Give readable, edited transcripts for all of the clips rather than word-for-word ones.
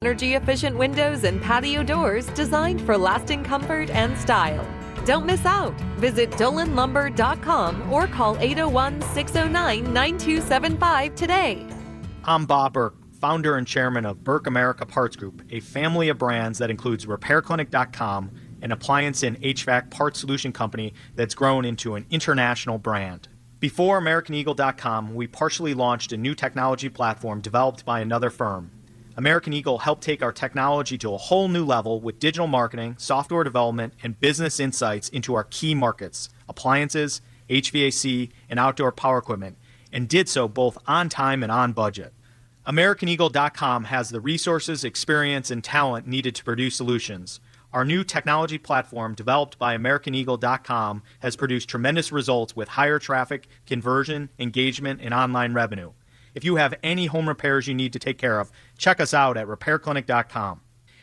Energy-efficient windows and patio doors designed for lasting comfort and style. Don't miss out. Visit dolanlumber.com or call 801-609-9275 today. I'm Bob Burke, founder and chairman of Burke America Parts Group, a family of brands that includes RepairClinic.com, an appliance and HVAC parts solution company that's grown into an international brand. Before AmericanEagle.com, we partially launched a new technology platform developed by another firm. American Eagle helped take our technology to a whole new level with digital marketing, software development, and business insights into our key markets, appliances, HVAC, and outdoor power equipment, and did so both on time and on budget. AmericanEagle.com has the resources, experience, and talent needed to produce solutions. Our new technology platform, developed by AmericanEagle.com, has produced tremendous results with higher traffic, conversion, engagement, and online revenue. If you have any home repairs you need to take care of, check us out at RepairClinic.com.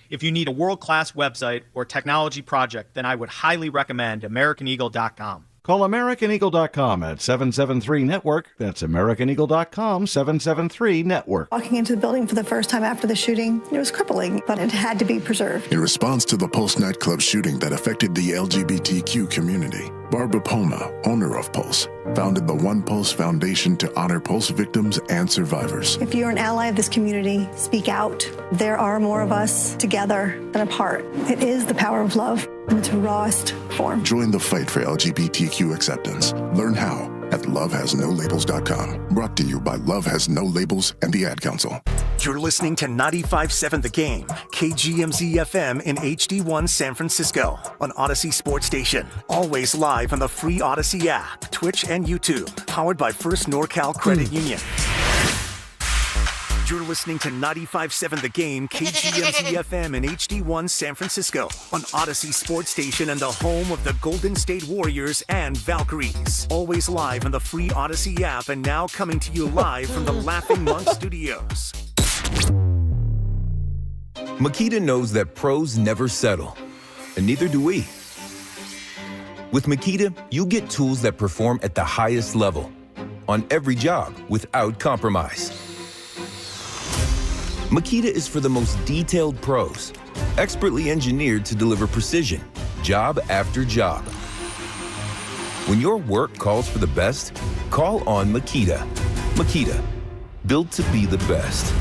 If you need a world-class website or technology project, then I would highly recommend AmericanEagle.com. Call AmericanEagle.com at 773-NETWORK. That's AmericanEagle.com, 773-NETWORK. Walking into the building for the first time after the shooting, it was crippling, but it had to be preserved. In response to the Pulse nightclub shooting that affected the LGBTQ community, Barbara Poma, owner of Pulse, founded the One Pulse Foundation to honor Pulse victims and survivors. If you're an ally of this community, speak out. There are more of us together than apart. It is the power of love in its rawest form. Join the fight for LGBTQ acceptance. Learn how at lovehasnolabels.com. Brought to you by Love Has No Labels and the Ad Council. You're listening to 95.7 The Game, KGMZ FM in HD1 San Francisco on Odyssey Sports Station. Always live on the free Odyssey app, Twitch, and YouTube. Powered by First NorCal Credit Union. You're listening to 95.7 The Game, KGMZ FM in HD1 San Francisco on Odyssey Sports Station and the home of the Golden State Warriors and Valkyries. Always live on the free Odyssey app and now coming to you live from the Laughing Monk Studios. Makita knows that pros never settle, and neither do we. With Makita, you get tools that perform at the highest level on every job without compromise. Makita is for the most detailed pros, expertly engineered to deliver precision, job after job. When your work calls for the best, call on Makita. Makita, built to be the best.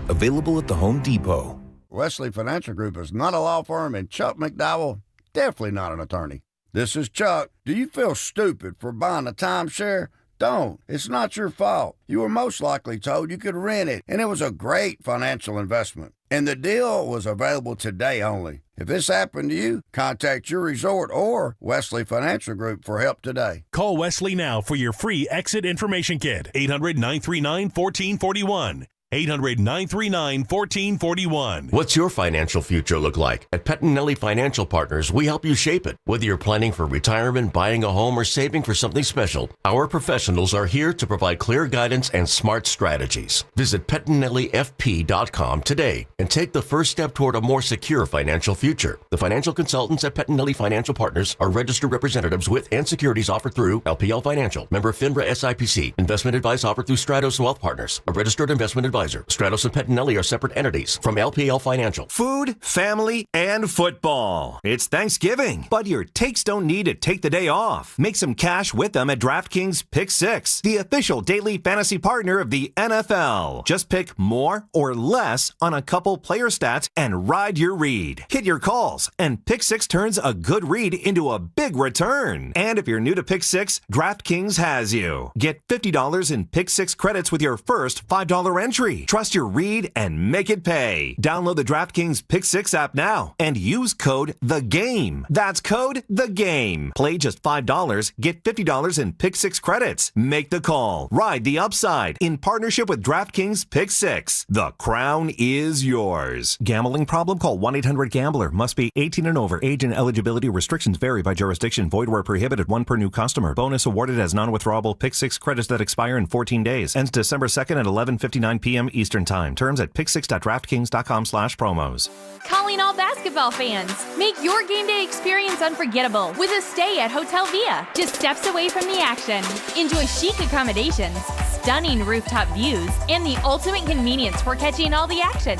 Available at the Home Depot. Wesley Financial Group is not a law firm, and Chuck McDowell, definitely not an attorney. This is Chuck. Do you feel stupid for buying a timeshare? Don't. It's not your fault. You were most likely told you could rent it, and it was a great financial investment. And the deal was available today only. If this happened to you, contact your resort or Wesley Financial Group for help today. Call Wesley now for your free exit information kit. 800-939-1441. 800-939-1441. What's your financial future look like? At Pettinelli Financial Partners, we help you shape it. Whether you're planning for retirement, buying a home, or saving for something special, our professionals are here to provide clear guidance and smart strategies. Visit PettinelliFP.com today and take the first step toward a more secure financial future. The financial consultants at Pettinelli Financial Partners are registered representatives with and securities offered through LPL Financial, member FINRA SIPC. Investment advice offered through Stratos Wealth Partners, a registered investment advisor. Stratos and Pettinelli are separate entities from LPL Financial. Food, family, and football. It's Thanksgiving, but your takes don't need to take the day off. Make some cash with them at DraftKings Pick 6, the official daily fantasy partner of the NFL. Just pick more or less on a couple player stats and ride your read. Hit your calls, and Pick 6 turns a good read into a big return. And if you're new to Pick 6, DraftKings has you. Get $50 in Pick 6 credits with your first $5 entry. Trust your read and make it pay. Download the DraftKings Pick 6 app now and use code THEGAME. That's code THEGAME. Play just $5, get $50 in Pick 6 credits. Make the call. Ride the upside in partnership with DraftKings Pick 6. The crown is yours. Gambling problem? Call 1-800-GAMBLER. Must be 18 and over. Age and eligibility restrictions vary by jurisdiction. Void where prohibited. One per new customer. Bonus awarded as non-withdrawable Pick 6 credits that expire in 14 days. Ends December 2nd at 11:59 p.m. Eastern Time. Terms at pick6.draftkings.com/promos. Calling all basketball fans. Make your game day experience unforgettable with a stay at Hotel Via, just steps away from the action. Enjoy chic accommodations, stunning rooftop views, and the ultimate convenience for catching all the action.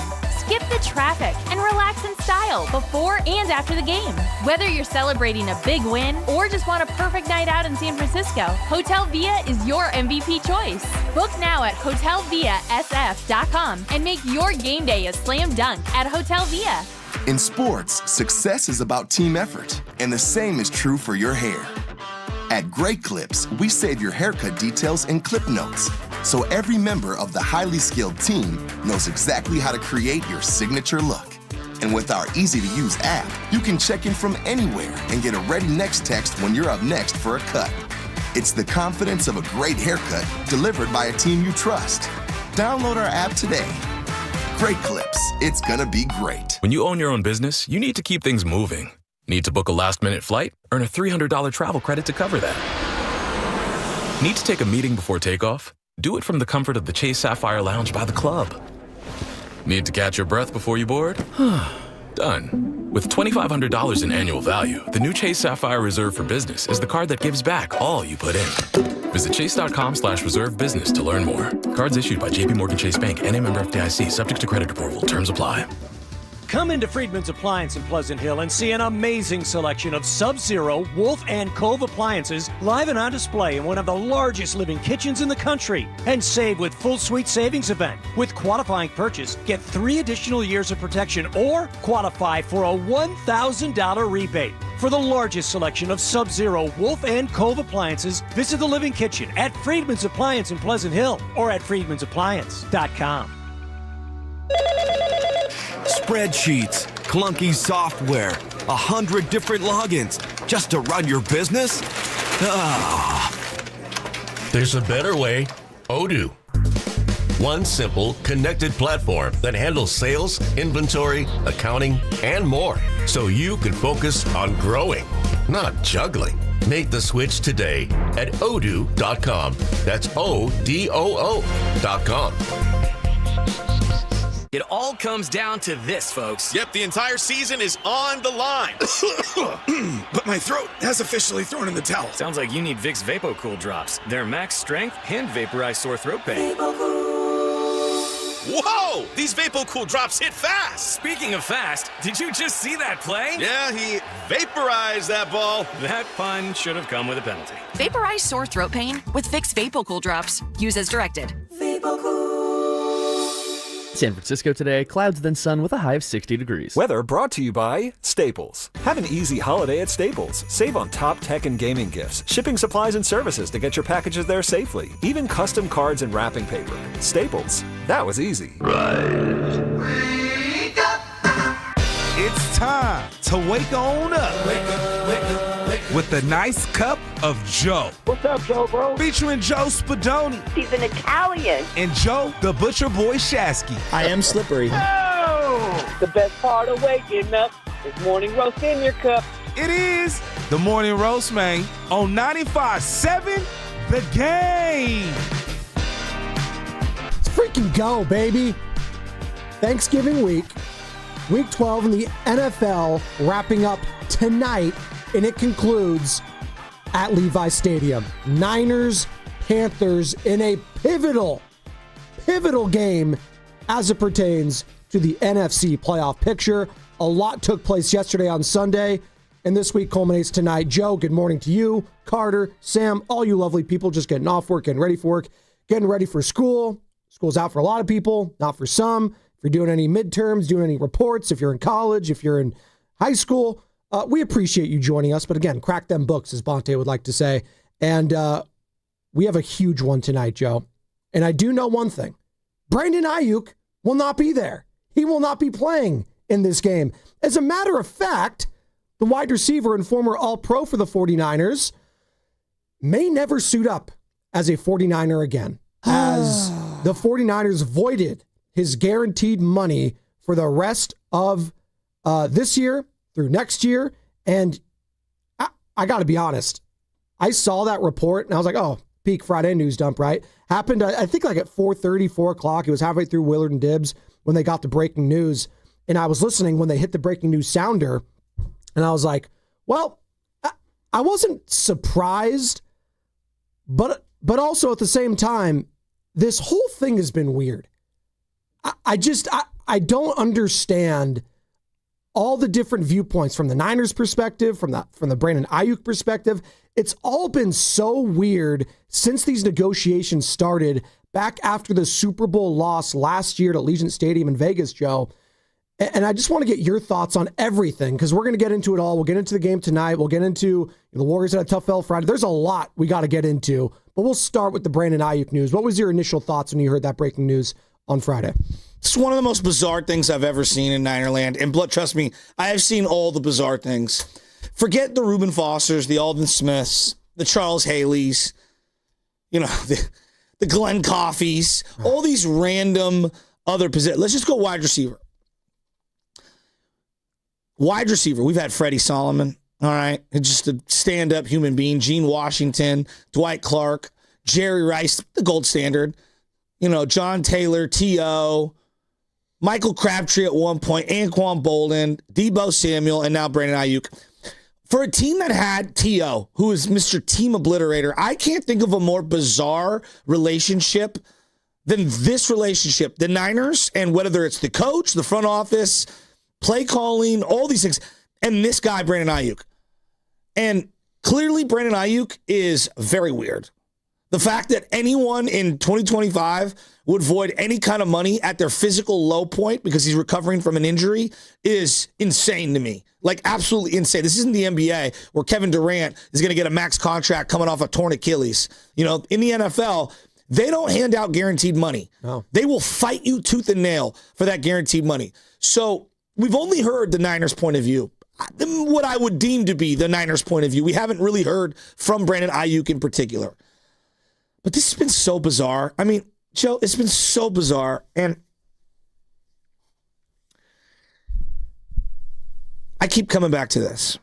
Skip the traffic and relax in style before and after the game. Whether you're celebrating a big win or just want a perfect night out in San Francisco, Hotel Via is your MVP choice. Book now at hotelviasf.com and make your game day a slam dunk at Hotel Via. In sports, success is about team effort, and the same is true for your hair. At Great Clips, we save your haircut details in clip notes, so every member of the highly skilled team knows exactly how to create your signature look. And with our easy-to-use app, you can check in from anywhere and get a ready next text when you're up next for a cut. It's the confidence of a great haircut delivered by a team you trust. Download our app today. Great Clips. It's gonna be great. When you own your own business, you need to keep things moving. Need to book a last-minute flight? Earn a $300 travel credit to cover that. Need to take a meeting before takeoff? Do it from the comfort of the Chase Sapphire Lounge by the club. Need to catch your breath before you board? Done. With $2,500 in annual value, the new Chase Sapphire Reserve for Business is the card that gives back all you put in. Visit chase.com/reserve business to learn more. Cards issued by JPMorgan Chase Bank, N.A. member FDIC, subject to credit approval. Terms apply. Come into Friedman's Appliance in Pleasant Hill and see an amazing selection of Sub-Zero, Wolf, and Cove appliances live and on display in one of the largest living kitchens in the country. And save with Full Suite Savings Event. With qualifying purchase, get 3 additional years of protection or qualify for a $1,000 rebate. For the largest selection of Sub-Zero, Wolf, and Cove appliances, visit the Living Kitchen at Friedman's Appliance in Pleasant Hill or at friedmansappliance.com. Spreadsheets, clunky software, 100 different logins just to run your business? There's a better way. Odoo. One simple, connected platform that handles sales, inventory, accounting, and more, so you can focus on growing, not juggling. Make the switch today at odoo.com. That's ODOO.com. It all comes down to this, folks. Yep, the entire season is on the line. But my throat has officially thrown in the towel. Sounds like you need Vicks VapoCool drops. They're max strength and vaporize sore throat pain. Whoa! These VapoCool drops hit fast. Speaking of fast, did you just see that play? Yeah, he vaporized that ball. That pun should have come with a penalty. Vaporize sore throat pain with Vicks VapoCool drops. Use as directed. San Francisco today, clouds then sun with a high of 60 degrees. Weather brought to you by Staples. Have an easy holiday at Staples. Save on top tech and gaming gifts, shipping supplies and services to get your packages there safely, even custom cards and wrapping paper. Staples. That was easy. Rise. Wake up. It's time to wake on up. Wake up, wake up, wake up. With a nice cup of Joe. What's up, Joe, bro? Featuring Joe Spadoni. He's an Italian. And Joe, the Butcher Boy Shasky. I am slippery. Oh! The best part of waking up is morning roast in your cup. It is the Morning Roast, man, on 95.7 The Game. Let's freaking go, baby. Thanksgiving week. Week 12 in the NFL wrapping up tonight, and it concludes at Levi Stadium. Niners, Panthers in a pivotal game as it pertains to the NFC playoff picture. A lot took place yesterday on Sunday, and this week culminates tonight. Joe, good morning to you. Carter, Sam, all you lovely people just getting off work, getting ready for work, getting ready for school. School's out for a lot of people, not for some. If you're doing any midterms, doing any reports, if you're in college, if you're in high school, we appreciate you joining us. But again, crack them books, as Bonte would like to say. And we have a huge one tonight, Joe. And I do know one thing. Brandon Aayuk will not be there. He will not be playing in this game. As a matter of fact, the wide receiver and former All-Pro for the 49ers may never suit up as a 49er again, as the 49ers voided his guaranteed money for the rest of this year through next year. And I got to be honest, I saw that report and I was like, oh, peak Friday news dump, right? Happened, I think, like at 4:30, 4 o'clock. It was halfway through Willard and Dibbs when they got the breaking news. And I was listening when they hit the breaking news sounder. And I was like, well, I wasn't surprised, but also at the same time, this whole thing has been weird. I I don't understand all the different viewpoints from the Niners perspective, from the Brandon Aayuk perspective. It's all been so weird since these negotiations started back after the Super Bowl loss last year at Allegiant Stadium in Vegas, Joe. And I just want to get your thoughts on everything, because we're going to get into it all. We'll get into the game tonight. We'll get into the Warriors had a tough L Friday. There's a lot we got to get into, but we'll start with the Brandon Aayuk news. What was your initial thoughts when you heard that breaking news on Friday? It's one of the most bizarre things I've ever seen in Ninerland. And trust me, I have seen all the bizarre things. Forget the Reuben Fosters, the Alden Smiths, the Charles Haleys, the Glenn Coffeys, all these random other positions. Let's just go wide receiver. Wide receiver, we've had Freddie Solomon, all right? Just a stand-up human being. Gene Washington, Dwight Clark, Jerry Rice, the gold standard. John Taylor, T.O., Michael Crabtree at one point, Anquan Bolden, Deebo Samuel, and now Brandon Aayuk. For a team that had T.O., who is Mr. Team Obliterator, I can't think of a more bizarre relationship than this relationship. The Niners, and whether it's the coach, the front office, play calling, all these things, and this guy, Brandon Aayuk. And clearly, Brandon Aayuk is very weird. The fact that anyone in 2025 would void any kind of money at their physical low point because he's recovering from an injury is insane to me. Like, absolutely insane. This isn't the NBA where Kevin Durant is going to get a max contract coming off a torn Achilles. In the NFL, they don't hand out guaranteed money. No. They will fight you tooth and nail for that guaranteed money. So we've only heard the Niners' point of view, what I would deem to be the Niners' point of view. We haven't really heard from Brandon Aayuk in particular. But this has been so bizarre. I mean, Joe, it's been so bizarre. And I keep coming back to this.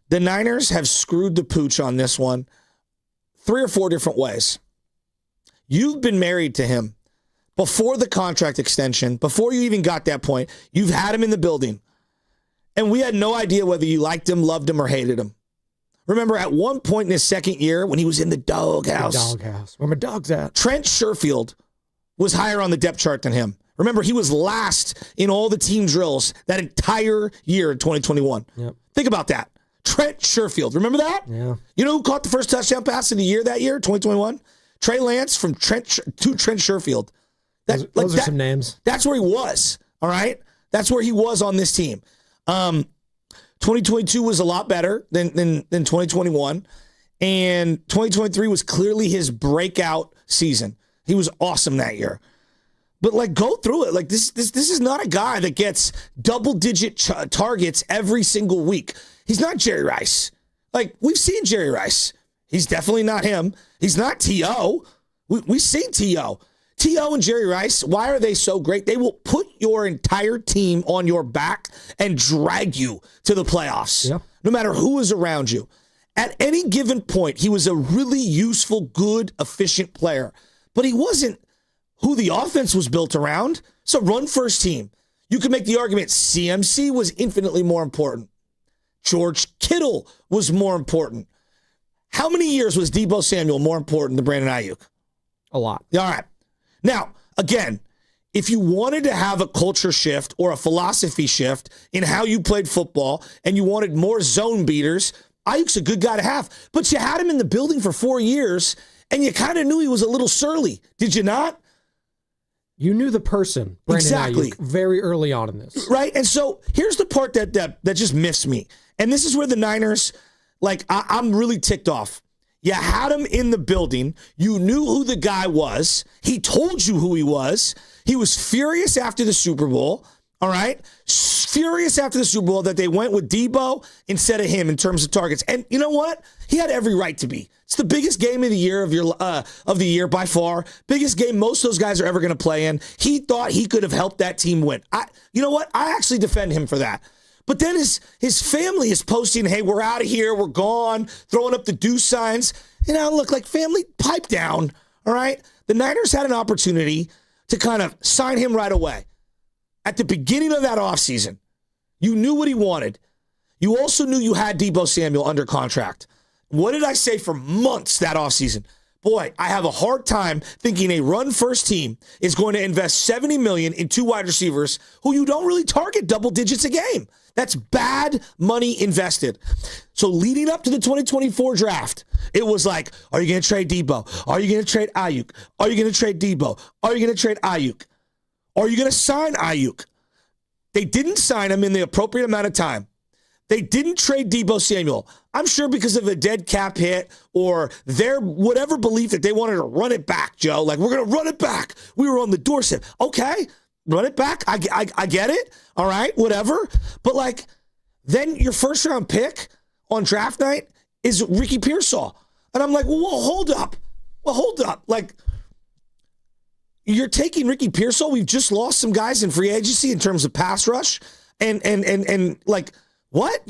The Niners have screwed the pooch on this one 3 or 4 different ways. You've been married to him before the contract extension, before you even got that point. You've had him in the building. And we had no idea whether you liked him, loved him, or hated him. Remember, at one point in his second year, when he was in the doghouse. Where my dog's at. Trent Sherfield was higher on the depth chart than him. Remember, he was last in all the team drills that entire year in 2021. Yep. Think about that. Trent Sherfield. Remember that? Yeah. You know who caught the first touchdown pass of the year that year, 2021? Trey Lance to Trent Sherfield. Those are some names. That's where he was, all right? That's where he was on this team. 2022 was a lot better than 2021, and 2023 was clearly his breakout season. He was awesome that year. But go through it. This is not a guy that gets double-digit targets every single week. He's not Jerry Rice. We've seen Jerry Rice. He's definitely not him. He's not T.O. We've seen T.O. T.O. and Jerry Rice, why are they so great? They will put your entire team on your back and drag you to the playoffs, no matter who is around you. At any given point, he was a really useful, good, efficient player. But he wasn't who the offense was built around. So run first team. You could make the argument CMC was infinitely more important. George Kittle was more important. How many years was Deebo Samuel more important than Brandon Aayuk? A lot. All right. Now, again, if you wanted to have a culture shift or a philosophy shift in how you played football and you wanted more zone beaters, Ayuk's a good guy to have. But you had him in the building for 4 years, and you kind of knew he was a little surly. Did you not? You knew the person, Brandon Aayuk, very early on in this. Right? And so here's the part that just miffs me. And this is where the Niners, I'm really ticked off. You had him in the building. You knew who the guy was. He told you who he was. He was furious after the Super Bowl, all right? Furious after the Super Bowl that they went with Deebo instead of him in terms of targets. And you know what? He had every right to be. It's the biggest game of the year of the year by far. Biggest game most of those guys are ever going to play in. He thought he could have helped that team win. You know what? I actually defend him for that. But then his family is posting, hey, we're out of here, we're gone, throwing up the deuce signs. Look, family, pipe down, all right? The Niners had an opportunity to kind of sign him right away. At the beginning of that offseason, you knew what he wanted. You also knew you had Deebo Samuel under contract. What did I say for months that offseason? boy, I have a hard time thinking a run-first team is going to invest $70 million in 2 wide receivers who you don't really target double digits a game. That's bad money invested. So leading up to the 2024 draft, it was like, are you going to trade Debo? Are you going to trade Aayuk? Are you going to trade Debo? Are you going to trade Aayuk? Are you going to sign Aayuk? They didn't sign him in the appropriate amount of time. They didn't trade Debo Samuel. I'm sure because of a dead cap hit or their whatever belief that they wanted to run it back, Joe. Like, we're going to run it back. We were on the doorstep. Okay, run it back. I get it. All right, whatever. But, like, then your first-round pick on draft night is Ricky Pearsall. And I'm like, well, hold up. Like, you're taking Ricky Pearsall. We've just lost some guys in free agency in terms of pass rush. And like, what?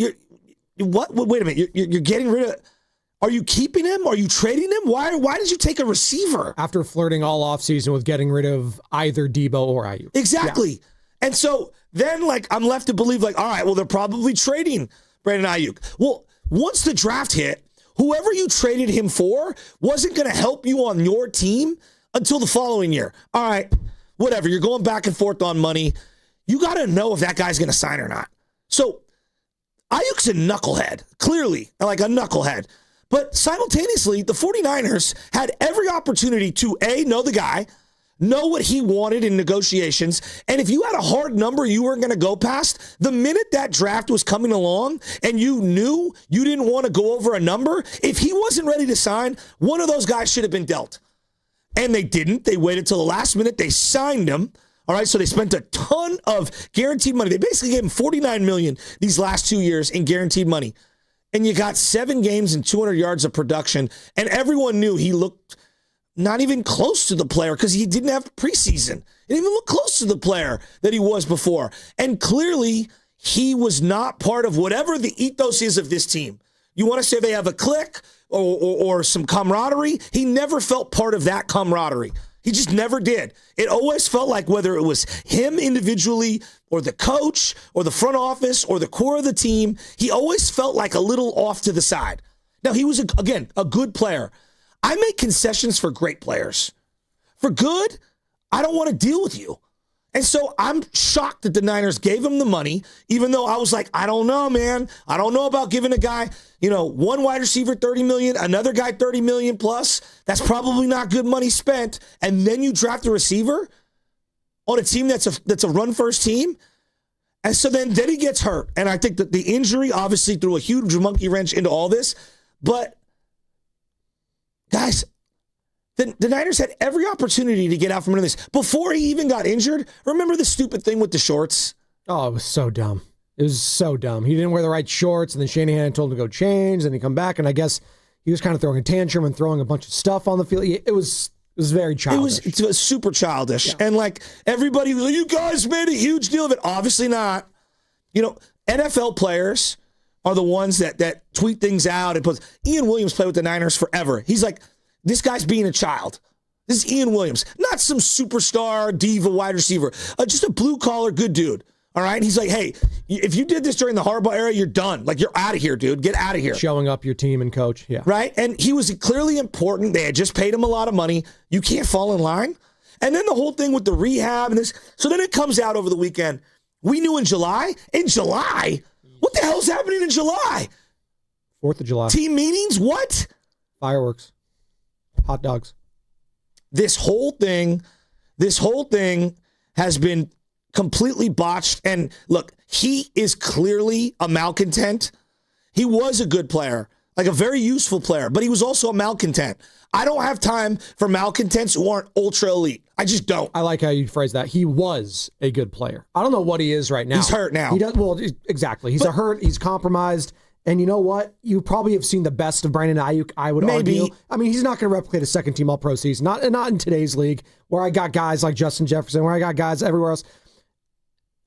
What? Wait a minute. You're getting rid of... Are you keeping him? Are you trading him? Why did you take a receiver? After flirting all offseason with getting rid of either Debo or Aayuk. Exactly. Yeah. And so then, like, I'm left to believe, like, all right, well, they're probably trading Brandon Aayuk. Well, once the draft hit, whoever you traded him for wasn't going to help you on your team until the following year. All right, whatever. You're going back and forth on money. You got to know if that guy's going to sign or not. So Aayuk's a knucklehead, clearly, like a knucklehead. But simultaneously, the 49ers had every opportunity to, A, know the guy, know what he wanted in negotiations, and if you had a hard number you weren't going to go past, the minute that draft was coming along and you knew you didn't want to go over a number, if he wasn't ready to sign, one of those guys should have been dealt. And they didn't. They waited till the last minute. They signed him. All right, so they spent a ton of guaranteed money. They basically gave him $49 million these last 2 years in guaranteed money. And you got 7 games and 200 yards of production, and everyone knew he looked not even close to the player because he didn't have preseason. He didn't even look close to the player that he was before. And clearly, he was not part of whatever the ethos is of this team. You want to say they have a clique or some camaraderie? He never felt part of that camaraderie. He just never did. It always felt like whether it was him individually or the coach or the front office or the core of the team, he always felt like a little off to the side. Now, he was, again, a good player. I make concessions for great players. For good, I don't want to deal with you. And so I'm shocked that the Niners gave him the money, even though I was like, I don't know, man. I don't know about giving a guy, one wide receiver $30 million, another guy $30 million plus. That's probably not good money spent. And then you draft a receiver on a team that's a run-first team. And so then he gets hurt. And I think that the injury obviously threw a huge monkey wrench into all this. But, guys, the Niners had every opportunity to get out from under this. Before he even got injured, remember the stupid thing with the shorts? Oh, it was so dumb. It was so dumb. He didn't wear the right shorts, and then Shanahan told him to go change, and he come back, and I guess he was kind of throwing a tantrum and throwing a bunch of stuff on the field. It was very childish. It was super childish. Yeah. And, like, everybody was like, you guys made a huge deal of it. Obviously not. NFL players are the ones that tweet things out. And Ian Williams played with the Niners forever. He's like, this guy's being a child. This is Ian Williams, not some superstar diva wide receiver, just a blue-collar good dude, all right? And he's like, hey, if you did this during the Harbaugh era, you're done. Like, you're out of here, dude. Get out of here. Showing up your team and coach, yeah. Right? And he was clearly important. They had just paid him a lot of money. You can't fall in line. And then the whole thing with the rehab and this. So then it comes out over the weekend. We knew in July? In July? What the hell's happening in July? 4th of July. Team meetings? What? Fireworks. Hot dogs. This whole thing has been completely botched. And look, he is clearly a malcontent. He was a good player, like a very useful player, but he was also a malcontent. I don't have time for malcontents who aren't ultra elite. I just don't. I like how you phrase that. He was a good player. I don't know what he is right now. He's hurt now. Exactly. He's hurt. He's compromised. And you know what? You probably have seen the best of Brandon Aayuk, I would argue. I mean, he's not going to replicate a second-team All-Pro season. Not in today's league, where I got guys like Justin Jefferson, where I got guys everywhere else.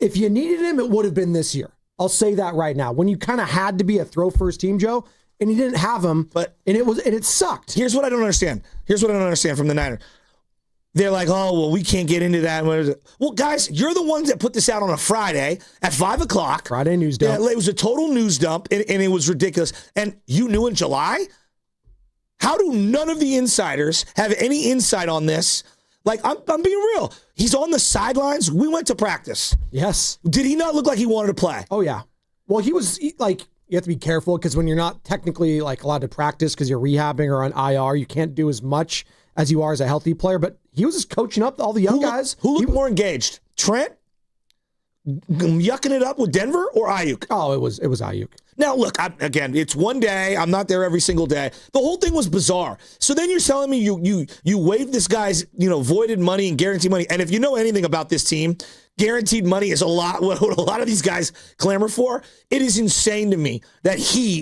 If you needed him, it would have been this year. I'll say that right now. When you kind of had to be a throw-first team, Joe, and you didn't have him, and it sucked. Here's what I don't understand. From the Niners. They're like, oh, well, we can't get into that. Well, guys, you're the ones that put this out on a Friday at 5 o'clock. Friday news dump. It was a total news dump, and it was ridiculous. And you knew in July? How do none of the insiders have any insight on this? Like, I'm being real. He's on the sidelines. We went to practice. Yes. Did he not look like he wanted to play? Oh, yeah. Well, he was like, you have to be careful because when you're not technically like allowed to practice because you're rehabbing or on IR, you can't do as much as you are as a healthy player. But he was just coaching up all the young guys. Who looked more engaged? Trent yucking it up with Denver or Aayuk? Oh, it was Aayuk. Now, look, again, it's one day. I'm not there every single day. The whole thing was bizarre. So then you're telling me you waived this guy's voided money and guaranteed money. And if you know anything about this team, guaranteed money is a lot what a lot of these guys clamor for. It is insane to me that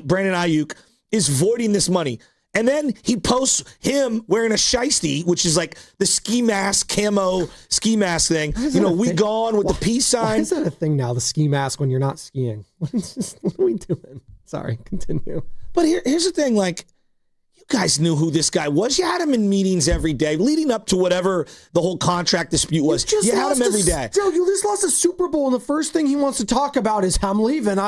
Brandon Aayuk, is voiding this money. And then he posts him wearing a shiesty, which is like the ski mask, camo ski mask thing. We gone with the peace sign. Why is that a thing now, the ski mask, when you're not skiing? What are we doing? Sorry, continue. But here's the thing, like, you guys knew who this guy was. You had him in meetings every day, leading up to whatever the whole contract dispute was. You had him every day. Joe, you just lost a Super Bowl, and the first thing he wants to talk about is, I'm leaving.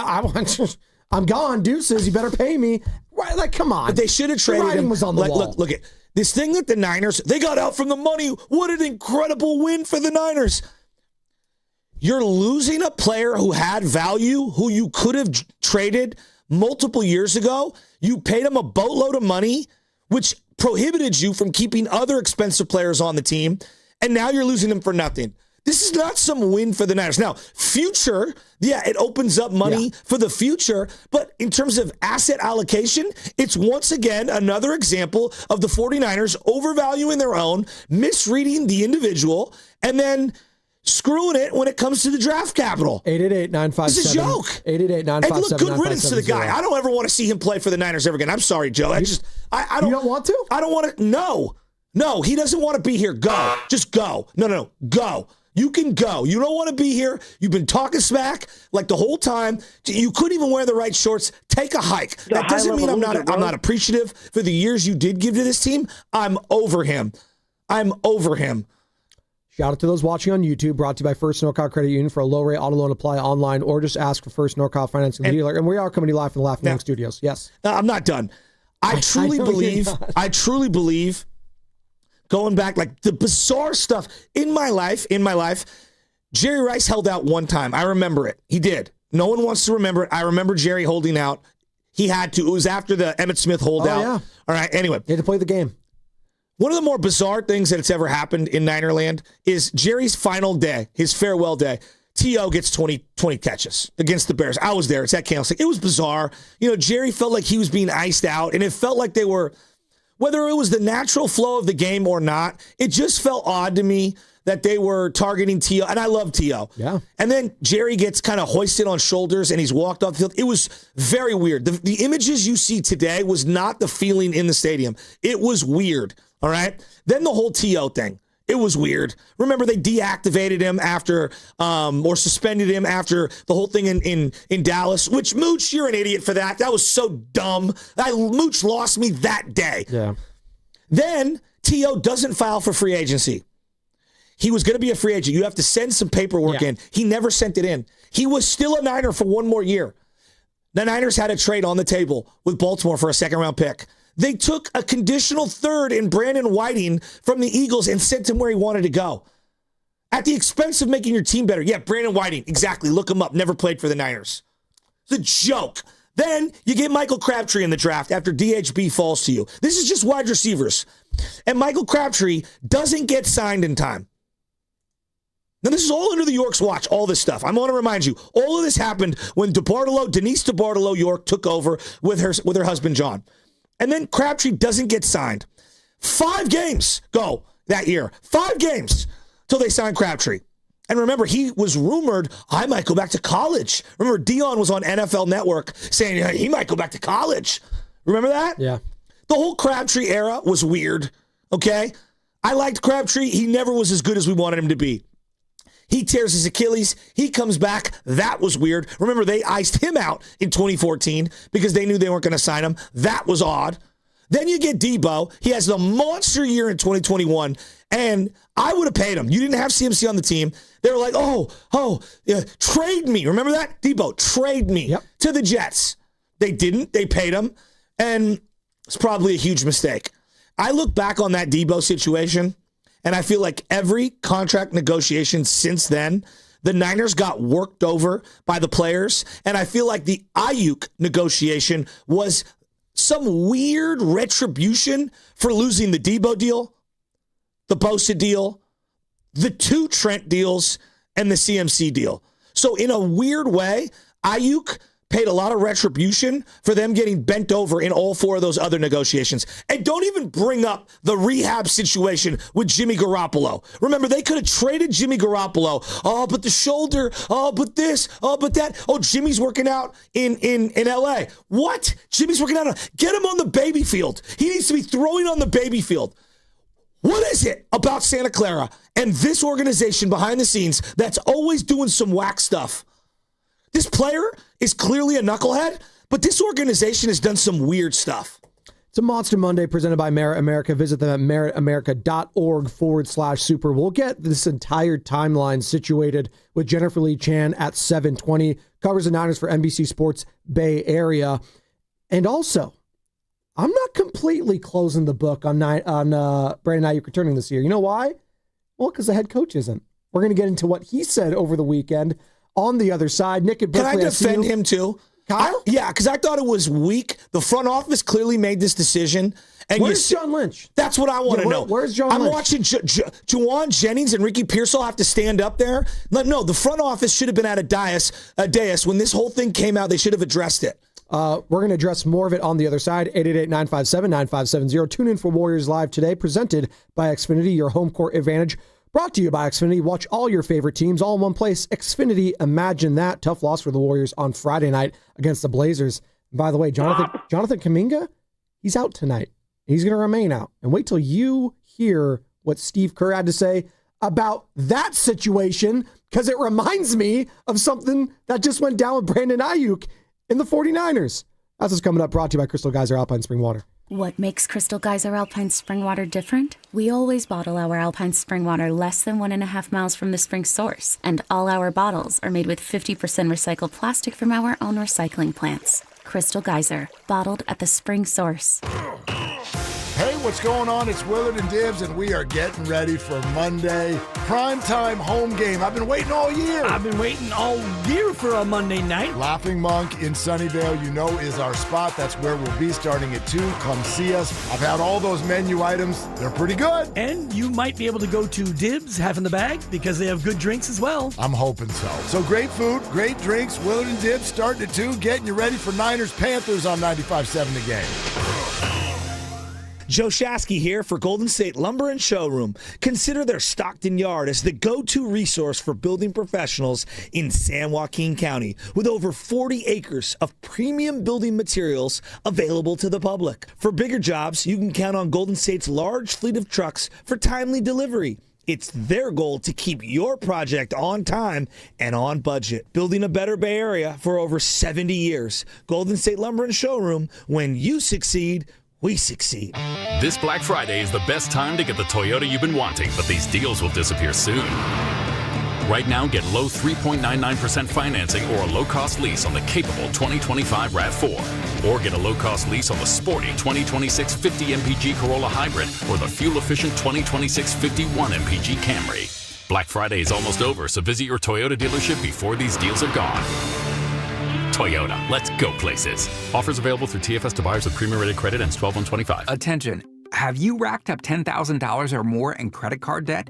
I'm gone, deuces. You better pay me. Right, like, come on. But they should have traded him. Was on the wall. Look at this thing that the Niners, they got out from the money. What an incredible win for the Niners. You're losing a player who had value, who you could have traded multiple years ago. You paid him a boatload of money, which prohibited you from keeping other expensive players on the team. And now you're losing them for nothing. This is not some win for the Niners. Now, future, it opens up money for the future. But in terms of asset allocation, it's once again another example of the 49ers overvaluing their own, misreading the individual, and then screwing it when it comes to the draft capital. 888-957. It's a joke. 888-957. And look, good riddance to the guy. I don't ever want to see him play for the Niners ever again. I'm sorry, Joe. I don't. You don't want to? I don't want to. No, he doesn't want to be here. Go. Just go. No. Go. You can go. You don't want to be here. You've been talking smack like the whole time. You couldn't even wear the right shorts. Take a hike. That doesn't mean I'm not appreciative for the years you did give to this team. I'm over him. Shout out to those watching on YouTube. Brought to you by First NorCal Credit Union. For a low rate auto loan, apply online or just ask for First NorCal Financing Dealer. And we are coming to you live from the Laughing Young Studios. Yes. I'm not done. I truly believe. Going back, like the bizarre stuff in my life, Jerry Rice held out one time. I remember it. He did. No one wants to remember it. I remember Jerry holding out. He had to. It was after the Emmitt Smith holdout. Yeah. All right. Anyway. He had to play the game. One of the more bizarre things that's ever happened in Ninerland is Jerry's final day, his farewell day. T.O. gets 20 catches against the Bears. I was there. It's at Candlestick. It was bizarre. Jerry felt like he was being iced out, and it felt like they were... Whether it was the natural flow of the game or not, it just felt odd to me that they were targeting T.O., and I love T.O. Yeah. And then Jerry gets kind of hoisted on shoulders, and he's walked off the field. It was very weird. The images you see today was not the feeling in the stadium. It was weird, all right? Then the whole T.O. thing. It was weird. Remember, they deactivated him after, or suspended him after the whole thing in Dallas, which, Mooch, you're an idiot for that. That was so dumb. Mooch lost me that day. Yeah. Then T.O. doesn't file for free agency. He was going to be a free agent. You have to send some paperwork in. He never sent it in. He was still a Niner for one more year. The Niners had a trade on the table with Baltimore for a second-round pick. They took a conditional third in Brandon Whiting from the Eagles and sent him where he wanted to go. At the expense of making your team better. Yeah, Brandon Whiting, exactly. Look him up. Never played for the Niners. It's a joke. Then you get Michael Crabtree in the draft after DHB falls to you. This is just wide receivers. And Michael Crabtree doesn't get signed in time. Now, this is all under the York's watch, all this stuff. I want to remind you, all of this happened when Denise DeBartolo York took over with her husband, John. And then Crabtree doesn't get signed. 5 games go that year. 5 games till they signed Crabtree. And remember, he was rumored, I might go back to college. Remember, Dion was on NFL Network saying he might go back to college. Remember that? Yeah. The whole Crabtree era was weird, okay? I liked Crabtree. He never was as good as we wanted him to be. He tears his Achilles. He comes back. That was weird. Remember, they iced him out in 2014 because they knew they weren't going to sign him. That was odd. Then you get Debo. He has the monster year in 2021, and I would have paid him. You didn't have CMC on the team. They were like, trade me. Remember that? Debo, trade me to the Jets. They didn't. They paid him. And It's probably a huge mistake. I look back on that Debo situation, and I feel like every contract negotiation since then, the Niners got worked over by the players, and I feel like the Aayuk negotiation was some weird retribution for losing the Debo deal, the Bosa deal, the 2 Trent deals, and the CMC deal. So in a weird way, Aayuk paid a lot of retribution for them getting bent over in all 4 of those other negotiations. And don't even bring up the rehab situation with Jimmy Garoppolo. Remember, they could have traded Jimmy Garoppolo. Oh, but the shoulder. Oh, but this. Oh, but that. Oh, Jimmy's working out in L.A. What? Jimmy's working out. Get him on the baby field. He needs to be throwing on the baby field. What is it about Santa Clara and this organization behind the scenes that's always doing some whack stuff? This player is clearly a knucklehead, but this organization has done some weird stuff. It's a Monster Monday presented by Merit America. Visit them at meritamerica.org/super. We'll get this entire timeline situated with Jennifer Lee Chan at 7:20. Covers the Niners for NBC Sports Bay Area. And also, I'm not completely closing the book on Brandon Aayuk returning this year. You know why? Well, because the head coach isn't. We're going to get into what he said over the weekend. On the other side, Nick at Berkeley. Can I defend him too? Kyle? Yeah, because I thought it was weak. The front office clearly made this decision. And where's John Lynch? That's what I want to know. Where's John Lynch? I'm watching Juwan Jennings and Ricky Pearsall have to stand up there. No, the front office should have been at a dais when this whole thing came out. They should have addressed it. We're going to address more of it on the other side. 888-957-9570. Tune in for Warriors Live today, presented by Xfinity, your home court advantage. Brought to you by Xfinity. Watch all your favorite teams all in one place. Xfinity, imagine that. Tough loss for the Warriors on Friday night against the Blazers. And by the way, Jonathan Kuminga, he's out tonight. He's going to remain out. And wait till you hear what Steve Kerr had to say about that situation, because it reminds me of something that just went down with Brandon Aayuk in the 49ers. That's what's coming up, brought to you by Crystal Geyser Alpine Spring Water. What makes Crystal Geyser Alpine Spring Water different? We always bottle our Alpine Spring Water less than 1.5 miles from the spring source, and all our bottles are made with 50% recycled plastic from our own recycling plants. Crystal Geyser, bottled at the spring source. Hey, what's going on? It's Willard and Dibbs, and we are getting ready for Monday. Primetime home game. I've been waiting all year. I've been waiting all year for a Monday night. Laughing Monk in Sunnyvale, is our spot. That's where we'll be starting at 2. Come see us. I've had all those menu items. They're pretty good. And you might be able to go to Dibbs, half in the bag, because they have good drinks as well. I'm hoping so. So great food, great drinks. Willard and Dibbs starting at 2, getting you ready for Niners Panthers on 95.7 The Game. Joe Shasky here for Golden State Lumber and Showroom. Consider their Stockton Yard as the go-to resource for building professionals in San Joaquin County, with over 40 acres of premium building materials available to the public. For bigger jobs, you can count on Golden State's large fleet of trucks for timely delivery. It's their goal to keep your project on time and on budget. Building a better Bay Area for over 70 years. Golden State Lumber and Showroom. When you succeed, we succeed. This Black Friday is the best time to get the Toyota you've been wanting, but these deals will disappear soon. Right now, get low 3.99% financing or a low-cost lease on the capable 2025 RAV4. Or get a low-cost lease on the sporty 2026 50 MPG Corolla Hybrid or the fuel-efficient 2026 51 MPG Camry. Black Friday is almost over, so visit your Toyota dealership before these deals are gone. Toyota, let's go places. Offers available through TFS to buyers with premium rated credit ends 12/1/25. Attention. Have you racked up $10,000 or more in credit card debt?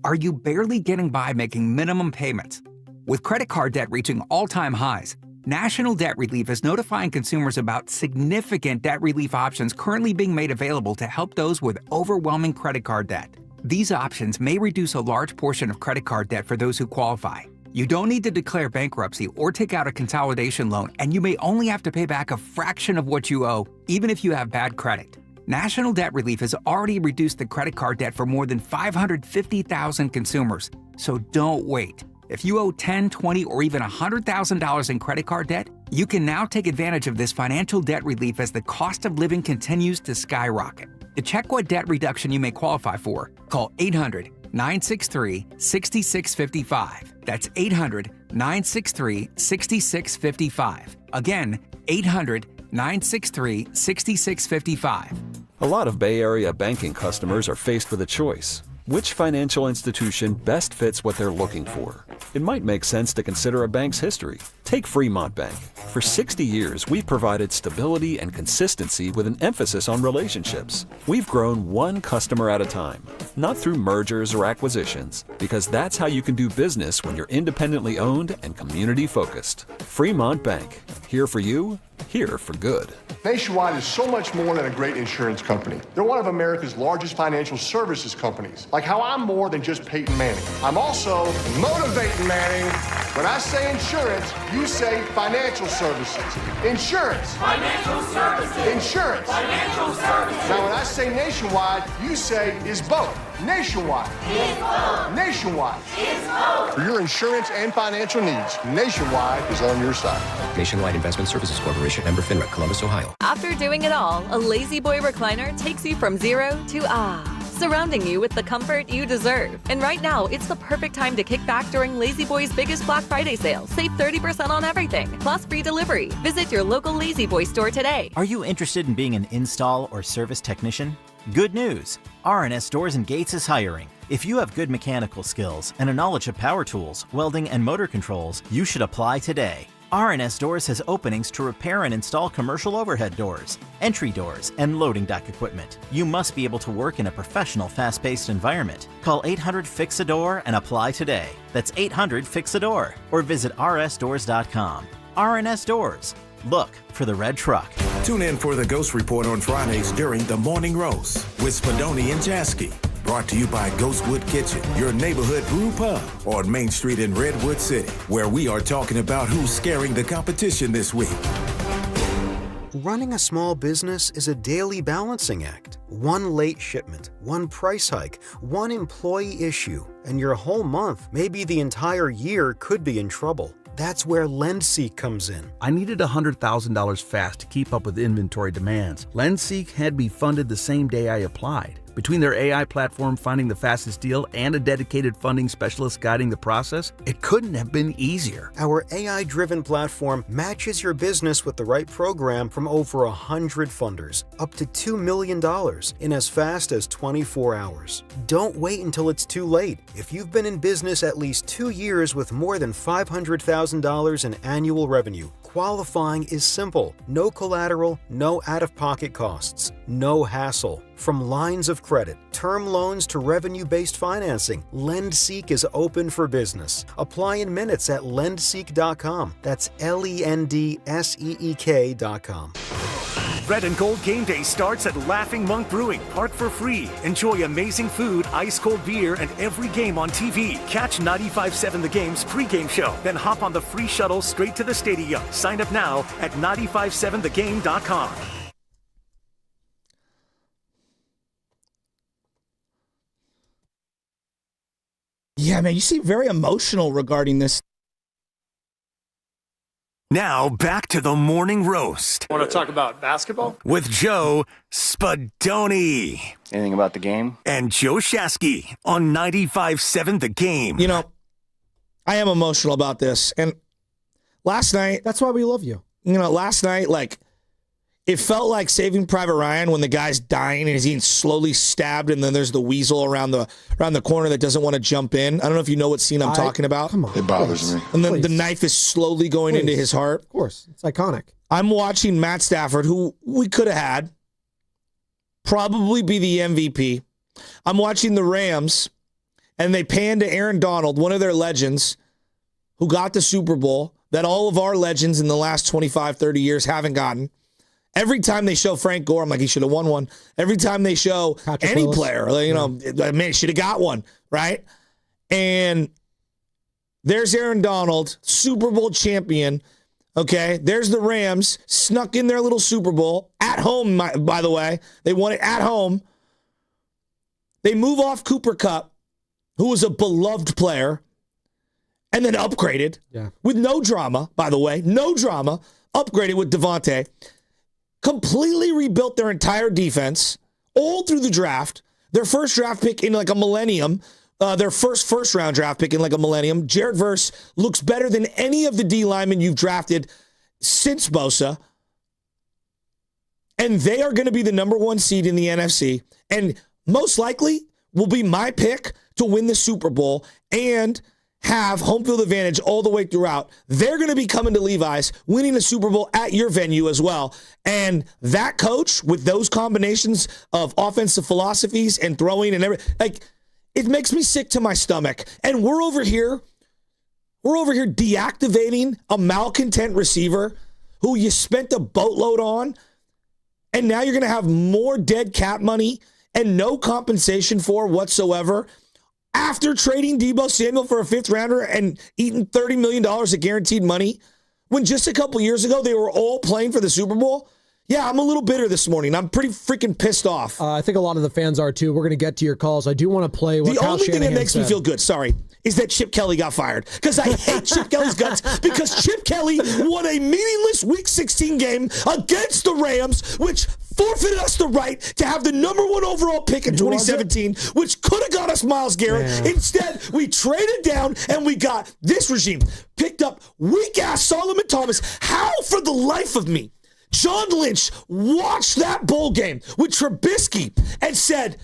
Are you barely getting by making minimum payments? With credit card debt reaching all-time highs, National Debt Relief is notifying consumers about significant debt relief options currently being made available to help those with overwhelming credit card debt. These options may reduce a large portion of credit card debt for those who qualify. You don't need to declare bankruptcy or take out a consolidation loan, and you may only have to pay back a fraction of what you owe, even if you have bad credit. National Debt Relief has already reduced the credit card debt for more than 550,000 consumers, so don't wait. If you owe $10,000, $20,000, or even $100,000 in credit card debt, you can now take advantage of this financial debt relief as the cost of living continues to skyrocket. To check what debt reduction you may qualify for, call 800-963-6655. That's 800-963-6655. Again, 800 963-6655. A lot of Bay Area banking customers are faced with a choice. Which financial institution best fits what they're looking for? It might make sense to consider a bank's history. Take Fremont Bank. For 60 years, we've provided stability and consistency with an emphasis on relationships. We've grown one customer at a time, not through mergers or acquisitions, because that's how you can do business when you're independently owned and community focused. Fremont Bank. Here for you, here for good. Nationwide is so much more than a great insurance company. They're one of America's largest financial services companies. Like how I'm more than just Peyton Manning. I'm also motivating Manning. When I say insurance, you say financial services. Insurance. Financial services. Insurance. Financial services. Now when I say nationwide, you say is both. Nationwide. Is both. Nationwide. Is both. For your insurance and financial needs, Nationwide is on your side. Nationwide Investment Services Corporation, member FINRA, Columbus, Ohio. After doing it all, a Lazy Boy recliner takes you from zero to surrounding you with the comfort you deserve. And right now, it's the perfect time to kick back during Lazy Boy's biggest Black Friday sale. Save 30% on everything, plus free delivery. Visit your local Lazy Boy store today. Are you interested in being an install or service technician? Good news! R&S Doors and Gates is hiring. If you have good mechanical skills and a knowledge of power tools, welding, and motor controls, you should apply today. R&S Doors has openings to repair and install commercial overhead doors, entry doors, and loading dock equipment. You must be able to work in a professional, fast-paced environment. Call 800-FIX-A-DOOR and apply today. That's 800-FIX-A-DOOR or visit rsdoors.com. R&S Doors. Look for the red truck. Tune in for the Ghost Report on Fridays during the Morning Roast with Spadoni and Jasky. Brought to you by Ghostwood Kitchen, your neighborhood brew pub on Main Street in Redwood City, where we are talking about who's scaring the competition this week. Running a small business is a daily balancing act. One late shipment, one price hike, one employee issue, and your whole month, maybe the entire year, could be in trouble. That's where LendSeek comes in. I needed $100,000 fast to keep up with inventory demands. LendSeek had me funded the same day I applied. Between their AI platform finding the fastest deal and a dedicated funding specialist guiding the process, it couldn't have been easier. Our AI-driven platform matches your business with the right program from over 100 funders, up to $2 million in as fast as 24 hours. Don't wait until it's too late. If you've been in business at least 2 years with more than $500,000 in annual revenue, qualifying is simple. No collateral, no out-of-pocket costs, no hassle. From lines of credit, term loans to revenue-based financing, LendSeek is open for business. Apply in minutes at lendseek.com. That's LENDSEEK.com. Red and Gold Game Day starts at Laughing Monk Brewing. Park for free. Enjoy amazing food, ice-cold beer, and every game on TV. Catch 95.7 The Game's pregame show. Then hop on the free shuttle straight to the stadium. Sign up now at 957thegame.com. Yeah, man, you seem very emotional regarding this. Now, back to the Morning Roast. Want to talk about basketball? With Joe Spadoni. Anything about the game? And Joe Shasky on 95.7 The Game. You know, I am emotional about this. And last night... That's why we love you. You know, last night, like, it felt like Saving Private Ryan when the guy's dying and he's getting slowly stabbed, and then there's the weasel around the corner that doesn't want to jump in. I don't know if you know what scene I'm talking about. Come on. It bothers me. And then the knife is slowly going into his heart. Of course. It's iconic. I'm watching Matt Stafford, who we could have had, probably be the MVP. I'm watching the Rams, and they pan to Aaron Donald, one of their legends, who got the Super Bowl, that all of our legends in the last 25, 30 years haven't gotten. Every time they show Frank Gore, I'm like, he should have won one. Every time they show Patrick any Willis. player, you know, man, he should have got one, right? And there's Aaron Donald, Super Bowl champion, okay? There's the Rams, snuck in their little Super Bowl, at home, by the way. They won it at home. They move off Cooper Kupp, who was a beloved player, and then upgraded with no drama, by the way, no drama, upgraded with Devontae. Completely rebuilt their entire defense all through the draft. Their first draft pick in like a millennium. Their first round draft pick in like a millennium. Jared Verse looks better than any of the D linemen you've drafted since Bosa. And they are going to be the number 1 seed in the NFC. And most likely will be my pick to win the Super Bowl and have home field advantage all the way throughout. They're going to be coming to Levi's, winning the Super Bowl at your venue as well. And that coach with those combinations of offensive philosophies and throwing and everything, like, it makes me sick to my stomach. And we're over here deactivating a malcontent receiver who you spent a boatload on, and now you're going to have more dead cap money and no compensation for whatsoever after trading Deebo Samuel for a 5th rounder and eating $30 million of guaranteed money when just a couple years ago they were all playing for the Super Bowl. Yeah, I'm a little bitter this morning. I'm pretty freaking pissed off. I think a lot of the fans are too. We're going to get to your calls. I do want to play what the Kyle only Shanahan thing that makes said. me feel good, is that Chip Kelly got fired. Because I hate Chip Kelly's guts, because Chip Kelly won a meaningless Week 16 game against the Rams, which forfeited us the right to have the number 1 overall pick in 2017, which could have got us Myles Garrett. Yeah. Instead, we traded down and we got this regime. Picked up weak-ass Solomon Thomas. How, for the life of me, John Lynch watched that bowl game with Trubisky and said,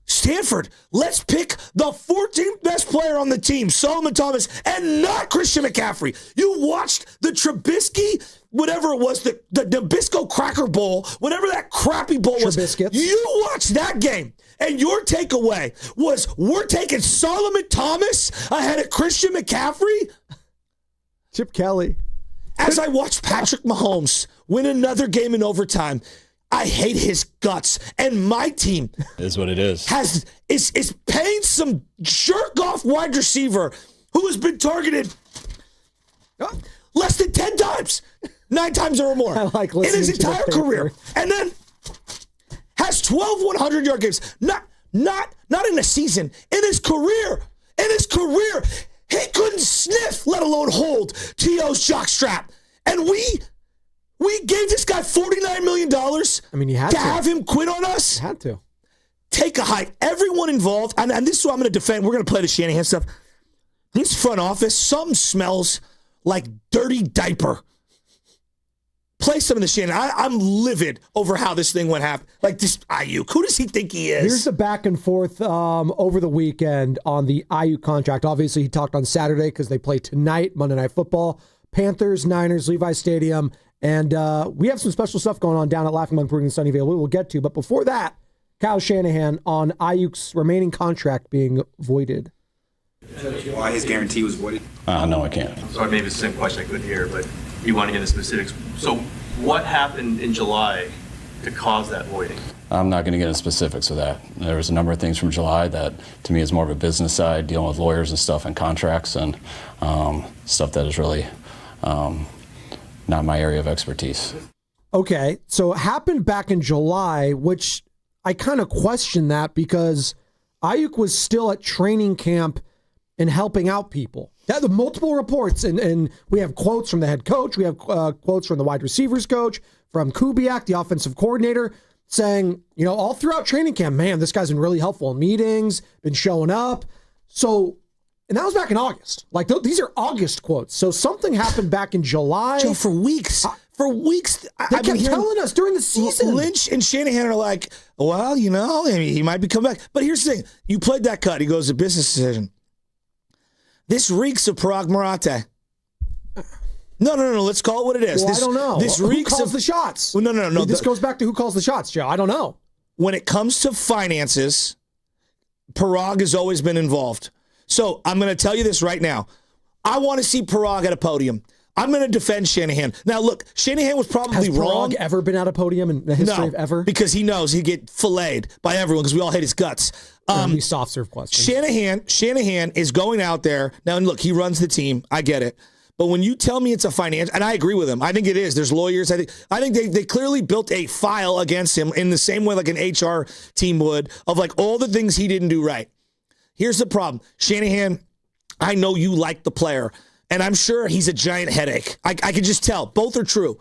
Stanford, let's pick the 14th best player on the team, Solomon Thomas, and not Christian McCaffrey. You watched the Trubisky, whatever it was, the Nabisco Cracker Bowl, whatever that crappy bowl was. You watched that game, and your takeaway was, we're taking Solomon Thomas ahead of Christian McCaffrey? Chip Kelly. As I watch Patrick Mahomes win another game in overtime, I hate his guts. And my team is what it is. Is paying some jerk-off wide receiver who has been targeted less than 10 times, 9 times or more, in his entire career. And then has 12 100-yard games. Not in a season. In his career. He couldn't sniff, let alone hold T.O.'s jockstrap. And we gave this guy $49 million you had to have him quit on us? You had to. Take a hike. Everyone involved, and this is what I'm going to defend. We're going to play the Shanahan stuff. This front office, something smells like dirty diaper. Play some of the Shanahan. I'm livid over how this thing went happen. Like this Aayuk. Who does he think he is? Here's the back and forth over the weekend on the Aayuk contract. Obviously, he talked on Saturday because they play tonight, Monday Night Football. Panthers, Niners, Levi's Stadium. And we have some special stuff going on down at Laughing Monk Brewing in Sunnyvale we'll get to. But before that, Kyle Shanahan on Ayuk's remaining contract being voided. Why his guarantee was voided? No, I can't. Sorry, maybe it's the same question I couldn't hear, but you want to get into specifics. So what happened in July to cause that voiding? I'm not going to get into specifics of that. There was a number of things from July that, to me, is more of a business side, dealing with lawyers and stuff and contracts and stuff that is really not my area of expertise. Okay, so it happened back in July, which I kind of question that because Aayuk was still at training camp and helping out people. That the multiple reports, and we have quotes from the head coach, we have quotes from the wide receivers coach, from Kubiak, the offensive coordinator, saying, all throughout training camp, man, this guy's been really helpful in meetings, been showing up. So, and that was back in August. Like, these are August quotes. So something happened back in July. Joe, for weeks. They kept telling us during the season. Lynch and Shanahan are like, well, he might be coming back. But here's the thing. You played that cut. He goes, a business decision. This reeks of Parag Marathe. No. Let's call it what it is. Well, I don't know. This reeks who calls of the shots? Well, no. This goes back to who calls the shots, Joe. I don't know. When it comes to finances, Parag has always been involved. So I'm going to tell you this right now. I want to see Parag at a podium. I'm going to defend Shanahan. Now, look, Shanahan was probably wrong. Has Parag ever been at a podium in the history of ever? Because he knows he'd get filleted by everyone because we all hate his guts. These soft serve questions. Shanahan is going out there. Now, and look, he runs the team. I get it. But when you tell me it's a financial, and I agree with him, I think it is. There's lawyers. I think they clearly built a file against him in the same way like an HR team would of like all the things he didn't do right. Here's the problem. Shanahan, I know you like the player, and I'm sure he's a giant headache. I can just tell. Both are true.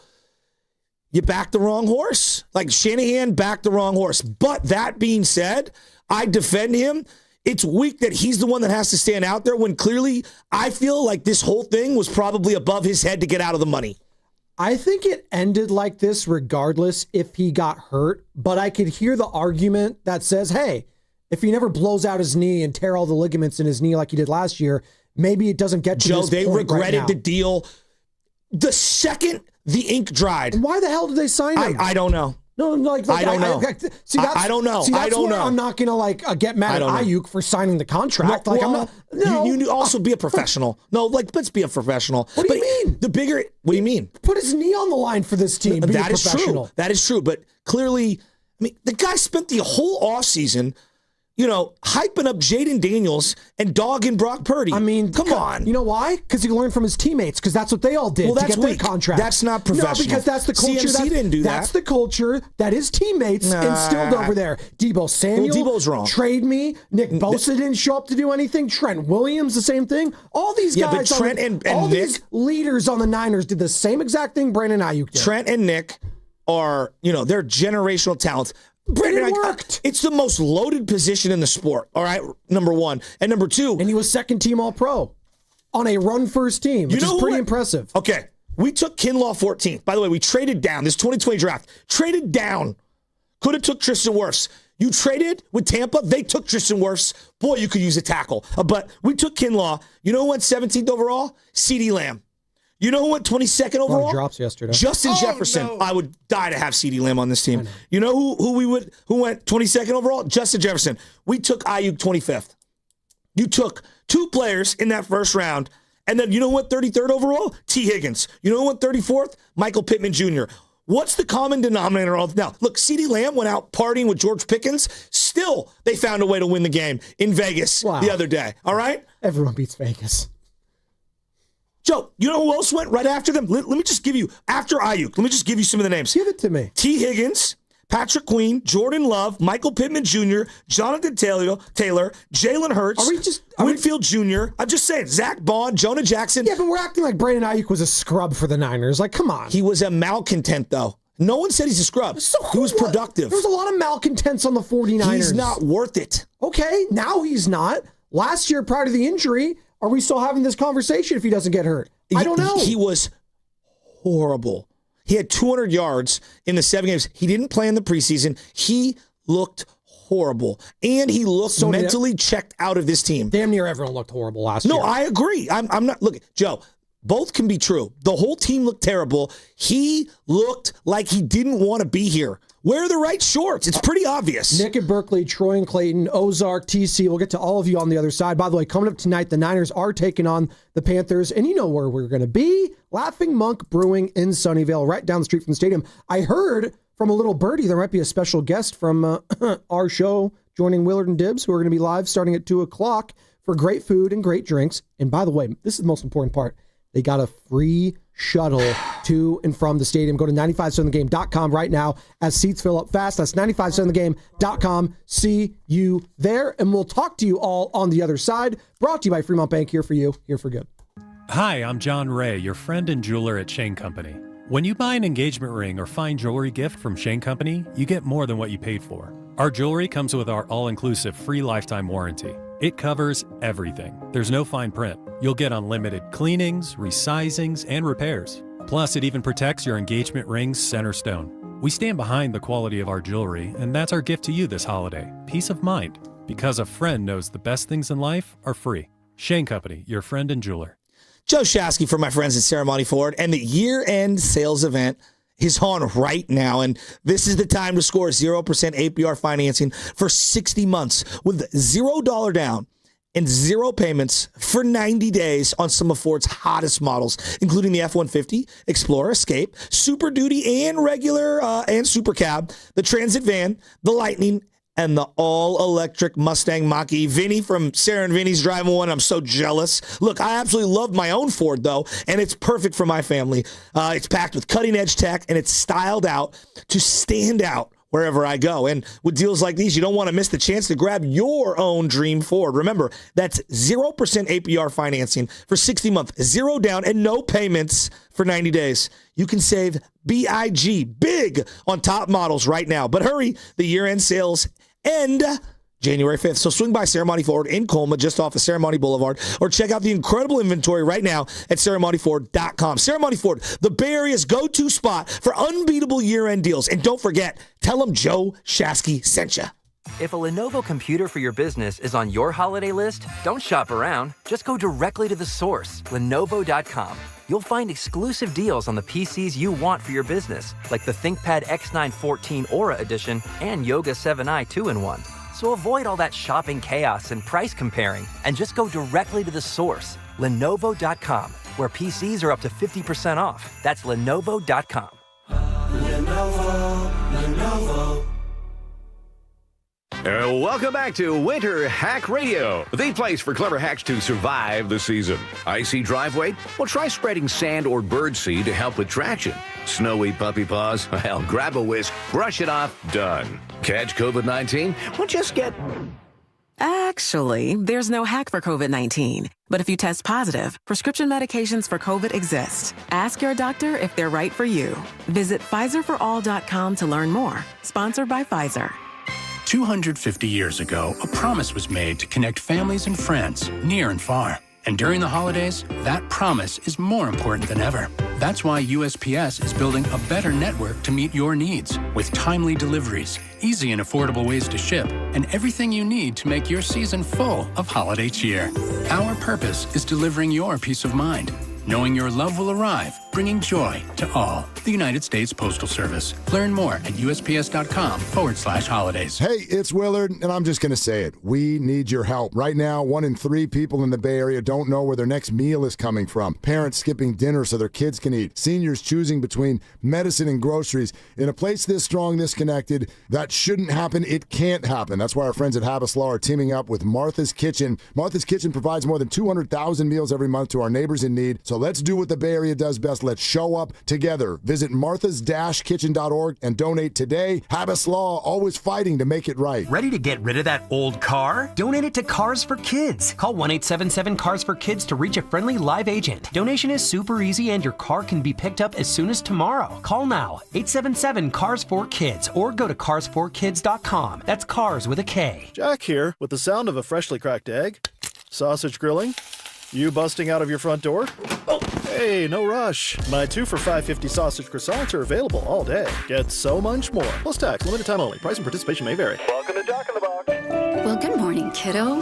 You backed the wrong horse. Like Shanahan backed the wrong horse. But that being said, I defend him. It's weak that he's the one that has to stand out there when clearly I feel like this whole thing was probably above his head to get out of the money. I think it ended like this regardless if he got hurt, but I could hear the argument that says, hey, if he never blows out his knee and tear all the ligaments in his knee like he did last year, maybe it doesn't get to Joe, this they point regretted right the deal the second the ink dried. Why the hell did they sign him? I don't know. No, I don't know. I don't know. See, that's I don't where know. I'm not gonna get mad at Aayuk for signing the contract. I'm not. No, you also be a professional. No, let's be a professional. What do you mean? What do you mean? Put his knee on the line for this team. That is true. That is true. But clearly, the guy spent the whole offseason, hyping up Jaden Daniels and dogging Brock Purdy. Come on. You know why? Because he learned from his teammates, because that's what they all did to get their contract. That's not professional. No, because that's the culture. CMC didn't do that. That's the culture that his teammates instilled over there. Debo Samuel. Well, Debo's wrong. Trade me. Nick Bosa didn't show up to do anything. Trent Williams, the same thing. All these guys, but Trent and Nick, these leaders on the Niners did the same exact thing Brandon Aayuk did. Trent and Nick are, they're generational talents. Brandon, worked. It's the most loaded position in the sport, all right, number one. And number two. And he was second team All-Pro on a run-first team, which is pretty impressive. Okay, we took Kinlaw 14th. By the way, we traded down. This 2020 draft. Traded down. Could have took Tristan Wirfs. You traded with Tampa. They took Tristan Wirfs. Boy, you could use a tackle. But we took Kinlaw. You know who went 17th overall? CeeDee Lamb. You know who went 22nd overall? A lot of drops yesterday. Justin Jefferson. No. I would die to have CeeDee Lamb on this team. You know who went 22nd overall? Justin Jefferson. We took Aayuk 25th. You took two players in that first round, and then you know what 33rd overall? T. Higgins. You know what 34th? Michael Pittman Jr. What's the common denominator of now? Look, CeeDee Lamb went out partying with George Pickens. Still, they found a way to win the game in Vegas the other day. All right? Everyone beats Vegas. Joe, you know who else went right after them? Let me just give you, after Aayuk, let me just give you some of the names. Give it to me. T. Higgins, Patrick Queen, Jordan Love, Michael Pittman Jr., Jonathan Taylor, Jalen Hurts, Winfield Jr. I'm just saying, Zach Bond, Jonah Jackson. Yeah, but we're acting like Brandon Aayuk was a scrub for the Niners. Like, come on. He was a malcontent, though. No one said he's a scrub. So he was productive. There's a lot of malcontents on the 49ers. He's not worth it. Okay, now he's not. Last year, prior to the injury, are we still having this conversation if he doesn't get hurt? I don't know. He was horrible. He had 200 yards in the 7 games. He didn't play in the preseason. He looked horrible. And he looked mentally checked out of this team. Damn near everyone looked horrible last year. No, I agree. I'm not. Look, Joe, both can be true. The whole team looked terrible. He looked like he didn't want to be here. Wear the right shorts. It's pretty obvious. Nick at Berkeley, Troy and Clayton, Ozark, TC. We'll get to all of you on the other side. By the way, coming up tonight, the Niners are taking on the Panthers. And you know where we're going to be. Laughing Monk Brewing in Sunnyvale, right down the street from the stadium. I heard from a little birdie there might be a special guest from our show joining Willard and Dibbs, who are going to be live starting at 2 o'clock for great food and great drinks. And by the way, this is the most important part. They got a free shuttle to and from the stadium. Go to 957thegame.com right now as seats fill up fast. That's 957thegame.com. See you there. And we'll talk to you all on the other side. Brought to you by Fremont Bank, here for you, here for good. Hi, I'm John Ray, your friend and jeweler at Shane Company. When you buy an engagement ring or fine jewelry gift from Shane Company, you get more than what you paid for. Our jewelry comes with our all-inclusive free lifetime warranty. It covers everything. There's no fine print. You'll get unlimited cleanings, resizings, and repairs. Plus, it even protects your engagement ring's center stone. We stand behind the quality of our jewelry, and that's our gift to you this holiday. Peace of mind. Because a friend knows the best things in life are free. Shane Company, your friend and jeweler. Joe Shasky for my friends at Ceremony Ford, and the year-end sales event is on right now, and this is the time to score 0% APR financing for 60 months with $0 down and 0 payments for 90 days on some of Ford's hottest models, including the F-150, Explorer, Escape, Super Duty, and regular and Super Cab, the Transit van, the Lightning, and the all-electric Mustang Mach-E. Vinny from Sarah and Vinny's driving one. I'm so jealous. Look, I absolutely love my own Ford, though, and it's perfect for my family. It's packed with cutting-edge tech, and it's styled out to stand out wherever I go. And with deals like these, you don't want to miss the chance to grab your own dream Ford. Remember, that's 0% APR financing for 60 months, 0 down, and no payments for 90 days. You can save big on top models right now. But hurry, the year-end sales end January 5th. So swing by Ceremony Ford in Colma, just off of Ceremony Boulevard, or check out the incredible inventory right now at ceremonyford.com. Ceremony Ford, the Bay Area's go-to spot for unbeatable year-end deals. And don't forget, tell them Joe Shasky sent you. If a Lenovo computer for your business is on your holiday list, don't shop around. Just go directly to the source, Lenovo.com. You'll find exclusive deals on the PCs you want for your business, like the ThinkPad X9 14 Aura Edition and Yoga 7i 2-in-1. So avoid all that shopping chaos and price comparing, and just go directly to the source, Lenovo.com, where PCs are up to 50% off. That's Lenovo.com. Lenovo. Welcome back to Winter Hack Radio, the place for clever hacks to survive the season. Icy driveway? Well, try spreading sand or birdseed to help with traction. Snowy puppy paws? Well, grab a whisk, brush it off, done. Catch COVID-19? Well, just get... Actually, there's no hack for COVID-19. But if you test positive, prescription medications for COVID exist. Ask your doctor if they're right for you. Visit PfizerForAll.com to learn more. Sponsored by Pfizer. 250 years ago, a promise was made to connect families and friends near and far. And during the holidays, that promise is more important than ever. That's why USPS is building a better network to meet your needs with timely deliveries, easy and affordable ways to ship, and everything you need to make your season full of holiday cheer. Our purpose is delivering your peace of mind, knowing your love will arrive, bringing joy to all. The United States Postal Service. Learn more at USPS.com/holidays. Hey, it's Willard, and I'm just going to say it. We need your help. Right now, 1 in 3 people in the Bay Area don't know where their next meal is coming from. Parents skipping dinner so their kids can eat. Seniors choosing between medicine and groceries. In a place this strong, this connected, that shouldn't happen. It can't happen. That's why our friends at Habas Law are teaming up with Martha's Kitchen. Martha's Kitchen provides more than 200,000 meals every month to our neighbors in need. So let's do what the Bay Area does best. Let's show up together. Visit marthas-kitchen.org and donate today. Habas Law, always fighting to make it right. Ready to get rid of that old car? Donate it to Cars for Kids. Call 1-877-CARS for Kids to reach a friendly live agent. Donation is super easy and your car can be picked up as soon as tomorrow. Call now, 877-CARS4KIDS, or go to cars4kids.com. That's cars with a K. Jack here, with the sound of a freshly cracked egg, sausage grilling, you busting out of your front door? Oh, hey, no rush. My 2 for $5.50 sausage croissants are available all day. Get so much more. Plus tax, limited time only. Price and participation may vary. Welcome to Jack in the Box. Well, good morning, kiddo.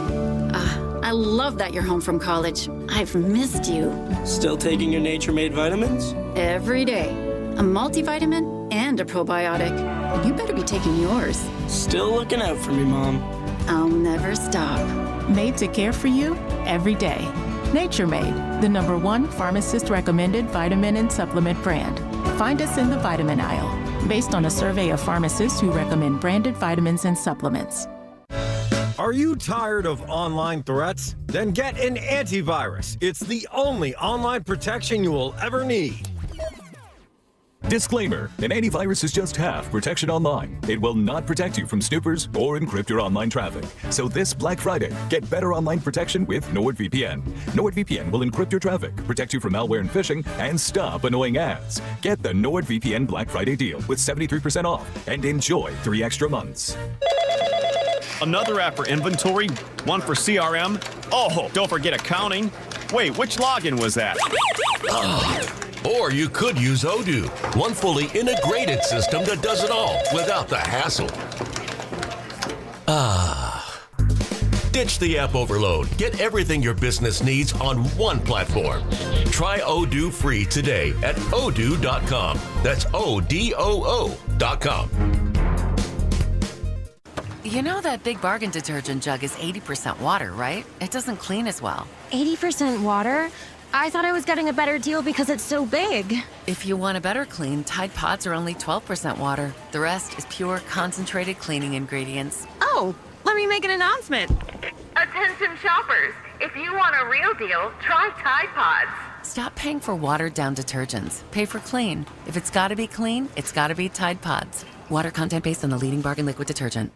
I love that you're home from college. I've missed you. Still taking your Nature-Made vitamins? Every day. A multivitamin and a probiotic. You better be taking yours. Still looking out for me, Mom. I'll never stop. Made to care for you every day. Nature Made, the #1 pharmacist-recommended vitamin and supplement brand. Find us in the vitamin aisle, based on a survey of pharmacists who recommend branded vitamins and supplements. Are you tired of online threats? Then get an antivirus. It's the only online protection you will ever need. Disclaimer, an antivirus is just half protection online. It will not protect you from snoopers or encrypt your online traffic. So this Black Friday, get better online protection with NordVPN. NordVPN will encrypt your traffic, protect you from malware and phishing, and stop annoying ads. Get the NordVPN Black Friday deal with 73% off and enjoy 3 extra months. Another app for inventory, one for CRM. Oh, don't forget accounting. Wait, which login was that? Or you could use Odoo, one fully integrated system that does it all without the hassle. Ditch the app overload. Get everything your business needs on one platform. Try Odoo free today at odoo.com. That's ODOO.com. You know that Big Bargain detergent jug is 80% water, right? It doesn't clean as well. 80% water? I thought I was getting a better deal because it's so big. If you want a better clean, Tide Pods are only 12% water. The rest is pure, concentrated cleaning ingredients. Oh, let me make an announcement. Attention shoppers, if you want a real deal, try Tide Pods. Stop paying for watered-down detergents. Pay for clean. If it's gotta be clean, it's gotta be Tide Pods. Water content based on the leading bargain liquid detergent.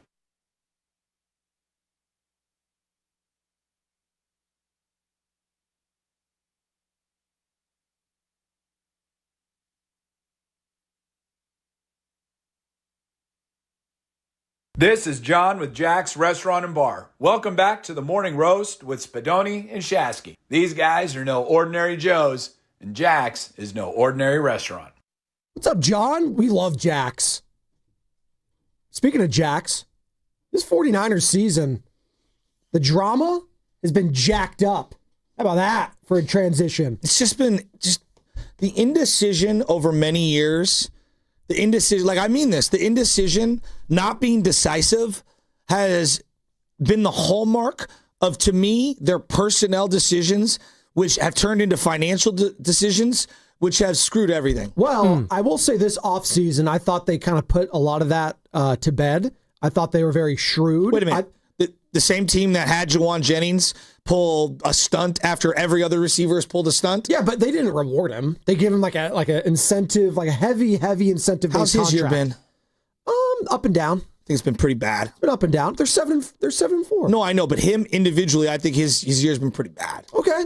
This is John with Jack's Restaurant and Bar. Welcome back to the Morning Roast with Spadoni and Shasky. These guys are no ordinary Joes, and Jack's is no ordinary restaurant. What's up, John? We love Jack's. Speaking of Jack's, this 49ers season, the drama has been jacked up. How about that for a transition? It's just been the indecision over many years. The indecision, the indecision, not being decisive, has been the hallmark of, to me, their personnel decisions, which have turned into financial decisions, which have screwed everything. Well, I will say this offseason, I thought they kind of put a lot of that to bed. I thought they were very shrewd. Wait a minute. The same team that had Jawan Jennings pull a stunt after every other receiver has pulled a stunt? Yeah, but they didn't reward him. They gave him like a incentive, like a heavy incentive. How's his year been? Up and down. I think it's been pretty bad. It's been up and down. They're 7-4. No, I know, but him individually, I think his year's been pretty bad. Okay.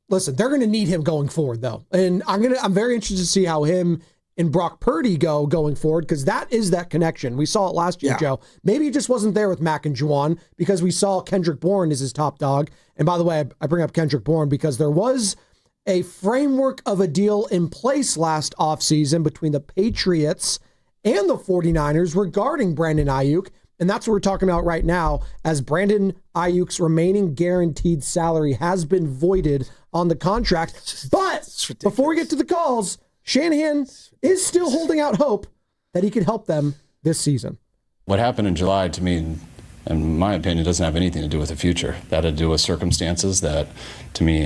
Listen, they're going to need him going forward, though. And I'm very interested to see how him and Brock Purdy going forward, because that is that connection. We saw it last year, Joe. Maybe it just wasn't there with Mac and Juwan, because we saw Kendrick Bourne as his top dog. And by the way, I bring up Kendrick Bourne because there was a framework of a deal in place last offseason between the Patriots and the 49ers regarding Brandon Aayuk. And that's what we're talking about right now, as Brandon Ayuk's remaining guaranteed salary has been voided on the contract. But before we get to the calls, Shanahan is still holding out hope that he could help them this season. What happened in July, to me, in my opinion, doesn't have anything to do with the future. That had to do with circumstances that, to me,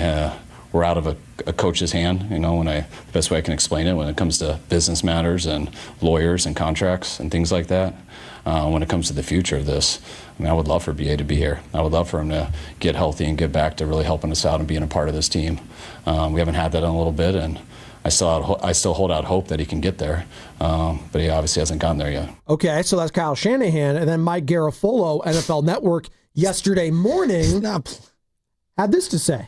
were out of a coach's hand. The best way I can explain it, when it comes to business matters and lawyers and contracts and things like that. When it comes to the future of this, I would love for BA to be here. I would love for him to get healthy and get back to really helping us out and being a part of this team. We haven't had that in a little bit, and I still hold out hope that he can get there, but he obviously hasn't gotten there yet. Okay, so that's Kyle Shanahan, and then Mike Garafolo, NFL Network, yesterday morning had this to say.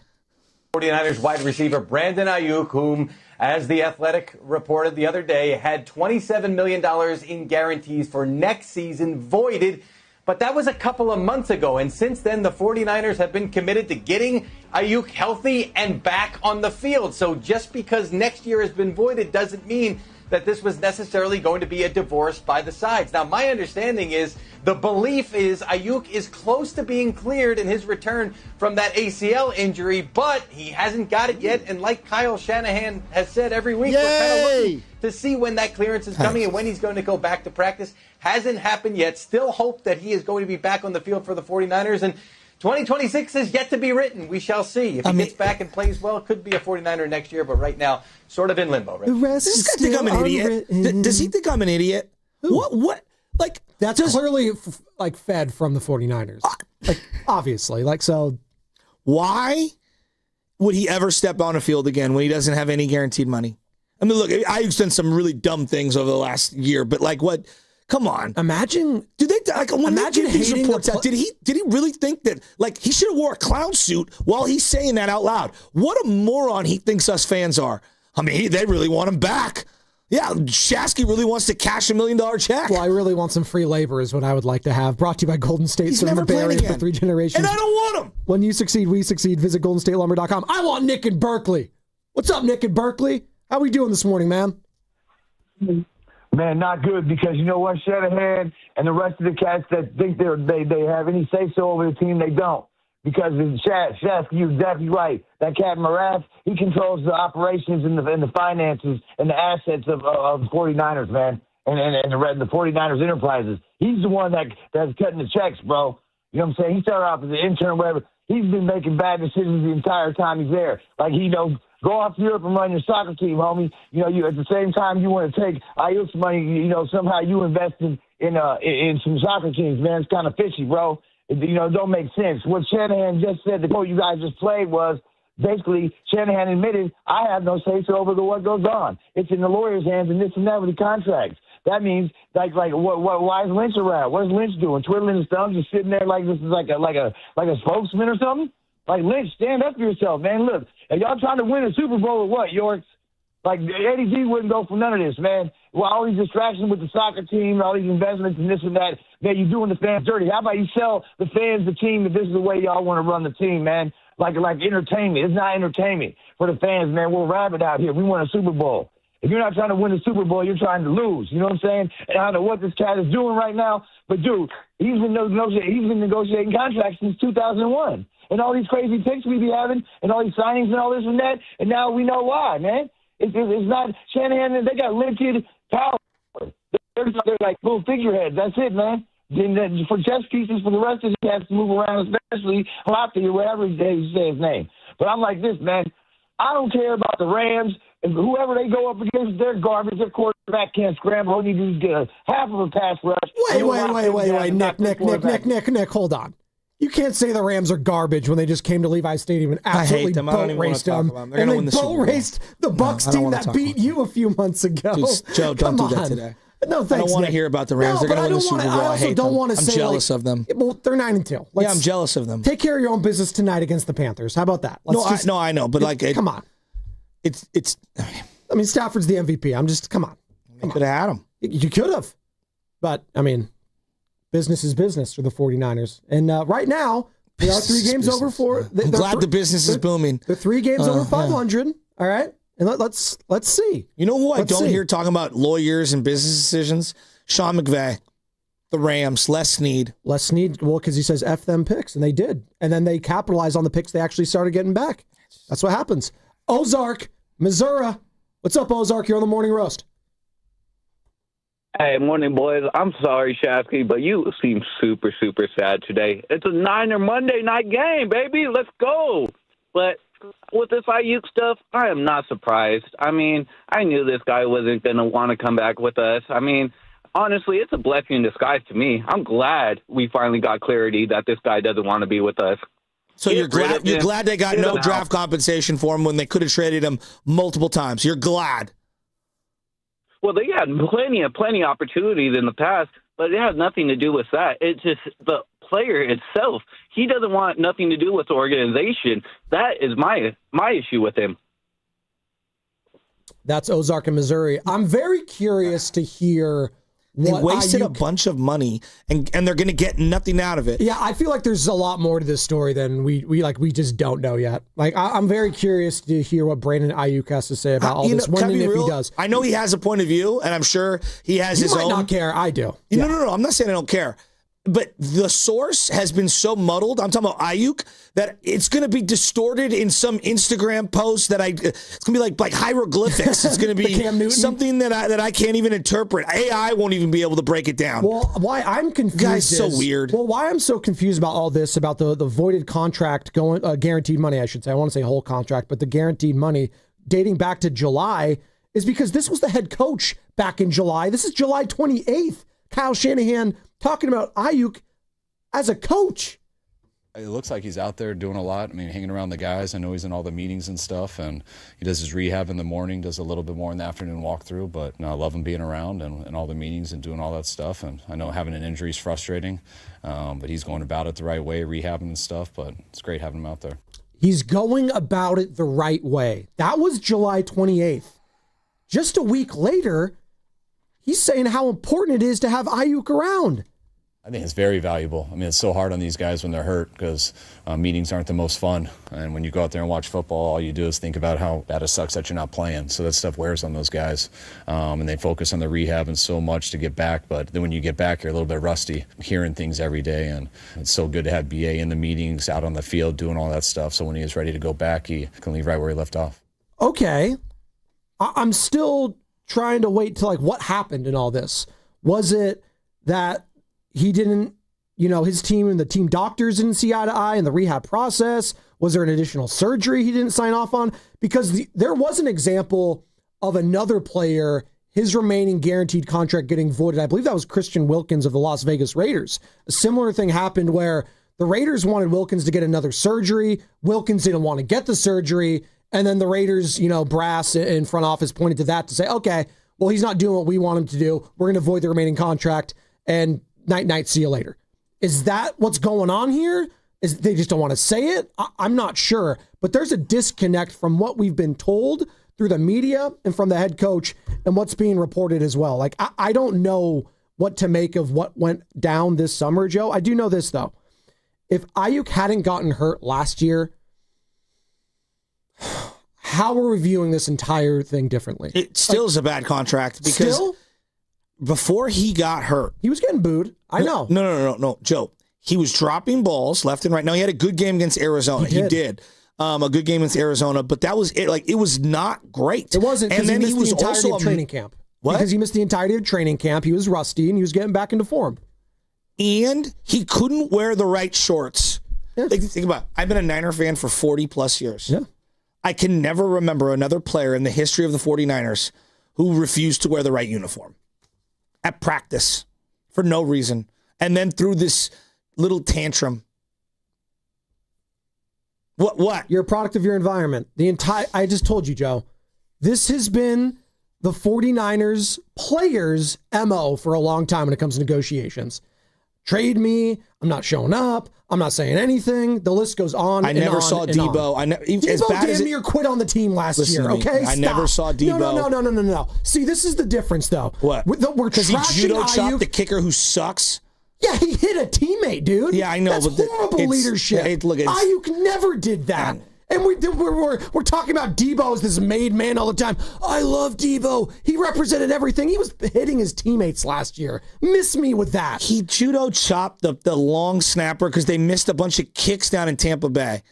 49ers wide receiver Brandon Aayuk, whom, as The Athletic reported the other day, had $27 million in guarantees for next season voided. But that was a couple of months ago, and since then, the 49ers have been committed to getting Aayuk healthy and back on the field. So just because next year has been voided doesn't mean that this was necessarily going to be a divorce by the sides. Now, my understanding is the belief is Aayuk is close to being cleared in his return from that ACL injury, but he hasn't got it yet. And like Kyle Shanahan has said every week, we're kind of looking to see when that clearance is coming and when he's going to go back to practice. Hasn't happened yet. Still hope that he is going to be back on the field for the 49ers. And 2026 is yet to be written. We shall see. If he gets back and plays well, it could be a 49er next year, but right now, sort of in limbo. Right? Does this guy think I'm an idiot? Does he think I'm an idiot? What? Like, that's clearly fed from the 49ers. Obviously. So why would he ever step on a field again when he doesn't have any guaranteed money? I mean, look, Aayuk's done some really dumb things over the last year, but what? Come on. Imagine. Do they when imagine they these reports out? Did he really think that he should have wore a clown suit while he's saying that out loud? What a moron he thinks us fans are. I mean, they really want him back. Yeah, Shasky really wants to cash $1 million check. Well, I really want some free labor is what I would like to have. Brought to you by Golden State. He's never playing again. For 3 generations. And I don't want him. When you succeed, we succeed. Visit GoldenStateLumber.com. I want Nick in Berkeley. What's up, Nick in Berkeley? How we doing this morning, man? Man, not good, because you know what, Shanahan and the rest of the cats that think they have any say-so over the team, they don't. Because Shasky, you're exactly right. That Captain Marath, he controls the operations and the finances and the assets of the 49ers, man, and the 49ers enterprises. He's the one that's cutting the checks, bro. You know what I'm saying? He started off as an intern, whatever. He's been making bad decisions the entire time he's there. Go off to Europe and run your soccer team, homie. You at the same time you want to take Aayuk's money, somehow you invested in some soccer teams, man. It's kind of fishy, bro. It don't make sense. What Shanahan just said, the quote you guys just played was, basically, Shanahan admitted, I have no say-so over what goes on. It's in the lawyer's hands and this and that with the contracts. That means, why is Lynch around? What is Lynch doing? Twiddling his thumbs, just sitting there like this is like a spokesman or something? Like, Lynch, stand up for yourself, man. Look, are y'all trying to win a Super Bowl or what, Yorks? Like, Eddie G wouldn't go for none of this, man. Well, all these distractions with the soccer team, all these investments and this and that, man, you're doing the fans dirty. How about you sell the fans the team that this is the way y'all want to run the team, man? Like entertainment. It's not entertainment for the fans, man. We're rabid out here. We want a Super Bowl. If you're not trying to win the Super Bowl, you're trying to lose. You know what I'm saying? And I don't know what this cat is doing right now, but, dude, he's been negotiating contracts since 2001. And all these crazy picks we be having and all these signings and all this and that, and now we know why, man. It's not Shanahan. They got limited power. They're like little figureheads. That's it, man. Then for chess pieces for the rest of it, he has to move around, especially Hoppy or whatever you say his name. But I'm like this, man. I don't care about the Rams. And whoever they go up against, they're garbage. Their quarterback can't scramble. Only do get half of a pass rush. Wait, Nick, hold on. You can't say the Rams are garbage when they just came to Levi Stadium and absolutely boat raced them. And they boat raced the Bucs team that beat you a few months ago. Dude, Joe, don't do that today. No, thanks, I don't want to Nick. hear about the Rams. They're going to win the Super Bowl. I also don't want to say, I'm jealous of them. Well, they're 9-2. Yeah, I'm jealous of them. Take care of your own business tonight against the Panthers. How about that? I know, but come on. It's. I mean, Stafford's the MVP. Come on. You could have had him. You could have, but I mean, business is business for the 49ers, and right now they are 3 games over for. I'm glad the business is booming. They're 3 games over 500. All right, and let's see. You know who I don't hear talking about lawyers and business decisions? Sean McVay, the Rams, Les Snead. Well, because he says F them picks, and they did. And then they capitalized on the picks they actually started getting back. That's what happens. Ozark, Missouri. What's up, Ozark? You're on the Morning Roast. Hey, morning, boys. I'm sorry, Shasky, but you seem super, super sad today. It's a Niner Monday night game, baby. Let's go. But with this Aayuk stuff, I am not surprised. I mean, I knew this guy wasn't going to want to come back with us. I mean, honestly, it's a blessing in disguise to me. I'm glad we finally got clarity that this guy doesn't want to be with us. So you're glad they got no draft compensation for him when they could have traded him multiple times. You're glad. Well, they had plenty of opportunities in the past, but it has nothing to do with that. It's just the player itself. He doesn't want nothing to do with the organization. That is my issue with him. That's Ozark in Missouri. I'm very curious to hear. They wasted a bunch of money, and they're going to get nothing out of it. Yeah, I feel like there's a lot more to this story than we just don't know yet. Like, I'm very curious to hear what Brandon Aayuk has to say about all this. When and if he does, I know he has a point of view, and I'm sure he has his own. You might not care. I do. No. I'm not saying I don't care. But the source has been so muddled, I'm talking about Aayuk, that it's going to be distorted in some Instagram post that it's going to be like hieroglyphics. It's going to be something that I can't even interpret. AI won't even be able to break it down. Well, why I'm confused Guy's so weird. Well, why I'm so confused about all this, about the voided contract going, guaranteed money, I should say. I want to say whole contract, but the guaranteed money dating back to July is because this was the head coach back in July. This is July 28th. Kyle Shanahan talking about Aayuk as a coach. It looks like he's out there doing a lot. I mean, hanging around the guys. I know he's in all the meetings and stuff, and he does his rehab in the morning, does a little bit more in the afternoon walkthrough, but I love him being around and all the meetings and doing all that stuff. And I know having an injury is frustrating, but he's going about it the right way, rehabbing and stuff, but it's great having him out there. He's going about it the right way. That was July 28th. Just a week later, he's saying how important it is to have Aayuk around. I think it's very valuable. I mean, it's so hard on these guys when they're hurt because meetings aren't the most fun. And when you go out there and watch football, all you do is think about how bad it sucks that you're not playing. So that stuff wears on those guys. And they focus on the rehab and so much to get back. But then when you get back, you're a little bit rusty, hearing things every day. And it's so good to have BA in the meetings, out on the field, doing all that stuff. So when he is ready to go back, he can leave right where he left off. Okay. I'm still trying to wait to what happened in all this. Was it that he didn't, his team and the team doctors didn't see eye to eye in the rehab process? Was there an additional surgery he didn't sign off on? Because there was an example of another player, his remaining guaranteed contract getting voided. I believe that was Christian Wilkins of the Las Vegas Raiders. A similar thing happened where the Raiders wanted Wilkins to get another surgery. Wilkins didn't want to get the surgery. And then the Raiders, brass in front office pointed to that to say, okay, well, he's not doing what we want him to do. We're going to void the remaining contract and night, see you later. Is that what's going on here? Is they just don't want to say it? I'm not sure. But there's a disconnect from what we've been told through the media and from the head coach and what's being reported as well. Like, I don't know what to make of what went down this summer, Joe. I do know this, though. If Aayuk hadn't gotten hurt last year, how are we viewing this entire thing differently? It still is a bad contract because before he got hurt, he was getting booed. I know. No, Joe. He was dropping balls left and right. Now, he had a good game against Arizona. He did. A good game against Arizona, but that was it. Like, it was not great. It wasn't, and then he was the entirety of training camp. What? Because he missed the entirety of training camp. He was rusty, and he was getting back into form. And he couldn't wear the right shorts. Yeah. Like, think about it. I've been a Niner fan for 40-plus years. Yeah. I can never remember another player in the history of the 49ers who refused to wear the right uniform at practice for no reason. And then through this little tantrum. What? You're a product of your environment. I just told you, Joe, this has been the 49ers players' MO for a long time when it comes to negotiations. Trade me. I'm not showing up. I'm not saying anything. The list goes on. I never saw Debo. Debo damn near quit on the team last year. Okay, I never saw Debo. No. See, this is the difference, though. What? Because he judo chopped the kicker who sucks. Yeah, he hit a teammate, dude. Yeah, I know. That's horrible leadership. Aayuk never did that. And we're talking about Debo as this made man all the time. I love Debo. He represented everything. He was hitting his teammates last year. Miss me with that. He judo chopped the long snapper because they missed a bunch of kicks down in Tampa Bay.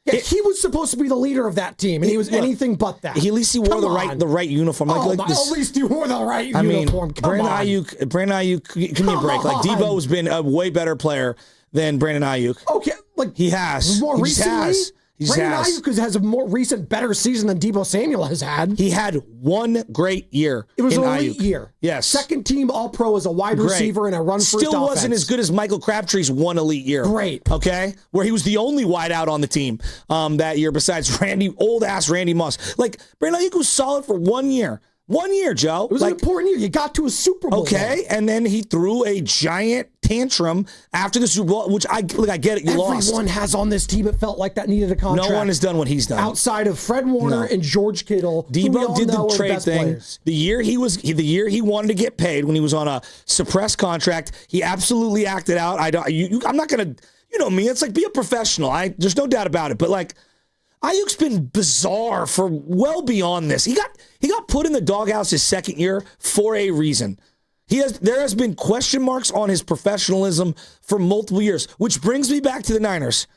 Yeah, he was supposed to be the leader of that team, and he was anything but that. At least he wore the right uniform. At least he wore the right uniform. Brandon Aayuk, give me a break. Like, Debo has been a way better player than Brandon Aayuk. Okay, like he has. More recently. Brandon Aayuk has a more recent, better season than Debo Samuel has had. He had one great year. It was an elite year. Yes. Second team All-Pro as a wide receiver and a run-first offense. Still wasn't as good as Michael Crabtree's one elite year. Great. Okay? Where he was the only wideout on the team that year besides old-ass Randy Moss. Like, Brandon Aayuk was solid for 1 year. 1 year, Joe. It was an important year. You got to a Super Bowl. Okay, and then he threw a giant tantrum after the Super Bowl, which I get it. Lost. Everyone has on this team. It felt like that needed a contract. No one has done what he's done outside of Fred Warner and George Kittle. Debo did the trade thing. Players. The year he wanted to get paid when he was on a suppressed contract, he absolutely acted out. I'm not gonna. You know me. It's like, be a professional. There's no doubt about it. But like, Aayuk's been bizarre for well beyond this. He got put in the doghouse his second year for a reason. There has been question marks on his professionalism for multiple years, which brings me back to the Niners.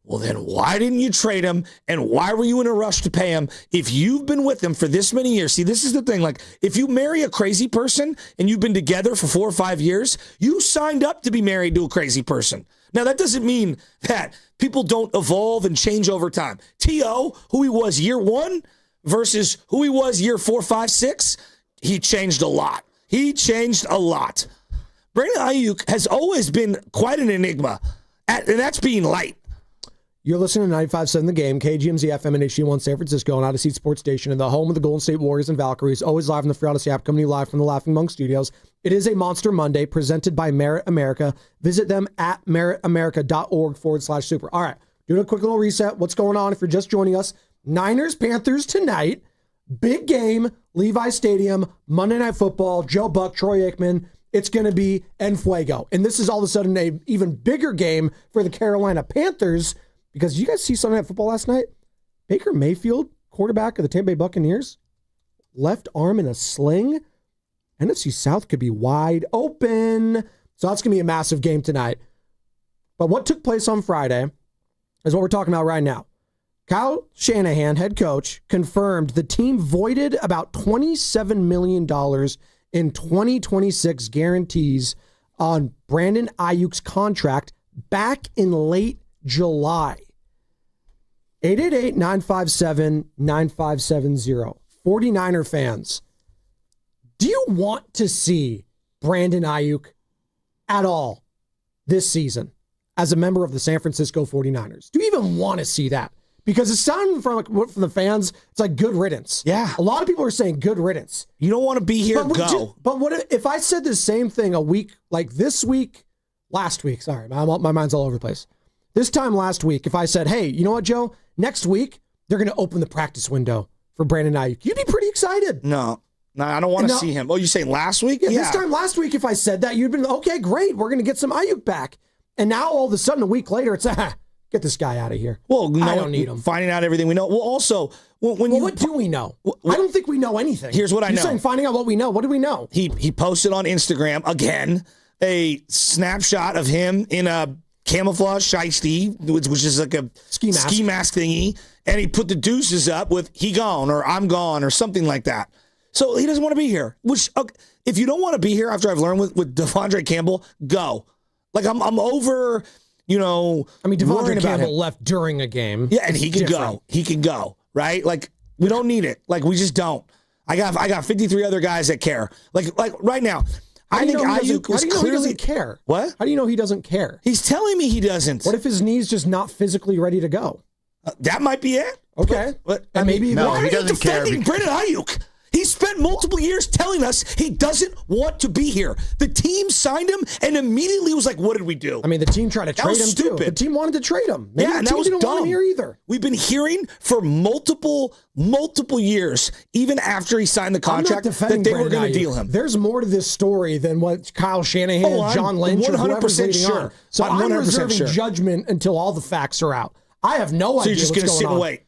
Well, then why didn't you trade him, and why were you in a rush to pay him if you've been with him for this many years? See, this is the thing. Like, if you marry a crazy person and you've been together for 4 or 5 years, you signed up to be married to a crazy person. Now, that doesn't mean that people don't evolve and change over time. T.O., who he was year 1 versus who he was year 4, 5, 6, he changed a lot. Brandon Aayuk has always been quite an enigma, and that's being light. You're listening to 95.7 The Game, KGMZ FM and HD1 San Francisco, an Odyssey Sports Station, and the home of the Golden State Warriors and Valkyries, always live from the Free Odyssey app, coming to you live from the Laughing Monk Studios. It is a Monster Monday presented by Merit America. Visit them at meritamerica.org/super. All right, doing a quick little reset. What's going on if you're just joining us? Niners, Panthers tonight. Big game, Levi Stadium, Monday Night Football, Joe Buck, Troy Aikman. It's going to be en fuego. And this is all of a sudden an even bigger game for the Carolina Panthers, because you guys see Sunday Night Football last night? Baker Mayfield, quarterback of the Tampa Bay Buccaneers, left arm in a sling. NFC South could be wide open. So that's going to be a massive game tonight. But what took place on Friday is what we're talking about right now. Kyle Shanahan, head coach, confirmed the team voided about $27 million in 2026 guarantees on Brandon Aayuk's contract back in late July. 888-957-9570. 49er fans, do you want to see Brandon Aayuk at all this season as a member of the San Francisco 49ers? Do you even want to see that? Because it's sounding from the fans, it's like good riddance. Yeah. A lot of people are saying good riddance. You don't want to be here, go. But what if I said the same thing a week, like this week, last week, sorry, my mind's all over the place. This time last week, if I said, hey, you know what, Joe? Next week, they're going to open the practice window for Brandon Aayuk. You'd be pretty excited. No, I don't want to see him. Oh, you saying last week? Yeah, this time last week, if I said that, you'd been, okay, great, we're going to get some Aayuk back. And now all of a sudden, a week later, it's, get this guy out of here. Well, no, I don't need him. Finding out everything we know. Well, also, what do we know? I don't think we know anything. Here's what I know. You're saying finding out what we know. What do we know? He posted on Instagram, again, a snapshot of him in a camouflage shiesty, which is like a ski mask thingy, and he put the deuces up with "he gone" or "I'm gone" or something like that. So he doesn't want to be here. Which, if you don't want to be here after I've learned with Devondre Campbell, go. Like I'm over, I mean, Devondre Campbell left during a game. Yeah, and he can go. He can go. Right? Like we don't need it. Like we just don't. I got 53 other guys that care. Like right now. I think Aayuk was clearly... He doesn't care? What? How do you know he doesn't care? He's telling me he doesn't. What if his knee's just not physically ready to go? That might be it. Okay. But maybe why are you defending Brandon Aayuk? He spent multiple years telling us he doesn't want to be here. The team signed him and immediately was like, what did we do? I mean, the team tried to trade him stupid. too. The team wanted to trade him. Maybe and the that team was didn't dumb. want him here either. We've been hearing for multiple years, even after he signed the contract, that they were going to deal him. There's more to this story than what Kyle Shanahan, John Lynch, or whoever's leading on. So I'm reserving judgment until all the facts are out. I have no idea. So you're just going to sit and wait?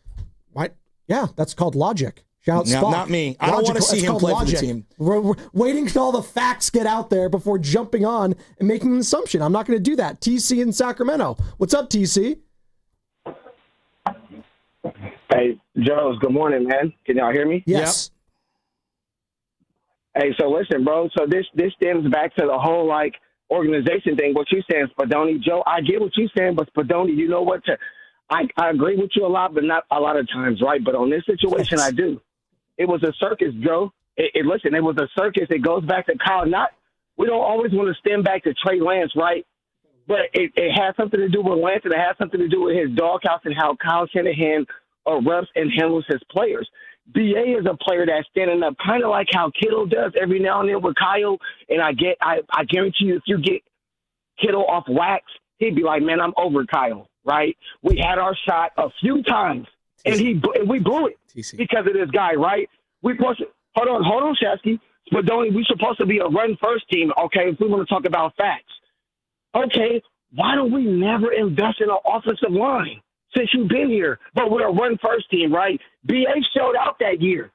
What? Yeah, that's called logic. Shout out No, Spock. not me. I don't want to see him play for the team. We're waiting till all the facts get out there before jumping on and making an assumption. I'm not going to do that. TC in Sacramento. What's up, TC? Hey, Jones, good morning, man. Can y'all hear me? Yes. Hey, so listen, bro. So this stems back to the whole, organization thing. What you saying, Spadoni. Joe, I get what you're saying, but Spadoni, you know what? I agree with you a lot, but not a lot of times, right? But on this situation, I do. It was a circus, Joe. Listen, it was a circus. It goes back to Kyle. We don't always want to stem back to Trey Lance, right? But it has something to do with Lance, and it has something to do with his doghouse and how Kyle Shanahan reps and handles his players. BA is a player that's standing up, kind of like how Kittle does every now and then with Kyle. And I guarantee you, if you get Kittle off wax, he'd be like, "Man, I'm over Kyle." Right? We had our shot a few times, and we blew it because of this guy. Right? We supposed to, hold on, Shasky. But we supposed to be a run-first team, okay, if we want to talk about facts. Okay, why don't we never invest in an offensive line since you've been here? But we're a run-first team, right? BA showed out that year.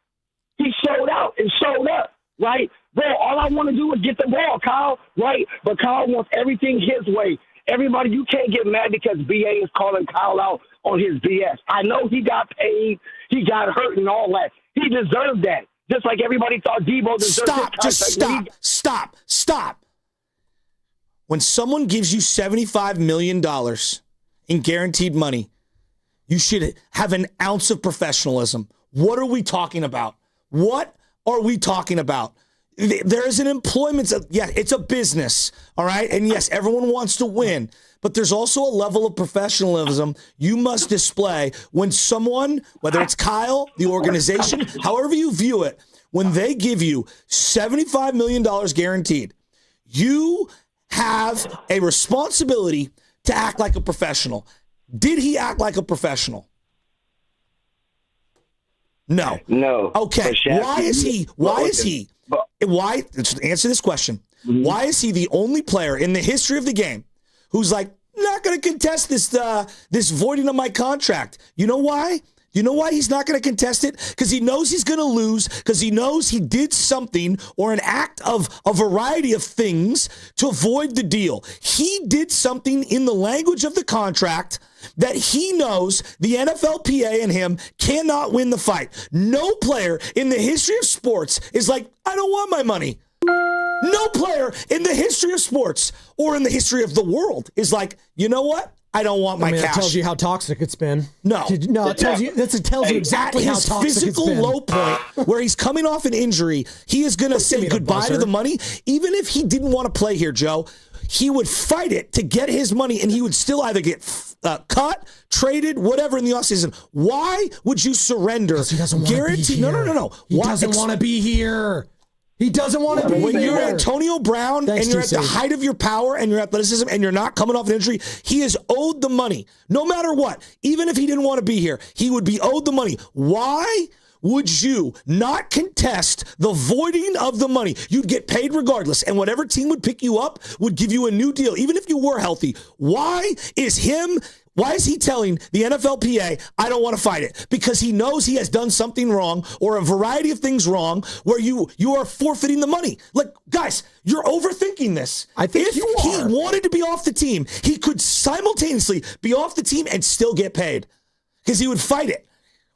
He showed out and showed up, right? Bro, all I want to do is get the ball, Kyle, right? But Kyle wants everything his way. Everybody, you can't get mad because BA is calling Kyle out on his BS. I know he got paid, he got hurt and all that. He deserved that. Just like everybody thought Debo deserved Stop. When someone gives you $75 million in guaranteed money, you should have an ounce of professionalism. What are we talking about? There is an employment. It's a business, all right? And yes, everyone wants to win, but there's also a level of professionalism you must display when someone, whether it's Kyle, the organization, however you view it, when they give you $75 million guaranteed, you have a responsibility to act like a professional. Did he act like a professional? No. Okay. Why is he? Answer this question. Mm-hmm. Why is he the only player in the history of the game who's like, not going to contest this voiding of my contract? You know why? You know why he's not going to contest it? Because he knows he's going to lose, because he knows he did something or an act of a variety of things to avoid the deal. He did something in the language of the contract that he knows the NFLPA and him cannot win the fight. No player in the history of sports is like, I don't want my money. No player in the history of sports or in the history of the world is like, you know what? I don't want my cash. That tells you how toxic it's been. No, it tells you exactly how toxic it's been. His physical low point, where he's coming off an injury, he is going to say goodbye to the money. Even if he didn't want to play here, Joe, he would fight it to get his money, and he would still either get cut, traded, whatever in the offseason. Why would you surrender? He doesn't want to be here. No. He doesn't want to be here. He doesn't want to be when here. You're Antonio Brown and you're at the height of your power and your athleticism and you're not coming off an injury, he is owed the money. No matter what. Even if he didn't want to be here, he would be owed the money. Why would you not contest the voiding of the money? You'd get paid regardless, and whatever team would pick you up would give you a new deal, even if you were healthy. Why is he telling the NFLPA, I don't want to fight it? Because he knows he has done something wrong or a variety of things wrong where you are forfeiting the money. Like, guys, you're overthinking this. I think if he wanted to be off the team, he could simultaneously be off the team and still get paid because he would fight it.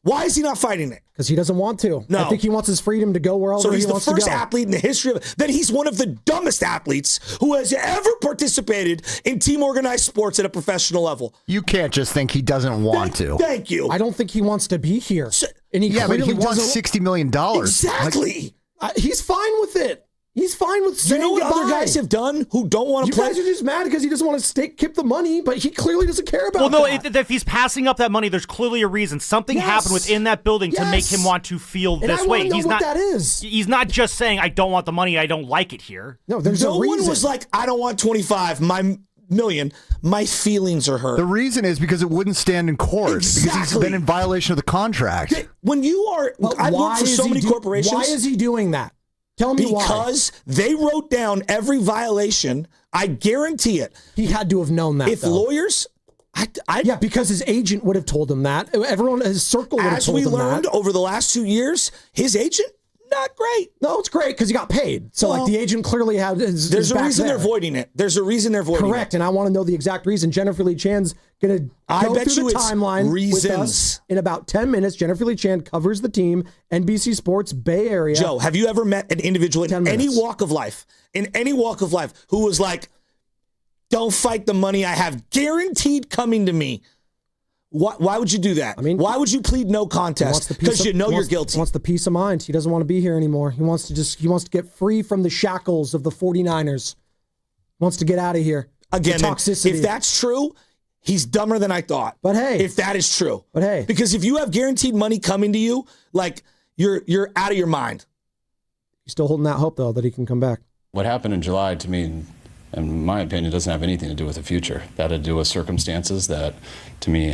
Why is he not fighting it? Because he doesn't want to. No. I think he wants his freedom to go wherever he wants to go. So he's the first athlete in the history of then he's one of the dumbest athletes who has ever participated in team organized sports at a professional level. You can't just think he doesn't want to. Thank you. I don't think he wants to be here. But he wants $60 million. Exactly. He's fine with it. He's fine with saying you know what goodbye. other guys have done who don't want to play? You guys are just mad because he doesn't want to keep the money, but he clearly doesn't care about that. If he's passing up that money, there's clearly a reason. Something happened within that building to make him want to feel this way. He's not. That is. He's not just saying, I don't want the money, I don't like it here. No, there's no a reason. one was like, I don't want 25, my million. My feelings are hurt. The reason is because it wouldn't stand in court. Exactly. Because he's been in violation of the contract. When you are, I've worked for so many corporations. Why is he doing that? Tell me why. Because they wrote down every violation. I guarantee it. He had to have known that. If lawyers, yeah, because his agent would have told him that. Everyone, his circle would have told him that. As we learned over the last 2 years, his agent, not great. No, it's great because he got paid. So, the agent clearly had his There's a back reason there. they're voiding it. There's a reason they're voiding it. Correct, and I want to know the exact reason. Jennifer Lee Chan's going to go through the timeline with us in about 10 minutes. Jennifer Lee Chan covers the team, NBC Sports, Bay Area. Joe, have you ever met an individual in any walk of life, who was like, don't fight the money I have guaranteed coming to me? Why would you do that? I mean, why would you plead no contest? Because you know you're guilty. He wants the peace of mind. He doesn't want to be here anymore. He wants to get free from the shackles of the 49ers. He wants to get out of here. Again, toxicity. If that's true, he's dumber than I thought. But hey, if that is true, because if you have guaranteed money coming to you, like you're out of your mind. He's still holding that hope though that he can come back. What happened in July, to me, in my opinion, doesn't have anything to do with the future. That had to do with circumstances that, to me,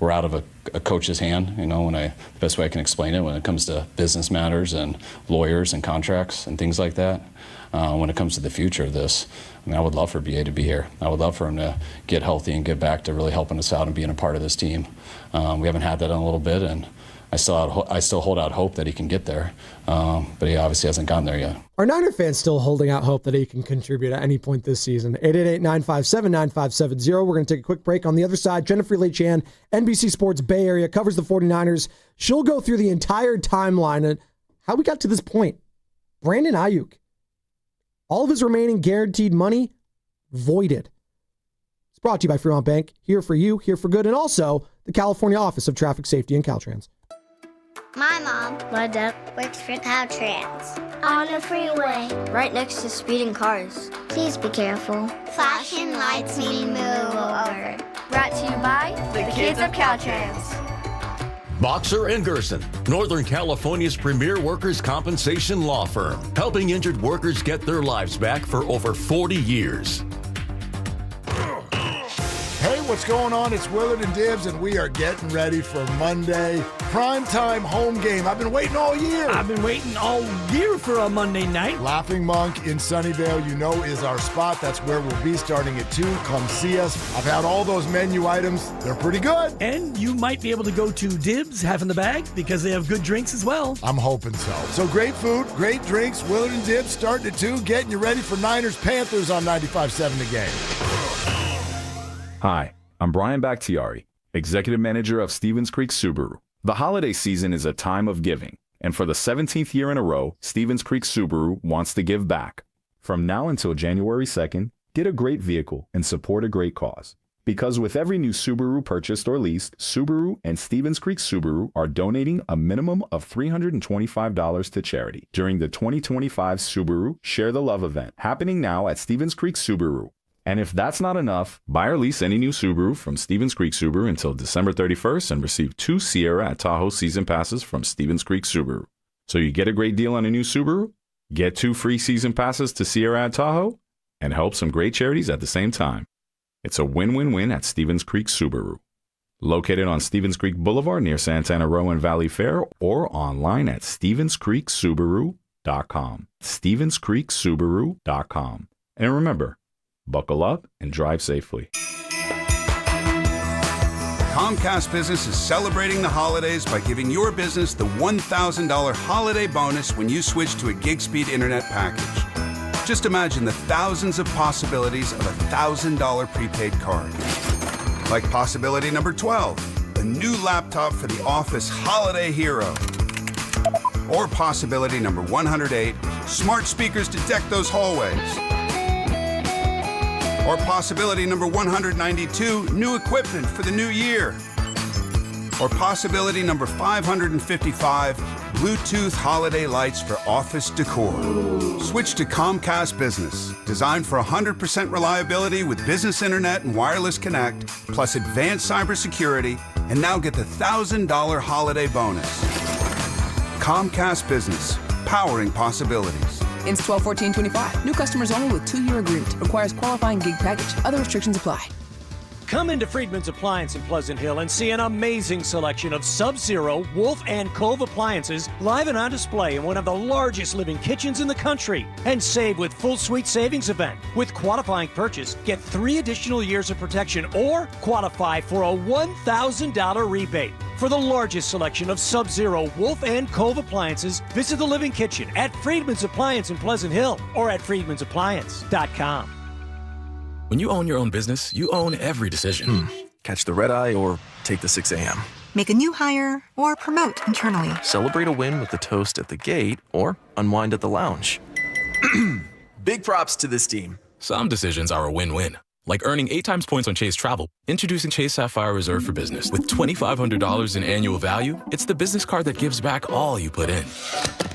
were out of a coach's hand. You know, the best way I can explain it, when it comes to business matters and lawyers and contracts and things like that. When it comes to the future of this, I mean, I would love for BA to be here. I would love for him to get healthy and get back to really helping us out and being a part of this team. We haven't had that in a little bit, and I still hold out hope that he can get there, but he obviously hasn't gotten there yet. Are Niner fans still holding out hope that he can contribute at any point this season? 888-957-9570. We're going to take a quick break. On the other side, Jennifer Lee Chan, NBC Sports Bay Area, covers the 49ers. She'll go through the entire timeline and how we got to this point. Brandon Aayuk, all of his remaining guaranteed money, voided. It's brought to you by Fremont Bank, here for you, here for good, and also the California Office of Traffic Safety and Caltrans. My mom, my dad, works for Caltrans. On the freeway, right next to speeding cars. Please be careful. Flashing lights mean move over. Brought to you by the kids of Caltrans. Boxer & Gerson, Northern California's premier workers' compensation law firm, helping injured workers get their lives back for over 40 years. Hey, what's going on? It's Willard and Dibbs, and we are getting ready for Monday. Primetime home game. I've been waiting all year. I've been waiting all year for a Monday night. Laughing Monk in Sunnyvale, you know, is our spot. That's where we'll be starting at 2. Come see us. I've had all those menu items. They're pretty good. And you might be able to go to Dibbs, half in the bag, because they have good drinks as well. I'm hoping so. So great food, great drinks. Willard and Dibbs starting at 2, getting you ready for Niners Panthers on 95.7 The Game. Hi, I'm Brian Bakhtiari, Executive Manager of Stevens Creek Subaru. The holiday season is a time of giving, and for the 17th year in a row, Stevens Creek Subaru wants to give back. From now until January 2nd, get a great vehicle and support a great cause. Because with every new Subaru purchased or leased, Subaru and Stevens Creek Subaru are donating a minimum of $325 to charity during the 2025 Subaru Share the Love event, happening now at Stevens Creek Subaru. And if that's not enough, buy or lease any new Subaru from Stevens Creek Subaru until December 31st and receive 2 Sierra at Tahoe season passes from Stevens Creek Subaru. So you get a great deal on a new Subaru, get 2 free season passes to Sierra at Tahoe, and help some great charities at the same time. It's a win-win-win at Stevens Creek Subaru. Located on Stevens Creek Boulevard near Santana Row and Valley Fair, or online at StevensCreekSubaru.com. StevensCreekSubaru.com. And remember, buckle up and drive safely. Comcast Business is celebrating the holidays by giving your business the $1,000 holiday bonus when you switch to a gig speed internet package. Just imagine the thousands of possibilities of a $1,000 prepaid card. Like possibility number 12, a new laptop for the office holiday hero. Or possibility number 108, smart speakers to deck those hallways. Or possibility number 192, new equipment for the new year. Or possibility number 555, Bluetooth holiday lights for office decor. Switch to Comcast Business, designed for 100% reliability with business internet and wireless connect, plus advanced cybersecurity, and now get the $1,000 holiday bonus. Comcast Business, powering possibilities. Ends 12/14/25. New customers only with 2-year agreement. Requires qualifying gig package. Other restrictions apply. Come into Friedman's Appliance in Pleasant Hill and see an amazing selection of Sub-Zero, Wolf, and Cove appliances live and on display in one of the largest living kitchens in the country. And save with full suite savings event. With qualifying purchase, get 3 additional years of protection or qualify for a $1,000 rebate. For the largest selection of Sub-Zero, Wolf, and Cove appliances, visit the Living Kitchen at Friedman's Appliance in Pleasant Hill or at friedmansappliance.com. When you own your own business, you own every decision. Catch the red eye or take the 6 a.m. Make a new hire or promote internally. Celebrate a win with the toast at the gate or unwind at the lounge. Big props to this team. Some decisions are a win-win. Like earning 8 times points on Chase Travel. Introducing Chase Sapphire Reserve for Business. With $2,500 in annual value, it's the business card that gives back all you put in.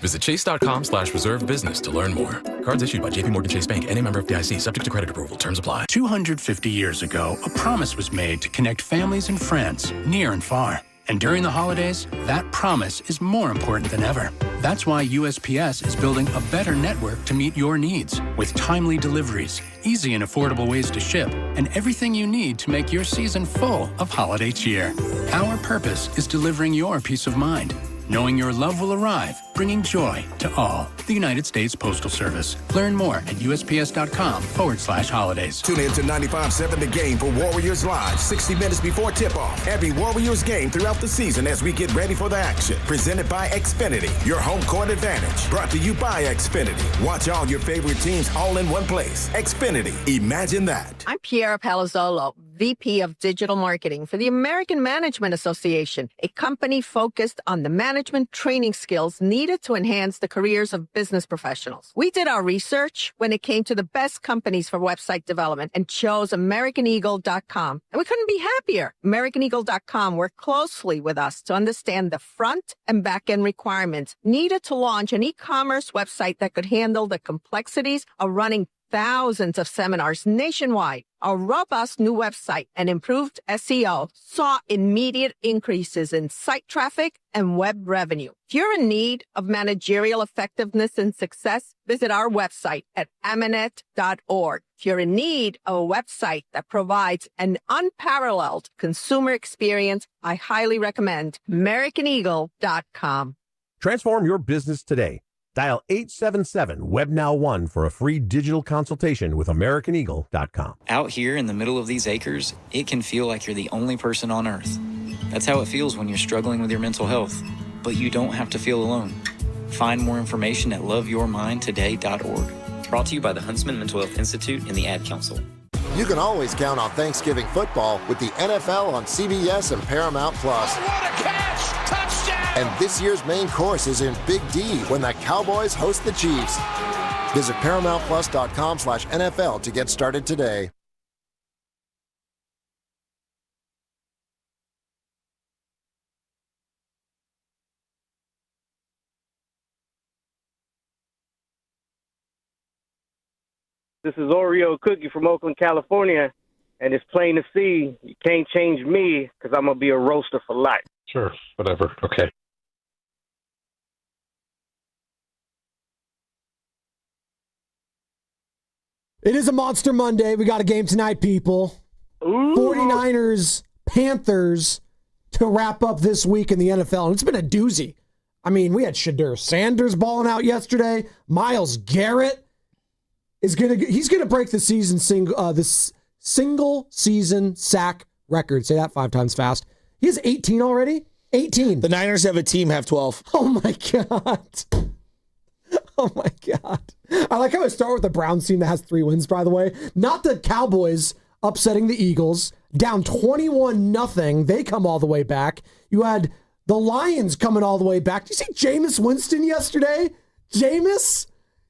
Visit chase.com/reserve business to learn more. Cards issued by JPMorgan Chase Bank, any member of FDIC, subject to credit approval. Terms apply. 250 years ago, a promise was made to connect families and friends near and far. And during the holidays, that promise is more important than ever. That's why USPS is building a better network to meet your needs with timely deliveries, easy and affordable ways to ship, and everything you need to make your season full of holiday cheer. Our purpose is delivering your peace of mind, knowing your love will arrive, bringing joy to all. The United States Postal Service. Learn more at USPS.com/holidays. Tune in to 95.7 The Game for Warriors Live, 60 minutes before tip-off. Every Warriors game throughout the season as we get ready for the action. Presented by Xfinity, your home court advantage. Brought to you by Xfinity. Watch all your favorite teams all in one place. Xfinity, imagine that. I'm Piera Palazzolo, VP of Digital Marketing for the American Management Association, a company focused on the management training skills needed to enhance the careers of business professionals. We did our research when it came to the best companies for website development and chose AmericanEagle.com. And we couldn't be happier. AmericanEagle.com worked closely with us to understand the front and back end requirements needed to launch an e-commerce website that could handle the complexities of running thousands of seminars nationwide. Our robust new website and improved SEO saw immediate increases in site traffic and web revenue. If you're in need of managerial effectiveness and success, visit our website at amanet.org. If you're in need of a website that provides an unparalleled consumer experience, I highly recommend AmericanEagle.com. Transform your business today. Dial 877-WebNow1 for a free digital consultation with AmericanEagle.com. Out here in the middle of these acres, it can feel like you're the only person on Earth. That's how it feels when you're struggling with your mental health. But you don't have to feel alone. Find more information at loveyourmindtoday.org. Brought to you by the Huntsman Mental Health Institute and the Ad Council. You can always count on Thanksgiving football with the NFL on CBS and Paramount+. Plus. Oh, what a catch! Touchdown! And this year's main course is in Big D when the Cowboys host the Chiefs. Visit ParamountPlus.com/NFL to get started today. This is Oreo Cookie from Oakland, California, and it's plain to see you can't change me because I'm going to be a roaster for life. Sure, whatever. Okay. It is a Monster Monday. We got a game tonight, people. 49ers Panthers to wrap up this week in the NFL, and it's been a doozy. I mean, we had Shadur Sanders balling out yesterday. Myles Garrett is he's gonna break the single season sack record. Say that 5 times fast. He has 18 already. 18. The Niners have a team have 12. Oh my God. Oh my God. I like how I start with the Browns team that has 3 wins, by the way. Not the Cowboys upsetting the Eagles, down 21-0. They come all the way back. You had the Lions coming all the way back. Did you see Jameis Winston yesterday? Jameis?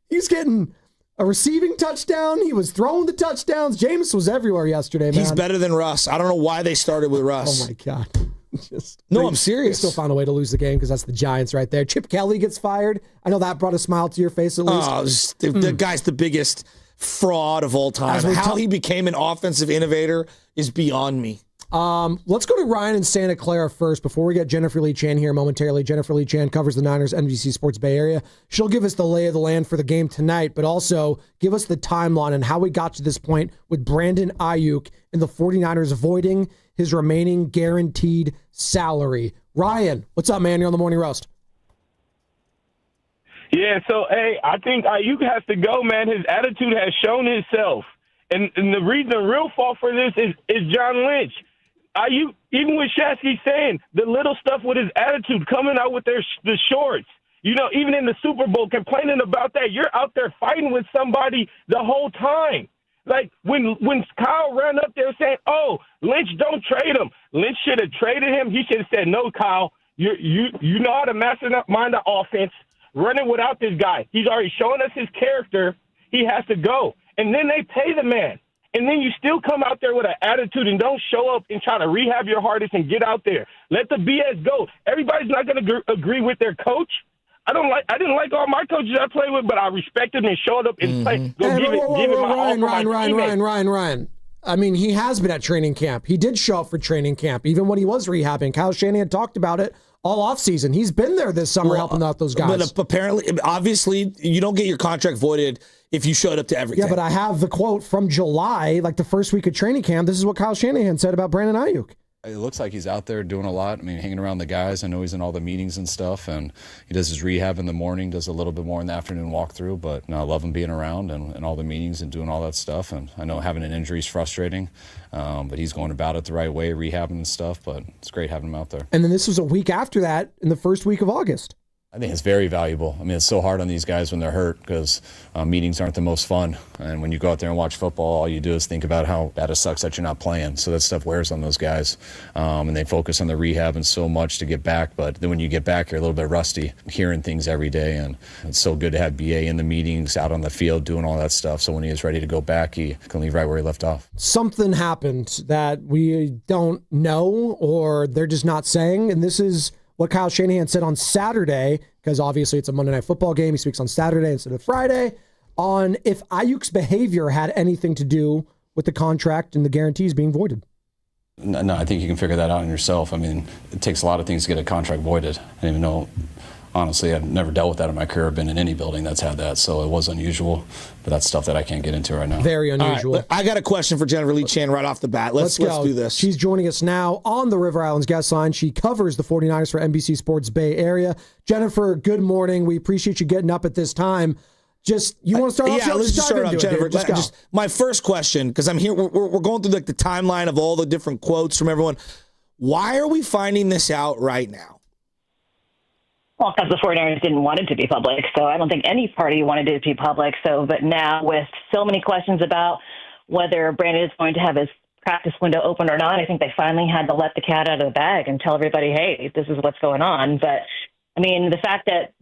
He was getting a receiving touchdown. He was throwing the touchdowns. Jameis was everywhere yesterday, man. He's better than Russ. I don't know why they started with Russ. Oh my God. I'm serious. They still found a way to lose the game because that's the Giants right there. Chip Kelly gets fired. I know that brought a smile to your face at least. Oh, the guy's the biggest fraud of all time. How he became an offensive innovator is beyond me. Let's go to Ryan in Santa Clara first before we get Jennifer Lee Chan here momentarily. Jennifer Lee Chan covers the Niners, NBC Sports Bay Area. She'll give us the lay of the land for the game tonight, but also give us the timeline and how we got to this point with Brandon Aayuk and the 49ers avoiding his remaining guaranteed salary. Ryan, what's up, man? You're on the Morning Roast. Yeah, so, hey, I think Aayuk has to go, man. His attitude has shown himself. And the real fault for this is John Lynch. Aayuk, even with Shasky saying the little stuff with his attitude, coming out with the shorts, even in the Super Bowl, complaining about that, you're out there fighting with somebody the whole time. Like, when Kyle ran up there saying, oh, Lynch, don't trade him. Lynch should have traded him. He should have said, no, Kyle, you know how to mastermind the offense. Running without this guy. He's already shown us his character. He has to go. And then they pay the man. And then you still come out there with an attitude and don't show up and try to rehab your hardest and get out there. Let the BS go. Everybody's not going to agree with their coach. I didn't like all my coaches I played with, but I respected them and showed up and played. Ryan. I mean, he has been at training camp. He did show up for training camp, even when he was rehabbing. Kyle Shanahan talked about it all offseason. He's been there this summer helping out those guys. But obviously, you don't get your contract voided if you showed up to everything. Yeah, but I have the quote from July, like the first week of training camp. This is what Kyle Shanahan said about Brandon Aayuk. It looks like he's out there doing a lot. I mean, hanging around the guys. I know he's in all the meetings and stuff, and he does his rehab in the morning, does a little bit more in the afternoon walkthrough, but I love him being around and all the meetings and doing all that stuff. And I know having an injury is frustrating, but he's going about it the right way, rehabbing and stuff, but it's great having him out there. And then this was a week after that, in the first week of August. I think it's very valuable. I mean, it's so hard on these guys when they're hurt because meetings aren't the most fun. And when you go out there and watch football, all you do is think about how bad it sucks that you're not playing. So that stuff wears on those guys. And they focus on the rehab and so much to get back. But then when you get back, you're a little bit rusty, hearing things every day. And it's so good to have BA in the meetings, out on the field, doing all that stuff. So when he is ready to go back, he can leave right where he left off. Something happened that we don't know or they're just not saying. And this is what Kyle Shanahan said on Saturday, because obviously it's a Monday Night Football game. He speaks on Saturday instead of Friday, on if Aayuk's behavior had anything to do with the contract and the guarantees being voided. No, I think you can figure that out on yourself. I mean, it takes a lot of things to get a contract voided. I didn't even know. Honestly, I've never dealt with that in my career. I've been in any building that's had that, so it was unusual. But that's stuff that I can't get into right now. Very unusual. Right, I got a question for Jennifer Lee Chan right off the bat. Let's do this. She's joining us now on the River Islands guest line. She covers the 49ers for NBC Sports Bay Area. Jennifer, good morning. We appreciate you getting up at this time. You want to start off? Yeah, let's just start off, Jennifer. Just my first question, because I'm here. We're going through the timeline of all the different quotes from everyone. Why are we finding this out right now? Well, because the 49ers didn't want it to be public, so I don't think any party wanted it to be public. But now with so many questions about whether Brandon is going to have his practice window open or not, I think they finally had to let the cat out of the bag and tell everybody, hey, this is what's going on. But, I mean, the fact that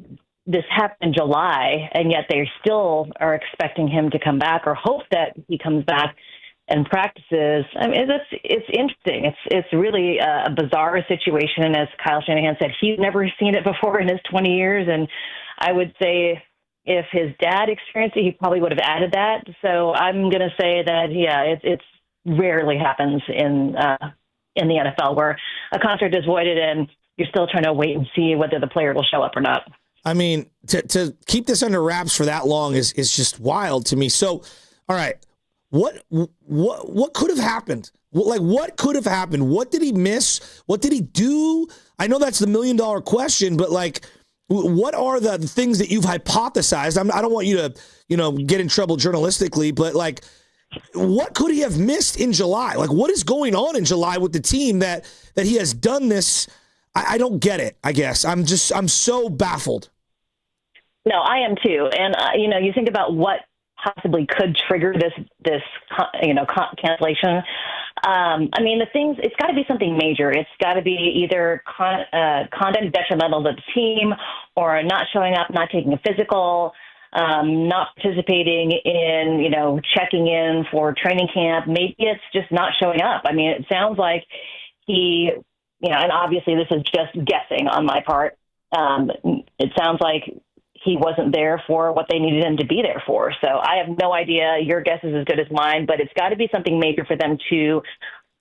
this happened in July, and yet they still are expecting him to come back or hope that he comes back and practices. I mean, it's interesting. It's really a bizarre situation. As Kyle Shanahan said, he's never seen it before in his 20 years. And I would say if his dad experienced it, he probably would have added that. So I'm going to say that, yeah, it's rarely happens in the NFL where a contract is voided and you're still trying to wait and see whether the player will show up or not. I mean, to keep this under wraps for that long is just wild to me. So, all right. What could have happened? Like, what could have happened? What did he miss? What did he do? I know that's the $1 million question, but like, what are the things that you've hypothesized? I don't want you to, get in trouble journalistically, but like, what could he have missed in July? Like, what is going on in July with the team that he has done this? I don't get it, I guess. I'm so baffled. No, I am too. And, you think about what possibly could trigger this cancellation. It's got to be something major. It's got to be either conduct detrimental to the team, or not showing up, not taking a physical, not participating in, checking in for training camp. Maybe it's just not showing up. I mean, it sounds like he, and obviously this is just guessing on my part. It sounds like he wasn't there for what they needed him to be there for. So I have no idea. Your guess is as good as mine, but it's got to be something major for them to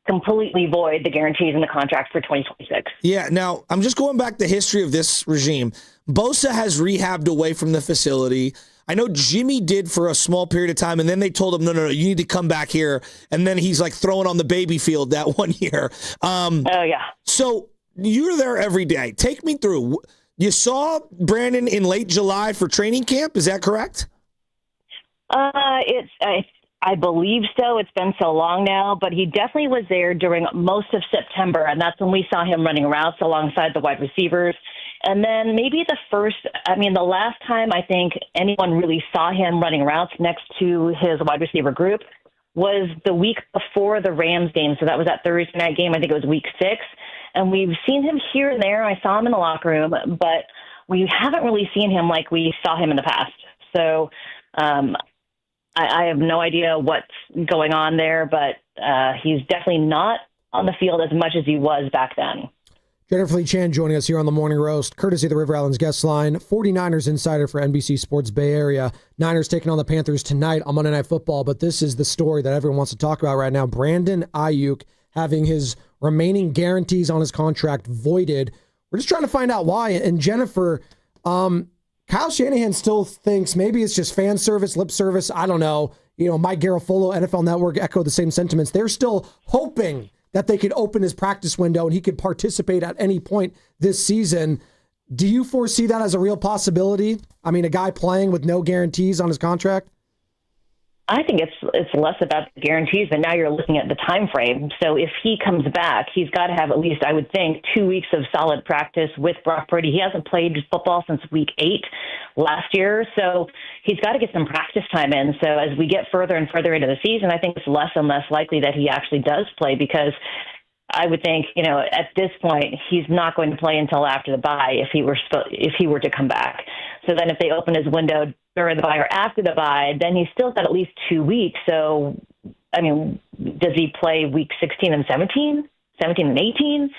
completely void the guarantees in the contract for 2026. Yeah. Now, I'm just going back the history of this regime. Bosa has rehabbed away from the facility. I know Jimmy did for a small period of time, and then they told him, no, you need to come back here. And then he's like throwing on the baby field that 1 year. Oh, yeah. So you're there every day. Take me through. You saw Brandon in late July for training camp. Is that correct? I believe so. It's been so long now, but he definitely was there during most of September, and that's when we saw him running routes alongside the wide receivers. And then maybe the last time I think anyone really saw him running routes next to his wide receiver group was the week before the Rams game. So that was that Thursday night game. I think it was week 6. And we've seen him here and there. I saw him in the locker room, but we haven't really seen him like we saw him in the past. So I have no idea what's going on there, but he's definitely not on the field as much as he was back then. Jennifer Lee Chan joining us here on the Morning Roast, courtesy of the River Islands guest line. 49ers insider for NBC Sports Bay Area. Niners taking on the Panthers tonight on Monday Night Football, but this is the story that everyone wants to talk about right now. Brandon Aayuk having his remaining guarantees on his contract voided. We're just trying to find out why. And Jennifer, Kyle Shanahan still thinks maybe it's just fan service, lip service. I don't know. Mike Garafolo, NFL Network, echoed the same sentiments. They're still hoping that they could open his practice window and he could participate at any point this season. Do you foresee that as a real possibility? I mean, a guy playing with no guarantees on his contract? I think it's less about the guarantees, but now you're looking at the time frame. So if he comes back, he's got to have at least, I would think, 2 weeks of solid practice with Brock Purdy. He hasn't played football since week 8 last year, so he's got to get some practice time in. So as we get further and further into the season, I think it's less and less likely that he actually does play, because I would think, at this point, he's not going to play until after the bye if he were to come back. So then if they open his window during the bye or after the bye, then he's still got at least 2 weeks. So, does he play week 16 and 17 and 18?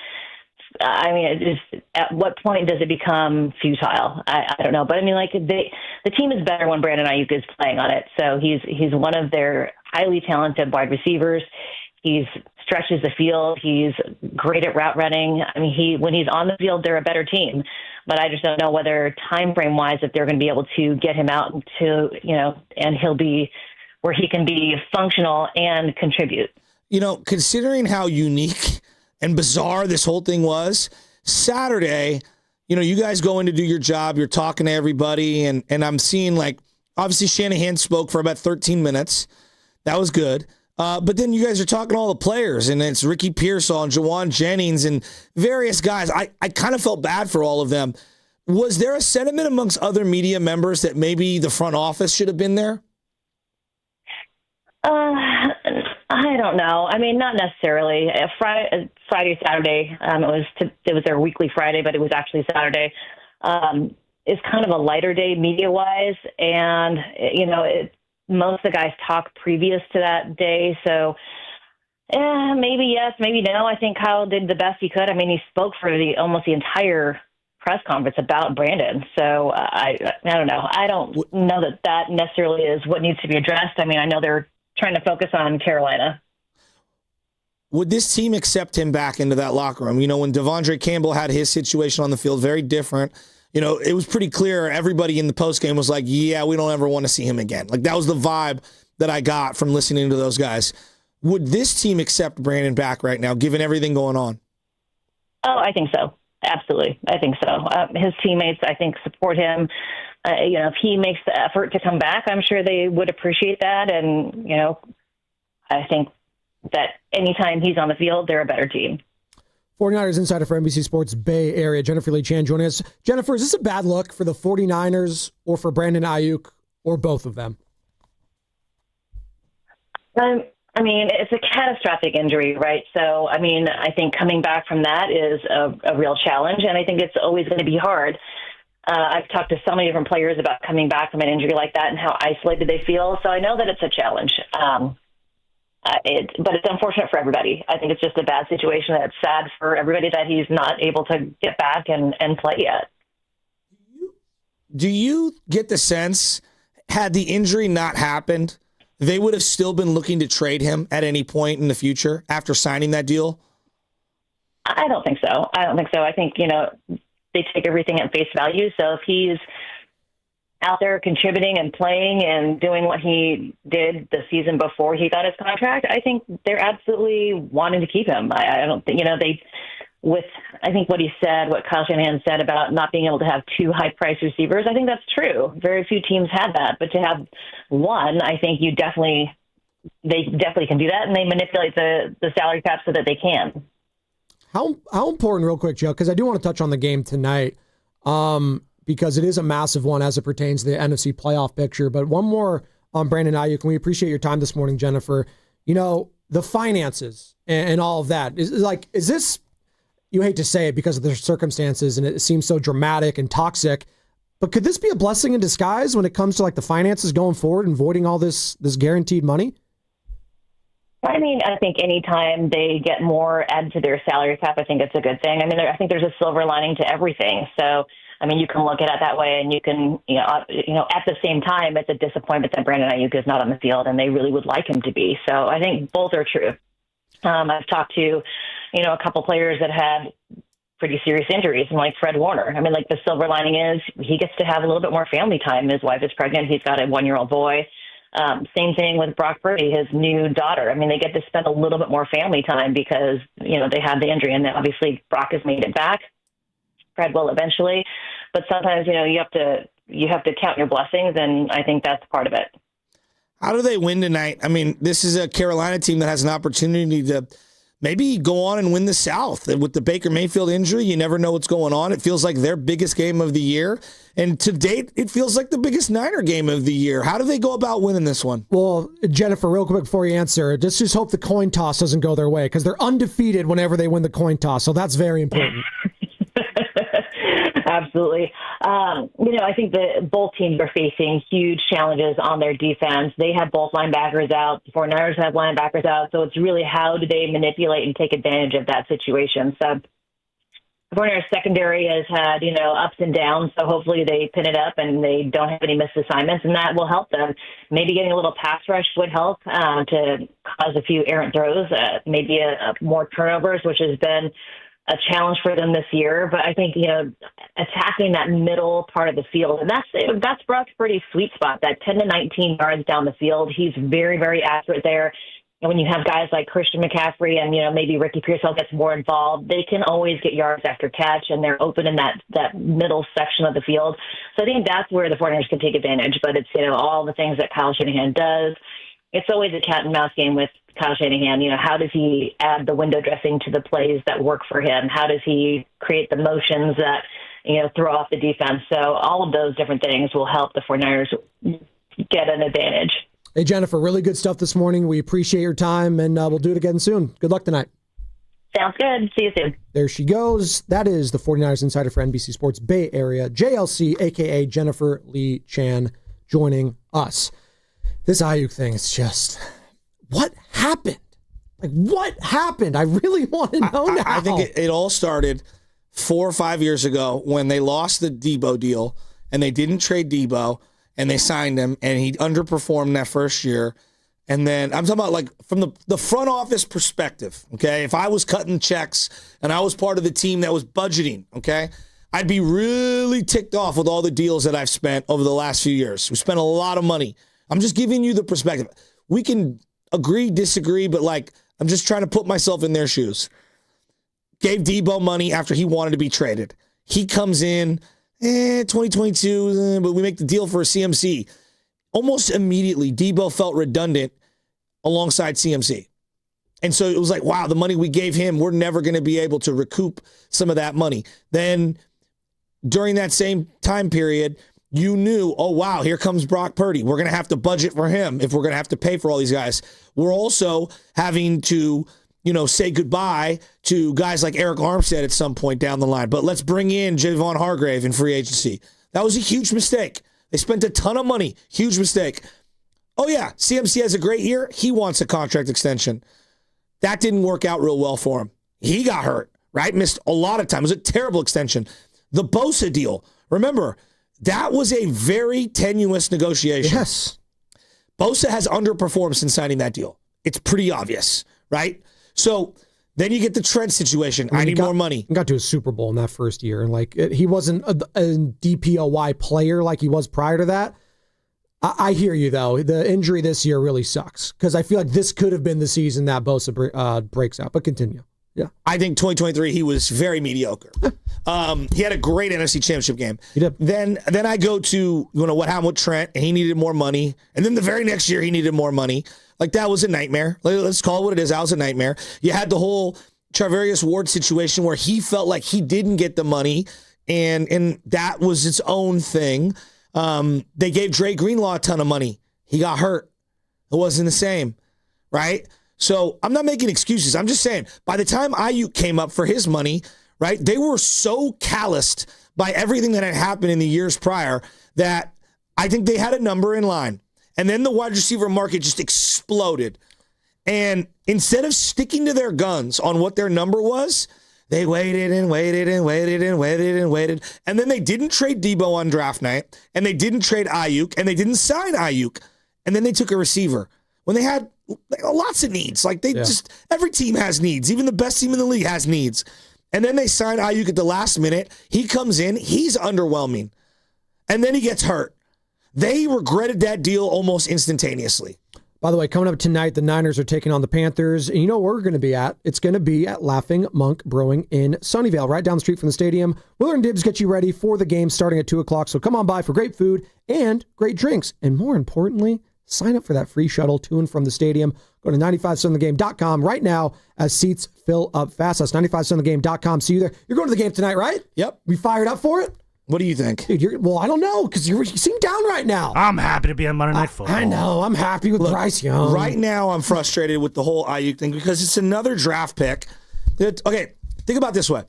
At what point does it become futile? I don't know. But the team is better when Brandon Aayuk is playing on it. So he's one of their highly talented wide receivers. He stretches the field. He's great at route running. When he's on the field, they're a better team. But I just don't know whether time frame wise, if they're going to be able to get him out to, and he'll be where he can be functional and contribute. Considering how unique and bizarre this whole thing was, Saturday, you guys go in to do your job, you're talking to everybody, and I'm seeing, obviously Shanahan spoke for about 13 minutes. That was good. But then you guys are talking to all the players, and it's Ricky Pearsall and Jawan Jennings and various guys. I kind of felt bad for all of them. Was there a sentiment amongst other media members that maybe the front office should have been there? I don't know. Not necessarily. Friday, Saturday, it was their weekly Friday, but it was actually Saturday. It's kind of a lighter day media-wise, and, most of the guys talk previous to that day. So maybe yes, maybe no. I think Kyle did the best he could. He spoke for almost the entire press conference about Brandon. So I don't know. I don't know that necessarily is what needs to be addressed. I know they're trying to focus on Carolina. Would this team accept him back into that locker room? When Devondre Campbell had his situation on the field, very different. It was pretty clear. Everybody in the postgame was like, yeah, we don't ever want to see him again. That was the vibe that I got from listening to those guys. Would this team accept Brandon back right now, given everything going on? Oh, I think so. Absolutely. I think so. His teammates, I think, support him. If he makes the effort to come back, I'm sure they would appreciate that. And, I think that anytime he's on the field, they're a better team. 49ers insider for NBC Sports Bay Area, Jennifer Lee Chan joining us. Jennifer, is this a bad look for the 49ers or for Brandon Aayuk or both of them? It's a catastrophic injury, right? So, I think coming back from that is a real challenge, and I think it's always going to be hard. I've talked to so many different players about coming back from an injury like that and how isolated they feel, so I know that it's a challenge. But it's unfortunate for everybody. I think it's just a bad situation. It's sad for everybody that he's not able to get back and play yet. Do you get the sense, had the injury not happened, they would have still been looking to trade him at any point in the future after signing that deal? I don't think so. I think, they take everything at face value. So if he's out there contributing and playing and doing what he did the season before he got his contract, I think they're absolutely wanting to keep him. I don't think, I think what he said, what Kyle Shanahan said about not being able to have two high-priced receivers, I think that's true. Very few teams had that, but to have one, I think they definitely can do that, and they manipulate the salary cap so that they can. How important, real quick, Joe, because I do want to touch on the game tonight, because it is a massive one as it pertains to the NFC playoff picture. But one more on Brandon Aayuk, and we appreciate your time this morning, Jennifer. The finances and all of that. Is this, you hate to say it because of the circumstances, and it seems so dramatic and toxic, but could this be a blessing in disguise when it comes to the finances going forward and voiding all this guaranteed money? I think anytime they get more added to their salary cap, I think it's a good thing. I think there's a silver lining to everything. So, you can look at it that way, and you can, at the same time, it's a disappointment that Brandon Aayuk is not on the field, and they really would like him to be. So I think both are true. I've talked to, a couple players that had pretty serious injuries, and like Fred Warner. The silver lining is he gets to have a little bit more family time. His wife is pregnant. He's got a 1-year-old boy. Same thing with Brock Purdy, his new daughter. They get to spend a little bit more family time because, they had the injury, and then obviously Brock has made it back. Fred will eventually, but sometimes, you have to count your blessings, and I think that's part of it. How do they win tonight? This is a Carolina team that has an opportunity to maybe go on and win the South. With the Baker Mayfield injury, you never know what's going on. It feels like their biggest game of the year. And to date, it feels like the biggest Niner game of the year. How do they go about winning this one? Well, Jennifer, real quick before you answer, just hope the coin toss doesn't go their way, because they're undefeated whenever they win the coin toss. So that's very important. Absolutely. I think that both teams are facing huge challenges on their defense. They have both linebackers out. The 49ers have linebackers out. So it's really how do they manipulate and take advantage of that situation. So the 49ers secondary has had, ups and downs. So hopefully they pin it up and they don't have any missed assignments, and that will help them. Maybe getting a little pass rush would help to cause a few errant throws, maybe more turnovers, which has been a challenge for them this year. But I think, attacking that middle part of the field, and that's Brock's pretty sweet spot, that 10 to 19 yards down the field. He's very, very accurate there. And when you have guys like Christian McCaffrey and, maybe Ricky Pearsall gets more involved, they can always get yards after catch, and they're open in that middle section of the field. So I think that's where the 49ers can take advantage. But it's, all the things that Kyle Shanahan does. It's always a cat and mouse game with Kyle Shanahan. How does he add the window dressing to the plays that work for him? How does he create the motions that, throw off the defense? So all of those different things will help the 49ers get an advantage. Hey, Jennifer, really good stuff this morning. We appreciate your time, and we'll do it again soon. Good luck tonight. Sounds good. See you soon. There she goes. That is the 49ers insider for NBC Sports Bay Area, JLC, a.k.a. Jennifer Lee Chan, joining us. This Aayuk thing is just, what happened? What happened? I really want to know now. I think it all started 4 or 5 years ago when they lost the Debo deal, and they didn't trade Debo, and they signed him, and he underperformed that first year. And then I'm talking about from the front office perspective, okay? If I was cutting checks and I was part of the team that was budgeting, okay, I'd be really ticked off with all the deals that I've spent over the last few years. We spent a lot of money. I'm just giving you the perspective. We can agree, disagree, but like, I'm just trying to put myself in their shoes. Gave Debo money after he wanted to be traded. He comes in, 2022, but we make the deal for a CMC. Almost immediately, Debo felt redundant alongside CMC. And so it was like, wow, the money we gave him, we're never going to be able to recoup some of that money. Then during that same time period, you knew, oh, wow, here comes Brock Purdy. We're going to have to budget for him if we're going to have to pay for all these guys. We're also having to, say goodbye to guys like Eric Armstead at some point down the line. But let's bring in Javon Hargrave in free agency. That was a huge mistake. They spent a ton of money. Huge mistake. Oh, yeah, CMC has a great year. He wants a contract extension. That didn't work out real well for him. He got hurt, right? Missed a lot of time. It was a terrible extension. The Bosa deal, remember, that was a very tenuous negotiation. Yes. Bosa has underperformed since signing that deal. It's pretty obvious, right? So then you get the Trent situation. I need more money. He got to a Super Bowl in that first year, and he wasn't a DPOY player like he was prior to that. I hear you, though. The injury this year really sucks because I feel like this could have been the season that Bosa breaks out. But continue. Yeah, I think 2023 he was very mediocre. He had a great NFC Championship game. He did. Then I go to what happened with Trent, and he needed more money. And then the very next year he needed more money. Like that was a nightmare. Let's call it what it is. That was a nightmare. You had the whole Charvarius Ward situation where he felt like he didn't get the money, and that was its own thing. They gave Dre Greenlaw a ton of money. He got hurt. It wasn't the same, right? So I'm not making excuses. I'm just saying, by the time Aayuk came up for his money, right, they were so calloused by everything that had happened in the years prior that I think they had a number in line. And then the wide receiver market just exploded. And instead of sticking to their guns on what their number was, they waited and waited and waited and waited and waited. And then they didn't trade Debo on draft night, and they didn't trade Aayuk, and they didn't sign Aayuk. And then they took a receiver when they had lots of needs. Like every team has needs. Even the best team in the league has needs. And then they sign Aayuk at the last minute. He comes in. He's underwhelming. And then he gets hurt. They regretted that deal almost instantaneously. By the way, coming up tonight, the Niners are taking on the Panthers. And you know where we're going to be at? It's going to be at Laughing Monk Brewing in Sunnyvale, right down the street from the stadium. Willard and Dibs get you ready for the game starting at 2 o'clock. So come on by for great food and great drinks. And more importantly, sign up for that free shuttle to and from the stadium. Go to 95southernthegame.com right now as seats fill up fast. That's 95southernthegame.com. See you there. You're going to the game tonight, right? Yep. We fired up for it? What do you think? Dude, I don't know, because you seem down right now. I'm happy to be on Monday Night Football. I know. I'm happy with Bryce Young. Right now, I'm frustrated with the whole Aayuk thing because it's another draft pick. Okay, think about it this way.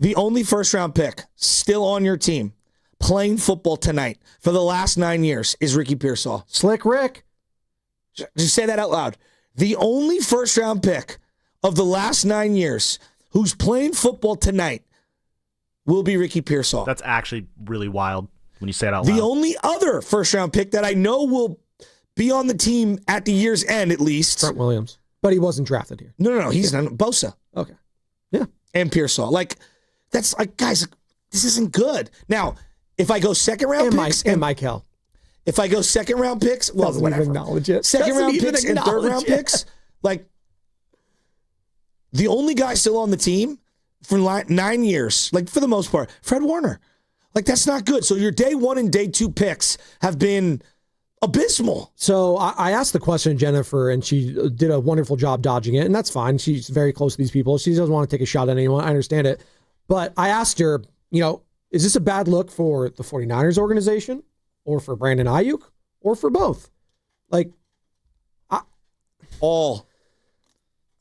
The only first-round pick still on your team playing football tonight for the last 9 years is Ricky Pearsall. Slick Rick. Just say that out loud. The only first-round pick of the last 9 years who's playing football tonight will be Ricky Pearsall. That's actually really wild when you say it out loud. The only other first-round pick that I know will be on the team at the year's end, at least. Trent Williams. But he wasn't drafted here. No. He's not. Bosa. Okay. Yeah. And Pearsall. That's guys, this isn't good. Now, if I go second-round picks. And Michael. If I go second-round picks, well, doesn't whatever. Even acknowledge it. Second-round picks and third-round picks, the only guy still on the team for 9 years, for the most part, Fred Warner. That's not good. So your day 1 and day 2 picks have been abysmal. So I asked the question to Jennifer, and she did a wonderful job dodging it, and that's fine. She's very close to these people. She doesn't want to take a shot at anyone. I understand it. But I asked her, is this a bad look for the 49ers organization or for Brandon Aayuk or for both? All.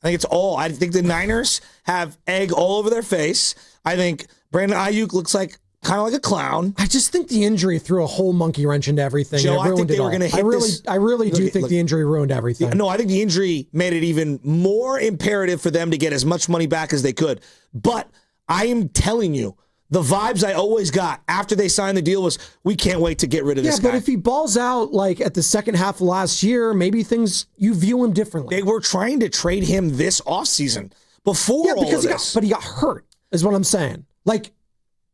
I think it's all. I think the Niners have egg all over their face. I think Brandon Aayuk looks kind of like a clown. I just think the injury threw a whole monkey wrench into everything. Joe, I think they were going to hit this. I really do think the injury ruined everything. No, I think the injury made it even more imperative for them to get as much money back as they could. But I am telling you, the vibes I always got after they signed the deal was, we can't wait to get rid of this guy. Yeah, but if he balls out at the second half of last year, maybe you view him differently. They were trying to trade him this offseason before all of this. But he got hurt, is what I'm saying.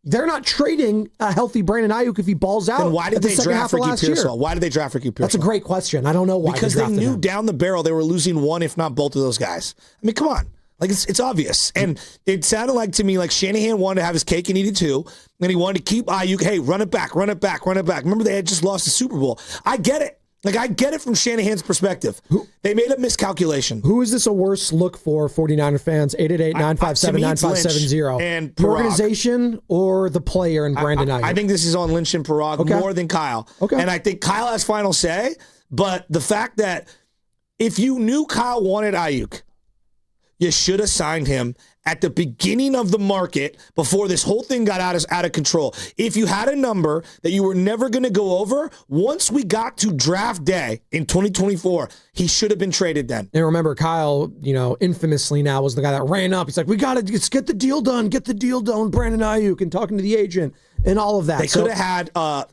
They're not trading a healthy Brandon Aayuk if he balls out. Then why did they draft Ricky Pearsall? Why did they draft Ricky Pearsall? That's a great question. I don't know why. Because they knew down the barrel they were losing one, if not both of those guys. I mean, come on. Like, it's obvious. And it sounded like to me like Shanahan wanted to have his cake and eat it too. And he wanted to keep Aayuk. Hey, run it back. Remember, they had just lost the Super Bowl. I get it. Like, I get it from Shanahan's perspective. They made a miscalculation. Who is this a worse look for 49er fans? 888-957-9570. And the organization or the player and Brandon Aayuk? I think this is on Lynch and Parag more than Kyle. Okay. And I think Kyle has final say. But the fact that if you knew Kyle wanted Aayuk, you should have signed him at the beginning of the market before this whole thing got out of control. If you had a number that you were never going to go over, once we got to draft day in 2024, he should have been traded then. And remember, Kyle, infamously now was the guy that ran up. He's like, we got to get the deal done. Get the deal done, Brandon Aayuk, and talking to the agent and all of that. They could have had,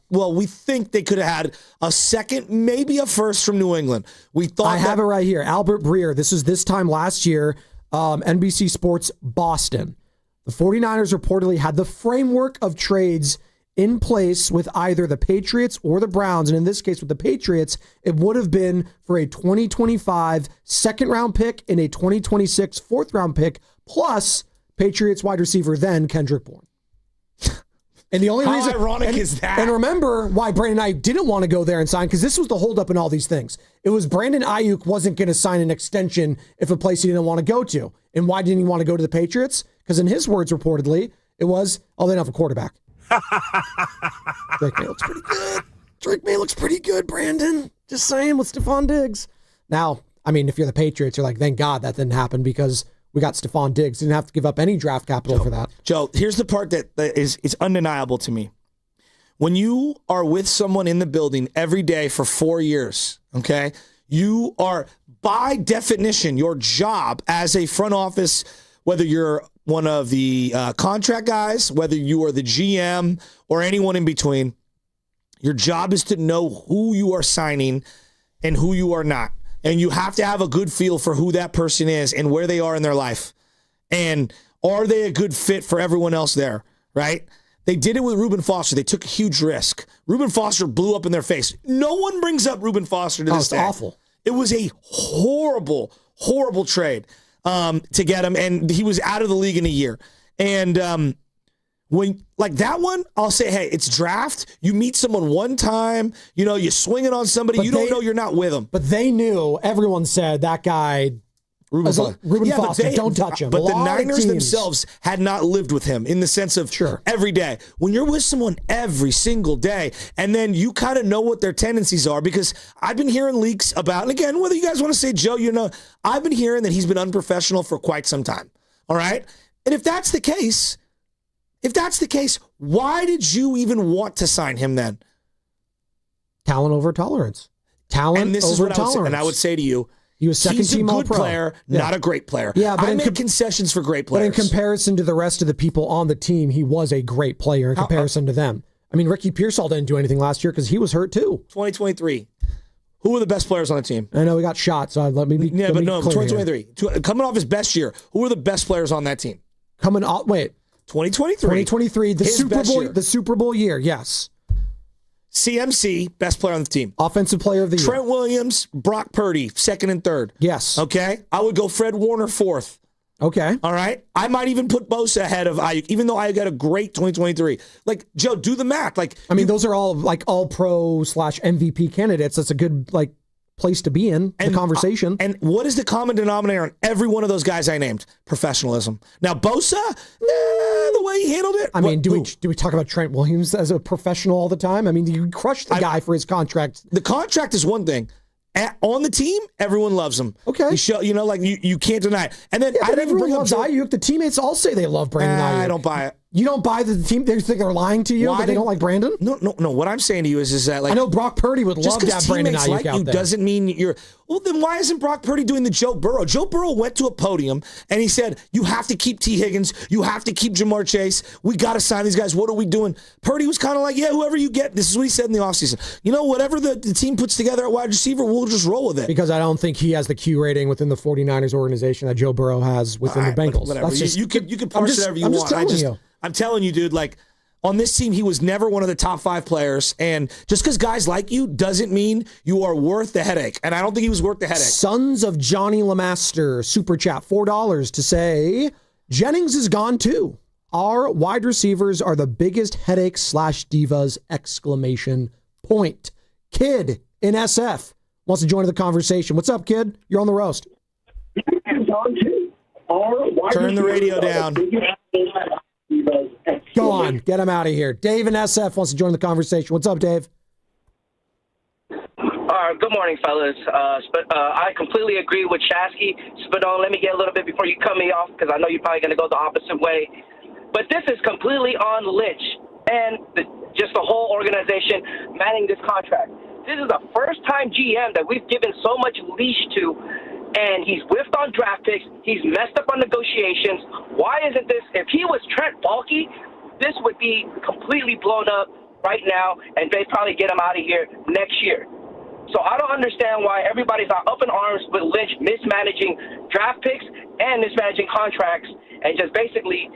we think they could have had a second, maybe a first from New England. We thought I have it right here. Albert Breer. This is this time last year. NBC Sports Boston. The 49ers reportedly had the framework of trades in place with either the Patriots or the Browns. And in this case, with the Patriots, it would have been for a 2025 second-round pick and a 2026 fourth-round pick, plus Patriots wide receiver then Kendrick Bourne. And the only How reason, ironic is that? And remember why Brandon Aayuk didn't want to go there and sign, because this was the holdup in all these things. It was Brandon Aayuk wasn't going to sign an extension if a place he didn't want to go to. And why didn't he want to go to the Patriots? Because in his words, reportedly, it was, they don't have a quarterback. Drake May looks pretty good. Drake May looks pretty good, Brandon. Just saying, with Stephon Diggs. Now, I mean, if you're the Patriots, you're like, thank God that didn't happen because we got Stephon Diggs. Didn't have to give up any draft capital for that. Joe, here's the part that is undeniable to me. When you are with someone in the building every day for 4 years, okay, you are, by definition, your job as a front office, whether you're one of the contract guys, whether you are the GM or anyone in between, your job is to know who you are signing and who you are not. And you have to have a good feel for who that person is and where they are in their life. And are they a good fit for everyone else there, right? They did it with Reuben Foster. They took a huge risk. Reuben Foster blew up in their face. No one brings up Reuben Foster to this day. It's awful. It was a horrible, horrible trade to get him, and he was out of the league in a year. And when like that one, I'll say, hey, it's draft. You meet someone one time, you swing it on somebody. But you don't know you're not with them. But they knew, everyone said that guy, Reuben Foster, don't touch him. But the Niners themselves had not lived with him in the sense of every day. When you're with someone every single day, and then you kind of know what their tendencies are, because I've been hearing leaks about, and again, whether you guys want to say Joe, I've been hearing that he's been unprofessional for quite some time. All right? And if that's the case, why did you even want to sign him then? Talent over tolerance. And this is what I would say to you. He was second team He's a All-Pro. good player, not a great player. Yeah, but I make concessions for great players. But in comparison to the rest of the people on the team, he was a great player in comparison to them. I mean, Ricky Pearsall didn't do anything last year because he was hurt too. 2023. Who were the best players on the team? I know we got shot, so let me be Yeah, but no, 2023. 2023. Coming off his best year, who were the best players on that team? 2023, the Super Bowl year, yes. CMC, best player on the team. Offensive player of the year. Trent Williams, Brock Purdy, second and third. Yes. Okay? I would go Fred Warner fourth. Okay. All right? I might even put Bosa ahead of Aayuk, even though Aayuk got a great 2023. Like, Joe, do the math. Those are all all-pro / MVP candidates. That's a good, place to be in the conversation. And what is the common denominator on every one of those guys I named? Professionalism. Now, Bosa, the way he handled it. I mean, do we talk about Trent Williams as a professional all the time? I mean, you crush the guy for his contract. The contract is one thing. On the team, everyone loves him. Okay. You can't deny it. And then everyone loves Aayuk. The teammates all say they love Brandon Aayuk. I don't buy it. You don't buy the team? They think they're lying to you, but they don't like Brandon? No. What I'm saying to you is that I know Brock Purdy would love to have Brandon Aayuk out there. Doesn't mean you're. Well, then why isn't Brock Purdy doing the Joe Burrow? Joe Burrow went to a podium and he said, "You have to keep T. Higgins. You have to keep Jamar Chase. We got to sign these guys. What are we doing?" Purdy was kind of like, "Yeah, whoever you get." This is what he said in the offseason. Whatever the team puts together at wide receiver, we'll just roll with it. Because I don't think he has the Q rating within the 49ers organization that Joe Burrow has within the Bengals. Whatever. You can parse whatever you want. I'm telling you, dude, On this team, he was never one of the top 5 players. And just because guys like you doesn't mean you are worth the headache. And I don't think he was worth the headache. Sons of Johnny Lamaster, super chat, $4 to say, Jennings is gone too. Our wide receivers are the biggest headache / divas, ! Kid in SF wants to join the conversation. What's up, kid? You're on the roast. Turn the radio down. Go on, get him out of here. Dave in SF wants to join the conversation. What's up, Dave? Good morning, fellas. I completely agree with Shasky. Spadone, let me get a little bit before you cut me off, because I know you're probably going to go the opposite way. But this is completely on Lynch and just the whole organization manning this contract. This is the first-time GM that we've given so much leash to, and he's whiffed on draft picks. He's messed up on negotiations. Why isn't this? If he was Trent Baalke, this would be completely blown up right now, and they'd probably get him out of here next year. So I don't understand why everybody's not up in arms with Lynch mismanaging draft picks and mismanaging contracts and just basically,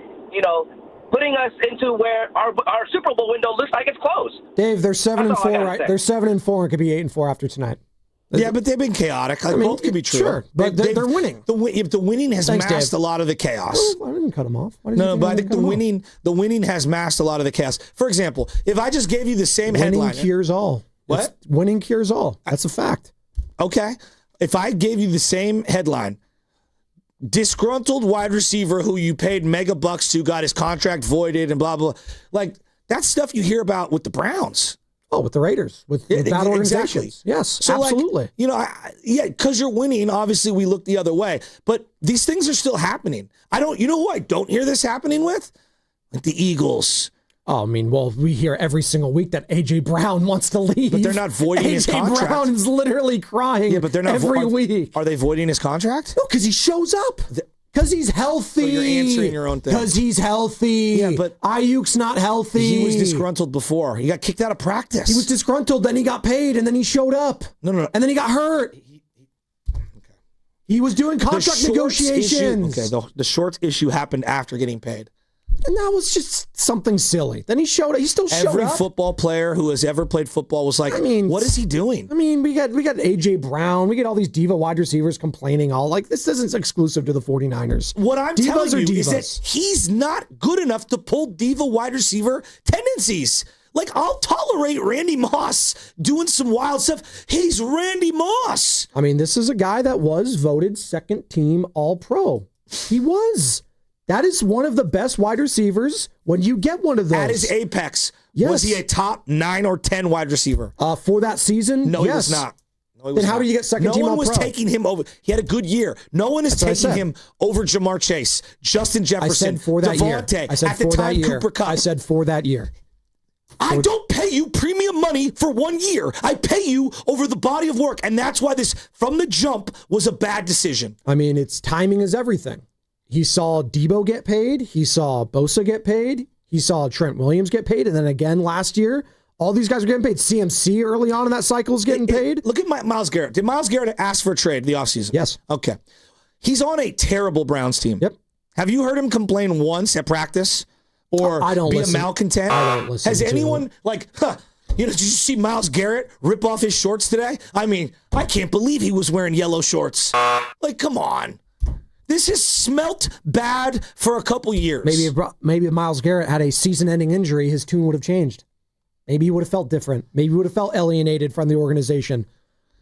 putting us into where our Super Bowl window looks like it's closed. Dave, they're 7-4, right? They're 7-4 and could be 8-4 after tonight. Yeah, but they've been chaotic. Both could be true. Sure, but they're winning. The winning has masked Dave. a lot of the chaos. Well, I didn't cut him off. No, but I think the winning has masked a lot of the chaos. For example, if I just gave you the same headline. Winning cures all. What? Winning cures all. That's a fact. Okay. If I gave you the same headline, disgruntled wide receiver who you paid mega bucks to got his contract voided and blah, blah. Like, that's stuff you hear about with the Browns. Oh, with the Raiders, with bad organizations. Exactly. Yes, so absolutely. Because you're winning, obviously we look the other way. But these things are still happening. You know who I don't hear this happening with? Like the Eagles. Oh, I mean, well, we hear every single week that A.J. Brown wants to leave. But they're not voiding his contract. A.J. Brown is literally crying they're not every week. Are they voiding his contract? No, because he shows up. Because he's healthy. So you're answering your own thing. Because he's healthy. Yeah, but Ayuk's not healthy. He was disgruntled before. He got kicked out of practice. He was disgruntled, then he got paid, and then he showed up. No. And then he got hurt. He was doing contract negotiations. The shorts issue happened after getting paid. And that was just something silly. Then he showed up. He still showed up. Every football player who has ever played football was like, what is he doing? I mean, we got A.J. Brown. We get all these diva wide receivers complaining this isn't exclusive to the 49ers. What I'm telling you is that he's not good enough to pull diva wide receiver tendencies. Like, I'll tolerate Randy Moss doing some wild stuff. He's Randy Moss. I mean, this is a guy that was voted second team All-Pro. He was. That is one of the best wide receivers when you get one of those. At his apex, yes. Was he a top 9 or 10 wide receiver? For that season? No, yes. he was not. Then how do you get second team All-Pro? No one was taking him over. He had a good year. No one is taking him over Jamar Chase, Justin Jefferson, I said for that Devontae, year. I said at the for time, that year. Cooper Kupp. I said for that year. I don't pay you premium money for 1 year. I pay you over the body of work, and that's why this, from the jump, was a bad decision. I mean, timing is everything. He saw Debo get paid. He saw Bosa get paid. He saw Trent Williams get paid. And then again last year, all these guys are getting paid. CMC early on in that cycle is getting paid. Look at Myles Garrett. Did Myles Garrett ask for a trade the offseason? Yes. Okay. He's on a terrible Browns team. Yep. Have you heard him complain once at practice or be a malcontent? I don't listen. Has anyone did you see Myles Garrett rip off his shorts today? I mean, I can't believe he was wearing yellow shorts. Like, come on. This has smelt bad for a couple years. Maybe if Myles Garrett had a season-ending injury, his tune would have changed. Maybe he would have felt different. Maybe he would have felt alienated from the organization.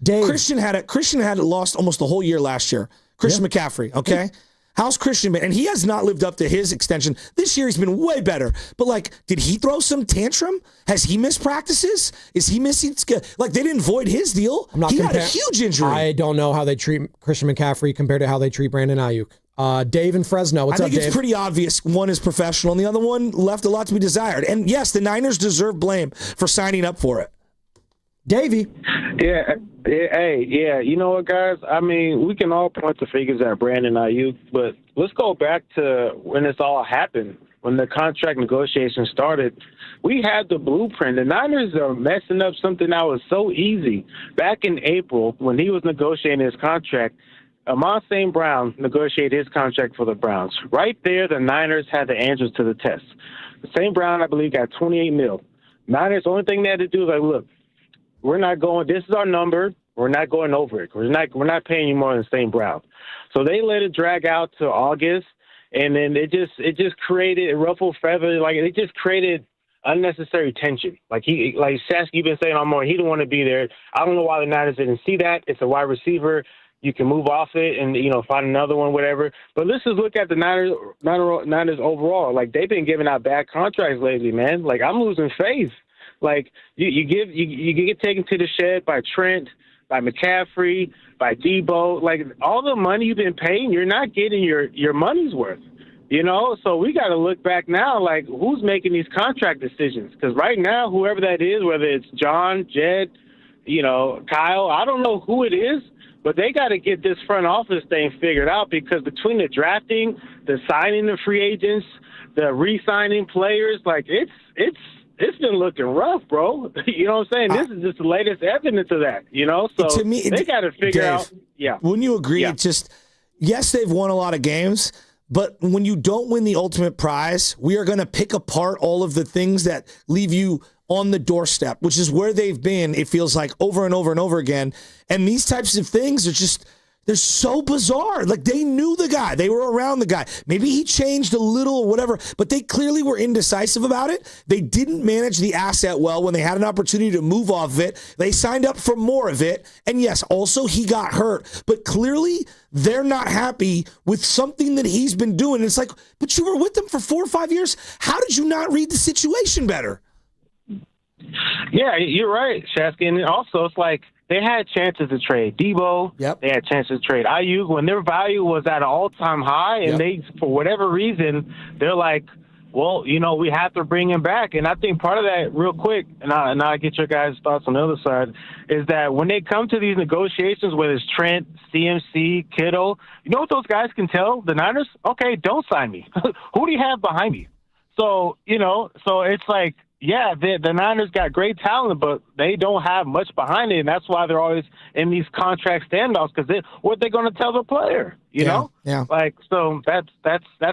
Dave. Christian had lost almost the whole year last year. Christian McCaffrey, okay? How's Christian been? And he has not lived up to his extension. This year he's been way better. But, did he throw some tantrum? Has he missed practices? Is he missing? They didn't void his deal. He had a huge injury. I don't know how they treat Christian McCaffrey compared to how they treat Brandon Aayuk. Dave in Fresno, what's up, Dave? I think it's pretty obvious. One is professional, and the other one left a lot to be desired. And, yes, the Niners deserve blame for signing up for it. Davey. Yeah. You know what, guys? I mean, we can all point the fingers at Brandon Aayuk, but let's go back to when this all happened, when the contract negotiations started. We had the blueprint. The Niners are messing up something that was so easy. Back in April, when he was negotiating his contract, Amon St. Brown negotiated his contract for the Browns. Right there, the Niners had the answers to the test. St. Brown, I believe, got $28 million. Niners, the only thing they had to do is like, look, we're not going. This is our number. We're not going over it. We're not paying you more than St. Brown. So they let it drag out to August, and then it just created a ruffled feather. Like it just created unnecessary tension. Like Shasky, you've been saying all morning, he didn't want to be there. I don't know why the Niners didn't see that. It's a wide receiver. You can move off it and, find another one, whatever. But let's just look at the Niners overall. Like, they've been giving out bad contracts lately, man. Like, I'm losing faith. Like, you get taken to the shed by Trent, by McCaffrey, by Debo. Like, all the money you've been paying, you're not getting your money's worth. So we got to look back now, like, who's making these contract decisions? Because right now, whoever that is, whether it's John, Jed, Kyle, I don't know who it is, but they got to get this front office thing figured out, because between the drafting, the signing of free agents, the re-signing players, like it's been looking rough, bro. You know what I'm saying? This is just the latest evidence of that, So to me, they got to figure Dave, out. Yeah. Wouldn't you agree? Yeah. It's just, yes, they've won a lot of games, but when you don't win the ultimate prize, we are going to pick apart all of the things that leave you on the doorstep, which is where they've been, it feels like, over and over and over again. And these types of things are just, they're so bizarre. Like, they knew the guy. They were around the guy. Maybe he changed a little or whatever, but they clearly were indecisive about it. They didn't manage the asset well when they had an opportunity to move off of it. They signed up for more of it. And yes, also he got hurt. But clearly they're not happy with something that he's been doing. It's like, but you were with them for 4 or 5 years. How did you not read the situation better? Yeah, you're right, Shasky. And also, it's like they had chances to trade Debo. Yep. They had chances to trade Aayuk when their value was at an all-time high, and they, for whatever reason, they're like, well, we have to bring him back. And I think part of that, real quick, and I get your guys' thoughts on the other side, is that when they come to these negotiations, whether it's Trent, CMC, Kittle, you know what those guys can tell the Niners? Okay, don't sign me. Who do you have behind me? So, so it's like, yeah, the Niners got great talent, but they don't have much behind it, and that's why they're always in these contract standoffs, because what they going to tell the player, you know? Yeah. Like, so that's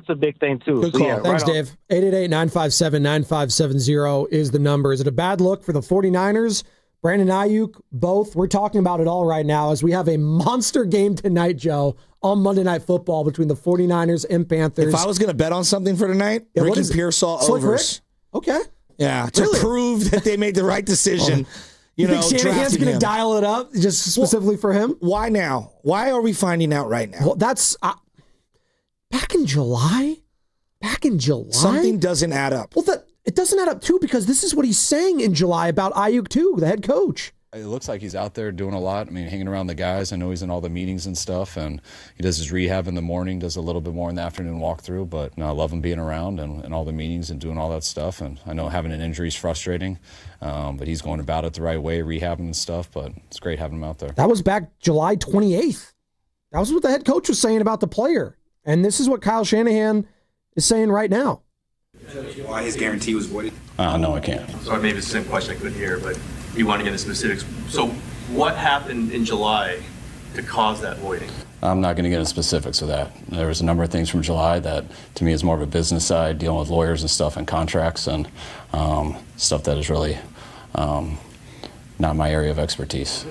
a big thing, too. Good so, call. yeah, Thanks, right Dave. 888-957-9570 is the number. Is it a bad look for the 49ers? Brandon Aayuk, both. We're talking about it all right now as we have a monster game tonight, Joe, on Monday Night Football between the 49ers and Panthers. If I was going to bet on something for tonight, Ricky Pearsall Slick overs. Rick? Okay. Yeah, to prove that they made the right decision. You think Shanahan's going to dial it up just specifically for him? Why now? Why are we finding out right now? Well, that's back in July. Something doesn't add up. Well, it doesn't add up too, because this is what he's saying in July about Aayuk too, the head coach. It looks like he's out there doing a lot. I mean, hanging around the guys. I know he's in all the meetings and stuff, and he does his rehab in the morning, does a little bit more in the afternoon walkthrough. But I love him being around and all the meetings and doing all that stuff. And I know having an injury is frustrating, but he's going about it the right way, rehabbing and stuff. But it's great having him out there. That was back July 28th. That was what the head coach was saying about the player. And this is what Kyle Shanahan is saying right now. Why his guarantee was voided? No, I can't. So maybe it's the same question I couldn't hear, but you want to get into specifics. So what happened in July to cause that voiding? I'm not going to get into specifics of that. There was a number of things from July that, to me, is more of a business side, dealing with lawyers and stuff and contracts and stuff that is really not my area of expertise.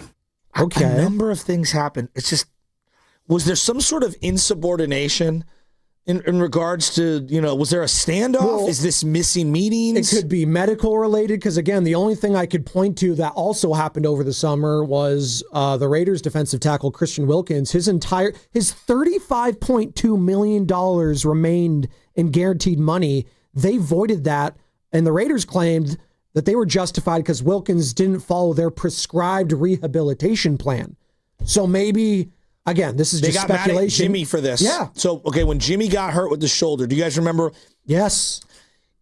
Okay. A number of things happened. It's just, was there some sort of insubordination in regards to, was there a standoff? Well, is this missing meetings? It could be medical related, because, again, the only thing I could point to that also happened over the summer was the Raiders defensive tackle Christian Wilkins. His $35.2 million remained in guaranteed money. They voided that, and the Raiders claimed that they were justified because Wilkins didn't follow their prescribed rehabilitation plan. So maybe... Again, this is just speculation. They got mad at Jimmy for this. Yeah. So, when Jimmy got hurt with the shoulder, do you guys remember? Yes.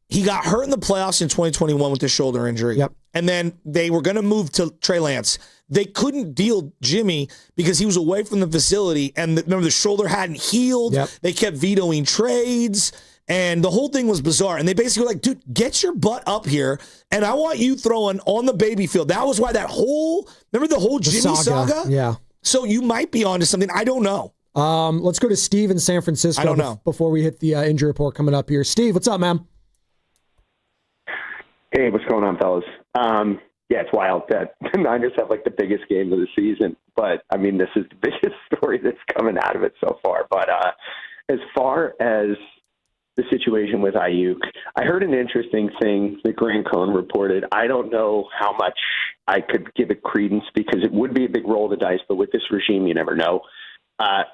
He got hurt in the playoffs in 2021 with the shoulder injury. Yep. And then they were going to move to Trey Lance. They couldn't deal Jimmy because he was away from the facility. And remember, the shoulder hadn't healed. Yep. They kept vetoing trades. And the whole thing was bizarre. And they basically were like, dude, get your butt up here. And I want you throwing on the baby field. That was why remember the whole Jimmy saga? Yeah. So you might be onto something. I don't know. Let's go to Steve in San Francisco. I don't know. Before we hit the injury report coming up here. Steve, what's up, man? Hey, what's going on, fellas? Yeah, it's wild that the Niners have like the biggest game of the season, but I mean, this is the biggest story that's coming out of it so far. But as far as the situation with Aayuk, I heard an interesting thing that Grant Cohn reported. I don't know how much I could give it credence because it would be a big roll of the dice, but with this regime, you never know.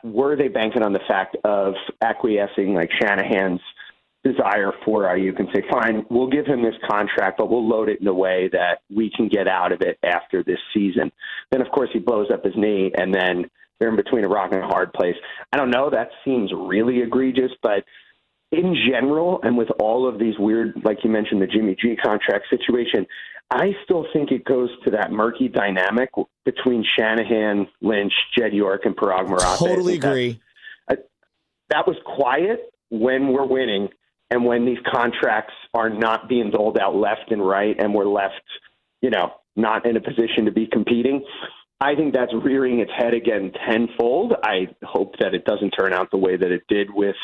Were they banking on the fact of acquiescing like Shanahan's desire for Aayuk and say, fine, we'll give him this contract, but we'll load it in a way that we can get out of it after this season. Then, of course, he blows up his knee, and then they're in between a rock and a hard place. I don't know. That seems really egregious, but in general, and with all of these weird, like you mentioned, the Jimmy G contract situation, I still think it goes to that murky dynamic between Shanahan, Lynch, Jed York, and Parag Marathe. Totally agree. That was quiet when we're winning, and when these contracts are not being doled out left and right and we're left, not in a position to be competing, I think that's rearing its head again tenfold. I hope that it doesn't turn out the way that it did with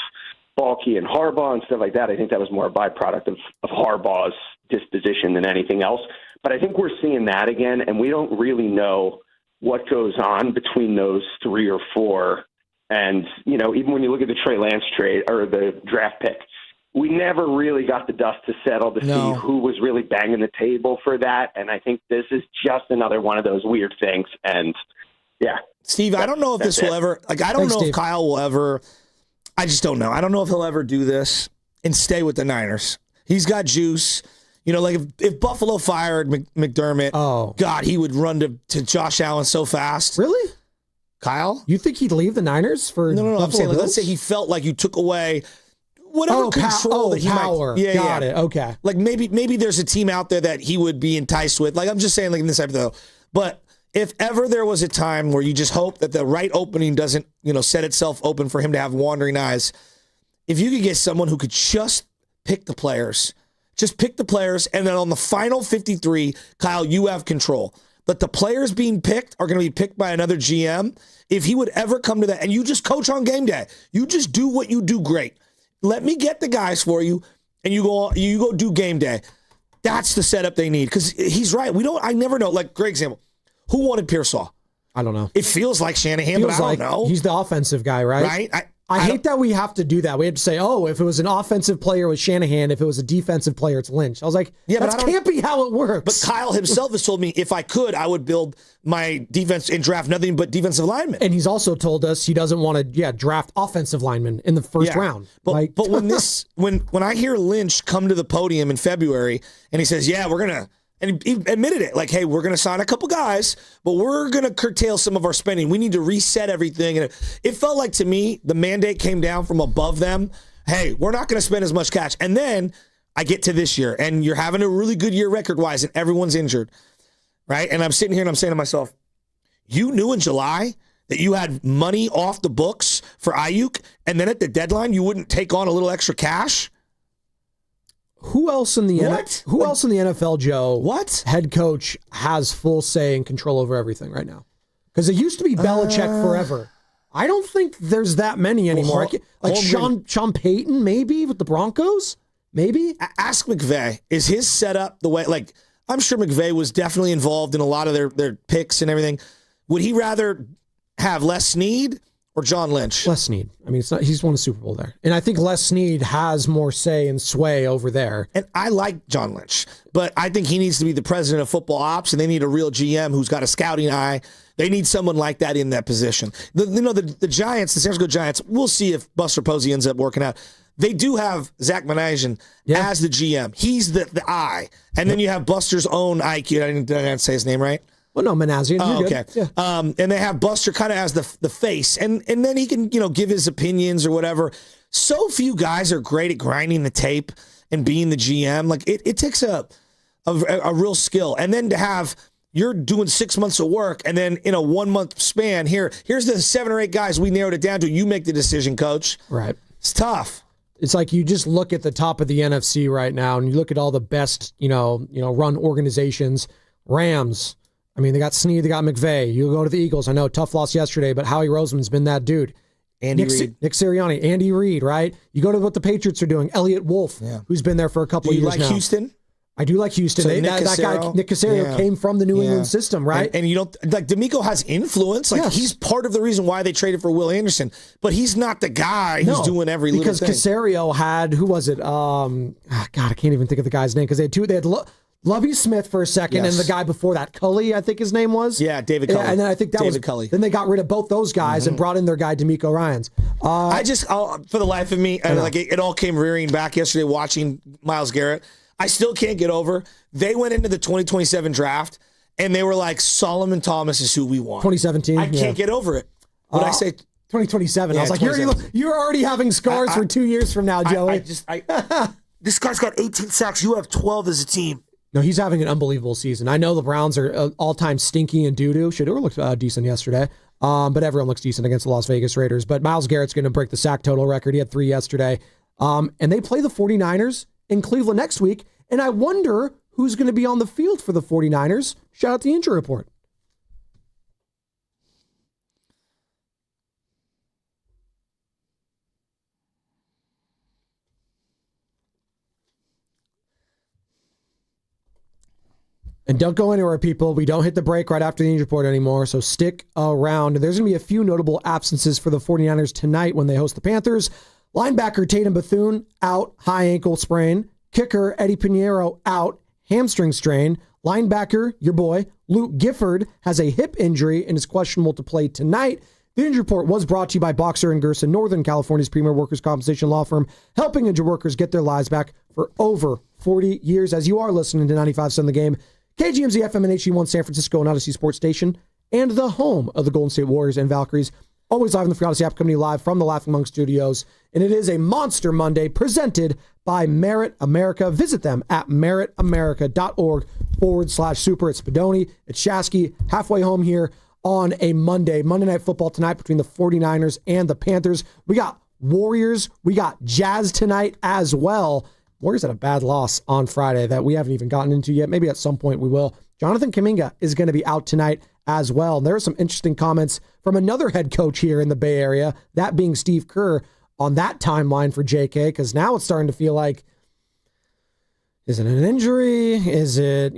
Balky and Harbaugh and stuff like that. I think that was more a byproduct of Harbaugh's disposition than anything else. But I think we're seeing that again, and we don't really know what goes on between those three or four. And, even when you look at the Trey Lance trade or the draft pick, we never really got the dust to settle to see who was really banging the table for that. And I think this is just another one of those weird things. And, yeah. Steve, I don't know if this will ever – I don't know if Kyle will ever – I just don't know. I don't know if he'll ever do this and stay with the Niners. He's got juice. If Buffalo fired McDermott, God, he would run to Josh Allen so fast. Really? Kyle? You think he'd leave the Niners for No, Buffalo I'm saying, let's say he felt like you took away – whatever control that he power. might. Got it. Okay. Like maybe there's a team out there that he would be enticed with. Like I'm just saying, like in this hypothetical. But if ever there was a time where you just hope that the right opening doesn't, set itself open for him to have wandering eyes, if you could get someone who could just pick the players, and then on the final 53, Kyle, you have control. But the players being picked are going to be picked by another GM. If he would ever come to that, and you just coach on game day, you just do what you do great. Let me get the guys for you, and you go do game day. That's the setup they need. Because he's right. I never know. Like, great example. Who wanted Pearsall? I don't know. It feels like Shanahan, but I don't know. He's the offensive guy, right? Right? I hate that we have to do that. We have to say, if it was an offensive player, it was Shanahan. If it was a defensive player, it's Lynch. I was like, that can't be how it works. But Kyle himself has told me if I could, I would build my defense and draft nothing but defensive linemen. And he's also told us he doesn't want to draft offensive linemen in the first round. But when I hear Lynch come to the podium in February and he says, we're going to, and he admitted it, like, hey, we're going to sign a couple guys, but we're going to curtail some of our spending. We need to reset everything. And it felt like, to me, the mandate came down from above them. Hey, we're not going to spend as much cash. And then I get to this year, and you're having a really good year record-wise, and everyone's injured, right? And I'm sitting here, and I'm saying to myself, you knew in July that you had money off the books for Aayuk, and then at the deadline, you wouldn't take on a little extra cash? Who else in the NFL, Joe? What head coach has full say and control over everything right now? Because it used to be Belichick forever. I don't think there's that many anymore. Sean Payton, maybe with the Broncos, maybe. Ask McVay. Is his setup the way? Like, I'm sure McVay was definitely involved in a lot of their picks and everything. Would he rather have Les Snead or John Lynch? Les Snead. I mean, he's won a Super Bowl there. And I think Les Snead has more say and sway over there. And I like John Lynch, but I think he needs to be the president of football ops, and they need a real GM who's got a scouting eye. They need someone like that in that position. The Giants, the San Francisco Giants, we'll see if Buster Posey ends up working out. They do have Zach Manajan as the GM. He's the eye. And then you have Buster's own IQ. I didn't say his name right. Well, no, Manazian. Okay. Yeah. And they have Buster kind of as the face, and then he can give his opinions or whatever. So few guys are great at grinding the tape and being the GM. Like it takes a real skill, and then to have you're doing 6 months of work, and then in a 1 month span, here's the 7 or 8 guys we narrowed it down to. You make the decision, coach. Right. It's tough. It's like you just look at the top of the NFC right now, and you look at all the best run organizations. Rams. I mean, they got Snead, they got McVay. You go to the Eagles. I know, tough loss yesterday, but Howie Roseman's been that dude. Nick Sirianni, Andy Reid, right? You go to what the Patriots are doing. Elliott Wolf, who's been there for a couple of years now. Do you like Houston? I do like Houston. So that guy, Nick Caserio, came from the New England system, right? And you don't like D'Amico has influence. Like he's part of the reason why they traded for Will Anderson, but he's not the guy who's doing every little thing. Because Caserio had, who was it? God, I can't even think of the guy's name because they had two. They had Lovie Smith for a second, and the guy before that, Cully, I think his name was. Yeah, David Cully. And then I think that David Cully. Then they got rid of both those guys and brought in their guy D'Amico Ryans. For the life of me, it all came rearing back yesterday watching Myles Garrett. I still can't get over. They went into the 2027 draft, and they were like, Solomon Thomas is who we want. 2017. I can't get over it. What I say? 2027. I was like, you're already having scars for 2 years from now, Joey. This guy's got 18 sacks. You have 12 as a team. No, he's having an unbelievable season. I know the Browns are all-time stinky and doo-doo. Shedeur looked decent yesterday, but everyone looks decent against the Las Vegas Raiders. But Myles Garrett's going to break the sack total record. He had 3 yesterday. And they play the 49ers in Cleveland next week, and I wonder who's going to be on the field for the 49ers. Shout out the injury report. And don't go anywhere, people. We don't hit the break right after the injury report anymore, so stick around. There's going to be a few notable absences for the 49ers tonight when they host the Panthers. Linebacker Tatum Bethune, out, high ankle sprain. Kicker Eddie Pinheiro, out, hamstring strain. Linebacker, your boy, Luke Gifford, has a hip injury and is questionable to play tonight. The injury report was brought to you by Boxer & Gerson, Northern California's premier workers' compensation law firm, helping injured workers get their lives back for over 40 years. As you are listening to 95.7 The Game, KGMZ FM and HD1 San Francisco and Odyssey Sports Station, and the home of the Golden State Warriors and Valkyries. Always live in the Free Odyssey app, coming to you live from the Laughing Monk Studios. And it is a Monster Monday presented by Merit America. Visit them at meritamerica.org/super. It's Spadoni, it's Shasky, halfway home here on a Monday. Monday Night Football tonight between the 49ers and the Panthers. We got Warriors. We got Jazz tonight as well. Warriors had a bad loss on Friday that we haven't even gotten into yet. Maybe at some point we will. Jonathan Kuminga is going to be out tonight as well. And there are some interesting comments from another head coach here in the Bay Area, that being Steve Kerr, on that timeline for JK, because now it's starting to feel like, is it an injury? Is it,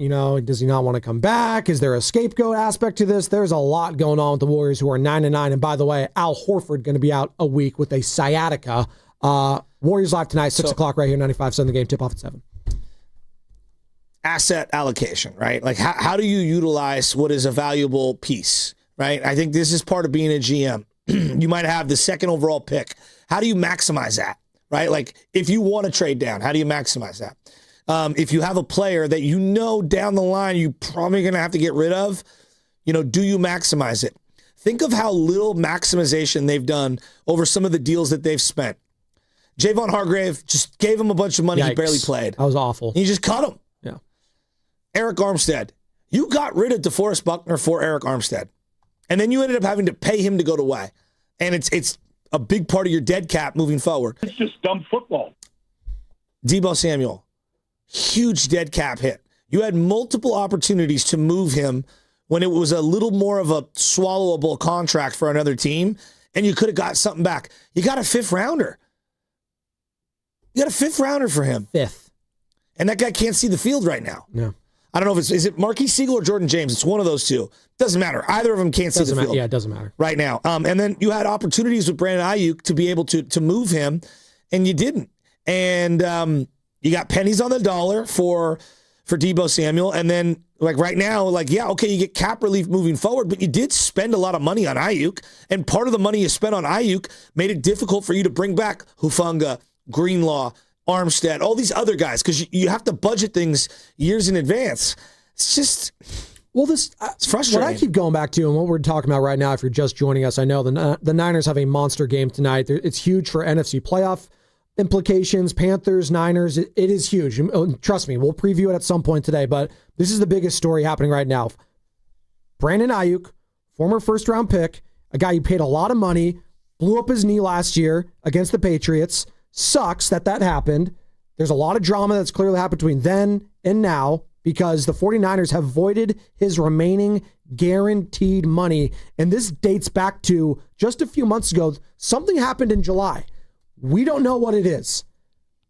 does he not want to come back? Is there a scapegoat aspect to this? There's a lot going on with the Warriors, who are 9-9. And by the way, Al Horford going to be out a week with a sciatica. Warriors live tonight, 6 o'clock right here, 95.7 The Game, tip off at 7. Asset allocation, right? Like how do you utilize what is a valuable piece, right? I think this is part of being a GM. You might have the second overall pick. How do you maximize that, right? Like if you want to trade down, how do you maximize that? If you have a player that down the line you're probably going to have to get rid of, do you maximize it? Think of how little maximization they've done over some of the deals that they've spent. Javon Hargrave, just gave him a bunch of money. Yikes. He barely played. That was awful. You just cut him. Yeah. Eric Armstead. You got rid of DeForest Buckner for Eric Armstead. And then you ended up having to pay him to go away. And it's a big part of your dead cap moving forward. It's just dumb football. Deebo Samuel. Huge dead cap hit. You had multiple opportunities to move him when it was a little more of a swallowable contract for another team, and you could have got something back. You got a 5th rounder. You got a 5th rounder for him. 5th. And that guy can't see the field right now. No. I don't know if is it Marquise Siegel or Jordan James? It's one of those two. Doesn't matter. Either of them can't see the field. Yeah, it doesn't matter. Right now. And then you had opportunities with Brandon Aayuk to be able to move him, and you didn't. And you got pennies on the dollar for Deebo Samuel. And then, right now, you get cap relief moving forward, but you did spend a lot of money on Aayuk. And part of the money you spent on Aayuk made it difficult for you to bring back Hufanga, Greenlaw, Armstead, all these other guys, because you have to budget things years in advance. It's just, it's frustrating. What I keep going back to, and what we're talking about right now, if you're just joining us, I know the Niners have a monster game tonight. It's huge for NFC playoff implications. Panthers, Niners, it is huge. Trust me, we'll preview it at some point today, but this is the biggest story happening right now. Brandon Aayuk, former first-round pick, a guy you paid a lot of money, blew up his knee last year against the Patriots. Sucks that happened. There's a lot of drama that's clearly happened between then and now because the 49ers have voided his remaining guaranteed money. And this dates back to just a few months ago. Something happened in July. We don't know what it is.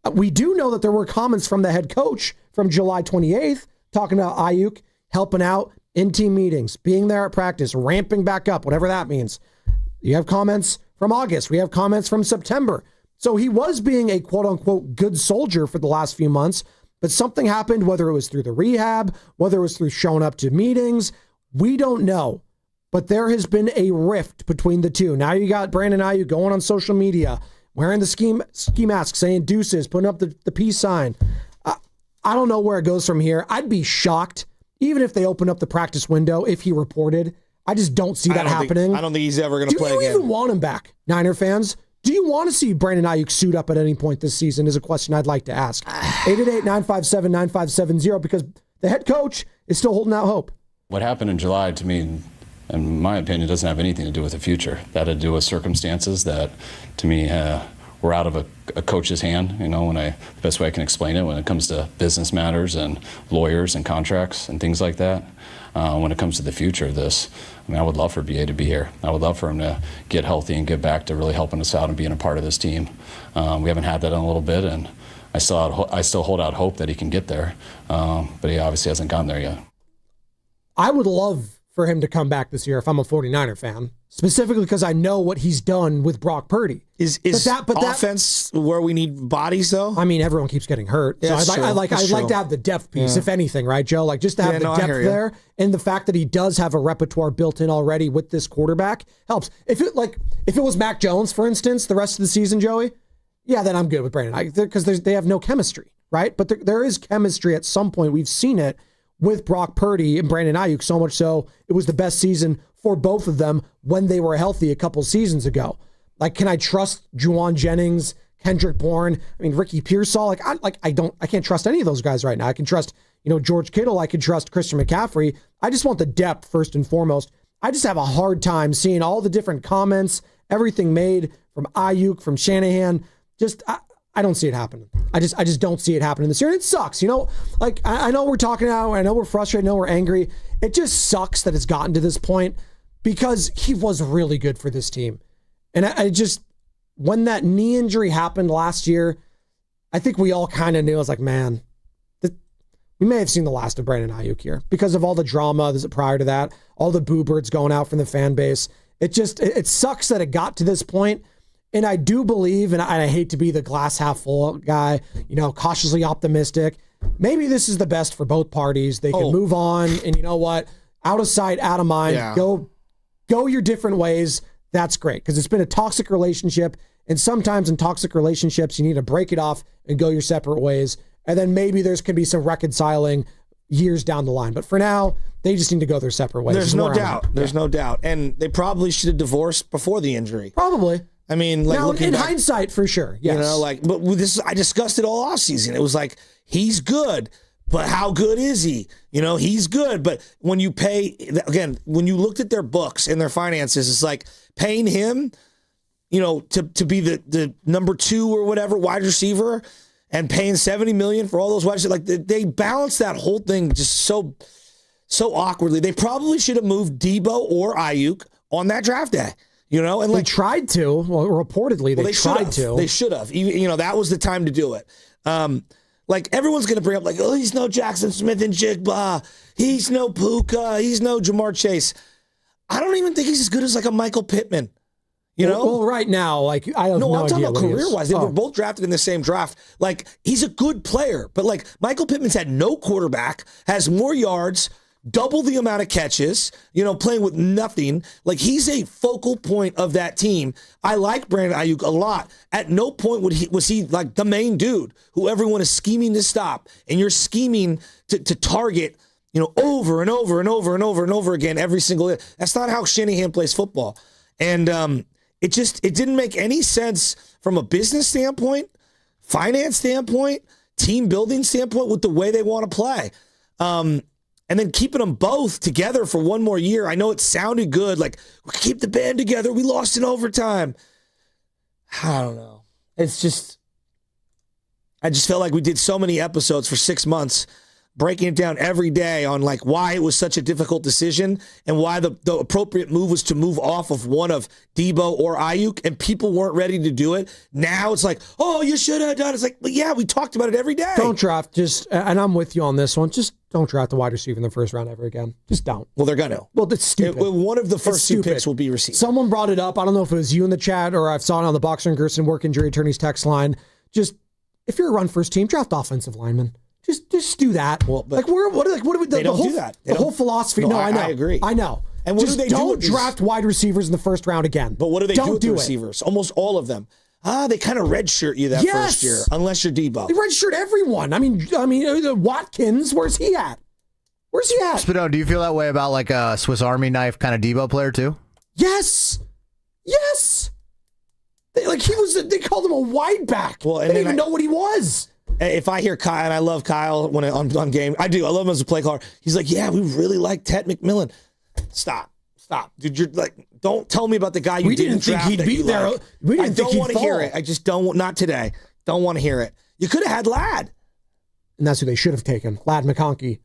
We do know that there were comments from the head coach from July 28th talking about Aayuk helping out in team meetings, being there at practice, ramping back up, whatever that means. You have comments from August. We have comments from September. So he was being a quote-unquote good soldier for the last few months, but something happened, whether it was through the rehab, whether it was through showing up to meetings, we don't know. But there has been a rift between the two. Now you got Brandon Aayuk going on social media, wearing the ski mask, saying deuces, putting up the peace sign. I don't know where it goes from here. I'd be shocked, even if they open up the practice window, if he reported. I just don't see that happening. I don't think he's ever going to play again. Do you even want him back, Niner fans? Do you want to see Brandon Aayuk suit up at any point this season is a question I'd like to ask. 888-957-9570, because the head coach is still holding out hope. What happened in July, to me, in my opinion, doesn't have anything to do with the future. That had to do with circumstances that, to me, were out of a coach's hand. The best way I can explain it, when it comes to business matters and lawyers and contracts and things like that. When it comes to the future of this, I would love for BA to be here. I would love for him to get healthy and get back to really helping us out and being a part of this team. We haven't had that in a little bit, and I still hold out hope that he can get there, but he obviously hasn't gotten there yet. I would love for him to come back this year if I'm a 49er fan, specifically because I know what he's done with Brock Purdy. Is offense where we need bodies, though? I mean, everyone keeps getting hurt. Yeah, so I'd like to have the depth piece, if anything, right, Joe? Like, just to have the depth there, and the fact that he does have a repertoire built in already with this quarterback helps. If it was Mac Jones, for instance, the rest of the season, Joey, yeah, then I'm good with Brandon, because they have no chemistry, right? But there is chemistry at some point. We've seen it with Brock Purdy and Brandon Aayuk, so much so it was the best season for both of them when they were healthy a couple seasons ago. Like, can I trust Juwan Jennings, Kendrick Bourne? I mean, Ricky Pearsall. I can't trust any of those guys right now. I can trust, George Kittle. I can trust Christian McCaffrey. I just want the depth first and foremost. I just have a hard time seeing all the different comments, everything made from Aayuk, from Shanahan. I don't see it happening. I just don't see it happening this year. And it sucks. I know we're talking now. I know we're frustrated. I know we're angry. It just sucks that it's gotten to this point because he was really good for this team. And when that knee injury happened last year, I think we all kind of knew. I was like, man, we may have seen the last of Brandon Aayuk here because of all the drama prior to that, all the boo birds going out from the fan base. It sucks that it got to this point. And I do believe, and I hate to be the glass half full guy, cautiously optimistic. Maybe this is the best for both parties. They can move on, and you know what? Out of sight, out of mind. Yeah. Go your different ways. That's great, because it's been a toxic relationship, and sometimes in toxic relationships, you need to break it off and go your separate ways, and then maybe can be some reconciling years down the line. But for now, they just need to go their separate ways. There's no doubt. There's no doubt. And they probably should have divorced before the injury. Probably. I mean, like, now, in hindsight, for sure. Yes. But I discussed it all offseason. It was like, he's good, but how good is he? He's good, but when you when you looked at their books and their finances, it's like paying him, to be the number 2 or whatever wide receiver, and paying $70 million for all those wide receivers. Like, they balanced that whole thing just so awkwardly. They probably should have moved Debo or Aayuk on that draft day. And they tried to. Well, reportedly, they tried to. They should have. That was the time to do it. Everyone's going to bring up, he's no Jackson Smith and Jigba. He's no Puka. He's no Jamar Chase. I don't even think he's as good as, a Michael Pittman. Well, right now, I have no idea. I'm talking about career-wise. They were both drafted in the same draft. He's a good player, but, Michael Pittman's had no quarterback, has more yards, double the amount of catches, playing with nothing. He's a focal point of that team. I like Brandon Aayuk a lot. At no point was he the main dude who everyone is scheming to stop. And you're scheming to target, over and over and over and over and over again every single day. That's not how Shanahan plays football. And it didn't make any sense from a business standpoint, finance standpoint, team building standpoint with the way they want to play. And then keeping them both together for one more year. I know it sounded good. We keep the band together. We lost in overtime. I don't know. I just felt like we did so many episodes for 6 months breaking it down every day on like why it was such a difficult decision and why the appropriate move was to move off of one of Debo or Aayuk, and people weren't ready to do it. Now it's like, oh, you should have done it. It's like, well, yeah, we talked about it every day. Don't draft, and I'm with you on this one, just don't draft the wide receiver in the first round ever again. Just don't. Well, they're going to. Well, that's stupid. One of the first two picks will be received. Someone brought it up. I don't know if it was you in the chat or I saw it on the Boxer and Gerson work injury attorneys text line. Just, if you're a run first team, draft offensive linemen. Just do that. Well, what do we? They don't do that. The whole philosophy. No, I know. I agree. I know. And what just do they do? Don't draft wide receivers in the first round again. But what do they do with the receivers? Almost all of them. They kind of redshirt you that first year, unless you're Debo. They redshirt everyone. I mean, Watkins. Where's he at? Spadone, do you feel that way about like a Swiss Army knife kind of Debo player too? Yes. They called him a wide back. Well, they didn't even know what he was. If I hear Kyle, and I love Kyle when on game, I do. I love him as a play caller. He's like, yeah, we really like Ted McMillan. Stop, dude. You're like, don't tell me about the guy you didn't think draft he'd be there. Like. We didn't I don't want to hear fall. it. I just don't. Not today. Don't want to hear it. You could have had Ladd, and that's who they should have taken. Ladd McConkey.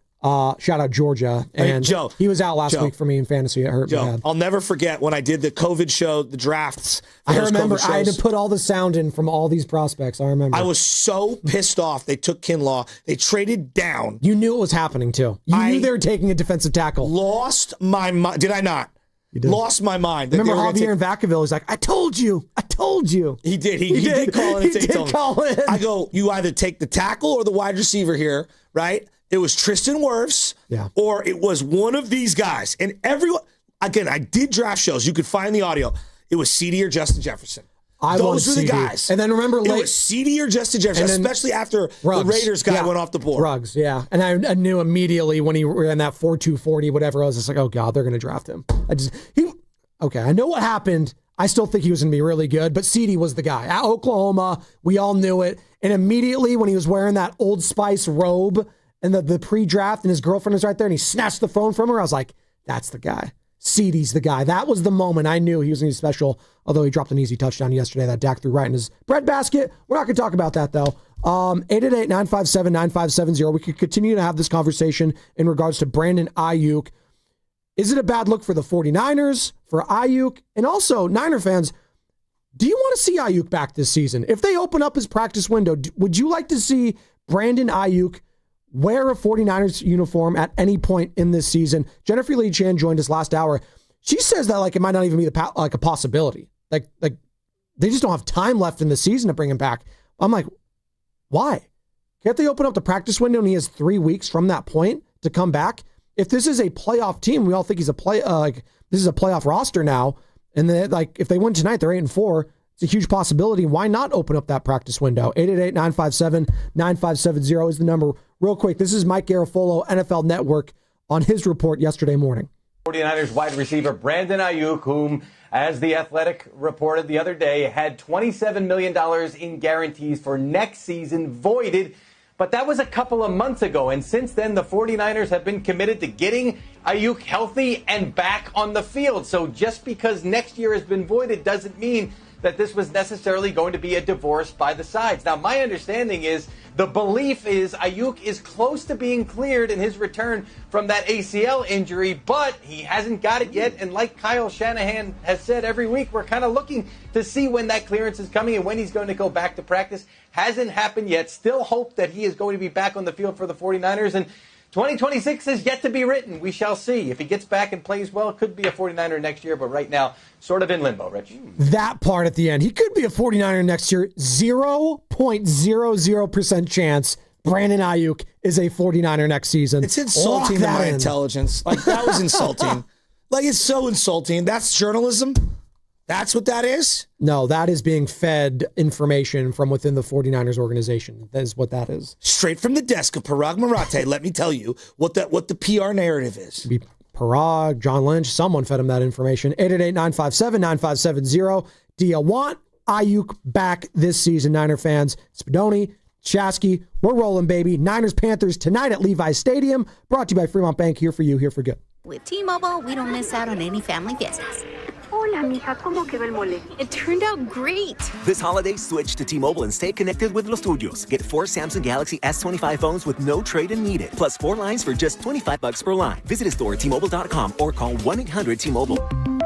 Shout out Georgia. And Joe, he was out last week for me in fantasy. It hurt me bad. I'll never forget when I did the COVID show, the drafts. I remember I had to put all the sound in from all these prospects. I remember. I was so pissed off. They took Kinlaw. They traded down. You knew it was happening too. You knew they were taking a defensive tackle. Lost my mind. Did I not? You did. Lost my mind. Remember Javier in Vacaville was like, I told you. He did. He did call in. He did call in. I go, you either take the tackle or the wide receiver here, right? It was Tristan Wirfs, or it was one of these guys. And everyone, again, I did draft shows. You could find the audio. It was CD or Justin Jefferson. Those were the guys. And then remember, it was CD or Justin Jefferson, especially after the Raiders guy went off the board. Ruggs, yeah. And I knew immediately when he ran that 4.240, whatever, I was just like, oh, God, they're going to draft him. I know what happened. I still think he was going to be really good, but CD was the guy. At Oklahoma, we all knew it. And immediately when he was wearing that Old Spice robe, and the pre-draft, and his girlfriend was right there, and he snatched the phone from her. I was like, that's the guy. CeeDee's the guy. That was the moment I knew he was going to be special, although he dropped an easy touchdown yesterday that Dak threw right in his breadbasket. We're not going to talk about that, though. 888-957-9570. We could continue to have this conversation in regards to Brandon Aayuk. Is it a bad look for the 49ers, for Aayuk? And also, Niner fans, do you want to see Aayuk back this season? If they open up his practice window, would you like to see Brandon Aayuk wear a 49ers uniform at any point in this season? Jennifer Lee Chan joined us last hour. She says that it might not even be a possibility. Like they just don't have time left in the season to bring him back. I'm like, why? Can't they open up the practice window and he has 3 weeks from that point to come back? If this is a playoff team, we all think he's this is a playoff roster now. And then if they win tonight, they're 8-4. It's a huge possibility. Why not open up that practice window? 888-957-9570 is the number. Real quick, this is Mike Garafolo, NFL Network, on his report yesterday morning. 49ers wide receiver Brandon Aayuk, whom, as The Athletic reported the other day, had $27 million in guarantees for next season voided. But that was a couple of months ago, and since then, the 49ers have been committed to getting Aayuk healthy and back on the field. So just because next year has been voided doesn't mean that this was necessarily going to be a divorce by the sides. Now, my understanding is the belief is Aayuk is close to being cleared in his return from that ACL injury, but he hasn't got it yet. And like Kyle Shanahan has said every week, we're kind of looking to see when that clearance is coming and when he's going to go back to practice. Hasn't happened yet. Still hope that he is going to be back on the field for the 49ers. And 2026 is yet to be written. We shall see. If he gets back and plays well, could be a 49er next year, but right now, sort of in limbo, Rich. That part at the end. He could be a 49er next year. 0.00% chance Brandon Aayuk is a 49er next season. It's insulting to my intelligence. That was insulting. It's so insulting. That's journalism. That's what that is? No, that is being fed information from within the 49ers organization. That is what that is. Straight from the desk of Parag Marathe, let me tell you what the PR narrative is. Be Parag, John Lynch, someone fed him that information. 888-957-9570. Do you want Aayuk back this season, Niner fans? Spadoni, Chasky, we're rolling, baby. Niners, Panthers tonight at Levi's Stadium. Brought to you by Fremont Bank, here for you, here for good. With T-Mobile, we don't miss out on any family business. Hola, mija, ¿cómo quedó el mole? It turned out great. This holiday, switch to T-Mobile and stay connected with Los Tuyos. Get 4 Samsung Galaxy S25 phones with no trade-in needed, plus 4 lines for just $25 per line. Visit a store at T-Mobile.com or call 1-800-T-Mobile.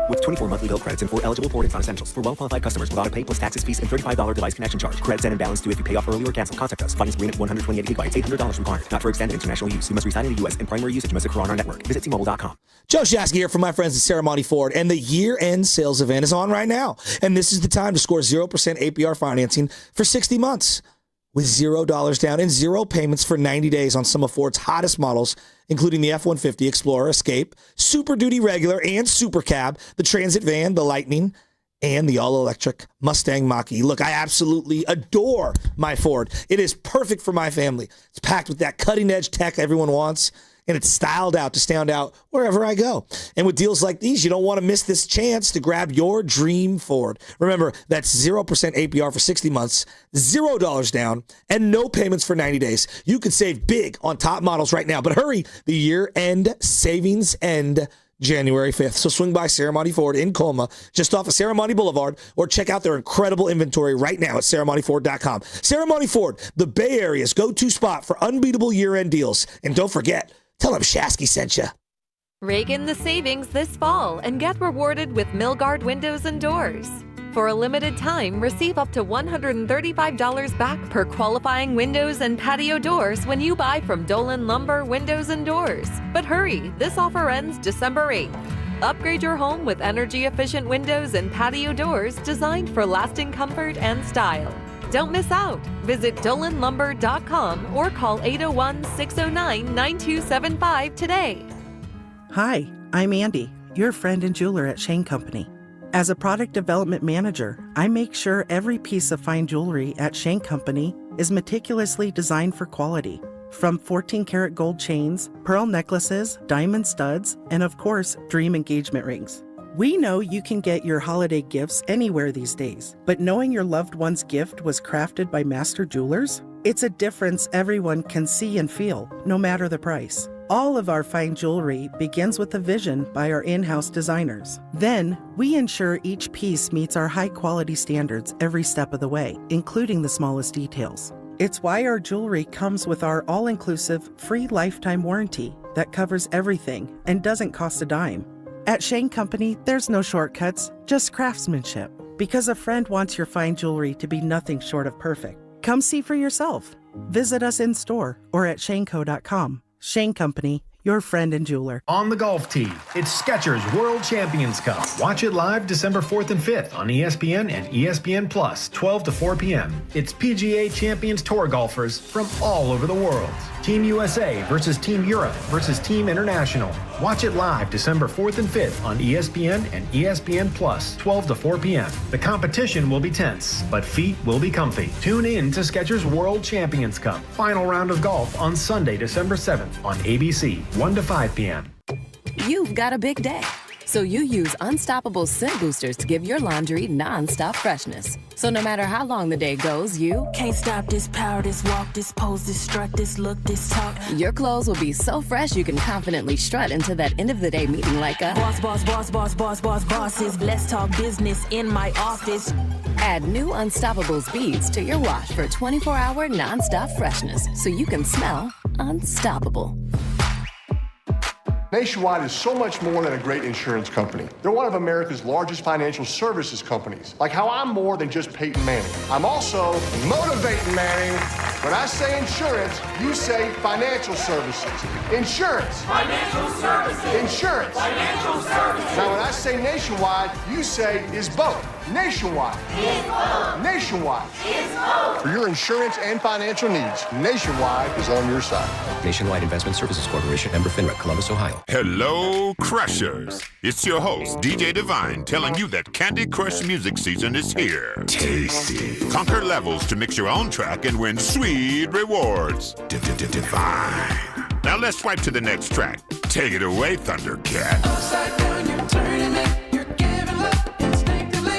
With 24 monthly bill credits and 4 eligible port-ins on essentials. For well-qualified customers with auto pay plus taxes, fees, and $35 device connection charge. Credits and balance due if you pay off early or cancel. Contact us. Finance agreement 128 gigabytes, $800 required. Not for extended international use. You must reside in the U.S. and primary usage must occur on our network. Visit T-Mobile.com. Joe Shasky here from my friends at Ceremony Ford, and the year-end sales event is on right now. And this is the time to score 0% APR financing for 60 months with $0 down and 0 payments for 90 days on some of Ford's hottest models, including the F-150, Explorer, Escape, Super Duty Regular, and Super Cab, the Transit Van, the Lightning, and the all-electric Mustang Mach-E. Look, I absolutely adore my Ford. It is perfect for my family. It's packed with that cutting-edge tech everyone wants, and it's styled out to stand out wherever I go. And with deals like these, you don't want to miss this chance to grab your dream Ford. Remember, that's 0% APR for 60 months, $0 down, and no payments for 90 days. You could save big on top models right now, but hurry, the year-end savings end January 5th. So swing by Ceremony Ford in Colma, just off of Ceremony Boulevard, or check out their incredible inventory right now at ceremonyford.com. Ceremony Ford, the Bay Area's go-to spot for unbeatable year-end deals. And don't forget, tell them Shasky sent you. Rake in the savings this fall and get rewarded with Milgard Windows and Doors. For a limited time, receive up to $135 back per qualifying windows and patio doors when you buy from Dolan Lumber Windows and Doors. But hurry, this offer ends December 8th. Upgrade your home with energy-efficient windows and patio doors designed for lasting comfort and style. Don't miss out. Visit DolanLumber.com or call 801-609-9275 today. Hi, I'm Andy, your friend and jeweler at Shane Company. As a product development manager, I make sure every piece of fine jewelry at Shane Company is meticulously designed for quality. From 14-karat gold chains, pearl necklaces, diamond studs, and of course, dream engagement rings. We know you can get your holiday gifts anywhere these days, but knowing your loved one's gift was crafted by master jewelers? It's a difference everyone can see and feel, no matter the price. All of our fine jewelry begins with a vision by our in-house designers. Then, we ensure each piece meets our high-quality standards every step of the way, including the smallest details. It's why our jewelry comes with our all-inclusive, free lifetime warranty that covers everything and doesn't cost a dime. At Shane Company, there's no shortcuts, just craftsmanship. Because a friend wants your fine jewelry to be nothing short of perfect. Come see for yourself. Visit us in-store or at shaneco.com. Shane Company, your friend and jeweler. On the golf tee, it's Skechers World Champions Cup. Watch it live December 4th and 5th on ESPN and ESPN Plus, 12 to 4 p.m. It's PGA Champions Tour golfers from all over the world. Team USA versus Team Europe versus Team International. Watch it live December 4th and 5th on ESPN and ESPN Plus, 12 to 4 p.m. The competition will be tense, but feet will be comfy. Tune in to Skechers World Champions Cup. Final round of golf on Sunday, December 7th on ABC, 1 to 5 p.m. You've got a big day, so you use Unstoppable Scent Boosters to give your laundry non-stop freshness. So no matter how long the day goes, you can't stop this power, this walk, this pose, this strut, this look, this talk. Your clothes will be so fresh you can confidently strut into that end of the day meeting like a bosses. Let's talk business in my office. Add new Unstoppable beads to your wash for 24-hour non-stop freshness so you can smell unstoppable. Nationwide is so much more than a great insurance company. They're one of America's largest financial services companies. Like how I'm more than just Peyton Manning. I'm also motivating Manning. When I say insurance, you say financial services. Insurance. Financial services. Insurance. Financial services. Now when I say nationwide, you say is both. Nationwide. Is both. Nationwide. Is both. For your insurance and financial needs, Nationwide is on your side. Nationwide Investment Services Corporation, member FINRA, Columbus, Ohio. Hello, Crushers. It's your host, DJ Divine, telling you that Candy Crush music season is here. Tasty. Conquer levels to mix your own track and win sweet rewards. Divine. Now let's swipe to the next track. Take it away, Thundercat. Upside down, you're turning it. You're giving love instinctively.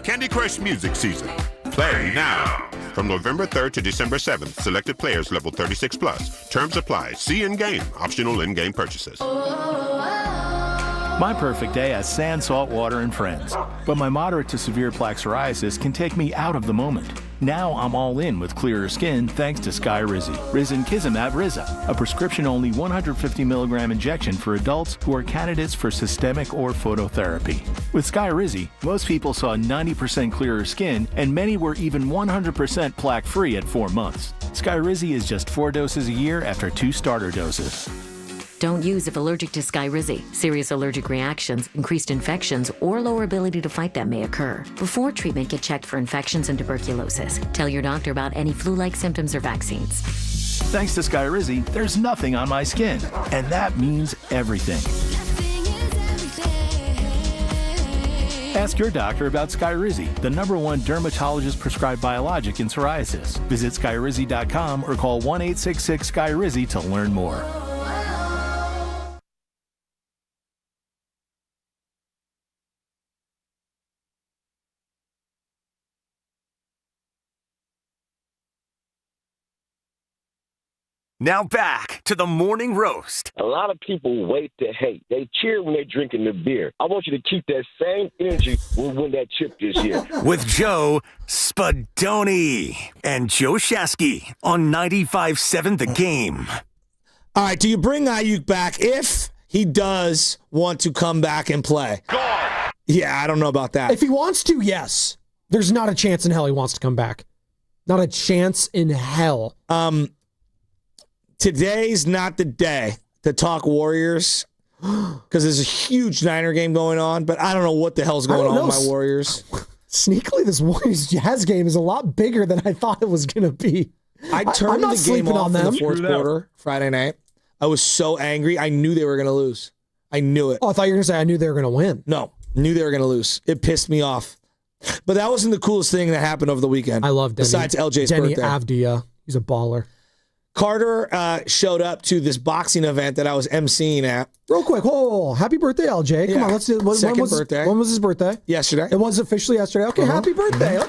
Candy Crush music season. Play now. From November 3rd to December 7th, selected players level 36+. Terms apply. See in-game. Optional in-game purchases. Oh, My perfect day has sand, salt water, and friends. But my moderate to severe plaque psoriasis can take me out of the moment. Now I'm all in with clearer skin thanks to Skyrizi. Risankizumab Riza, a prescription-only 150 milligram injection for adults who are candidates for systemic or phototherapy. With Skyrizi, most people saw 90% clearer skin, and many were even 100% plaque-free at 4 months. Skyrizi is just 4 doses a year after 2 starter doses. Don't use if allergic to Skyrizi. Serious allergic reactions, increased infections, or lower ability to fight them may occur. Before treatment, get checked for infections and tuberculosis. Tell your doctor about any flu-like symptoms or vaccines. Thanks to Skyrizi, there's nothing on my skin, and that means everything. Ask your doctor about Skyrizi, the #1 dermatologist-prescribed biologic in psoriasis. Visit Skyrizi.com or call 1-866-SKYRIZI to learn more. Now back to the morning roast. A lot of people wait to hate. They cheer when they're drinking the beer. I want you to keep that same energy when we win that chip this year. With Joe Spadoni and Joe Shasky on 95.7 The Game. All right, do you bring Aayuk back if he does want to come back and play? God. Yeah, I don't know about that. If he wants to, yes. There's not a chance in hell he wants to come back. Not a chance in hell. Today's not the day to talk Warriors because there's a huge Niner game going on, but I don't know what the hell's going on with my Warriors. Sneakily, this Warriors Jazz game is a lot bigger than I thought it was going to be. I turned the game off in the fourth quarter Friday night. I was so angry. I knew they were going to lose. I knew it. Oh, I thought you were going to say I knew they were going to win. No, knew they were going to lose. It pissed me off. But that wasn't the coolest thing that happened over the weekend. I love Denny. Besides LJ's Denny birthday. Avdia. He's a baller. Carter showed up to this boxing event that I was emceeing at. Real quick, happy birthday, LJ. Come on, let's do it. Second birthday. When was his birthday? Yesterday. It was officially yesterday. Okay, happy birthday.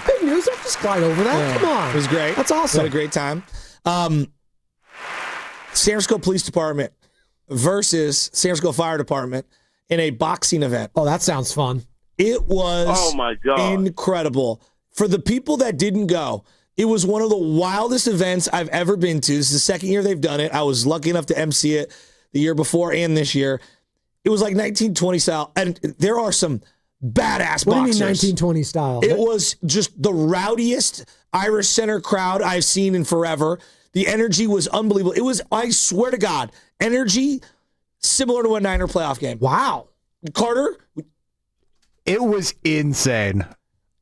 Big news. Don't just glide over that. Yeah. Come on. It was great. That's awesome. We had a great time. San Francisco Police Department versus San Francisco Fire Department in a boxing event. Oh, that sounds fun. It was incredible. For the people that didn't go, it was one of the wildest events I've ever been to. This is the second year they've done it. I was lucky enough to MC it the year before and this year. It was like 1920 style, and there are some badass boxers. What do you mean 1920 style? It was just the rowdiest Irish Center crowd I've seen in forever. The energy was unbelievable. It was, I swear to God, energy similar to a Niner playoff game. Wow. Carter? It was insane.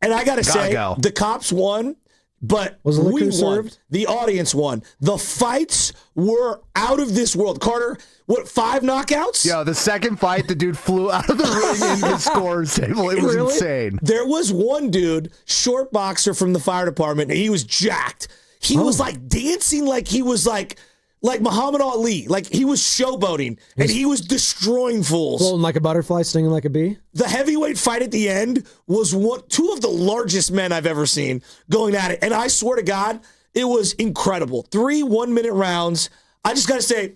And I got to say, the cops won. But we won. Served? The audience won. The fights were out of this world. Carter, what, 5 knockouts? Yo, the second fight, the dude flew out of the ring into the scores table. It was insane. There was one dude, short boxer from the fire department, and he was jacked. He was like dancing like he was like Muhammad Ali. Like he was showboating, and he was destroying fools. Floating like a butterfly, stinging like a bee. The heavyweight fight at the end was 2 of the largest men I've ever seen going at it. And I swear to God, it was incredible. 3 one-minute rounds. I just got to say,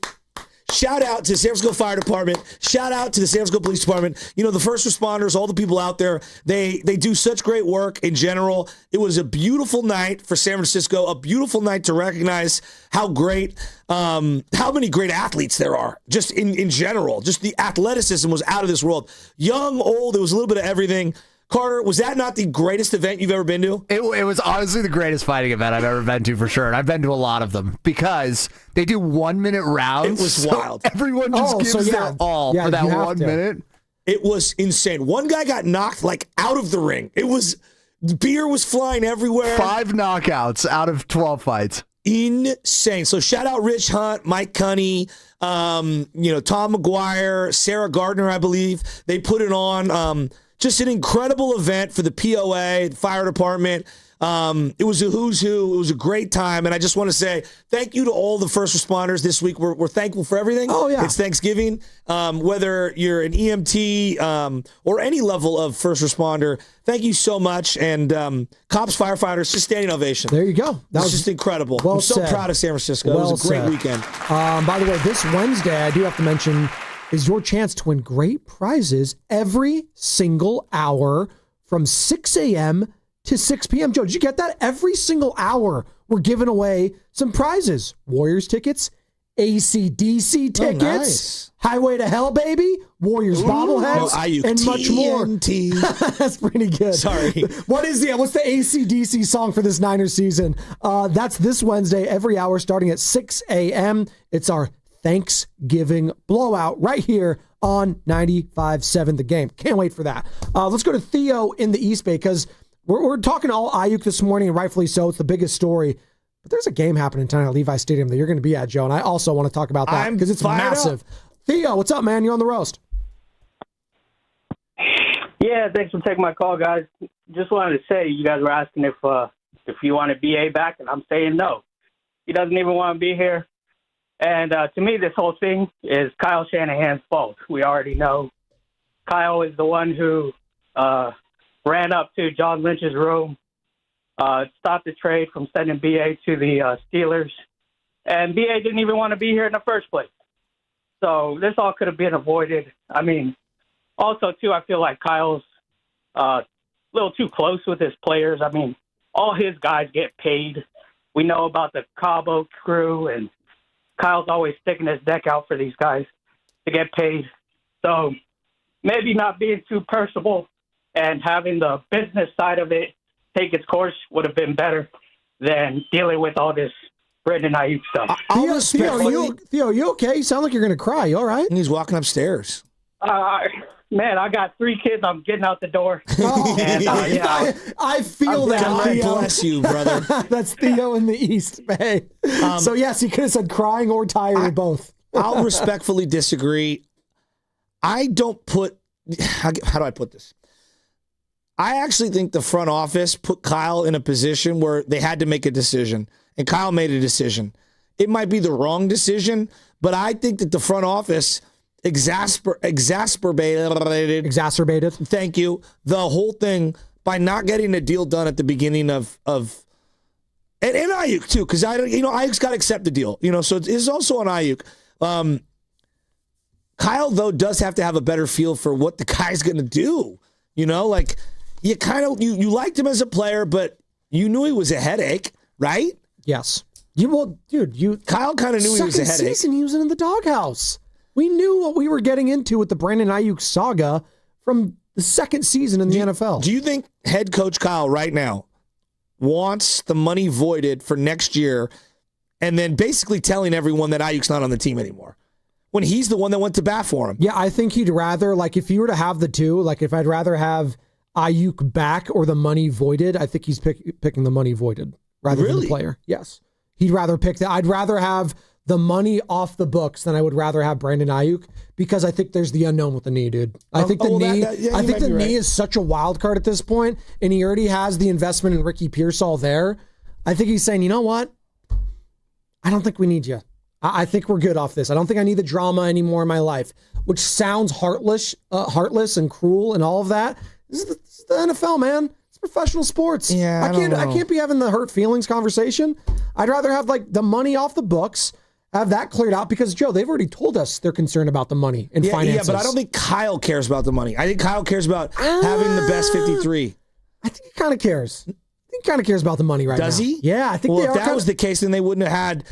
shout out to the San Francisco Fire Department. Shout out to the San Francisco Police Department. You know, the first responders, all the people out there, they do such great work in general. It was a beautiful night for San Francisco, a beautiful night to recognize how many great athletes there are just in general. Just the athleticism was out of this world. Young, old, it was a little bit of everything. Carter, was that not the greatest event you've ever been to? It was honestly the greatest fighting event I've ever been to, for sure. And I've been to a lot of them because they do 1-minute rounds. It was wild. Everyone just gives their all for that 1 minute. It was insane. One guy got knocked out of the ring. Beer was flying everywhere. 5 knockouts out of 12 fights. Insane. So shout out Rich Hunt, Mike Cunny, Tom McGuire, Sarah Gardner, I believe. They put it on. Just an incredible event for the POA, the fire department. It was a who's who. It was a great time. And I just want to say thank you to all the first responders this week. We're thankful for everything. Oh, yeah. It's Thanksgiving. Whether you're an EMT or any level of first responder, thank you so much. And cops, firefighters, just standing ovation. There you go. That was just incredible. I'm so proud of San Francisco. It was a great weekend. By the way, this Wednesday, I do have to mention is your chance to win great prizes every single hour from 6 a.m. to 6 p.m. Joe, did you get that? Every single hour, we're giving away some prizes. Warriors tickets, AC/DC tickets, nice. Highway to Hell, baby, Warriors bobbleheads, Aayuk and much more. TNT. That's pretty good. Sorry. What's the AC/DC song for this Niners season? That's this Wednesday, every hour, starting at 6 a.m. It's our Thanksgiving blowout right here on 95.7 The Game. Can't wait for that. Let's go to Theo in the East Bay, because we're talking all Aayuk this morning, and rightfully so. It's the biggest story. But there's a game happening tonight at Levi Stadium that you're going to be at, Joe, and I also want to talk about that because it's massive. Theo, what's up, man? You're on the roast. Yeah, thanks for taking my call, guys. Just wanted to say, you guys were asking if you wanted BA back, and I'm saying no. He doesn't even want to be here. And to me, this whole thing is Kyle Shanahan's fault. We already know Kyle is the one who ran up to John Lynch's room, stopped the trade from sending BA to the Steelers. And BA didn't even want to be here in the first place. So this all could have been avoided. I mean, also, too, I feel like Kyle's a little too close with his players. I mean, all his guys get paid. We know about the Cabo crew, and Kyle's always sticking his neck out for these guys to get paid. So maybe not being too personable and having the business side of it take its course would have been better than dealing with all this Brandon Aayuk stuff. Theo, you okay? You sound like you're going to cry. You all right? And he's walking upstairs. Man, I got 3 kids. I'm getting out the door. And, I feel that. God bless you, brother. That's Theo in the East Bay. So, yes, he could have said crying or tired, both. I'll respectfully disagree. I don't put – how do I put this? I actually think the front office put Kyle in a position where they had to make a decision, and Kyle made a decision. It might be the wrong decision, but I think that the front office – exacerbated. Thank you. The whole thing by not getting a deal done at the beginning of and Aayuk too, because Aayuk's got to accept the deal. So it's also on Aayuk. Kyle though does have to have a better feel for what the guy's going to do. Like you kind of you liked him as a player, but you knew he was a headache, right? Yes. Kyle kind of knew he was a headache. Second season, he was in the doghouse. We knew what we were getting into with the Brandon Aayuk saga from the second season in the NFL. Do you think head coach Kyle right now wants the money voided for next year and then basically telling everyone that Aayuk's not on the team anymore when he's the one that went to bat for him? Yeah, I think he'd rather, like if you were to have the two, like if I'd rather have Aayuk back or the money voided, I think he's picking the money voided rather than the player. Yes. He'd rather pick that. I'd rather have the money off the books than I would rather have Brandon Aayuk because I think there's the unknown with the knee, dude. I think the knee. I think the knee is such a wild card at this point, and he already has the investment in Ricky Pearsall there. I think he's saying, you know what? I don't think we need you. I think we're good off this. I don't think I need the drama anymore in my life, which sounds heartless and cruel and all of that. This is the NFL, man. It's professional sports. Yeah, I can't be having the hurt feelings conversation. I'd rather have like the money off the books. Have that cleared out because, Joe, they've already told us they're concerned about the money and finances. Yeah, but I don't think Kyle cares about the money. I think Kyle cares about having the best 53. I think he kind of cares. I think he kind of cares about the money right now. Does he? Yeah, I think if that was the case, then they wouldn't have had,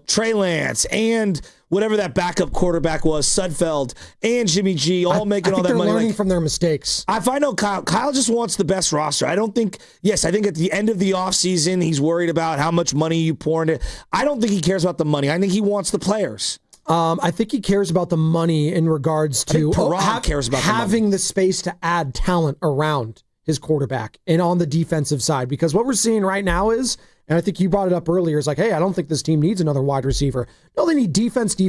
Trey Lance and whatever that backup quarterback was, Sudfeld and Jimmy G, all making all that money. They're learning from their mistakes. If I know Kyle just wants the best roster. I think at the end of the offseason, he's worried about how much money you pour into it. I don't think he cares about the money. I think he wants the players. I think he cares about the money in regards to cares about having the space to add talent around his quarterback and on the defensive side. Because what we're seeing right now is, and I think you brought it up earlier, is like, hey, I don't think this team needs another wide receiver. No, they need defense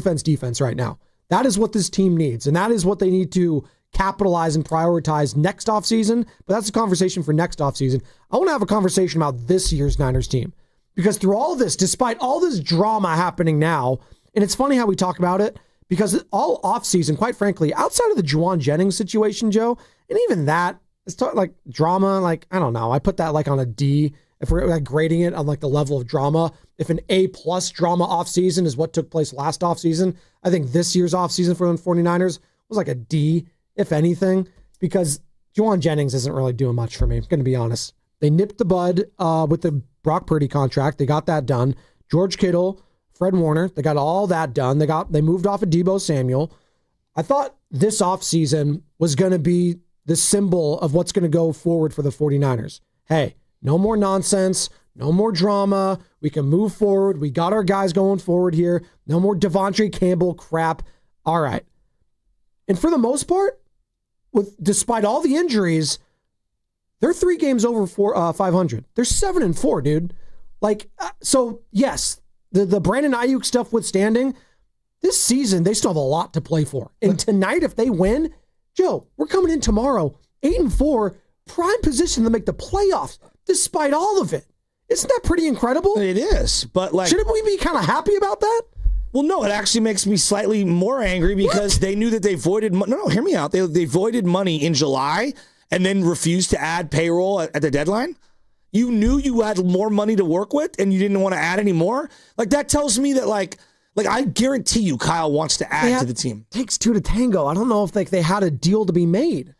right now. That is what this team needs, and that is what they need to capitalize and prioritize next offseason. But that's a conversation for next offseason. I want to have a conversation about this year's Niners team. Because through all of this, despite all this drama happening now, and it's funny how we talk about it, because all offseason, quite frankly, outside of the Juwan Jennings situation, Joe, and even that, it's like drama, like, I don't know. I put that like on a D if we're like grading it on like the level of drama, if an A+ drama offseason is what took place last offseason, I think this year's offseason for the 49ers was like a D, if anything, because Juwan Jennings isn't really doing much for me. I'm going to be honest. They nipped the bud with the Brock Purdy contract. They got that done. George Kittle, Fred Warner, they got all that done. They moved off of Deebo Samuel. I thought this offseason was going to be the symbol of what's going to go forward for the 49ers. Hey, no more nonsense, no more drama. We can move forward. We got our guys going forward here. No more Devontae Campbell crap. All right. And for the most part, despite all the injuries, they're 3 games over 500. They're 7-4, dude. So yes, the Brandon Aayuk stuff withstanding, this season they still have a lot to play for. And tonight, if they win, Joe, we're coming in tomorrow, 8-4, prime position to make the playoffs, despite all of it. Isn't that pretty incredible? It is, but shouldn't we be kind of happy about that? Well, no, it actually makes me slightly more angry because they knew that they voided. No, hear me out. They voided money in July and then refused to add payroll at the deadline. You knew you had more money to work with and you didn't want to add any more. That tells me that I guarantee you Kyle wants to add to the team. Takes 2 to tango. I don't know if they had a deal to be made.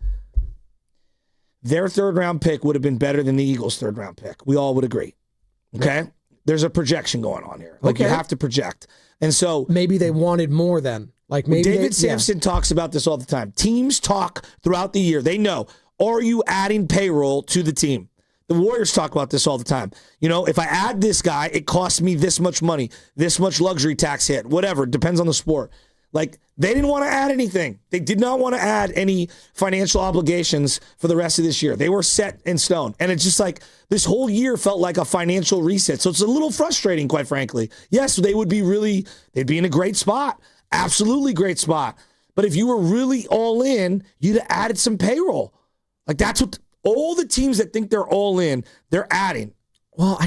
Their 3rd round pick would have been better than the Eagles' 3rd round pick. We all would agree. Okay? There's a projection going on here. You have to project. And so maybe they wanted more then. Maybe David Sampson talks about this all the time. Teams talk throughout the year. They know, are you adding payroll to the team? The Warriors talk about this all the time. If I add this guy, it costs me this much money, this much luxury tax hit, whatever. It depends on the sport. They didn't want to add anything. They did not want to add any financial obligations for the rest of this year. They were set in stone. And it's just this whole year felt like a financial reset. So it's a little frustrating, quite frankly. Yes, they'd be in a great spot. Absolutely great spot. But if you were really all in, you'd have added some payroll. That's what all the teams that think they're all in, they're adding. Well,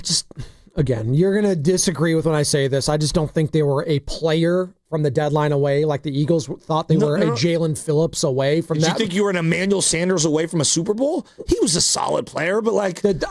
again, you're going to disagree with when I say this. I just don't think they were a player from the deadline away, like the Eagles thought they were a Jalen Phillips away from that. Did you think you were an Emmanuel Sanders away from a Super Bowl? He was a solid player, but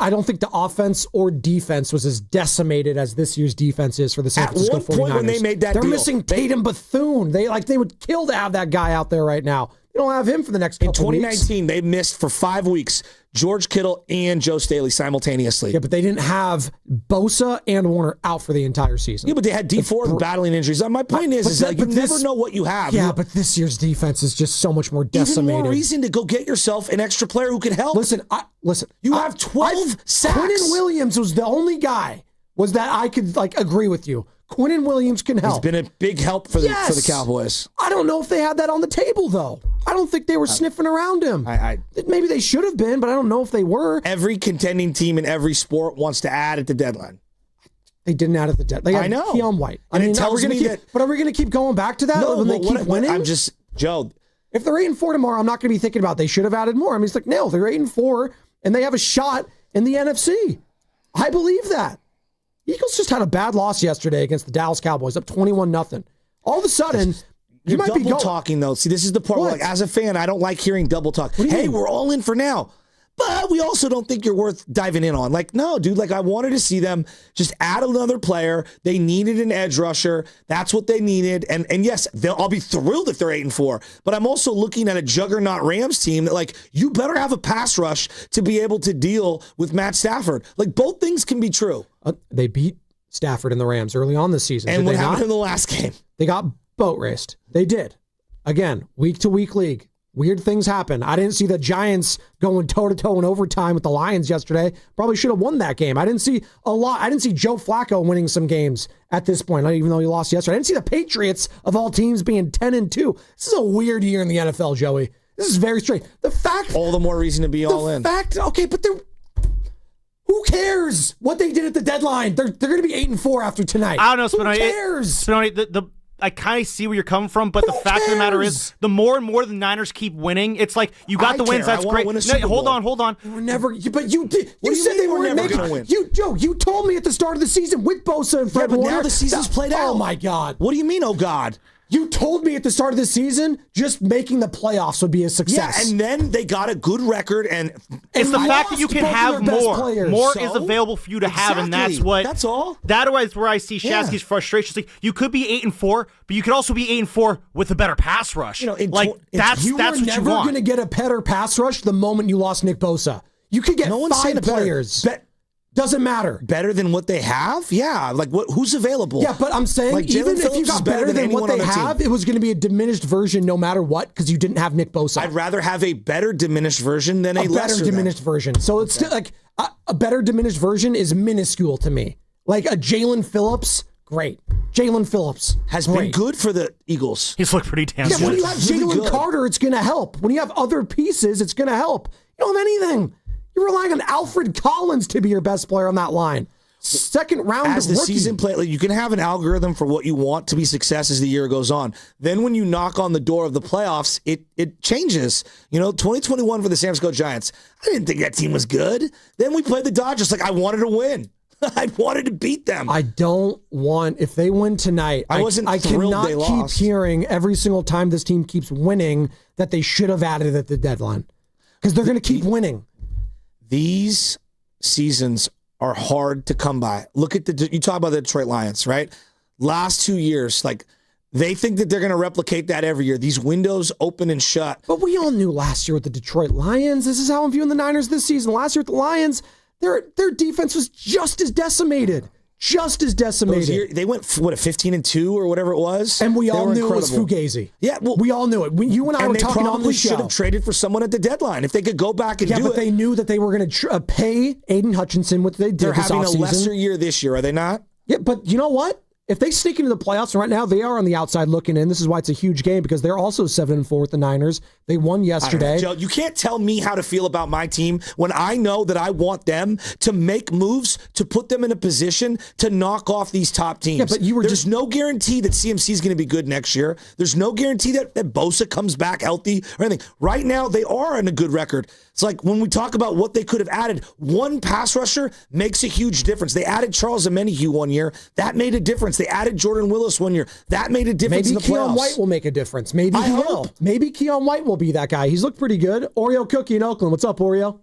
I don't think the offense or defense was as decimated as this year's defense is for the San Francisco 49ers. At one point when they made that They're deal, missing Tatum Bethune. They would kill to have that guy out there right now. You don't have him for the next couple weeks. In 2019, they missed for 5 weeks George Kittle and Joe Staley simultaneously. Yeah, but they didn't have Bosa and Warner out for the entire season. Yeah, but they had D Ford battling injuries. My point is you never know what you have. Yeah, but this year's defense is just so much more decimated. Even more reason to go get yourself an extra player who can help. Listen. You have 12 sacks. Quinnen Williams was the only guy that I could agree with you. Quinnen Williams can help. He's been a big help for the Cowboys. I don't know if they had that on the table, though. I don't think they were sniffing around him. Maybe they should have been, but I don't know if they were. Every contending team in every sport wants to add at the deadline. They didn't add at the deadline. I know. Keon White. It tells me that. But are we going to keep going back to that when they keep winning? Joe. If they're 8-4 tomorrow, I'm not going to be thinking about they should have added more. It's no, they're 8-4 and they have a shot in the NFC. I believe that. Eagles just had a bad loss yesterday against the Dallas Cowboys, up 21-0. All of a sudden, you might be talking though. See, this is the part where, as a fan, I don't like hearing double talk. Hey, we're all in for now. But we also don't think you're worth diving in on. No, dude, I wanted to see them just add another player. They needed an edge rusher. That's what they needed. And yes, I'll be thrilled if they're 8-4. But I'm also looking at a juggernaut Rams team that, you better have a pass rush to be able to deal with Matt Stafford. Both things can be true. They beat Stafford and the Rams early on this season. And what happened in the last game? They got boat raced. They did. Again, week-to-week league. Weird things happen. I didn't see the Giants going toe-to-toe in overtime with the Lions yesterday. Probably should have won that game. I didn't see a lot. I didn't see Joe Flacco winning some games at this point, even though he lost yesterday. I didn't see the Patriots, of all teams, being 10-2. This is a weird year in the NFL, Joey. This is very strange. All the more reason to be all in. Okay, but who cares what they did at the deadline? They're going to be 8-4 after tonight. I don't know, Spinoni. Who cares? Spinoni, I kind of see where you're coming from, but the fact of the matter is, the more and more the Niners keep winning, it's you got the wins. That's great. Hold on. We're never. But you did. You said they weren't making. Win? You told me at the start of the season with Bosa and Fred Warner. Now the season's played out. Oh my God! What do you mean? Oh God! You told me at the start of the season just making the playoffs would be a success. Yeah, and then they got a good record, and It's the fact that you can have more. More So? is available for you to have, and that's what. That's all. That is where I see Shasky's frustration. Like, you could be 8-4, but you could also be 8-4 with a better pass rush. You that's were what you never want. going to get a better pass rush the moment you lost Nick Bosa. You could get 5 players. Doesn't matter. Better than what they have? Yeah. Like, who's available? Yeah, but I'm saying, like, even Jalen if you Phillips got is better than what they have, team. it was going to be a diminished version no matter what because you didn't have Nick Bosa. I'd rather have a better diminished version than a lesser better diminished version. So it's still like a better diminished version is minuscule to me. Like a Jalen Phillips, great. Jalen Phillips has been good for the Eagles. He's looked pretty damn good. When you have Jalen Carter, it's going to help. When you have other pieces, it's going to help. You don't have anything. You're relying on Alfred Collins to be your best player on that line. Second round as the rookie. season play, like, you can have an algorithm for what you want to be success as the year goes on. Then when you knock on the door of the playoffs, it changes. 2021 for the San Francisco Giants, I didn't think that team was good. Then we played the Dodgers. Like, I wanted to win. I wanted to beat them. I don't want, if they win tonight, I cannot keep hearing every single time this team keeps winning that they should have added at the deadline. Because they're going to keep winning. These seasons are hard to come by. Look at you talk about the Detroit Lions, right? Last 2 years, like, they think that they're going to replicate that every year. These windows open and shut. But we all knew last year with the Detroit Lions. This is how I'm viewing the Niners this season. Last year with the Lions, their defense was just as decimated. Just as decimated. They went, 15-2 or whatever it was? And we all knew it was Fugazi. Yeah, well, we all knew it. You and I were talking on the show. Should have traded for someone at the deadline if they could go back and do it. Yeah, but they knew that they were going to pay Aiden Hutchinson what they did They're this having offseason. a lesser year this year, are they not? Yeah, but you know what? If they sneak into the playoffs, and right now they are on the outside looking in. This is why it's a huge game because they're also 7-4 with the Niners. They won yesterday. Joe, you can't tell me how to feel about my team when I know that I want them to make moves to put them in a position to knock off these top teams. Yeah, but There's no guarantee that CMC is going to be good next year. There's no guarantee that Bosa comes back healthy or anything. Right now, they are on a good record. It's like when we talk about what they could have added, one pass rusher makes a huge difference. They added Charles Omenihu one year. That made a difference. They added Jordan Willis one year. That made a difference in the playoffs. Maybe Keon White will make a difference. Maybe he will. Maybe Keon White will be that guy. He's looked pretty good. Oreo Cookie in Oakland. What's up, Oreo?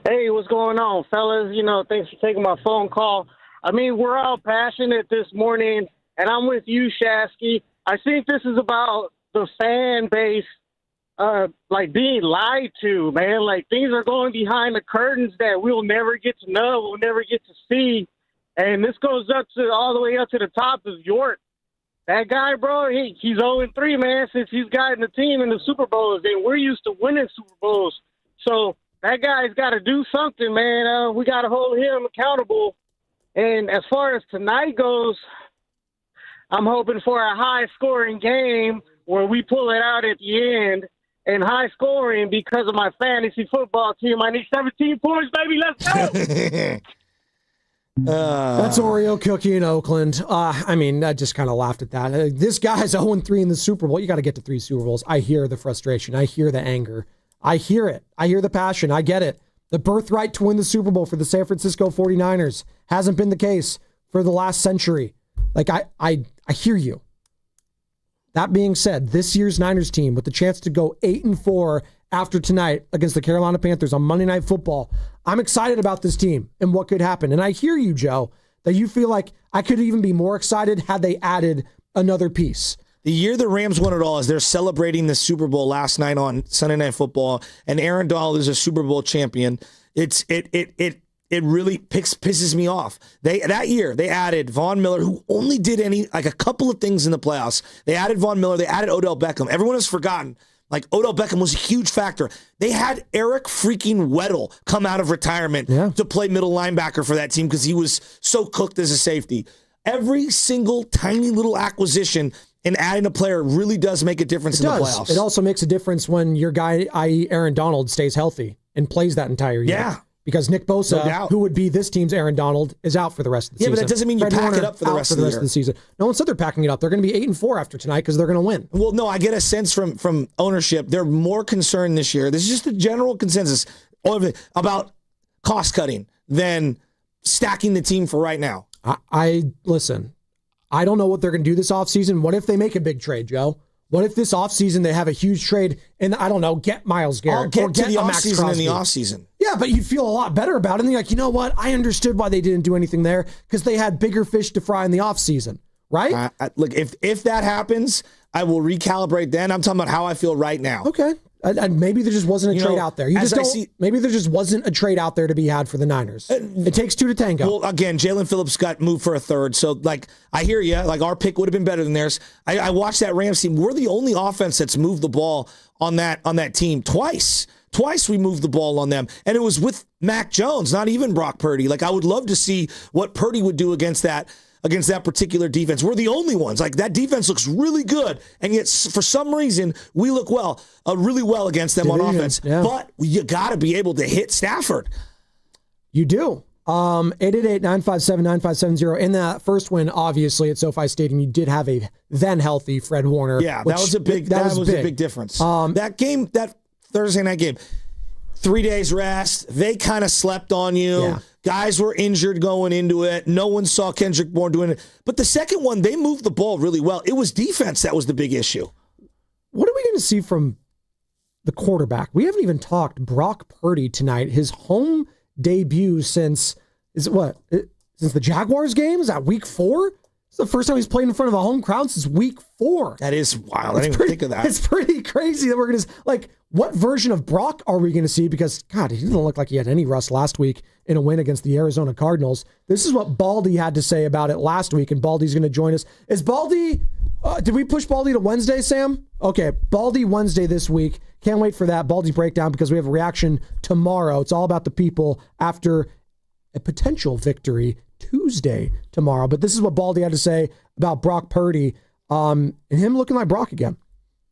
Hey, what's going on, fellas? Thanks for taking my phone call. I mean, we're all passionate this morning, and I'm with you, Shasky. I think this is about the fan base being lied to, man. Like, things are going behind the curtains that we'll never get to know, we'll never get to see. And this goes all the way up to the top of York. That guy, bro, he's 0-3, man, since he's gotten the team in the Super Bowls. And we're used to winning Super Bowls. So that guy's got to do something, man. We got to hold him accountable. And as far as tonight goes, I'm hoping for a high-scoring game where we pull it out at the end. And high-scoring because of my fantasy football team. I need 17 points, baby. Let's go. That's Oreo Cookie in Oakland. I just kind of laughed at that. This guy's 0-3 in the Super Bowl. You got to get to 3 Super Bowls. I hear the frustration. I hear the anger. I hear it. I hear the passion. I get it. The birthright to win the Super Bowl for the San Francisco 49ers hasn't been the case for the last century. Like, I hear you. That being said, this year's Niners team with the chance to go 8-4 after tonight against the Carolina Panthers on Monday Night Football, I'm excited about this team and what could happen. And I hear you, Joe, that you feel like I could even be more excited had they added another piece. The year the Rams won it all is they're celebrating the Super Bowl last night on Sunday Night Football, and Aaron Donald is a Super Bowl champion. It really pisses me off. That year they added Von Miller, who only did a couple of things in the playoffs. They added Von Miller. They added Odell Beckham. Everyone has forgotten. Like, Odell Beckham was a huge factor. They had Eric freaking Weddle come out of retirement to play middle linebacker for that team because he was so cooked as a safety. Every single tiny little acquisition and adding a player really does make a difference in the playoffs. It also makes a difference when your guy, i.e. Aaron Donald, stays healthy and plays that entire year. Yeah. Because Nick Bosa, who would be this team's Aaron Donald, is out for the rest of the season. Yeah, but that doesn't mean you pack it up for the rest of the season. No one said they're packing it up. They're going to be 8-4 after tonight because they're going to win. Well, no, I get a sense from ownership. They're more concerned this year. This is just the general consensus about cost cutting than stacking the team for right now. Listen, I don't know what they're going to do this offseason. What if they make a big trade, Joe? What if this offseason they have a huge trade and, I don't know, get Myles Garrett? I'll get or to the a Max offseason in the Crosby? offseason. Yeah, but you'd feel a lot better about it. And you're like, you know what? I understood why they didn't do anything there because they had bigger fish to fry in the offseason, right? Look, if that happens, I will recalibrate then. I'm talking about how I feel right now. Okay. And maybe there just wasn't a trade out there. Maybe there just wasn't a trade out there to be had for the Niners. It takes two to tango. Well, again, Jalen Phillips got moved for a third. So, I hear you. Our pick would have been better than theirs. I watched that Rams team. We're the only offense that's moved the ball on that team twice. Twice we moved the ball on them. And it was with Mac Jones, not even Brock Purdy. I would love to see what Purdy would do against that particular defense. We're the only ones. That defense looks really good, and yet for some reason we look really well against them on offense. Yeah. But you got to be able to hit Stafford. You do. 888-957-9570. In that first win, obviously at SoFi Stadium, you did have a then healthy Fred Warner. Yeah, that was a big difference. That game, that Thursday night game, 3 days rest. They kind of slept on you. Yeah. Guys were injured going into it. No one saw Kendrick Bourne doing it. But the second one, they moved the ball really well. It was defense that was the big issue. What are we going to see from the quarterback? We haven't even talked Brock Purdy tonight. His home debut since the Jaguars game? Is that week 4? It's the first time he's played in front of a home crowd since week 4. That is wild. I didn't even think of that. It's pretty crazy that we're going to, what version of Brock are we going to see? Because, God, he didn't look like he had any rust last week in a win against the Arizona Cardinals. This is what Baldy had to say about it last week, and Baldy's going to join us. Is Baldy, did we push Baldy to Wednesday, Sam? Okay, Baldy Wednesday this week. Can't wait for that Baldy breakdown because we have a reaction tomorrow. It's all about the people after a potential victory Tuesday tomorrow. But this is what Baldy had to say about Brock Purdy and him looking like Brock again.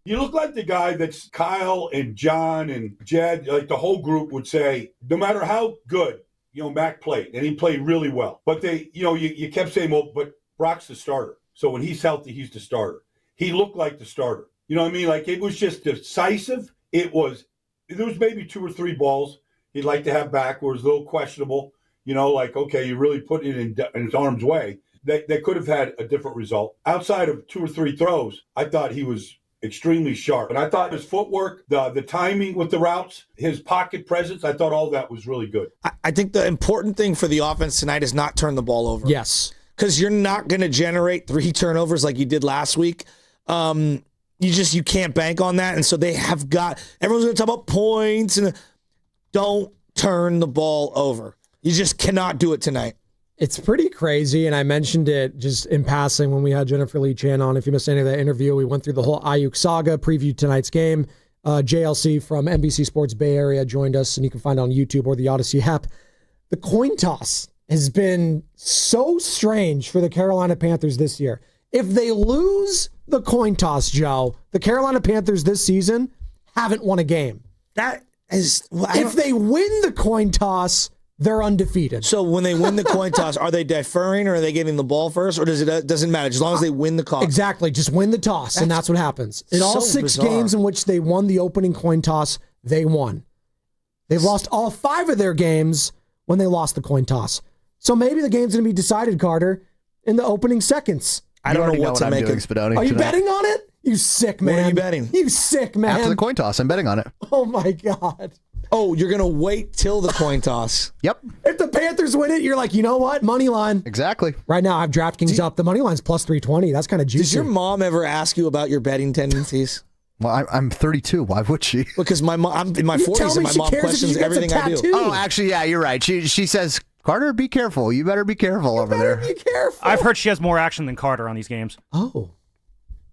You look like the guy that's Kyle and John and Jed, the whole group would say, no matter how good, Mac played, and he played really well. But you kept saying, well, but Brock's the starter. So when he's healthy, he's the starter. He looked like the starter. You know what I mean? It was just decisive. There was maybe 2 or 3 balls he'd like to have back where it was a little questionable. Okay, you really put it in his arm's way. They could have had a different result. Outside of 2 or 3 throws, I thought he was extremely sharp. And I thought his footwork, the timing with the routes, his pocket presence, I thought all that was really good. I think the important thing for the offense tonight is not turn the ball over. Yes. Because you're not going to generate 3 turnovers like you did last week. You can't bank on that. And so everyone's going to talk about points and don't turn the ball over. You just cannot do it tonight. It's pretty crazy, and I mentioned it just in passing when we had Jennifer Lee Chan on. If you missed any of that interview, we went through the whole Aayuk saga, previewed tonight's game. JLC from NBC Sports Bay Area joined us, and you can find it on YouTube or the Odyssey app. The coin toss has been so strange for the Carolina Panthers this year. If they lose the coin toss, Joe, the Carolina Panthers this season haven't won a game. If they win the coin toss, they're undefeated. So when they win the coin toss, are they deferring or are they getting the ball first? Or doesn't matter as long as they win the toss? Exactly. Just win the toss, and that's what happens. In all 6 bizarre. games in which they won the opening coin toss, they won. They've lost all 5 of their games when they lost the coin toss. So maybe the game's going to be decided, Carter, in the opening seconds. I don't know what to make of it. Are you betting on it? You sick man. What are you betting? You sick man. After the coin toss, I'm betting on it. Oh my God. Oh, you're going to wait till the coin toss. Yep. If the Panthers win it, you're like, you know what? Money line. Exactly. Right now, I have DraftKings up. The money line's plus 320. That's kind of juicy. Does your mom ever ask you about your betting tendencies? Well, I'm 32. Why would she? Because I'm in my 40s and my mom questions everything I do. Oh, actually, yeah, you're right. She says, Carter, be careful. You better be careful over there. Be careful. I've heard she has more action than Carter on these games. Oh.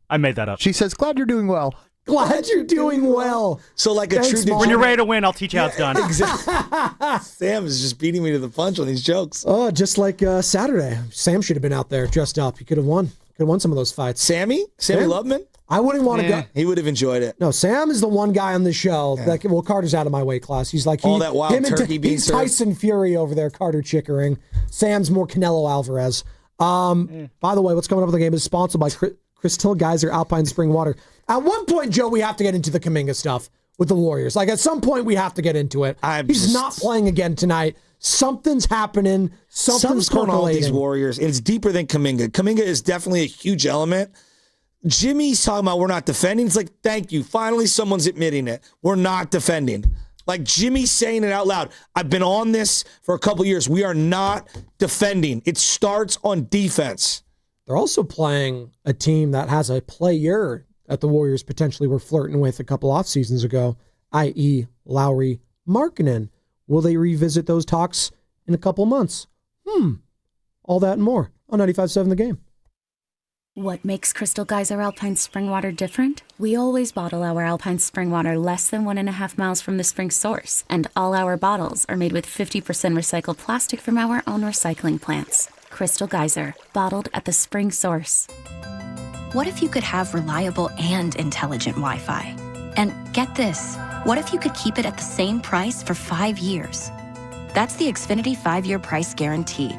I made that up. She says, glad you're doing well. Glad you're doing well. So like a true When you're ready to win, I'll teach you how it's done. Exactly. Sam is just beating me to the punch on these jokes. Oh, just like Saturday. Sam should have been out there dressed up. He could have won. Could have won some of those fights. Sammy Loveman? I wouldn't want to go. He would have enjoyed it. No, Sam is the one guy on the show. Yeah. Carter's out of my weight class. He's like all that wild turkey beans. He's Tyson Fury over there, Carter Chickering. Sam's more Canelo Alvarez. By the way, what's coming up with the game is sponsored by Crystal Geyser Alpine Spring Water. At one point, Joe, we have to get into the Kuminga stuff with the Warriors. At some point, we have to get into it. He's not playing again tonight. Something's happening. Something's going on with percolating. these Warriors. It's deeper than Kuminga. Kuminga is definitely a huge element. Jimmy's talking about we're not defending. It's like, thank you. Finally, someone's admitting it. We're not defending. Like Jimmy's saying it out loud. I've been on this for a couple years. We are not defending. It starts on defense. They're also playing a team that has a player that the Warriors potentially were flirting with a couple off seasons ago, i.e. Lauri Markkanen. Will they revisit those talks in a couple months? All that and more on 95.7 The Game. What makes Crystal Geyser Alpine Spring Water different? We always bottle our Alpine Spring Water less than 1.5 miles from the spring source, and all our bottles are made with 50% recycled plastic from our own recycling plants. Crystal Geyser, bottled at the spring source. What if you could have reliable and intelligent Wi-Fi? And get this, what if you could keep it at the same price for 5 years? That's the Xfinity 5-year price guarantee.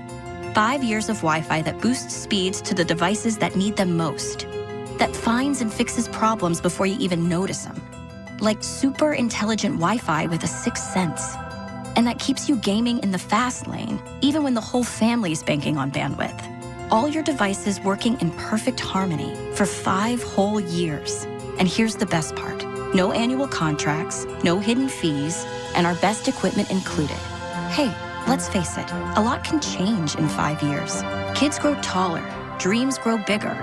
5 years of Wi-Fi that boosts speeds to the devices that need them most. That finds and fixes problems before you even notice them. Like super intelligent Wi-Fi with a sixth sense. And that keeps you gaming in the fast lane, even when the whole family's banking on bandwidth. All your devices working in perfect harmony for 5 whole years. And here's the best part. No annual contracts, no hidden fees, and our best equipment included. Hey, let's face it, a lot can change in 5 years. Kids grow taller, dreams grow bigger.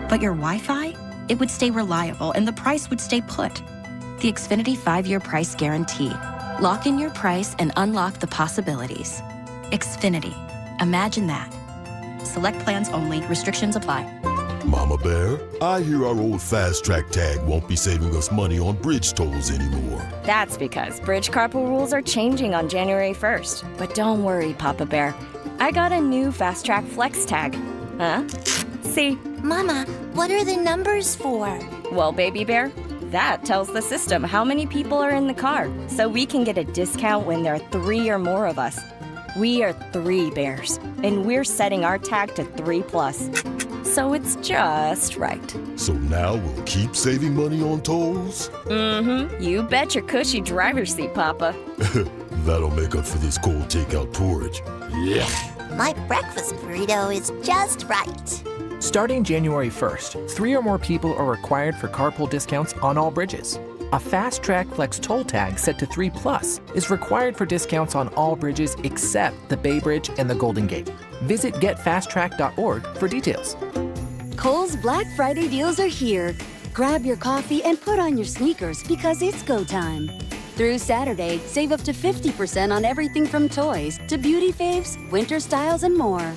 But your Wi-Fi? It would stay reliable and the price would stay put. The Xfinity 5-year price guarantee. Lock in your price and unlock the possibilities. Xfinity. Imagine that. Select plans only. Restrictions apply. Mama Bear, I hear our old Fast Track tag won't be saving us money on bridge tolls anymore. That's because bridge carpool rules are changing on January 1st. But don't worry, Papa Bear. I got a new Fast Track Flex tag. Huh? See? Mama, what are the numbers for? Well, Baby Bear, that tells the system how many people are in the car, so we can get a discount when there are 3 or more of us. We are 3 bears, and we're setting our tag to 3+. So it's just right. So now we'll keep saving money on tolls? Mm-hmm. You bet your cushy driver's seat, Papa. That'll make up for this cold takeout porridge. Yeah. My breakfast burrito is just right. Starting January 1st, 3 or more people are required for carpool discounts on all bridges. A Fast Track Flex toll tag set to 3+ is required for discounts on all bridges except the Bay Bridge and the Golden Gate. Visit getfasttrack.org for details. Kohl's Black Friday deals are here. Grab your coffee and put on your sneakers because it's go time. Through Saturday, save up to 50% on everything from toys to beauty faves, winter styles, and more.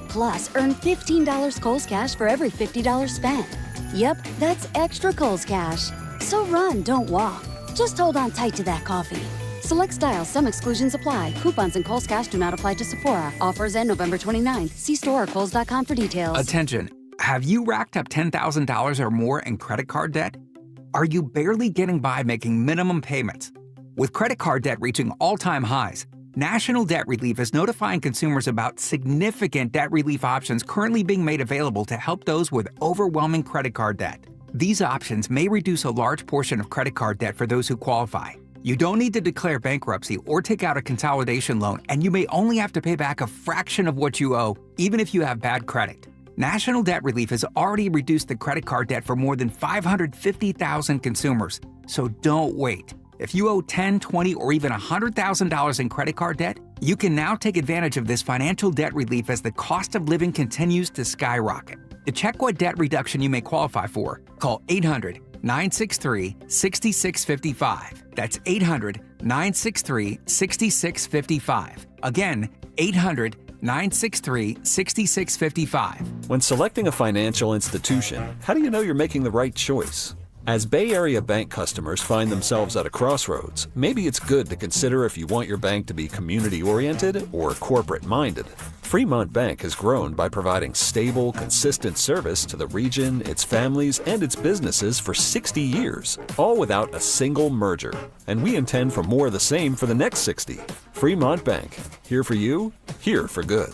Plus, earn $15 Kohl's Cash for every $50 spent. Yep, that's extra Kohl's Cash. So run, don't walk. Just hold on tight to that coffee. Select styles, some exclusions apply. Coupons and Kohl's Cash do not apply to Sephora. Offers end November 29th. See store or Kohls.com for details. Attention. Have you racked up $10,000 or more in credit card debt? Are you barely getting by making minimum payments? With credit card debt reaching all-time highs, National Debt Relief is notifying consumers about significant debt relief options currently being made available to help those with overwhelming credit card debt. These options may reduce a large portion of credit card debt for those who qualify. You don't need to declare bankruptcy or take out a consolidation loan, and you may only have to pay back a fraction of what you owe, even if you have bad credit. National Debt Relief has already reduced the credit card debt for more than 550,000 consumers, so don't wait. If you owe $10,000, $20,000, or even $100,000 in credit card debt, you can now take advantage of this financial debt relief as the cost of living continues to skyrocket. To check what debt reduction you may qualify for, call 800-963-6655. That's 800-963-6655. Again, 800-963-6655. When selecting a financial institution, how do you know you're making the right choice? As Bay Area bank customers find themselves at a crossroads, maybe it's good to consider if you want your bank to be community-oriented or corporate-minded. Fremont Bank has grown by providing stable, consistent service to the region, its families, and its businesses for 60 years, all without a single merger. And we intend for more of the same for the next 60. Fremont Bank. Here for you, here for good.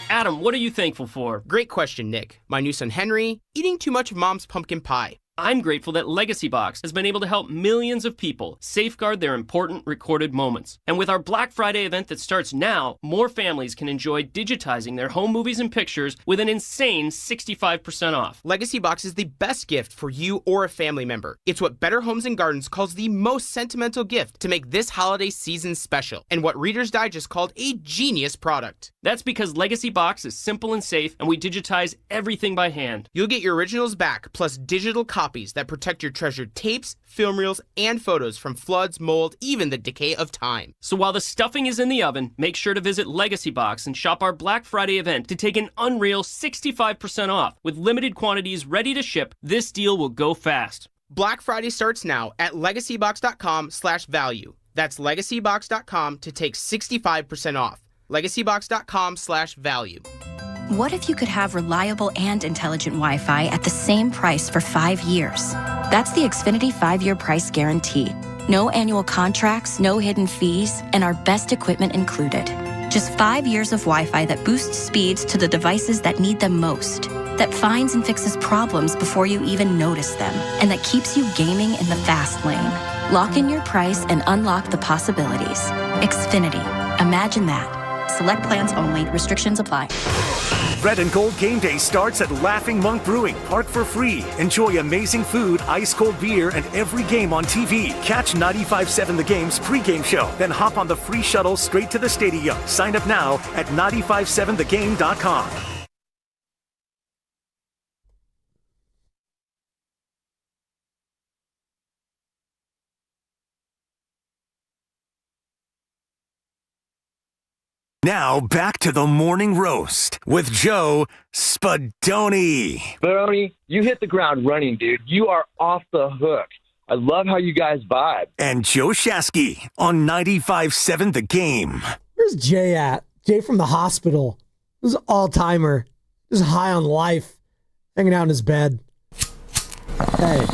Adam, what are you thankful for? Great question, Nick. My new son Henry, eating too much of Mom's pumpkin pie. I'm grateful that Legacy Box has been able to help millions of people safeguard their important recorded moments. And with our Black Friday event that starts now, more families can enjoy digitizing their home movies and pictures with an insane 65% off. Legacy Box is the best gift for you or a family member. It's what Better Homes and Gardens calls the most sentimental gift to make this holiday season special, and what Reader's Digest called a genius product. That's because Legacy Box is simple and safe, and we digitize everything by hand. You'll get your originals back, plus digital copies that protect your treasured tapes, film reels, and photos from floods, mold, even the decay of time. So while the stuffing is in the oven, make sure to visit Legacy Box and shop our Black Friday event to take an unreal 65% off. With limited quantities ready to ship, this deal will go fast. Black Friday starts now at legacybox.com/value. That's legacybox.com to take 65% off. legacybox.com/value. What if you could have reliable and intelligent Wi-Fi at the same price for 5 years? That's the Xfinity 5-year price guarantee. No annual contracts, no hidden fees, and our best equipment included. Just 5 years of Wi-Fi that boosts speeds to the devices that need them most, that finds and fixes problems before you even notice them, and that keeps you gaming in the fast lane. Lock in your price and unlock the possibilities. Xfinity. Imagine that. Select plans only. Restrictions apply. Red and Gold Game Day starts at Laughing Monk Brewing. Park for free. Enjoy amazing food, ice-cold beer, and every game on TV. Catch 95.7 The Game's pregame show. Then hop on the free shuttle straight to the stadium. Sign up now at 957thegame.com. Now back to the morning roast with Joe Spadoni. Spadoni, you hit the ground running, dude. You are off the hook. I love how you guys vibe. And Joe Shasky on 95.7 The Game. Where's Jay at? Jay from the hospital. This is an all-timer. This is high on life. Hanging out in his bed. Hey.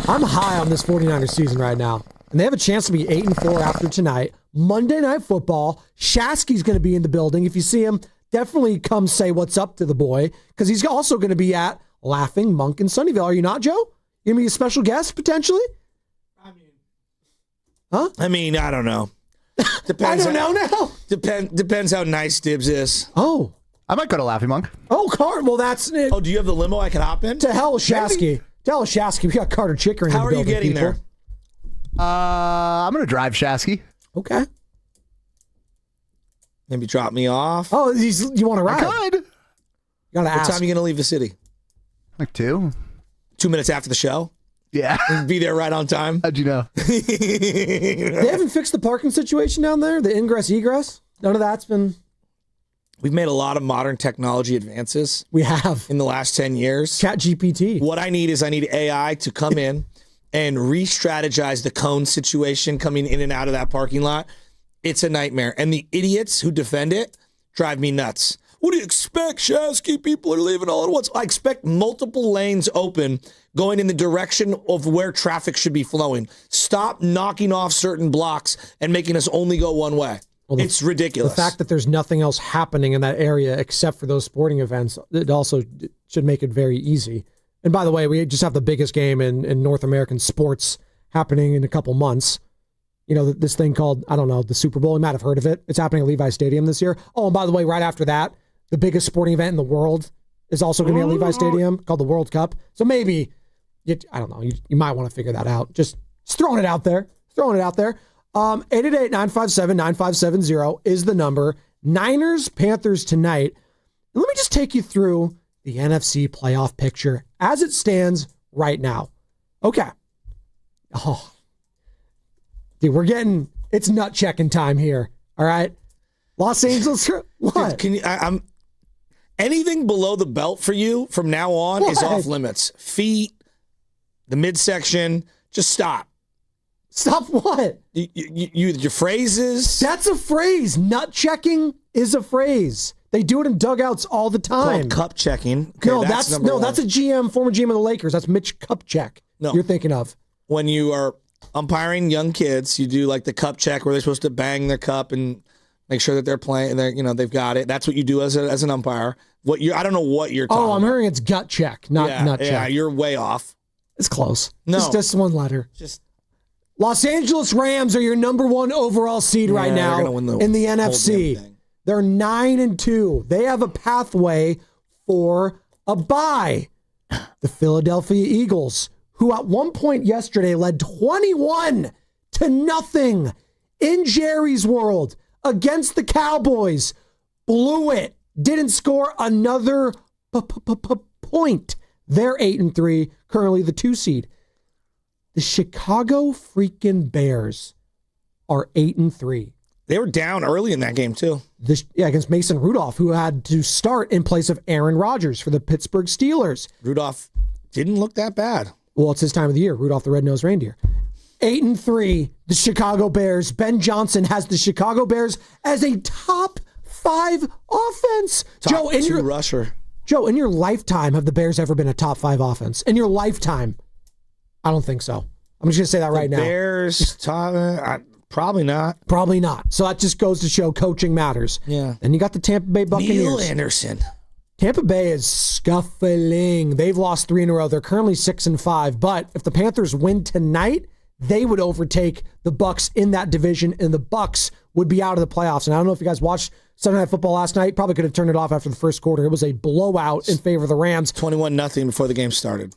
I'm high on this 49ers season right now. And they have a chance to be 8-4 after tonight. Monday Night Football. Shasky's going to be in the building. If you see him, definitely come say what's up to the boy, because he's also going to be at Laughing Monk in Sunnyvale. Are you not, Joe? You going to be a special guest, potentially? Huh? I mean, I don't know. Depends. I don't know now. Depends how nice Dibs is. Oh. I might go to Laughing Monk. Oh, well, that's it. Oh, do you have the limo I can hop in? To hell with Shasky. To hell with Shasky. We got Carter Chickering in the building. How are you getting there? I'm going to drive Shasky. Okay. Maybe drop me off. Oh, you want to ride? I could. You gotta ask. What time are you going to leave the city? Like 2. 2 minutes after the show? Yeah. And be there right on time? How'd you know? They haven't fixed the parking situation down there? The ingress, egress? None of that's been... We've made a lot of modern technology advances. We have. In the last 10 years. Chat GPT. What I need is AI to come in and re-strategize the cone situation coming in and out of that parking lot. It's a nightmare. And the idiots who defend it drive me nuts. What do you expect, Shasky? People are leaving all at once. I expect multiple lanes open going in the direction of where traffic should be flowing. Stop knocking off certain blocks and making us only go one way. Well, it's ridiculous. The fact that there's nothing else happening in that area except for those sporting events, it also should make it very easy. And by the way, we just have the biggest game in North American sports happening in a couple months. You know, this thing called, I don't know, the Super Bowl. You might have heard of it. It's happening at Levi Stadium this year. Oh, and by the way, right after that, the biggest sporting event in the world is also going to be at Levi Stadium, called the World Cup. So maybe, I don't know, you might want to figure that out. Just throwing it out there. 888-957-9570 is the number. Niners, Panthers tonight. And let me just take you through the NFC playoff picture as it stands right now. Okay. Oh, dude, it's nut checking time here. All right. Los Angeles. What? Dude, I'm anything below the belt for you from now on is off limits. Feet, the midsection, just stop. Stop what? Your phrases. That's a phrase. Nut checking is a phrase. They do it in dugouts all the time. Called cup checking. Okay, that's a GM, former GM of the Lakers. That's Mitch Kupchak. No, you're thinking of when you are umpiring young kids. You do like the cup check where they're supposed to bang their cup and Make sure that they're playing. They've got it. That's what you do as an umpire. I don't know what you're talking. Oh, I'm hearing it's gut check, not nut check. Yeah, you're way off. It's close. No, just one letter. Just Los Angeles Rams are your number 1 overall seed right now in the NFC. They're 9-2. They have a pathway for a bye. The Philadelphia Eagles, who at one point yesterday led 21-0 in Jerry's World against the Cowboys, blew it, didn't score another point. They're 8-3, currently the 2 seed. The Chicago freaking Bears are 8-3. They were down early in that game too. Against Mason Rudolph, who had to start in place of Aaron Rodgers for the Pittsburgh Steelers. Rudolph didn't look that bad. Well, it's his time of the year. Rudolph the Red-Nosed Reindeer. 8-3, the Chicago Bears. Ben Johnson has the Chicago Bears as a top 5 offense. Top 2 rusher. Joe, in your lifetime, have the Bears ever been a top 5 offense? In your lifetime? I don't think so. I'm just going to say that right now. Bears, probably not. Probably not. So that just goes to show coaching matters. Yeah. Then you got the Tampa Bay Buccaneers. Neil Anderson. Tampa Bay is scuffling. They've lost 3 in a row. They're currently 6-5. But if the Panthers win tonight, they would overtake the Bucs in that division, and the Bucs would be out of the playoffs. And I don't know if you guys watched Sunday Night Football last night. Probably could have turned it off after the first quarter. It was a blowout in favor of the Rams. 21-0 before the game started.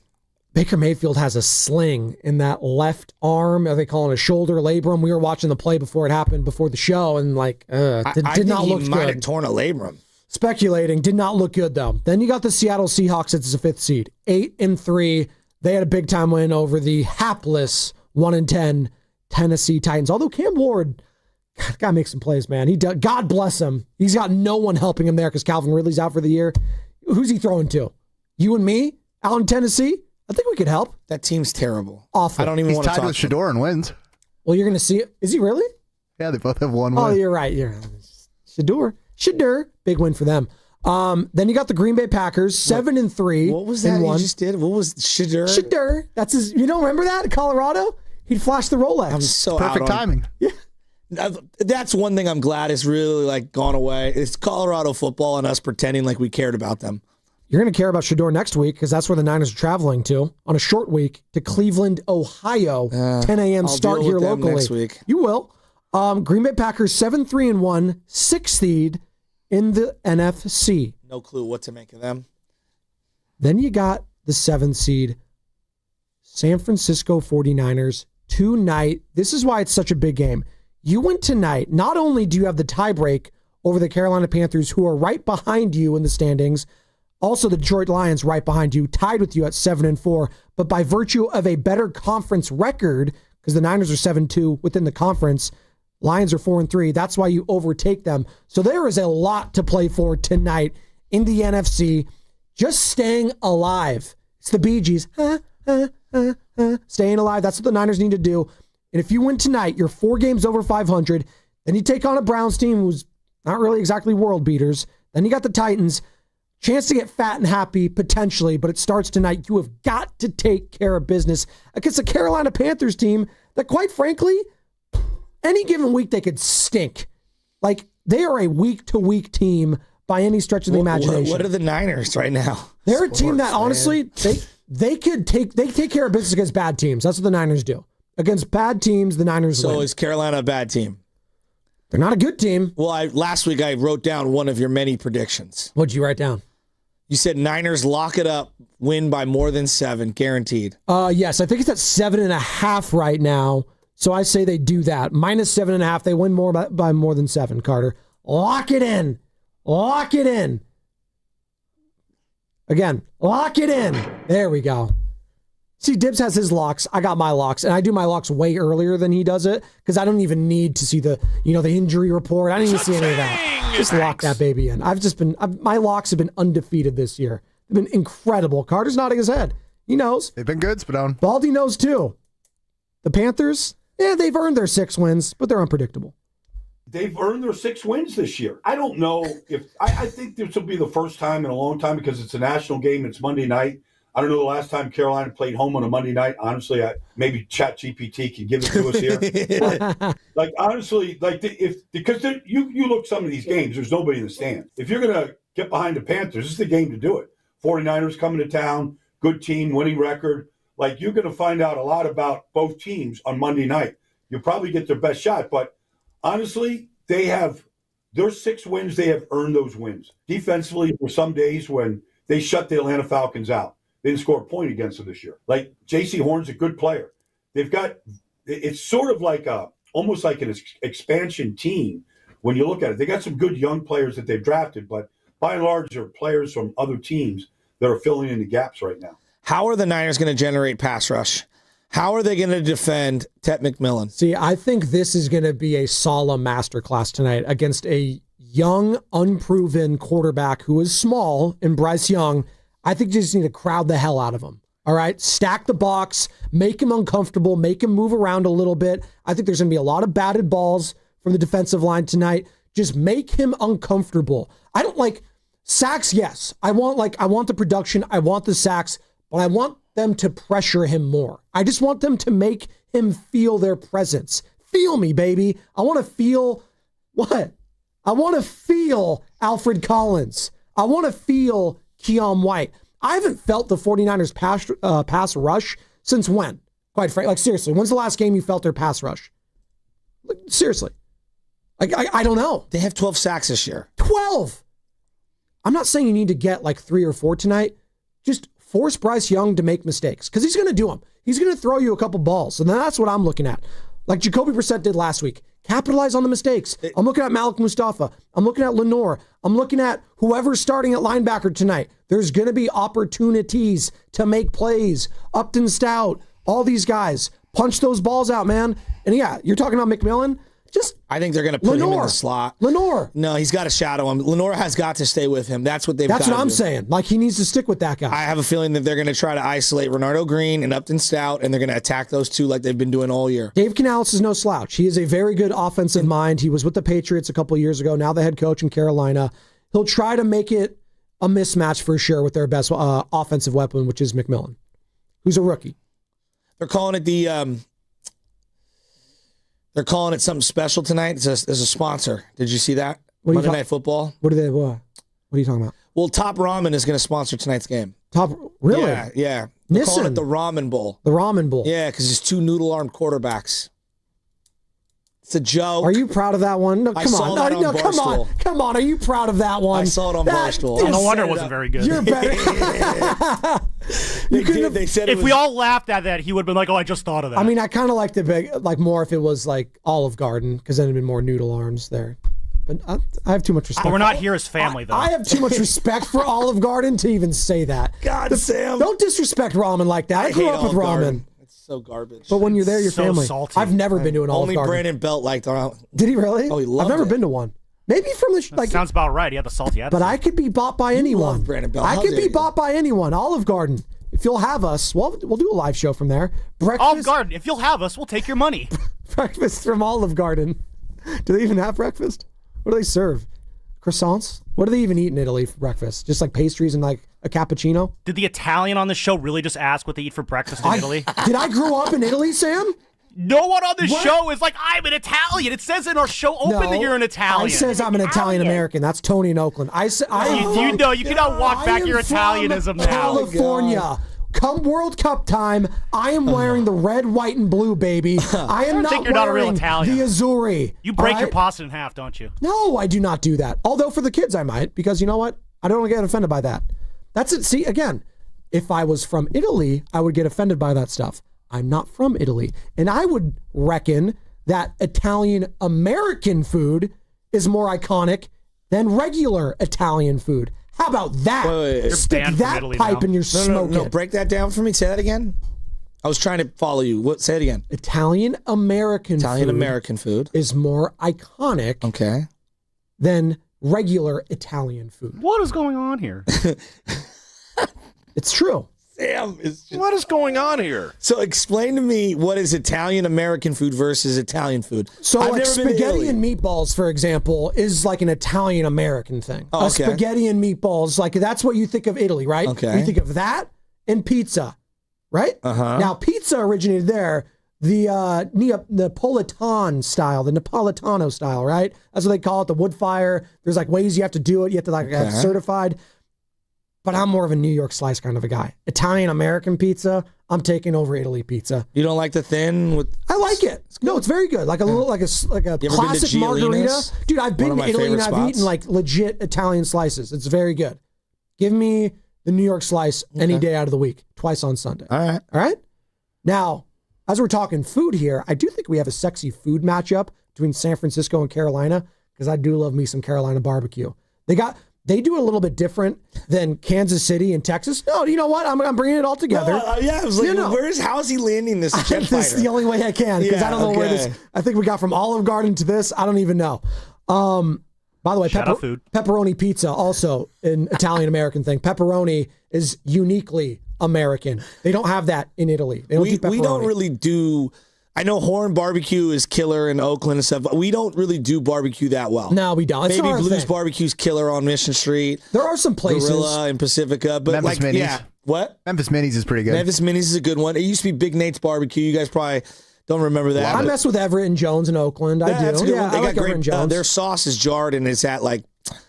Baker Mayfield has a sling in that left arm. Are they calling it a shoulder labrum? We were watching the play before it happened, before the show, and did not look good. He might have torn a labrum. Speculating, did not look good though. Then you got the Seattle Seahawks as a 5th seed, 8-3. They had a big time win over the hapless 1-10 Tennessee Titans. Although Cam Ward, gotta make some plays, man. God bless him. He's got no one helping him there because Calvin Ridley's out for the year. Who's he throwing to? You and me out in Tennessee? I think we could help. That team's terrible. Awful. I don't even want to talk. He's tied with Shador and wins. Well, you're going to see it. Is he really? Yeah, they both have 1 win. Oh, you're right. Shador. Big win for them. Then you got the Green Bay Packers, 7-3. What was that you just did? What was Shador? Shador. That's his. You don't remember that in Colorado? He'd flash the Rolex. I'm so perfect timing. Yeah. That's one thing I'm glad is really gone away. It's Colorado football and us pretending like we cared about them. You're going to care about Shador next week because that's where the Niners are traveling to on a short week to Cleveland, Ohio. 10 a.m. start here locally. Next week. You will. Green Bay Packers 7-3-1, 6th seed in the NFC. No clue what to make of them. Then you got the 7th seed, San Francisco 49ers, tonight. This is why it's such a big game. You win tonight. Not only do you have the tiebreak over the Carolina Panthers, who are right behind you in the standings, also the Detroit Lions right behind you, tied with you at 7-4, but by virtue of a better conference record, because the Niners are 7-2 within the conference, Lions are 4-3. That's why you overtake them. So there is a lot to play for tonight in the NFC. Just staying alive. It's the Bee Gees. Staying alive. That's what the Niners need to do. And if you win tonight, you're 4 games over 500. Then you take on a Browns team who's not really exactly world beaters. Then you got the Titans. Chance to get fat and happy, potentially, but it starts tonight. You have got to take care of business against the Carolina Panthers team that, quite frankly, any given week they could stink. They are a week-to-week team by any stretch of the imagination. What are the Niners right now? They're a team that, honestly, they take care of business against bad teams. That's what the Niners do. Against bad teams, the Niners win. So is Carolina a bad team? They're not a good team. Well, last week I wrote down one of your many predictions. What'd you write down? You said Niners lock it up, win by more than 7, guaranteed. Yes, I think it's at 7.5 right now. So I say they do that. Minus 7.5. They win more by more than 7, Carter. Lock it in. Lock it in. Again, lock it in. There we go. See, Dibbs has his locks. I got my locks, and I do my locks way earlier than he does it because I don't even need to see the injury report. I don't even see any of that. Just lock that baby in. My locks have been undefeated this year. They've been incredible. Carter's nodding his head. He knows. They've been good, Spadone. Baldy knows too. The Panthers, they've earned their 6 wins, but they're unpredictable. They've earned their 6 wins this year. I don't know if I think this will be the first time in a long time because it's a national game. It's Monday night. I don't know the last time Carolina played home on a Monday night. Honestly, maybe ChatGPT can give it to us here. Like, honestly, like because you look some of these games, there's nobody in the stands. If you're going to get behind the Panthers, this is the game to do it. 49ers coming to town, good team, winning record. Like, you're going to find out a lot about both teams on Monday night. You'll probably get their best shot. But honestly, their 6 wins, they have earned those wins. Defensively, there were some days when they shut the Atlanta Falcons out. They didn't score a point against them this year. Like, J.C. Horn's a good player. It's sort of like almost like an expansion team when you look at it. They got some good young players that they've drafted, but by and large, they're players from other teams that are filling in the gaps right now. How are the Niners going to generate pass rush? How are they going to defend Tet McMillan? See, I think this is going to be a solemn masterclass tonight against a young, unproven quarterback who is small in Bryce Young. I think you just need to crowd the hell out of him. All right? Stack the box, make him uncomfortable, make him move around a little bit. I think there's going to be a lot of batted balls from the defensive line tonight. Just make him uncomfortable. I don't like sacks, yes. I want the production, I want the sacks, but I want them to pressure him more. I just want them to make him feel their presence. Feel me, baby. I want to feel what? I want to feel Alfred Collins. I want to feel Keon White. I haven't felt the 49ers pass rush since when? Quite frankly, like, seriously, when's the last game you felt their pass rush? Like, seriously. Like, I don't know. They have 12 sacks this year. 12! I'm not saying you need to get like 3 or 4 tonight. Just force Bryce Young to make mistakes, because he's going to do them. He's going to throw you a couple balls, and that's what I'm looking at. Like Jacoby Brissett did last week. Capitalize on the mistakes. I'm looking at Malik Mustafa. I'm looking at Lenore. I'm looking at whoever's starting at linebacker tonight. There's going to be opportunities to make plays. Upton Stout, all these guys. Punch those balls out, man. And yeah, you're talking about McMillan. I think they're going to put him in the slot. Lenore. No, he's got to shadow him. Lenore has got to stay with him. That's what they've got to do. That's what I'm saying. Like, he needs to stick with that guy. I have a feeling that they're going to try to isolate Renardo Green and Upton Stout, and they're going to attack those two like they've been doing all year. Dave Canales is no slouch. He is a very good offensive mind. He was with the Patriots a couple of years ago, now the head coach in Carolina. He'll try to make it a mismatch for sure with their best offensive weapon, which is McMillan, who's a rookie. They're calling it They're calling it something special tonight. It's a sponsor. Did you see that? Monday Night Football. What are you talking about? Well, Top Ramen is going to sponsor tonight's game. Really? Yeah. They're calling it the Ramen Bowl. The Ramen Bowl. Yeah, because it's 2 noodle-armed quarterbacks. It's a joke. Are you proud of that one? No, come on. Come on. Are you proud of that one? I saw it on Barstool. No wonder it wasn't very good. You're better. They said if we all laughed at that, he would have been like, "Oh, I just thought of that." I mean, I kind of liked it more if it was like Olive Garden, because then it'd been more noodle arms there. But I have too much respect. But we're not here as family, though. I have too much respect for Olive Garden to even say that. God, Sam. Don't disrespect ramen like that. I grew up with ramen. So garbage. But when you're there, your so family. Salty. I've never been to an Olive Garden. Only Brandon Belt liked it. Did he really? Oh, he loved it. I've never been to one. Maybe from the sounds about right. He had the salty attitude. But I could be bought by anyone. Love Brandon Belt. I could be bought by anyone. Olive Garden. If you'll have us, we'll do a live show from there. Olive Garden. If you'll have us, we'll take your money. Breakfast from Olive Garden. Do they even have breakfast? What do they serve? Croissants? What do they even eat in Italy for breakfast? Just like pastries and like a cappuccino? Did the Italian on the show really just ask what they eat for breakfast in Italy? Did I grow up in Italy, Sam? No one on this show is like, I'm an Italian. It says in our show open that you're an Italian. I says I'm an Italian American. That's Tony in Oakland. You cannot walk back your Italianism now. California. Come World Cup time, I am wearing the red, white, and blue, baby. I am not you're not a real wearing Italian. the Azzurri. You break your pasta in half, don't you? No, I do not do that. Although for the kids I might, because you know what? I don't want to get offended by that. That's it. See, again, if I was from Italy, I would get offended by that stuff. I'm not from Italy. And I would reckon that Italian American food is more iconic than regular Italian food. How about that? Wait. Stick that pipe in your smoke. No, break that down for me. Say that again. I was trying to follow you. Say it again. Italian American food is more iconic than regular Italian food. What is going on here? It's true. Sam what is going on here? So explain to me what is Italian American food versus Italian food. So like spaghetti and meatballs, for example, is like an Italian American thing. Oh, okay. Spaghetti and meatballs, like that's what you think of Italy, right? Okay. You think of that and pizza, right? Now, pizza originated there. The Napolitano style, right? That's what they call it, the wood fire. There's like ways you have to do it. You have to have certified. But I'm more of a New York slice kind of a guy. Italian-American pizza, I'm taking over Italy pizza. You don't like the thin with? I like it. No, it's very good. Like a little, like a classic margarita. Dude, I've been to Italy and I've eaten like legit Italian slices. It's very good. Give me the New York slice any day out of the week, twice on Sunday. All right. Now, as we're talking food here, I do think we have a sexy food matchup between San Francisco and Carolina, because I do love me some Carolina barbecue. They do it a little bit different than Kansas City and Texas. No, you know what? I'm bringing it all together. I was like, how's he landing this jet fighter? This is the only way I can, because I don't know where this. I think we got from Olive Garden to this. I don't even know. By the way, pepperoni pizza, also an Italian-American thing. Pepperoni is uniquely American. They don't have that in Italy. They don't do pepperoni. We don't really do. I know Horn Barbecue is killer in Oakland and stuff, but we don't really do barbecue that well. No, we don't. It's Maybe not Blues Barbecue's killer on Mission Street. There are some places. Gorilla in Pacifica, but Memphis Minis. Yeah. What? Memphis Minis is pretty good. Memphis Minis is a good one. It used to be Big Nate's Barbecue. You guys probably don't remember that. I mess with Everett and Jones in Oakland. I do. That's a good one. They I like got Everett and great. Jones. Their sauce is jarred and it's at like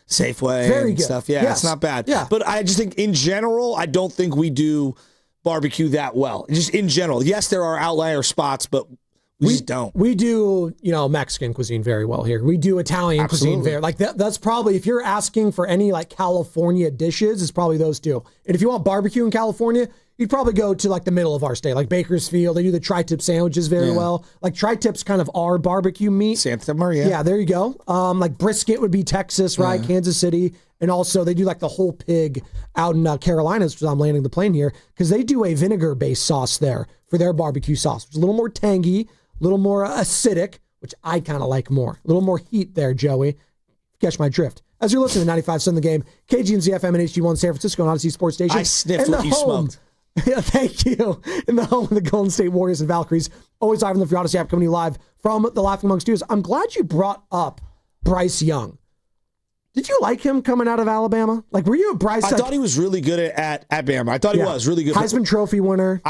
Safeway Very and good. stuff. Yeah, Yes. it's not bad. Yeah. But I just think in general, I don't think we do barbecue that well. Just in general. Yes, there are outlier spots, but we just don't. We do, Mexican cuisine very well here. We do Italian cuisine very that's probably, if you're asking for any like California dishes, it's probably those two. And if you want barbecue in California, you'd probably go to like the middle of our state, like Bakersfield. They do the tri-tip sandwiches very well. Like tri-tips kind of are barbecue meat. Santa Maria. Yeah, there you go. Like brisket would be Texas, right? Kansas City. And also they do like the whole pig out in Carolinas, which I'm landing the plane here, because they do a vinegar-based sauce there for their barbecue sauce, which is a little more tangy, a little more acidic, which I kind of like more. A little more heat there, Joey. Catch my drift. As you're listening to 95.7 The Game, KGNZ FM and HD1 San Francisco and Odyssey Sports Station. I sniffed what you smoked. Yeah, thank you. In the home of the Golden State Warriors and Valkyries. Always live on the free Odyssey app, coming to you live from the Laughing Monk Studios. I'm glad you brought up Bryce Young. Did you like him coming out of Alabama? Like, were you a Bryce? I thought he was really good at Bama. I thought he was really good. Heisman Trophy winner.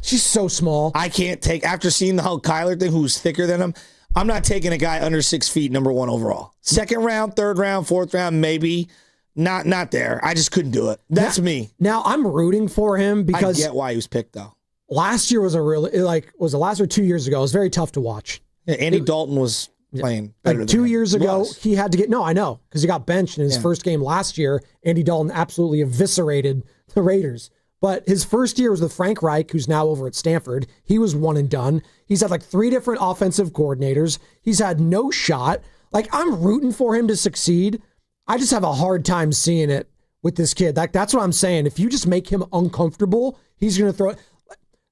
She's so small. I can't take, after seeing the whole Kyler thing, who's thicker than him, I'm not taking a guy under 6 feet, number one overall. Second round, third round, fourth round, maybe. Not there. I just couldn't do it. That's me. Now, I'm rooting for him because I get why he was picked, though. Last year was was the last or 2 years ago? It was very tough to watch. Yeah, Andy Dalton was playing better than 2 him. years ago, he had to get, I know, because he got benched in his first game last year. Andy Dalton absolutely eviscerated the Raiders. But his first year was with Frank Reich, who's now over at Stanford. He was one and done. He's had like 3 different offensive coordinators. He's had no shot. Like, I'm rooting for him to succeed. I just have a hard time seeing it with this kid. That's what I'm saying. If you just make him uncomfortable, he's going to throw it.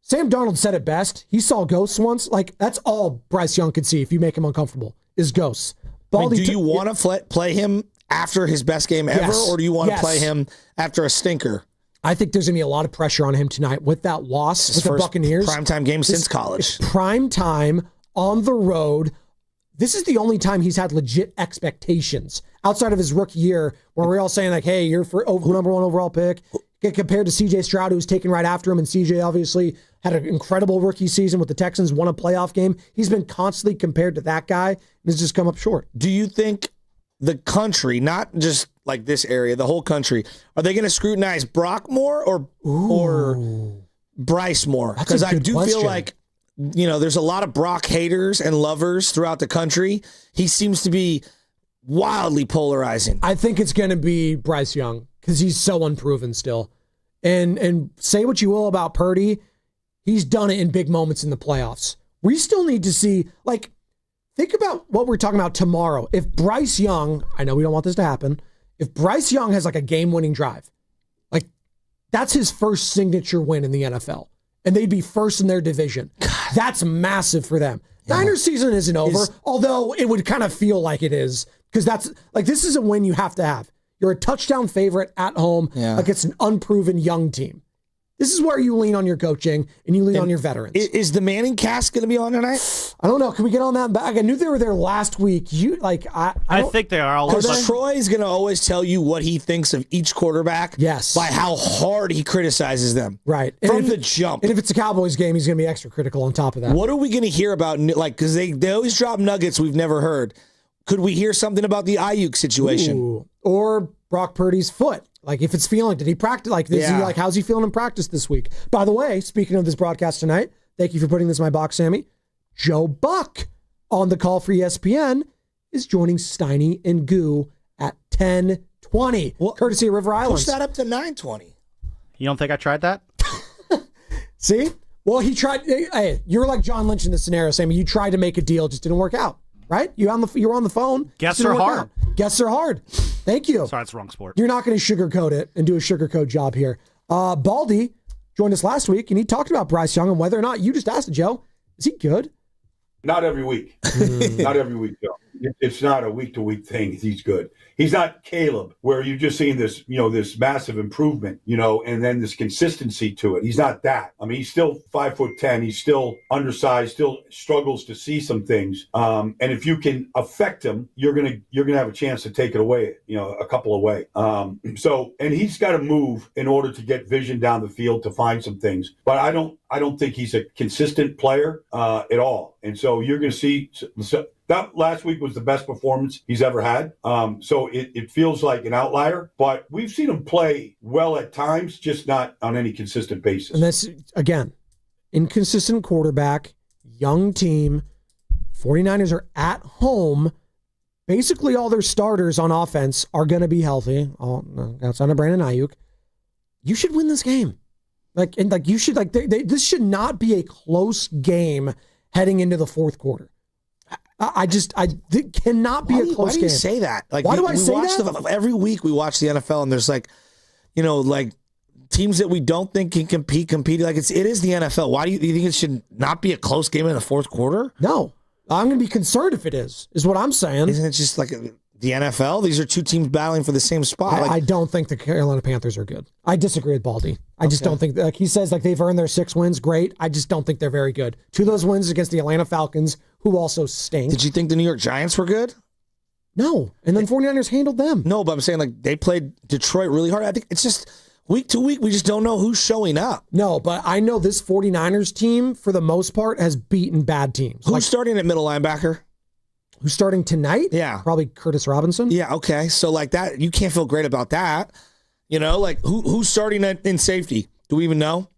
Sam Darnold said it best. He saw ghosts once. Like, that's all Bryce Young could see if you make him uncomfortable, is ghosts. Do you want to play him after his best game ever, or do you want to play him after a stinker? I think there's going to be a lot of pressure on him tonight with that loss with the Buccaneers. Primetime game since college. Prime time on the road. This is the only time he's had legit expectations outside of his rookie year, where we're all saying like, "Hey, you're for number one overall pick." Get compared to C.J. Stroud, who was taken right after him, and C.J. obviously had an incredible rookie season with the Texans, won a playoff game. He's been constantly compared to that guy, and has just come up short. Do you think the country, not just like this area, the whole country, are they going to scrutinize Brock more or Bryce more? Because I do feel like, there's a lot of Brock haters and lovers throughout the country. He seems to be wildly polarizing. I think it's going to be Bryce Young because he's so unproven still. And say what you will about Purdy, he's done it in big moments in the playoffs. We still need to see, like, think about what we're talking about tomorrow. If Bryce Young, I know we don't want this to happen, if Bryce Young has like a game-winning drive, like that's his first signature win in the NFL, and they'd be first in their division. God. That's massive for them. Yeah. Niners season isn't over, although it would kind of feel like it is, because that's like, this is a win you have to have. You're a touchdown favorite at home against an unproven young team. This is where you lean on your coaching and you lean on your veterans. Is the Manning cast going to be on tonight? I don't know. Can we get on that back? I knew they were there last week. I think they are. Troy's going to always tell you what he thinks of each quarterback. Yes. By how hard he criticizes them. Right. From the jump. And if it's a Cowboys game, he's going to be extra critical on top of that. What are we going to hear about? Like, because they always drop nuggets we've never heard. Could we hear something about the Aayuk situation? Ooh. Or Brock Purdy's foot. Like, if it's feeling, did he practice? Like, how's he feeling in practice this week? By the way, speaking of this broadcast tonight, thank you for putting this in my box, Sammy. Joe Buck on the call for ESPN is joining Steiny and Goo at 10:20, courtesy of River Islands. Push that up to 9:20. You don't think I tried that? See? Well, he tried. Hey, you're like John Lynch in this scenario, Sammy. You tried to make a deal, just didn't work out. Right? You were on the phone. Guests are hard. Guests are hard. Thank you. Sorry, it's the wrong sport. You're not going to sugarcoat it and do a sugarcoat job here. Baldy joined us last week, and he talked about Bryce Young and whether or not, you just asked it, Joe, is he good? Not every week. Not every week, Joe. It's not a week-to-week thing. He's good. He's not Caleb, where you're just seeing this, this massive improvement, and then this consistency to it. He's not that. I mean, he's still 5'10". He's still undersized, still struggles to see some things. And if you can affect him, you're gonna have a chance to take it away, a couple away. And he's got to move in order to get vision down the field to find some things. But I don't think he's a consistent player at all. And so you're going to see. That last week was the best performance he's ever had. So it feels like an outlier, but we've seen him play well at times, just not on any consistent basis. And that's, again, inconsistent quarterback, young team. 49ers are at home. Basically, all their starters on offense are going to be healthy, outside of Brandon Aayuk. You should win this game. This should not be a close game heading into the fourth quarter. It cannot be a close game. Why do you say that? Like, why do I say that? Every week we watch the NFL and there's teams that we don't think can compete. Like it is the NFL. Why do you think it should not be a close game in the fourth quarter? No, I'm going to be concerned if it is what I'm saying. Isn't it just like the NFL? These are two teams battling for the same spot. I don't think the Carolina Panthers are good. I disagree with Baldy. I just don't think, he says they've earned their 6 wins. Great. I just don't think they're very good. 2 of those wins against the Atlanta Falcons, who also stink. Did you think the New York Giants were good? No. And then 49ers handled them. No, but I'm saying they played Detroit really hard. I think it's just week to week, we just don't know who's showing up. No, but I know this 49ers team, for the most part, has beaten bad teams. Who's starting at middle linebacker? Who's starting tonight? Yeah. Probably Curtis Robinson. Yeah, okay. So that, you can't feel great about that. Who's starting in safety? Do we even know?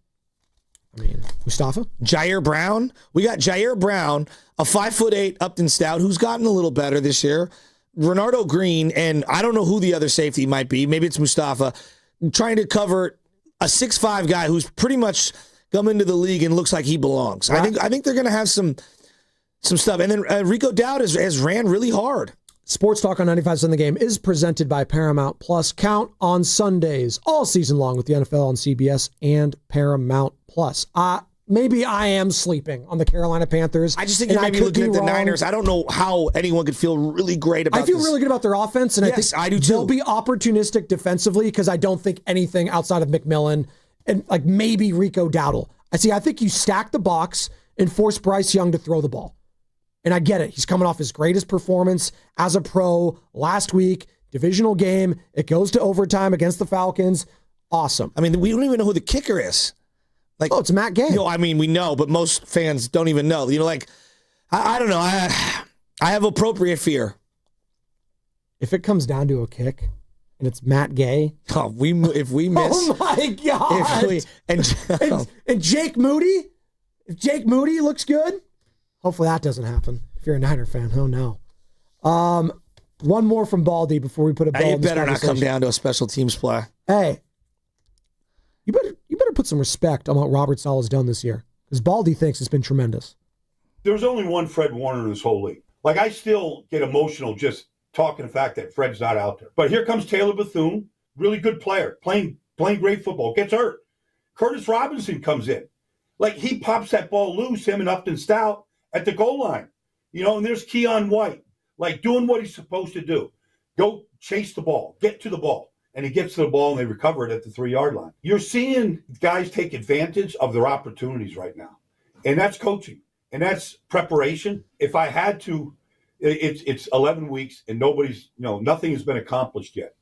I mean, Mustafa? Jair Brown. We got Jair Brown, a 5'8" Upton Stout, who's gotten a little better this year. Renardo Green, and I don't know who the other safety might be. Maybe it's Mustafa, trying to cover a 6'5" guy who's pretty much come into the league and looks like he belongs. Right. I think they're going to have some stuff. And then Rico Dowd has ran really hard. Sports Talk on 95.7 The Game is presented by Paramount Plus. Count on Sundays all season long with the NFL on CBS and Paramount Plus. Maybe I am sleeping on the Carolina Panthers. I just think you may be looking at the Niners. I don't know how anyone could feel really great about this. I feel really good about their offense, and yes, I do too. They'll be opportunistic defensively because I don't think anything outside of McMillan and maybe Rico Dowdle. I think you stack the box and force Bryce Young to throw the ball. And I get it. He's coming off his greatest performance as a pro last week, divisional game. It goes to overtime against the Falcons. Awesome. I mean, we don't even know who the kicker is. It's Matt Gay. We know, but most fans don't even know. I don't know. I have appropriate fear. If it comes down to a kick and it's Matt Gay. Oh, if we miss. Oh, my God. And Jake Moody? If Jake Moody looks good, hopefully that doesn't happen. If you're a Niner fan, oh no. One more from Baldy before we put a ball in this conversation. You better not come down to a special teams play. Hey, you better put some respect on what Robert Saleh's done this year, because Baldy thinks it's been tremendous. There's only one Fred Warner in this whole league. I still get emotional just talking the fact that Fred's not out there. But here comes Taylor Bethune, really good player, playing great football, gets hurt. Curtis Robinson comes in. He pops that ball loose, him and Upton Stout, at the goal line. And there's Keon White, doing what he's supposed to do. Go chase the ball, get to the ball. and he gets to the ball and they recover it at the 3-yard line. You're seeing guys take advantage of their opportunities right now. And that's coaching. And that's preparation. If I had to, it's 11 weeks and nothing has been accomplished yet.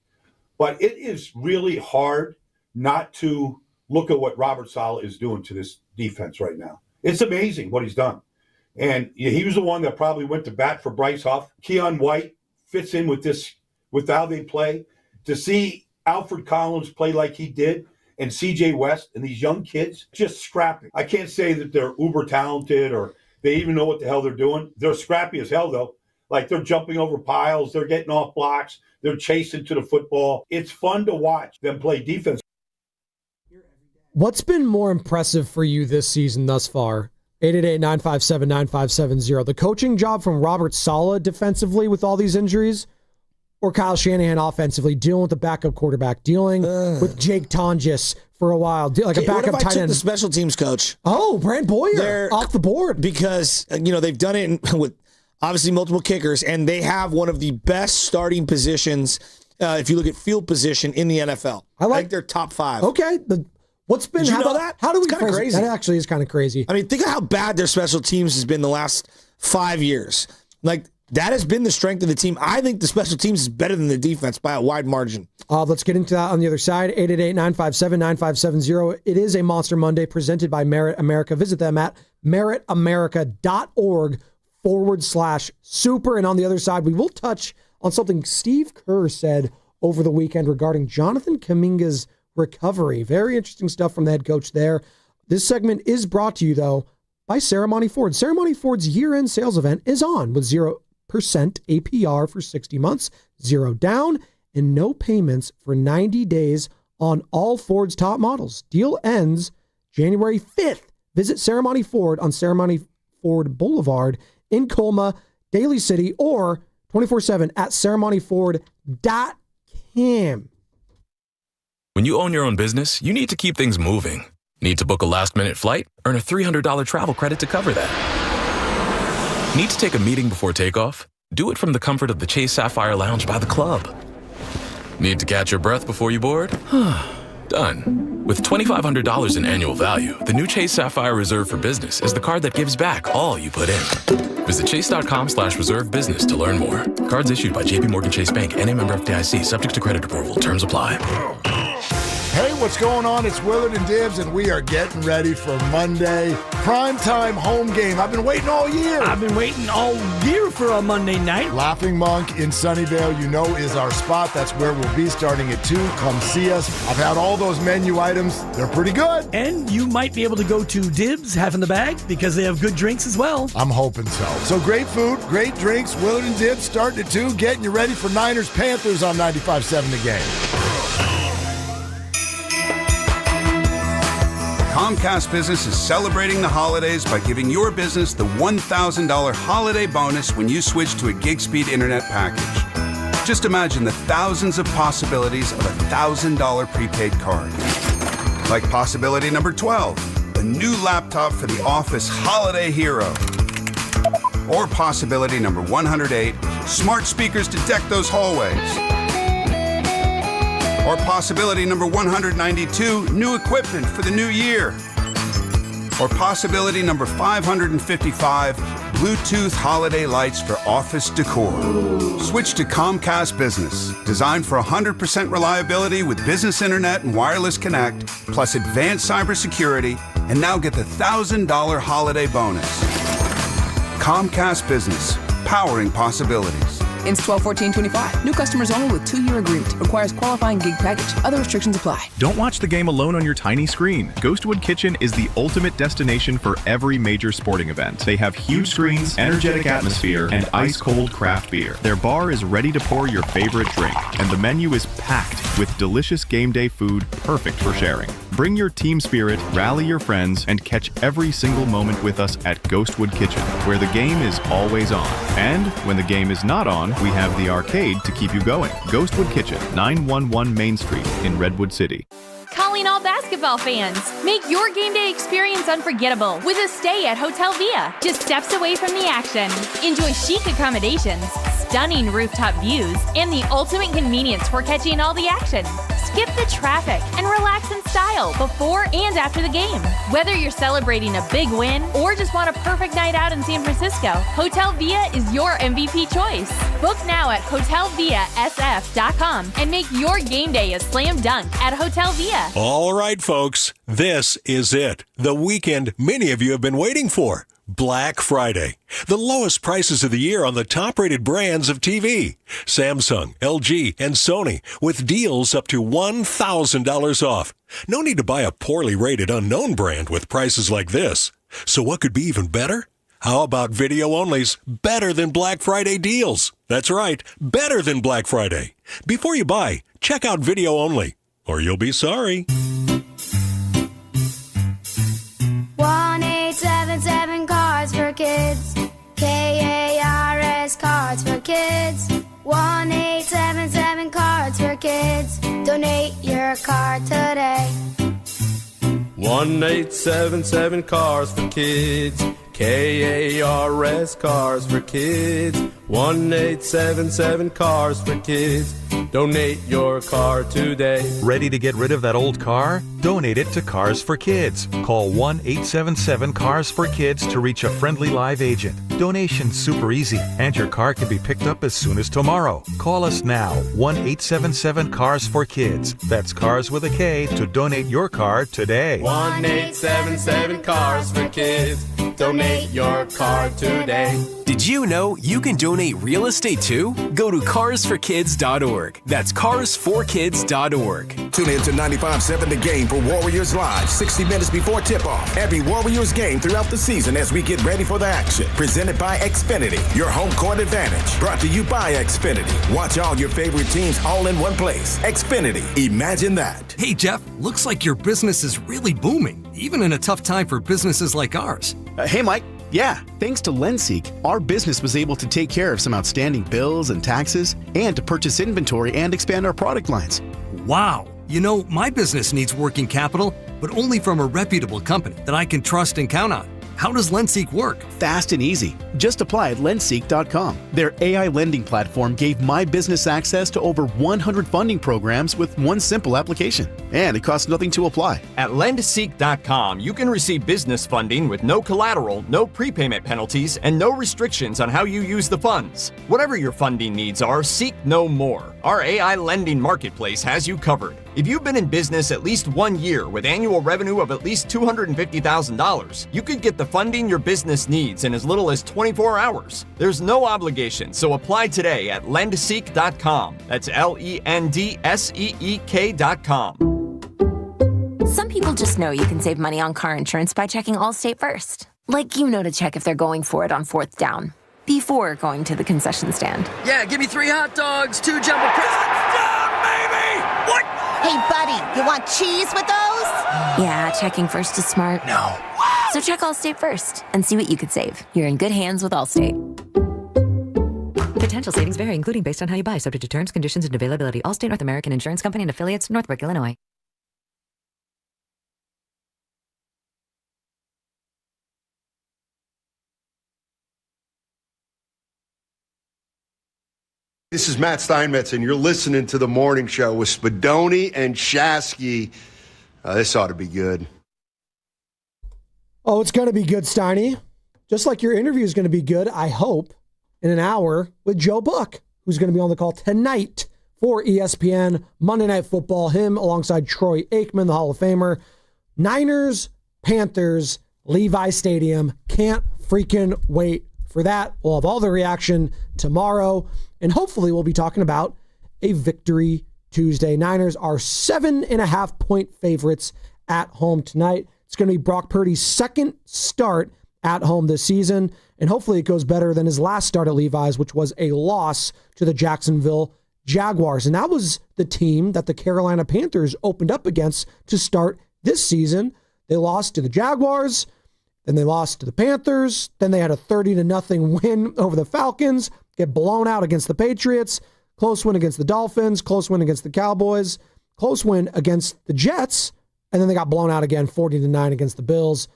But it is really hard not to look at what Robert Saleh is doing to this defense right now. It's amazing what he's done. And he was the one that probably went to bat for Bryce Huff. Keon White fits in with how they play. To see Alfred Collins play like he did, and CJ West and these young kids just scrapping. I can't say that they're uber talented or they even know what the hell they're doing. They're scrappy as hell, though. Like, they're jumping over piles. They're getting off blocks. They're chasing to the football. It's fun to watch them play defense. What's been more impressive for you this season thus far? 888-957-9570. The coaching job from Robert Saleh defensively with all these injuries, or Kyle Shanahan offensively, dealing with the backup quarterback, dealing with Jake Tonjes for a while, like a backup what if I tight took end. the special teams coach? Oh, Brant Boyer, They're off the board. Because, they've done it with obviously multiple kickers, and they have one of the best starting positions, if you look at field position, in the NFL. I think they're top 5. Okay. What's been, Did you how know about that? How do we It's kinda phrase it? crazy. That actually is kind of crazy. I mean, think of how bad their special teams has been the last 5 years. Like, that has been the strength of the team. I think the special teams is better than the defense by a wide margin. Let's get into that on the other side. 888-957-9570. It is a Monster Monday presented by Merit America. Visit them at meritamerica.org/super. And on the other side, we will touch on something Steve Kerr said over the weekend regarding Jonathan Kuminga's recovery. Very interesting stuff from the head coach there. This segment is brought to you, though, by Ceremony Ford. Ceremony Ford's year-end sales event is on with 0% APR for 60 months, 0 down, and no payments for 90 days on all Ford's top models. Deal ends January 5th. Visit Ceremony Ford on Ceremony Ford Boulevard in Colma, Daly City, or 24/7 at ceremonyford.com. When you own your own business, you need to keep things moving. Need to book a last-minute flight? Earn a $300 travel credit to cover that. Need to take a meeting before takeoff? Do it from the comfort of the Chase Sapphire Lounge by the club. Need to catch your breath before you board? Done. With $2,500 in annual value, the new Chase Sapphire Reserve for Business is the card that gives back all you put in. Visit chase.com/reserve business to learn more. Cards issued by JPMorgan Chase Bank, N.A. member FDIC, subject to credit approval. Terms apply. Hey, what's going on? It's Willard and Dibbs, and we are getting ready for Monday. Primetime home game. I've been waiting all year. I've been waiting all year for a Monday night. Laughing Monk in Sunnyvale, is our spot. That's where we'll be starting at 2. Come see us. I've had all those menu items. They're pretty good. And you might be able to go to Dibbs, half in the bag, because they have good drinks as well. I'm hoping so. So great food, great drinks. Willard and Dibbs starting at 2, getting you ready for Niners Panthers on 95.7 The Game. Comcast Business is celebrating the holidays by giving your business the $1,000 holiday bonus when you switch to a gig speed internet package. Just imagine the thousands of possibilities of a $1,000 prepaid card. Like possibility number 12, a new laptop for the office holiday hero. Or possibility number 108, smart speakers to deck those hallways. Or possibility number 192, new equipment for the new year. Or possibility number 555, Bluetooth holiday lights for office decor. Switch to Comcast Business, designed for 100% reliability with business internet and wireless connect, plus advanced cybersecurity, and now get the $1,000 holiday bonus. Comcast Business, powering possibilities. Ends 12/14/25. New customers only with 2-year agreement. Requires qualifying gig package. Other restrictions apply. Don't watch the game alone on your tiny screen. Ghostwood Kitchen is the ultimate destination for every major sporting event. They have huge screens, energetic atmosphere, and ice-cold craft beer. Their bar is ready to pour your favorite drink, and the menu is packed with delicious game day food perfect for sharing. Bring your team spirit, rally your friends, and catch every single moment with us at Ghostwood Kitchen, where the game is always on. And when the game is not on, we have the arcade to keep you going. Ghostwood Kitchen, 911 Main Street in Redwood City. Calling all basketball fans. Make your game day experience unforgettable with a stay at Hotel Via, just steps away from the action. Enjoy chic accommodations, stunning rooftop views and the ultimate convenience for catching all the action. Skip the traffic and relax in style before and after the game. Whether you're celebrating a big win or just want a perfect night out in San Francisco, Hotel Via is your MVP choice. Book now at hotelviasf.com and make your game day a slam dunk at Hotel Via. All right, folks, this is it. The weekend many of you have been waiting for. Black Friday. The lowest prices of the year on the top-rated brands of TV. Samsung, LG, and Sony with deals up to $1,000 off. No need to buy a poorly rated unknown brand with prices like this. So what could be even better? How about video-only's better than Black Friday deals? That's right, better than Black Friday. Before you buy, check out video only, or you'll be sorry. 1-877 Cards for Kids. KARS Cards for Kids. 1-877 Cards for Kids. Donate your card today. 1-877 Cars for Kids. KARS Cars for Kids. 1-877 Cars for Kids. Donate your car today. Ready to get rid of that old car? Donate it to Cars for Kids. Call 1-877-CARS-FOR-KIDS to reach a friendly live agent. Donation's super easy, and your car can be picked up as soon as tomorrow. Call us now, 1-877-CARS-FOR-KIDS. That's Cars with a K to donate your car today. 1-877 Cars for Kids. Donate your car today. Did you know you can donate real estate too? Go to carsforkids.org. That's carsforkids.org. Tune in to 95.7 The Game for Warriors Live, 60 minutes before tip-off. Every Warriors game throughout the season as we get ready for the action. Presented by Xfinity, your home court advantage. Brought to you by Xfinity. Watch all your favorite teams all in one place. Xfinity, imagine that. Hey, Jeff, looks like your business is really booming, even in a tough time for businesses like ours. Hey, Mike. Yeah, thanks to LendSeek, our business was able to take care of some outstanding bills and taxes and to purchase inventory and expand our product lines. Wow. You know, my business needs working capital, but only from a reputable company that I can trust and count on. How does LendSeek work? Fast and easy. Just apply at lendseek.com. Their AI lending platform gave my business access to over 100 funding programs with one simple application. And it costs nothing to apply. At lendseek.com, you can receive business funding with no collateral, no prepayment penalties, and no restrictions on how you use the funds. Whatever your funding needs are, seek no more. Our AI lending marketplace has you covered. If you've been in business at least 1 year with annual revenue of at least $250,000, you could get the funding your business needs in as little as 24 hours. There's no obligation, so apply today at lendseek.com. That's LENDSEEK.com. Some people just know you can save money on car insurance by checking Allstate first. Like you know to check if they're going for it on 4th down, before going to the concession stand. Yeah, give me 3 hot dogs, 2 jumbo touchdown, baby! What? Hey, buddy, you want cheese with those? Yeah, checking first is smart. No. So check Allstate first and see what you could save. You're in good hands with Allstate. Potential savings vary, including based on how you buy, subject to terms, conditions, and availability. Allstate North American Insurance Company and affiliates, Northbrook, Illinois. This is Matt Steinmetz, and you're listening to The Morning Show with Spadoni and Shasky. This ought to be good. Oh, it's going to be good, Steiny. Just like your interview is going to be good, I hope, in an hour with Joe Buck, who's going to be on the call tonight for ESPN Monday Night Football. Him alongside Troy Aikman, the Hall of Famer. Niners, Panthers, Levi Stadium. Can't freaking wait for that. We'll have all the reaction tomorrow. And hopefully we'll be talking about a victory Tuesday. Niners are 7.5-point favorites at home tonight. It's going to be Brock Purdy's second start at home this season. And hopefully it goes better than his last start at Levi's, which was a loss to the Jacksonville Jaguars. And that was the team that the Carolina Panthers opened up against to start this season. They lost to the Jaguars. Then they lost to the Panthers. Then they had a 30-0 win over the Falcons. Get blown out against the Patriots. Close win against the Dolphins. Close win against the Cowboys. Close win against the Jets. And then they got blown out again, 40-9 against the Bills.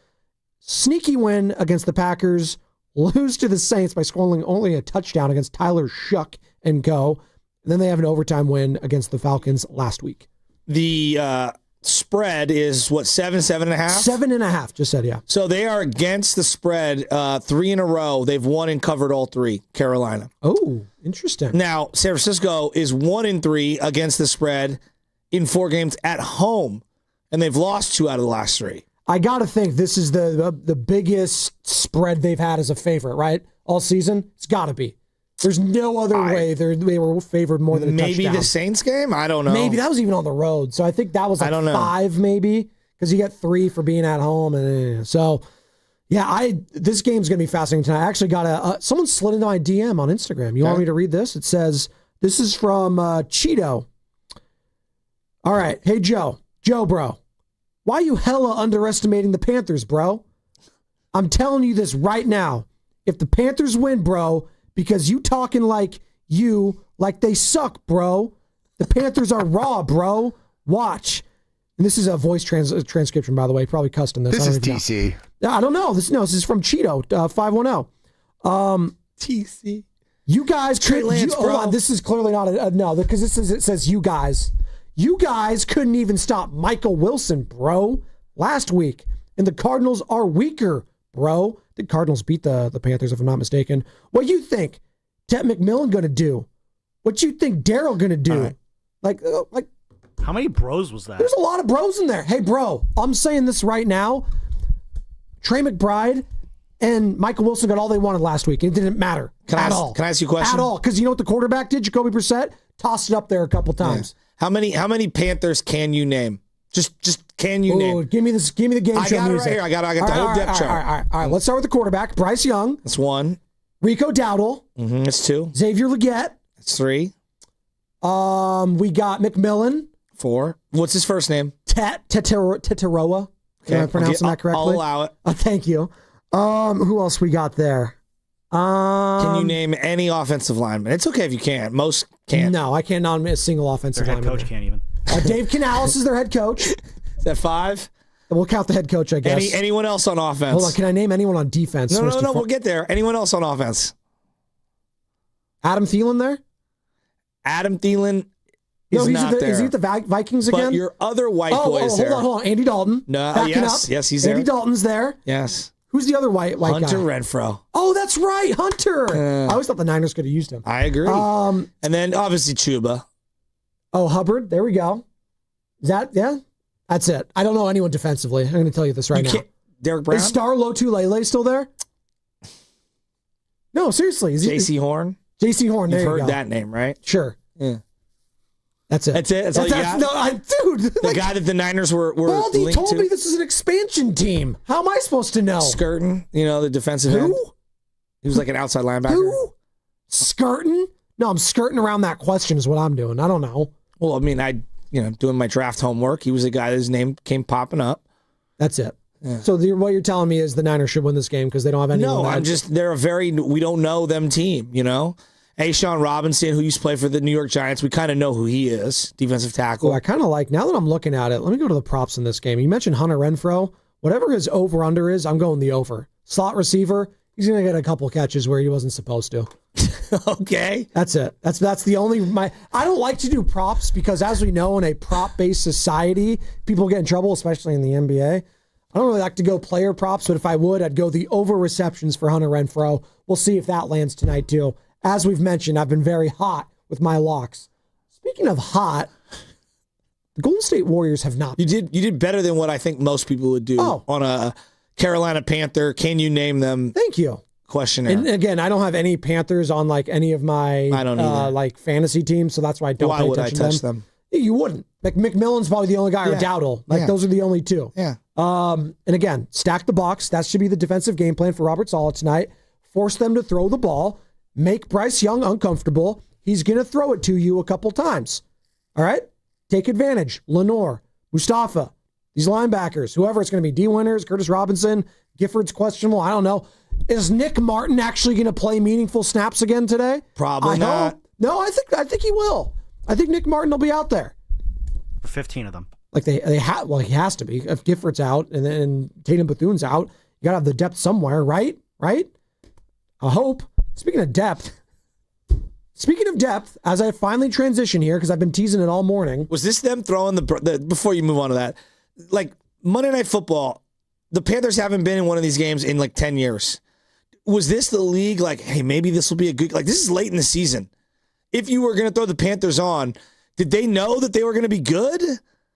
Sneaky win against the Packers. lose to the Saints by scoring only a touchdown against Tyler Shuck and co. And then they have an overtime win against the Falcons last week. The spread is what, 7.5? 7.5, just said, yeah. So they are against the spread 3 in a row. They've won and covered all 3, Carolina. Oh, interesting. Now, San Francisco is 1-3 against the spread in 4 games at home, and they've lost 2 out of the last 3. I got to think this is the biggest spread they've had as a favorite, right? All season? It's got to be. There's no other way they were favored more than a touchdown. Maybe the Saints game? I don't know. Maybe that was even on the road. So I think that was like 5 maybe, because you get 3 for being at home. And so, yeah, this game's going to be fascinating tonight. I actually got someone slid into my DM on Instagram. You want me to read this? It says, this is from Cheeto. All right. Hey, Joe, bro. Why you hella underestimating the Panthers, bro? I'm telling you this right now. If the Panthers win, bro, because you talking like they suck, bro. The Panthers are raw, bro. Watch. And this is a voice transcription, by the way. Probably custom this. This is TC. I don't know. This is from Cheeto, 510. TC. You guys Trey Lance, bro. Hold on. This is clearly not a no, because it says you guys. You guys couldn't even stop Michael Wilson, bro, last week. And the Cardinals are weaker, bro. The Cardinals beat the Panthers, if I'm not mistaken. What you think Ted McMillan going to do? What you think Daryl going to do? Right. Like, how many bros was that? There's a lot of bros in there. Hey, bro, I'm saying this right now. Trey McBride and Michael Wilson got all they wanted last week. It didn't matter at all. Can I ask you a question? At all. Because you know what the quarterback did? Jacoby Brissett tossed it up there a couple times. Yeah. How many Panthers can you name? Just can you name? Give me the game show music. I got it right here. I got the whole depth chart. All right. Let's start with the quarterback. Bryce Young. That's 1. Rico Dowdle. That's 2. Xavier Legette. That's 3. We got McMillan. 4. What's his first name? Tetaroa. Am I pronouncing that correctly? I'll allow it. Thank you. Who else we got there? Can you name any offensive lineman? It's okay if you can't. Most can't. No, I can't name a single offensive lineman. Their head coach can't even. Dave Canales is their head coach. Is that 5? We'll count the head coach, I guess. Anyone else on offense? Hold on. Can I name anyone on defense? No. We'll get there. Anyone else on offense? Adam Thielen there? Adam Thielen is not there. Is he at the Vikings again? But your other white boy is there. Hold on. Andy Dalton. No, yes, he's there. Andy Dalton's there. Yes. Who's the other white guy? Hunter Renfrow. Oh, that's right, Hunter. I always thought the Niners could have used him. I agree. And then obviously Chuba. Oh, Hubbard. There we go. Is that, yeah? That's it. I don't know anyone defensively. I'm going to tell you this right now. Derek Brown? Is Star Lotulelei still there? No, seriously. J.C. Horn? J.C. Horn, there you go. You've heard that name, right? Sure. Yeah. That's it. That's all you got? Dude. The guy that the Niners were Baldy linked told to? me this is an expansion team. How am I supposed to know? Skirtin, the defensive end. He was like an outside linebacker. Who? Skirtin? No, I'm skirting around that question is what I'm doing. I don't know. Well, I mean, doing my draft homework, he was a guy whose name came popping up. That's it. Yeah. So what you're telling me is the Niners should win this game because they don't have anyone. No, they're we don't know them team, A'Shawn Robinson, who used to play for the New York Giants, we kind of know who he is, defensive tackle. Oh, I kind of like, now that I'm looking at it, let me go to the props in this game. You mentioned Hunter Renfrow. Whatever his over-under is, I'm going the over. Slot receiver, he's going to get a couple catches where he wasn't supposed to. Okay. That's it. That's the only, I don't like to do props because as we know, in a prop-based society, people get in trouble, especially in the NBA. I don't really like to go player props, but if I would, I'd go the over receptions for Hunter Renfrow. We'll see if that lands tonight too. As we've mentioned, I've been very hot with my locks. Speaking of hot, the Golden State Warriors have not. You did better than what I think most people would do on a Carolina Panther. Can you name them? Thank you. Questionnaire. And again, I don't have any Panthers on like any of my fantasy teams, so that's why I don't pay attention to them. Why would I touch them? You wouldn't. McMillan's probably the only guy, or Dowdle. Those are the only two. Yeah. And again, stack the box. That should be the defensive game plan for Robert Saleh tonight. Force them to throw the ball. Make Bryce Young uncomfortable. He's going to throw it to you a couple times. All right? Take advantage. Lenore, Mustafa, these linebackers, whoever it's going to be, D. Winters, Curtis Robinson, Gifford's questionable. I don't know. Is Nick Martin actually going to play meaningful snaps again today? Probably not. No, I think he will. I think Nick Martin will be out there. For 15 of them. Like he has to be. If Gifford's out and then Tatum Bethune's out, you got to have the depth somewhere, right? Right? I hope. Speaking of depth, as I finally transition here, because I've been teasing it all morning. Was this them throwing the before you move on to that, like Monday Night Football, the Panthers haven't been in one of these games in like 10 years. Was this the league like, hey, maybe this will be a good, like this is late in the season. If you were going to throw the Panthers on, did they know that they were going to be good?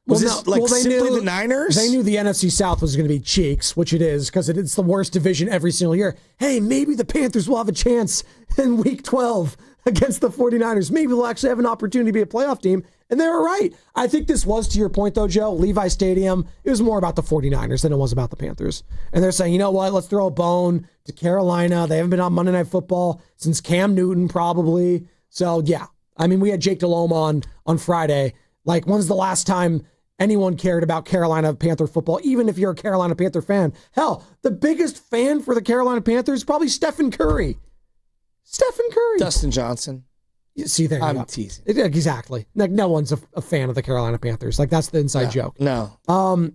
Was this simply the Niners? They knew the NFC South was going to be cheeks, which it is, because it's the worst division every single year. Hey, maybe the Panthers will have a chance in Week 12 against the 49ers. Maybe they'll actually have an opportunity to be a playoff team. And they were right. I think this was, to your point, though, Joe, Levi Stadium, it was more about the 49ers than it was about the Panthers. And they're saying, you know what, let's throw a bone to Carolina. They haven't been on Monday Night Football since Cam Newton, probably. So, yeah. I mean, we had Jake Delhomme on Friday. Like, when's the last time anyone cared about Carolina Panther football, even if you're a Carolina Panther fan? Hell, the biggest fan for the Carolina Panthers is probably Stephen Curry. Dustin Johnson. See, there you go. I'm teasing. Exactly. Like, no one's a fan of the Carolina Panthers. Like, that's the inside joke. No.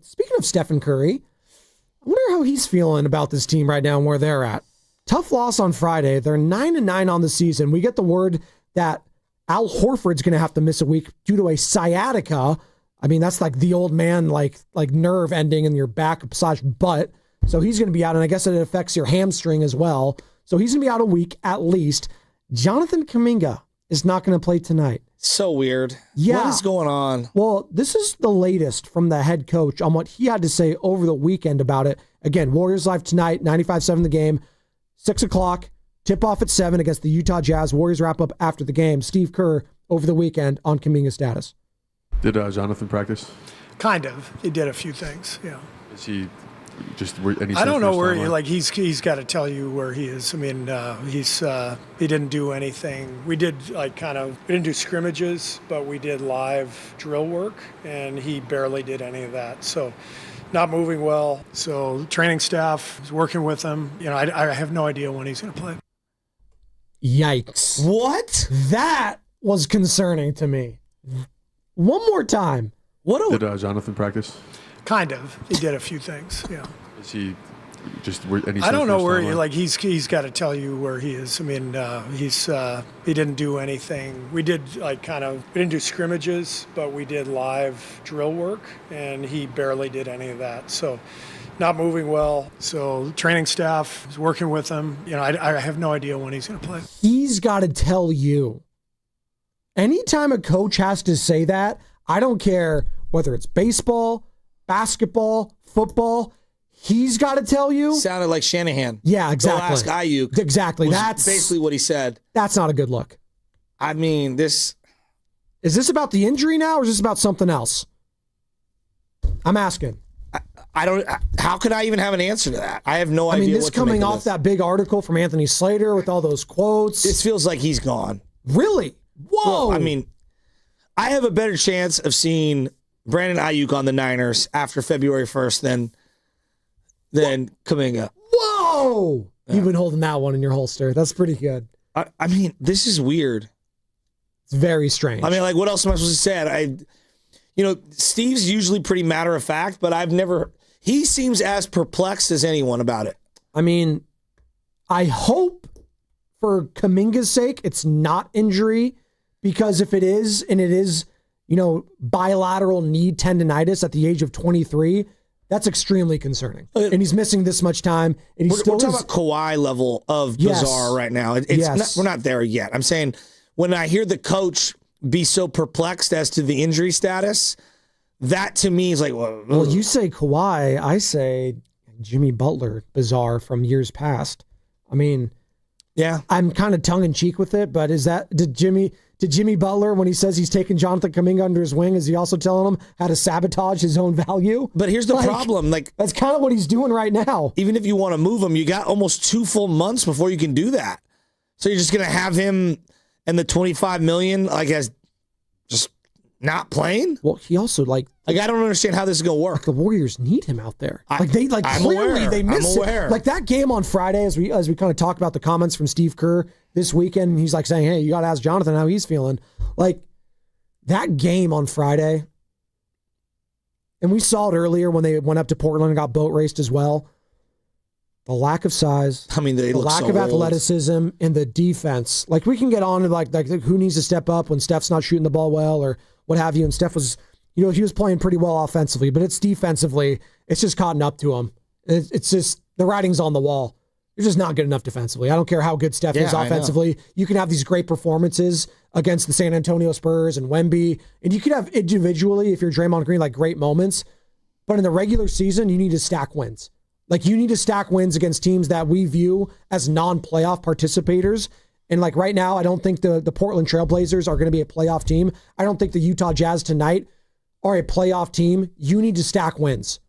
Speaking of Stephen Curry, I wonder how he's feeling about this team right now and where they're at. Tough loss on Friday. They're 9-9 on the season. We get the word that Al Horford's going to have to miss a week due to a sciatica. I mean, that's like the old man, like nerve ending in your back / butt. So he's going to be out, and I guess it affects your hamstring as well. So he's going to be out a week at least. Jonathan Kuminga is not going to play tonight. So weird. Yeah. What is going on? Well, this is the latest from the head coach on what he had to say over the weekend about it. Again, Warriors Live tonight, 95-7 the game, 6 o'clock, tip-off at 7 against the Utah Jazz. Warriors wrap up after the game. Steve Kerr over the weekend on Kuminga's status. Did Jonathan practice? Kind of. He did a few things, yeah. Is he just I don't know where he's got to tell you where he is. I mean, he didn't do anything. We did we didn't do scrimmages, but we did live drill work, and he barely did any of that. So not moving well. So training staff is working with him. You know, I have no idea when he's going to play. Yikes. What? That was concerning to me. One more time. Did Jonathan practice? Kind of. He did a few things, yeah. Is he just I don't know where he's got to tell you where he is. I mean, he didn't do anything. We did we didn't do scrimmages, but we did live drill work, and he barely did any of that. So not moving well. So training staff is working with him. You know, I have no idea when he's going to play. He's got to tell you. Anytime a coach has to say that, I don't care whether it's baseball, basketball, football, he's got to tell you. Sounded like Shanahan. Yeah, exactly. Go ask Aayuk. Exactly. That's basically what he said. That's not a good look. I mean, this... Is this about the injury now, or is this about something else? I'm asking. I don't... How could I even have an answer to that? I have no idea. I mean, this coming off that big article from Anthony Slater with all those quotes. This feels like he's gone. Really? Whoa. Well, I mean, I have a better chance of seeing Brandon Aayuk on the Niners after February 1st than Kuminga. Whoa! Yeah. You've been holding that one in your holster. That's pretty good. I mean, this is weird. It's very strange. I mean, like, what else am I supposed to say? Steve's usually pretty matter of fact, but he seems as perplexed as anyone about it. I mean, I hope for Kuminga's sake it's not injury, because if it is, and it is, bilateral knee tendonitis at the age of 23, that's extremely concerning. And he's missing this much time. And we're talking about Kawhi level of bizarre right now. We're not there yet. I'm saying when I hear the coach be so perplexed as to the injury status, that to me is like, well, you say Kawhi, I say Jimmy Butler, bizarre from years past. I mean, yeah, I'm kind of tongue in cheek with it, but did Jimmy Butler, when he says he's taking Jonathan Kuminga under his wing, is he also telling him how to sabotage his own value? But here's the problem. That's kind of what he's doing right now. Even if you want to move him, you got almost 2 full months before you can do that. So you're just going to have him and the $25 million, as just not playing? Well, he also I don't understand how this is going to work. The Warriors need him out there. I'm Clearly aware. They miss it. Like that game on Friday, as we kind of talk about the comments from Steve Kerr this weekend, he's saying, hey, you got to ask Jonathan how he's feeling. Like that game on Friday, and we saw it earlier when they went up to Portland and got boat raced as well. The lack of size. I mean, the lack of athleticism and the defense. Like, we can get on to like who needs to step up when Steph's not shooting the ball well or what have you. And Steph was, he was playing pretty well offensively, but it's defensively, it's just caught up to him. It's just the writing's on the wall. You're just not good enough defensively. I don't care how good Steph is offensively. You can have these great performances against the San Antonio Spurs and Wemby, and you could have individually, if you're Draymond Green, like great moments. But in the regular season, you need to stack wins. Like, you need to stack wins against teams that we view as non-playoff participators. And like right now, I don't think the Portland Trailblazers are going to be a playoff team. I don't think the Utah Jazz tonight are a playoff team. You need to stack wins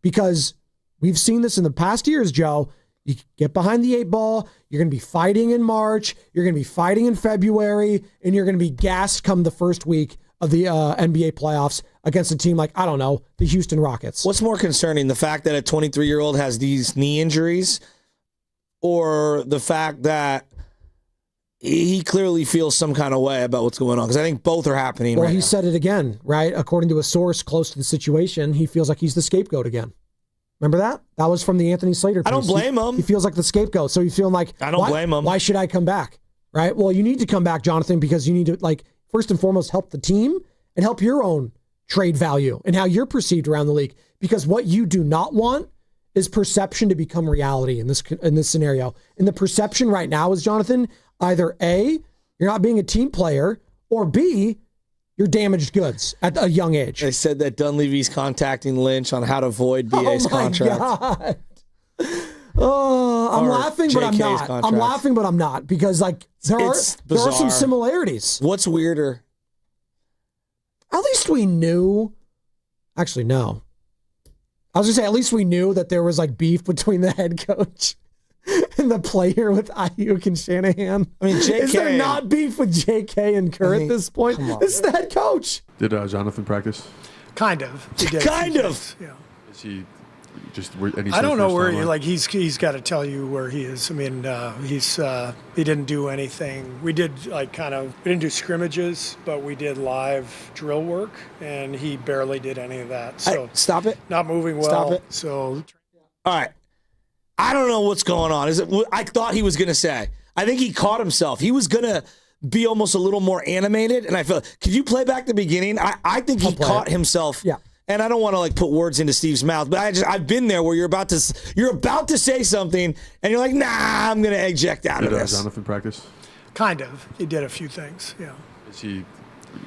because we've seen this in the past years, Joe. You get behind the 8 ball, you're going to be fighting in March, you're going to be fighting in February, and you're going to be gassed come the first week of the NBA playoffs against a team like, I don't know, the Houston Rockets. What's more concerning, the fact that a 23-year-old has these knee injuries or the fact that he clearly feels some kind of way about what's going on? Because I think both are happening Well, right he now. said it again, right? According to a source close to the situation, he feels like he's the scapegoat again. Remember that? That was from the Anthony Slater piece. I don't blame him. He feels like the scapegoat. So he's feeling like, I don't blame him. Why should I come back? Right? Well, you need to come back, Jonathan, because you need to, like, first and foremost, help the team and help your own trade value and how you're perceived around the league. Because what you do not want is perception to become reality in this scenario. And the perception right now is, Jonathan, either A, you're not being a team player, or B, you're damaged goods at a young age. They said that Dunleavy's contacting Lynch on how to void BA's contract. God. Oh, I'm laughing, but I'm JK's not. contract. I'm laughing, but I'm not because like there are some similarities. What's weirder? At least we knew. Actually, no. I was gonna say at least we knew that there was like beef between the head coach and the player with Aayuk and Shanahan. I mean, JK. Is there not beef with JK and Kerr at this point? This is the head coach. Did Jonathan practice? Kind of. He did. Kind of. Yeah. Is he just? I don't know where he's got to tell you where he is. I mean, he didn't do anything. We did we didn't do scrimmages, but we did live drill work, and he barely did any of that. So stop it. Not moving well. Stop it. So, all right. I don't know what's going on. I thought he was going to say. I think he caught himself. He was going to be almost a little more animated, and I feel. Could you play back the beginning? I think he caught himself. Yeah. And I don't want to put words into Steve's mouth, but I've been there where you're about to say something, and you're like, nah, I'm going to eject out of this. Did Jonathan practice? Kind of. He did a few things. Yeah. Is he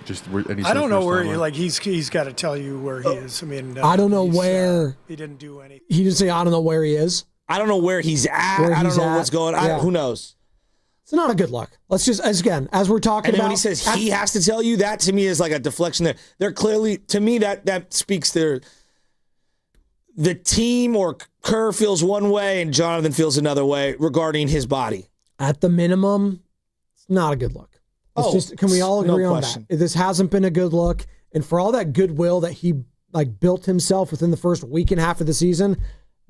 just? I don't know where he's got to tell you where he is. I mean, I don't know where he didn't do anything. He didn't say I don't know where he is. I don't know where he's at. I don't know what's going on. Who knows? It's not a good look. Let's just, as we're talking and then about. when he says he has to tell you, that to me is like a deflection there. They're clearly, to me, that speaks to the team, or Kerr feels one way and Jonathan feels another way regarding his body. At the minimum, it's not a good look. Can we all agree on that? This hasn't been a good look. And for all that goodwill that he built himself within the first week and a half of the season,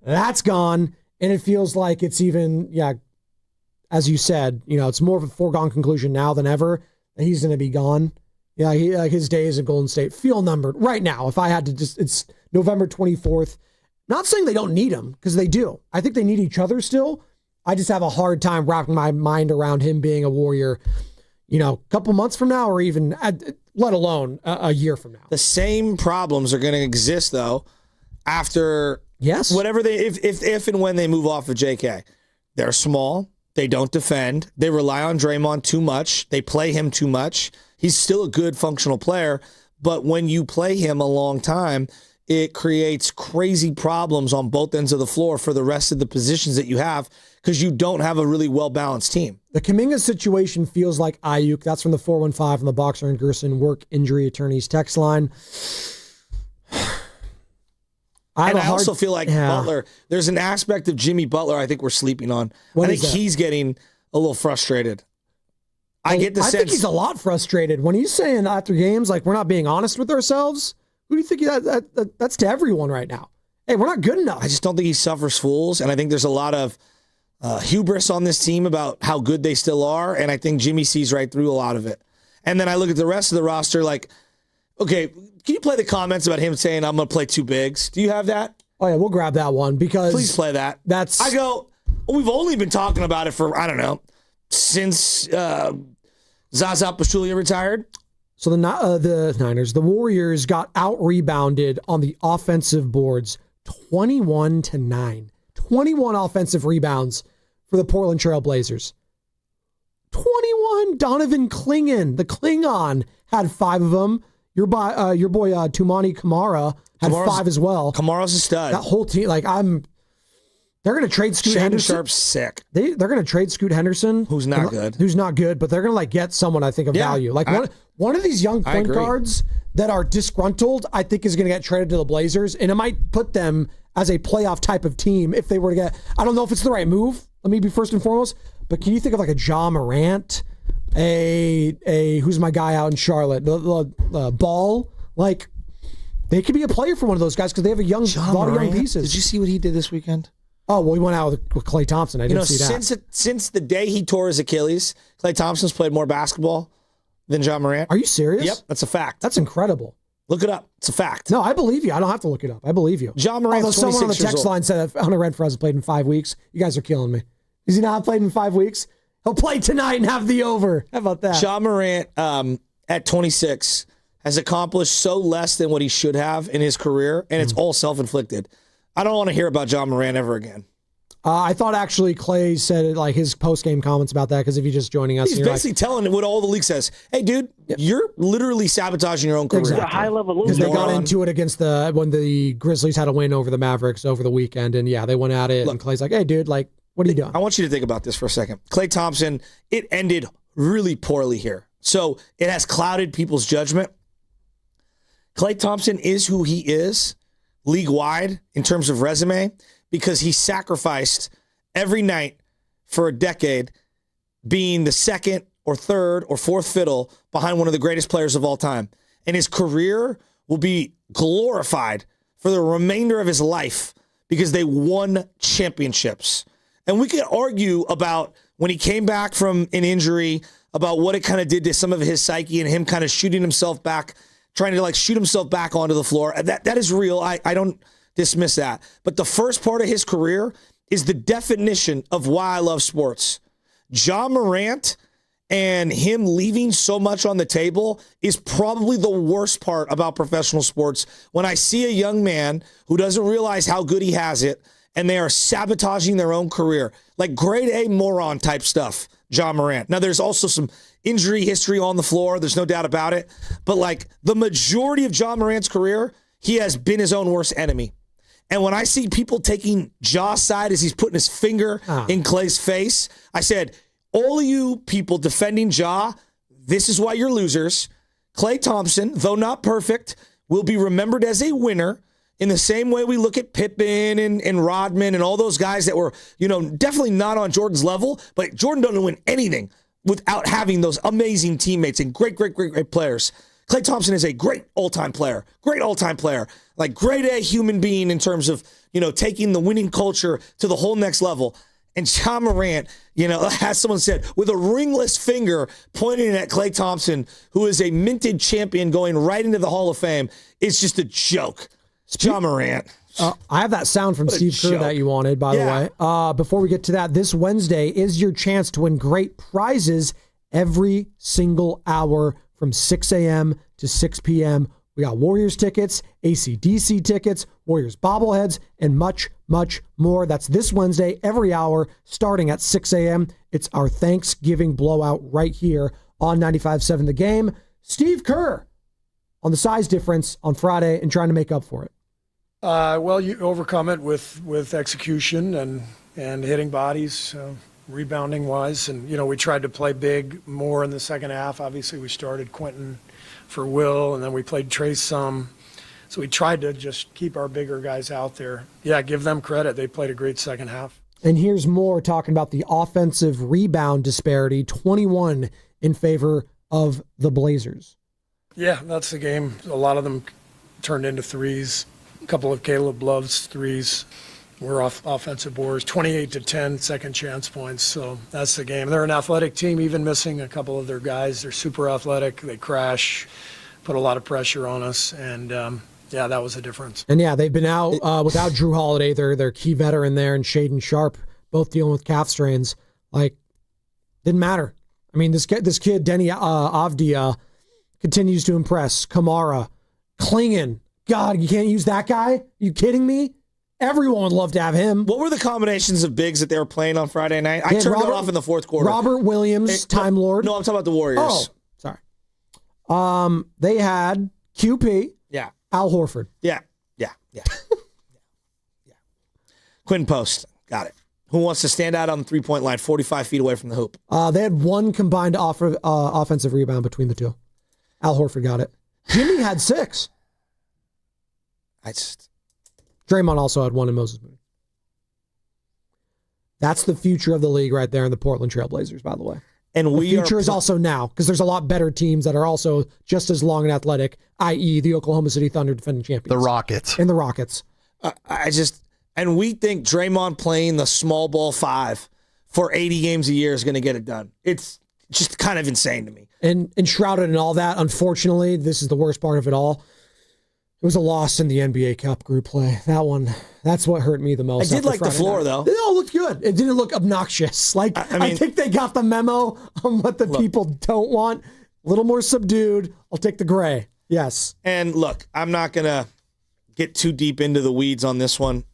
that's gone. And it feels like it's even, as you said, it's more of a foregone conclusion now than ever that he's going to be gone. Yeah, his days in Golden State feel numbered right now. If I had to it's November 24th. Not saying they don't need him, because they do. I think they need each other still. I just have a hard time wrapping my mind around him being a Warrior, a couple months from now, or even, let alone a year from now. The same problems are going to exist, though, after whatever if and when they move off of JK. They're small. They don't defend. They rely on Draymond too much. They play him too much. He's still a good functional player, but when you play him a long time, it creates crazy problems on both ends of the floor for the rest of the positions that you have, because you don't have a really well-balanced team. The Kuminga situation feels like Aayuk. That's from the 415 on the Boxer and Gerson Work Injury Attorneys text line. I also feel like Butler, there's an aspect of Jimmy Butler I think we're sleeping on. I think he's getting a little frustrated. I get the sense. I think he's a lot frustrated. When he's saying after games, we're not being honest with ourselves, who do you think that's to everyone right now? Hey, we're not good enough. I just don't think he suffers fools, and I think there's a lot of hubris on this team about how good they still are, and I think Jimmy sees right through a lot of it. And then I look at the rest of the roster okay, can you play the comments about him saying, I'm going to play two bigs? Do you have that? Oh, yeah, we'll grab that one because... Please play that. We've only been talking about it for, I don't know, since Zaza Pachulia retired. So the Niners, the Warriors got out-rebounded on the offensive boards 21-9. 21 offensive rebounds for the Portland Trail Blazers. 21. Donovan Clingan, the Klingon, had 5 of them. Your boy Tumani Kamara had 5 as well. Kamara's a stud. That whole team, they're going to trade Scoot Henderson. Sharp's sick. They're going to trade Scoot Henderson, who's not good. Who's not good, but they're going to get someone I think of value. One of these young point guards that are disgruntled, I think is going to get traded to the Blazers, and it might put them as a playoff type of team if they were to get. I don't know if it's the right move. Let me be first and foremost. But can you think of a Ja Morant, a who's my guy out in Charlotte, the Ball? They could be a player for one of those guys because they have a lot of young pieces. Did you see what he did this weekend? Oh, well, he went out with Klay Thompson. I didn't see that. Since the day he tore his Achilles, Klay Thompson's played more basketball than Ja Morant. Are you serious? Yep, that's a fact. That's incredible. Look it up. It's a fact. No, I believe you. I don't have to look it up. I believe you. Ja Morant. Although someone on the text line said that Hunter Renfrow hasn't played in 5 weeks. You guys are killing me. Has he not played in 5 weeks? He'll play tonight and have the over. How about that? Ja Morant, at 26, has accomplished so less than what he should have in his career, and it's all self-inflicted. I don't want to hear about Ja Morant ever again. I thought actually Clay said his post-game comments about that because if you're just joining us, he's basically telling what all the league says. Hey, dude, you're literally sabotaging your own career. Exactly. He's a high-level loser. Because they got into it against when the Grizzlies had a win over the Mavericks over the weekend, and they went at it, and Clay's like, hey, dude, what are you doing? I want you to think about this for a second. Klay Thompson, it ended really poorly here. So it has clouded people's judgment. Klay Thompson is who he is league-wide in terms of resume because he sacrificed every night for a decade being the second or third or fourth fiddle behind one of the greatest players of all time. And his career will be glorified for the remainder of his life because they won championships. And we could argue about when he came back from an injury, about what it kind of did to some of his psyche and him kind of shooting himself back, trying to shoot himself back onto the floor. That is real. I don't dismiss that. But the first part of his career is the definition of why I love sports. Ja Morant and him leaving so much on the table is probably the worst part about professional sports. When I see a young man who doesn't realize how good he has it and they are sabotaging their own career, grade A moron type stuff, Ja Morant. Now, there's also some injury history on the floor. There's no doubt about it. But the majority of Ja Morant's career, he has been his own worst enemy. And when I see people taking Ja's side as he's putting his finger in Klay's face, I said, all of you people defending Ja, this is why you're losers. Klay Thompson, though not perfect, will be remembered as a winner in the same way we look at Pippen and Rodman and all those guys that were, definitely not on Jordan's level, but Jordan doesn't win anything without having those amazing teammates and great players. Klay Thompson is a great all-time player, great A human being in terms of, taking the winning culture to the whole next level. And Ja Morant, as someone said, with a ringless finger pointing at Klay Thompson, who is a minted champion going right into the Hall of Fame, it's just a joke. Ja Morant. I have that sound from Steve Kerr that you wanted, by the way. Before we get to that, this Wednesday is your chance to win great prizes every single hour from 6 a.m. to 6 p.m. We got Warriors tickets, AC/DC tickets, Warriors bobbleheads, and much, much more. That's this Wednesday, every hour, starting at 6 a.m. It's our Thanksgiving blowout right here on 95.7 The Game. Steve Kerr on the size difference on Friday and trying to make up for it. Well, you overcome it with execution and hitting bodies, rebounding wise. And, we tried to play big more in the second half. Obviously, we started Quentin for Will, and then we played Trace some. So we tried to just keep our bigger guys out there. Yeah, give them credit. They played a great second half. And here's more talking about the offensive rebound disparity, 21 in favor of the Blazers. Yeah, that's the game. A lot of them turned into threes. A couple of Caleb Love's threes were off offensive boards, 28-10 second chance points. So that's the game. They're an athletic team, even missing a couple of their guys. They're super athletic. They crash, put a lot of pressure on us. And, Yeah, that was a difference. And yeah, they've been out without Drew Holiday, their key veteran there, and Shaden Sharp, both dealing with calf strains. Like, didn't matter. I mean, this kid, Denny Avdia, continues to impress. Kamara, Klingon. God, you can't use that guy? You kidding me? Everyone would love to have him. What were the combinations of bigs that they were playing on Friday night? I turned it off in the fourth quarter. Robert Williams, Time Lord. No, I'm talking about the Warriors. Oh, sorry. They had QP. Yeah. Al Horford. Yeah. Quinn Post. Got it. Who wants to stand out on the three-point line 45 feet away from the hoop? They had one combined offensive rebound between the two. Al Horford got it. Jimmy had 6. Draymond also had 1 in Moses Moody. That's the future of the league right there in the Portland Trailblazers, by the way. And the future is also now, because there's a lot better teams that are also just as long and athletic, i.e. the Oklahoma City Thunder defending champions. The Rockets. And the Rockets. And we think Draymond playing the small ball 5 for 80 games a year is going to get it done. It's just kind of insane to me. And shrouded in all that, unfortunately, this is the worst part of it all. It was a loss in the NBA Cup group play. That's what hurt me the most. I did like Friday the floor, night. though. It all looked good. It didn't look obnoxious. Like, I think they got the memo on what the people don't want. A little more subdued. I'll take the gray. Yes. And look, I'm not going to get too deep into the weeds on this one.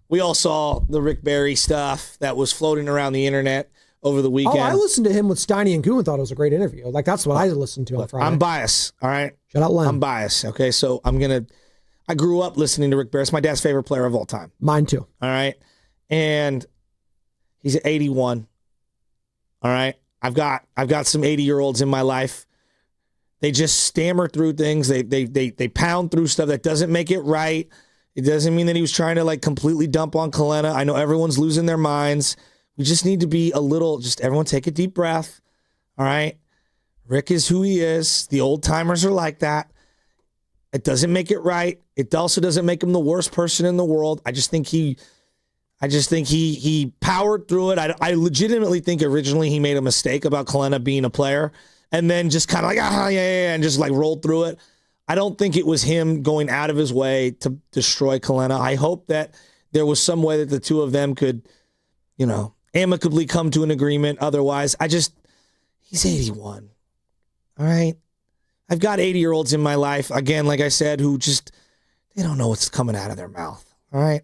We all saw the Rick Barry stuff that was floating around the internet over the weekend. Oh, I listened to him with Steiny and Goo and thought it was a great interview. Like, that's what I listened to on Friday. I'm biased, all right? Shout out Len. I'm biased, okay? So I grew up listening to Rick Barry. It's my dad's favorite player of all time. Mine too. All right? And he's at 81. All right? I've got some 80-year-olds in my life. They just stammer through things. They pound through stuff that doesn't make it right. It doesn't mean that he was trying to completely dump on Kalena. I know everyone's losing their minds. We just need to be everyone take a deep breath. All right? Rick is who he is. The old timers are like that. It doesn't make it right. It also doesn't make him the worst person in the world. I just think he powered through it. I legitimately think originally he made a mistake about Kalena being a player and then just kind of and just rolled through it. I don't think it was him going out of his way to destroy Kalena. I hope that there was some way that the two of them could, amicably come to an agreement. Otherwise, he's 81. All right? I've got 80-year-olds in my life, again, like I said, who they don't know what's coming out of their mouth. All right?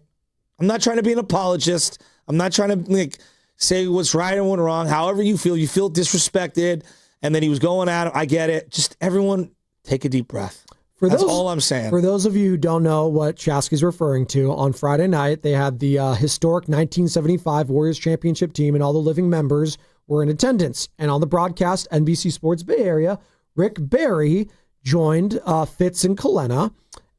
I'm not trying to be an apologist. I'm not trying to say what's right and what's wrong. However you feel disrespected, and then he was going at him. I get it. Just everyone take a deep breath. That's all I'm saying. For those of you who don't know what Chasky's referring to, on Friday night, they had the historic 1975 Warriors championship team, and all the living members were in attendance. And on the broadcast, NBC Sports Bay Area, Rick Barry joined Fitz and Kalena,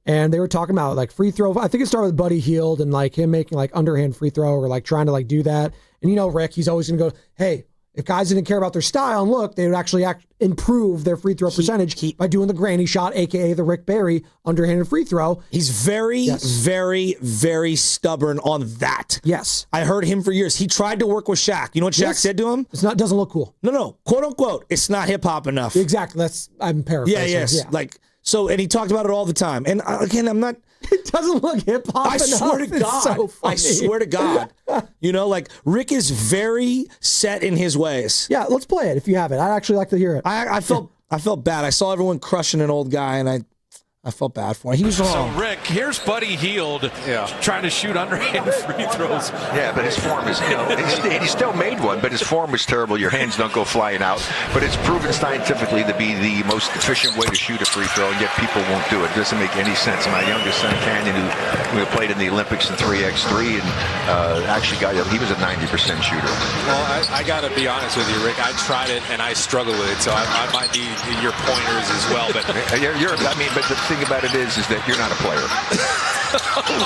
and they were talking about free throw. I think it started with Buddy Hield and him making underhand free throw or trying to do that. And Rick, he's always going to go, hey, if guys didn't care about their style and look, they would actually improve their free throw percentage by doing the granny shot, a.k.a. the Rick Barry underhanded free throw. He's very, very, very stubborn on that. Yes. I heard him for years. He tried to work with Shaq. You know what Shaq said to him? Doesn't look cool. No. Quote, unquote, it's not hip-hop enough. Exactly. I'm paraphrasing. Yeah. And he talked about it all the time. And again, I'm not... It doesn't look hip-hop enough. Swear to God. So funny. I swear to God. Rick is very set in his ways. Yeah, let's play it if you have it. I'd actually like to hear it. I felt bad. I saw everyone crushing an old guy, and I felt bad for him. He was wrong. So, Rick, here's Buddy Hield trying to shoot underhand free throws. Yeah, but his form is, he still made one, but his form was terrible. Your hands don't go flying out. But it's proven scientifically to be the most efficient way to shoot a free throw, and yet people won't do it. It doesn't make any sense. My youngest son, Canyon, who played in the Olympics in 3x3, and he was a 90% shooter. Well, I got to be honest with you, Rick. I tried it, and I struggled with it, so I might need your pointers as well. But but the thing about it is that you're not a player.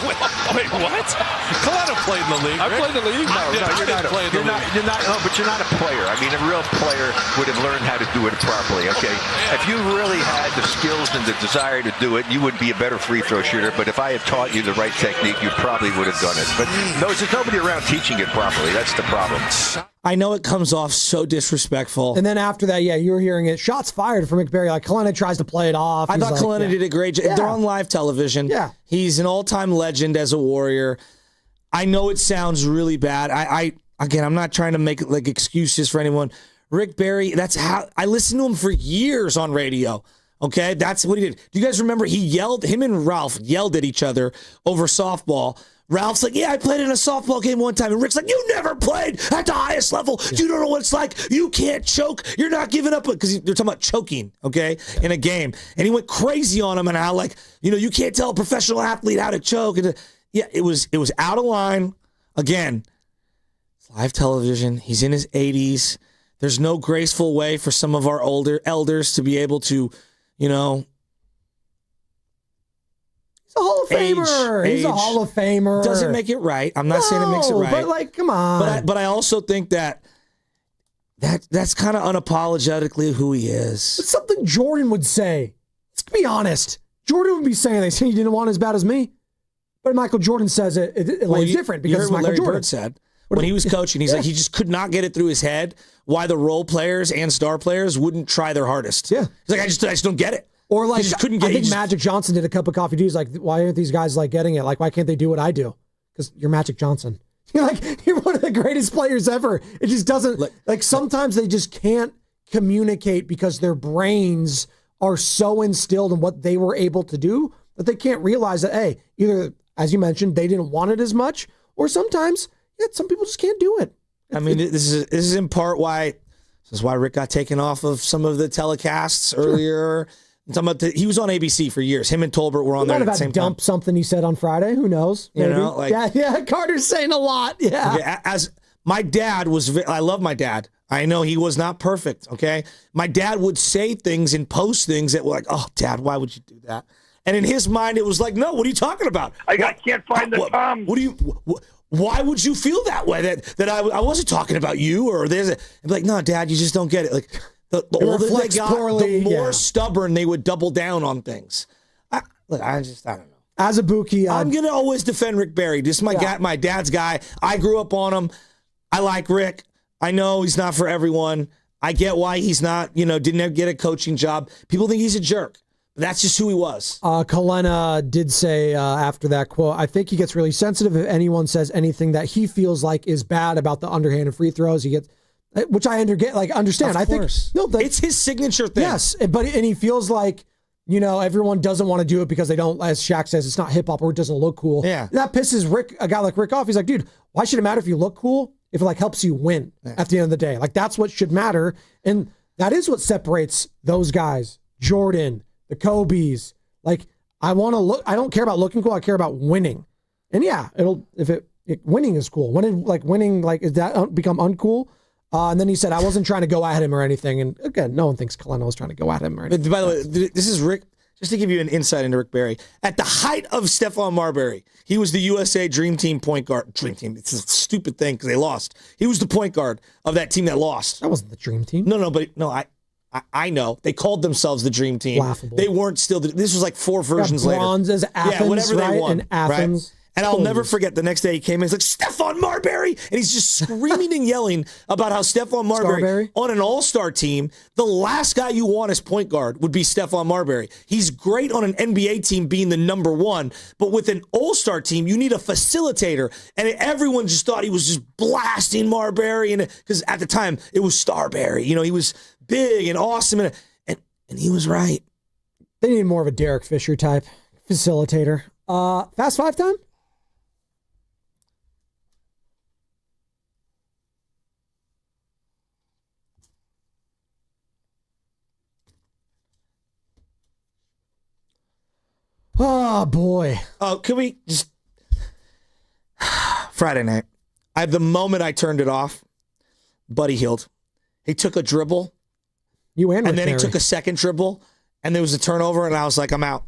Wait, what? Kalena played in the league. I played in the league. No, you're not. No, but you're not a player. I mean, a real player would have learned how to do it properly. Okay, if you really had the skills and the desire to do it, you would be a better free throw shooter. But if I had taught you the right technique, you probably would have done it. But there's nobody around teaching it properly. That's the problem. I know it comes off so disrespectful. And then after that, you were hearing it. Shots fired from McBarry. Like, Kalena tries to play it off. I thought Kalena did a great job. Yeah. They're on live television. Yeah. He's an all-time legend as a Warrior. I know it sounds really bad. Again, I'm not trying to make like excuses for anyone. Rick Barry, that's how I listened to him for years on radio. Okay, that's what he did. Do you guys remember him and Ralph yelled at each other over softball? Ralph's like, yeah, I played in a softball game one time. And Rick's like, you never played at the highest level. You don't know what it's like. You can't choke. You're not giving up. Because they're talking about choking, okay, in a game. And he went crazy on him and how, like, you can't tell a professional athlete how to choke. And yeah, it was out of line. Again, it's live television. He's in his 80s. There's no graceful way for some of our older elders to be able to, He's a Hall of Famer. He's a Hall of Famer. Doesn't make it right. I'm not saying it makes it right. But, like, come on. But I also think that's kind of unapologetically who he is. It's something Jordan would say. Let's be honest. Jordan would be saying, they say you didn't want as bad as me. But Michael Jordan says it's different because it's Michael Larry Jordan. Bird said when he was coaching, he's like, he just could not get it through his head why the role players and star players wouldn't try their hardest. Yeah. He's like, I just don't get it. Or like, he just couldn't get I think Magic Johnson did a cup of coffee too. He's like, why aren't these guys like getting it? Like, why can't they do what I do? Because you're Magic Johnson. You're one of the greatest players ever. It just doesn't, like sometimes they just can't communicate because their brains are so instilled in what they were able to do that they can't realize that, hey, either, as you mentioned, they didn't want it as much, or sometimes, some people just can't do it. I mean, this is in part why Rick got taken off of some of the telecasts earlier. He was on ABC for years. Him and Tolbert were on there at the same time. Dump something he said on Friday. Who knows? Maybe. Carter's saying a lot. Yeah. Okay, as my dad I love my dad. I know he was not perfect. Okay, my dad would say things and post things that were like, "Oh, Dad, why would you do that?" And in his mind, it was like, "No, what are you talking about? I can't find the Tom. Why would you feel that way? That I wasn't talking about you or there's I'd be like, "No, Dad, you just don't get it." Like. The older they got, the more stubborn they would double down on things. I don't know. As a Buki, I'm going to always defend Rick Barry. This is my dad's guy. I grew up on him. I like Rick. I know he's not for everyone. I get why he's not, didn't get a coaching job. People think he's a jerk. That's just who he was. Kalena did say after that quote, I think he gets really sensitive if anyone says anything that he feels like is bad about the underhanded free throws. He gets... Which I understand. Of course. I think it's his signature thing. Yes, and he feels like everyone doesn't want to do it because they don't. As Shaq says, it's not hip hop or it doesn't look cool. Yeah, that pisses a guy like Rick off. He's like, dude, why should it matter if you look cool if it helps you win at the end of the day? Like that's what should matter, and that is what separates those guys. Jordan, the Kobe's. Like I want to look. I don't care about looking cool. I care about winning. And winning is cool. Winning is that become uncool? And then he said, I wasn't trying to go at him or anything. And again, no one thinks Kalena was trying to go at him or anything. By the way, this is Rick, just to give you an insight into Rick Barry. At the height of Stephon Marbury, he was the USA Dream Team point guard. Dream Team, it's a stupid thing because they lost. He was the point guard of that team that lost. That wasn't the Dream Team. No, I know. They called themselves the Dream Team. Laughable. They weren't still, this was like 4 versions later. Bronze as Athens, whatever they won. And Athens. Right? And I'll never forget the next day he came in, he's like, Stephon Marbury! And he's just screaming and yelling about how Stephon Marbury, on an all-star team, the last guy you want as point guard would be Stephon Marbury. He's great on an NBA team being the number 1, but with an all-star team, you need a facilitator. And everyone just thought he was just blasting Marbury, because at the time, it was Starbury. He was big and awesome, and he was right. They need more of a Derek Fisher type facilitator. Fast 5 time? Oh, boy. Oh, can we just... Friday night. The moment I turned it off, Buddy Hield. He took a dribble. And then he took a second dribble, and there was a turnover, and I was like, I'm out.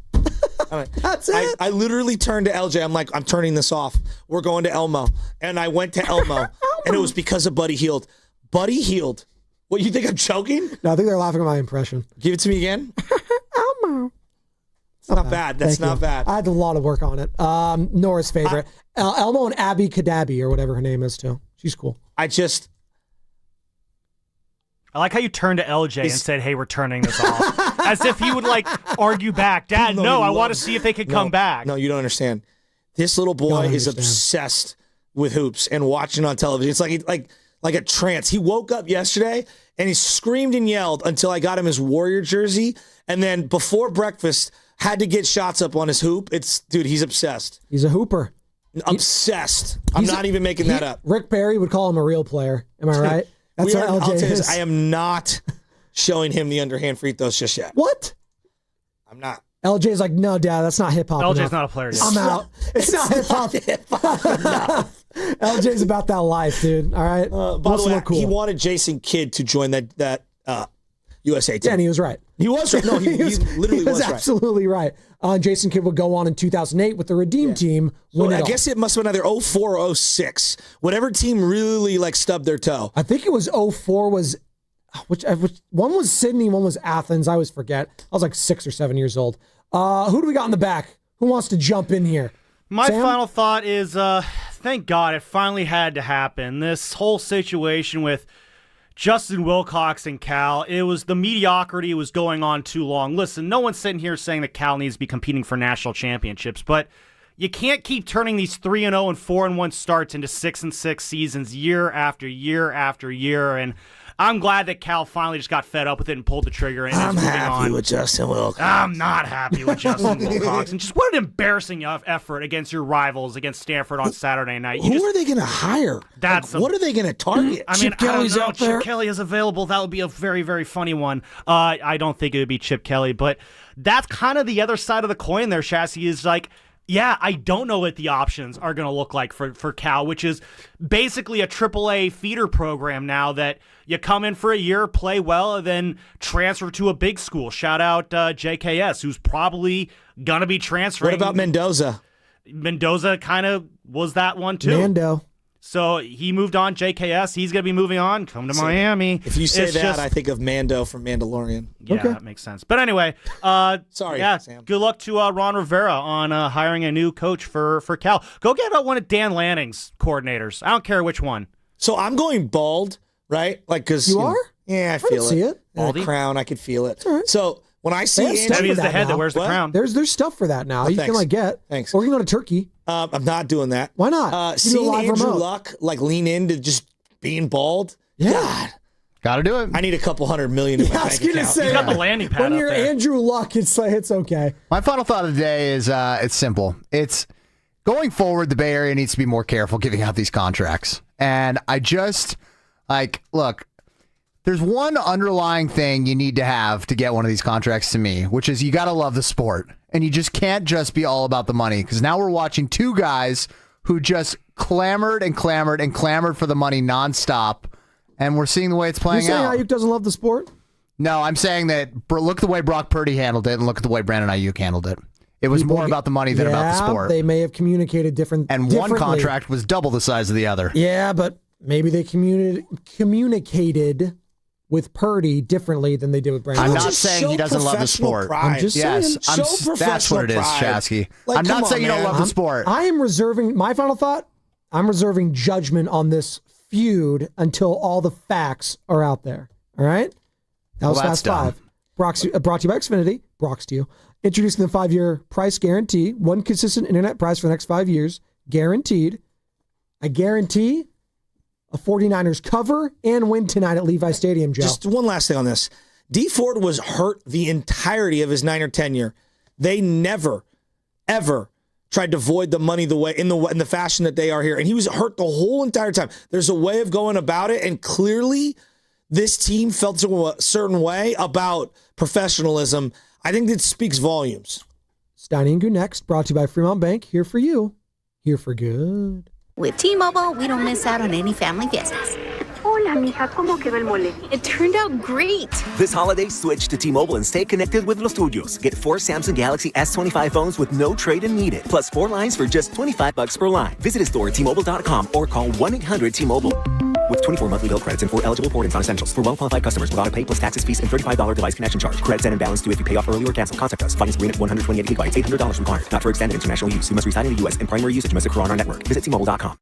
That's it. I literally turned to LJ. I'm like, I'm turning this off. We're going to Elmo. And I went to Elmo, and it was because of Buddy Hield. Buddy Hield. What, you think I'm joking? No, I think they're laughing at my impression. Give it to me again. Elmo. It's not bad. That's not bad. I had a lot of work on it. Nora's favorite. Elmo and Abby Kadabi, or whatever her name is, too. She's cool. I just I like how you turned to LJ and said, hey, we're turning this off. As if he would, argue back. Dad, no, I want to see if they could come back. No, you don't understand. This little boy is obsessed with hoops and watching on television. It's like a trance. He woke up yesterday and he screamed and yelled until I got him his Warrior jersey. And then before breakfast, had to get shots up on his hoop. Dude, he's obsessed. He's a hooper. Obsessed. I'm not even making that up. Rick Barry would call him a real player. Am I right? That's what LJ is. I am not showing him the underhand free throws just yet. What? I'm not. LJ's like, no, Dad, that's not hip hop. LJ's not a player yet. I'm out. It's not hip hop. LJ's about that life, dude. All right. By the way, he wanted Jason Kidd to join that USA team. Yeah, and he was right. He was right. No, he literally was right. Absolutely right. Jason Kidd would go on in 2008 with the Redeem team. So I guess it must have been either 04 or 06. Whatever team really stubbed their toe. I think it was 04 was, which one was Sydney, one was Athens. I always forget. I was like 6 or 7 years old. Who do we got in the back? Who wants to jump in here? My Sam? final thought is, thank God it finally had to happen. This whole situation with Justin Wilcox and Cal, the mediocrity was going on too long. Listen, no one's sitting here saying that Cal needs to be competing for national championships, but you can't keep turning these 3-0 and 4-1 starts into 6-6 seasons year after year after year. And I'm glad that Cal finally just got fed up with it and pulled the trigger. And I'm happy with Justin Wilcox. I'm not happy with Justin Wilcox. And just what an embarrassing effort against your rivals, against Stanford on Saturday night. Who are they going to hire? What are they going to target? I mean, Chip Kelly's out there. Chip Kelly is available. That would be a very, very funny one. I don't think it would be Chip Kelly, but that's kind of the other side of the coin there, Chassis, is yeah, I don't know what the options are going to look like for Cal, which is basically a AAA feeder program now that you come in for a year, play well, and then transfer to a big school. Shout out JKS, who's probably going to be transferring. What about Mendoza? Mendoza kind of was that one too. Mando. So he moved on, JKS. He's going to be moving on. Come to Miami. If you say that, I think of Mando from Mandalorian. Yeah, that makes sense. But anyway, sorry, yeah, Sam. Good luck to Ron Rivera on hiring a new coach for Cal. Go get one of Dan Lanning's coordinators. I don't care which one. So I'm going bald, right? Because you are? Yeah, I can feel see it. The crown, I could feel it. All right. So when I see Debbie is the head that wears the crown. There's stuff for that now. You thanks. can get. Thanks. Or you can go to Turkey. I'm not doing that. Why not? Seeing Andrew Luck lean into just being bald. Yeah. God. Got to do it. I need $200 million in my bank account. He's got the landing pad when up you're there. Andrew Luck, it's okay. My final thought of the day is it's simple. It's going forward, the Bay Area needs to be more careful giving out these contracts. And I just, look, there's one underlying thing you need to have to get one of these contracts to me, which is you got to love the sport. And you just can't just be all about the money, because now we're watching two guys who just clamored and clamored and clamored for the money nonstop, and we're seeing the way it's playing out. You're saying Aayuk doesn't love the sport? No, I'm saying that look at the way Brock Purdy handled it and look at the way Brandon Ayuk handled it. It was more about the money than about the sport. They may have communicated differently. And one contract was double the size of the other. Yeah, but maybe they communicated with Purdy differently than they did with Brandon. I'm not saying he doesn't love the sport. I'm just saying. That's what it is, Chasky. I'm not saying you don't love the sport. I am reserving, my final thought, I'm reserving judgment on this feud until all the facts are out there. All right? That was Fast Five. Brought to you by Xfinity. Brock's to you. Introducing the 5-year price guarantee. One consistent internet price for the next 5 years. Guaranteed. I guarantee a 49ers cover and win tonight at Levi Stadium, Joe. Just one last thing on this. Dee Ford was hurt the entirety of his Niner tenure. They never, ever tried to void the money in the fashion that they are here. And he was hurt the whole entire time. There's a way of going about it, and clearly this team felt a certain way about professionalism. I think that speaks volumes. Steiny and Goo next, brought to you by Fremont Bank. Here for you. Here for good. With T-Mobile, we don't miss out on any family business. Hola, mija, ¿cómo quedó el mole? It turned out great. This holiday, switch to T-Mobile and stay connected with los tuyos. Get 4 Samsung Galaxy S25 phones with no trade-in needed, plus 4 lines for just $25 per line. Visit a store at T-Mobile.com or call 1-800-T-Mobile. With 24 monthly bill credits and 4 eligible port-ins on essentials. For well-qualified customers with auto-pay plus taxes, fees, and $35 device connection charge. Credits and balance due if you pay off early or cancel. Contact us. Finance agreement 128 gigabytes, $800 required. Not for extended international use. You must reside in the U.S. and primary usage must occur on our network. Visit T-Mobile.com.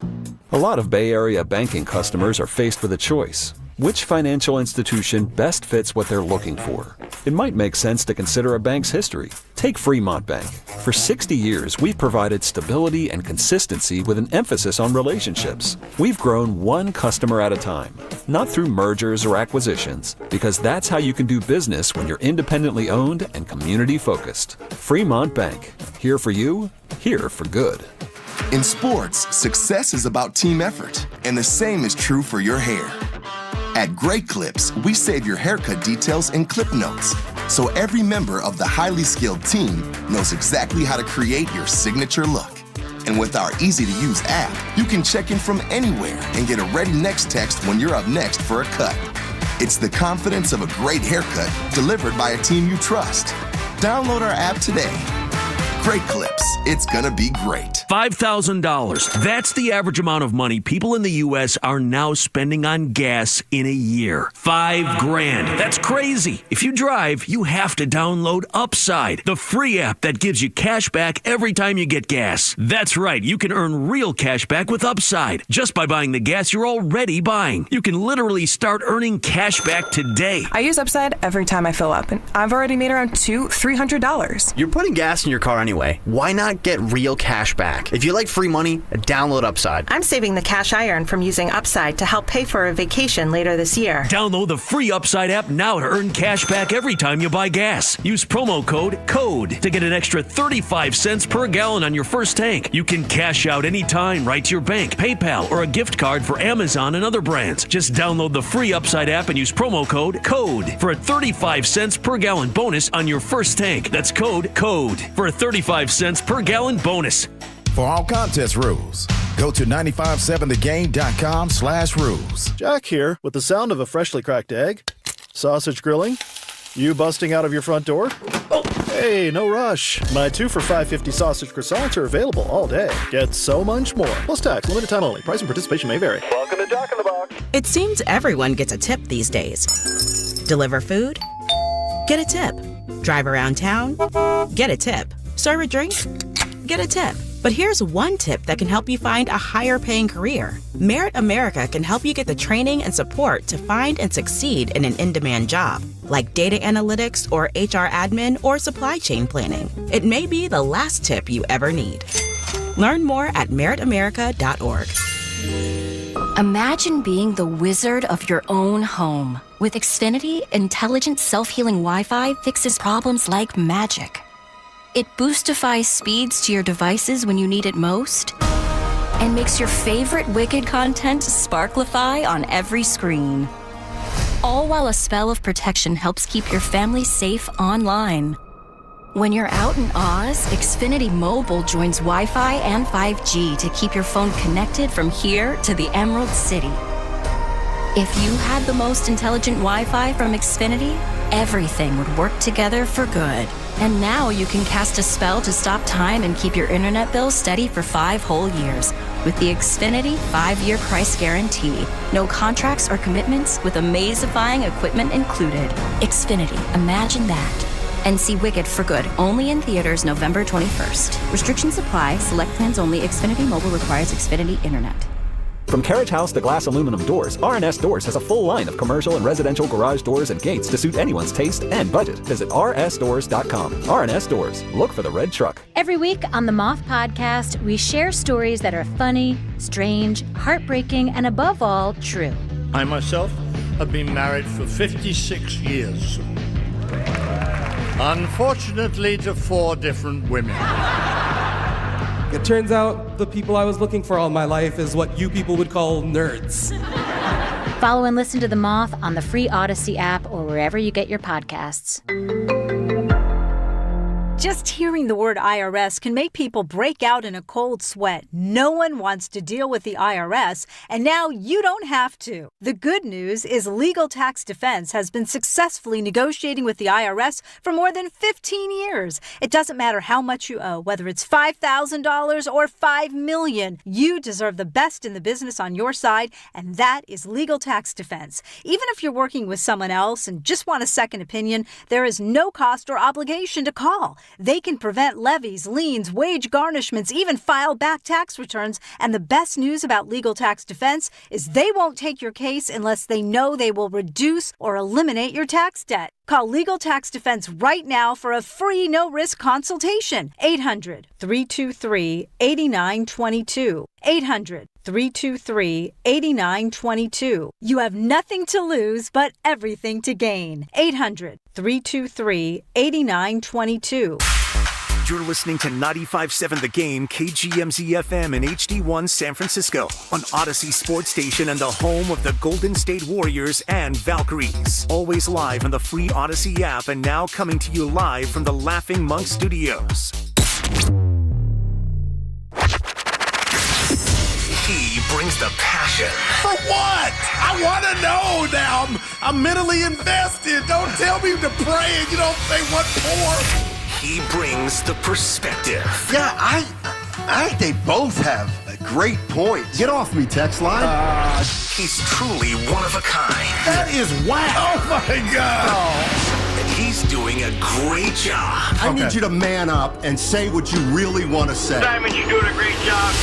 A lot of Bay Area banking customers are faced with a choice. which financial institution best fits what they're looking for. It might make sense to consider a bank's history. Take Fremont Bank. For 60 years, we've provided stability and consistency with an emphasis on relationships. We've grown one customer at a time, not through mergers or acquisitions, because that's how you can do business when you're independently owned and community-focused. Fremont Bank. Here for you, here for good. In sports, success is about team effort, and the same is true for your hair. At Great Clips, we save your haircut details in clip notes, so every member of the highly skilled team knows exactly how to create your signature look. And with our easy-to-use app, you can check in from anywhere and get a ready next text when you're up next for a cut. It's the confidence of a great haircut delivered by a team you trust. Download our app today. Great Clips. It's gonna be great. $5,000. That's the average amount of money people in the U.S. are now spending on gas in a year. $5,000. That's crazy. If you drive, you have to download Upside, the free app that gives you cash back every time you get gas. That's right. You can earn real cash back with Upside just by buying the gas you're already buying. You can literally start earning cash back today. I use Upside every time I fill up, and I've already made around $200-$300. You're putting gas in your car anyway. Why not get real cash back? If you like free money, download Upside. I'm saving the cash I earn from using Upside to help pay for a vacation later this year. Download the free Upside app now to earn cash back every time you buy gas. Use promo code CODE to get an extra 35 cents per gallon on your first tank. You can cash out anytime right to your bank, PayPal, or a gift card for Amazon and other brands. Just download the free Upside app and use promo code CODE for a 35 cents per gallon bonus on your first tank. That's code CODE for a 35 cents per gallon bonus. For all contest rules, go to 957thegame.com/rules. Jack here with the sound of a freshly cracked egg, sausage grilling, you busting out of your front door. Oh, hey, no rush. My 2 for $5.50 sausage croissants are available all day. Get so much more. Plus tax, limited time only. Price and participation may vary. Welcome to Jack in the Box. It seems everyone gets a tip these days. Deliver food? Get a tip. Drive around town? Get a tip. Serve a drink? Get a tip. But here's one tip that can help you find a higher paying career. Merit America can help you get the training and support to find and succeed in an in-demand job, like data analytics or HR admin or supply chain planning. It may be the last tip you ever need. Learn more at meritamerica.org. Imagine being the wizard of your own home. With Xfinity, intelligent self-healing Wi-Fi fixes problems like magic. It boostifies speeds to your devices when you need it most and makes your favorite Wicked content sparklify on every screen. All while a spell of protection helps keep your family safe online. When you're out in Oz, Xfinity Mobile joins Wi-Fi and 5G to keep your phone connected from here to the Emerald City. If you had the most intelligent Wi-Fi from Xfinity, everything would work together for good. And now you can cast a spell to stop time and keep your internet bill steady for 5 whole years with the Xfinity 5-year price guarantee. No contracts or commitments with amazifying equipment included. Xfinity, imagine that. And see Wicked for good, only in theaters November 21st. Restrictions apply. Select plans only. Xfinity Mobile requires Xfinity Internet. From carriage house to glass aluminum doors, RNS Doors has a full line of commercial and residential garage doors and gates to suit anyone's taste and budget. Visit rsdoors.com. RNS Doors. Look for the red truck. Every week on the Moth Podcast, we share stories that are funny, strange, heartbreaking, and above all, true. I myself have been married for 56 years. Unfortunately, to 4 different women. It turns out the people I was looking for all my life is what you people would call nerds. Follow and listen to The Moth on the free Odyssey app or wherever you get your podcasts. Just hearing the word IRS can make people break out in a cold sweat. No one wants to deal with the IRS, and now you don't have to. The good news is Legal Tax Defense has been successfully negotiating with the IRS for more than 15 years. It doesn't matter how much you owe, whether it's $5,000 or $5 million. You deserve the best in the business on your side, and that is Legal Tax Defense. Even if you're working with someone else and just want a second opinion, there is no cost or obligation to call. They can prevent levies, liens, wage garnishments, even file back tax returns. And the best news about Legal Tax Defense is they won't take your case unless they know they will reduce or eliminate your tax debt. Call Legal Tax Defense right now for a free no-risk consultation. 800-323-8922. 800-323-8922. You have nothing to lose but everything to gain. 800-323-8922. You're listening to 95.7 The Game, KGMZ FM and HD1 San Francisco on Odyssey Sports Station and the home of the Golden State Warriors and Valkyries. Always live on the free Odyssey app and now coming to you live from the Laughing Monk Studios. He brings the passion. For what? I want to know now. I'm mentally invested. Don't tell me to pray and you don't say what for. He brings the perspective. Yeah, I think they both have great points. Get off me, text line. He's truly one of a kind. That is whack. Oh, my God. And he's doing a great job. I need you to man up and say what you really want to say. Simon, you're doing a great job.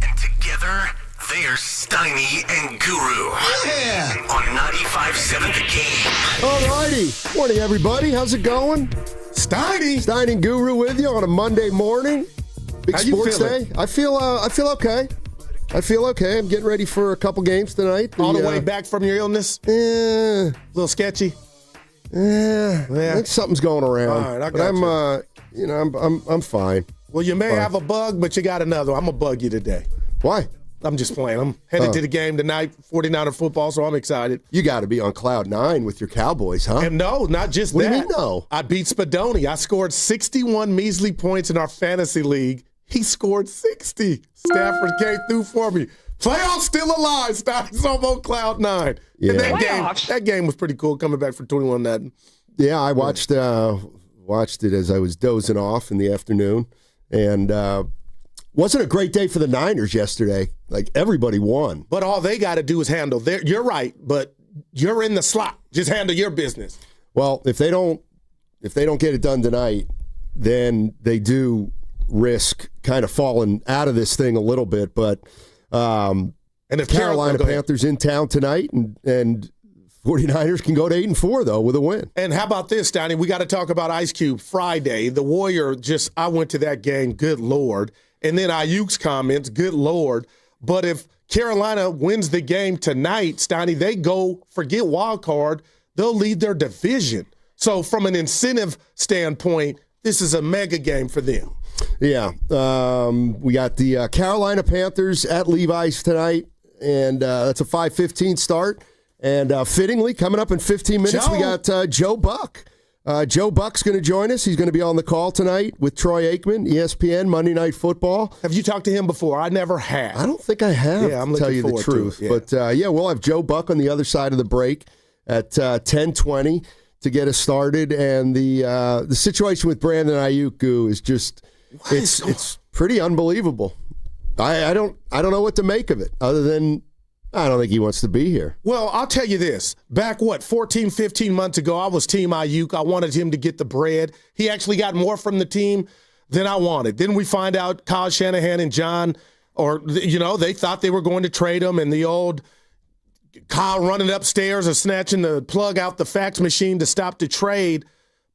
And together, they are Steiny and Guru. Yeah. On 95.7 The Game. All righty. Morning, everybody. How's it going? Steiny and Guru with you on a Monday morning. Big How you sports feeling? day. I feel okay. I'm getting ready for a couple games tonight. All the way back from your illness? Yeah. A little sketchy? Yeah. I think something's going around. All right, I but got I'm fine. Well, you may have a bug, but you got another. I'm going to bug you today. Why? I'm just playing. I'm headed to the game tonight, 49er football, so I'm excited. You got to be on cloud 9 with your Cowboys, huh? And no, not just what that. What do you mean, no? I beat Spadoni. I scored 61 measly points in our fantasy league. He scored 60. Stafford came through for me. Playoffs still alive. Stein's on cloud 9. Yeah. And that game was pretty cool, coming back for 21-0. Yeah, I watched it as I was dozing off in the afternoon, and wasn't a great day for the Niners yesterday. Like, everybody won. But all they got to do is handle you're right, but you're in the slot. Just handle your business. Well, if they don't get it done tonight, then they do risk kind of falling out of this thing a little bit. But and if Carolina Panthers in town tonight, and 49ers can go to 8-4 though with a win. And how about this, Donnie? We got to talk about Ice Cube Friday. The Warrior I went to that game. Good Lord. And then Aayuk's comments, good Lord. But if Carolina wins the game tonight, Steiny, they go, forget wild card, they'll lead their division. So from an incentive standpoint, this is a mega game for them. Yeah. We got the Carolina Panthers at Levi's tonight, and that's a 5:15 start. And fittingly, coming up in 15 minutes, we got Joe Buck. Joe Buck's going to join us. He's going to be on the call tonight with Troy Aikman, ESPN, Monday Night Football. Have you talked to him before? I never have. I don't think I have, I'm to tell you the truth. But, we'll have Joe Buck on the other side of the break at 10:20 to get us started. And the situation with Brandon Aayuk is just it's pretty unbelievable. I don't know what to make of it other than I don't think he wants to be here. Well, I'll tell you this. Back, 14, 15 months ago, I was Team Aayuk. I wanted him to get the bread. He actually got more from the team than I wanted. Then we find out Kyle Shanahan and John, they thought they were going to trade him, and the old Kyle running upstairs or snatching the plug out the fax machine to stop the trade.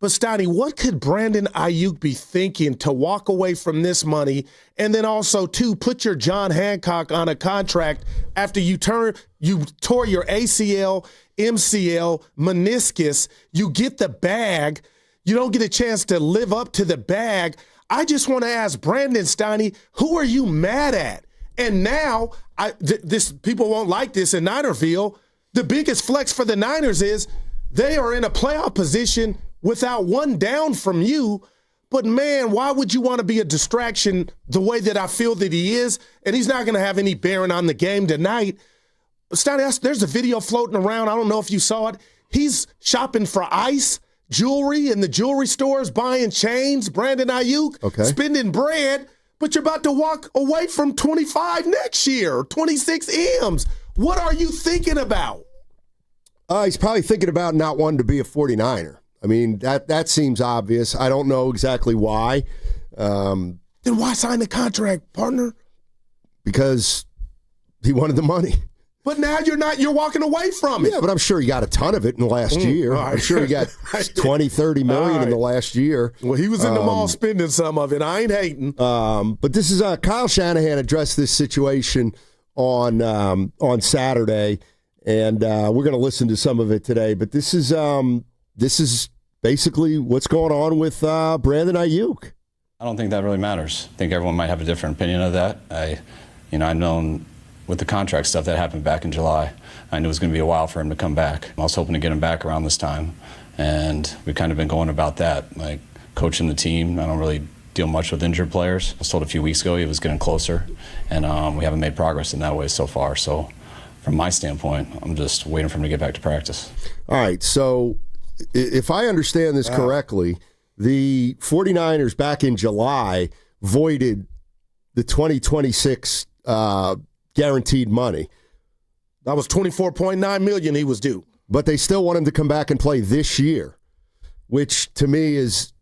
But, Steiny, what could Brandon Aayuk be thinking to walk away from this money and then also, too, put your John Hancock on a contract after you tore your ACL, MCL, meniscus, you get the bag, you don't get a chance to live up to the bag. I just want to ask Brandon, Steiny, who are you mad at? And now, people won't like this in Ninerville, the biggest flex for the Niners is they are in a playoff position without one down from you. But, man, why would you want to be a distraction the way that I feel that he is? And he's not going to have any bearing on the game tonight. Steiny, there's a video floating around. I don't know if you saw it. He's shopping for ice, jewelry in the jewelry stores, buying chains, Brandon Aayuk, spending bread. But you're about to walk away from 25 next year, 26 M's. What are you thinking about? He's probably thinking about not wanting to be a 49er. I mean, that seems obvious. I don't know exactly why. Then why sign the contract, partner? Because he wanted the money. But now you're walking away from it. Yeah, but I'm sure he got a ton of it in the last year. Right. I'm sure he got 20, 30 million in the last year. Well, he was in the mall spending some of it. I ain't hating. But this is Kyle Shanahan addressed this situation on Saturday, and we're going to listen to some of it today. But this is basically what's going on with Brandon Aayuk. I don't think that really matters. I think everyone might have a different opinion of that. I've known with the contract stuff that happened back in July, I knew it was going to be a while for him to come back. I was hoping to get him back around this time, and we've kind of been going about that, like coaching the team. I don't really deal much with injured players. I was told a few weeks ago he was getting closer, and we haven't made progress in that way so far. So from my standpoint, I'm just waiting for him to get back to practice. All right, so if I understand this correctly, the 49ers back in July voided the 2026 guaranteed money. That was $24.9 million he was due. But they still want him to come back and play this year, which to me is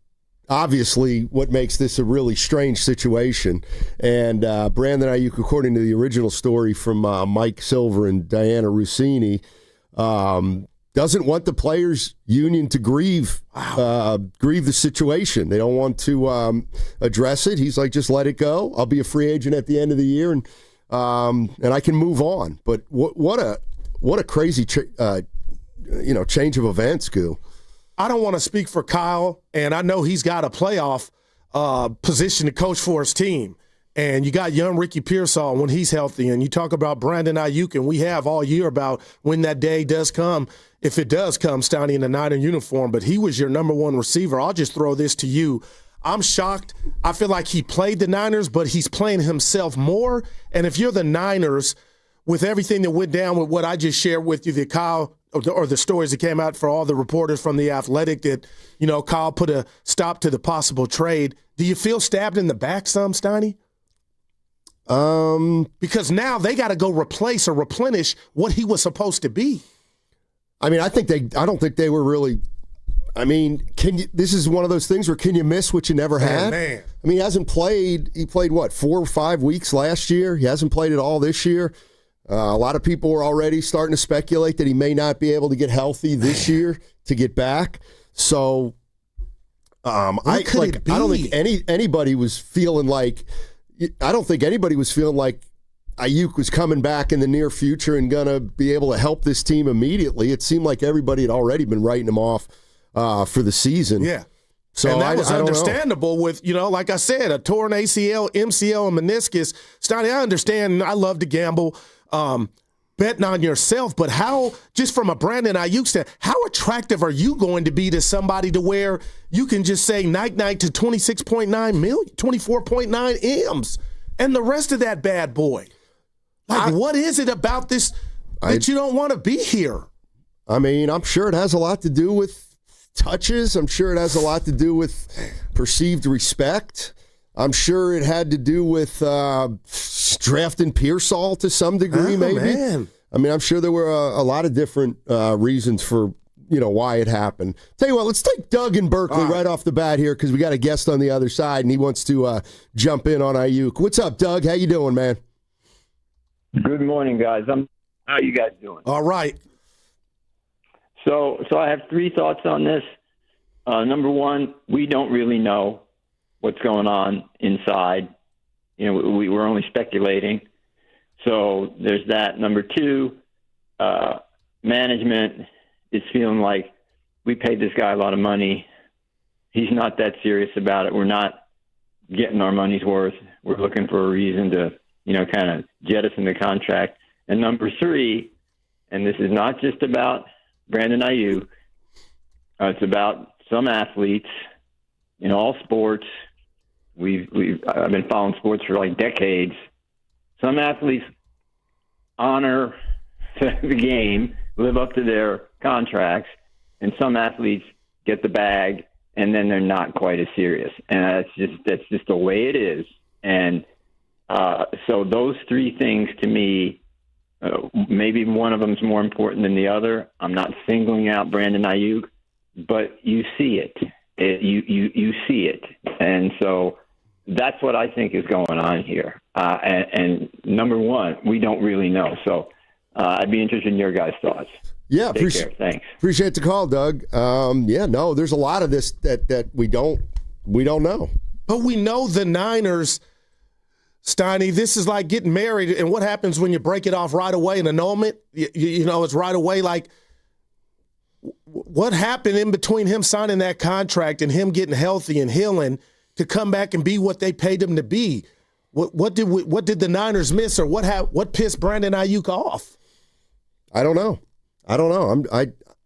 obviously what makes this a really strange situation. And Brandon Aayuk, according to the original story from Mike Silver and Diana Rossini, doesn't want the players' union to grieve the situation. They don't want to address it. He's like, just let it go. I'll be a free agent at the end of the year, and I can move on. But what a crazy change of events, Goo. I don't want to speak for Kyle, and I know he's got a playoff position to coach for his team. And you got young Ricky Pearsall when he's healthy, and you talk about Brandon Aayuk, and we have all year about when that day does come, if it does come, Steiny in the Niner uniform. But he was your number one receiver. I'll just throw this to you. I'm shocked. I feel like he played the Niners, but he's playing himself more. And if you're the Niners, with everything that went down with what I just shared with you, that Kyle or the stories that came out for all the reporters from The Athletic that, Kyle put a stop to the possible trade, do you feel stabbed in the back some, Steiny? Because now they got to go replace or replenish what he was supposed to be. I mean, I don't think they were really. I mean, this is one of those things where can you miss what you never had? Man. I mean, he hasn't played. He played, 4 or 5 weeks last year? He hasn't played at all this year. A lot of people were already starting to speculate that he may not be able to get healthy this year to get back. So, I don't think anybody was feeling like. I don't think anybody was feeling like Aayuk was coming back in the near future and going to be able to help this team immediately. It seemed like everybody had already been writing him off for the season. Yeah. So and that was I understandable with, like I said, a torn ACL, MCL, and meniscus. Steiny, I understand. I love to gamble. Betting on yourself, but how, just from a Brandon Aayuk standpoint, how attractive are you going to be to somebody to where you can just say night-night to 26.9 million, 24.9 M's, and the rest of that bad boy? What is it about this that you don't want to be here? I mean, I'm sure it has a lot to do with touches. I'm sure it has a lot to do with perceived respect. I'm sure it had to do with drafting Pearsall to some degree, maybe. Man. I mean, I'm sure there were a lot of different reasons for, why it happened. Tell you what, let's take Doug in Berkeley right off the bat here because we got a guest on the other side, and he wants to jump in on Aayuk. What's up, Doug? How you doing, man? Good morning, guys. How you guys doing? All right. So I have 3 thoughts on this. Number one, we don't really know what's going on inside. We're only speculating. So there's that. Number 2, management is feeling like we paid this guy a lot of money. He's not that serious about it. We're not getting our money's worth. We're looking for a reason to, kind of jettison the contract. And number 3, and this is not just about Brandon Aayuk, it's about some athletes in all sports. I've been following sports for like decades. Some athletes honor the game, live up to their contracts, and some athletes get the bag and then they're not quite as serious. And that's just the way it is. And so those 3 things to me, maybe one of them is more important than the other. I'm not singling out Brandon Aayuk, but you see it. You see it. And so that's what I think is going on here. And number one, we don't really know. So I'd be interested in your guys' thoughts. Yeah, Take care. Thanks. Appreciate the call, Doug. There's a lot of this that we don't know. But we know the Niners, Steiny, this is like getting married, and what happens when you break it off right away, an annulment? It's right away. Like, what happened in between him signing that contract and him getting healthy and healing to come back and be what they paid him to be? What did the Niners miss, or what pissed Brandon Aayuk off? I don't know.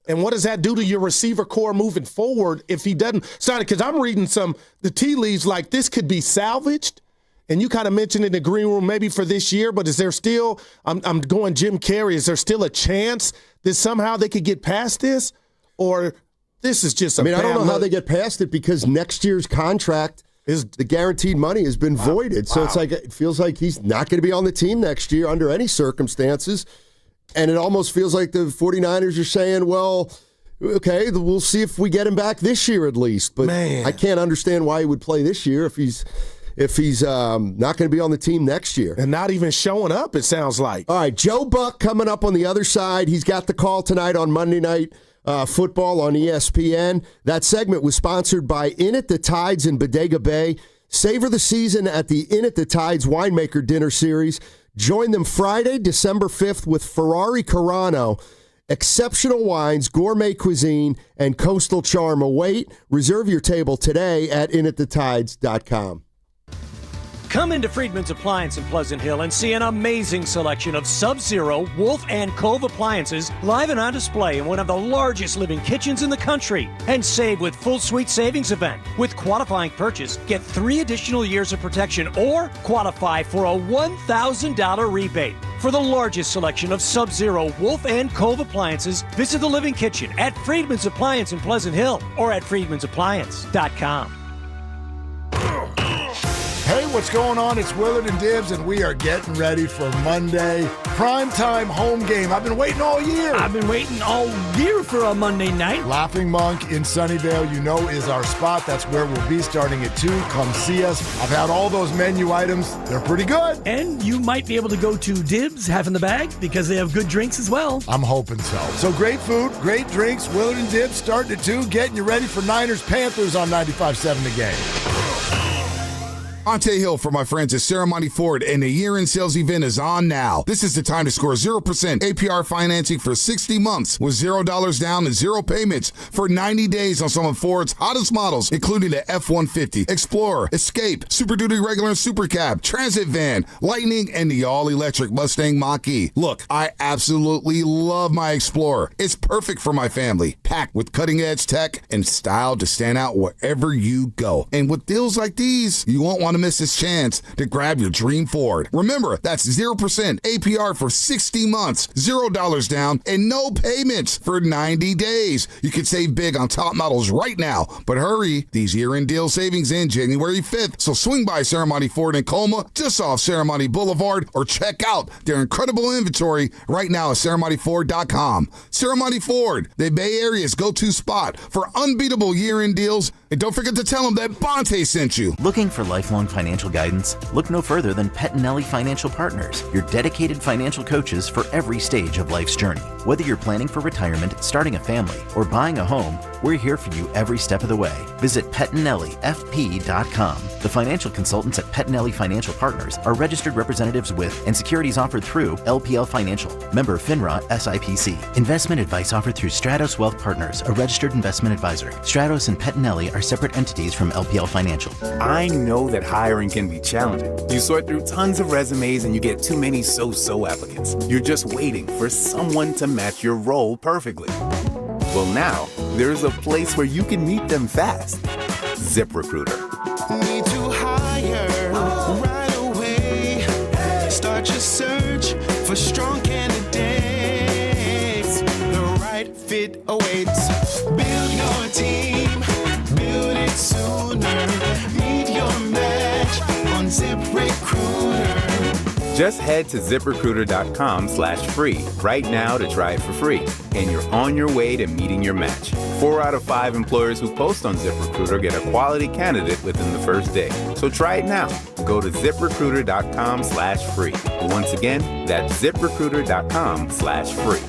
And what does that do to your receiver core moving forward if he doesn't sign it? Because I'm reading the tea leaves like this could be salvaged. And you kind of mentioned in the green room maybe for this year, but is there still, I'm going Jim Carrey, is there still a chance that somehow they could get past this? Or this is just I don't know how they get past it, because next year's contract is the guaranteed money has been voided. So it's like, it feels like he's not going to be on the team next year under any circumstances. And it almost feels like the 49ers are saying, well, okay, we'll see if we get him back this year at least. But I can't understand why he would play this year if he's not going to be on the team next year. And not even showing up, it sounds like. All right, Joe Buck coming up on the other side. He's got the call tonight on Monday Night Football on ESPN. That segment was sponsored by Inn at the Tides in Bodega Bay. Savor the season at the Inn at the Tides Winemaker Dinner Series. Join them Friday, December 5th with Ferrari Carano. Exceptional wines, gourmet cuisine, and coastal charm await. Reserve your table today at inatthetides.com. Come into Friedman's Appliance in Pleasant Hill and see an amazing selection of Sub-Zero, Wolf, and Cove appliances live and on display in one of the largest living kitchens in the country. And save with full suite savings event. With qualifying purchase, get 3 additional years of protection or qualify for a $1,000 rebate. For the largest selection of Sub-Zero, Wolf, and Cove appliances, visit the Living Kitchen at Friedman's Appliance in Pleasant Hill or at friedmansappliance.com. Hey, what's going on? It's Willard and Dibbs, and we are getting ready for Monday. Primetime home game. I've been waiting all year. I've been waiting all year for a Monday night. Laughing Monk in Sunnyvale, is our spot. That's where we'll be starting at 2. Come see us. I've had all those menu items. They're pretty good. And you might be able to go to Dibbs, half in the bag, because they have good drinks as well. I'm hoping so. So great food, great drinks. Willard and Dibbs starting at 2, getting you ready for Niners Panthers on 95.7 The Game. Ante Hill for my friends at Ceremony Ford, and the year-end sales event is on now. This is the time to score 0% APR financing for 60 months with $0 down and 0 payments for 90 days on some of Ford's hottest models, including the F-150, Explorer, Escape, Super Duty Regular and Super Cab, Transit Van, Lightning, and the all-electric Mustang Mach-E. Look, I absolutely love my Explorer. It's perfect for my family, packed with cutting-edge tech and style to stand out wherever you go. And with deals like these, you won't want to miss this chance to grab your dream Ford. Remember, that's 0% APR for 60 months, $0 down, and no payments for 90 days. You can save big on top models right now, but hurry, these year-end deal savings end January 5th, so swing by Ceremony Ford in Colma, just off Ceremony Boulevard, or check out their incredible inventory right now at ceremonyford.com. Ceremony Ford, the Bay Area's go-to spot for unbeatable year-end deals, and don't forget to tell them that Bonte sent you. Looking for lifelong financial guidance? Look no further than Pettinelli Financial Partners, your dedicated financial coaches for every stage of life's journey. Whether you're planning for retirement, starting a family, or buying a home, we're here for you every step of the way. Visit PettinelliFP.com. The financial consultants at Pettinelli Financial Partners are registered representatives with and securities offered through LPL Financial, member FINRA SIPC. Investment advice offered through Stratos Wealth Partners, a registered investment advisor. Stratos and Pettinelli are separate entities from LPL Financial. I know that hiring can be challenging. You sort through tons of resumes and you get too many so-so applicants. You're just waiting for someone to match your role perfectly. Well, now, there's a place where you can meet them fast. ZipRecruiter. Need to hire right away. Start your search for strong candidates. The right fit awaits. Build your team. Build it sooner. Meet your match on ZipRecruiter. Just head to ZipRecruiter.com/free right now to try it for free. And you're on your way to meeting your match. 4 out of 5 employers who post on ZipRecruiter get a quality candidate within the first day. So try it now. Go to ZipRecruiter.com/free. Once again, that's ZipRecruiter.com/free.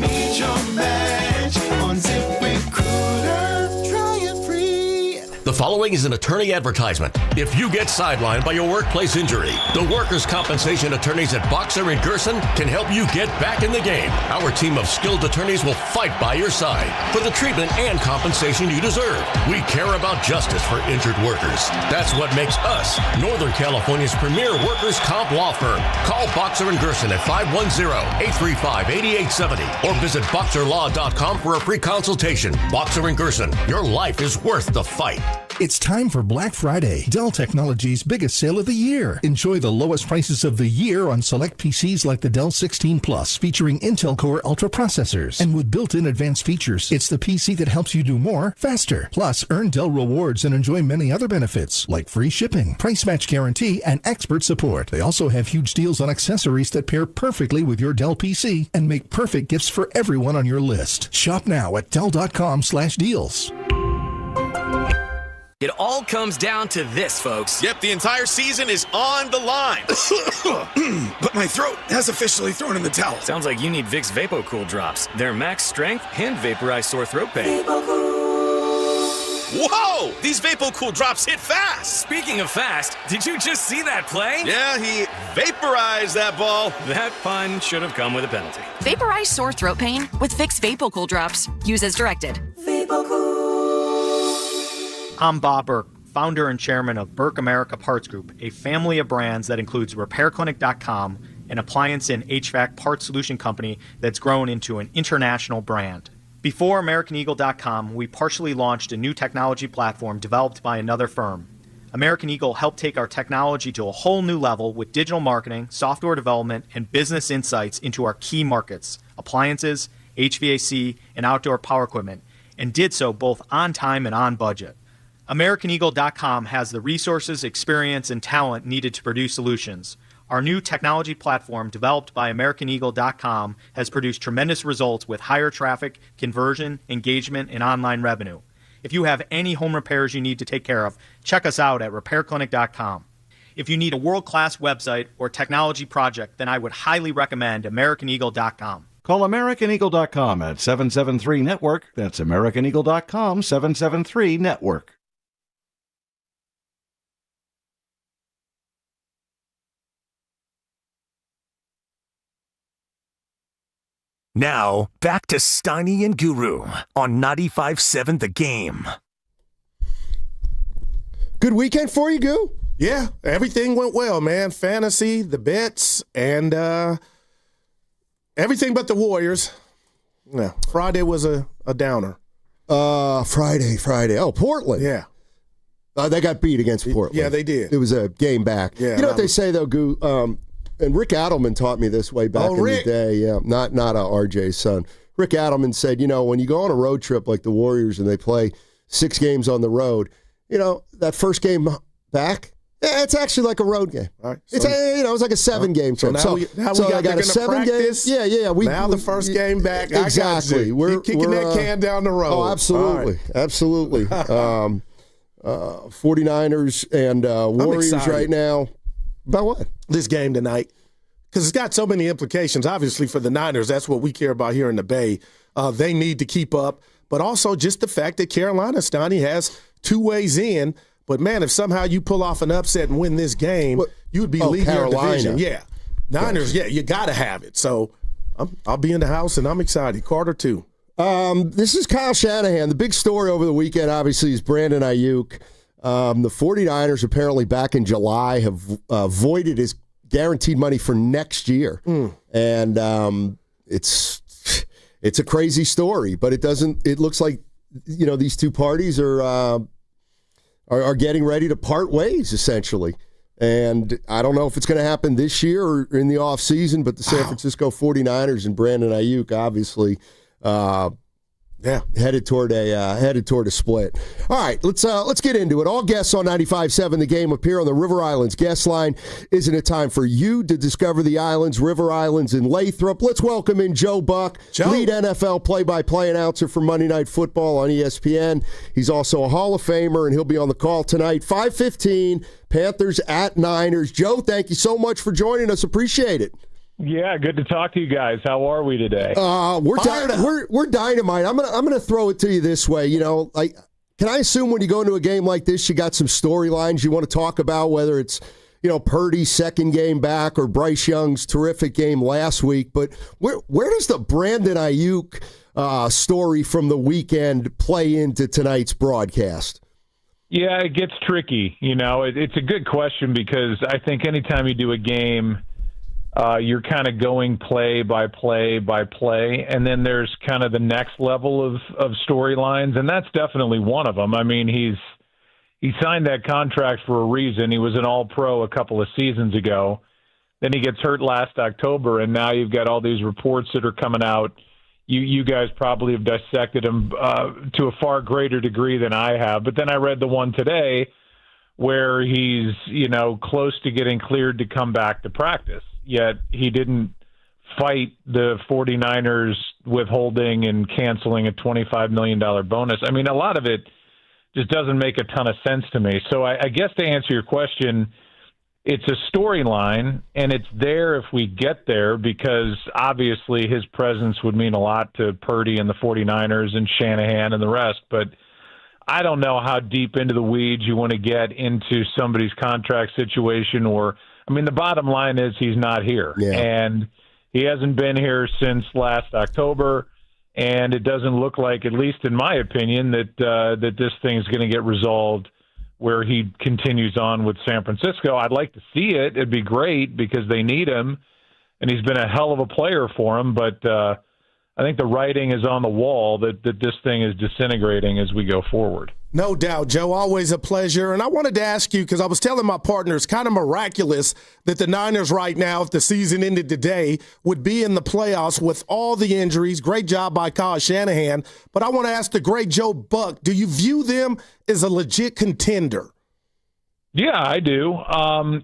Meet your match on ZipRecruiter. Try it free. The following is an attorney advertisement. If you get sidelined by your workplace injury, the workers' compensation attorneys at Boxer & Gerson can help you get back in the game. Our team of skilled attorneys will fight by your side for the treatment and compensation you deserve. We care about justice for injured workers. That's what makes us Northern California's premier workers' comp law firm. Call Boxer & Gerson at 510-835-8870 or visit boxerlaw.com for a free consultation. Boxer & Gerson, your life is worth the fight. It's time for Black Friday, Dell Technologies' biggest sale of the year. Enjoy the lowest prices of the year on select PCs like the Dell 16 Plus, featuring Intel Core Ultra processors. And with built-in advanced features, it's the PC that helps you do more, faster. Plus, earn Dell rewards and enjoy many other benefits, like free shipping, price match guarantee, and expert support. They also have huge deals on accessories that pair perfectly with your Dell PC and make perfect gifts for everyone on your list. Shop now at Dell.com/deals. It all comes down to this, folks. Yep, the entire season is on the line. But my throat has officially thrown in the towel. Sounds like you need Vicks VapoCool drops. They're max strength and vaporize sore throat pain. Whoa! These VapoCool drops hit fast. Speaking of fast, did you just see that play? Yeah, he vaporized that ball. That pun should have come with a penalty. Vaporize sore throat pain with Vicks VapoCool drops. Use as directed. I'm Bob Burke, founder and chairman of Burke America Parts Group, a family of brands that includes RepairClinic.com, an appliance and HVAC parts solution company that's grown into an international brand. Before AmericanEagle.com, we partially launched a new technology platform developed by another firm. American Eagle helped take our technology to a whole new level with digital marketing, software development, and business insights into our key markets, appliances, HVAC, and outdoor power equipment, and did so both on time and on budget. AmericanEagle.com has the resources, experience, and talent needed to produce solutions. Our new technology platform, developed by AmericanEagle.com, has produced tremendous results with higher traffic, conversion, engagement, and online revenue. If you have any home repairs you need to take care of, check us out at RepairClinic.com. If you need a world-class website or technology project, then I would highly recommend AmericanEagle.com. Call AmericanEagle.com at 773-NETWORK. That's AmericanEagle.com, 773-NETWORK. Now, back to Steiny and Guru on 95.7 The Game. Good weekend for you, Goo? Yeah, everything went well, man. Fantasy, the bets, and everything but the Warriors. Yeah, Friday was a downer. Friday. Oh, Portland. Yeah. They got beat against Portland. Yeah, they did. It was a game back. Yeah, you know what they say, though, Goo? And Rick Adelman taught me this way back in the day. Yeah, not RJ's son. Rick Adelman said, when you go on a road trip like the Warriors and they play 6 games on the road, that first game back, it's actually like a road game. All right. It's like a 7-game trip. So now we got a 7 games. Yeah. Now the first game back. Exactly. We're kicking that can down the road. Oh, absolutely, absolutely. 49ers and Warriors right now. About what? This game tonight. Because it's got so many implications. Obviously, for the Niners, that's what we care about here in the Bay. They need to keep up. But also just the fact that Carolina, Steiny, has 2 ways in. But, man, if somehow you pull off an upset and win this game, you would be leading your division. Yeah. Niners, you got to have it. So I'll be in the house, and I'm excited. Carter, too. This is Kyle Shanahan. The big story over the weekend, obviously, is Brandon Aayuk. The 49ers apparently back in July have voided his guaranteed money for next year. And it's a crazy story, but it looks like, these two parties are getting ready to part ways, essentially. And I don't know if it's going to happen this year or in the offseason, but the San Francisco 49ers and Brandon Aayuk, obviously, Yeah, headed toward a split. All right, let's get into it. All guests on 95.7 The Game appear on the River Islands guest line. Isn't it time for you to discover the islands, River Islands in Lathrop? Let's welcome in Joe Buck, lead NFL play-by-play announcer for Monday Night Football on ESPN. He's also a Hall of Famer, and he'll be on the call tonight, 5:15, Panthers at Niners. Joe, thank you so much for joining us. Appreciate it. Yeah, good to talk to you guys. How are we today? We're dynamite. I'm gonna throw it to you this way. You know, like, can I assume when you go into a game like this, you got some storylines you want to talk about, whether it's, you know, Purdy's second game back or Bryce Young's terrific game last week. But where does the Brandon Aayuk story from the weekend play into tonight's broadcast? Yeah, it gets tricky. You know, it's a good question because I think anytime you do a game, you're kind of going play by play by play, and then there's kind of the next level of storylines, and that's definitely one of them. I mean, he signed that contract for a reason. He was an All-Pro a couple of seasons ago. Then he gets hurt last October, and now you've got all these reports that are coming out. You guys probably have dissected him to a far greater degree than I have, but then I read the one today where he's, you know, close to getting cleared to come back to practice. Yet he didn't fight the 49ers withholding and canceling a $25 million bonus. I mean, a lot of it just doesn't make a ton of sense to me. So I guess to answer your question, it's a storyline, and it's there if we get there because obviously his presence would mean a lot to Purdy and the 49ers and Shanahan and the rest. But I don't know how deep into the weeds you want to get into somebody's contract situation or – I mean, the bottom line is he's not here, and he hasn't been here since last October, and it doesn't look like, at least in my opinion, that this thing's going to get resolved where he continues on with San Francisco. I'd like to see it. It'd be great because they need him, and he's been a hell of a player for him, but I think the writing is on the wall that this thing is disintegrating as we go forward. No doubt, Joe. Always a pleasure. And I wanted to ask you, because I was telling my partner, it's kind of miraculous that the Niners right now, if the season ended today, would be in the playoffs with all the injuries. Great job by Kyle Shanahan. But I want to ask the great Joe Buck, do you view them as a legit contender? Yeah, I do.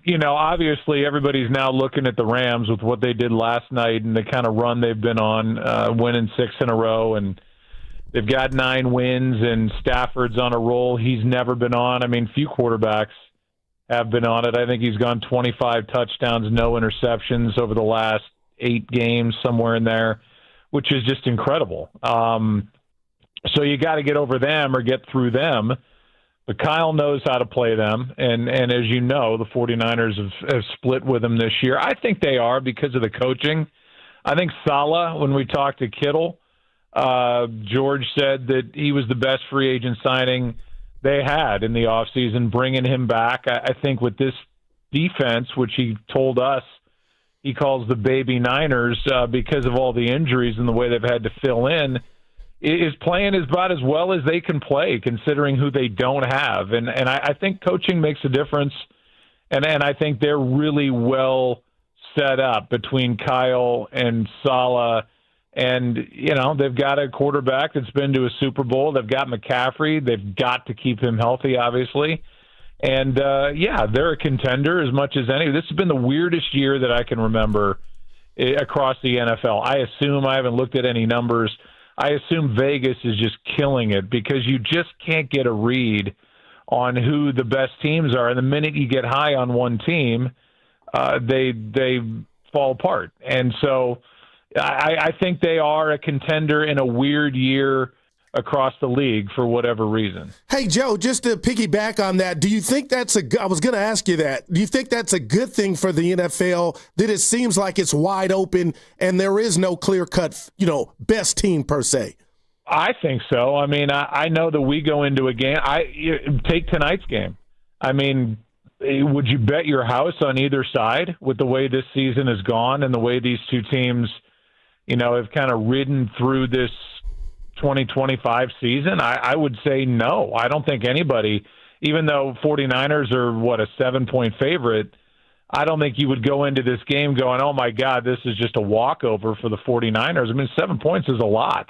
You know, obviously everybody's now looking at the Rams with what they did last night and the kind of run they've been on, winning 6 in a row, and they've got 9 wins, and Stafford's on a roll he's never been on. I mean, few quarterbacks have been on it. I think he's gone 25 touchdowns, no interceptions over the last 8 games, somewhere in there, which is just incredible. So you got to get over them or get through them. But Kyle knows how to play them, and as you know, the 49ers have split with him this year. I think they are because of the coaching. I think Saleh, when we talked to Kittle, George said that he was the best free agent signing they had in the offseason, bringing him back. I think with this defense, which he told us he calls the baby Niners because of all the injuries and the way they've had to fill in, is playing about as well as they can play, considering who they don't have. And I think coaching makes a difference, and I think they're really well set up between Kyle and Saleh. And, you know, they've got a quarterback that's been to a Super Bowl. They've got McCaffrey. They've got to keep him healthy, obviously. And, yeah, they're a contender as much as any. This has been the weirdest year that I can remember across the NFL. I assume, I haven't looked at any numbers, I assume Vegas is just killing it because you just can't get a read on who the best teams are. And the minute you get high on one team, they fall apart. And so I think they are a contender in a weird year across the league for whatever reason. Hey, Joe, just to piggyback on that, do you think that's I was going to ask you that. Do you think that's a good thing for the NFL, that it seems like it's wide open and there is no clear-cut, best team per se? I think so. I mean, I know that we go into a game. Take tonight's game. I mean, would you bet your house on either side with the way this season has gone and the way these two teams, have kind of ridden through this 2025 season? I would say no. I don't think anybody, even though 49ers are, a 7-point favorite, I don't think you would go into this game going, oh, my God, this is just a walkover for the 49ers. I mean, 7 points is a lot.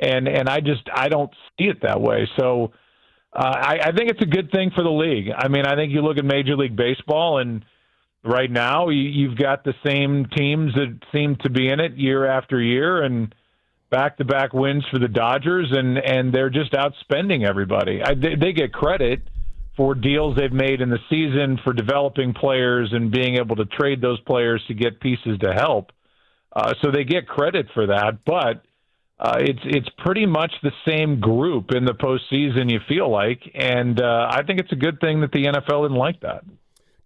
And I don't see it that way. So I think it's a good thing for the league. I mean, I think you look at Major League Baseball, and right now you've got the same teams that seem to be in it year after year, and back-to-back wins for the Dodgers, and they're just outspending everybody. They get credit for deals they've made in the season, for developing players and being able to trade those players to get pieces to help. So they get credit for that, but it's pretty much the same group in the postseason, you feel like, and I think it's a good thing that the NFL didn't like that.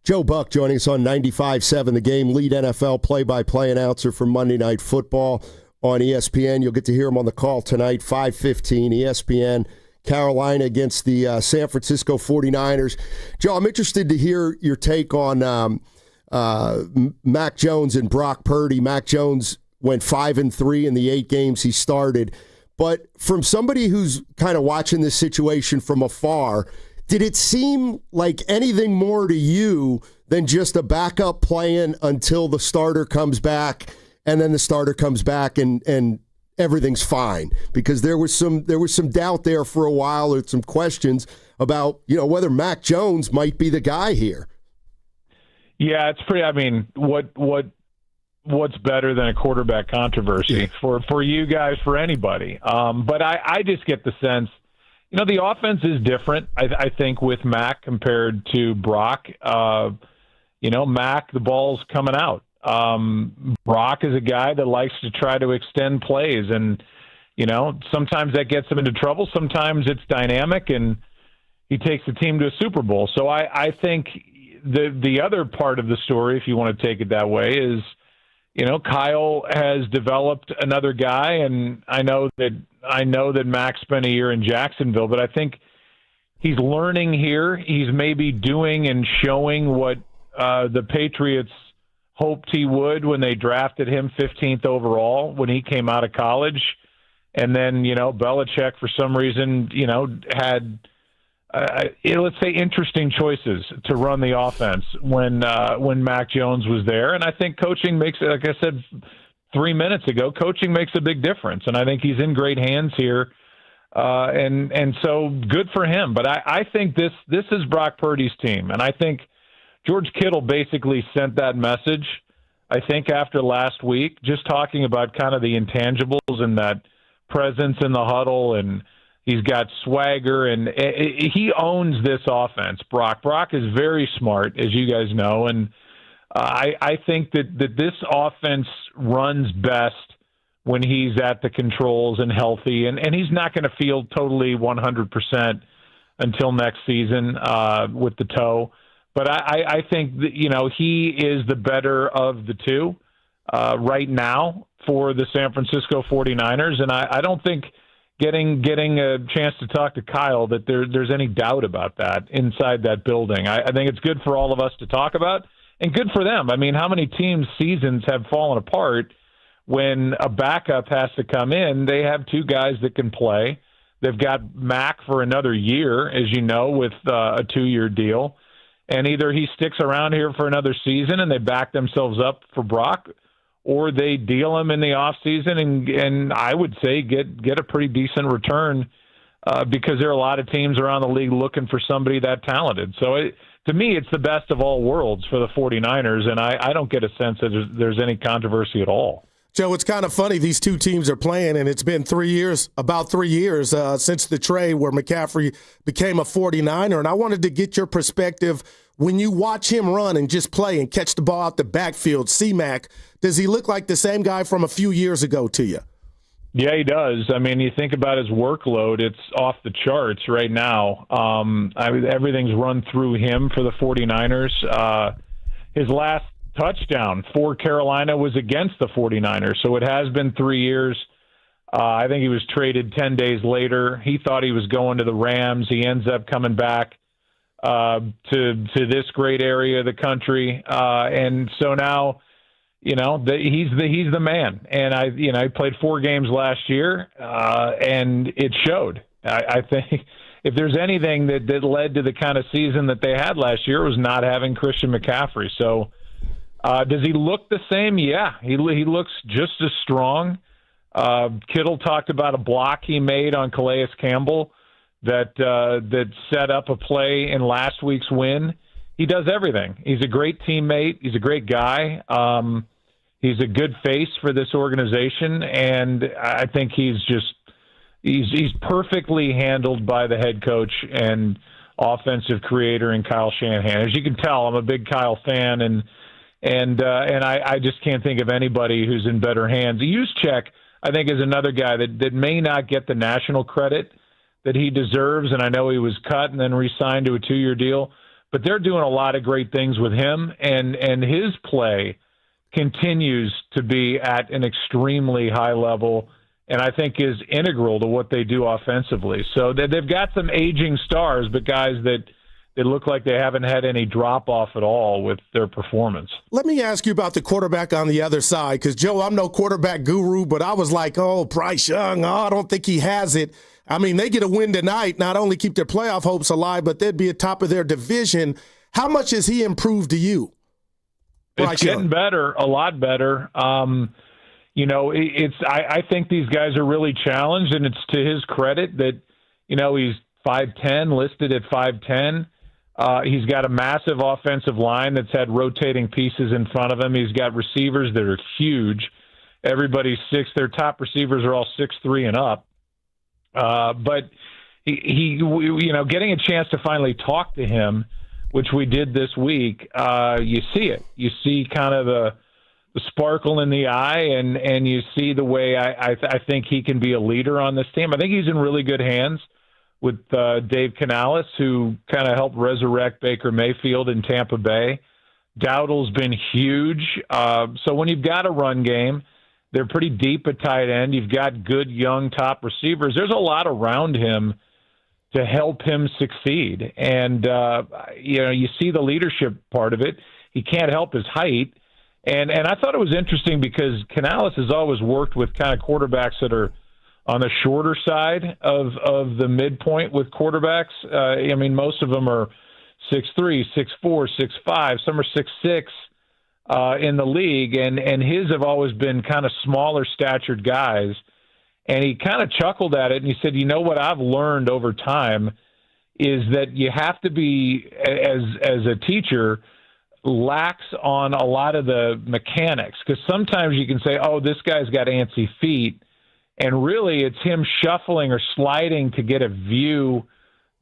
Joe Buck joining us on 95.7 The Game, lead NFL play-by-play announcer for Monday Night Football on ESPN. You'll get to hear him on the call tonight, 5:15, ESPN, Carolina against the San Francisco 49ers. Joe, I'm interested to hear your take on Mac Jones and Brock Purdy. Mac Jones went 5-3 in the 8 games he started. But from somebody who's kind of watching this situation from afar, did it seem like anything more to you than just a backup playing until the starter comes back, and then the starter comes back and everything's fine? Because there was some doubt there for a while, or some questions about, whether Mac Jones might be the guy here. Yeah, it's pretty. I mean, what's better than a quarterback controversy for you guys, for anybody? But I just get the sense, the offense is different. I think with Mac compared to Brock. Mac, the ball's coming out. Brock is a guy that likes to try to extend plays, and sometimes that gets him into trouble. Sometimes it's dynamic, and he takes the team to a Super Bowl. So I think the other part of the story, if you want to take it that way, is Kyle has developed another guy, and I know that Mac spent a year in Jacksonville, but I think he's learning here. He's maybe doing and showing what the Patriots hoped he would when they drafted him 15th overall when he came out of college. And then, Belichick, for some reason, had, let's say, interesting choices to run the offense when Mac Jones was there. And I think coaching makes, like I said 3 minutes ago, coaching makes a big difference. And I think he's in great hands here. And so good for him. But I think this is Brock Purdy's team. And I think George Kittle basically sent that message, I think, after last week, just talking about kind of the intangibles and that presence in the huddle, and he's got swagger, and he owns this offense, Brock. Brock is very smart, as you guys know, and I think that this offense runs best when he's at the controls and healthy, and he's not going to feel totally 100% until next season with the toe. But I think that, he is the better of the two right now for the San Francisco 49ers. And I don't think getting a chance to talk to Kyle that there's any doubt about that inside that building. I think it's good for all of us to talk about, and good for them. I mean, how many teams' seasons have fallen apart when a backup has to come in? They have two guys that can play. They've got Mac for another year, as you know, with a 2-year deal. And either he sticks around here for another season and they back themselves up for Brock, or they deal him in the offseason and I would say get a pretty decent return because there are a lot of teams around the league looking for somebody that talented. So to me, it's the best of all worlds for the 49ers, and I don't get a sense that there's any controversy at all. Joe, it's kind of funny. These two teams are playing, and it's been about 3 years since the trade where McCaffrey became a 49er. And I wanted to get your perspective when you watch him run and just play and catch the ball out the backfield. C-Mac, does he look like the same guy from a few years ago to you? Yeah, he does. I mean, you think about his workload, it's off the charts right now. Everything's run through him for the 49ers. His last touchdown for Carolina was against the 49ers, so it has been 3 years. I think he was traded 10 days later. He thought he was going to the Rams. He ends up coming back to this great area of the country, and so now, he's the man. And I played 4 games last year, and it showed. I think if there's anything that led to the kind of season that they had last year, it was not having Christian McCaffrey. So does he look the same? Yeah, he looks just as strong. Kittle talked about a block he made on Calais Campbell that set up a play in last week's win. He does everything. He's a great teammate. He's a great guy. He's a good face for this organization, and I think he's perfectly handled by the head coach and offensive creator in Kyle Shanahan. As you can tell, I'm a big Kyle fan, and I just can't think of anybody who's in better hands. Juszczyk, I think, is another guy that may not get the national credit that he deserves, and I know he was cut and then re-signed to a 2-year deal, but they're doing a lot of great things with him, and his play continues to be at an extremely high level, and I think is integral to what they do offensively. So they've got some aging stars, but guys that look like they haven't had any drop-off at all with their performance. Let me ask you about the quarterback on the other side, because, Joe, I'm no quarterback guru, but I was like, Bryce Young, I don't think he has it. I mean, they get a win tonight, not only keep their playoff hopes alive, but they'd be at top of their division. How much has he improved to you? It's getting better, a lot better. I think these guys are really challenged, and it's to his credit that, he's 5'10", listed at 5'10". He's got a massive offensive line that's had rotating pieces in front of him. He's got receivers that are huge. Everybody's 6. Their top receivers are all 6'3" and up. But he getting a chance to finally talk to him, which we did this week, you see it. You see kind of the sparkle in the eye, and you see the way I think he can be a leader on this team. I think he's in really good hands with Dave Canales, who kind of helped resurrect Baker Mayfield in Tampa Bay. Dowdle's been huge. So when you've got a run game, they're pretty deep at tight end. You've got good young top receivers. There's a lot around him to help him succeed. And, you see the leadership part of it. He can't help his height. And I thought it was interesting because Canales has always worked with kind of quarterbacks that are on the shorter side of the midpoint with quarterbacks. Most of them are 6'3", 6'4", 6'5", some are 6'6", in the league, and his have always been kind of smaller statured guys. And he kind of chuckled at it, and he said, what I've learned over time is that you have to be, as a teacher, lax on a lot of the mechanics, because sometimes you can say, this guy's got antsy feet, and really it's him shuffling or sliding to get a view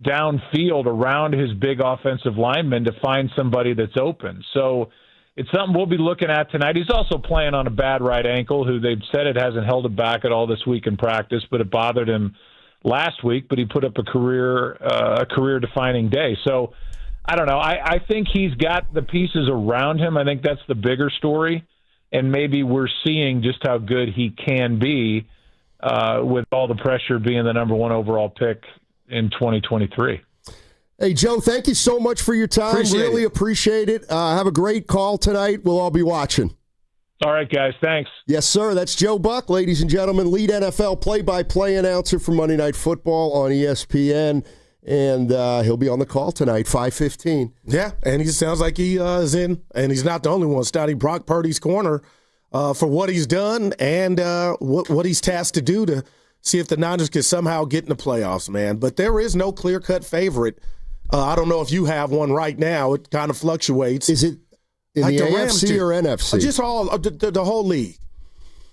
downfield around his big offensive lineman to find somebody that's open. So it's something we'll be looking at tonight. He's also playing on a bad right ankle, who they've said it hasn't held him back at all this week in practice, but it bothered him last week, but he put up a career-defining day. So I don't know. I think he's got the pieces around him. I think that's the bigger story, and maybe we're seeing just how good he can be with all the pressure being the number 1 overall pick in 2023. Hey, Joe, thank you so much for your time. Really appreciate it. Have a great call tonight. We'll all be watching. All right, guys. Thanks. Yes, sir. That's Joe Buck, ladies and gentlemen, lead NFL play-by-play announcer for Monday Night Football on ESPN. And he'll be on the call tonight, 5:15. Yeah, and he sounds like he is in, and he's not the only one, starting Brock Purdy's corner for what he's done and what he's tasked to do to see if the Niners can somehow get in the playoffs, man. But there is no clear-cut favorite. I don't know if you have one right now. It kind of fluctuates. Is it in the AFC or NFC? Just all the whole league.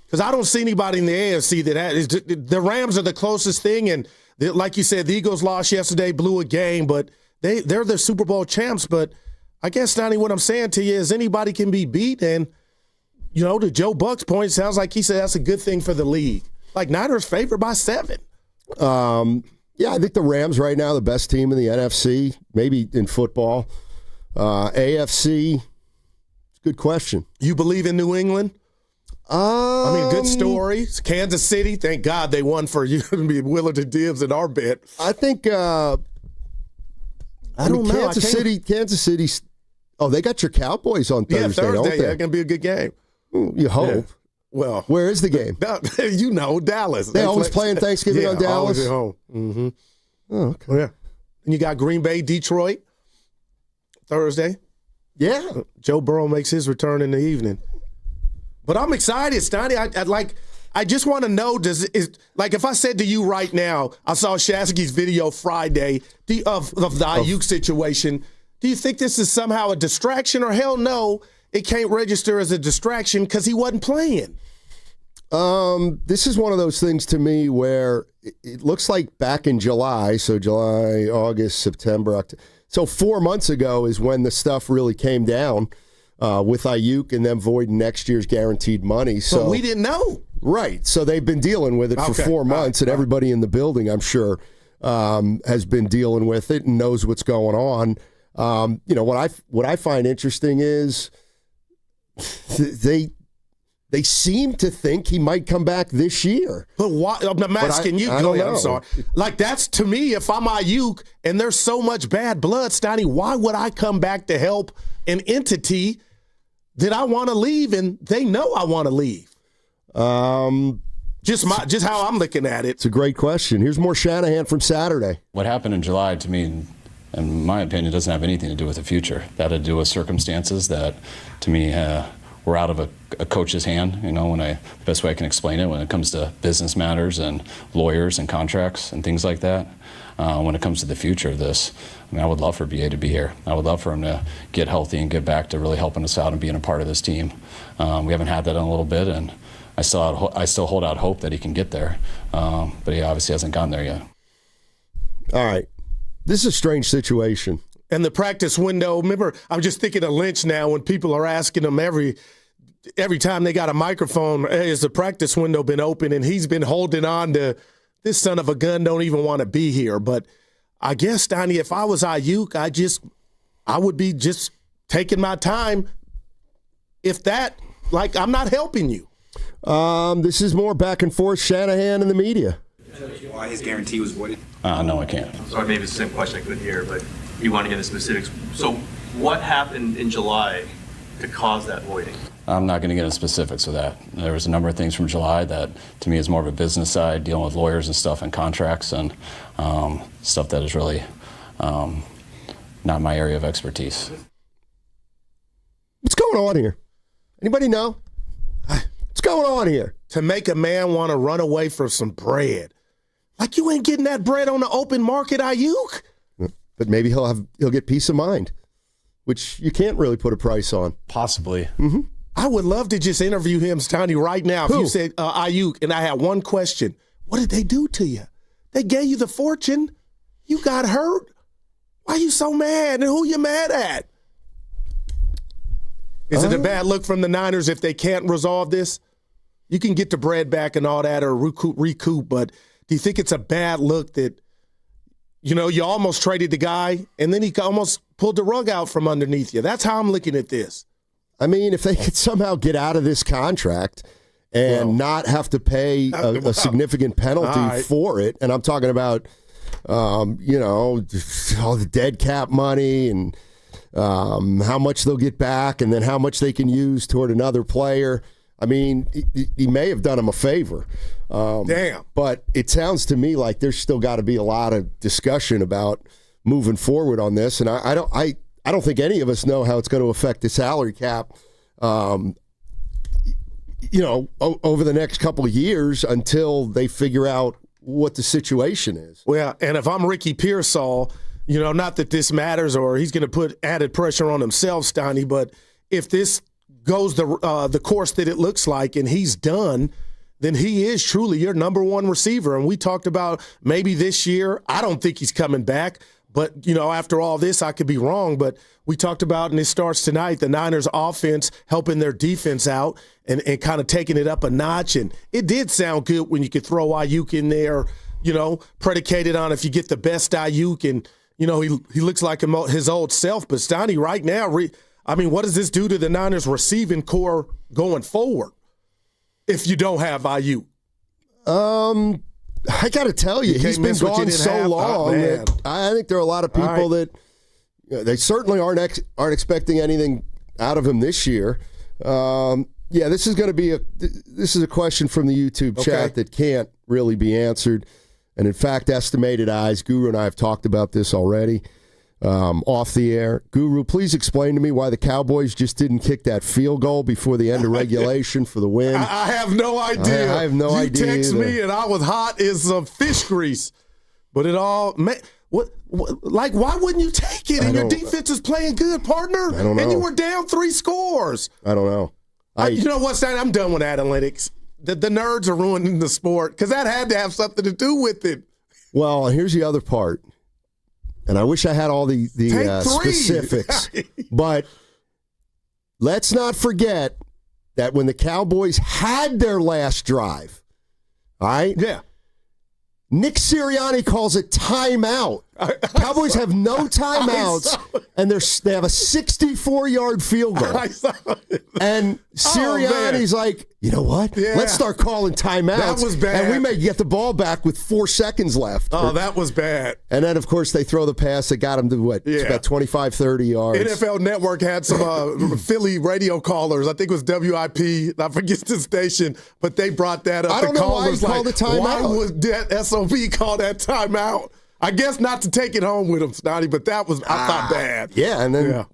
Because I don't see anybody in the AFC that has. The Rams are the closest thing, and like you said, the Eagles lost yesterday, blew a game, but they're the Super Bowl champs. But I guess, Donnie, what I'm saying to you is anybody can be beat, and to Joe Buck's point, it sounds like he said that's a good thing for the league. Like Niners favored by 7. Yeah, I think the Rams right now, the best team in the NFC, maybe in football. AFC, it's a good question. You believe in New England? Good story. Kansas City, thank God they won for you to be willing to dibs in our bet. I think I don't know. Kansas City. Oh, they got your Cowboys on Thursday, don't they? Yeah, it's going to be a good game. You hope. Yeah. Well, where is the game? Dallas. They always playing Thanksgiving on Dallas? Always at home. Mm-hmm. Oh, okay. Yeah. And you got Green Bay, Detroit, Thursday. Yeah. Joe Burrow makes his return in the evening. But I'm excited, Stoney. I just want to know, like if I said to you right now, I saw Shasky's video Friday of the Aayuk situation, do you think this is somehow a distraction, or hell no, it can't register as a distraction because he wasn't playing? This is one of those things to me where it looks like back in July, so July, August, September, October. So 4 months ago is when the stuff really came down with Aayuk and them voiding next year's guaranteed money. So but we didn't know. Right. So they've been deling with it for 4 months, and everybody in the building, I'm sure, has been dealing with it and knows what's going on. What I find interesting is they seem to think he might come back this year. But why? I'm asking you. Go ahead. I'm sorry. Like, that's, to me, if I'm Aayuk and there's so much bad blood, Steiny, why would I come back to help an entity that I want to leave and they know I want to leave? Just how I'm looking at it. It's a great question. Here's more Shanahan from Saturday. What happened in July, to me, in my opinion, doesn't have anything to do with the future. That had to do with circumstances that, to me, were out of a coach's hand. The best way I can explain it, when it comes to business matters and lawyers and contracts and things like that. When it comes to the future of this, I would love for BA to be here. I would love for him to get healthy and get back to really helping us out and being a part of this team. We haven't had that in a little bit, and I still hold out hope that he can get there, but he obviously hasn't gotten there yet. All right. This is a strange situation. And the practice window, remember, I'm just thinking of Lynch now when people are asking him every time they got a microphone, hey, has the practice window been open? And he's been holding on to, this son of a gun don't even want to be here. But I guess, Donnie, if I was Aayuk, I would be just taking my time. If that, like, I'm not helping you. This is more back and forth Shanahan and the media. Why his guarantee was voided? No, I can't. Sorry, maybe it's the same question I couldn't hear, but you want to get the specifics. So what happened in July to cause that voiding? I'm not going to get into specifics of that. There was a number of things from July that, to me, is more of a business side, dealing with lawyers and stuff and contracts and stuff that is really not my area of expertise. What's going on here? Anybody know? What's going on here? To make a man want to run away for some bread. Like, you ain't getting that bread on the open market, Aayuk. But maybe he'll get peace of mind, which you can't really put a price on. Possibly. Mm-hmm. I would love to just interview him, Stoney, right now. If you said Aayuk, and I had one question. What did they do to you? They gave you the fortune. You got hurt. Why you so mad? And who you mad at? Is it a bad look from the Niners if they can't resolve this? You can get the bread back and all that or recoup, but do you think it's a bad look that, you almost traded the guy and then he almost pulled the rug out from underneath you? That's how I'm looking at this. I mean, if they could somehow get out of this contract and not have to pay a significant penalty for it, and I'm talking about, all the dead cap money and how much they'll get back and then how much they can use toward another player. I mean, he may have done him a favor. Damn. But it sounds to me like there's still got to be a lot of discussion about moving forward on this. And I don't think any of us know how it's going to affect the salary cap, over the next couple of years until they figure out what the situation is. Well, and if I'm Ricky Pearsall, not that this matters or he's going to put added pressure on himself, Steiny, but if this goes the course that it looks like and he's done, then he is truly your number one receiver. And we talked about maybe this year. I don't think he's coming back. But, after all this, I could be wrong. But we talked about, and it starts tonight, the Niners offense helping their defense out and kind of taking it up a notch. And it did sound good when you could throw Aayuk in there, predicated on if you get the best Aayuk. And, he looks like his old self. But, Steiny, right now, what does this do to the Niners receiving core going forward if you don't have Aayuk? I got to tell you, he's been gone so long that I think there are a lot of people that they certainly aren't expecting anything out of him this year. This is going to be this is a question from the YouTube chat that can't really be answered. And in fact, estimated eyes, Guru and I have talked about this already. off the air. Guru, please explain to me why the Cowboys just didn't kick that field goal before the end of regulation for the win. I have no idea. I have no idea. You text either. me and I was hot as some fish grease. But it all what like why wouldn't you take it? And your defense is playing good, partner. I don't know. And you were down 3 scores. I don't know. You know what's that? I'm done with analytics. The nerds are ruining the sport because that had to have something to do with it. Well, here's the other part. And I wish I had all the specifics. But let's not forget that when the Cowboys had their last drive, all right? Yeah. Nick Sirianni calls it timeout. Cowboys have no timeouts, and they have a 64-yard field goal. And Sirianni's like, you know what? Yeah. Let's start calling timeouts. That was bad. And we may get the ball back with 4 seconds left. Oh, that was bad. And then, of course, they throw the pass that got them to, it's about 25, 30 yards. NFL Network had some Philly radio callers. I think it was WIP. I forget the station, but they brought that up. I don't know why he called a timeout. Why would that SOB call that timeout? I guess not to take it home with him, Snotty, but that was, I thought, bad. Yeah, and then,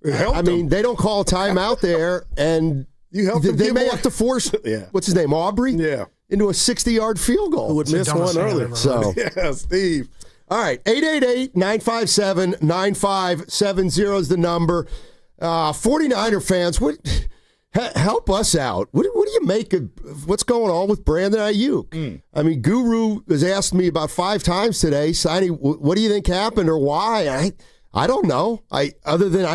it helped them. They don't call a timeout there, and they may have to force, what's his name, Aubrey? Yeah. Into a 60-yard field goal. Who would miss one earlier. So, yeah, Steve. All right, 888-957-9570 is the number. 49er fans, help us out. What do you make of what's going on with Brandon Aayuk? I mean, Guru has asked me about 5 times today, Sonny, what do you think happened or why? I don't know. Other than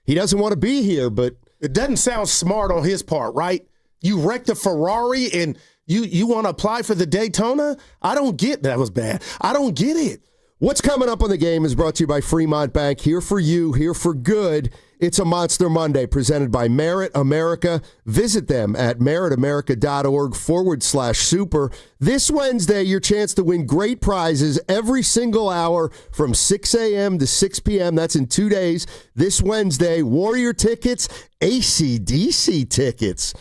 he doesn't want to be here, but it doesn't sound smart on his part, right? You wrecked a Ferrari and you want to apply for the Daytona? I don't get that was bad. I don't get it. What's coming up on the game is brought to you by Fremont Bank. Here for you, here for good. It's a Monster Monday presented by Merit America. Visit them at meritamerica.org/super. This Wednesday, your chance to win great prizes every single hour from 6 a.m. to 6 p.m. That's in 2 days. This Wednesday, Warrior tickets, AC/DC tickets,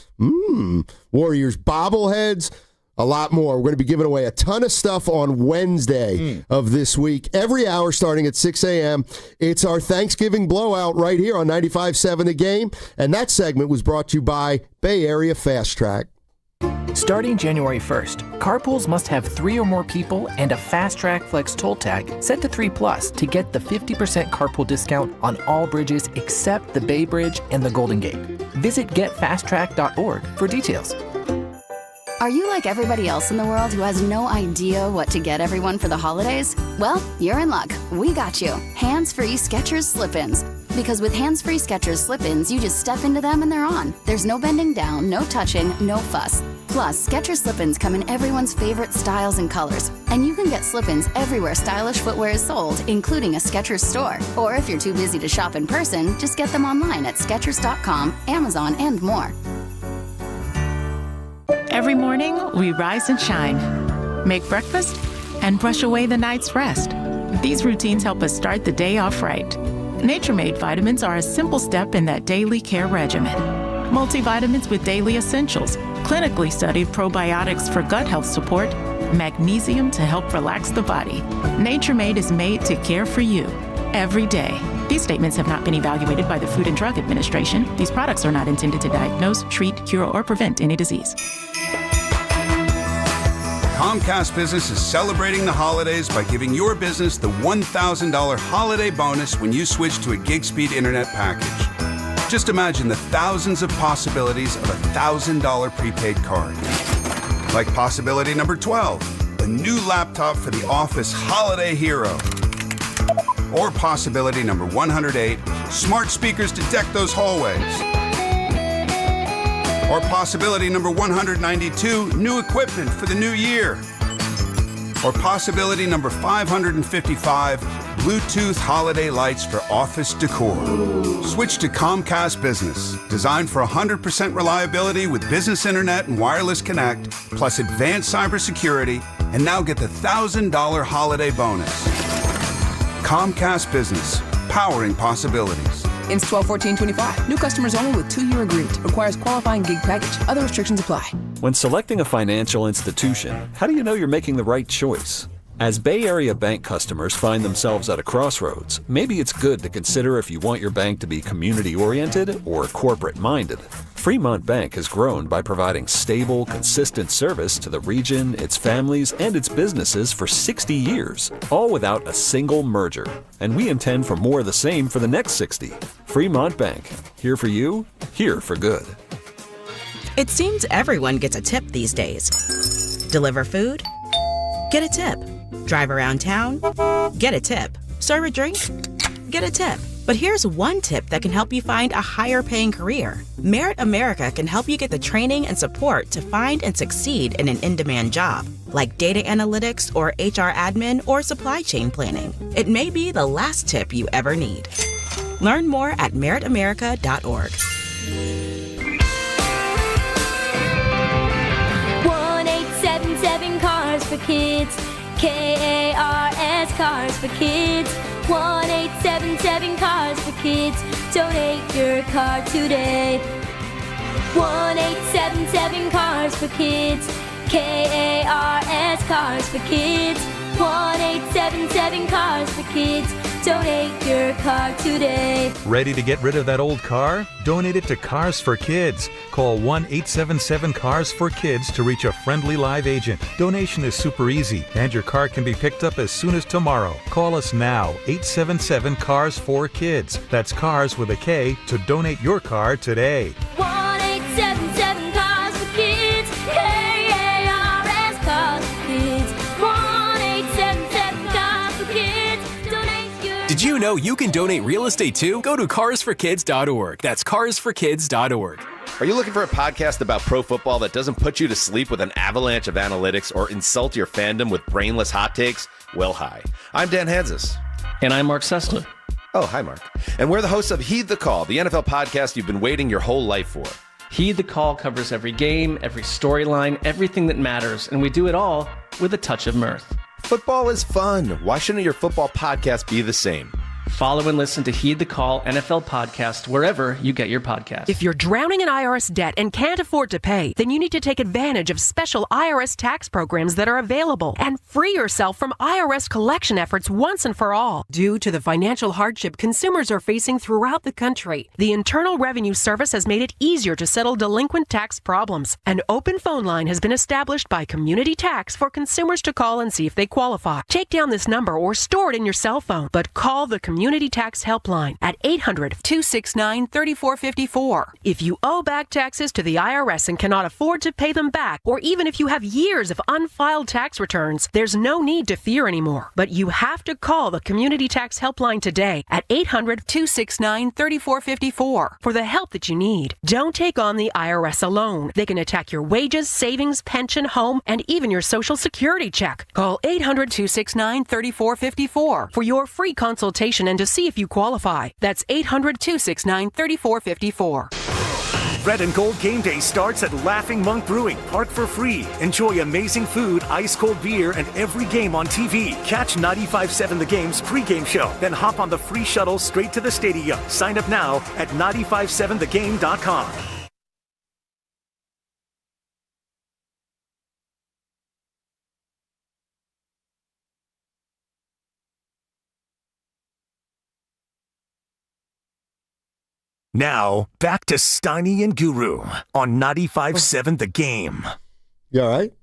Warriors bobbleheads, a lot more. We're going to be giving away a ton of stuff on Wednesday of this week. Every hour starting at 6 a.m. It's our Thanksgiving blowout right here on 95.7 The Game. And that segment was brought to you by Bay Area Fast Track. Starting January 1st, carpools must have 3 or more people and a Fast Track Flex toll tag set to 3+ to get the 50% carpool discount on all bridges except the Bay Bridge and the Golden Gate. Visit getfasttrack.org for details. Are you like everybody else in the world who has no idea what to get everyone for the holidays? Well, you're in luck. We got you. Hands-free Skechers slip-ins. Because with hands-free Skechers slip-ins, you just step into them and they're on. There's no bending down, no touching, no fuss. Plus, Skechers slip-ins come in everyone's favorite styles and colors. And you can get slip-ins everywhere stylish footwear is sold, including a Skechers store. Or if you're too busy to shop in person, just get them online at Skechers.com, Amazon, and more. Every morning, we rise and shine, make breakfast, and brush away the night's rest. These routines help us start the day off right. Nature-Made vitamins are a simple step in that daily care regimen. Multivitamins with daily essentials, clinically studied probiotics for gut health support, magnesium to help relax the body. Nature-Made is made to care for you every day. These statements have not been evaluated by the Food and Drug Administration. These products are not intended to diagnose, treat, cure, or prevent any disease. Comcast Business is celebrating the holidays by giving your business the $1,000 holiday bonus when you switch to a gig speed internet package. Just imagine the thousands of possibilities of a $1,000 prepaid card. Like possibility number 12, a new laptop for the office holiday hero. Or possibility number 108, smart speakers to deck those hallways. Or possibility number 192, new equipment for the new year. Or possibility number 555, Bluetooth holiday lights for office decor. Switch to Comcast Business, designed for 100% reliability with business internet and wireless connect, plus advanced cybersecurity, and now get the $1,000 holiday bonus. Comcast Business, powering possibilities. Ends 12/14/25. New customers only with 2-year agreement. Requires qualifying gig package. Other restrictions apply. When selecting a financial institution, how do you know you're making the right choice? As Bay Area bank customers find themselves at a crossroads, maybe it's good to consider if you want your bank to be community-oriented or corporate-minded. Fremont Bank has grown by providing stable, consistent service to the region, its families, and its businesses for 60 years, all without a single merger. And we intend for more of the same for the next 60. Fremont Bank. Here for you, here for good. It seems everyone gets a tip these days. Deliver food? Get a tip. Drive around town? Get a tip. Serve a drink? Get a tip. But here's one tip that can help you find a higher paying career. Merit America can help you get the training and support to find and succeed in an in-demand job, like data analytics or HR admin or supply chain planning. It may be the last tip you ever need. Learn more at meritamerica.org. 1-877 Cars for Kids. KARS Cars for Kids. 1-877 Cars for Kids. Donate your car today. 1-877 Cars for Kids. KARS Cars for Kids. 1-877 Cars for Kids. Donate your car today. Ready to get rid of that old car? Donate it to Cars for Kids. Call 1-877-CARS-FOR-KIDS to reach a friendly live agent. Donation is super easy, and your car can be picked up as soon as tomorrow. Call us now, 877-CARS-FOR-KIDS. That's cars with a K to donate your car today. 1-877 Cars for Kids. KARS Cars for Kids. 1-877 Cars for Kids. Donate your. Did you know you can donate real estate too? Go to carsforkids.org. That's carsforkids.org. Are you looking for a podcast about pro football that doesn't put you to sleep with an avalanche of analytics or insult your fandom with brainless hot takes? Well, hi. I'm Dan Hansis. And I'm Mark Sessler. Oh, hi, Mark. And we're the hosts of Heed the Call, the NFL podcast you've been waiting your whole life for. Heed the Call covers every game, every storyline, everything that matters, and we do it all with a touch of mirth. Football is fun. Why shouldn't your football podcast be the same? Follow and listen to Heed the Call NFL podcast wherever you get your podcast. If you're drowning in IRS debt and can't afford to pay, then you need to take advantage of special IRS tax programs that are available and free yourself from IRS collection efforts once and for all. Due to the financial hardship consumers are facing throughout the country, the Internal Revenue Service has made it easier to settle delinquent tax problems. An open phone line has been established by Community Tax for consumers to call and see if they qualify. Take down this number or store it in your cell phone, but call the Community Tax Helpline at 800-269-3454. If you owe back taxes to the IRS and cannot afford to pay them back, or even if you have years of unfiled tax returns, there's no need to fear anymore. But you have to call the Community Tax Helpline today at 800-269-3454 for the help that you need. Don't take on the IRS alone. They can attack your wages, savings, pension, home, and even your Social Security check. Call 800-269-3454 for your free consultation and to see if you qualify. That's 800-269-3454. Red and Gold Game Day starts at Laughing Monk Brewing. Park for free. Enjoy amazing food, ice-cold beer, and every game on TV. Catch 95.7 The Game's pregame show. Then hop on the free shuttle straight to the stadium. Sign up now at 957thegame.com. Now, back to Steiny and Guru on 95.7 The Game. You all right?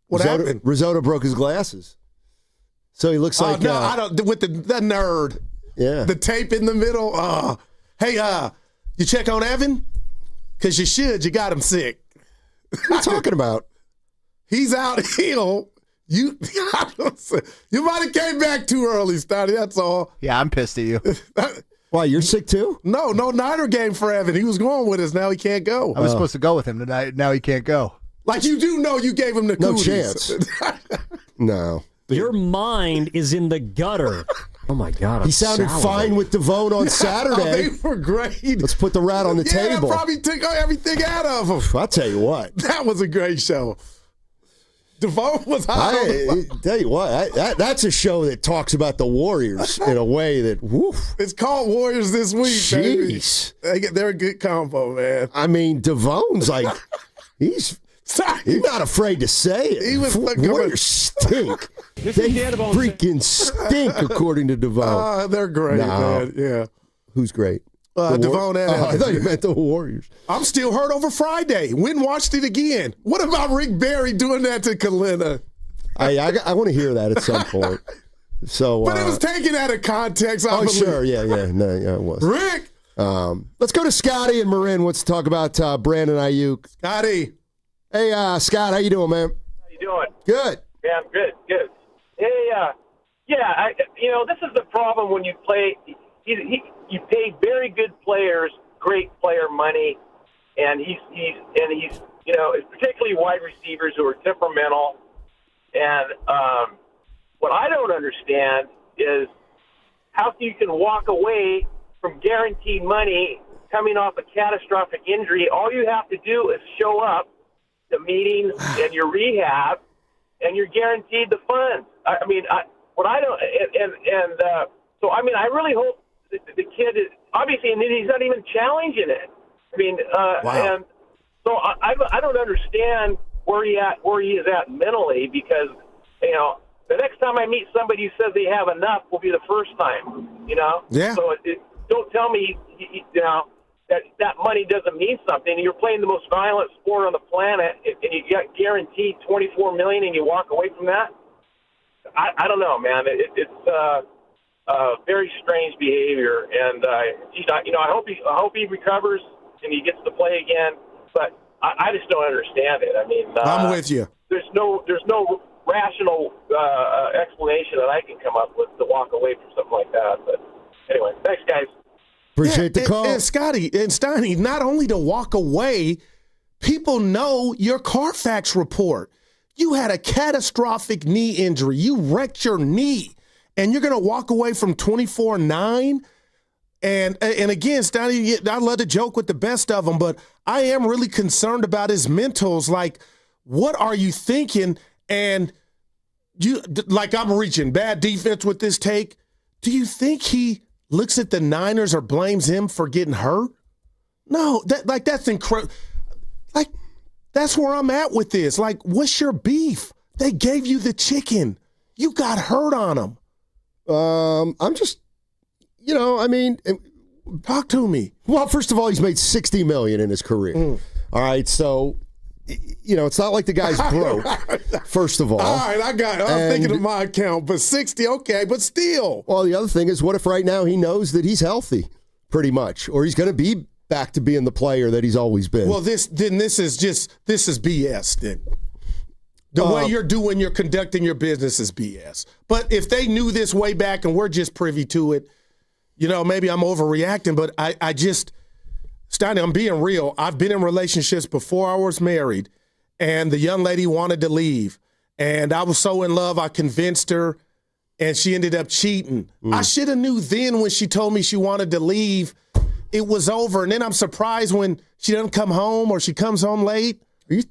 What happened? Risotto broke his glasses. So he looks like... no, I don't. With the nerd. Yeah. The tape in the middle. Hey, you check on Evan? Because you should. You got him sick. What are you talking about? He's out ill. You might have came back too early, Steiny. That's all. Yeah, I'm pissed at you. Why, you're sick too? No Niner game for Evan. He was going with us. Now he can't go. I was supposed to go with him tonight. Now he can't go. Like you do know you gave him the No cooties. chance. No. Your mind is in the gutter. Oh, my God. He sounded fine with Devone on Saturday. They were great. Let's put the rat on the table. Yeah, probably took everything out of him. I'll tell you what. That was a great show. Devone was hot. I tell you what, that's a show that talks about the Warriors in a way that, woof. It's called Warriors this week, Jeez. baby. They're a good combo, man. I mean, Devone's like, he's He's not afraid to say it. He was Warriors stink. They freaking stink, according to Devon. They're great, man. Yeah. Who's great? Devon and I thought you meant the Warriors. I'm still hurt over Friday. Went and watched it again. What about Rick Barry doing that to Kalina? I want to hear that at some point. So, but it was taken out of context. I believe. Sure, yeah, it was. Rick, let's go to Scotty and Marin. Let's talk about Brandon Aayuk. Scotty, hey, Scott, how you doing, man? How you doing? Good. Yeah, I'm good. Hey, this is the problem when you play. You pay very good players great player money, and he's particularly wide receivers who are temperamental. And what I don't understand is how you can walk away from guaranteed money coming off a catastrophic injury. All you have to do is show up to meetings and your rehab, and you're guaranteed the funds. I really hope the kid is obviously, and he's not even challenging it. And so I don't understand where he is at mentally, because the next time I meet somebody who says they have enough will be the first time. Yeah. So don't tell me that money doesn't mean something. You're playing the most violent sport on the planet, and you get guaranteed $24 million, and you walk away from that. I don't know, man. It's very strange behavior, and I hope he recovers and he gets to play again. But I just don't understand it. I'm with you. There's no rational explanation that I can come up with to walk away from something like that. But anyway, thanks, guys. Appreciate the call. And Scotty and Steiny, not only to walk away, people know your Carfax report. You had a catastrophic knee injury. You wrecked your knee, and you're going to walk away from 24-9? And again, Steiny, I love to joke with the best of them, but I am really concerned about his mentals. Like, what are you thinking? And I'm reaching bad defense with this take. Do you think he looks at the Niners or blames him for getting hurt? No, that's incredible. Like, that's where I'm at with this. Like, what's your beef? They gave you the chicken. You got hurt on them. I'm just, talk to me. Well, first of all, he's made $60 million in his career. All right, so it's not like the guy's broke. First of all, right, I got it. I'm thinking of my account, but 60, okay, but still. Well, the other thing is, what if right now he knows that he's healthy, pretty much, or he's going to be back to being the player that he's always been? Well, this is BS. Then the way you're conducting your business is BS. But if they knew this way back and we're just privy to it, maybe I'm overreacting. But I just. Steiny, I'm being real. I've been in relationships before I was married, and the young lady wanted to leave. And I was so in love, I convinced her, and she ended up cheating. I should have knew then when she told me she wanted to leave, it was over. And then I'm surprised when she doesn't come home or she comes home late. Are you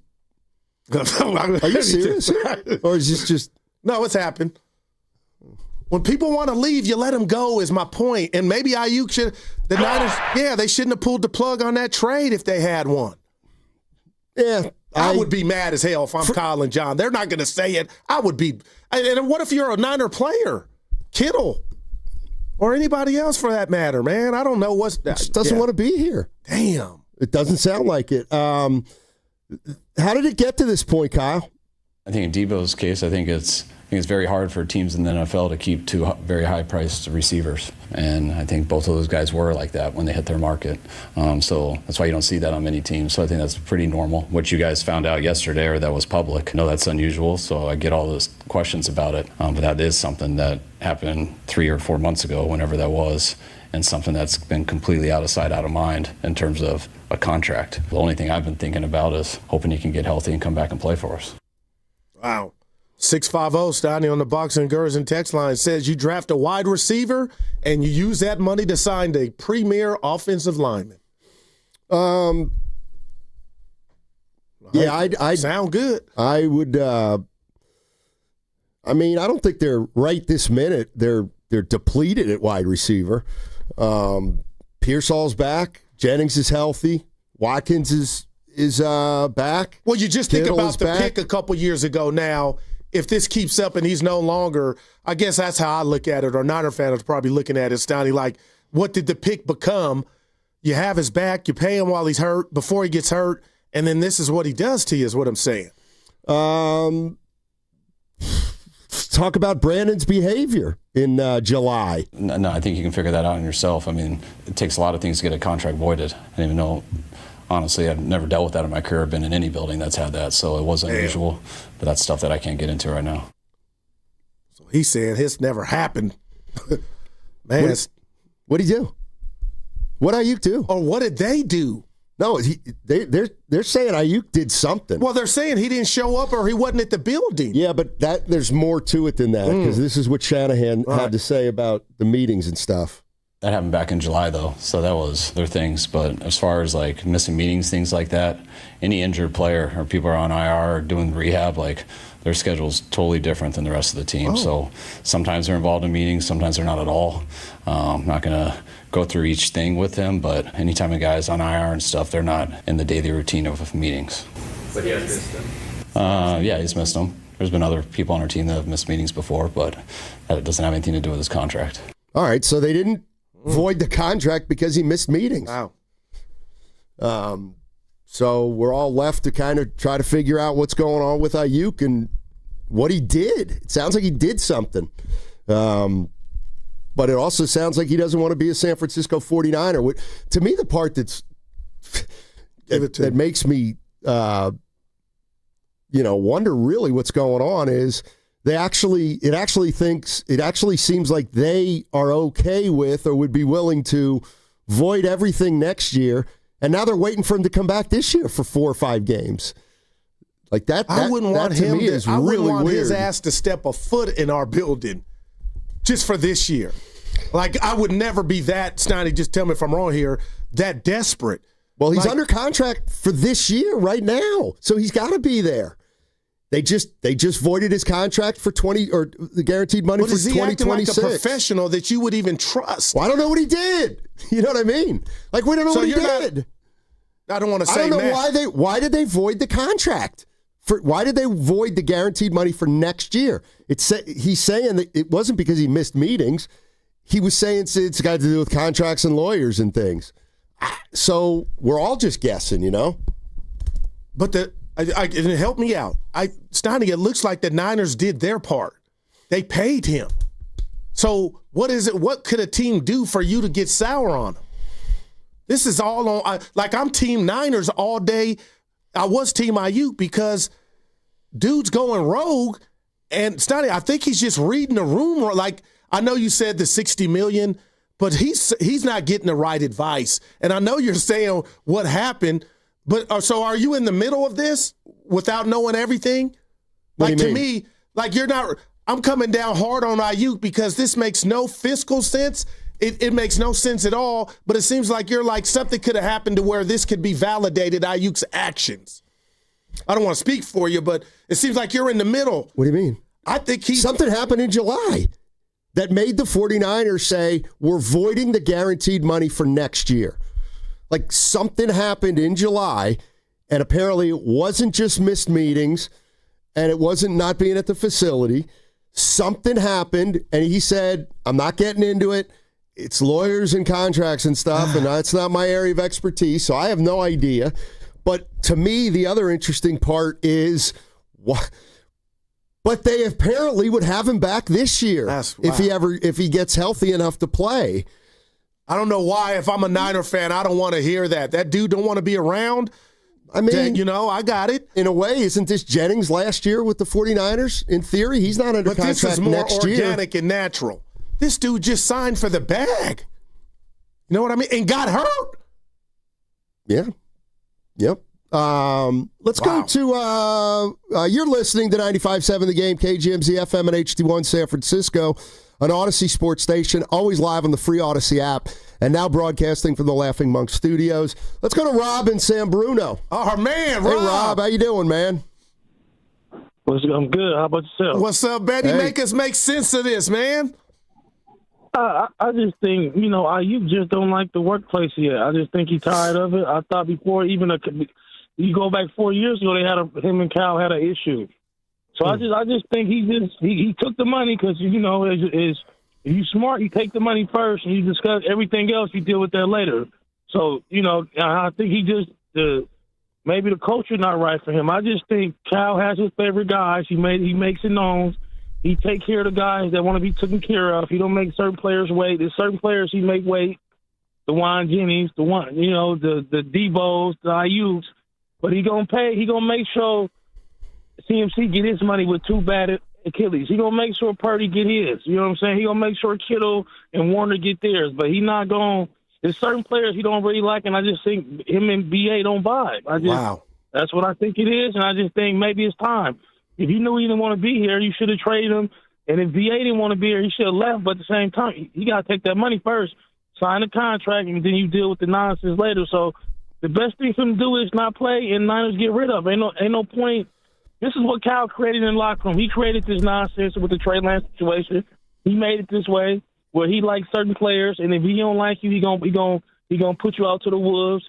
serious? Or is this just... No, it's happened. When people want to leave, you let them go is my point. And maybe Aayuk should – the Niners, they shouldn't have pulled the plug on that trade if they had one. Yeah. I would be mad as hell if I'm Kyle and John. They're not going to say it. I would be – and what if you're a Niner player? Kittle or anybody else for that matter, man. I don't know what's – doesn't want to be here. Damn. It doesn't sound like it. How did it get to this point, Kyle? I think in Debo's case, I think it's very hard for teams in the NFL to keep two very high-priced receivers. And I think both of those guys were like that when they hit their market. So that's why you don't see that on many teams. So I think that's pretty normal. What you guys found out yesterday, or that was public, I know that's unusual, so I get all those questions about it. But that is something that happened 3 or 4 months ago, whenever that was, and something that's been completely out of sight, out of mind in terms of a contract. The only thing I've been thinking about is hoping he can get healthy and come back and play for us. Wow. 650 Steiny on the Box and Girls and text line says you draft a wide receiver and you use that money to sign a premier offensive lineman. Yeah, I'd sound good. I would. I don't think they're right this minute. They're depleted at wide receiver. Pearsall's back. Jennings is healthy. Watkins is back. Well, you just think Kittle about is the back. pick a couple years ago now. If this keeps up and he's no longer, I guess that's how I look at it, or Niner fans are probably looking at it, Stoney, like, what did the pick become? You have his back, you pay him while he's hurt, before he gets hurt, and then this is what he does to you is what I'm saying. Talk about Brandon's behavior in July. No, I think you can figure that out on yourself. I mean, it takes a lot of things to get a contract voided. I didn't even know, honestly, I've never dealt with that in my career. I've been in any building that's had that, so it was unusual. But that's stuff that I can't get into right now. So he's saying this never happened. Man, what'd he do? What'd Aayuk do? Or what did they do? No, they're saying Aayuk did something. Well, they're saying he didn't show up or he wasn't at the building. Yeah, but there's more to it than that, because this is what Shanahan had to say about the meetings and stuff. That happened back in July, though, so that was their things. But as far as, like, missing meetings, things like that, any injured player or people are on IR or doing rehab, like, their schedule's totally different than the rest of the team. So sometimes they're involved in meetings, sometimes they're not at all. I'm not going to go through each thing with them, but anytime a guy's on IR and stuff, they're not in the daily routine of meetings. But he has missed them. Yeah, he's missed them. There's been other people on our team that have missed meetings before, but that doesn't have anything to do with his contract. All right, so they didn't void the contract because he missed meetings. Wow. So we're all left to kind of try to figure out what's going on with Aayuk and what he did. It sounds like he did something. But it also sounds like he doesn't want to be a San Francisco 49er. To me, the part that makes me wonder really what's going on is it actually seems like they are okay with or would be willing to void everything next year, and now they're waiting for him to come back this year for 4 or 5 games. Like that, I wouldn't want him. I wouldn't want his ass to step a foot in our building just for this year. Like, I would never be that, Stoney, just tell me if I'm wrong here, that desperate. Well, he's under contract for this year right now, so he's got to be there. They just voided his contract for 20 or the guaranteed money for 2026. Like a professional that you would even trust. Well, I don't know what he did. You know what I mean? Like, we don't know what he did. I don't want to say. I don't know why did they void the contract? Why did they void the guaranteed money for next year? He's saying that it wasn't because he missed meetings. He was saying it's got to do with contracts and lawyers and things. So we're all just guessing, you know. But help me out. Stoney, it looks like the Niners did their part. They paid him. So what is it? What could a team do for you to get sour on him? This is all on. I'm Team Niners all day. I was Team Aayuk because dude's going rogue. And Stoney, I think he's just reading the room. Like, I know you said the $60 million, but he's not getting the right advice. And I know you're saying what happened, but so are you in the middle of this without knowing everything? Like, to me, like, you're not. I'm coming down hard on Aayuk because this makes no fiscal sense. It makes no sense at all, but it seems like you're like something could have happened to where this could be validated, Ayuk's actions. I don't want to speak for you, but it seems like you're in the middle. What do you mean? I think something happened in July that made the 49ers say, we're voiding the guaranteed money for next year. Like, something happened in July, and apparently it wasn't just missed meetings, and it wasn't not being at the facility. Something happened, and he said, I'm not getting into it. It's lawyers and contracts and stuff, and that's not my area of expertise, so I have no idea. But to me, the other interesting part is what. But they apparently would have him back this year if he gets healthy enough to play. I don't know why. If I'm a Niner fan, I don't want to hear that. That dude don't want to be around. I mean, I got it. In a way, isn't this Jennings last year with the 49ers? In theory, he's not under contract next year. But this is more organic and natural. This dude just signed for the bag. You know what I mean? And got hurt. Yeah. Yep. Let's go to, you're listening to 95.7 The Game, KGMZ FM and HD1 San Francisco, an Odyssey sports station, always live on the free Odyssey app, and now broadcasting from the Laughing Monk Studios. Let's go to Rob in San Bruno. Oh, man, Rob. Hey, Rob, how you doing, man? I'm good. How about yourself? What's up, Betty? Hey. Make us make sense of this, man. I just think, Aayuk just don't like the workplace yet. I just think he's tired of it. I thought before even you go back 4 years ago, him and Cal had an issue. So I just think he took the money because, you know, if you smart, you take the money first and you discuss everything else, you deal with that later. So, you know, I think maybe the culture not right for him. I just think Cal has his favorite guys. He makes it known. He take care of the guys that want to be taken care of. He don't make certain players wait. There's certain players he make wait. The Juan Jennings, the Debos, the Aayuks. But he gonna pay. He gonna make sure CMC get his money with two bad Achilles. He gonna make sure Purdy get his. You know what I'm saying? He gonna make sure Kittle and Warner get theirs. But he not gonna. There's certain players he don't really like, and I just think him and BA don't vibe. Wow. That's what I think it is, and I just think maybe it's time. If you knew he didn't want to be here, you should have traded him. And if BA didn't want to be here, he should have left. But at the same time, you got to take that money first, sign the contract, and then you deal with the nonsense later. So the best thing for him to do is not play, and Niners get rid of. Ain't no point. This is what Cal created in the locker room. He created this nonsense with the Trey Lance situation. He made it this way where he likes certain players, and if he don't like you, he gonna put you out to the wolves.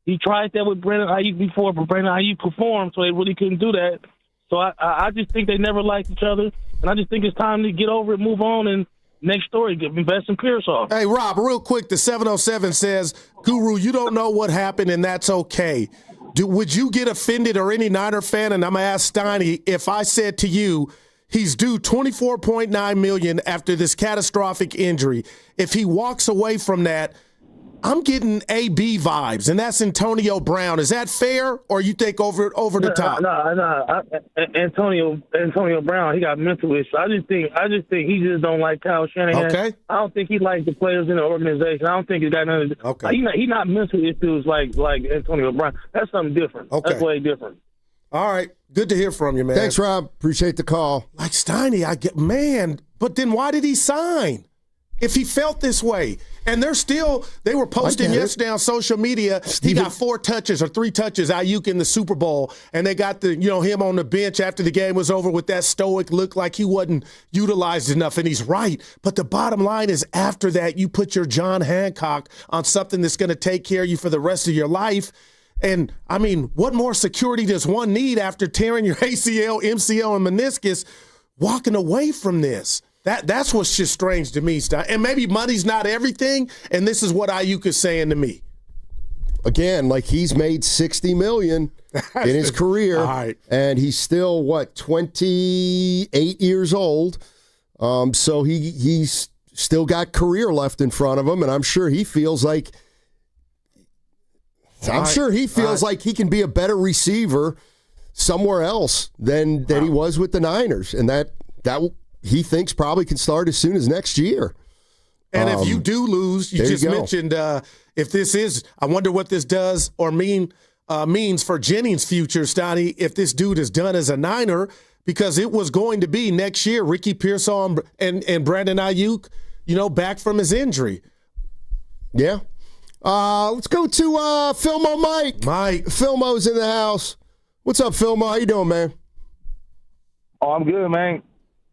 He tried that with Brandon Aayuk before, but Brandon Aayuk performed, so they really couldn't do that. So I just think they never liked each other, and I just think it's time to get over it, move on, and next story, invest in Pearsall. Hey, Rob, real quick, the 707 says, Guru, you don't know what happened, and that's okay. Would you get offended, or any Niner fan, and I'm going to ask Steiny, if I said to you, he's due $24.9 million after this catastrophic injury. If he walks away from that, I'm getting AB vibes, and that's Antonio Brown. Is that fair, or you think over the top? No. Antonio Brown, he got mental issues. I just think he just don't like Kyle Shanahan. Okay. I don't think he likes the players in the organization. I don't think he's got none of it. Okay. He not mental issues like Antonio Brown. That's something different. Okay. That's way different. All right. Good to hear from you, man. Thanks, Rob. Appreciate the call. Like Steiny, but then why did he sign if he felt this way? And they were posting yesterday on social media, he got 4 touches or 3 touches, Aayuk in the Super Bowl, and they got him on the bench after the game was over with that stoic look like he wasn't utilized enough, and he's right. But the bottom line is after that, you put your John Hancock on something that's going to take care of you for the rest of your life. And, I mean, what more security does one need after tearing your ACL, MCL, and meniscus walking away from this? That's what's just strange to me, Stein. And maybe money's not everything, and this is what Aayuk is saying to me. Again, like he's made $60 million in his career, All right. and he's still, 28 years old. So he's still got career left in front of him, and I'm sure he feels like like he can be a better receiver somewhere else than he was with the Niners, and that he thinks probably can start as soon as next year. And if you do lose, you just mentioned if this is, I wonder what this does or means for Jennings' future, Steiny, if this dude is done as a Niner, because it was going to be next year, Ricky Pearsall and Brandon Aayuk, back from his injury. Yeah. Let's go to Filmo Mike. Mike. Filmo's in the house. What's up, Filmo? How you doing, man? Oh, I'm good, man.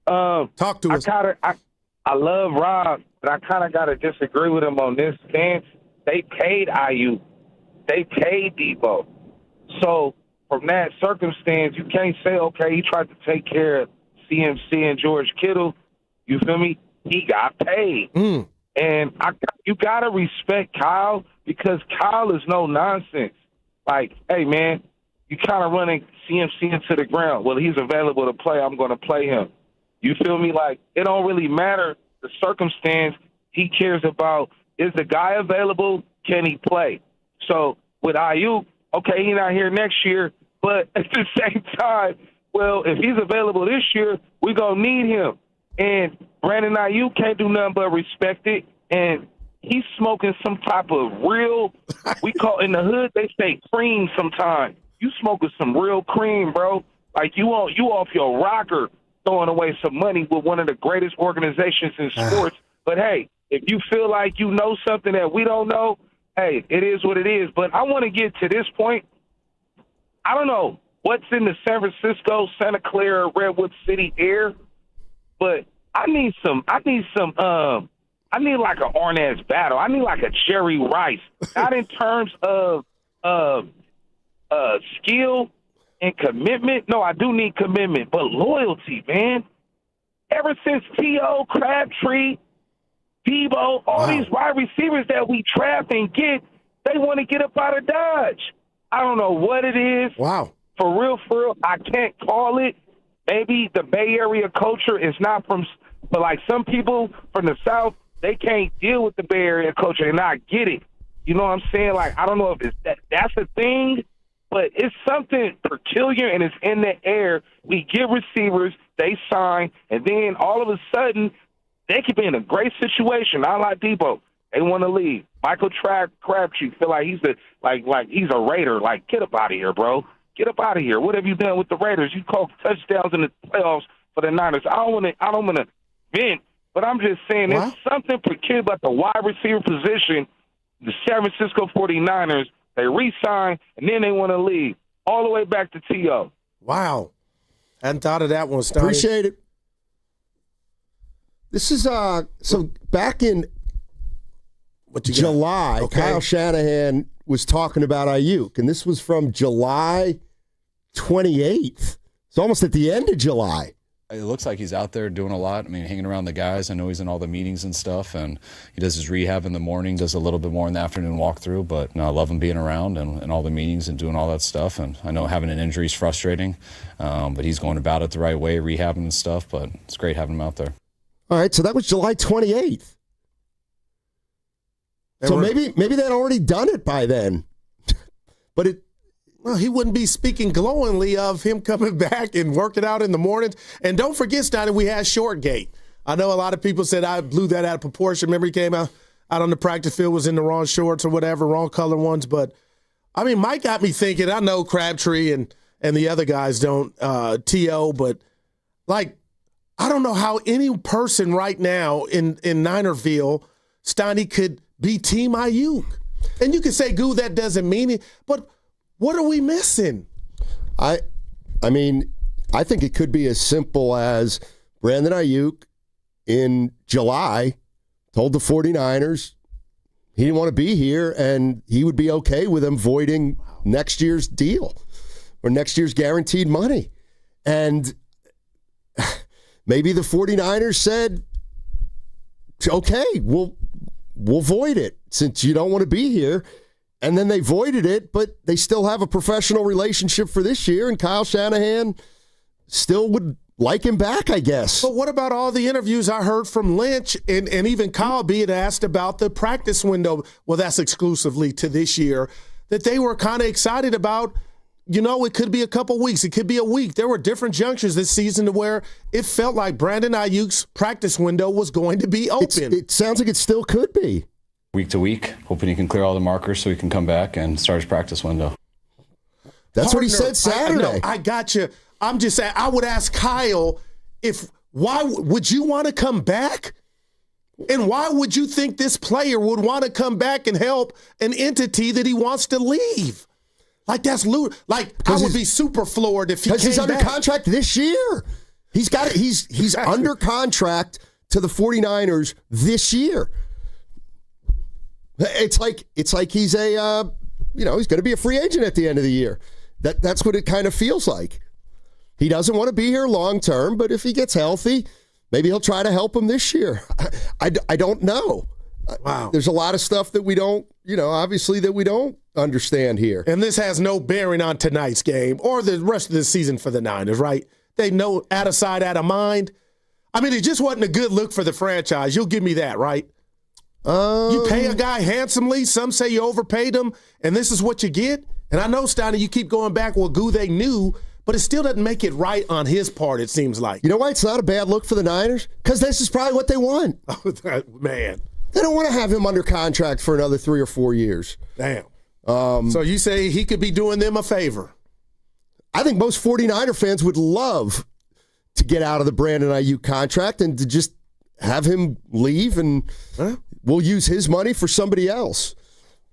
Talk to us. I love Rob, but I kind of got to disagree with him on this stance. They paid Aayuk. They paid Debo. So from that circumstance, you can't say, okay, he tried to take care of CMC and George Kittle. You feel me? He got paid. And you got to respect Kyle, because Kyle is no nonsense. Like, hey, man, you kind of running CMC into the ground. Well, he's available to play. I'm going to play him. You feel me? Like, it don't really matter the circumstance. He cares about, is the guy available? Can he play? So with Aayuk, okay, he's not here next year, but at the same time, well, if he's available this year, we're going to need him. And Brandon Aayuk can't do nothing but respect it. And he's smoking some type of real, we call in the hood, they say cream sometimes. You smoking some real cream, bro. Like you off your rocker, throwing away some money with one of the greatest organizations in sports. But, hey, if you feel like you know something that we don't know, hey, it is what it is. But I want to get to this point. I don't know what's in the San Francisco, Santa Clara, Redwood City air, but I need like an Arnaz battle. I need like a Jerry Rice. Not in terms of skill and commitment. No, I do need commitment, but loyalty, man. Ever since T.O., Crabtree, Debo, all these wide receivers that we draft and get, they want to get up out of Dodge. I don't know what it is. Wow. For real, I can't call it. Maybe the Bay Area culture is not from – but, like, some people from the South, they can't deal with the Bay Area culture, and I get it. You know what I'm saying? Like, I don't know if that's a thing, but it's something peculiar, and it's in the air. We get receivers, they sign, and then all of a sudden – they could be in a great situation. Not like Debo. They want to leave. Michael Crabtree feel like he's he's a Raider. Like, get up out of here, bro. Get up out of here. What have you done with the Raiders? You called touchdowns in the playoffs for the Niners. I don't want to vent, but I'm just saying there's something peculiar about the wide receiver position. The San Francisco 49ers, they re-sign, and then they want to leave all the way back to T.O. Wow. Hadn't thought of that one, Stoney. Appreciate it. This is so back in July, Kyle Shanahan was talking about Aayuk, and this was from July 28th. It's almost at the end of July. It looks like he's out there doing a lot. I mean, hanging around the guys. I know he's in all the meetings and stuff, and he does his rehab in the morning, does a little bit more in the afternoon walkthrough, but I love him being around and all the meetings and doing all that stuff. And I know having an injury is frustrating, but he's going about it the right way, rehabbing and stuff, but it's great having him out there. All right, so that was July 28th. So maybe they'd already done it by then. But he wouldn't be speaking glowingly of him coming back and working out in the mornings. And don't forget, Steiner, we had Shortgate. I know a lot of people said I blew that out of proportion. Remember he came out on the practice field, was in the wrong shorts or whatever, wrong color ones. But, I mean, Mike got me thinking. I know Crabtree and the other guys don't, T.O., but, like, I don't know how any person right now in Ninerville, Steiny, could be Team Aayuk. And you can say, Goo, that doesn't mean it. But what are we missing? I mean, I think it could be as simple as Brandon Aayuk in July told the 49ers he didn't want to be here and he would be okay with them voiding next year's deal or next year's guaranteed money. And maybe the 49ers said, okay, we'll void it since you don't want to be here. And then they voided it, but they still have a professional relationship for this year, and Kyle Shanahan still would like him back, I guess. But what about all the interviews I heard from Lynch and even Kyle being asked about the practice window? Well, that's exclusively to this year, that they were kind of excited about. You know, it could be a couple weeks. It could be a week. There were different junctures this season to where it felt like Brandon Ayuk's practice window was going to be open. It sounds like it still could be. Week to week, hoping he can clear all the markers so he can come back and start his practice window. That's what he said Saturday. I got you. I'm just saying, I would ask Kyle, why would you want to come back? And why would you think this player would want to come back and help an entity that he wants to leave? Like, that's like, I would be super floored if he came back. Because he's under contract this year. He's got it. He's under contract to the 49ers this year. It's like he's a he's going to be a free agent at the end of the year. That's what it kind of feels like. He doesn't want to be here long term, but if he gets healthy, maybe he'll try to help him this year. I don't know. Wow. There's a lot of stuff that we don't, obviously that we don't understand here. And this has no bearing on tonight's game or the rest of the season for the Niners, right? They know out of sight, out of mind. I mean, it just wasn't a good look for the franchise. You'll give me that, right? You pay a guy handsomely. Some say you overpaid him, and this is what you get. And I know, Steiner, you keep going back, well, Goo, they knew, but it still doesn't make it right on his part, it seems like. You know why it's not a bad look for the Niners? Because this is probably what they want. Oh, man. They don't want to have him under contract for another 3 or 4 years. Damn. So you say he could be doing them a favor? I think most 49er fans would love to get out of the Brandon Aayuk contract and to just have him leave, and we'll use his money for somebody else.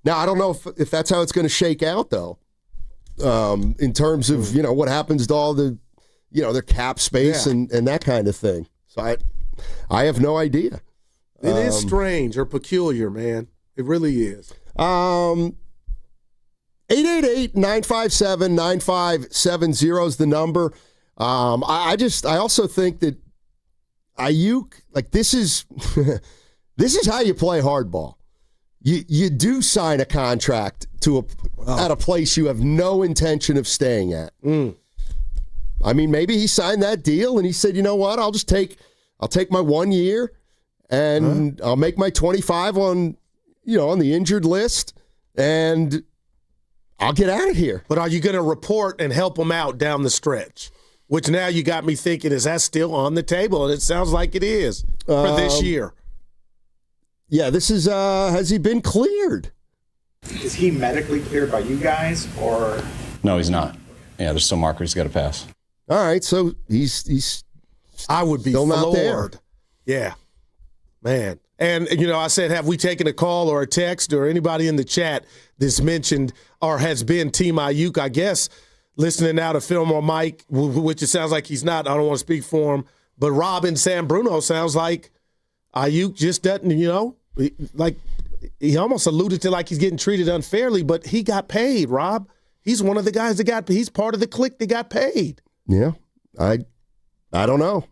Now, I don't know if that's how it's going to shake out, though, in terms of, what happens to all the, their cap space and that kind of thing. So I have no idea. It is strange or peculiar, man. It really is. 888-957-9570 is the number. I also think that Aayuk, like this is this is how you play hardball. You do sign a contract at a place you have no intention of staying at. I mean, maybe he signed that deal and he said, you know what, I'll take my 1 year and I'll make my 25 on the injured list and I'll get out of here. But are you going to report and help him out down the stretch? Which now you got me thinking, is that still on the table? And it sounds like it is for this year. Yeah, this is, has he been cleared? Is he medically cleared by you guys or? No, he's not. Yeah, there's some markers he's got to pass. All right, so he's I would be still floored. not there. Yeah, man. And, I said, have we taken a call or a text or anybody in the chat that's mentioned or has been Team Aayuk? I guess listening now to Fillmore Mike, which it sounds like he's not. I don't want to speak for him. But Rob and San Bruno sounds like Aayuk just doesn't, like he almost alluded to like he's getting treated unfairly, but he got paid, Rob. He's one of the guys he's part of the clique that got paid. Yeah, I don't know.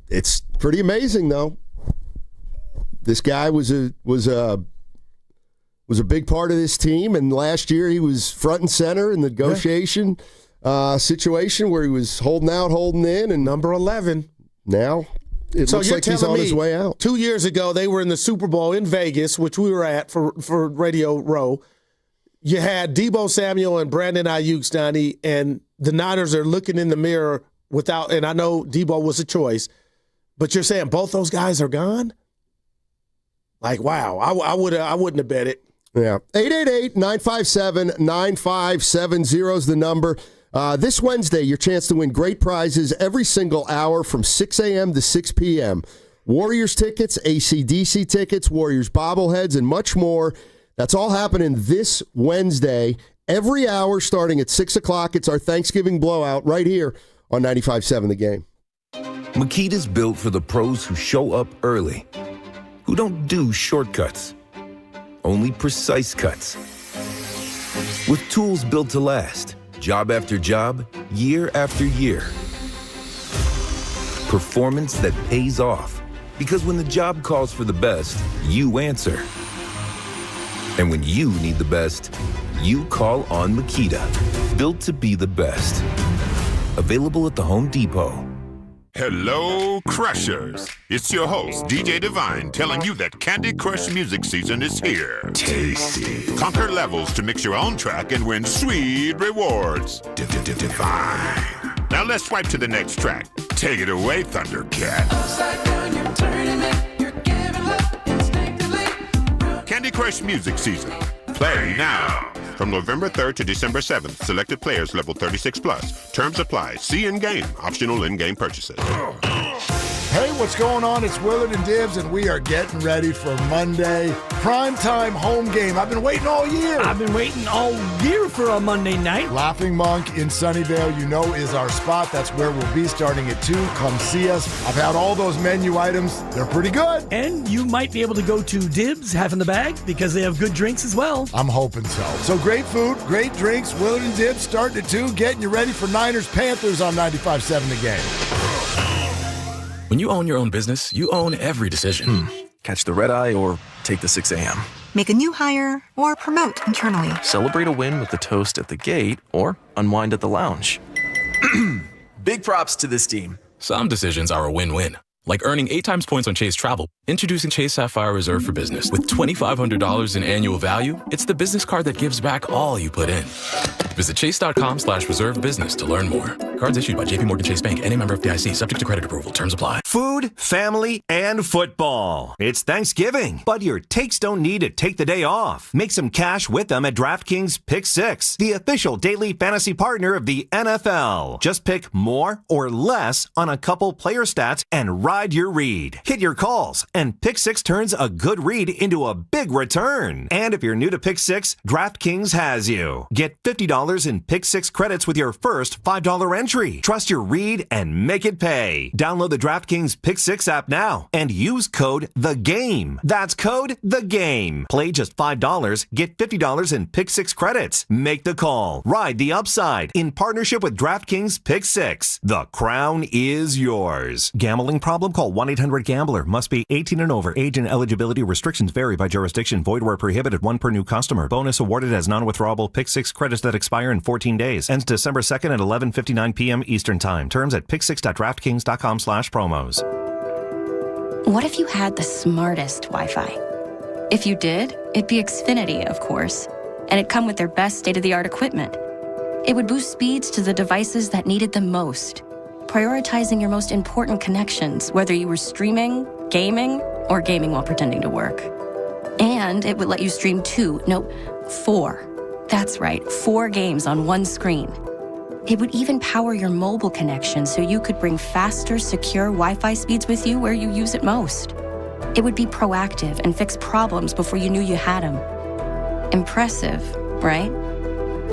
It's pretty amazing, though. This guy was a big part of this team, and last year he was front and center in the negotiation situation where he was holding out, holding in, and number 11. Now it looks like he's on his way out. 2 years ago, they were in the Super Bowl in Vegas, which we were at for Radio Row. You had Deebo Samuel and Brandon Aayuk, Stoney, and the Niners are looking in the mirror without, and I know Deebo was a choice, but you're saying both those guys are gone? Like, wow, I wouldn't have bet it. Yeah. 888-957-9570 is the number. This Wednesday, your chance to win great prizes every single hour from 6 a.m. to 6 p.m. Warriors tickets, AC/DC tickets, Warriors bobbleheads, and much more. That's all happening this Wednesday. Every hour starting at 6 o'clock. It's our Thanksgiving blowout right here on 95.7 The Game. Makita's built for the pros who show up early, who don't do shortcuts, only precise cuts. With tools built to last, job after job, year after year. Performance that pays off, because when the job calls for the best, you answer. And when you need the best, you call on Makita. Built to be the best. Available at the Home Depot. Hello, Crushers. It's your host, DJ Divine, telling you that Candy Crush music season is here. Tasty. Conquer levels to mix your own track and win sweet rewards. Divine. Now let's swipe to the next track. Take it away, Thundercat. Upside down, you're turning it. You're giving love instinctively. Candy Crush music season. Play now. From November 3rd to December 7th, selected players level 36 plus. Terms apply. See in-game. Optional in-game purchases. Hey, what's going on? It's Willard and Dibbs, and we are getting ready for Monday. Primetime home game. I've been waiting all year. I've been waiting all year for a Monday night. Laughing Monk in Sunnyvale, is our spot. That's where we'll be starting at 2. Come see us. I've had all those menu items. They're pretty good. And you might be able to go to Dibbs, half in the bag, because they have good drinks as well. I'm hoping so. So great food, great drinks. Willard and Dibbs starting at 2, getting you ready for Niners Panthers on 95.7 The Game. When you own your own business, you own every decision. Catch the red eye or take the 6 a.m. Make a new hire or promote internally. Celebrate a win with the toast at the gate or unwind at the lounge. Big props to this team. Some decisions are a win-win. Like earning 8 times points on Chase Travel. Introducing Chase Sapphire Reserve for Business. With $2,500 in annual value, it's the business card that gives back all you put in. Visit chase.com/reserve business to learn more. Cards issued by JPMorgan Chase Bank and a member of FDIC, subject to credit approval. Terms apply. Food, family, and football. It's Thanksgiving, but your takes don't need to take the day off. Make some cash with them at DraftKings Pick 6, the official daily fantasy partner of the NFL. Just pick more or less on a couple player stats and ride your read. Hit your calls, and Pick 6 turns a good read into a big return. And if you're new to Pick 6, DraftKings has you. Get $50 in Pick 6 credits with your first $5 entry. country. Trust your read and make it pay. Download the DraftKings Pick 6 app now and use code THEGAME. That's code THEGAME. Play just $5, get $50 in Pick 6 credits. Make the call. Ride the upside in partnership with DraftKings Pick 6. The crown is yours. Gambling problem? Call 1-800-GAMBLER. Must be 18 and over. Age and eligibility restrictions vary by jurisdiction. Void where prohibited. 1 per new customer. Bonus awarded as non-withdrawable Pick 6 credits that expire in 14 days. Ends December 2nd at 11:59 p.m. Eastern Time. Terms at pick6.draftkings.com/promos. What if you had the smartest Wi-Fi? If you did, it'd be Xfinity, of course. And it'd come with their best state-of-the-art equipment. It would boost speeds to the devices that needed them most, prioritizing your most important connections, whether you were streaming, gaming, or gaming while pretending to work. And it would let you stream 4. That's right, 4 games on one screen. It would even power your mobile connection so you could bring faster, secure Wi-Fi speeds with you where you use it most. It would be proactive and fix problems before you knew you had them. Impressive, right?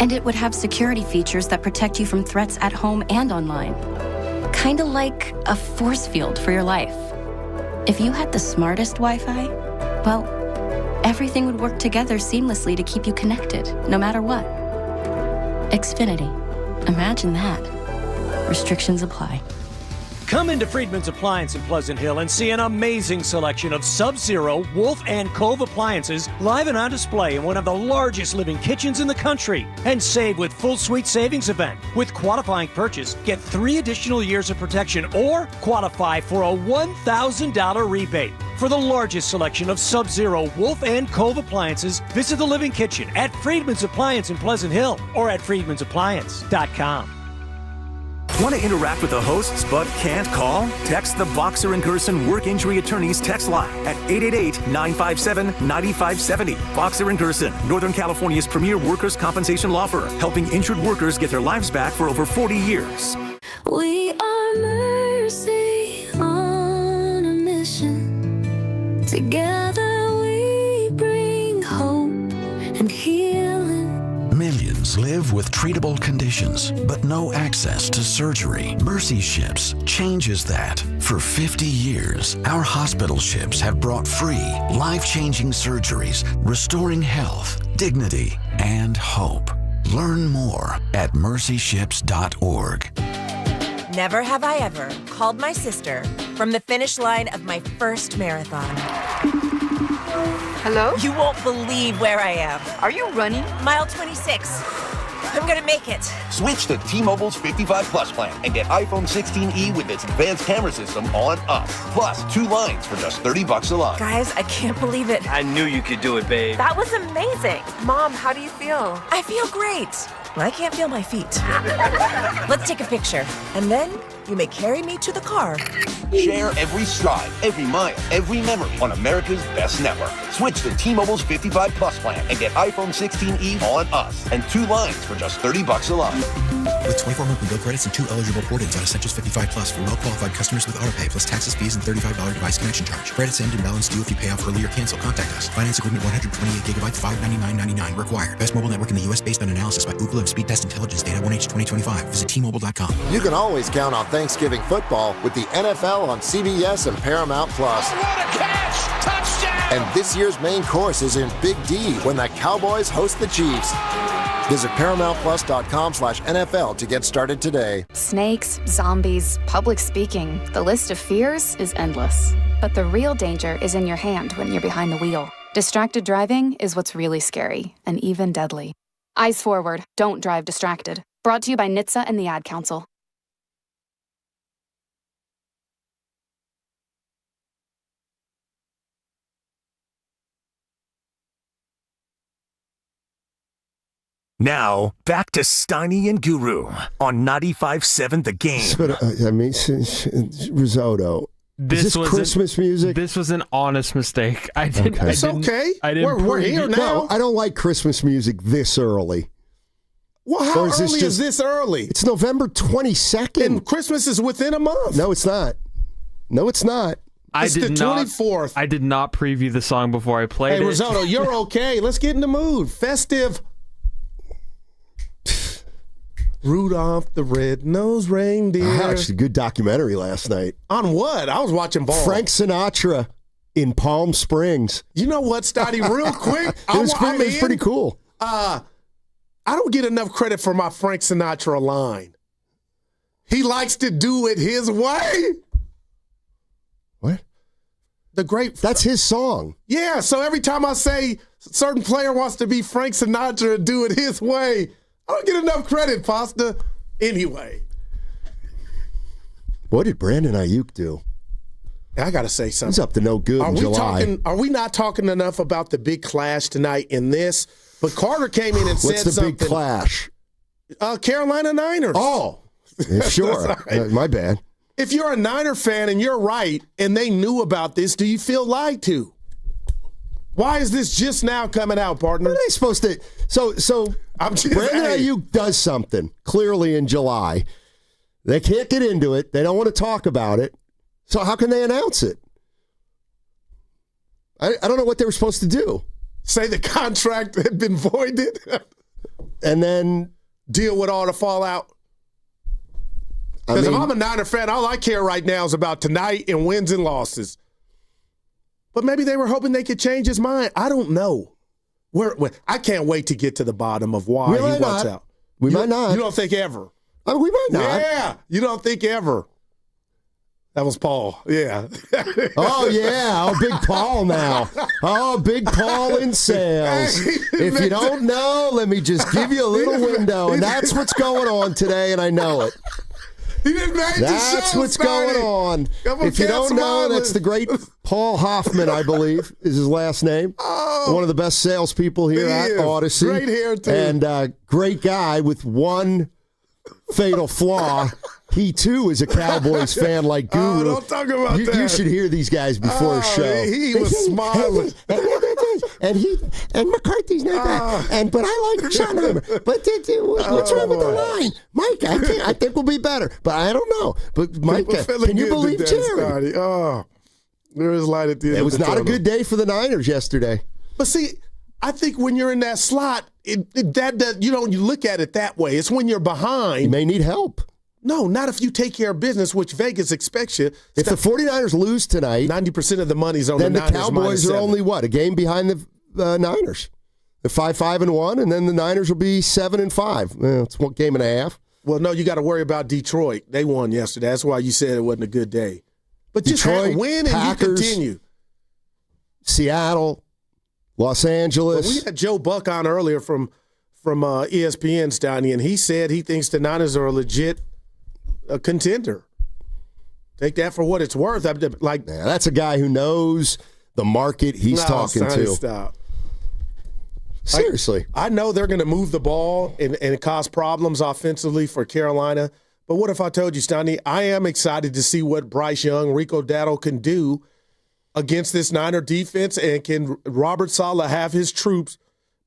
And it would have security features that protect you from threats at home and online. Kinda like a force field for your life. If you had the smartest Wi-Fi, well, everything would work together seamlessly to keep you connected, no matter what. Xfinity. Imagine that. Restrictions apply. Come into Friedman's Appliance in Pleasant Hill and see an amazing selection of Sub-Zero, Wolf, and Cove appliances live and on display in one of the largest living kitchens in the country. And save with Full Suite Savings Event. With qualifying purchase, get 3 additional years of protection or qualify for a $1,000 rebate. For the largest selection of Sub-Zero, Wolf, and Cove appliances, visit the Living Kitchen at Friedman's Appliance in Pleasant Hill or at friedmansappliance.com. Want to interact with the hosts but can't call? Text the Boxer and Gerson Work Injury Attorneys text line at 888-957-9570. Boxer and Gerson, Northern California's premier workers' compensation law firm, helping injured workers get their lives back for over 40 years. We are Mercy on a mission. Together we bring hope and healing. Millions live with treatable conditions, but no access to surgery. Mercy Ships changes that. For 50 years, our hospital ships have brought free, life-changing surgeries, restoring health, dignity, and hope. Learn more at mercyships.org. Never have I ever called my sister from the finish line of my first marathon. Hello? You won't believe where I am. Are you running? Mile 26. I'm gonna make it. Switch to T-Mobile's 55 Plus plan and get iPhone 16e with its advanced camera system on us. Plus 2 lines for just $30 a line. Guys, I can't believe it. I knew you could do it, babe. That was amazing. Mom, how do you feel? I feel great. I can't feel my feet. Let's take a picture, and then you may carry me to the car. Share every stride, every mile, every memory on America's best network. Switch to T-Mobile's 55 Plus plan and get iPhone 16e on us and 2 lines for just $30 a line. With 24 monthly bill credits and 2 eligible port-ins on Essentials 55 Plus for well-qualified customers with autopay plus taxes, fees, and $35 device connection charge. Credits end and balance due if you pay off early or cancel. Contact us. Finance agreement 128 gigabytes, $599.99 required. Best mobile network in the U.S. based on analysis by Ookla of Speed Test Intelligence data 1H 2025. Visit T-Mobile.com. You can always count on Thanksgiving football with the NFL on CBS and Paramount Plus. What a catch! Touchdown! And this year's main course is in Big D when the Cowboys host the Chiefs. Visit ParamountPlus.com/NFL to get started today. Snakes, zombies, public speaking. The list of fears is endless. But the real danger is in your hand when you're behind the wheel. Distracted driving is what's really scary and even deadly. Eyes forward. Don't drive distracted. Brought to you by NHTSA and the Ad Council. Now, back to Steiny and Guru on 95.7 The Game. But, risotto. Is this Christmas music? This was an honest mistake. I didn't. Okay. It's okay. We're here now. No, I don't like Christmas music this early. Well, how early is this early? It's November 22nd. And Christmas is within a month. No, it's not. No, it's not. It's the 24th. I did not preview the song before I played it. Hey, Risotto, you're okay. Let's get in the mood. Festive. Rudolph the Red-Nosed Reindeer. I watched a good documentary last night. On what? I was watching ball. Frank Sinatra in Palm Springs. You know what, Stoddy? Real quick. It was pretty cool. I don't get enough credit for my Frank Sinatra line. He likes to do it his way. What? That's his song. Yeah, so every time I say a certain player wants to be Frank Sinatra and do it his way, I don't get enough credit, Pasta. Anyway. What did Brandon Aayuk do? I got to say something. He's up to no good in July. Are we not talking enough about the big clash tonight in this? But Carter came in and said something. What's the big clash? Carolina Niners. Oh, sure. My bad. If you're a Niner fan and you're right and they knew about this, do you feel lied to? Why is this just now coming out, partner? What are they supposed to? So Brandon Aayuk does something clearly in July. They can't get into it. They don't want to talk about it. So how can they announce it? I don't know what they were supposed to do. Say the contract had been voided? And then deal with all the fallout? Because if I'm a Niner fan, all I care right now is about tonight and wins and losses. But maybe they were hoping they could change his mind. I don't know. I can't wait to get to the bottom of why he wants out. We might not. You don't think ever? We might not. Yeah, you don't think ever. That was Paul. Yeah. Oh, yeah. Oh, Big Paul now. Oh, Big Paul in sales. If you don't know, let me just give you a little window. And that's what's going on today, and I know it. He didn't make That's what's going on. If you don't know, that's the great Paul Hoffman, I believe, is his last name. Oh, one of the best salespeople here at Odyssey. Great hair, too. And great guy with one fatal flaw. He, too, is a Cowboys fan like Guru. Oh, don't talk about that. You should hear these guys before a show. He was smiling. And McCarthy's not that. But I like Schottenheimer. But what's wrong with the line? Mike, I think we'll be better. But I don't know. But Mike, can you believe Jerry? Oh, there is light at the end. It was not a good day for the Niners yesterday. But see, I think when you're in that slot, you look at it that way. It's when you're behind. You may need help. No, not if you take care of business, which Vegas expects you. If the 49ers lose tonight, 90% of the money's on the Niners. Then the Cowboys are only, a game behind the Niners. They're 5-5-1, and then the Niners will be 7-5. It's 1 game and a half. Well, no, you got to worry about Detroit. They won yesterday. That's why you said it wasn't a good day. But Detroit, just win and Packers, you continue. Seattle, Los Angeles. Well, we had Joe Buck on earlier from ESPN, Stoney, and he said he thinks the Niners are a contender. Take that for what it's worth. That's a guy who knows the market he's talking to. Stop. Seriously. I know they're going to move the ball and cause problems offensively for Carolina, but what if I told you, Stoney, I am excited to see what Bryce Young, Rico Dowdle can do against this Niner defense, and can Robert Saleh have his troops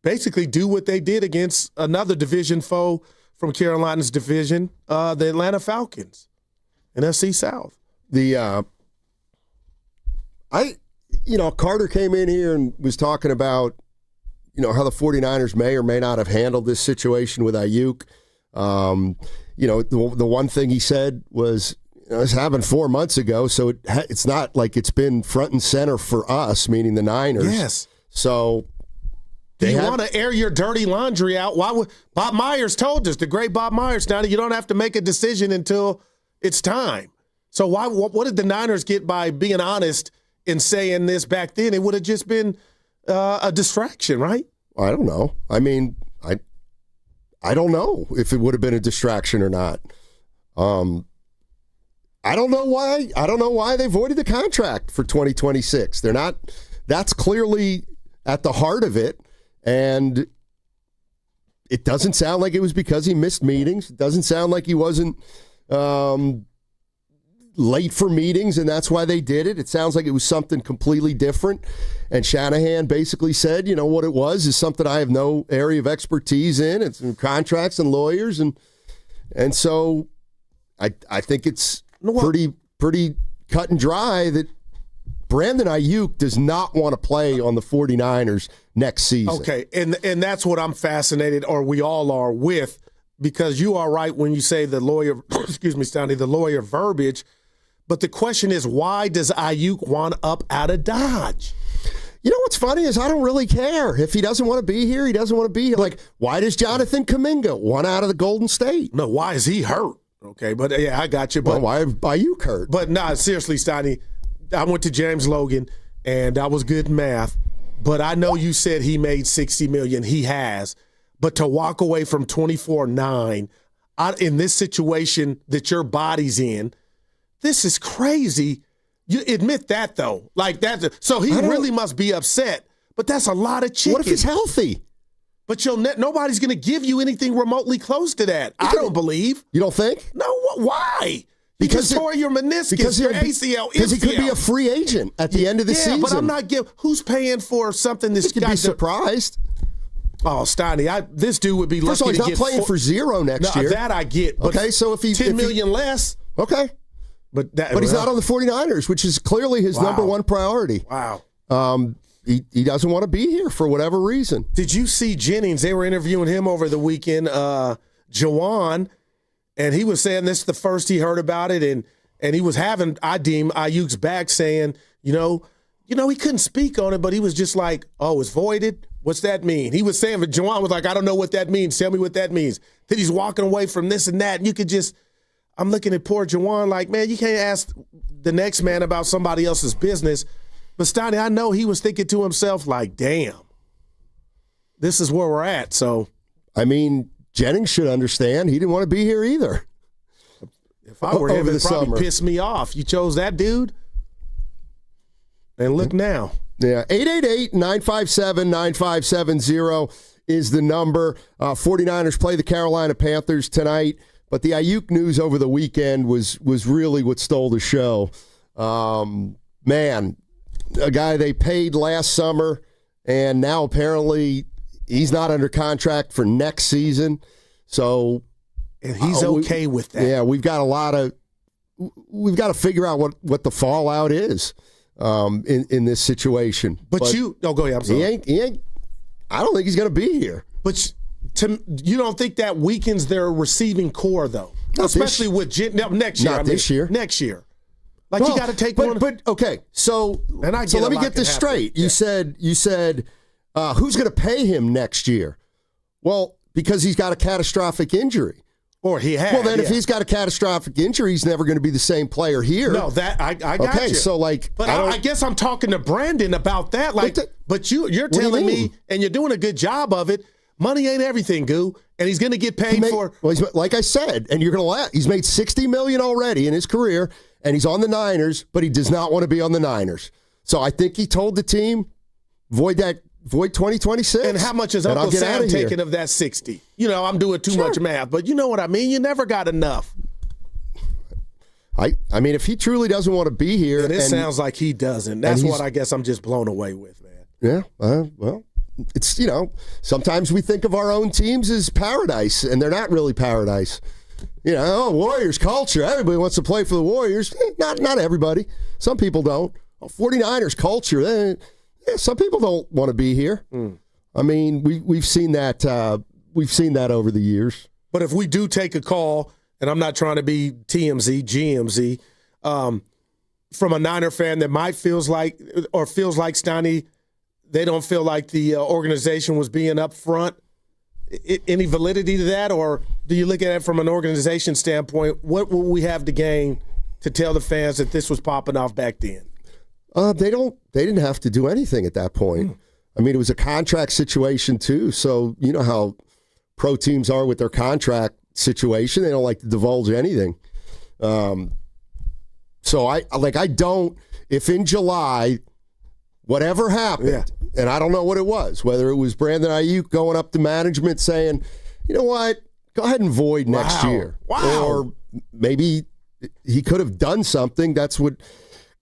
basically do what they did against another division foe from Carolina's division, the Atlanta Falcons, NFC South. Carter came in here and was talking about, how the 49ers may or may not have handled this situation with Aayuk. The one thing he said was, this happened 4 months ago, so it's not like it's been front and center for us, meaning the Niners. Yes. So do you want to air your dirty laundry out? Why would Bob Myers told us, the great Bob Myers, now you don't have to make a decision until it's time. So what did the Niners get by being honest in saying this back then? It would have just been a distraction, right? I don't know. I mean, I don't know if it would have been a distraction or not. I don't know why. I don't know why they voided the contract for 2026. They're not. That's clearly at the heart of it. And it doesn't sound like it was because he missed meetings. It doesn't sound like he wasn't late for meetings, and that's why they did it. It sounds like it was something completely different. And Shanahan basically said, what it was is something I have no area of expertise in. It's in contracts and lawyers. And so I think it's pretty cut and dry that Brandon Aayuk does not want to play on the 49ers next season. Okay, and that's what I'm fascinated, or we all are, with because you are right when you say the lawyer, excuse me, Stoney, the lawyer verbiage. But the question is, why does Aayuk want up out of Dodge? You know what's funny is I don't really care. If he doesn't want to be here, he doesn't want to be here. Like, why does Jonathan Kuminga want out of the Golden State? No, why is he hurt? Okay, but yeah, I got you. But why are you hurt? But nah, seriously, Stoney, I went to James Logan, and I was good in math. But I know you said he made $60 million. He has. But to walk away from 24-9 in this situation that your body's in, this is crazy. You admit that, though. Like that. So he really must be upset. But that's a lot of chicken. What if he's healthy? But nobody's going to give you anything remotely close to that. I don't believe. You don't think? No. Why? Because tore your meniscus, your ACL, because he could be a free agent at the end of the season. Yeah, but I'm not giving. Who's paying for something this guy? Be surprised. Oh, Stoney, this dude would be lucky. First of all, he's not playing for zero next year. That I get. But okay, so if he $10 million less. Okay. But he's not on the 49ers, which is clearly his number one priority. Wow. He doesn't want to be here for whatever reason. Did you see Jennings? They were interviewing him over the weekend, Jawan, and he was saying this is the first he heard about it, and he was having Aayuk's back saying, you know, he couldn't speak on it, but he was just like, oh, it's voided? What's that mean? He was saying, but Jawan was like, I don't know what that means. Tell me what that means. Then he's walking away from this and that, and you could just – I'm looking at poor Jawan like, man, you can't ask the next man about somebody else's business. But, Stoney, I know he was thinking to himself like, damn, this is where we're at. So, I mean, Jennings should understand. He didn't want to be here either. If I were him, it probably pissed me off. You chose that dude? And look now. Yeah, 888-957-9570 is the number. 49ers play the Carolina Panthers tonight. But the Aayuk news over the weekend was really what stole the show. Man, a guy they paid last summer, and now apparently he's not under contract for next season. So, and he's okay with that. Yeah, we've got to figure out what the fallout is in this situation. But go ahead. I'm sorry. He ain't. I don't think he's going to be here. But you don't think that weakens their receiving core, though? Especially with next year. This year. Next year. Like, you got to take one. But okay, so let me get this straight. You said who's going to pay him next year? Well, because he's got a catastrophic injury. Or he has. Well, then if he's got a catastrophic injury, he's never going to be the same player here. No, that I got you. Okay, so like, but I guess I'm talking to Brandon about that. Like, but you're telling me, and you're doing a good job of it. Money ain't everything, Goo, and he's going to get paid for. Well, like I said, and you're going to laugh. He's made $60 million already in his career, and he's on the Niners, but he does not want to be on the Niners. So I think he told the team, void 2026. And how much is Uncle Sam taking of that 60? You know, I'm doing too much math, but you know what I mean. You never got enough. I mean, if he truly doesn't want to be here, and it sounds like he doesn't. That's what I guess I'm just blown away with, man. Yeah. Well. It's, sometimes we think of our own teams as paradise, and they're not really paradise. Warriors culture. Everybody wants to play for the Warriors. Not everybody. Some people don't. 49ers culture. Some people don't want to be here. I mean, we've seen that. We've seen that over the years. But if we do take a call, and I'm not trying to be TMZ, GMZ, from a Niner fan that feels like Stoney, they don't feel like the organization was being upfront. Any validity to that, or do you look at it from an organization standpoint? What will we have to gain to tell the fans that this was popping off back then? They didn't have to do anything at that point. I mean, it was a contract situation too. So you know how pro teams are with their contract situation; they don't like to divulge anything. So I don't. If in July, whatever happened, and I don't know what it was, whether it was Brandon Aayuk going up to management saying, you know what, go ahead and void next year. Wow. Or maybe he could have done something. That's what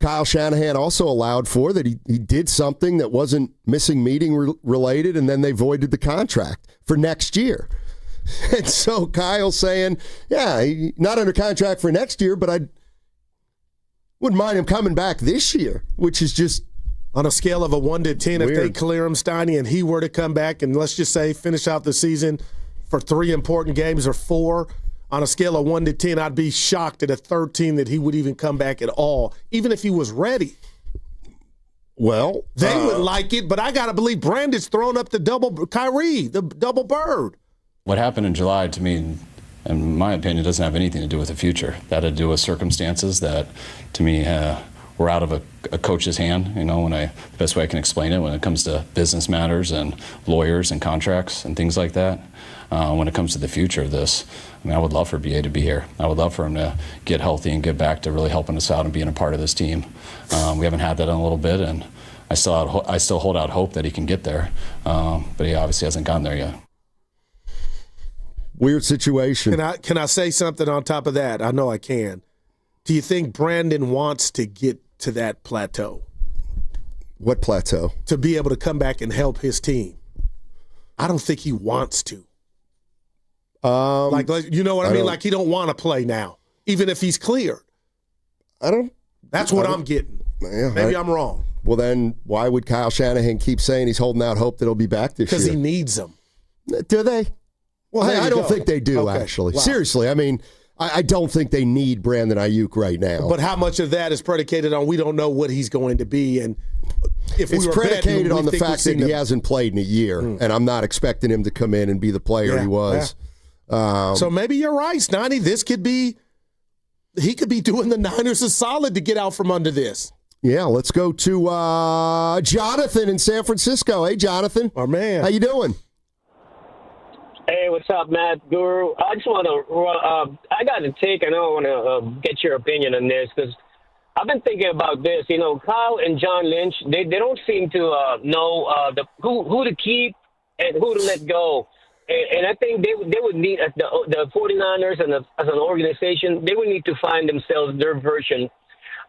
Kyle Shanahan also allowed for, that he did something that wasn't missing meeting related, and then they voided the contract for next year. And so Kyle's saying, not under contract for next year, but I wouldn't mind him coming back this year, which is just, on a scale of a 1 to 10, weird. If they clear him, Steiny, and he were to come back and let's just say finish out the season for 3 important games or 4. On a scale of 1 to 10, I'd be shocked at a 13 that he would even come back at all, even if he was ready. Well, they would like it, but I got to believe Brandon's throwing up the double Kyrie, the double bird. What happened in July, to me, in my opinion, doesn't have anything to do with the future. That had to do with circumstances that, to me, were out of a coach's hand. The best way I can explain it, when it comes to business matters and lawyers and contracts and things like that. When it comes to the future of this, I would love for BA to be here. I would love for him to get healthy and get back to really helping us out and being a part of this team. We haven't had that in a little bit, and I still hold out hope that he can get there, but he obviously hasn't gotten there yet. Weird situation. Can I say something on top of that? I know I can. Do you think Brandon wants to get to that plateau? What plateau? To be able to come back and help his team. I don't think he wants to. Like you know what I mean? Like he don't want to play now, even if he's cleared. That's what I'm getting. Yeah, Maybe I'm wrong. Well, then why would Kyle Shanahan keep saying he's holding out hope that he'll be back this year? Because he needs them. Do they? Well, I don't think they do, Okay. actually. Wow. Seriously, I don't think they need Brandon Aayuk right now. But how much of that is predicated on we don't know what he's going to be, and if it's we were predicated betting, on the fact that he him. hasn't played in a year, and I'm not expecting him to come in and be the player he was. So maybe you're right, Stoney. He could be doing the Niners a solid to get out from under this. Yeah, let's go to Jonathan in San Francisco. Hey, Jonathan. Our man. How you doing? Hey, what's up, Matt, Guru? I just want to, I got a take. I know I want to get your opinion on this because I've been thinking about this. Kyle and John Lynch, they don't seem to know who to keep and who to let go. And I think they would need, the 49ers and as an organization, they would need to find themselves their version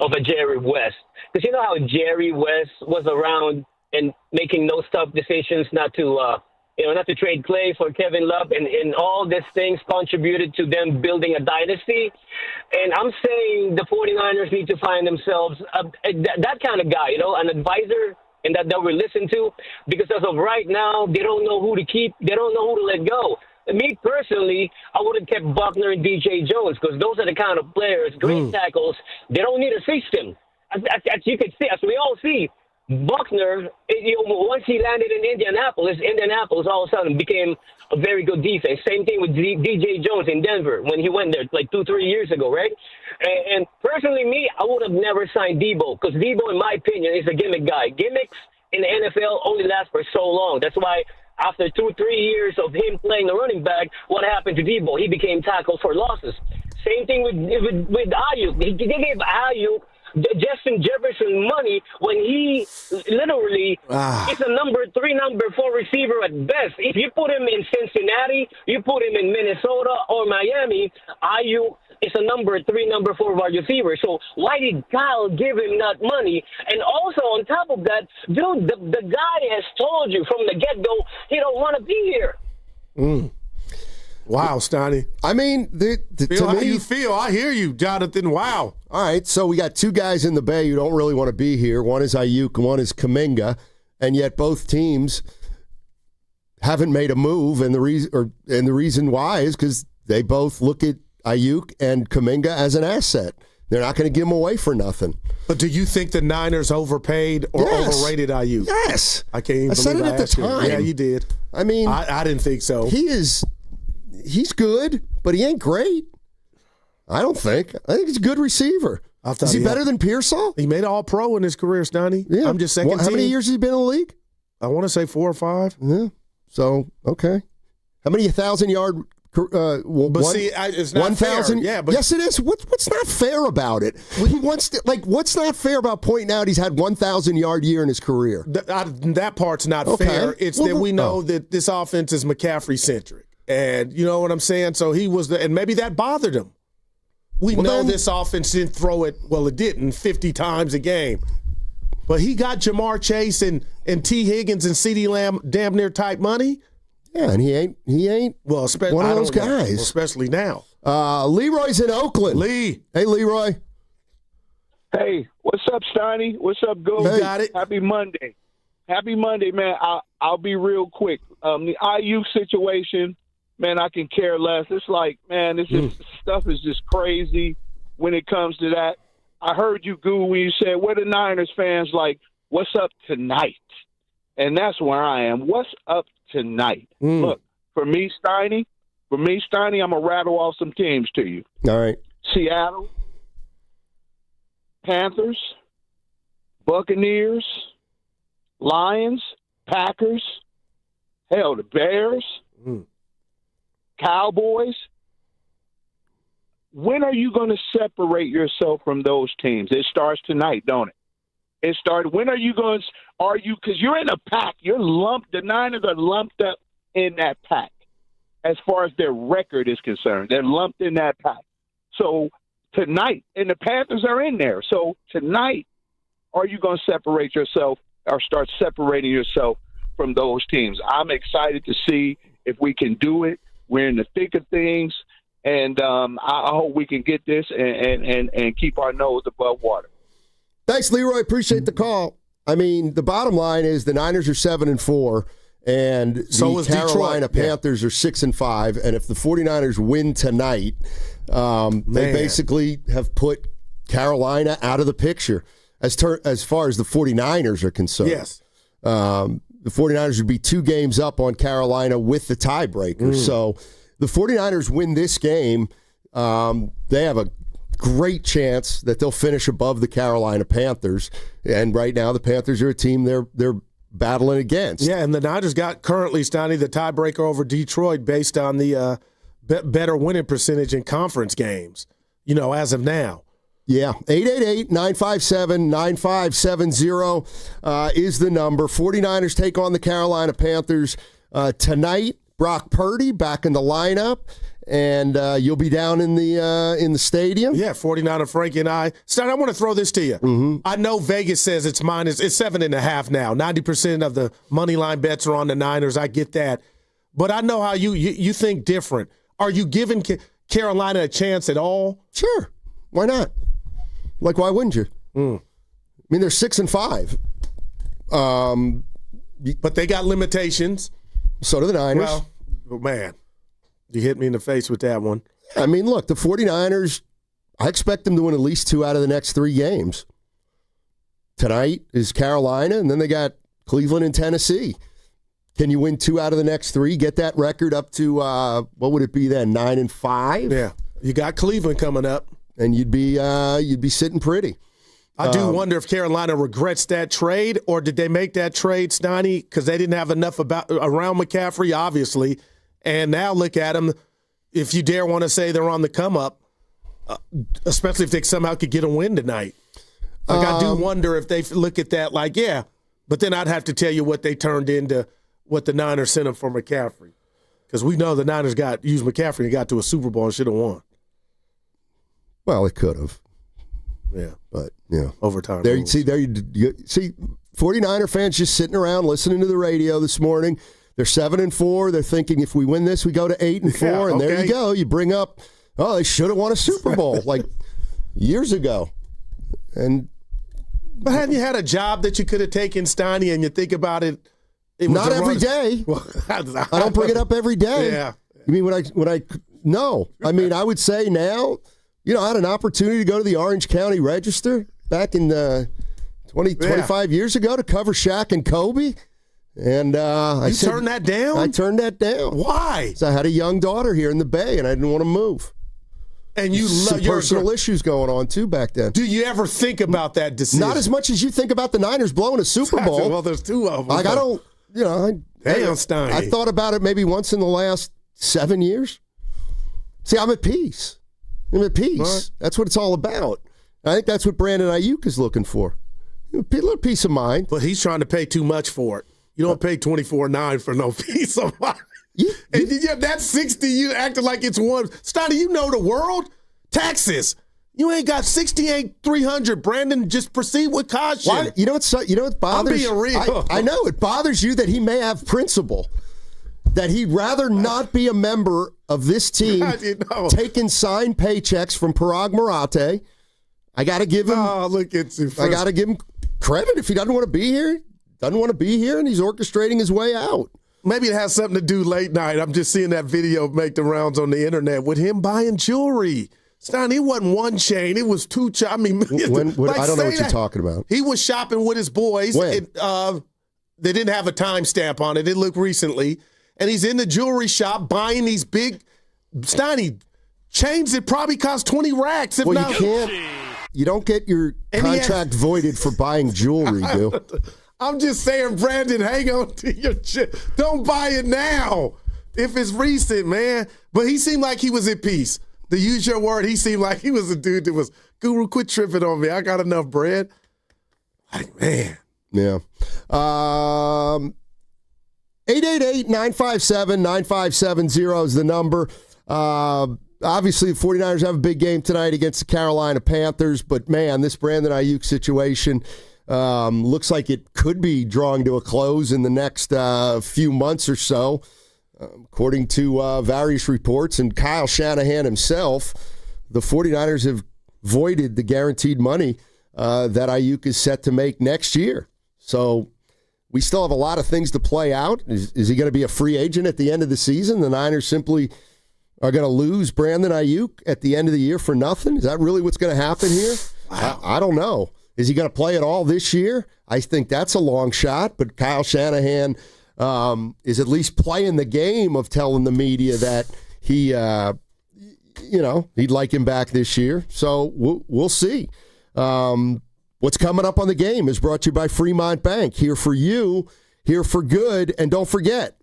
of a Jerry West. Because you know how Jerry West was around and making those tough decisions not to trade Clay for Kevin Love, and all these things contributed to them building a dynasty. And I'm saying the 49ers need to find themselves that kind of guy, an advisor, and that they will listen to, because as of right now, they don't know who to keep. They don't know who to let go. Me personally, I would have kept Buckner and DJ Jones because those are the kind of players, great tackles. They don't need a system. As you can see, as we all see, Buckner, once he landed in Indianapolis all of a sudden became a very good defense. Same thing with DJ Jones in Denver when he went there like 2-3 years ago, right? And personally, I would have never signed Debo because Debo, in my opinion, is a gimmick guy. Gimmicks in the NFL only last for so long. That's why after 2-3 years of him playing the running back, what happened to Debo? He became tackle for losses. Same thing with Aayuk. They gave Aayuk Justin Jefferson money when he literally is a number 3, number 4 receiver at best. If you put him in Cincinnati, you put him in Minnesota or Miami, Aayuk is a number 3, number 4 wide receiver. So why did Kyle give him that money? And also on top of that, dude, the guy has told you from the get-go he don't want to be here. Wow, Stoney. I mean, feel how you feel. I hear you, Jonathan. Wow. All right, so we got 2 guys in the Bay who don't really want to be here. One is Aayuk, one is Kuminga, and yet both teams haven't made a move, and the reason why is because they both look at Aayuk and Kuminga as an asset. They're not going to give them away for nothing. But do you think the Niners overpaid or overrated Aayuk? Yes. I can't even believe said it I at the asked you. time. Yeah, you did. I mean, I didn't think so. He's good, but he ain't great. I don't think. I think he's a good receiver. Is he better than Pearsall? He made All-Pro in his career, Stoney. Yeah. I'm just second team. How many years has he been in the league? I want to say 4 or 5. Yeah. So, okay. How many 1,000-yard it's not 1,000? fair. Yeah, but yes, it is. What's not fair about it? What's not fair about pointing out he's had 1,000-yard year in his career? That part's not fair. It's that we know that this offense is McCaffrey-centric. And you know what I'm saying? So he was and maybe that bothered him. We know this offense didn't throw it, well, it didn't, 50 times a game. But he got Jamar Chase and T. Higgins and CeeDee Lamb damn near type money. Yeah, and he ain't one of those guys. Especially now. Leroy's in Oakland. Lee. Hey, Leroy. Hey, what's up, Steiny? What's up, Go? You got it. Happy Monday. Happy Monday, man. I'll be real quick. The Aayuk situation, man, I can care less. It's like, man, this stuff is just crazy when it comes to that. I heard you, Goo, when you said, "Where the Niners fans like, what's up tonight?" And that's where I am. What's up tonight? Look, for me, Steiny, I'm going to rattle off some teams to you. All right. Seattle, Panthers, Buccaneers, Lions, Packers, hell, the Bears, Cowboys. When are you going to separate yourself from those teams? It starts tonight, don't it? It started. When are you going to – because you're in a pack. You're lumped – the Niners are lumped up in that pack as far as their record is concerned. They're lumped in that pack. So tonight – and the Panthers are in there. So tonight, are you going to separate yourself or start separating yourself from those teams? I'm excited to see if we can do it. We're in the thick of things. And I hope we can get this and keep our nose above water. Thanks, Leroy. Appreciate the call. I mean, the bottom line is the Niners are 7-4, and so the Carolina Detroit. Panthers are 6-5. And if the 49ers win tonight, they basically have put Carolina out of the picture as far as the 49ers are concerned. Yes. The 49ers would be 2 games up on Carolina with the tiebreaker. So the 49ers win this game, they have a great chance that they'll finish above the Carolina Panthers. And right now, the Panthers are a team they're battling against. Yeah, and the Niners got currently, Stoney, the tiebreaker over Detroit based on the better winning percentage in conference games, as of now. Yeah, 888-957-9570 is the number. 49ers take on the Carolina Panthers tonight. Brock Purdy back in the lineup, and you'll be down in the stadium. Yeah, 49er Frankie and I. Stan, I want to throw this to you. I know Vegas says it's 7.5 now. 90% of the money line bets are on the Niners. I get that, but I know how you think different. Are you giving Carolina a chance at all? Sure, why not? Like, why wouldn't you? I mean, they're 6-5. But they got limitations. So do the Niners. Well, man, you hit me in the face with that one. I mean, look, the 49ers, I expect them to win at least 2 out of the next 3 games. Tonight is Carolina, and then they got Cleveland and Tennessee. Can you win 2 out of the next 3, get that record up to, what would it be then, 9-5? Yeah. You got Cleveland coming up. And you'd be sitting pretty. I do wonder if Carolina regrets that trade, or did they make that trade, Stoney, because they didn't have enough around McCaffrey, obviously, and now look at them. If you dare want to say they're on the come up, especially if they somehow could get a win tonight. Like, I do wonder if they look at that like, yeah, but then I'd have to tell you what they turned into, what the Niners sent them for McCaffrey, because we know the Niners used McCaffrey and got to a Super Bowl and should have won. Well, it could have. Yeah, but overtime. There, you see, 49er fans just sitting around listening to the radio this morning. They're 7-4. They're thinking if we win this, we go to 8-4, and there you go. You bring up, they should have won a Super Bowl like years ago. But hadn't you had a job that you could have taken, Steiny, and you think about it? Not every day. I don't bring it up every day. Yeah. You mean no. I mean, I would say now. I had an opportunity to go to the Orange County Register back in 25 years ago to cover Shaq and Kobe. And I turned that down? I turned that down. Why? So I had a young daughter here in the Bay, and I didn't want to move. And you some personal issues going on, too, back then. Do you ever think about that decision? Not as much as you think about the Niners blowing a Super Bowl. Well, there's 2 of them. Like, I don't, Steiny. I thought about it maybe once in the last 7 years. See, I'm at peace. I'm at peace. Right. That's what it's all about. I think that's what Brandon Aayuk is looking for. A little peace of mind. But he's trying to pay too much for it. You don't pay $24.9 for no peace of mind. And that's 60. You acting like it's one. Steiny, you know the world. Taxes. You ain't got $68,300. Brandon, just proceed with caution. Why? You know what bothers? I'm being real. I know it bothers you that he may have principle. That he'd rather not be a member of this team taking signed paychecks from Parag Marate. I got to give him. Oh, look at you. I got to give him credit if he doesn't want to be here. Doesn't want to be here, and he's orchestrating his way out. maybe it has something to do late night. I'm just seeing that video make the rounds on the internet with him buying jewelry. Stein, it wasn't one chain. It was two chains. I mean, I don't know what you're talking about. He was shopping with his boys. When? They didn't have a timestamp on it. It looked recently. And he's in the jewelry shop buying these big, Steiny, chains that probably cost 20 racks. If not, you don't get your contract voided for buying jewelry, dude. I'm just saying, Brandon, hang on to your shit. Don't buy it now if it's recent, man. But he seemed like he was at peace. To use your word, he seemed like he was a dude that was, Guru, quit tripping on me. I got enough bread. Like, man. Yeah. 888-957-9570 is the number. Obviously, the 49ers have a big game tonight against the Carolina Panthers, but, man, this Brandon Aayuk situation looks like it could be drawing to a close in the next few months or so, according to various reports. And Kyle Shanahan himself, the 49ers have voided the guaranteed money that Aayuk is set to make next year. So we still have a lot of things to play out. Is he going to be a free agent at the end of the season? The Niners simply are going to lose Brandon Aayuk at the end of the year for nothing? Is that really what's going to happen here? Wow. I don't know. Is he going to play at all this year? I think that's a long shot, but Kyle Shanahan is at least playing the game of telling the media that he, he'd like him back this year. So we'll see. What's coming up on the game is brought to you by Fremont Bank. Here for you, here for good, and don't forget,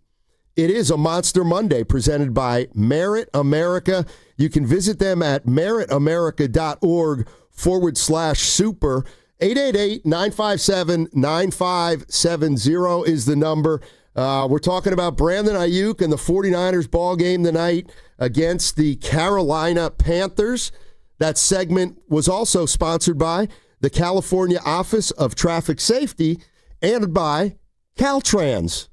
it is a Monster Monday presented by Merit America. You can visit them at meritamerica.org/super. 888-957-9570 is the number. We're talking about Brandon Aayuk and the 49ers ball game tonight against the Carolina Panthers. That segment was also sponsored by the California Office of Traffic Safety and by Caltrans.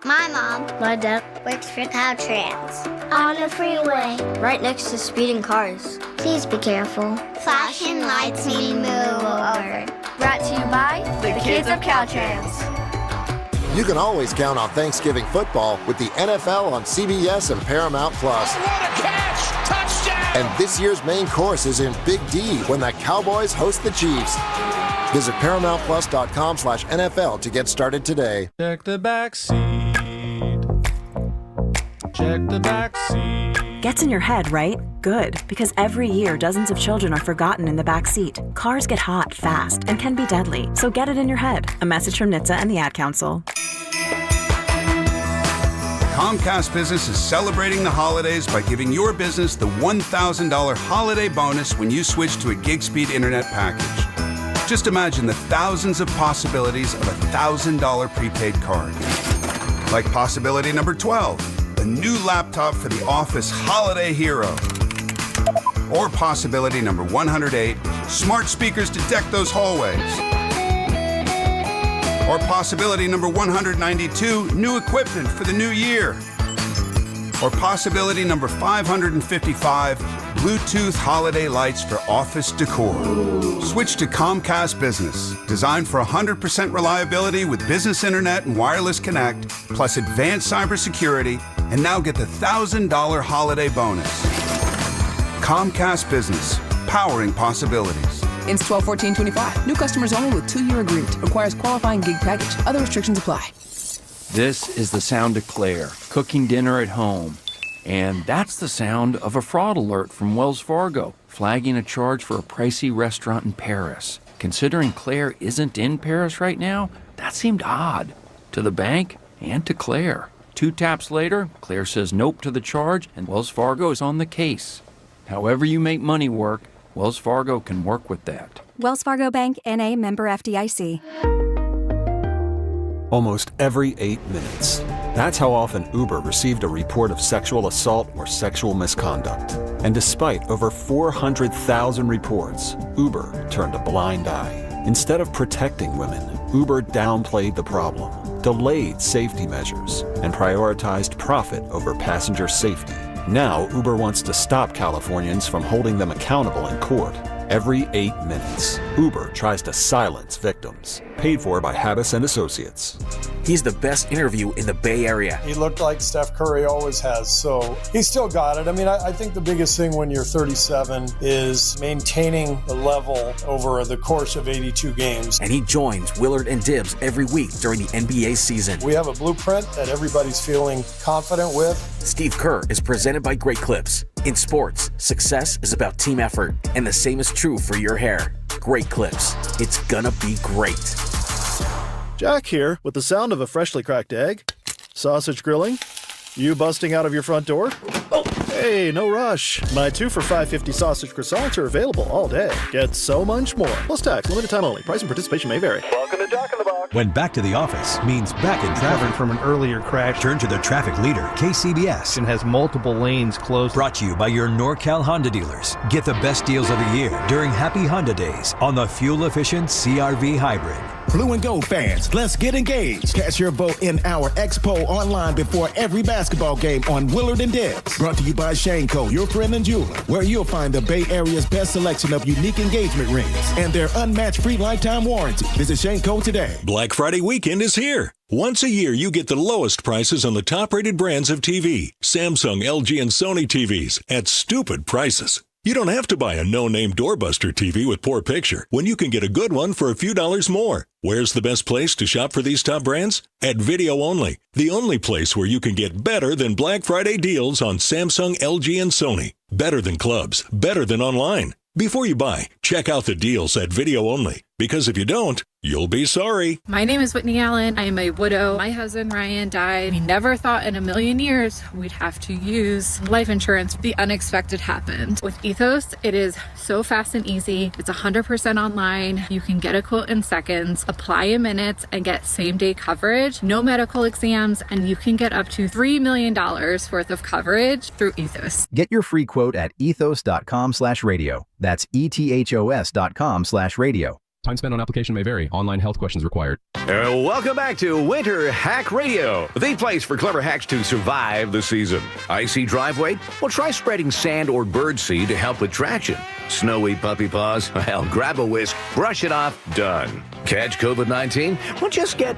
My mom, my dad, works for Caltrans. On the freeway, right next to speeding cars. Please be careful. Flashing lights mean move over. Brought to you by the kids of Caltrans. You can always count on Thanksgiving football with the NFL on CBS and Paramount+. Oh, what a catch! Touchdown! And this year's main course is in Big D when the Cowboys host the Chiefs. Visit ParamountPlus.com/NFL to get started today. Check the back seat. Check the back seat. Gets in your head, right? Good, because every year dozens of children are forgotten in the back seat. Cars get hot fast and can be deadly, so get it in your head. A message from NHTSA and the Ad Council. Comcast Business is celebrating the holidays by giving your business the $1,000 holiday bonus when you switch to a gig speed internet package. Just imagine the thousands of possibilities of a $1,000 prepaid card. Like possibility number 12, a new laptop for the office holiday hero. Or possibility number 108, smart speakers to deck those hallways. Or possibility number 192, new equipment for the new year. Or possibility number 555, Bluetooth holiday lights for office decor. Switch to Comcast Business, designed for 100% reliability with business internet and wireless connect, plus advanced cybersecurity, and now get the $1,000 holiday bonus. Comcast Business, powering possibilities. Ends 12/14/25. New customers only with 2-year agreement. Requires qualifying gig package. Other restrictions apply. This is the sound of Claire, cooking dinner at home. And that's the sound of a fraud alert from Wells Fargo, flagging a charge for a pricey restaurant in Paris. Considering Claire isn't in Paris right now, that seemed odd. To the bank and to Claire. 2 taps later, Claire says nope to the charge, and Wells Fargo is on the case. However you make money work, Wells Fargo can work with that. Wells Fargo Bank, N.A., member FDIC. Almost every 8 minutes. That's how often Uber received a report of sexual assault or sexual misconduct. And despite over 400,000 reports, Uber turned a blind eye. Instead of protecting women, Uber downplayed the problem, delayed safety measures, and prioritized profit over passenger safety. Now, Uber wants to stop Californians from holding them accountable in court. Every 8 minutes, Uber tries to silence victims. Paid for by Habas and Associates. he's the best interview in the Bay Area. He looked like Steph Curry always has, so he still got it. I mean, I think the biggest thing when you're 37 is maintaining the level over the course of 82 games. And he joins Willard and Dibbs every week during the NBA season. We have a blueprint that everybody's feeling confident with. Steve Kerr is presented by Great Clips. In sports, success is about team effort, and the same is true for your hair. Great Clips. It's gonna be great. Jack here with the sound of a freshly cracked egg, sausage grilling, you busting out of your front door. Oh, hey, no rush. My 2 for $5.50 sausage croissants are available all day. Get so much more. Plus tax, limited time only. Price and participation may vary. Welcome to Jack in the Box. When back to the office means back in traffic from an earlier crash. Turn to the traffic leader, KCBS. And has multiple lanes closed. Brought to you by your NorCal Honda dealers. Get the best deals of the year during Happy Honda Days on the fuel-efficient CR-V Hybrid. Blue and Gold fans, let's get engaged. Cast your vote in our Expo online before every basketball game on Willard and Dibbs. Brought to you by Shane Co., your friend and jeweler, where you'll find the Bay Area's best selection of unique engagement rings and their unmatched free lifetime warranty. Visit Shane Co. today. Black Friday weekend is here. Once a year, you get the lowest prices on the top-rated brands of TV, Samsung, LG, and Sony TVs at stupid prices. You don't have to buy a no-name doorbuster TV with poor picture when you can get a good one for a few dollars more. Where's the best place to shop for these top brands? At Video Only, the only place where you can get better than Black Friday deals on Samsung, LG, and Sony. Better than clubs, better than online. Before you buy, check out the deals at Video Only, because if you don't, you'll be sorry. My name is Whitney Allen. I am a widow. My husband, Ryan, died. We never thought in a million years we'd have to use life insurance. The unexpected happened. With Ethos, it is so fast and easy. It's 100% online. You can get a quote in seconds, apply in minutes, and get same-day coverage, no medical exams, and you can get up to $3 million worth of coverage through Ethos. Get your free quote at ethos.com/radio. That's ethos.com/radio. Time spent on application may vary. Online health questions required. Welcome back to Winter Hack Radio, the place for clever hacks to survive the season. Icy driveway? Well, try spreading sand or birdseed to help with traction. Snowy puppy paws? Well, grab a whisk, brush it off, done. Catch COVID-19? Well, just get...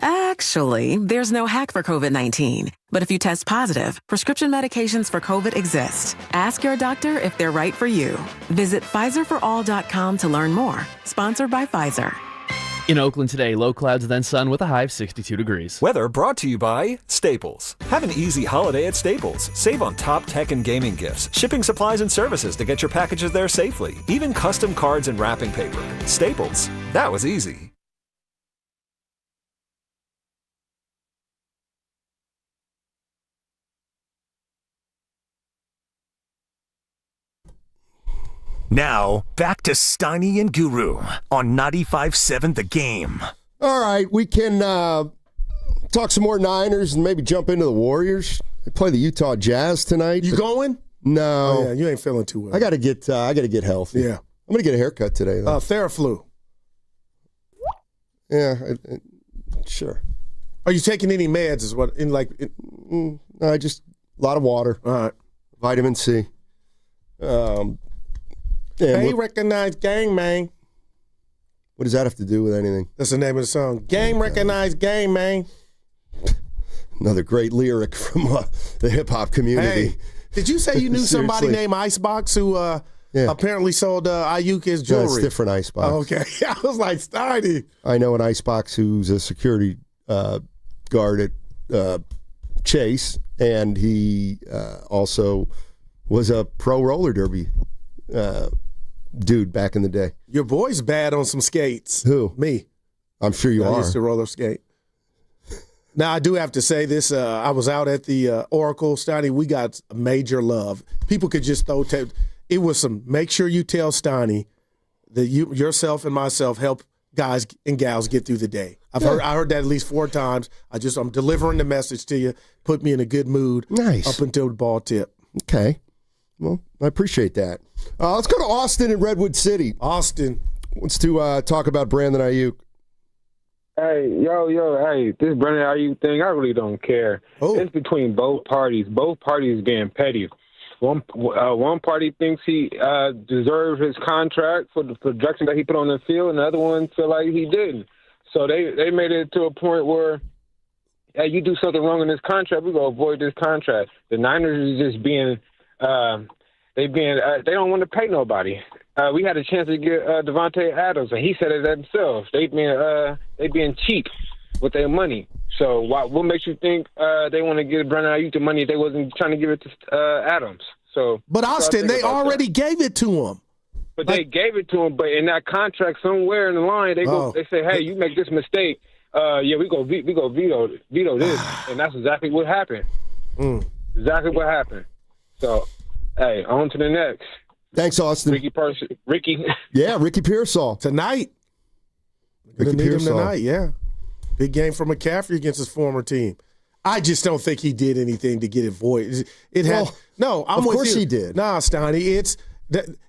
Actually, there's no hack for COVID-19. But if you test positive, prescription medications for COVID exist. Ask your doctor if they're right for you. Visit PfizerForAll.com to learn more. Sponsored by Pfizer. In Oakland today, low clouds then sun with a high of 62 degrees. Weather brought to you by Staples. Have an easy holiday at Staples. Save on top tech and gaming gifts, shipping supplies and services to get your packages there safely, even custom cards and wrapping paper. Staples. That was easy. Now, back to Steiny and Guru on 95.7 The Game. All right, we can talk some more Niners and maybe jump into the Warriors. They play the Utah Jazz tonight. You going? No. Oh, yeah, you ain't feeling too well. I got to get healthy. Yeah. I'm going to get a haircut today, though. Theraflu. Yeah, sure. Are you taking any meds? Is what just a lot of water. All right. Vitamin C. Hey, recognize gang, man. What does that have to do with anything? That's the name of the song. Game recognize gang, man. Another great lyric from the hip-hop community. Hey, did you say you knew somebody named Icebox who apparently sold Aayuk his jewelry? No, it's different Icebox. Oh, okay. I was like, Steiny. I know an Icebox who's a security guard at Chase, and he also was a pro roller derby dude back in the day. Your boy's bad on some skates. Who? Me. I'm sure you are. I used to roller skate. Now, I do have to say this. I was out at the Oracle, Steiny. We got major love. People could just throw it was some, make sure you tell Steiny that yourself and myself help guys and gals get through the day. I heard that at least 4 times. I'm delivering the message to you. Put me in a good mood. Nice. Up until the ball tip. Okay. Well, I appreciate that. Let's go to Austin and Redwood City. Austin wants to talk about Brandon Aayuk. Hey, hey, this Brandon Aayuk thing, I really don't care. It's between both parties. Both parties being petty. One party thinks he deserves his contract for the production that he put on the field, and the other one feel like he didn't. So they made it to a point where, hey, you do something wrong in this contract, we're going to avoid this contract. The Niners is just being they don't want to pay nobody. We had a chance to get Devontae Adams, and he said it himself. They being cheap with their money. So what makes you think they want to give Brandon Aayuk the money if they wasn't trying to give it to Adams? But Austin, they already gave it to him. But they gave it to him. But in that contract, somewhere in the line, they say, "Hey, you make this mistake, we go veto this," and that's exactly what happened. Exactly what happened. So, hey, on to the next. Thanks, Austin. Ricky. Yeah, Ricky Pearsall tonight. Ricky need him tonight. Yeah, big game for McCaffrey against his former team. I just don't think he did anything to get it void. Of course he did. Nah, Steiny,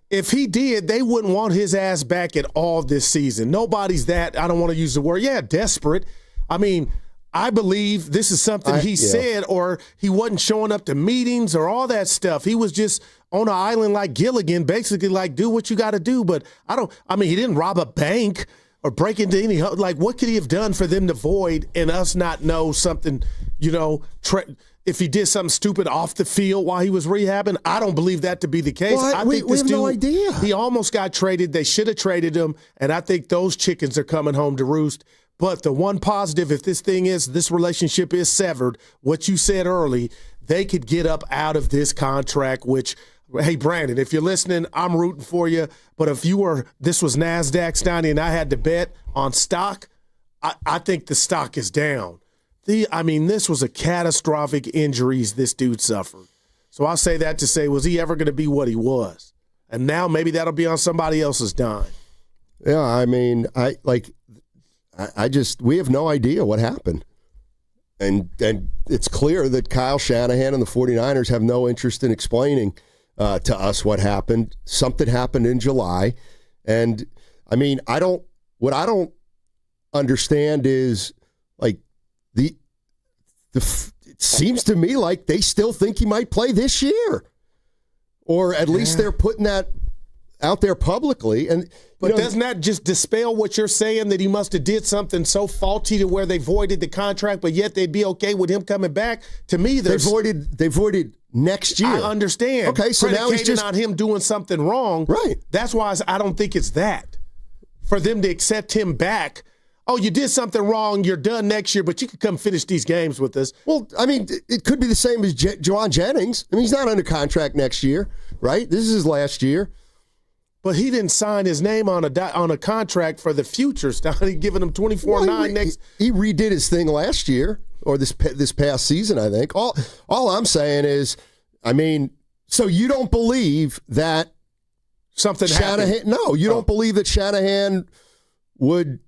if he did, they wouldn't want his ass back at all this season. Nobody's that, I don't want to use the word, desperate. I mean, I believe this is something he said, or he wasn't showing up to meetings or all that stuff. He was just on an island like Gilligan, basically like, do what you got to do. But he didn't rob a bank or break into any, what could he have done for them to void and us not know something, if he did something stupid off the field while he was rehabbing? I don't believe that to be the case. Well, I think we have no idea. He almost got traded. They should have traded him, and I think those chickens are coming home to roost. But the one positive, if this relationship is severed, what you said early, they could get up out of this contract, which, hey, Brandon, if you're listening, I'm rooting for you. But if this was NASDAQ, Steiny, and I had to bet on stock, I think the stock is down. This was a catastrophic injuries this dude suffered. So I say that to say, was he ever going to be what he was? And now maybe that'll be on somebody else's dime. Yeah, we have no idea what happened. And it's clear that Kyle Shanahan and the 49ers have no interest in explaining to us what happened. Something happened in July. And, what I don't understand is, it seems to me like they still think he might play this year. Or at least they're putting that out there publicly. But doesn't that just dispel what you're saying, that he must have did something so faulty to where they voided the contract, but yet they'd be okay with him coming back? To me, they voided next year. I understand. Okay, so now he's just on him doing something wrong. Right. That's why I don't think it's that. For them to accept him back, oh, you did something wrong, you're done next year, but you could come finish these games with us. Well, it could be the same as Juwan Jennings. He's not under contract next year, right? This is his last year. But he didn't sign his name on a contract for the future. Started giving him 24-9 next. He redid his thing last year, or this past season, I think. All I'm saying is, so you don't believe that something Shanahan? happened? No, you don't believe that Shanahan would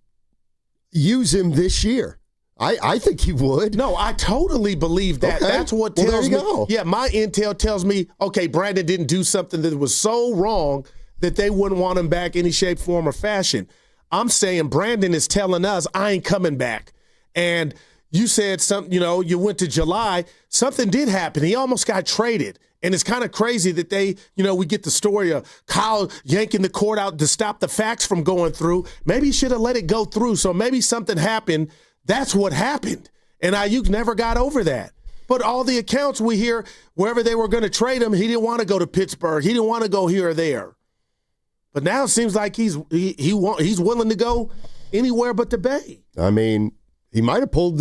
use him this year? I think he would. No, I totally believe that. Okay. That's what tells me. Go. Yeah, my intel tells me, okay, Brandon didn't do something that was so wrong that they wouldn't want him back any shape, form, or fashion. I'm saying Brandon is telling us, I ain't coming back. And you said something, you went to July. Something did happen. He almost got traded. And it's kind of crazy that we get the story of Kyle yanking the cord out to stop the facts from going through. Maybe he should have let it go through. So maybe something happened. That's what happened. And Aayuk never got over that. But all the accounts we hear, wherever they were going to trade him, he didn't want to go to Pittsburgh. He didn't want to go here or there. But now it seems like he's willing to go anywhere but the Bay. He might have pulled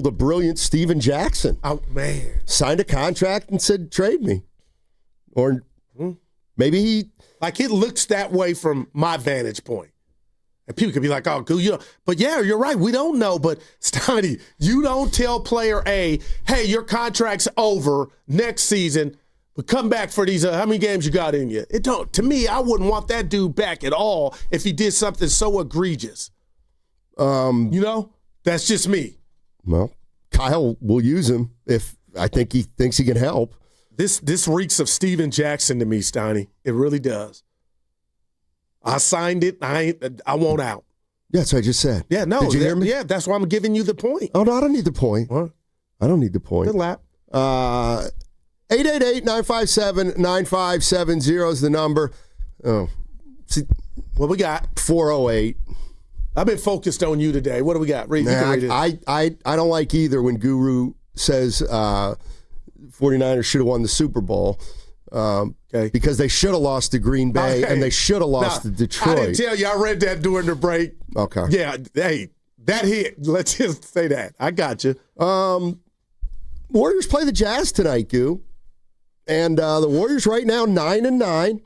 a brilliant Steven Jackson. Oh, man. Signed a contract and said, trade me. Or maybe he... it looks that way from my vantage point. And people could be like, oh, cool. But yeah, you're right. We don't know. But, Steiny, you don't tell player A, hey, your contract's over next season, but come back for these, how many games you got in you? To me, I wouldn't want that dude back at all if he did something so egregious. That's just me. Well, Kyle will use him if I think he thinks he can help. This reeks of Steven Jackson to me, Steiny. It really does. I signed it. I want out. Yeah, that's what I just said. Yeah, no. Did you hear me? Yeah, that's why I'm giving you the point. Oh, no, I don't need the point. What? I don't need the point. Good lap. 888-957-9570 is the number. Oh, see, what we got? 408. I've been focused on you today. What do we got? Read, I don't like either when Guru says 49ers should have won the Super Bowl because they should have lost to Green Bay and they should have lost to Detroit. I didn't tell you. I read that during the break. Okay. Yeah, hey, that hit. Let's just say that. I got you. Warriors play the Jazz tonight, Goo. And the Warriors right now 9-9.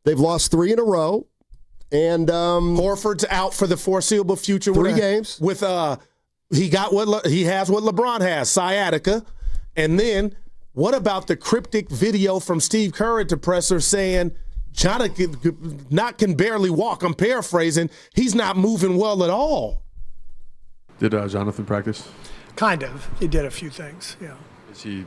They've lost 3 in a row. And Horford's out for the foreseeable future. 3 games. With he has what LeBron has, sciatica. And then what about the cryptic video from Steve Kerr at the presser saying Jonathan can barely walk? I'm paraphrasing. He's not moving well at all. Did Jonathan practice? Kind of. He did a few things. Yeah. Is he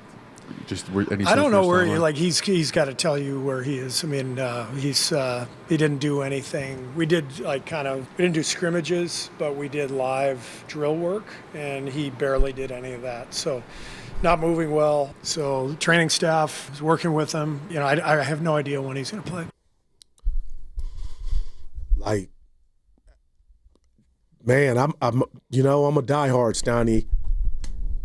just? I don't know where he's got to tell you where he is. I mean, he didn't do anything. We did we didn't do scrimmages, but we did live drill work, and he barely did any of that. So, not moving well. So, training staff is working with him. You know, I have no idea when he's going to play. Man, I'm a diehard, Stoney.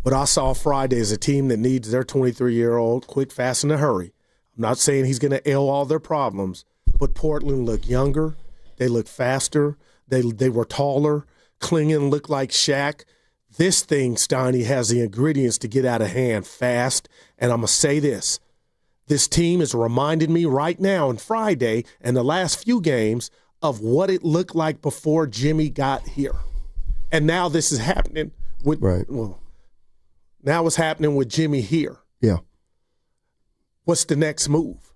What I saw Friday is a team that needs their 23-year-old quick, fast, in a hurry. I'm not saying he's going to ail all their problems, but Portland looked younger. They looked faster. They were taller. Klingon looked like Shaq. This thing, Stoney, has the ingredients to get out of hand fast, and I'm going to say this. This team is reminding me right now on Friday and the last few games of what it looked like before Jimmy got here. And now this is happening with now it's happening with Jimmy here. Yeah. What's the next move?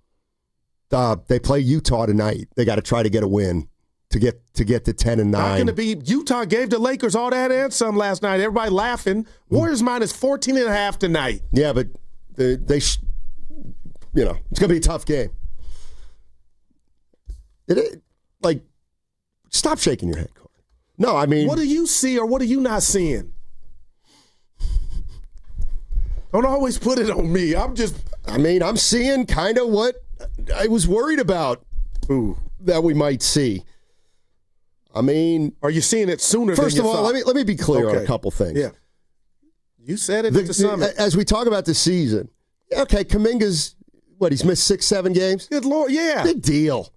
They play Utah tonight. They got to try to get a win to get to 10-9. Not going to be. Utah gave the Lakers all that and some last night. Everybody laughing. Warriors minus 14.5 tonight. Yeah, but it's going to be a tough game. Stop shaking your head, Corey. No, I mean, what do you see or what are you not seeing? Don't always put it on me. I'm seeing kind of what I was worried about that we might see. I mean, are you seeing it sooner than you thought? First of all, let me be clear on a couple things. Yeah. You said it at the summit. As we talk about the season, okay, Kuminga's, he's missed 6-7 games? Good Lord, yeah. Big deal.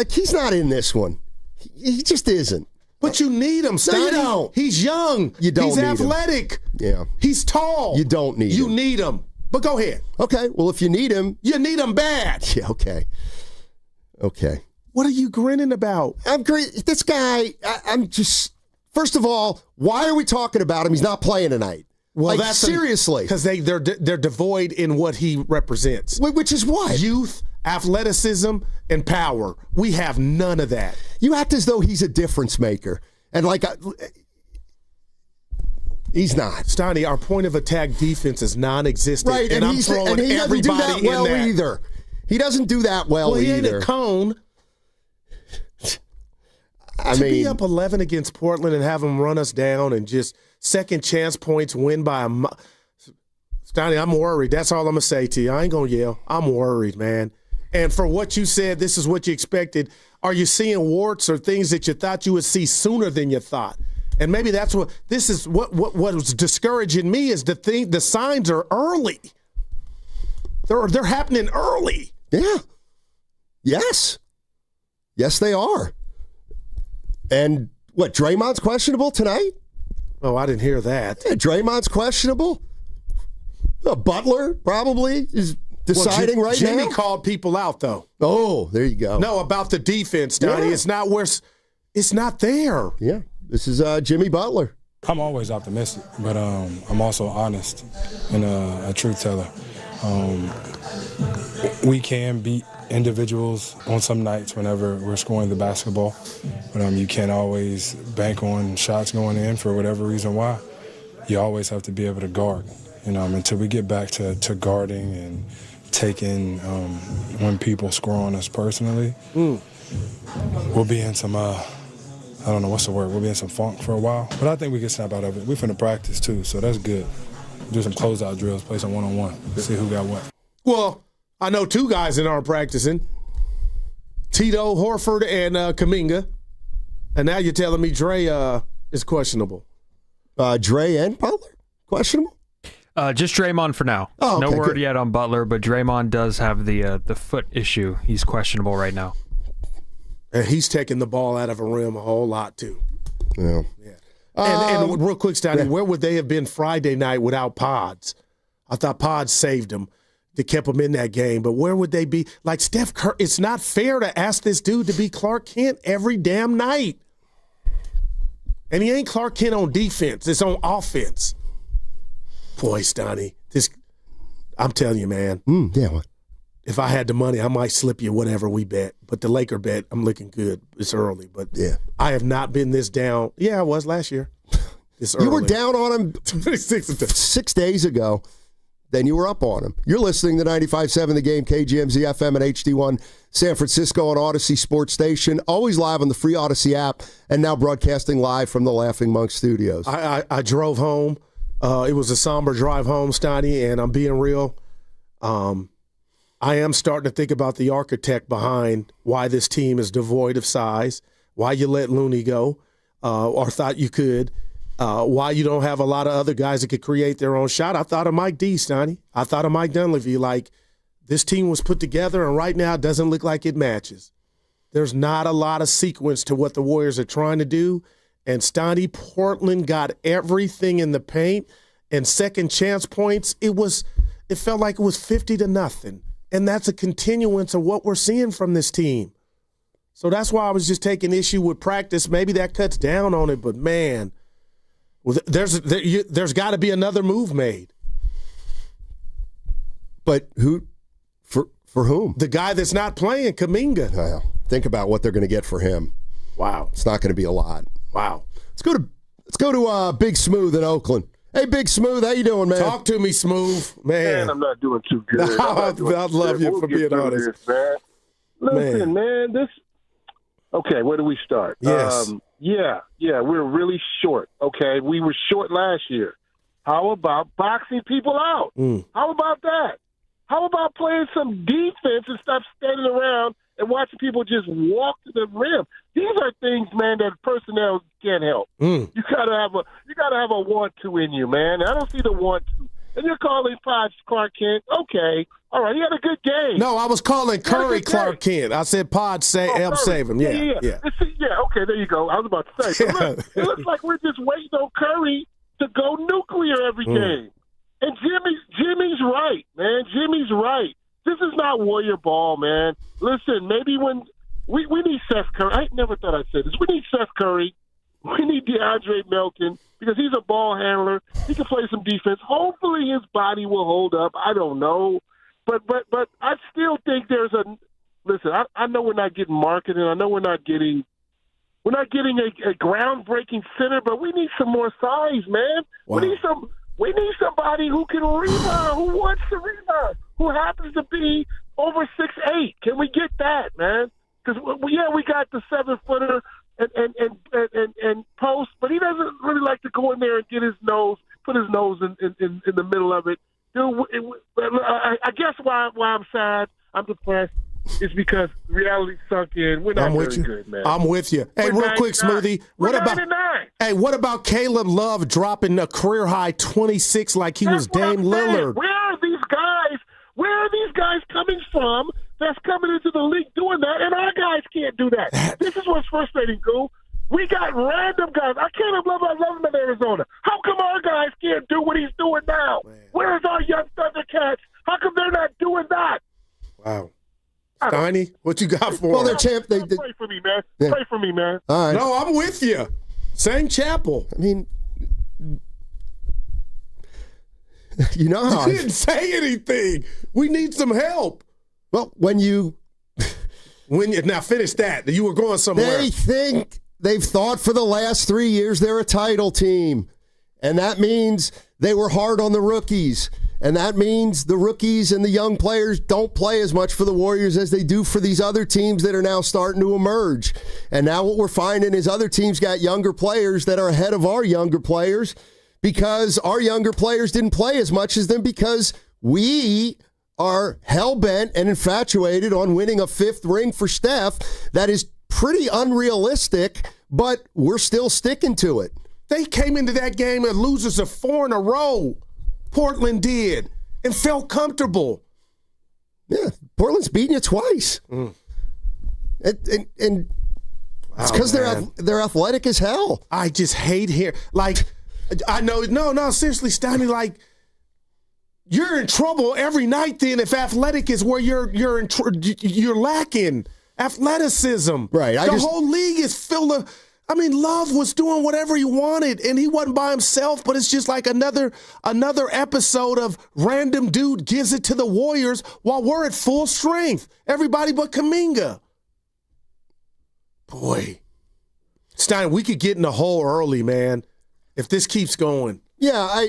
He's not in this one. He just isn't. But you need him, Stoney. No, you don't. He's young. You don't He's need athletic. Him. Yeah. He's tall. You don't need him. You need him. But go ahead. Okay, well, if you need him. You need him bad. Yeah, okay. What are you grinning about? I'm great. This guy, I'm just, first of all, why are we talking about him? He's not playing tonight. Well, that's seriously. Because they're devoid in what he represents. Which is what? Youth, athleticism, and power. We have none of that. You act as though he's a difference maker. And he's not. Stoney, our point of attack defense is non-existent. Right, and I'm throwing he doesn't do that well in that. either. He doesn't do that well he either. ain't a cone. To be up 11 against Portland and have them run us down and just second chance points win by Stoney, I'm worried. That's all I'm going to say to you. I ain't going to yell. I'm worried, man. And for what you said, this is what you expected. Are you seeing warts or things that you thought you would see sooner than you thought? And maybe that's what was discouraging me is the signs are early. They're happening early. Yeah. Yes, they are. And Draymond's questionable tonight? Oh, I didn't hear that. Yeah, Draymond's questionable. Butler probably is deciding right now. Jimmy called people out, though. Oh, there you go. No, about the defense, Donnie. Yeah. It's not there. Yeah, this is Jimmy Butler. I'm always optimistic, but I'm also honest and a truth teller. We can beat individuals on some nights whenever we're scoring the basketball, but you can't always bank on shots going in for whatever reason why. You always have to be able to guard. Until we get back to guarding and taking when people score on us personally, we'll be in some, I don't know what's the word, we'll be in some funk for a while. But I think we can snap out of it. We're finna practice too, so that's good. Do some closeout drills, play some one-on-one, see who got what. Well, I know two guys that aren't practicing. Tito Horford and Kuminga. And now you're telling me Dre is questionable. Dre and Butler? Questionable? Just Draymond for now. Oh, okay, no word good. yet on Butler, but Draymond does have the foot issue. He's questionable right now. And he's taking the ball out of a rim a whole lot, too. Yeah. And real quick, Stanley, where would they have been Friday night without Pods? I thought Pods saved them. They kept him in that game. But where would they be? Like Steph Curry, it's not fair to ask this dude to be Clark Kent every damn night. And he ain't Clark Kent on defense. It's on offense. Boy, Stoney, I'm telling you, man. Yeah, what? If I had the money, I might slip you whatever we bet. But the Laker bet, I'm looking good. It's early. But yeah, I have not been this down. Yeah, I was last year. You were down on him 6 days ago. Then you were up on him. You're listening to 95.7 The Game, KGMZ FM and HD1 San Francisco on Odyssey Sports Station. Always live on the free Odyssey app and now broadcasting live from the Laughing Monk Studios. I drove home. It was a somber drive home, Stoney, and I'm being real. I am starting to think about the architect behind why this team is devoid of size, why you let Looney go, or thought you could, why you don't have a lot of other guys that could create their own shot. I thought of Mike D, Stoney. I thought of Mike Dunleavy. Like, this team was put together, and right now it doesn't look like it matches. There's not a lot of sequence to what the Warriors are trying to do, and Stoney, Portland got everything in the paint, and second chance points, it felt like it was 50-0. And that's a continuance of what we're seeing from this team. So that's why I was just taking issue with practice. Maybe that cuts down on it, but man, there's got to be another move made. But who? For whom? The guy that's not playing, Kuminga. Think about what they're going to get for him. Wow, it's not going to be a lot. Wow. Let's go to Big Smooth in Oakland. Hey, Big Smooth, how you doing, man? Talk to me, Smooth, man. I'm not doing too good. I'd love you for being honest, man. Listen, man. Okay, where do we start? Yes. We're really short. Okay, we were short last year. How about boxing people out? How about that? How about playing some defense and stop standing around and watching people just walk to the rim? These are things, man, that personnel can't help. You gotta have a 1-2 in you, man. I don't see the 1-2. And you're calling Pods Clark Kent. Okay, all right, he had a good game. No, I was calling Curry Clark Kent. I said Pod help save him. Yeah. Okay, there you go. I was about to say. So look, it looks like we're just waiting on Curry to go nuclear every game. And Jimmy's right, man. Jimmy's right. This is not Warrior ball, man. Listen, maybe when we need Seth Curry. I never thought I'd say this. We need Seth Curry. We need DeAndre Melton because he's a ball handler. He can play some defense. Hopefully his body will hold up. I don't know. But I still think there's a – listen, I know we're not getting marketing. I know we're not getting a groundbreaking center, but we need some more size, man. Wow. We need somebody who can rebound, who wants to rebound, who happens to be over 6'8". Can we get that, man? Because we got the 7-footer and post, but he doesn't really like to go in there and put his nose in the middle of it. Dude, I guess why I'm sad, I'm depressed, is because reality sunk in. We're not very good, man. I'm with you. Hey, real quick, Smoothie. What about Caleb Love dropping a career high 26 like he was Dame Lillard? Where are these guys? Where are these guys coming from that's coming into the league doing that, and our guys can't do that? This is what's frustrating, Goo. We got random guys. I can't love him in Arizona. How come our guys can't do what he's doing now? Where's our young Thundercats? How come they're not doing that? Wow. Steiny, what you got for Well, they're champ. Pray for me, man. Yeah. Pray for me, man. All right. No, I'm with you. Same chapel. I mean, you know how you didn't say anything. We need some help. Well, now finish that. You were going somewhere. They think they've thought for the last 3 years they're a title team, and that means they were hard on the rookies. And that means the rookies and the young players don't play as much for the Warriors as they do for these other teams that are now starting to emerge. And now what we're finding is other teams got younger players that are ahead of our younger players because our younger players didn't play as much as them because we are hell-bent and infatuated on winning a 5th ring for Steph that is pretty unrealistic, but we're still sticking to it. They came into that game as losers of 4 in a row. Portland did, and felt comfortable. Yeah, Portland's beaten you twice. And it's because they're athletic as hell. I just hate here. Like, I know, no, seriously, Steiny, like, you're in trouble every night then if athletic is where you're lacking. Athleticism. Right. The whole league is filled of, Love was doing whatever he wanted, and he wasn't by himself, but it's just like another episode of random dude gives it to the Warriors while we're at full strength. Everybody but Kuminga. Boy. Stein, we could get in the hole early, man, if this keeps going. Yeah,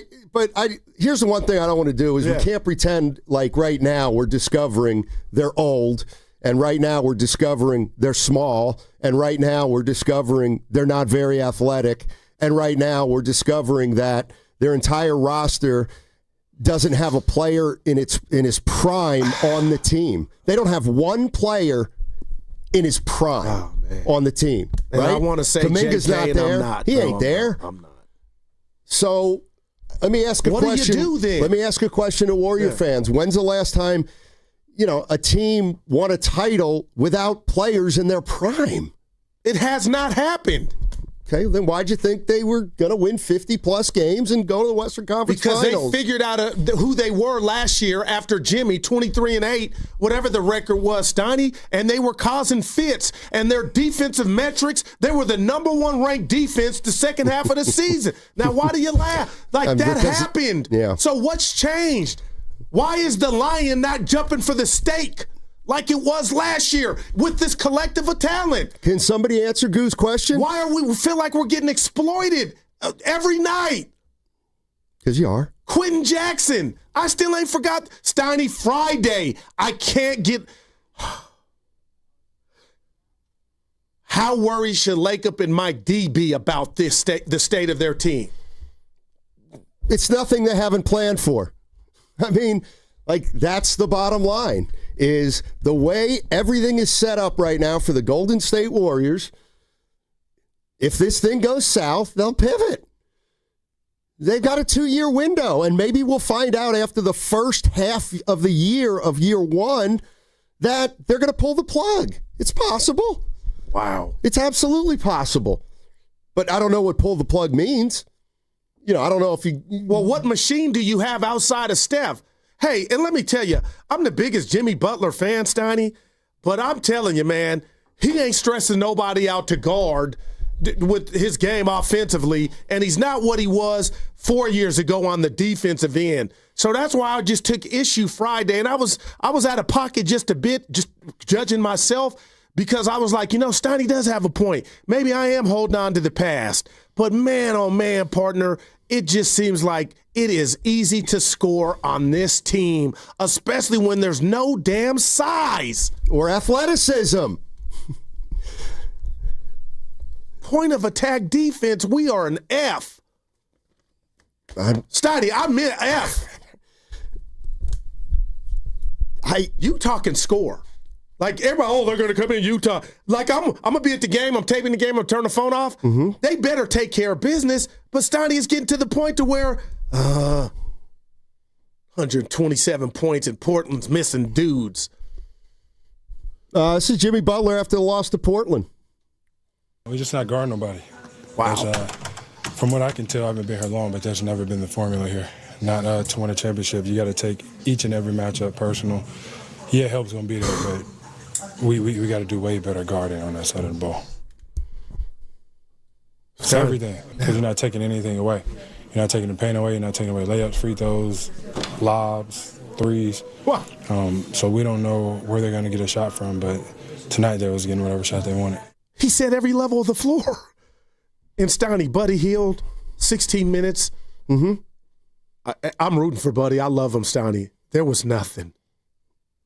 here's the one thing I don't want to do is we can't pretend like right now we're discovering they're old, and right now we're discovering they're small, and right now we're discovering they're not very athletic, and right now we're discovering that their entire roster doesn't have a player in his prime on the team. They don't have one player in his prime on the team. And right? I want to say Kuminga's JK, not there. I'm not. He ain't there. I'm not. So let me ask a question. What do you do then? Let me ask a question to Warrior fans. When's the last time, a team won a title without players in their prime? It has not happened. Okay, then why'd you think they were going to win 50-plus games and go to the Western Conference Finals? They figured out who they were last year after Jimmy, 23-8, whatever the record was, Steiny, and they were causing fits. And their defensive metrics, they were the number 1 ranked defense the second half of the season. Now, why do you laugh? That happened. Yeah. So what's changed? Why is the lion not jumping for the steak like it was last year with this collective of talent? Can somebody answer Goo's question? Why are we feel like we're getting exploited every night? Because you are. Quentin Jackson. I still ain't forgot Steiny Friday. I can't get... How worried should Lacob and Mike D be about the state of their team? It's nothing they haven't planned for. That's the bottom line, is the way everything is set up right now for the Golden State Warriors. If this thing goes south, they'll pivot. They've got a 2-year window, and maybe we'll find out after the first half of the year of year 1 that they're going to pull the plug. It's possible. Wow. It's absolutely possible. But I don't know what pull the plug means. I don't know if you... Well, what machine do you have outside of Steph? Hey, and let me tell you, I'm the biggest Jimmy Butler fan, Steiny, but I'm telling you, man, he ain't stressing nobody out to guard with his game offensively, and he's not what he was 4 years ago on the defensive end. So that's why I just took issue Friday, and I was out of pocket just a bit, just judging myself, because I was like, Steiny does have a point. Maybe I am holding on to the past. But man, oh man, partner, it just seems like it is easy to score on this team, especially when there's no damn size. Or athleticism. Point of attack defense, we are an F. Steiny, I meant F. You talking score. Like, everybody, they're going to come in Utah. Like, I'm going to be at the game. I'm taping the game. I'm turning the phone off. Mm-hmm. They better take care of business. But Steiny is getting to the point to where 127 points and Portland's missing dudes. This is Jimmy Butler after the loss to Portland. We're just not guarding nobody. Wow. From what I can tell, I haven't been here long, but that's never been the formula here. Not to win a championship. You got to take each and every matchup personal. Yeah, help's going to be there, but we got to do way better guarding on that side of the ball. It's everything, because you're not taking anything away. You're not taking the paint away. You're not taking away layups, free throws, lobs, threes. What? So we don't know where they're going to get a shot from, but tonight they was getting whatever shot they wanted. He said every level of the floor. And Steiny, Buddy Hield, 16 minutes. Mm-hmm. I'm rooting for Buddy. I love him, Steiny. There was nothing.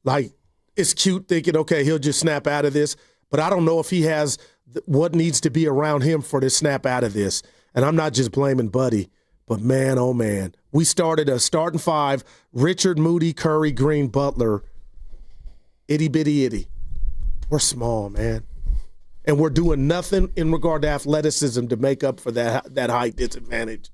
Like, it's cute thinking, okay, he'll just snap out of this, but I don't know if he has what needs to be around him for to snap out of this. And I'm not just blaming Buddy, but man, oh man. We started a starting 5, Richard, Moody, Curry, Green, Butler, itty-bitty-itty. We're small, man. and we're doing nothing in regard to athleticism to make up for that height disadvantage.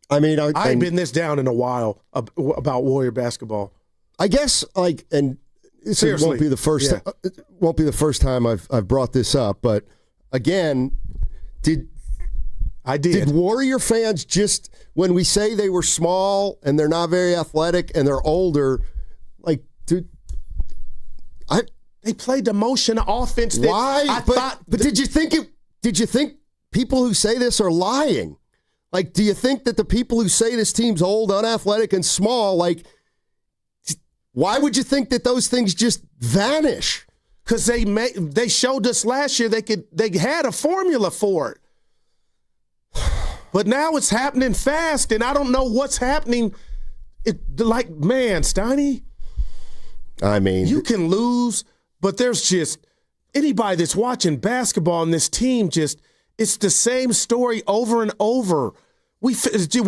I mean, I ain't been this down in a while about Warrior basketball. I guess, and this won't be the first. It won't be the first time I've brought this up, but again, did Warrior fans just, when we say they were small and they're not very athletic and they're older, like, dude, they played the motion offense. Why? But did you think people who say this are lying? Like, do you think that the people who say this team's old, unathletic, and small, like, why would you think that those things just vanish? Because they showed us last year they had a formula for it. But now it's happening fast, and I don't know what's happening. Man, Steiny, I mean, you can lose, but there's just anybody that's watching basketball on this team, it's the same story over and over. We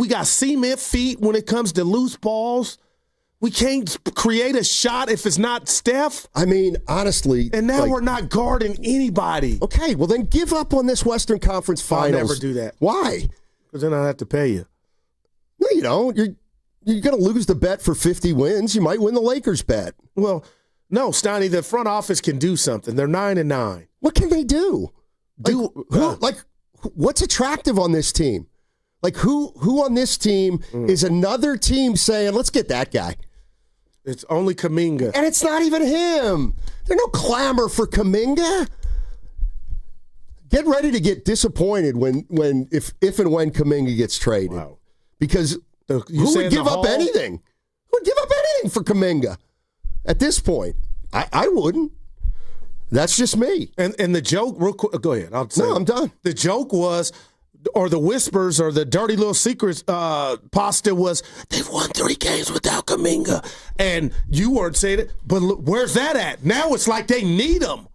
got cement feet when it comes to loose balls. We can't create a shot if it's not Steph. I mean, honestly. And now we're not guarding anybody. Okay, well then give up on this Western Conference Finals. I'll never do that. Why? Because then I'll have to pay you. No, you don't. You're going to lose the bet for 50 wins. You might win the Lakers bet. Well, no, Steiny, the front office can do something. They're 9-9. What can they do? What's attractive on this team? Like, who on this team is another team saying, let's get that guy? It's only Kuminga. And it's not even him. There's no clamor for Kuminga. Get ready to get disappointed if and when Kuminga gets traded. Wow. Because who would give up anything? Who would give up anything for Kuminga at this point? I wouldn't. That's just me. And the joke, real quick, go ahead. I'm done. The joke was, or the whispers, or the dirty little secrets pasta was, they've won 3 games without Kuminga. And you weren't saying it, but look, where's that at? Now it's like they need him.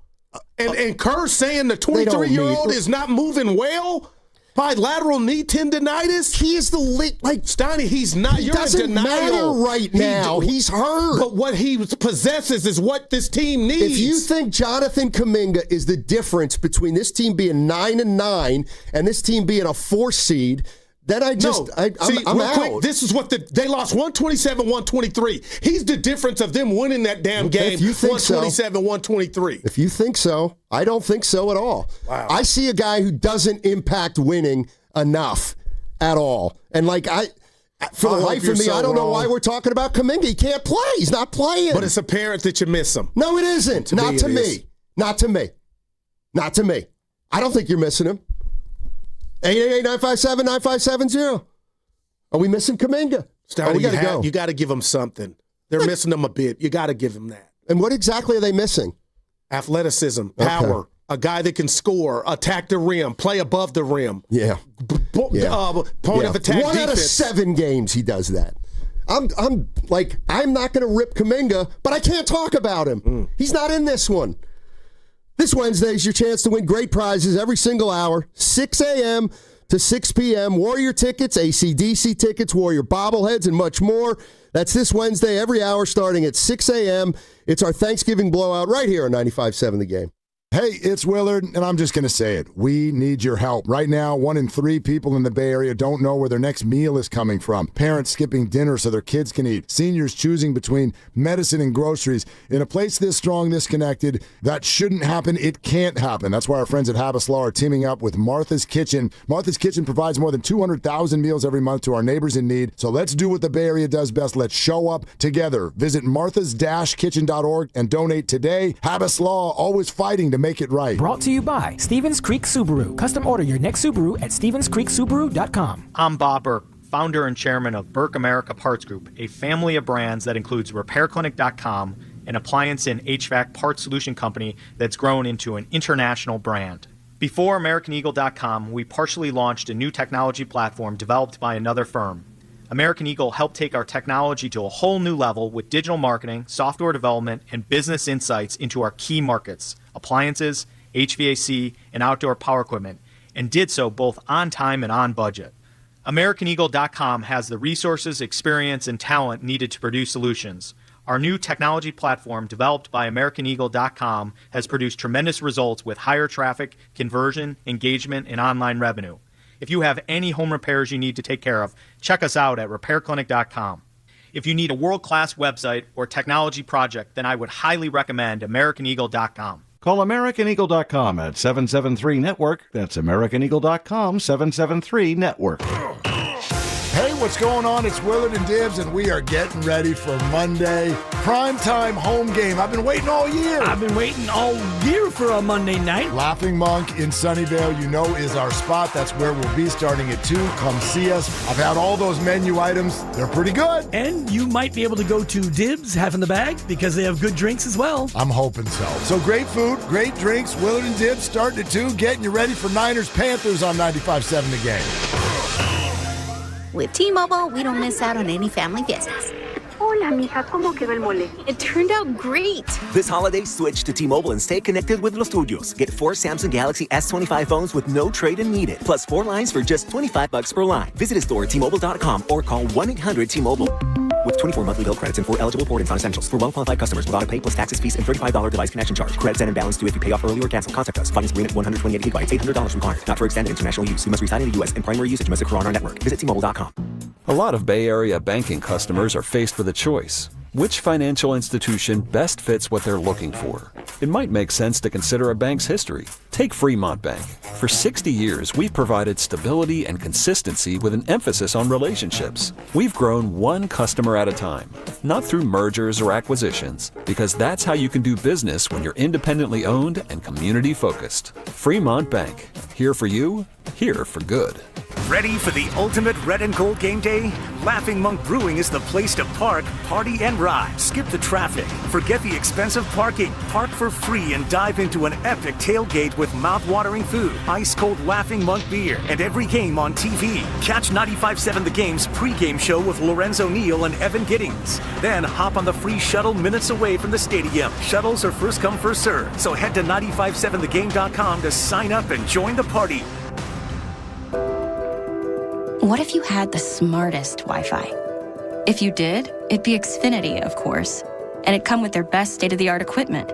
And Kerr's saying the 23-year-old is not moving well by lateral knee tendonitis. He is the Steiny, he's not. You're in denial. Matter right now. He's hurt. But what he possesses is what this team needs. If you think Jonathan Kuminga is the difference between this team being 9-9 and this team being a 4 seed, then I'm out. Quick, this is what they lost 127-123. He's the difference of them winning that damn game. 127-123. If you think so, I don't think so at all. Wow. I see a guy who doesn't impact winning enough at all. And for the life of me, I don't know why we're talking about Kuminga. He can't play. He's not playing. But it's apparent that you miss him. No, it isn't. Not to me. Not to me. Not to me. I don't think you're missing him. 888-957-9570. Are we missing Kuminga? We got to go. You got to give him something. They're missing him a bit. You got to give him that. And what exactly are they missing? Athleticism, power, a guy that can score, attack the rim, play above the rim. Yeah. Point of attack 1 defense. out of 7 games he does that. I'm not going to rip Kuminga, but I can't talk about him. He's not in this one. This Wednesday is your chance to win great prizes every single hour, 6 a.m. to 6 p.m. Warrior tickets, AC/DC tickets, Warrior bobbleheads, and much more. That's this Wednesday, every hour starting at 6 a.m. It's our Thanksgiving blowout right here on 95.7 The Game. Hey, it's Willard, and I'm just going to say it. We need your help. Right now, 1 in 3 people in the Bay Area don't know where their next meal is coming from. Parents skipping dinner so their kids can eat. Seniors choosing between medicine and groceries. In a place this strong, this connected, that shouldn't happen. It can't happen. That's why our friends at Habas Law are teaming up with Martha's Kitchen. Martha's Kitchen provides more than 200,000 meals every month to our neighbors in need. So let's do what the Bay Area does best. Let's show up together. Visit marthas-kitchen.org and donate today. Habas Law, always fighting to make it right. Brought to you by Stevens Creek Subaru. Custom order your next Subaru at StevensCreekSubaru.com. I'm Bob Burke, founder and chairman of Burke America Parts Group, a family of brands that includes RepairClinic.com, an appliance and HVAC parts solution company that's grown into an international brand. Before AmericanEagle.com, we partially launched a new technology platform developed by another firm. American Eagle helped take our technology to a whole new level with digital marketing, software development, and business insights into our key markets, appliances, HVAC, and outdoor power equipment, and did so both on time and on budget. AmericanEagle.com has the resources, experience, and talent needed to produce solutions. Our new technology platform, developed by AmericanEagle.com, has produced tremendous results with higher traffic, conversion, engagement, and online revenue. If you have any home repairs you need to take care of, check us out at RepairClinic.com. If you need a world-class website or technology project, then I would highly recommend AmericanEagle.com. Call AmericanEagle.com at 773-NETWORK. That's AmericanEagle.com, 773-NETWORK. Hey, what's going on? It's Willard and Dibbs, and we are getting ready for Monday. Primetime home game. I've been waiting all year. I've been waiting all year for a Monday night. Laughing Monk in Sunnyvale, you know, is our spot. That's where we'll be starting at 2. Come see us. I've had all those menu items. They're pretty good. And you might be able to go to Dibbs, half in the bag, because they have good drinks as well. I'm hoping so. So great food, great drinks. Willard and Dibbs starting at 2, getting you ready for Niners Panthers on 95.7 The Game. With T-Mobile, we don't miss out on any family business. Hola, mija, ¿cómo quedó el mole? It turned out great. This holiday, switch to T-Mobile and stay connected with los tuyos. Get 4 Samsung Galaxy S25 phones with no trade-in needed, plus 4 lines for just $25 per line. Visit a store at T-Mobile.com or call 1-800-T-Mobile. With 24 monthly bill credits and 4 eligible port-ins on essentials. For well-qualified customers with auto-pay plus taxes, fees, and $35 device connection charge. Credits and balance due if you pay off early or cancel. Contact us. Finance agreement 128 gigabytes, $800 required. Not for extended international use. You must reside in the U.S. and primary usage must occur on our network. Visit T-Mobile.com. A lot of Bay Area banking customers are faced with a choice. Which financial institution best fits what they're looking for? It might make sense to consider a bank's history. Take Fremont Bank. For 60 years, we've provided stability and consistency with an emphasis on relationships. We've grown one customer at a time, not through mergers or acquisitions, because that's how you can do business when you're independently owned and community focused. Fremont Bank. Here for you, here for good. Ready for the ultimate red and gold game day? Laughing Monk Brewing is the place to park, party, and ride. Skip the traffic. Forget the expensive parking. Park for free and dive into an epic tailgate with mouth-watering food, ice-cold Laughing Monk beer, and every game on TV. Catch 95.7 The Game's pregame show with Lorenzo Neal and Evan Giddings. Then hop on the free shuttle minutes away from the stadium. Shuttles are first come, first served. So head to 957thegame.com to sign up and join the party. What if you had the smartest Wi-Fi? If you did, it'd be Xfinity, of course, and it'd come with their best state-of-the-art equipment.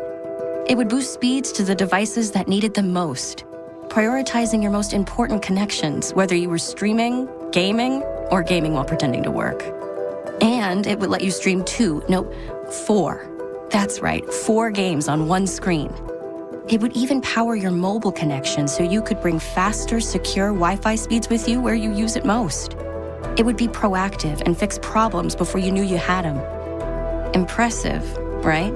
It would boost speeds to the devices that needed them most, prioritizing your most important connections, whether you were streaming, gaming, or gaming while pretending to work. And it would let you stream 4. That's right, 4 games on one screen. It would even power your mobile connection so you could bring faster, secure Wi-Fi speeds with you where you use it most. It would be proactive and fix problems before you knew you had them. Impressive, right?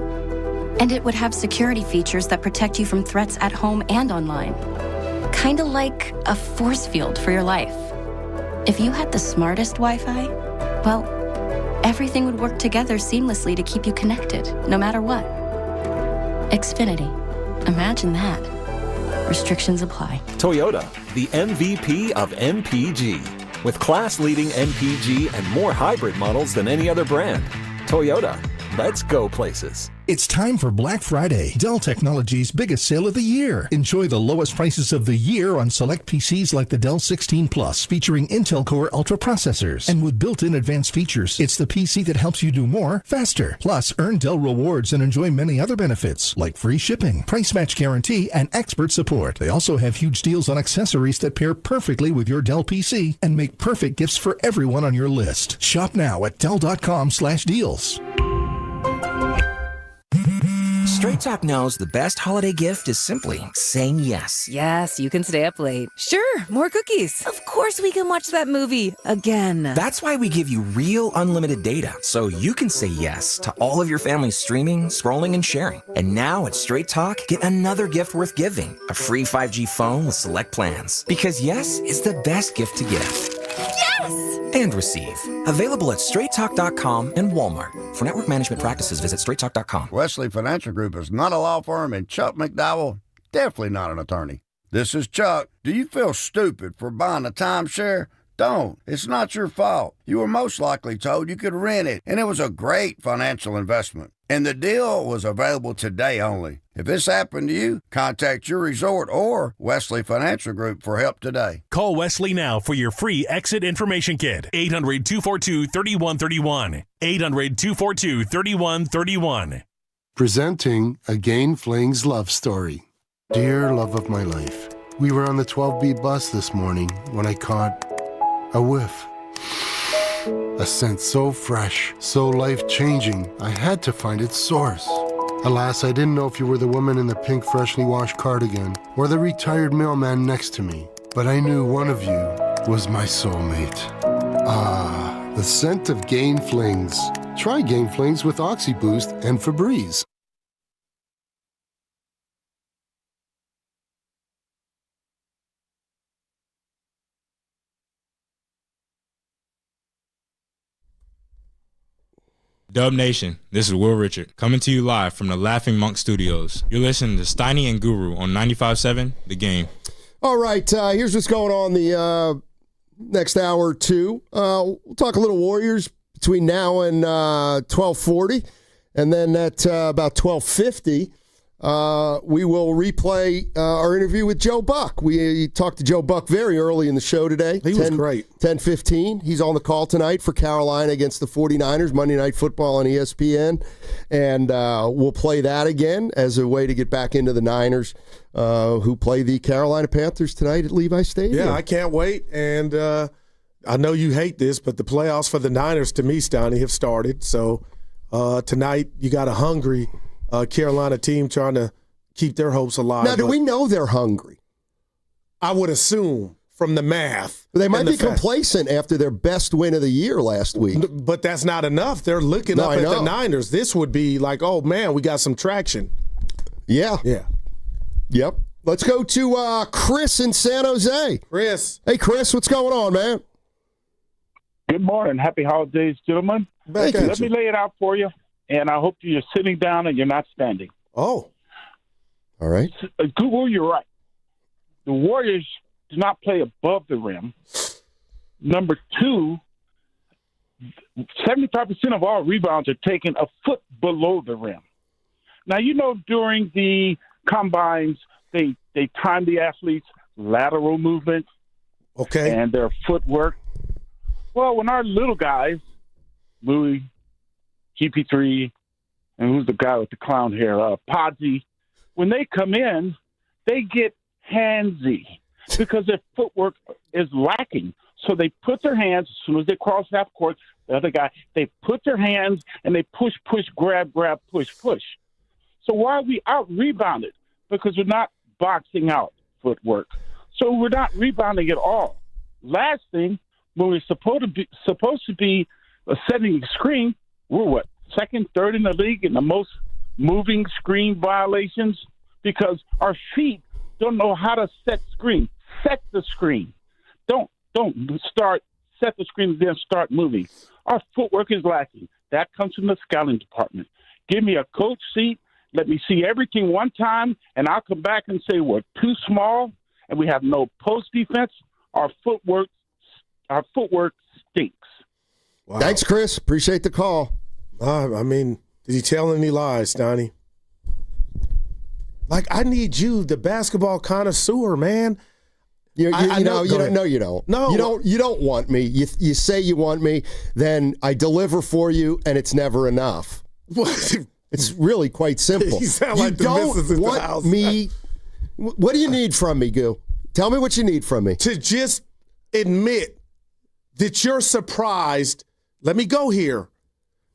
And it would have security features that protect you from threats at home and online. Kinda like a force field for your life. If you had the smartest Wi-Fi, well, everything would work together seamlessly to keep you connected, no matter what. Xfinity. Imagine that. Restrictions apply. Toyota, the MVP of MPG. With class-leading MPG and more hybrid models than any other brand. Toyota, let's go places. It's time for Black Friday, Dell Technologies' biggest sale of the year. Enjoy the lowest prices of the year on select PCs like the Dell 16 Plus, featuring Intel Core Ultra processors. And with built-in advanced features, it's the PC that helps you do more, faster. Plus, earn Dell rewards and enjoy many other benefits, like free shipping, price match guarantee, and expert support. They also have huge deals on accessories that pair perfectly with your Dell PC and make perfect gifts for everyone on your list. Shop now at Dell.com/deals. Straight Talk knows the best holiday gift is simply saying yes. Yes, you can stay up late. Sure, more cookies. Of course we can watch that movie again. That's why we give you real unlimited data, so you can say yes to all of your family's streaming, scrolling, and sharing. And now at Straight Talk, get another gift worth giving, a free 5G phone with select plans. Because yes is the best gift to give. Yes! And receive. Available at straighttalk.com and Walmart. For network management practices, visit straighttalk.com. Wesley Financial Group is not a law firm, and Chuck McDowell, definitely not an attorney. This is Chuck. Do you feel stupid for buying a timeshare? Don't. It's not your fault. You were most likely told you could rent it, and it was a great financial investment. And the deal was available today only. If this happened to you, contact your resort or Wesley Financial Group for help today. Call Wesley now for your free exit information kit. 800-242-3131. 800-242-3131. Presenting a Gain Flings love story. Dear love of my life, we were on the 12B bus this morning when I caught a whiff. A scent so fresh, so life-changing, I had to find its source. Alas, I didn't know if you were the woman in the pink freshly washed cardigan or the retired mailman next to me, but I knew one of you was my soulmate. Ah, the scent of Gain Flings. Try Gain Flings with OxyBoost and Febreze. Dub Nation, this is Will Richard, coming to you live from the Laughing Monk Studios. You're listening to Steiny and Guru on 95.7 The Game. All right, here's what's going on the next hour or two. We'll talk a little Warriors between now and 12:40, and then at about 12:50, we will replay our interview with Joe Buck. We talked to Joe Buck very early in the show today. He was great. 10:15. He's on the call tonight for Carolina against the 49ers, Monday Night Football on ESPN. And we'll play that again as a way to get back into the Niners, who play the Carolina Panthers tonight at Levi Stadium. Yeah, I can't wait. And I know you hate this, but the playoffs for the Niners, to me, Stoney, have started. So tonight you got a hungry Carolina team trying to keep their hopes alive. Now, do we know they're hungry? I would assume from the math. They might be complacent after their best win of the year last week. But that's not enough. They're looking up at the Niners. This would be like, oh, man, we got some traction. Yeah. Yeah. Yep. Let's go to Chris in San Jose. Chris. Hey, Chris, what's going on, man? Good morning. Happy holidays, gentlemen. Let me lay it out for you. And I hope you're sitting down and you're not standing. Oh. All right. Google, you're right. The Warriors do not play above the rim. Number two, 75% of all rebounds are taken a foot below the rim. Now, you know, during the combines, they time the athletes' lateral movement and their footwork. Well, when our little guys, Louis, GP3, and who's the guy with the clown hair, Podsy, when they come in, they get handsy because their footwork is lacking. So they put their hands, as soon as they cross half court, the other guy, they put their hands and they push, grab, push. So why are we out-rebounded? Because we're not boxing out footwork. So we're not rebounding at all. Last thing, when we're supposed to be setting a screen, we're what, second, third in the league in the most moving screen violations because our feet don't know how to set screen. Set the screen. Don't set the screen and then start moving. Our footwork is lacking. That comes from the scouting department. Give me a coach seat. Let me see everything one time, and I'll come back and say we're too small and we have no post defense. Our footwork stinks. Wow. Thanks, Chris. Appreciate the call. I mean, did he tell any lies, Donnie? Like, I need you, the basketball connoisseur, man. You don't. No, you don't want me. You say you want me, then I deliver for you, and it's never enough. It's really quite simple. You sound like the missus in the house. Me. What do you need from me, Goo? Tell me what you need from me. To just admit that you're surprised. Let me go here.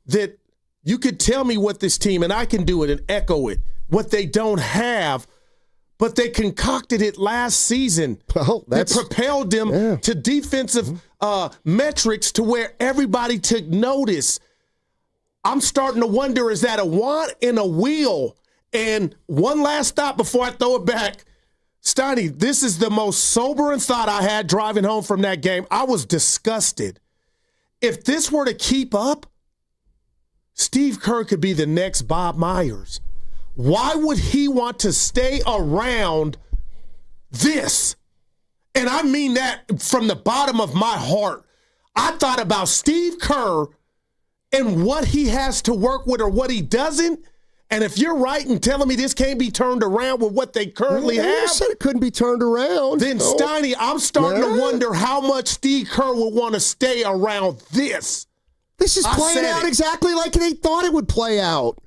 That you could tell me what this team, and I can do it and echo it, what they don't have, but they concocted it last season. Well, that propelled them to defensive metrics to where everybody took notice. I'm starting to wonder, is that a want and a wheel? And one last thought before I throw it back. Steiny, this is the most sobering thought I had driving home from that game. I was disgusted. If this were to keep up, Steve Kerr could be the next Bob Myers. Why would he want to stay around this? And I mean that from the bottom of my heart. I thought about Steve Kerr and what he has to work with or what he doesn't, And if you're right in telling me this can't be turned around with what they currently have, I said it couldn't be turned around. Then Steiny, I'm starting to wonder how much Steve Kerr would want to stay around this. This is playing out exactly like they thought it would play out.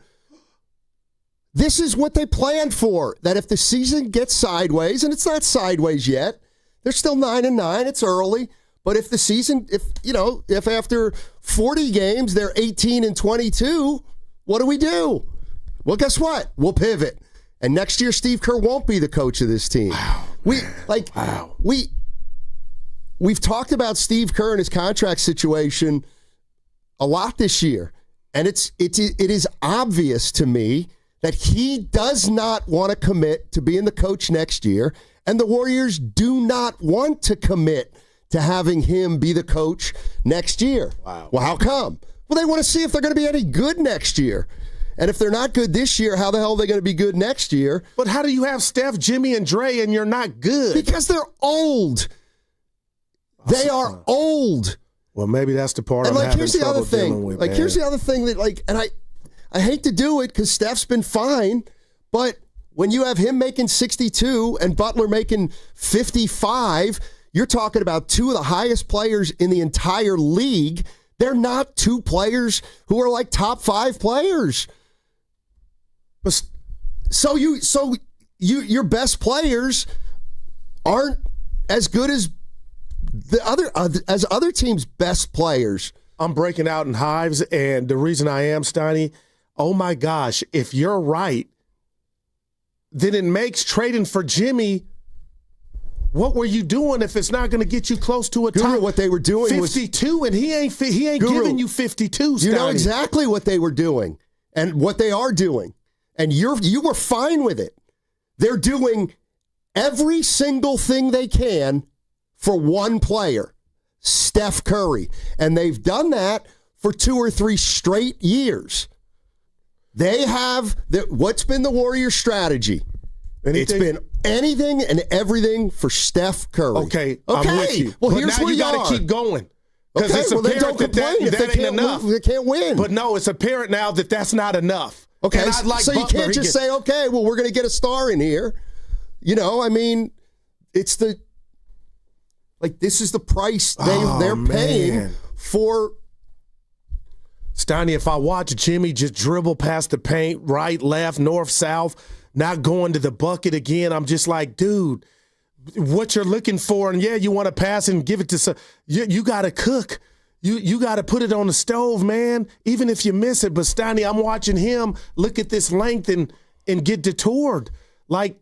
This is what they planned for, that if the season gets sideways, and it's not sideways yet, they're still 9-9, it's early, but if the season, if after 40 games they're 18-22, what do? Well, guess what? We'll pivot. And next year Steve Kerr won't be the coach of this team. Wow. We've talked about Steve Kerr and his contract situation a lot this year, and it is obvious to me that he does not want to commit to being the coach next year, and the Warriors do not want to commit to having him be the coach next year. Wow. Well, how come? Well, they want to see if they're going to be any good next year. And if they're not good this year, how the hell are they going to be good next year? But how do you have Steph, Jimmy, and Dre and you're not good? Because they're old. They are old. Well, maybe that's the part and I'm having trouble dealing with. Here's the other thing that, and I hate to do it because Steph's been fine, but when you have him making 62 and Butler making 55, you're talking about two of the highest players in the entire league. They're not two players who are like top 5 players. So your best players aren't as good as other teams' best players. I'm breaking out in hives, and the reason I am, Steiny, oh my gosh, if you're right, then it makes trading for Jimmy. What were you doing if it's not going to get you close to a top? What they were doing 52, and he ain't giving you 52. Steiny. You know exactly what they were doing and what they are doing, and you were fine with it. They're doing every single thing they can for one player, Steph Curry, and they've done that for 2 or 3 straight years. They have what's been the Warriors' strategy? It's been anything and everything for Steph Curry. Okay, I'm with you. Well, but here's now where you got to keep going. Because it's apparent don't complain if that ain't enough. They can't win. But no, it's apparent now that that's not enough. Okay, so you can't just say, okay, well, we're going to get a star in here. It's this is the price they're paying for. Steiny, if I watch Jimmy just dribble past the paint, right, left, north, south, not going to the bucket again, I'm just like, dude, what you're looking for, and yeah, you want to pass and give it to some. You got to cook. You got to put it on the stove, man, even if you miss it. But Steiny, I'm watching him look at this length and get detoured. Like,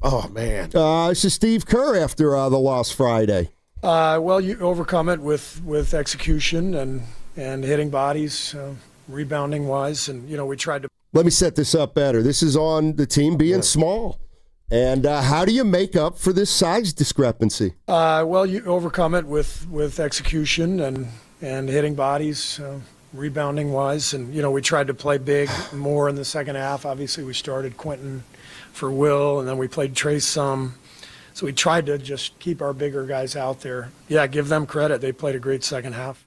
oh, man. This is Steve Kerr after the loss Friday. Well, you overcome it with execution and hitting bodies, rebounding-wise. And, we tried to. Let me set this up better. This is on the team being small. And how do you make up for this size discrepancy? Well, you overcome it with execution and hitting bodies, rebounding-wise. And, we tried to play big more in the second half. Obviously, we started Quentin for Will, and then we played Trace some. So we tried to just keep our bigger guys out there. Yeah, give them credit. They played a great second half.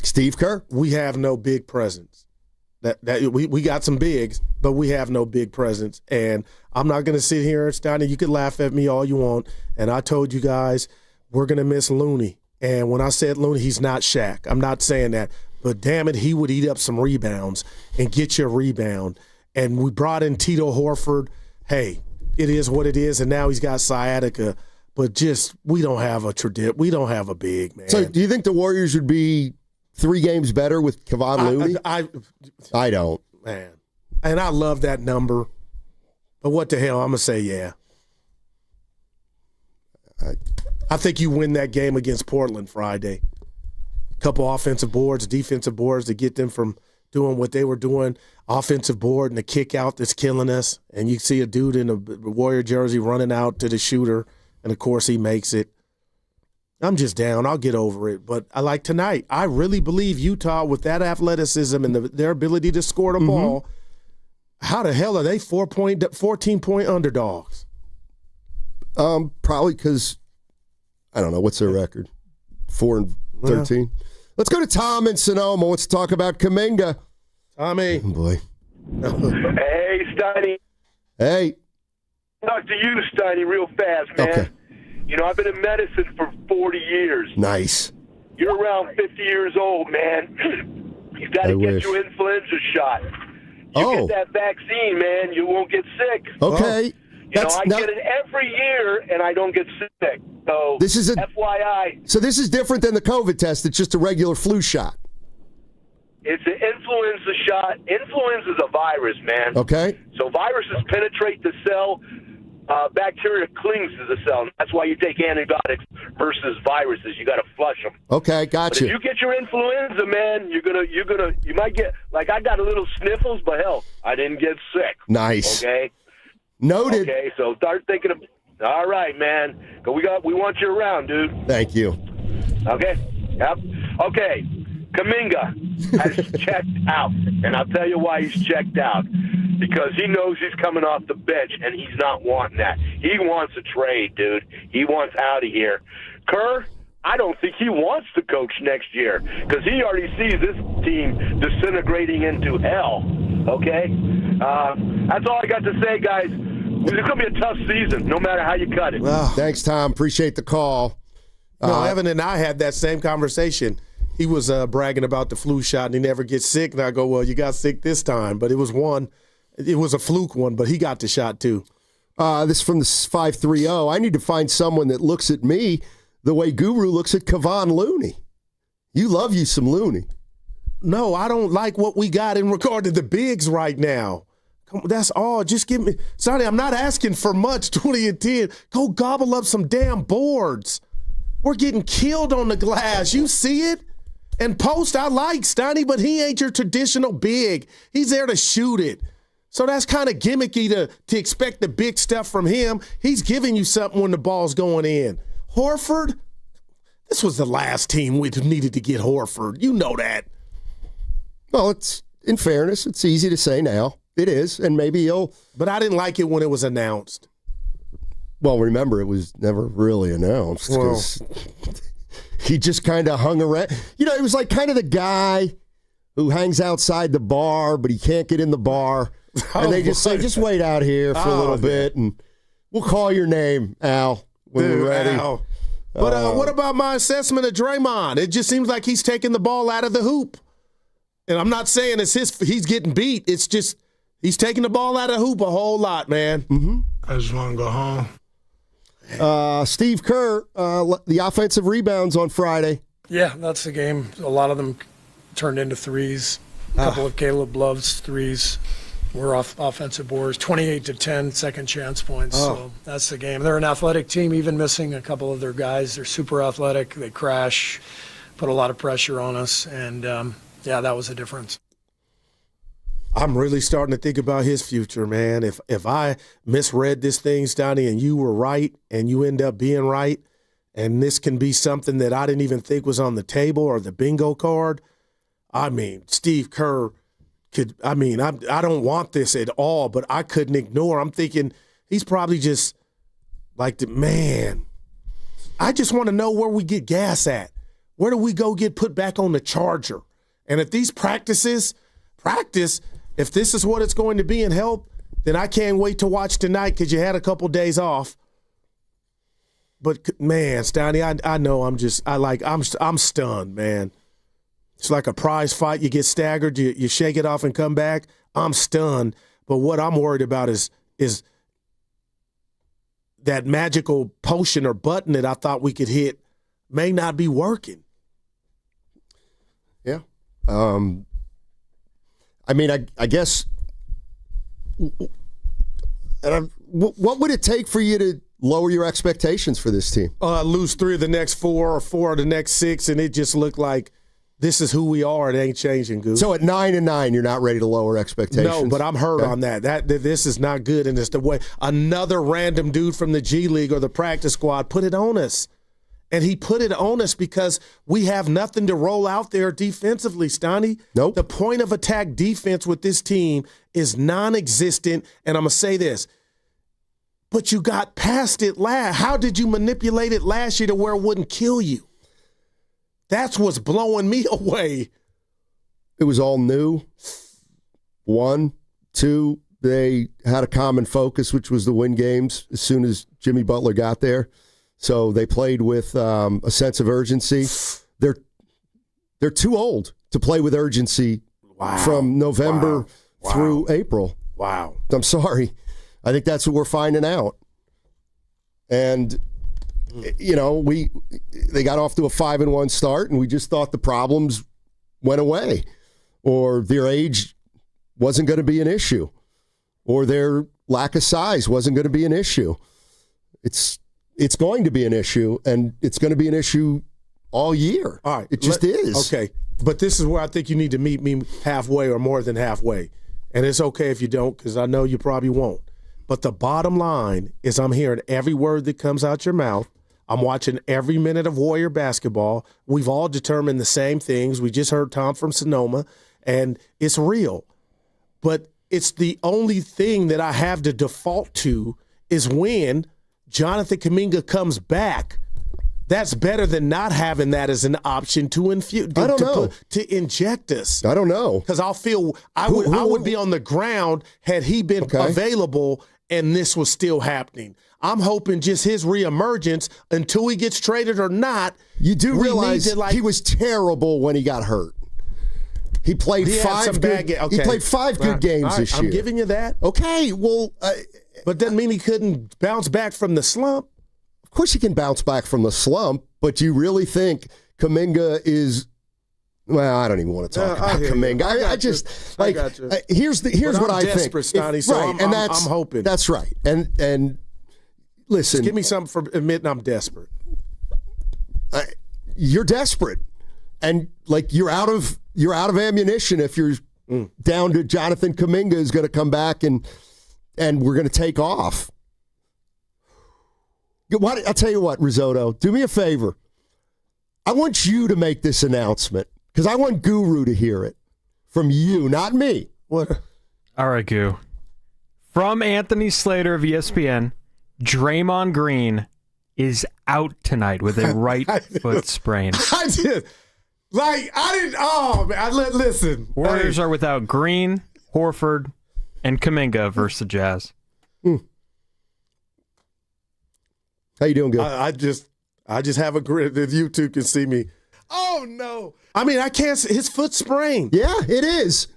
Steve Kerr? We have no big presence. We got some bigs, but we have no big presence. And I'm not going to sit here, Steiny, you can laugh at me all you want. And I told you guys, we're going to miss Looney. And when I said Looney, he's not Shaq. I'm not saying that. But damn it, he would eat up some rebounds and get you a rebound. And we brought in Tito Horford. Hey, it is what it is. And now he's got sciatica. But we don't have we don't have a big, man. So do you think the Warriors would be 3 games better with Kevon Looney? I don't. Man. And I love that number. But what the hell? I'm going to say yeah. I think you win that game against Portland Friday. Couple offensive boards, defensive boards to get them from doing what they were doing. Offensive board and the kick out that's killing us. And you see a dude in a Warrior jersey running out to the shooter. And, of course, he makes it. I'm just down. I'll get over it. But I like tonight. I really believe Utah, with that athleticism and their ability to score the ball, how the hell are they 14-point underdogs? Probably because, I don't know, what's their record? 4-13? Let's go to Tom in Sonoma. Let's talk about Kuminga. Tommy. Oh, boy. Hey, Steiny. Hey. Talk to you, Steiny, real fast, man. Okay. You know, I've been in medicine for 40 years. Nice. You're around 50 years old, man. You've got to get your influenza shot. You get that vaccine, man, you won't get sick. Okay. I get it every year, and I don't get sick. So this is FYI. So this is different than the COVID test. It's just a regular flu shot. It's an influenza shot. Influenza is a virus, man. Okay. So viruses penetrate the cell. Bacteria clings to the cell. That's why you take antibiotics versus viruses. You got to flush them. Okay, gotcha. But if you get your influenza, man, you might get, like, I got a little sniffles, but hell, I didn't get sick. Nice. Okay. Noted. Okay, so start thinking of. All right, man. We want you around, dude. Thank you. Okay. Yep. Okay. Kuminga has checked out, and I'll tell you why he's checked out. Because he knows he's coming off the bench, and he's not wanting that. He wants a trade, dude. He wants out of here. Kerr, I don't think he wants to coach next year because he already sees this team disintegrating into hell. Okay? That's all I got to say, guys. It's going to be a tough season, no matter how you cut it. Thanks, Tom. Appreciate the call. No, Evan and I had that same conversation. He was bragging about the flu shot, and he never gets sick. And I go, well, you got sick this time. But it was a fluke one, but he got the shot too. This is from the 530. I need to find someone that looks at me the way Guru looks at Kevon Looney. You love you some Looney. No, I don't like what we got in regard to the bigs right now. That's all. Just give me. Sorry, I'm not asking for much. 20 and 10. Go gobble up some damn boards. We're getting killed on the glass. You see it? And Post, I like Steiny, but he ain't your traditional big. He's there to shoot it. So that's kind of gimmicky to expect the big stuff from him. He's giving you something when the ball's going in. Horford, this was the last team we needed to get Horford. You know that. Well, it's in fairness, it's easy to say now. It is, and maybe he'll. But I didn't like it when it was announced. Well, remember, it was never really announced because he just kind of hung around. You know, it was like kind of the guy who hangs outside the bar, but he can't get in the bar. And they just say, just wait out here for a little bit, and we'll call your name, Al, when we're ready. Al. But what about my assessment of Draymond? It just seems like he's taking the ball out of the hoop. And I'm not saying he's getting beat. It's just he's taking the ball out of the hoop a whole lot, man. Mm-hmm. I just want to go home. Steve Kerr, the offensive rebounds on Friday. Yeah, that's the game. A lot of them turned into threes. A couple of Caleb Love's threes were off offensive boards. 28-10 second chance points. So that's the game. They're an athletic team, even missing a couple of their guys. They're super athletic. They crash, put a lot of pressure on us, and that was the difference. I'm really starting to think about his future, man. If I misread this thing, Stoney, and you were right, and you end up being right, and this can be something that I didn't even think was on the table or the bingo card, I mean, Steve Kerr I don't want this at all, but I couldn't ignore. I'm thinking he's probably just like, man, I just want to know where we get gas at. Where do we go get put back on the charger? And if these practice, if this is what it's going to be and help, then I can't wait to watch tonight because you had a couple days off. But, man, Stoney, I know I'm stunned, man. It's like a prize fight. You get staggered, you shake it off and come back. I'm stunned. But what I'm worried about is that magical potion or button that I thought we could hit may not be working. Yeah. I guess what would it take for you to lower your expectations for this team? Lose 3 of the next 4 or 4 of the next 6, and it just looked like this is who we are. It ain't changing, Goose. So at 9-9, you're not ready to lower expectations? No, but I'm hurt on that. That this is not good, and it's the way another random dude from the G League or the practice squad put it on us. And he put it on us because we have nothing to roll out there defensively, Stoney. Nope. The point of attack defense with this team is non-existent, and I'm going to say this. But you got past it last. How did you manipulate it last year to where it wouldn't kill you? That's what's blowing me away. It was all new. 1, 2, they had a common focus, which was to win games as soon as Jimmy Butler got there. So they played with a sense of urgency. They're too old to play with urgency from November through April. Wow. I'm sorry. I think that's what we're finding out. And, you know, they got off to a 5-1 start, and we just thought the problems went away, or their age wasn't going to be an issue, or their lack of size wasn't going to be an issue. It's going to be an issue, and it's going to be an issue all year. All right. It just is. Okay. But this is where I think you need to meet me halfway or more than halfway. And it's okay if you don't, because I know you probably won't. But the bottom line is I'm hearing every word that comes out your mouth. I'm watching every minute of Warrior basketball. We've all determined the same things. We just heard Tom from Sonoma, and it's real. But it's the only thing that I have to default to is when Jonathan Kuminga comes back. That's better than not having that as an option to infuse. I don't know. To inject us. I don't know. Because I'll feel I would be on the ground had he been available and this was still happening. I'm hoping just his reemergence until he gets traded or not. You do realize he was terrible when he got hurt. He played five good games this year. I'm giving you that. Okay, well. But doesn't mean he couldn't bounce back from the slump. Of course he can bounce back from the slump, but do you really think Kuminga is – well, I don't even want to talk about Kuminga. I just – here's what I think. Stoney, so right, I'm hoping. That's right. And listen. Just give me something for admitting I'm desperate. You're desperate. And, like, you're out of ammunition if you're down to Jonathan Kuminga is going to come back and we're going to take off. I'll tell you what, Risotto, do me a favor. I want you to make this announcement because I want Guru to hear it from you, not me. What? All right, Goo. From Anthony Slater of ESPN, Draymond Green is out tonight with a right foot sprain. Listen. Warriors are without Green, Horford, and Kuminga versus the Jazz. How you doing, Gil? I just have a grin that you two can see me. Oh, no. I mean, I can't see. His foot sprained. Yeah, it is.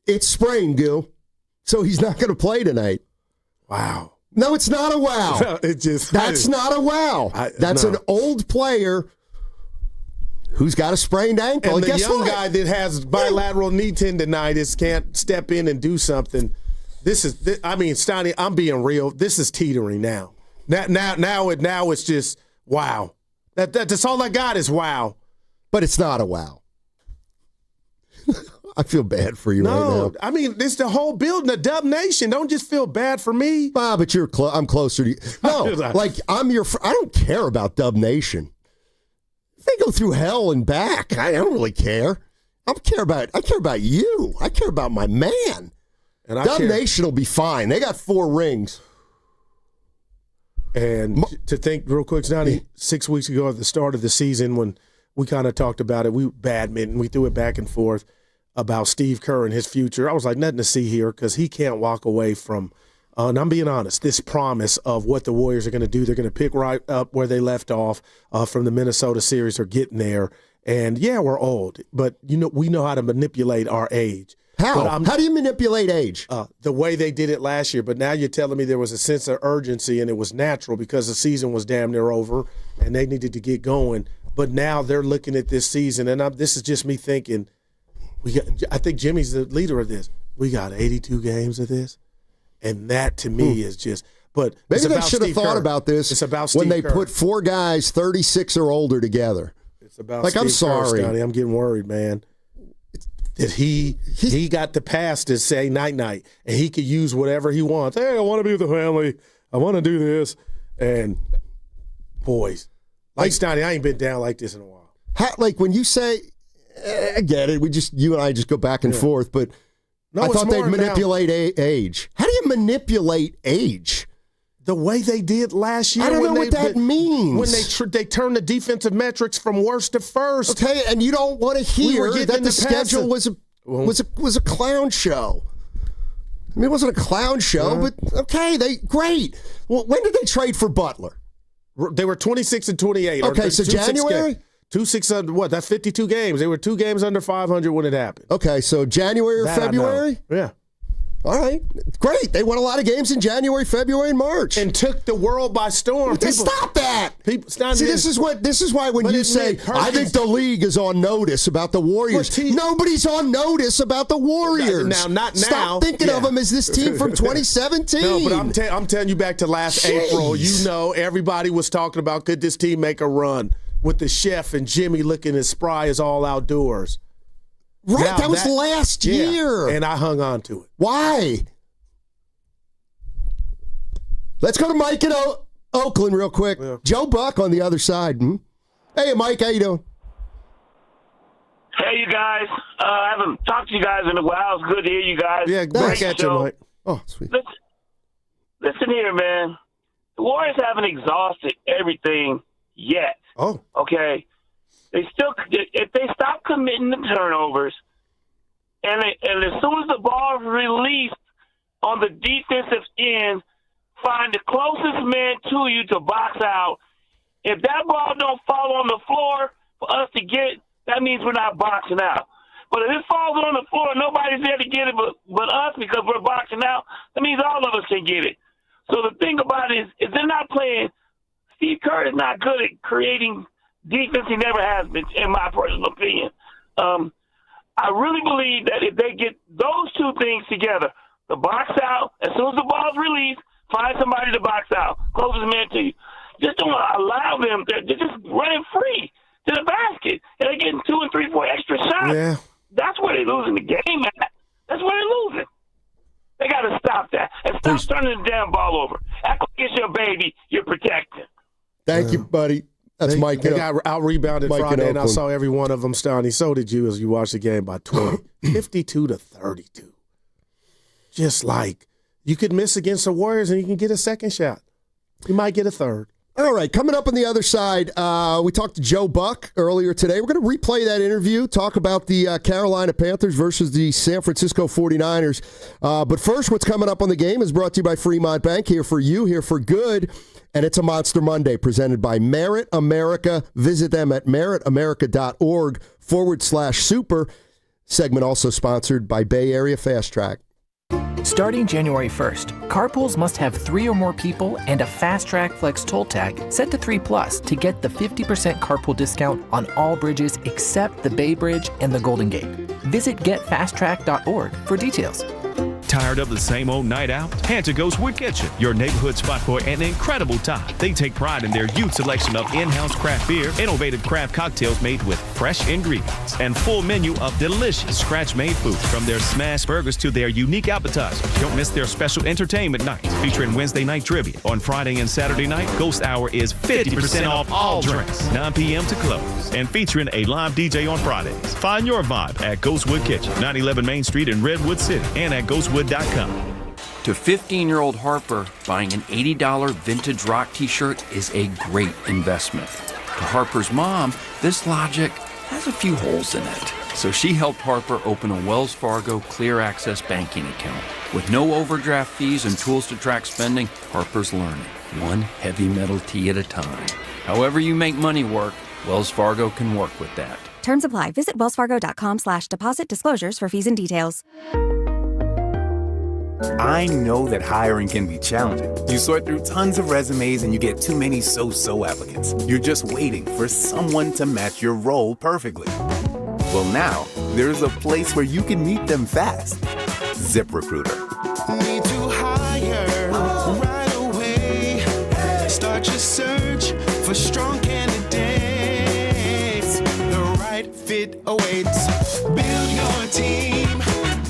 It's sprained, Gil. So he's not going to play tonight. Wow. No, it's not a wow. No, That's not a wow. That's an old player who's got a sprained ankle. And the young guy that has bilateral knee tendonitis can't step in and do something. Stoney, I'm being real. This is teetering now. Now it's just wow. That's all I got is wow. But it's not a wow. I feel bad for you right now. I mean, it's the whole building, the Dub Nation. Don't just feel bad for me. But I'm closer to you. No, like I'm your. I don't care about Dub Nation. They go through hell and back. I don't really care. I care about you. I care about my man. And Dub Nation will be fine. They got 4 rings. And to think real quick, Donnie, 6 weeks ago at the start of the season when we kind of talked about it, we threw it back and forth about Steve Kerr and his future. I was like, nothing to see here because he can't walk away from, and I'm being honest, this promise of what the Warriors are going to do. They're going to pick right up where they left off from the Minnesota series or getting there. And, yeah, we're old, but we know how to manipulate our age. How? How do you manipulate age? The way they did it last year. But now you're telling me there was a sense of urgency and it was natural because the season was damn near over and they needed to get going. But now they're looking at this season, and this is just me thinking, I think Jimmy's the leader of this. We got 82 games of this. And that, to me, is just – but maybe they should have thought about this it's about Steve when they Kerr. Put 4 guys 36 or older together. It's about Steve I'm sorry. Kerr, Scotty. I'm getting worried, man. That he got the pass to say night-night, and he could use whatever he wants. Hey, I want to be with the family. I want to do this. And, boys, Stoney, I ain't been down like this in a while. When you say I get it. You and I just go back and forth, but I thought they'd manipulate age. How do you manipulate age? The way they did last year. I don't know what that means. When they turned the defensive metrics from worst to first. Okay, and you don't want to hear that the schedule was a clown show. I mean, it wasn't a clown show, but okay, great. Well, when did they trade for Butler? They were 26 and 28. Okay, so January? 2-6 what? That's 52 games. They were 2 games under 500 when it happened. Okay, so January or February? Yeah. All right, great. They won a lot of games in January, February, and March, and took the world by storm. Stop that! See, this is why when you say I think the league is on notice about the Warriors, nobody's on notice about the Warriors. Not now. Stop thinking of them as this team from 2017. No, but I'm telling you back to last April. You know, everybody was talking about could this team make a run with the chef and Jimmy looking as spry as all outdoors. Right, now, that was last year. And I hung on to it. Why? Let's go to Mike in Oakland real quick. Yeah. Joe Buck on the other side. Hey, Mike, how you doing? Hey, you guys. I haven't talked to you guys in a while. It's good to hear you guys. Yeah, back at you, Mike. Oh, sweet. Listen here, man. The Warriors haven't exhausted everything yet. Oh. Okay? If they stop committing the turnovers, and as soon as the ball is released on the defensive end, find the closest man to you to box out. If that ball don't fall on the floor for us to get it, that means we're not boxing out. But if it falls on the floor and nobody's there to get it but us because we're boxing out, that means all of us can get it. So the thing about it is they're not playing. Steve Kerr is not good at creating defense. He never has been, in my personal opinion. I really believe that if they get those two things together, the box out, as soon as the ball's released, find somebody to box out, closest man to you. Just don't allow them. They're just running free to the basket, and they're getting 2 and 3, 4 extra shots. Yeah. That's where they're losing the game at. That's where they're losing. They got to stop that and stop turning the damn ball over. Act like it's your baby. You're protecting. Thank you, buddy. That's Mike. They got out-rebounded Friday, and I saw every one of them, Stoney. So did you as you watched the game by 20. 52-32. Just like you could miss against the Warriors and you can get a second shot. You might get a third. All right, coming up on the other side, we talked to Joe Buck earlier today. We're going to replay that interview, talk about the Carolina Panthers versus the San Francisco 49ers. But first, what's coming up on the game is brought to you by Fremont Bank, here for you, here for good. And it's a Monster Monday presented by Merit America. Visit them at meritamerica.org/super. Segment also sponsored by Bay Area Fast Track. Starting January 1st, carpools must have 3 or more people and a Fast Track Flex toll tag set to 3+ to get the 50% carpool discount on all bridges except the Bay Bridge and the Golden Gate. Visit getfasttrack.org for details. Tired of the same old night out? Head to Ghostwood Kitchen, your neighborhood spot for an incredible time. They take pride in their huge selection of in-house craft beer, innovative craft cocktails made with fresh ingredients, and full menu of delicious scratch-made food. From their smash burgers to their unique appetizers. Don't miss their special entertainment nights featuring Wednesday night trivia. On Friday and Saturday night, Ghost Hour is 50% off all drinks, 9 p.m. to close, and featuring a live DJ on Fridays. Find your vibe at Ghostwood Kitchen, 911 Main Street in Redwood City, and at Ghostwood.com. To 15-year-old Harper, buying an $80 vintage rock t-shirt is a great investment. To Harper's mom, this logic has a few holes in it. So she helped Harper open a Wells Fargo Clear Access banking account. With no overdraft fees and tools to track spending, Harper's learning, one heavy metal tee at a time. However you make money work, Wells Fargo can work with that. Terms apply. Visit wellsfargo.com/deposit disclosures for fees and details. I know that hiring can be challenging. You sort through tons of resumes and you get too many so-so applicants. You're just waiting for someone to match your role perfectly. Well, now, there's a place where you can meet them fast. ZipRecruiter. Need to hire right away. Start your search for strong candidates. The right fit awaits. Build your team.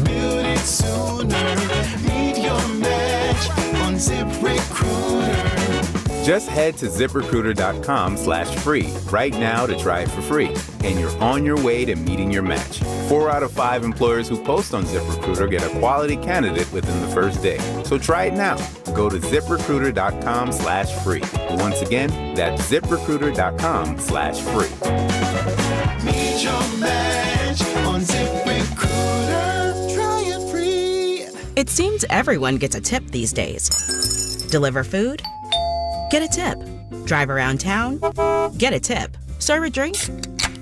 Build it sooner. Meet your match on ZipRecruiter. Just head to ZipRecruiter.com/free right now to try it for free. And you're on your way to meeting your match. 4 out of 5 employers who post on ZipRecruiter get a quality candidate within the first day. So try it now. Go to ZipRecruiter.com/free. Once again, that's ZipRecruiter.com/free. Meet your match on ZipRecruiter. Try it free. It seems everyone gets a tip these days. Deliver food? Get a tip. Drive around town? Get a tip. Serve a drink?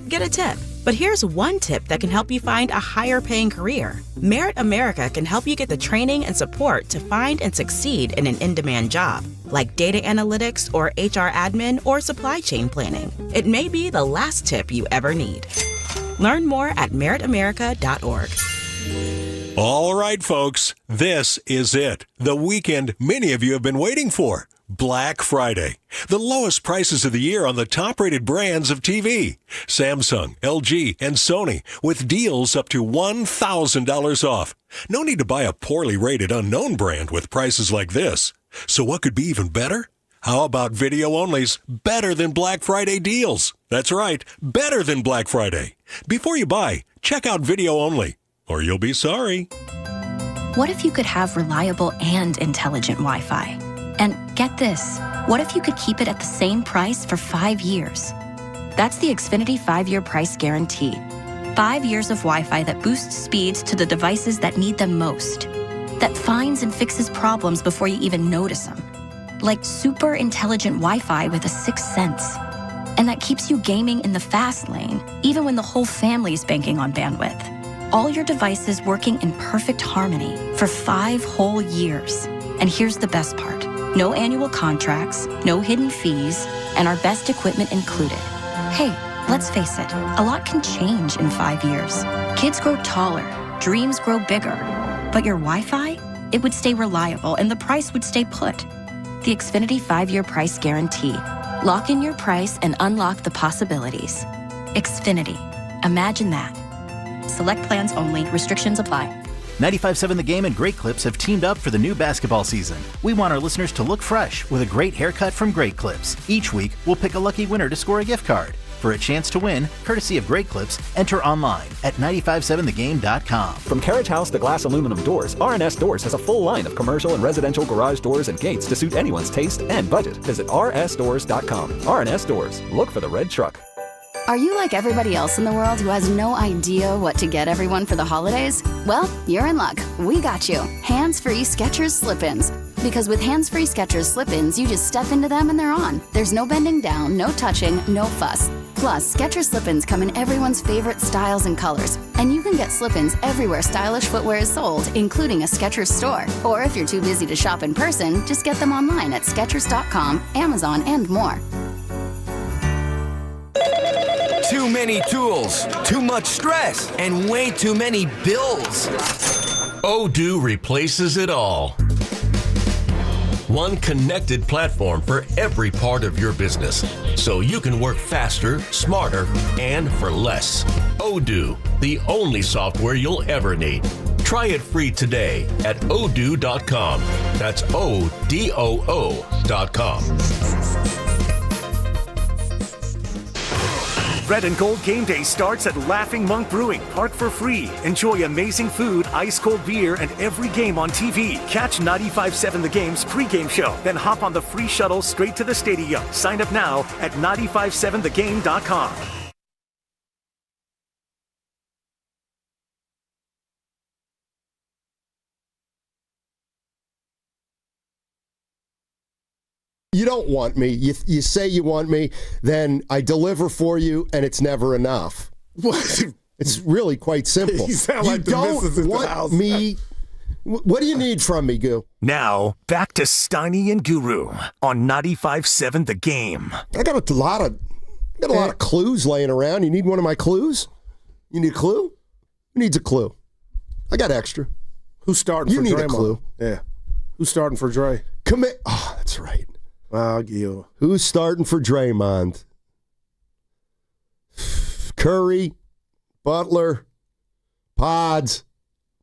Get a tip. But here's one tip that can help you find a higher paying career. Merit America can help you get the training and support to find and succeed in an in-demand job, like data analytics or HR admin or supply chain planning. It may be the last tip you ever need. Learn more at meritamerica.org. All right, folks, this is it. The weekend many of you have been waiting for. Black Friday. The lowest prices of the year on the top-rated brands of TV. Samsung, LG, and Sony with deals up to $1,000 off. No need to buy a poorly rated unknown brand with prices like this. So what could be even better? How about video-only's better than Black Friday deals? That's right, better than Black Friday. Before you buy, check out video-only, or you'll be sorry. What if you could have reliable and intelligent Wi-Fi? And get this, what if you could keep it at the same price for 5 years? That's the Xfinity 5-year price guarantee. 5 years of Wi-Fi that boosts speeds to the devices that need them most. That finds and fixes problems before you even notice them. Like super intelligent Wi-Fi with a sixth sense. And that keeps you gaming in the fast lane, even when the whole family's banking on bandwidth. All your devices working in perfect harmony for 5 whole years. And here's the best part. No annual contracts, no hidden fees, and our best equipment included. Hey, let's face it, a lot can change in 5 years. Kids grow taller, dreams grow bigger. But your Wi-Fi? It would stay reliable and the price would stay put. The Xfinity 5-year price guarantee. Lock in your price and unlock the possibilities. Xfinity. Imagine that. Select plans only. Restrictions apply. 95.7 The Game and Great Clips have teamed up for the new basketball season. We want our listeners to look fresh with a great haircut from Great Clips. Each week, we'll pick a lucky winner to score a gift card. For a chance to win, courtesy of Great Clips, enter online at 957thegame.com. From carriage house to glass aluminum doors, RNS Doors has a full line of commercial and residential garage doors and gates to suit anyone's taste and budget. Visit rsdoors.com. RNS Doors. Look for the red truck. Are you like everybody else in the world who has no idea what to get everyone for the holidays? Well, you're in luck. We got you. Hands-free Skechers slip-ins. Because with hands-free Skechers slip-ins, you just step into them and they're on. There's no bending down, no touching, no fuss. Plus, Skechers slip-ins come in everyone's favorite styles and colors. And you can get slip-ins everywhere stylish footwear is sold, including a Skechers store. Or if you're too busy to shop in person, just get them online at Skechers.com, Amazon, and more. Too many tools, too much stress, and way too many bills. Odoo replaces it all. One connected platform for every part of your business, so you can work faster, smarter, and for less. Odoo, the only software you'll ever need. Try it free today at odoo.com. That's ODOO.com. Red and Gold Game Day starts at Laughing Monk Brewing. Park for free. Enjoy amazing food, ice-cold beer, and every game on TV. Catch 95.7 The Game's pregame show. Then hop on the free shuttle straight to the stadium. Sign up now at 957thegame.com. You don't want me. You say you want me, then I deliver for you, and it's never enough. It's really quite simple. You sound like you the don't missus at the want house. me. What do you need from me, Goo? Now, back to Steiny and Guru on 95.7 The Game. I got a lot of clues laying around. You need one of my clues? You need a clue? Who needs a clue? I got extra. Who's starting You for need Draymond? a clue. Yeah. Who's starting for Dre? Oh, that's right. Gil. Who's starting for Draymond? Curry, Butler, Pods,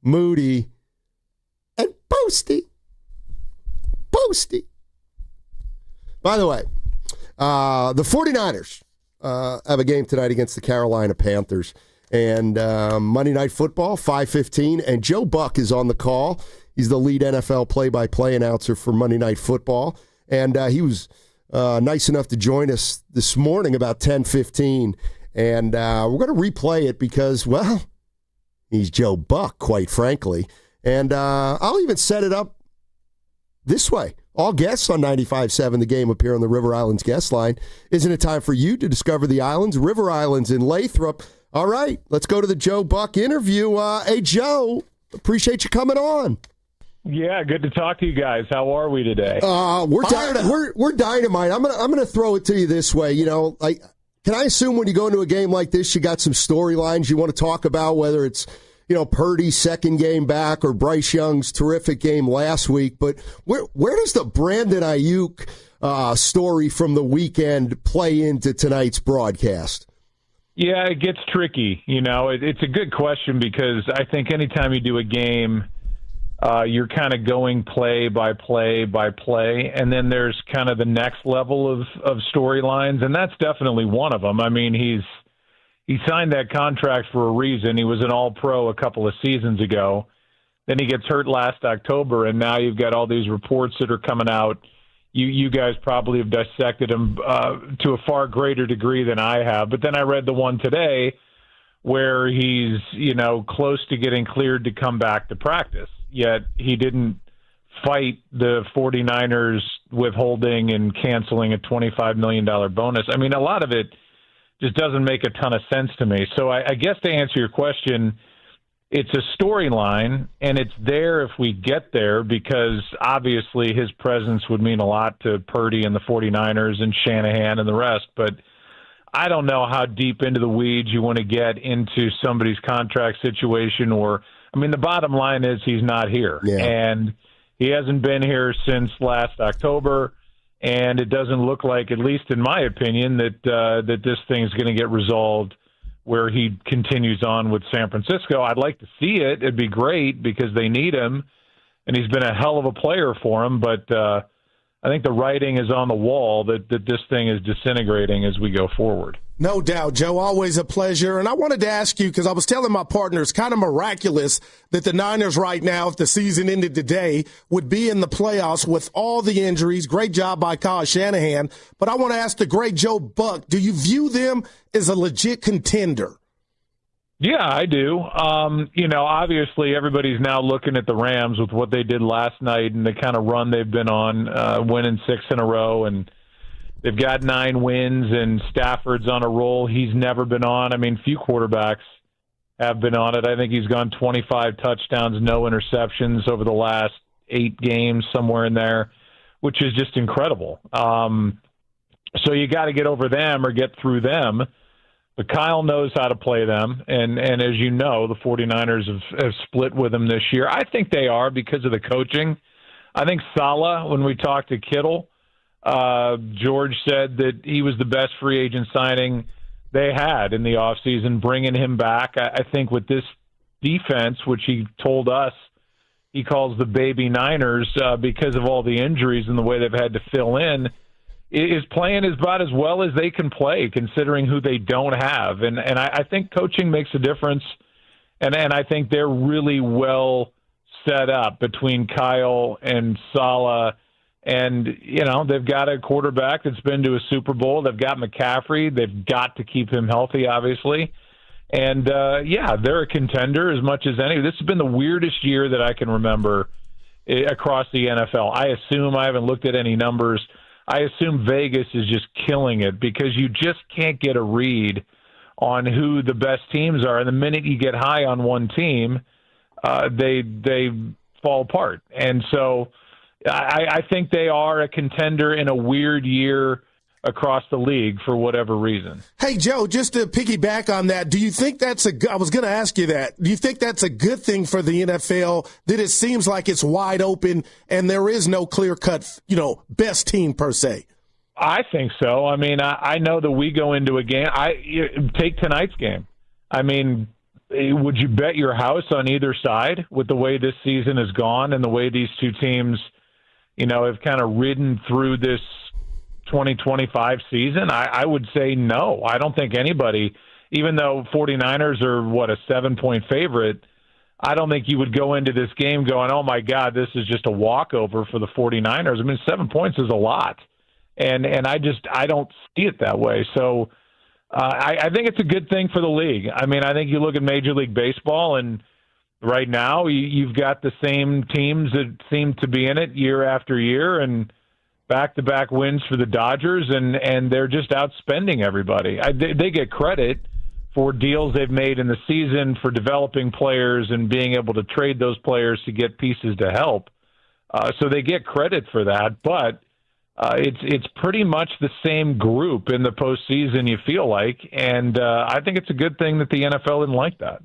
Moody, and Posty. By the way, the 49ers have a game tonight against the Carolina Panthers. And Monday Night Football, 5:15. And Joe Buck is on the call. He's the lead NFL play-by-play announcer for Monday Night Football. And he was nice enough to join us this morning about 10:15. And we're going to replay it because, well, he's Joe Buck, quite frankly. And I'll even set it up this way. All guests on 95.7 The Game appear on the River Islands guest line. Isn't it time for you to discover the islands? River Islands in Lathrop. All right, let's go to the Joe Buck interview. Hey, Joe, appreciate you coming on. Yeah, good to talk to you guys. How are we today? We're dynamite. I'm gonna throw it to you this way. You know, can I assume when you go into a game like this, you got some storylines you want to talk about, whether it's, you know, Purdy's second game back or Bryce Young's terrific game last week. But where does the Brandon Aayuk story from the weekend play into tonight's broadcast? Yeah, it gets tricky. You know, it's a good question because I think anytime you do a game, you're kind of going play by play by play, and then there's kind of the next level of storylines, and that's definitely one of them. I mean, he signed that contract for a reason. He was an all-pro a couple of seasons ago. Then he gets hurt last October, and now you've got all these reports that are coming out. You guys probably have dissected him to a far greater degree than I have. But then I read the one today where he's, you know, close to getting cleared to come back to practice, yet he didn't fight the 49ers withholding and canceling a $25 million bonus. I mean, a lot of it just doesn't make a ton of sense to me. So I guess to answer your question, it's a storyline, and it's there if we get there because obviously his presence would mean a lot to Purdy and the 49ers and Shanahan and the rest. But I don't know how deep into the weeds you want to get into somebody's contract situation or – I mean, the bottom line is he's not here. Yeah. And he hasn't been here since last October. And it doesn't look like, at least in my opinion, that this thing's going to get resolved where he continues on with San Francisco. I'd like to see it. It'd be great because they need him, and he's been a hell of a player for him. But I think the writing is on the wall that this thing is disintegrating as we go forward. No doubt, Joe. Always a pleasure. And I wanted to ask you, because I was telling my partner, it's kind of miraculous that the Niners right now, if the season ended today, would be in the playoffs with all the injuries. Great job by Kyle Shanahan. But I want to ask the great Joe Buck, do you view them as a legit contender? Yeah, I do. You know, obviously everybody's now looking at the Rams with what they did last night and the kind of run they've been on, winning 6 in a row, and they've got 9 wins, and Stafford's on a roll he's never been on. I mean, few quarterbacks have been on it. I think he's gone 25 touchdowns, no interceptions over the last 8 games, somewhere in there, which is just incredible. So you got to get over them or get through them. But Kyle knows how to play them, and as you know, the 49ers have split with him this year. I think they are because of the coaching. I think Saleh, when we talked to Kittle, George said that he was the best free agent signing they had in the offseason, bringing him back. I think with this defense, which he told us he calls the baby Niners because of all the injuries and the way they've had to fill in, is playing about as well as they can play, considering who they don't have. And I think coaching makes a difference, and I think they're really well set up between Kyle and Saleh. And, you know, they've got a quarterback that's been to a Super Bowl. They've got McCaffrey. They've got to keep him healthy, obviously. And, yeah, they're a contender as much as any. This has been the weirdest year that I can remember across the NFL. I haven't looked at any numbers. I assume Vegas is just killing it because you just can't get a read on who the best teams are. And the minute you get high on one team, they fall apart. And so I think they are a contender in a weird year across the league for whatever reason. Hey, Joe, just to piggyback on that, do you think that's I was going to ask you that. Do you think that's a good thing for the NFL, that it seems like it's wide open and there is no clear-cut, best team per se? I think so. I mean, I know that we go into a game. Take tonight's game. I mean, would you bet your house on either side with the way this season has gone and the way these two teams, have kind of ridden through this 2025 season? I would say no. I don't think anybody, even though 49ers are, a 7-point favorite, I don't think you would go into this game going, oh, my God, this is just a walkover for the 49ers. I mean, 7 points is a lot. And I don't see it that way. So I think it's a good thing for the league. I mean, I think you look at Major League Baseball, and right now you've got the same teams that seem to be in it year after year, and back-to-back wins for the Dodgers, and they're just outspending everybody. They get credit for deals they've made in the season, for developing players and being able to trade those players to get pieces to help. So they get credit for that, but it's pretty much the same group in the postseason, you feel like, and I think it's a good thing that the NFL didn't like that.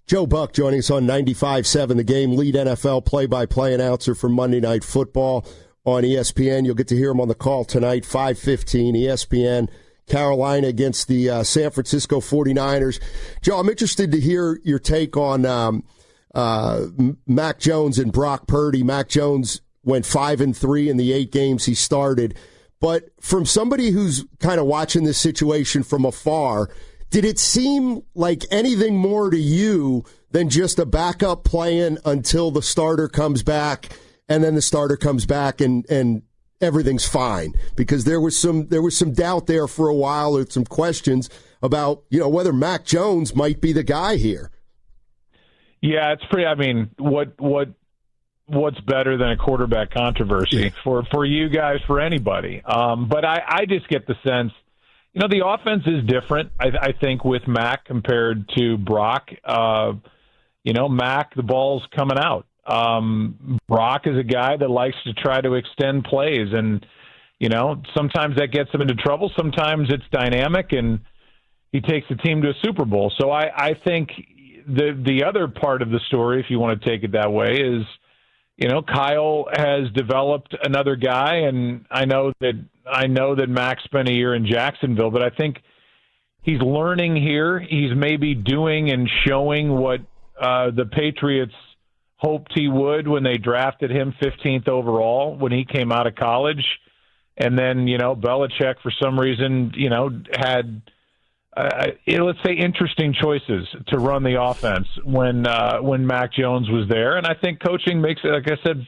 Joe Buck joining us on 95.7 The Game, lead NFL play-by-play announcer for Monday Night Football on ESPN. You'll get to hear him on the call tonight, 5:15, ESPN. Carolina against the San Francisco 49ers. Joe, I'm interested to hear your take on Mac Jones and Brock Purdy. Mac Jones went 5-3 in the 8 games he started. But from somebody who's kind of watching this situation from afar, did it seem like anything more to you than just a backup playing until the starter comes back, and then the starter comes back and everything's fine? Because there was some doubt there for a while, or some questions about, whether Mac Jones might be the guy here. Yeah, it's pretty. I mean, what's better than a quarterback controversy for you guys, for anybody? But I just get the sense, the offense is different. I think with Mac compared to Brock. Mac, the ball's coming out. Brock is a guy that likes to try to extend plays, and sometimes that gets him into trouble. Sometimes it's dynamic, and he takes the team to a Super Bowl. So I think the other part of the story, if you want to take it that way, is Kyle has developed another guy, and I know that Mac spent a year in Jacksonville, but I think he's learning here. He's maybe doing and showing what the Patriots hoped he would when they drafted him 15th overall when he came out of college. And then, Belichick, for some reason, had, let's say, interesting choices to run the offense when Mac Jones was there. And I think coaching makes, like I said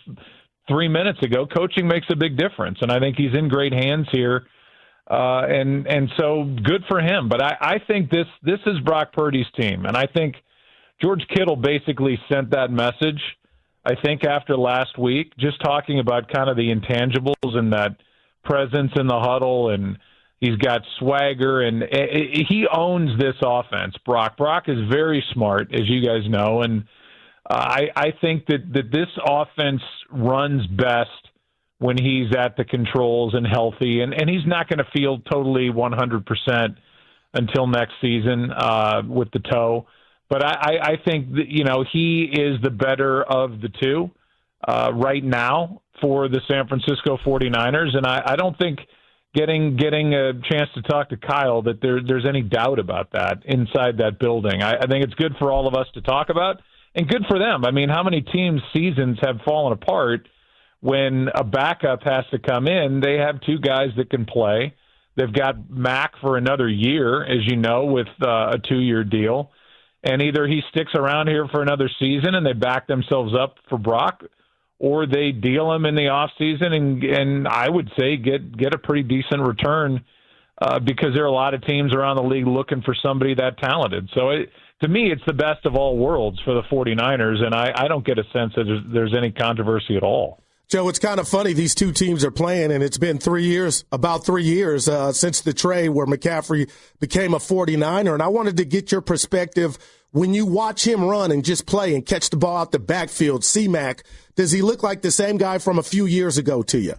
3 minutes ago, coaching makes a big difference. And I think he's in great hands here. And so good for him. But I think this is Brock Purdy's team. And I think George Kittle basically sent that message, I think, after last week, just talking about kind of the intangibles and that presence in the huddle, and he's got swagger, and he owns this offense, Brock. Brock is very smart, as you guys know, and I think that this offense runs best when he's at the controls and healthy, and he's not going to feel totally 100% until next season with the toe. But I think that, he is the better of the two right now for the San Francisco 49ers. And I don't think getting a chance to talk to Kyle that there's any doubt about that inside that building. I think it's good for all of us to talk about, and good for them. I mean, how many teams' seasons have fallen apart when a backup has to come in? They have two guys that can play. They've got Mac for another year, as you know, with a 2-year deal. And either he sticks around here for another season and they back themselves up for Brock, or they deal him in the offseason and I would say get a pretty decent return because there are a lot of teams around the league looking for somebody that talented. So to me, it's the best of all worlds for the 49ers, and I don't get a sense that there's any controversy at all. Joe, it's kind of funny. These two teams are playing, and it's been about 3 years since the trade where McCaffrey became a 49er. And I wanted to get your perspective when you watch him run and just play and catch the ball out the backfield. C-Mac, does he look like the same guy from a few years ago to you?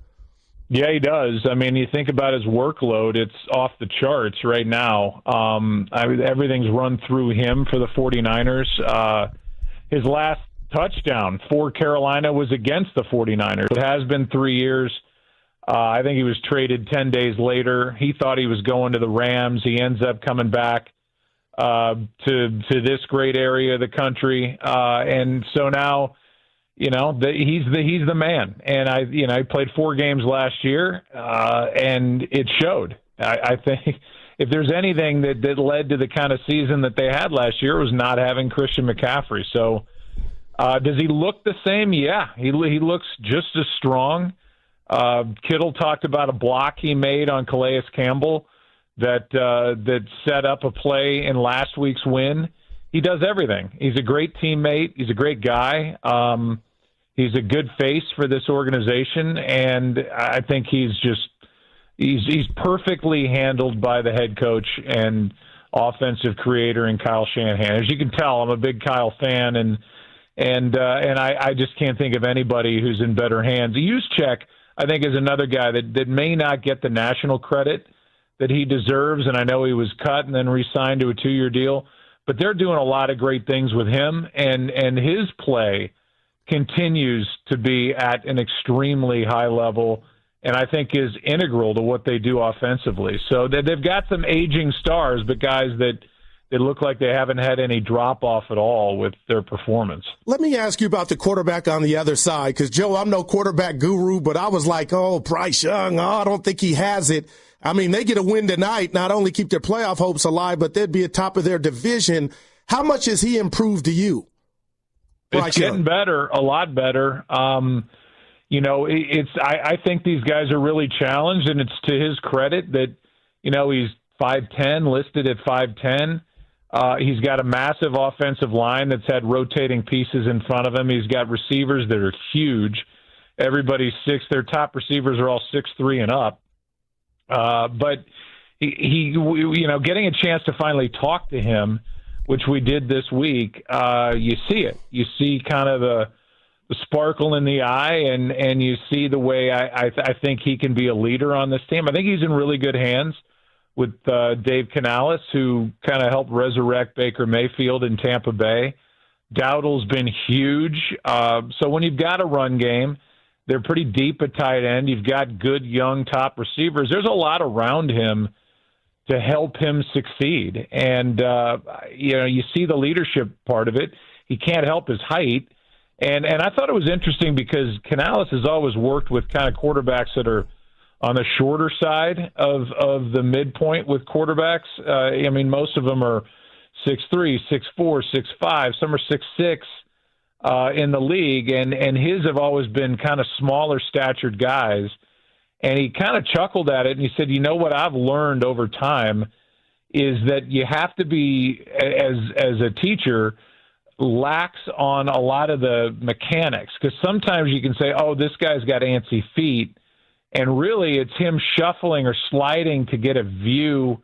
Yeah, he does. I mean, you think about his workload, it's off the charts right now. Everything's run through him for the 49ers. His last touchdown for Carolina was against the 49ers. It has been 3 years. I think he was traded 10 days later. He thought he was going to the Rams. He ends up coming back to this great area of the country. And so now he's the man. And I played 4 games last year, and it showed. I think if there's anything that led to the kind of season that they had last year, it was not having Christian McCaffrey. So does he look the same? Yeah, he looks just as strong. Kittle talked about a block he made on Calais Campbell that set up a play in last week's win. He does everything. He's a great teammate. He's a great guy. He's a good face for this organization, and I think he's perfectly handled by the head coach and offensive creator in Kyle Shanahan. As you can tell, I'm a big Kyle fan, and I just can't think of anybody who's in better hands. Juszczyk, I think, is another guy that may not get the national credit that he deserves, and I know he was cut and then re-signed to a 2-year deal, but they're doing a lot of great things with him, and his play continues to be at an extremely high level, and I think is integral to what they do offensively. So they've got some aging stars, but guys that look like they haven't had any drop-off at all with their performance. Let me ask you about the quarterback on the other side, because, Joe, I'm no quarterback guru, but I was like, Bryce Young, I don't think he has it. I mean, they get a win tonight, not only keep their playoff hopes alive, but they'd be at top of their division. How much has he improved to you? It's getting better, a lot better. I think these guys are really challenged, and it's to his credit that, he's 5'10", listed at 5'10". He's got a massive offensive line that's had rotating pieces in front of him. He's got receivers that are huge. Everybody's their top receivers are all 6'3" and up. But he getting a chance to finally talk to him, which we did this week, you see it. You see kind of the sparkle in the eye, and you see the way I think he can be a leader on this team. I think he's in really good hands with Dave Canales, who kind of helped resurrect Baker Mayfield in Tampa Bay. Dowdle's been huge. So when you've got a run game, they're pretty deep at tight end. You've got good young top receivers. There's a lot around him to help him succeed. And, you see the leadership part of it. He can't help his height. And I thought it was interesting because Canales has always worked with kind of quarterbacks that are on the shorter side of the midpoint with quarterbacks. Most of them are 6'3", 6'4", 6'5", some are 6'6", in the league, and his have always been kind of smaller statured guys. And he kind of chuckled at it, and he said, what I've learned over time is that you have to be, as a teacher, lax on a lot of the mechanics, because sometimes you can say, this guy's got antsy feet, and really it's him shuffling or sliding to get a view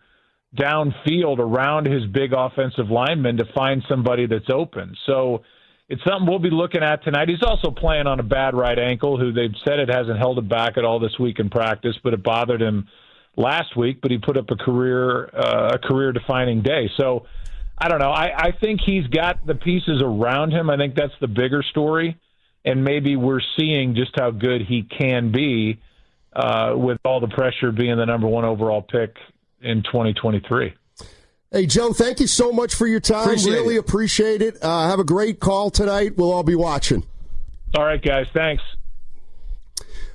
downfield around his big offensive lineman to find somebody that's open. So it's something we'll be looking at tonight. He's also playing on a bad right ankle, who they've said it hasn't held him back at all this week in practice, but it bothered him last week, but he put up a career-defining day. So I don't know. I think he's got the pieces around him. I think that's the bigger story, and maybe we're seeing just how good he can be with all the pressure being the number 1 overall pick in 2023. Hey, Joe, thank you so much for your time. Really appreciate it. Have a great call tonight. We'll all be watching. All right, guys. Thanks.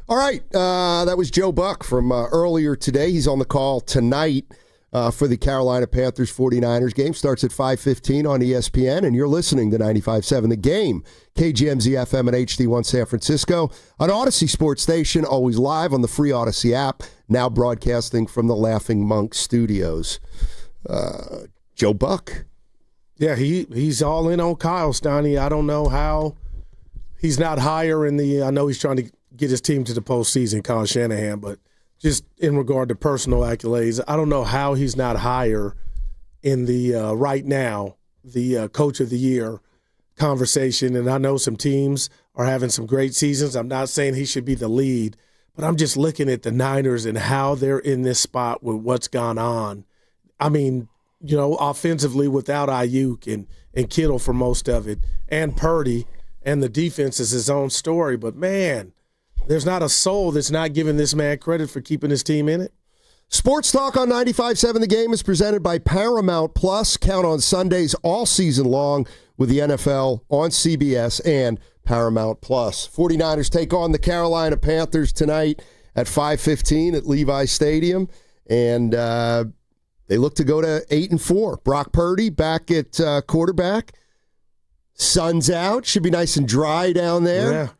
All right. That was Joe Buck from earlier today. He's on the call tonight for the Carolina Panthers 49ers game. Starts at 5:15 on ESPN, and you're listening to 95.7 The Game, KGMZ FM and HD1 San Francisco, on Odyssey Sports Station, always live on the free Odyssey app, now broadcasting from the Laughing Monk Studios. Joe Buck. Yeah, he's all in on Kyle, Steiny. I don't know how he's not higher in the – I know he's trying to get his team to the postseason, Kyle Shanahan, but just in regard to personal accolades, I don't know how he's not higher in the right now, the Coach of the Year conversation. And I know some teams are having some great seasons. I'm not saying he should be the lead, but I'm just looking at the Niners and how they're in this spot with what's gone on. I mean, offensively without Aayuk and Kittle for most of it, and Purdy, and the defense is his own story. But, man, there's not a soul that's not giving this man credit for keeping his team in it. Sports Talk on 95.7 The Game is presented by Paramount Plus. Count on Sundays all season long with the NFL on CBS and Paramount Plus. 49ers take on the Carolina Panthers tonight at 5:15 at Levi Stadium, and they look to go to 8-4. Brock Purdy back at quarterback. Sun's out. Should be nice and dry down there,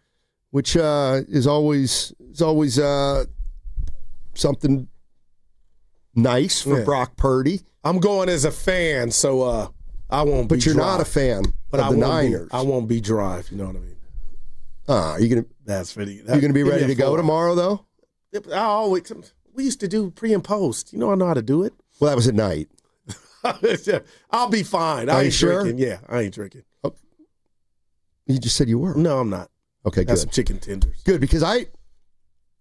which is always something nice for Brock Purdy. I'm going as a fan, so I won't be But you're dry. not a fan of the Niners. I won't be dry, if you know what I mean. You're gonna be ready to go tomorrow, though? We used to do pre and post. You know, I know how to do it. Well, that was at night. I'll be fine. Are I you ain't sure? drinking. Yeah, I ain't drinking. Oh. You just said you were. No, I'm not. Okay, Got good. some chicken tenders. Good, because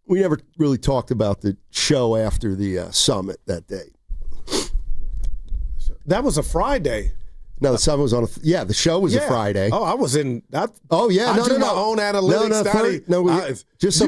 we never really talked about the show after the summit that day. That was a Friday. No, the summit was on the show was a Friday. Oh, I was in that. Oh, yeah. I do my own analytics study.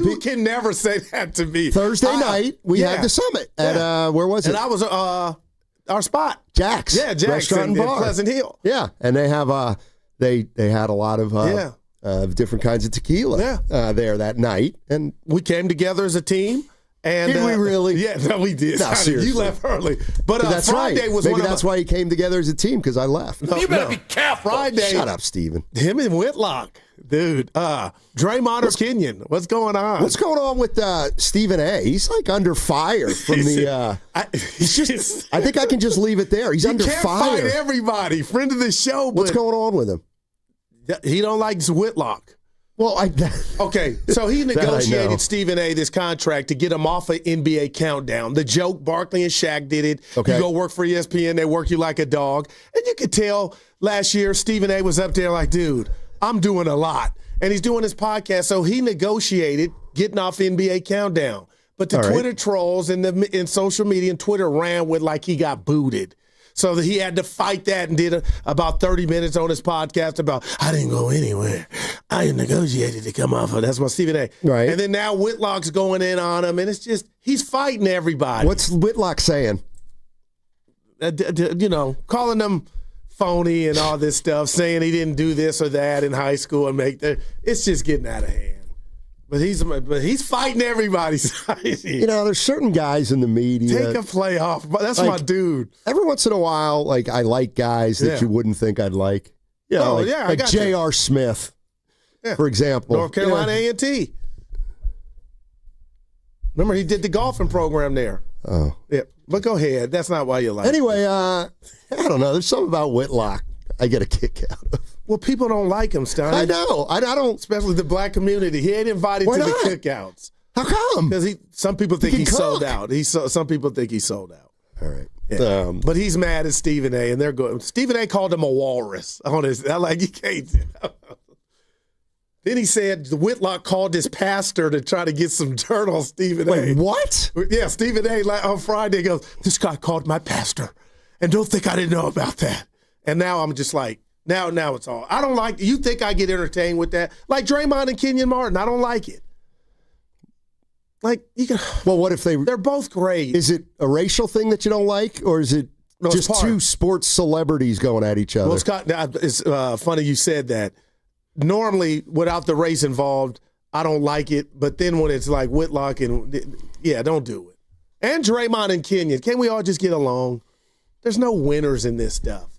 You can never say that to me. Thursday night, we had the summit at, where was it? And I was our spot. Jack's. Yeah, Jack's Restaurant and in Bar. Pleasant Hill. Yeah, and they have they had a lot of different kinds of tequila there that night, and we came together as a team. And did we really? Yeah, no, we did. No, seriously. You left early, but that's Friday right. was Maybe one of that's why you came together as a team, because I left. You better be careful. Friday. Shut up, Steven. Him and Whitlock, dude. Draymond or Kenyon? What's going on? What's going on with Stephen A? He's like under fire from the. I think I can just leave it there. He's under fire. Fight everybody. Friend of the show. What's going on with him? He don't like Whitlock. Well, okay, so he That I know. negotiated Stephen A. this contract to get him off of NBA Countdown. The joke, Barkley and Shaq did it. Okay. You go work for ESPN, they work you like a dog. And you could tell last year Stephen A. was up there like, dude, I'm doing a lot. And he's doing his podcast, so he negotiated getting off NBA Countdown. But the Twitter trolls and in social media and Twitter ran with like he got booted. So that he had to fight that and did about 30 minutes on his podcast about, I didn't go anywhere. I negotiated to come off of. That's my Stephen A. Right. And then now Whitlock's going in on him, and it's just, he's fighting everybody. What's Whitlock saying? Calling them phony and all this stuff, saying he didn't do this or that in high school and it's just getting out of hand. But he's fighting everybody. There's certain guys in the media. Take a play off. That's my dude. Every once in a while, I like guys that you wouldn't think I'd like. I got J.R. Smith, for example. North Carolina A&T. Remember, he did the golfing program there. Oh. Yeah, but go ahead. That's not why you like Anyway, I don't know. There's something about Whitlock I get a kick out of. Well, people don't like him, Stein. I know. I don't. Especially the black community. He ain't invited Why to not? the cookouts. How come? Because some people think He he's can sold cook. out. Some people think he's sold out. All right. Yeah. But he's mad at Stephen A. and they're going. Stephen A. called him a walrus on his. I'm like, you can't. Then he said Whitlock called his pastor to try to get some dirt on Stephen A. Wait, what? Yeah, Stephen A. on Friday goes, this guy called my pastor, and don't think I didn't know about that. And now I'm just like, now it's all. I don't like. You think I get entertained with that? Like Draymond and Kenyon Martin, I don't like it. Like you can. Well, what if they're both great? Is it a racial thing that you don't like, or is it just two sports celebrities going at each other? Well, Scott, it's funny you said that. Normally, without the race involved, I don't like it. But then when it's like Whitlock and don't do it. And Draymond and Kenyon, can't we all just get along? There's no winners in this stuff.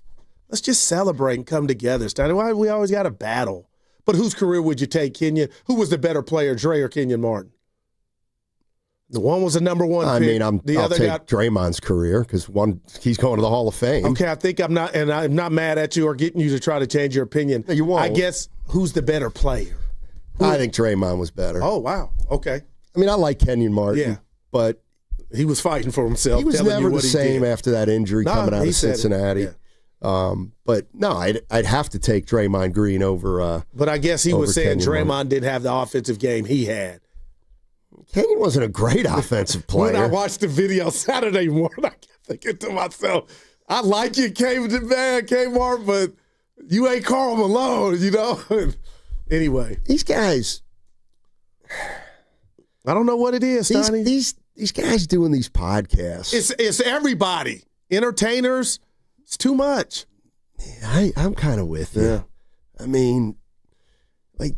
Let's just celebrate and come together, Stein. Why we always got a battle? But whose career would you take, Kenyon? Who was the better player, Dre or Kenyon Martin? The one was the number one I pick. mean, I'll take Draymond's career because he's going to the Hall of Fame. Okay, I think I'm not mad at you or getting you to try to change your opinion. No, you won't. I guess who's the better player? I think Draymond was better. Oh, wow. Okay. I mean, I like Kenyon Martin, but he was fighting for himself. He was never the same after that injury coming out of Cincinnati. But no, I'd have to take Draymond Green over. But I guess he was saying Kenyon Draymond didn't have the offensive game he had. Kenyon wasn't a great offensive player. When I watched the video Saturday morning, I kept thinking to myself, I like you, Kmart, but you ain't Karl Malone, Anyway. These guys. I don't know what it is, Sonny. These guys doing these podcasts. It's everybody. Entertainers, it's too much. Yeah, I'm kind of with you. Yeah. I mean, like,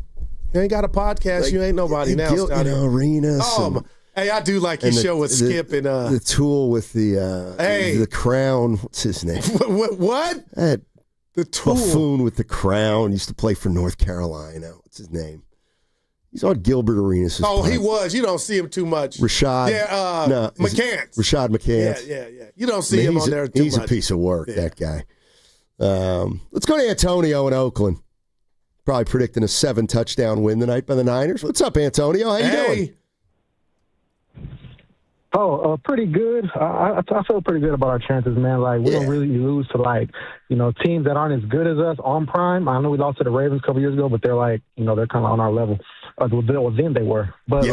You ain't got a podcast. Like, you ain't nobody now. Arenas. Hey, I do like your show with Skip and the Tool with the crown. What's his name? What? The Tool buffoon with the crown used to play for North Carolina. What's his name? He's on Gilbert Arenas. He was. You don't see him too much. Rashad. Yeah, McCants. Rashad McCants. Yeah. You don't see him on there too much. He's a piece of work, that guy. Let's go to Antonio in Oakland. Probably predicting a 7-touchdown win tonight by the Niners. What's up, Antonio? How you doing? Pretty good. I feel pretty good about our chances, man. Like, we don't really lose to, teams that aren't as good as us on prime. I know we lost to the Ravens a couple years ago, but they're they're kind of on our level. Well, then they were. But,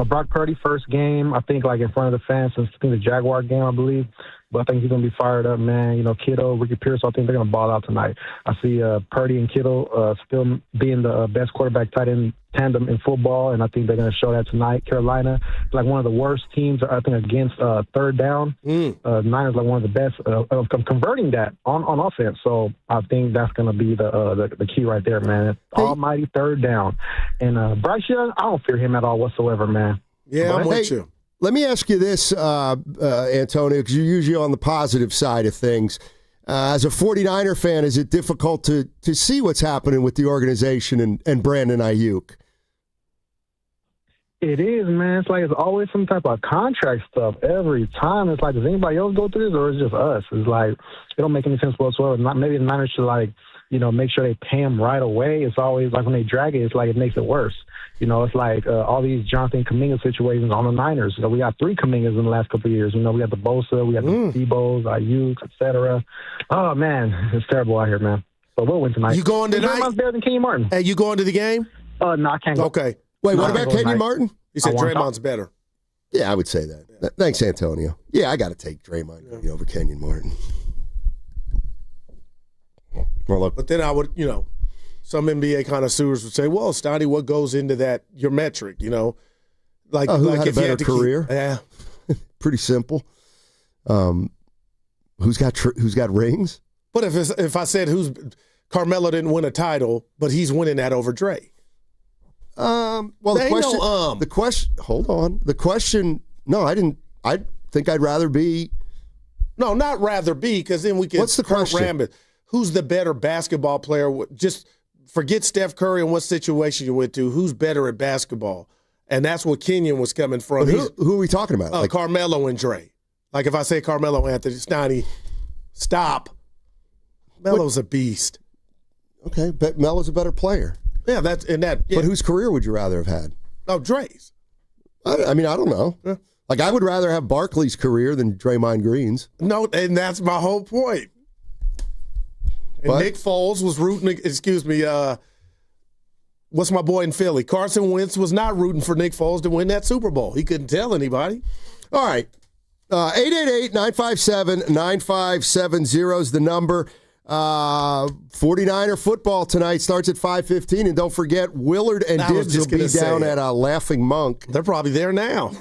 Brock Purdy, first game, I think, in front of the fans since the Jaguar game, I believe. But I think he's going to be fired up, man. Kittle, Ricky Pearsall, I think they're going to ball out tonight. I see Purdy and Kittle still being the best quarterback tight end tandem in football, and I think they're going to show that tonight. Carolina, one of the worst teams, I think, against third down. Niners, one of the best of converting that on offense. So I think that's going to be the key right there, man. Almighty third down. And Bryce Young, I don't fear him at all whatsoever, man. Yeah, I'm with you. Let me ask you this, Antonio, because you're usually on the positive side of things. As a 49er fan, is it difficult to see what's happening with the organization and Brandon Aayuk? It is, man. It's always some type of contract stuff every time. It's does anybody else go through this, or is it just us? It's it don't make any sense whatsoever. Maybe the Niners should, make sure they pay him right away. It's always when they drag it, it makes it worse. It's all these Jonathan Kuminga situations on the Niners. We got 3 Kumingas in the last couple of years. We got the Bosa, we got the Debos, Aayuk, etc. Oh, man, it's terrible out here, man. But we'll win tonight. You going tonight? Draymond's better than Kenyon Martin. Hey, you going to the game? No, I can't go. Okay. Wait, what about Kenyon Martin? You said Draymond's better. Yeah, I would say that. Yeah. Thanks, Antonio. Yeah, I got to take Draymond over Kenyon Martin. Well, look. But then I would, some NBA connoisseurs would say, well, Stoney, what goes into that, your metric, who had a better career? Yeah. Pretty simple. Who's got rings? But if I said Carmelo didn't win a title, but he's winning that over Dre. The question, hold on. The question, no, I didn't. I think I'd rather be. No, not rather be, because then we can. What's the question? Who's the better basketball player? Just forget Steph Curry and what situation you went to. Who's better at basketball? And that's what Kenyon was coming from. Who are we talking about? Carmelo and Dre. If I say Carmelo Anthony, Stoney, stop. Melo's a beast. Okay, but Melo's a better player. Yeah, that's in that. Yeah. But whose career would you rather have had? Oh, Dre's. I mean, I don't know. Yeah. I would rather have Barkley's career than Draymond Green's. No, and that's my whole point. And Nick Foles was rooting. Excuse me. What's my boy in Philly? Carson Wentz was not rooting for Nick Foles to win that Super Bowl. He couldn't tell anybody. All right. 888-957-9570 is the number. 49er football tonight starts at 5:15, and don't forget Willard and Dibbs will be down at Laughing Monk. They're probably there now.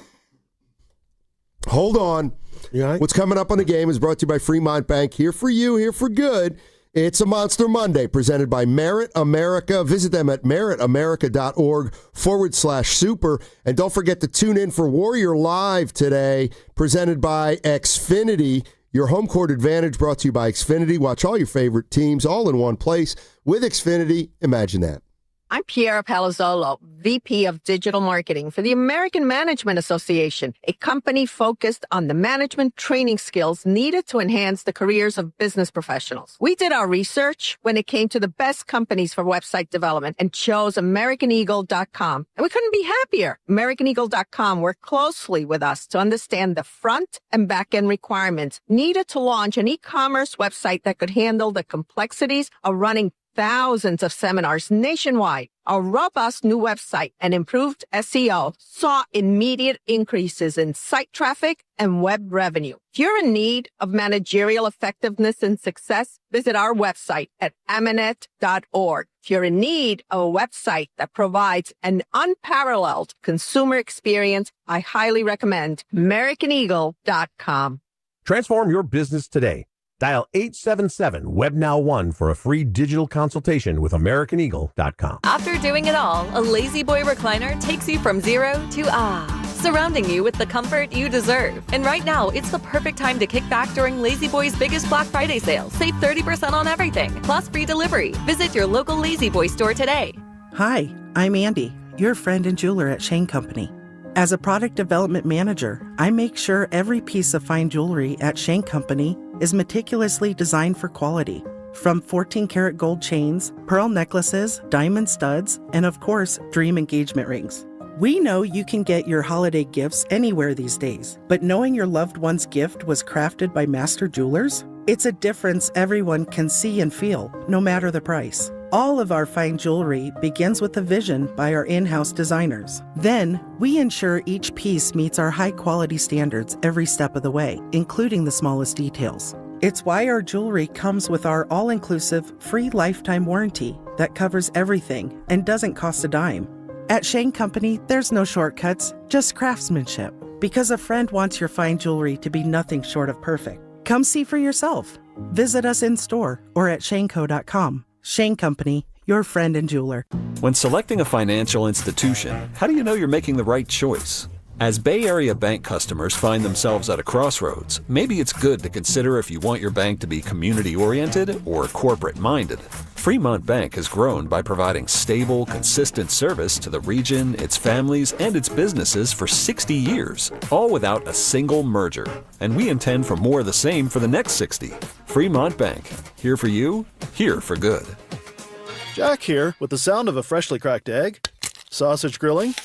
Hold on. Right? What's coming up on the game is brought to you by Fremont Bank. Here for you, here for good. It's a Monster Monday presented by Merit America. Visit them at meritamerica.org/super. And don't forget to tune in for Warrior Live today, presented by Xfinity. Your home court advantage brought to you by Xfinity. Watch all your favorite teams all in one place with Xfinity. Imagine that. I'm Piera Palazzolo, VP of Digital Marketing for the American Management Association, a company focused on the management training skills needed to enhance the careers of business professionals. We did our research when it came to the best companies for website development and chose AmericanEagle.com. And we couldn't be happier. AmericanEagle.com worked closely with us to understand the front and back end requirements needed to launch an e-commerce website that could handle the complexities of running thousands of seminars nationwide. Our robust new website and improved SEO saw immediate increases in site traffic and web revenue. If you're in need of managerial effectiveness and success, visit our website at amanet.org. If you're in need of a website that provides an unparalleled consumer experience, I highly recommend AmericanEagle.com. Transform your business today. Dial 877-WEBNOW1 for a free digital consultation with AmericanEagle.com. After doing it all, a Lazy Boy recliner takes you from zero to surrounding you with the comfort you deserve. And right now, it's the perfect time to kick back during Lazy Boy's biggest Black Friday sale. Save 30% on everything, plus free delivery. Visit your local Lazy Boy store today. Hi, I'm Andy, your friend and jeweler at Shane Company. As a product development manager, I make sure every piece of fine jewelry at Shane Company is meticulously designed for quality. From 14-karat gold chains, pearl necklaces, diamond studs, and of course, dream engagement rings. We know you can get your holiday gifts anywhere these days, but knowing your loved one's gift was crafted by master jewelers? It's a difference everyone can see and feel, no matter the price. All of our fine jewelry begins with a vision by our in-house designers. Then, we ensure each piece meets our high-quality standards every step of the way, including the smallest details. It's why our jewelry comes with our all-inclusive, free lifetime warranty that covers everything and doesn't cost a dime. At Shane Company, there's no shortcuts, just craftsmanship. Because a friend wants your fine jewelry to be nothing short of perfect. Come see for yourself. Visit us in-store or at shaneco.com. Shane Company, your friend and jeweler. When selecting a financial institution, how do you know you're making the right choice? As Bay Area bank customers find themselves at a crossroads, maybe it's good to consider if you want your bank to be community-oriented or corporate-minded. Fremont Bank has grown by providing stable, consistent service to the region, its families, and its businesses for 60 years, all without a single merger. And we intend for more of the same for the next 60. Fremont Bank, here for you, here for good. Jack here with the sound of a freshly cracked egg, sausage grilling,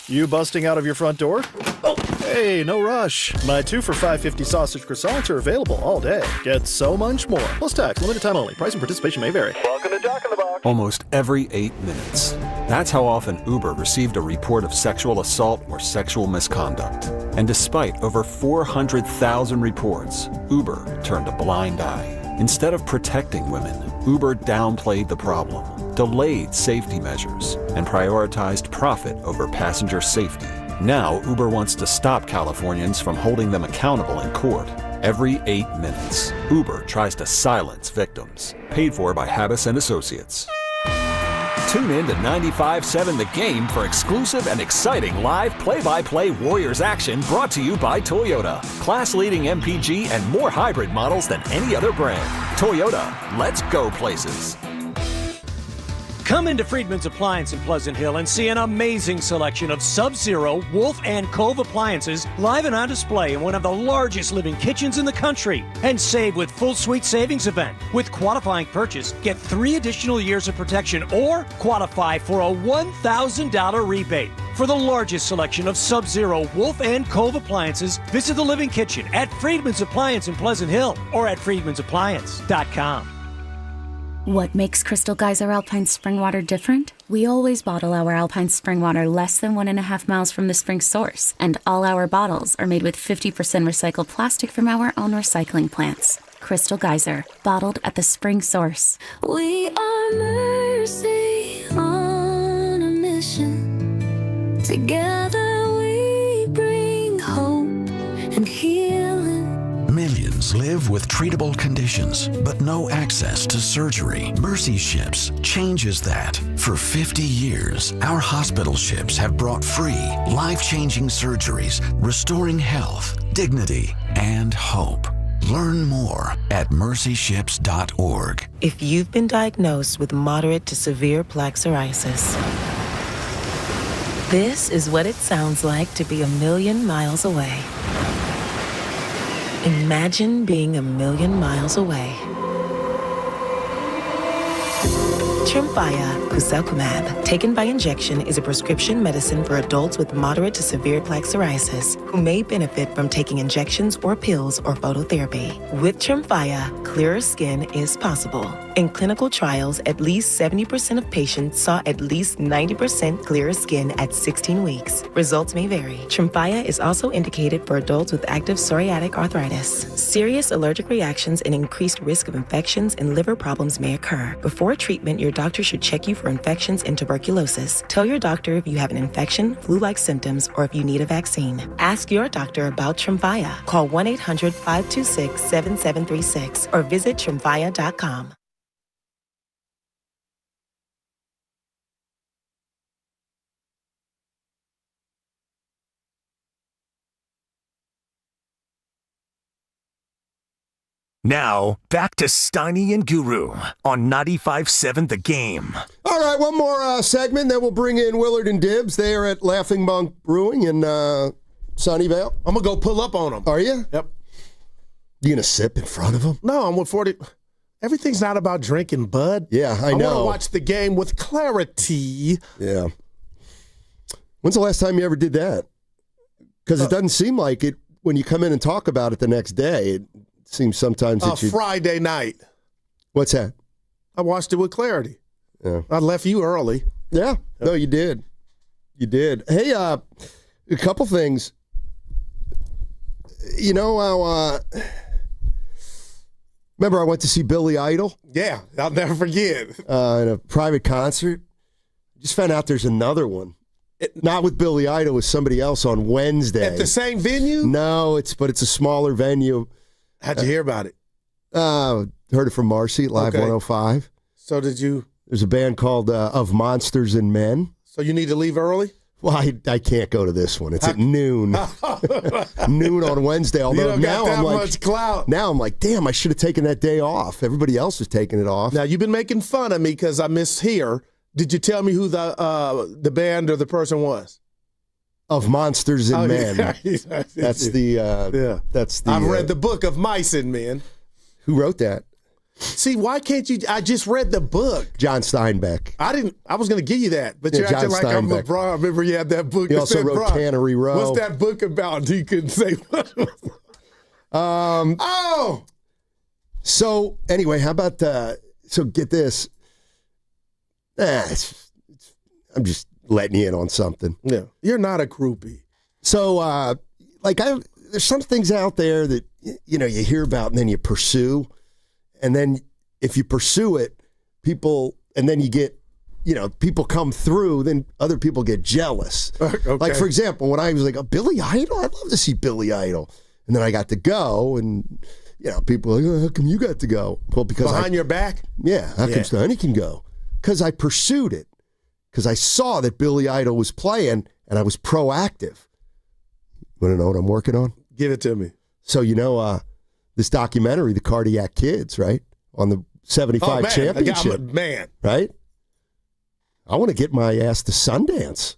you busting out of your front door? Oh, hey, no rush. My 2 for $5.50 sausage croissants are available all day. Get so much more. Plus tax, limited time only. Price and participation may vary. Welcome to Jack in the Box. Almost every 8 minutes. That's how often Uber received a report of sexual assault or sexual misconduct. And despite over 400,000 reports, Uber turned a blind eye. Instead of protecting women, Uber downplayed the problem, delayed safety measures, and prioritized profit over passenger safety. Now, Uber wants to stop Californians from holding them accountable in court. Every 8 minutes, Uber tries to silence victims. Paid for by Habas and Associates. Tune in to 95.7 The Game for exclusive and exciting live play-by-play Warriors action brought to you by Toyota. Class-leading MPG and more hybrid models than any other brand. Toyota, let's go places. Come into Friedman's Appliance in Pleasant Hill and see an amazing selection of Sub-Zero, Wolf, and Cove appliances live and on display in one of the largest living kitchens in the country. And save with full suite savings event. With qualifying purchase, get 3 additional years of protection or qualify for a $1,000 rebate. For the largest selection of Sub-Zero, Wolf, and Cove appliances, visit the Living Kitchen at Friedman's Appliance in Pleasant Hill or at friedmansappliance.com. What makes Crystal Geyser Alpine Spring Water different? We always bottle our Alpine Spring Water less than 1.5 miles from the spring source, and all our bottles are made with 50% recycled plastic from our own recycling plants. Crystal Geyser, bottled at the spring source. We are Mercy on a mission. Together we bring hope and healing. Millions live with treatable conditions, but no access to surgery. Mercy Ships changes that. For 50 years, our hospital ships have brought free, life-changing surgeries, restoring health, dignity, and hope. Learn more at mercyships.org. If you've been diagnosed with moderate to severe plaque psoriasis, this is what it sounds like to be 1,000,000 miles away. Imagine being 1,000,000 miles away. Tremfya guselkumab, taken by injection, is a prescription medicine for adults with moderate to severe plaque psoriasis who may benefit from taking injections or pills or phototherapy. With Tremfya, clearer skin is possible. In clinical trials, at least 70% of patients saw at least 90% clearer skin at 16 weeks. Results may vary. Tremfya is also indicated for adults with active psoriatic arthritis. Serious allergic reactions and increased risk of infections and liver problems may occur. Before treatment, your doctor should check you for infections and tuberculosis. Tell your doctor if you have an infection, flu-like symptoms, or if you need a vaccine. Ask Ask your doctor about Tremfya. Call 1-800-526-7736 or visit Tremfya.com. Now, back to Steiny and Guru on 95.7 The Game. All right, one more segment, then we'll bring in Willard and Dibbs. They are at Laughing Monk Brewing in Sunnyvale. I'm going to go pull up on them. Are you? Yep. You going to sip in front of them? No, I'm with 40. Everything's not about drinking, bud. Yeah, I know. I want to watch the game with clarity. Yeah. When's the last time you ever did that? Because it doesn't seem like it when you come in and talk about it the next day. It seems sometimes that Friday night. What's that? I watched it with clarity. Yeah. I left you early. Yeah. No, you did. You did. Hey, a couple things. You know how, remember I went to see Billy Idol? Yeah, I'll never forget. In a private concert. Just found out there's another one. Not with Billy Idol, with somebody else on Wednesday. At the same venue? No, but it's a smaller venue. How'd you hear about it? Heard it from Marcy at Live 105. So did you? There's a band called Of Monsters and Men. So you need to leave early? Well, I can't go to this one. It's at noon. Noon on Wednesday. Although now I'm like, much clout. Now I'm like, damn, I should have taken that day off. Everybody else was taking it off. Now you've been making fun of me because I miss here. Did you tell me who the band or the person was? Of Monsters and Men. Yeah. That's the. That's the. I've read the book of Mice and Men. Who wrote that? See, why can't you? I just read the book. John Steinbeck. I was going to give you that, but you're acting like I'm a bra. I remember you had that book. He also wrote Tannery Row. What's that book about? You couldn't say what it was. So anyway, how about so get this. I'm just letting you in on something. Yeah, you're not a groupie. So there's some things out there that you hear about and then you pursue. And then if you pursue it, people come through, then other people get jealous. Okay. Like, for example, when I was like, Billy Idol? I'd love to see Billy Idol. And then I got to go, and, people are like, how come you got to go? Well, because Behind your back? Yeah, how come Steiny can go? Because I pursued it. Because I saw that Billy Idol was playing, and I was proactive. Want to know what I'm working on? Give it to me. So, this documentary, The Cardiac Kids, right? On the 75 championship. Man. Right? I want to get my ass to Sundance.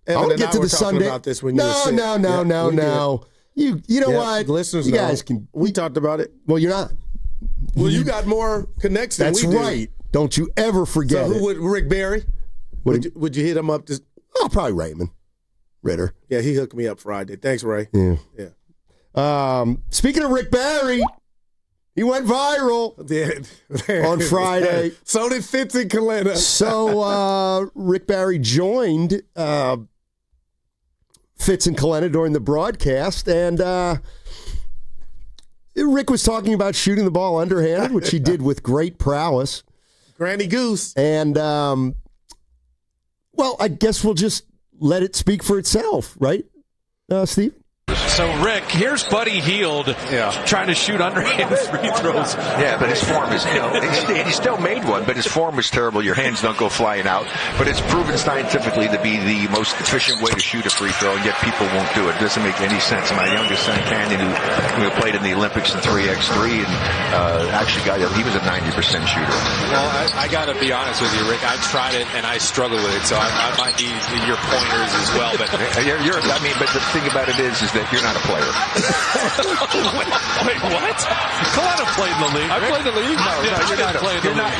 Evan I want to get to the Sundance. About this when you were sick. No. You know what? Listeners, you guys can. We talked about it. Well, you're not. Well, you got more connections. That's than we right. Don't you ever forget So who would Rick Barry? Would you hit him up? Probably Raymond Ritter. Yeah, he hooked me up Friday. Thanks, Ray. Yeah. Speaking of Rick Barry, he went viral on Friday. So did Fitz and Kalena. So Rick Barry joined Fitz and Kalena during the broadcast, and Rick was talking about shooting the ball underhanded, which he did with great prowess. Granny Goose. And, I guess we'll just let it speak for itself, right, Steve? So, Rick, here's Buddy Hield trying to shoot underhand free throws. Yeah, but his form is, he still made one, but his form was terrible. Your hands don't go flying out. But it's proven scientifically to be the most efficient way to shoot a free throw, and yet people won't do it. It doesn't make any sense. My youngest son, Canyon, who played in the Olympics in 3x3, and he was a 90% shooter. Well, I got to be honest with you, Rick. I've tried it, and I struggle with it, so I might need your pointers as well. But but the thing about it is that you're not a player. Wait, what? Kalena played in the league. I played in the league. No,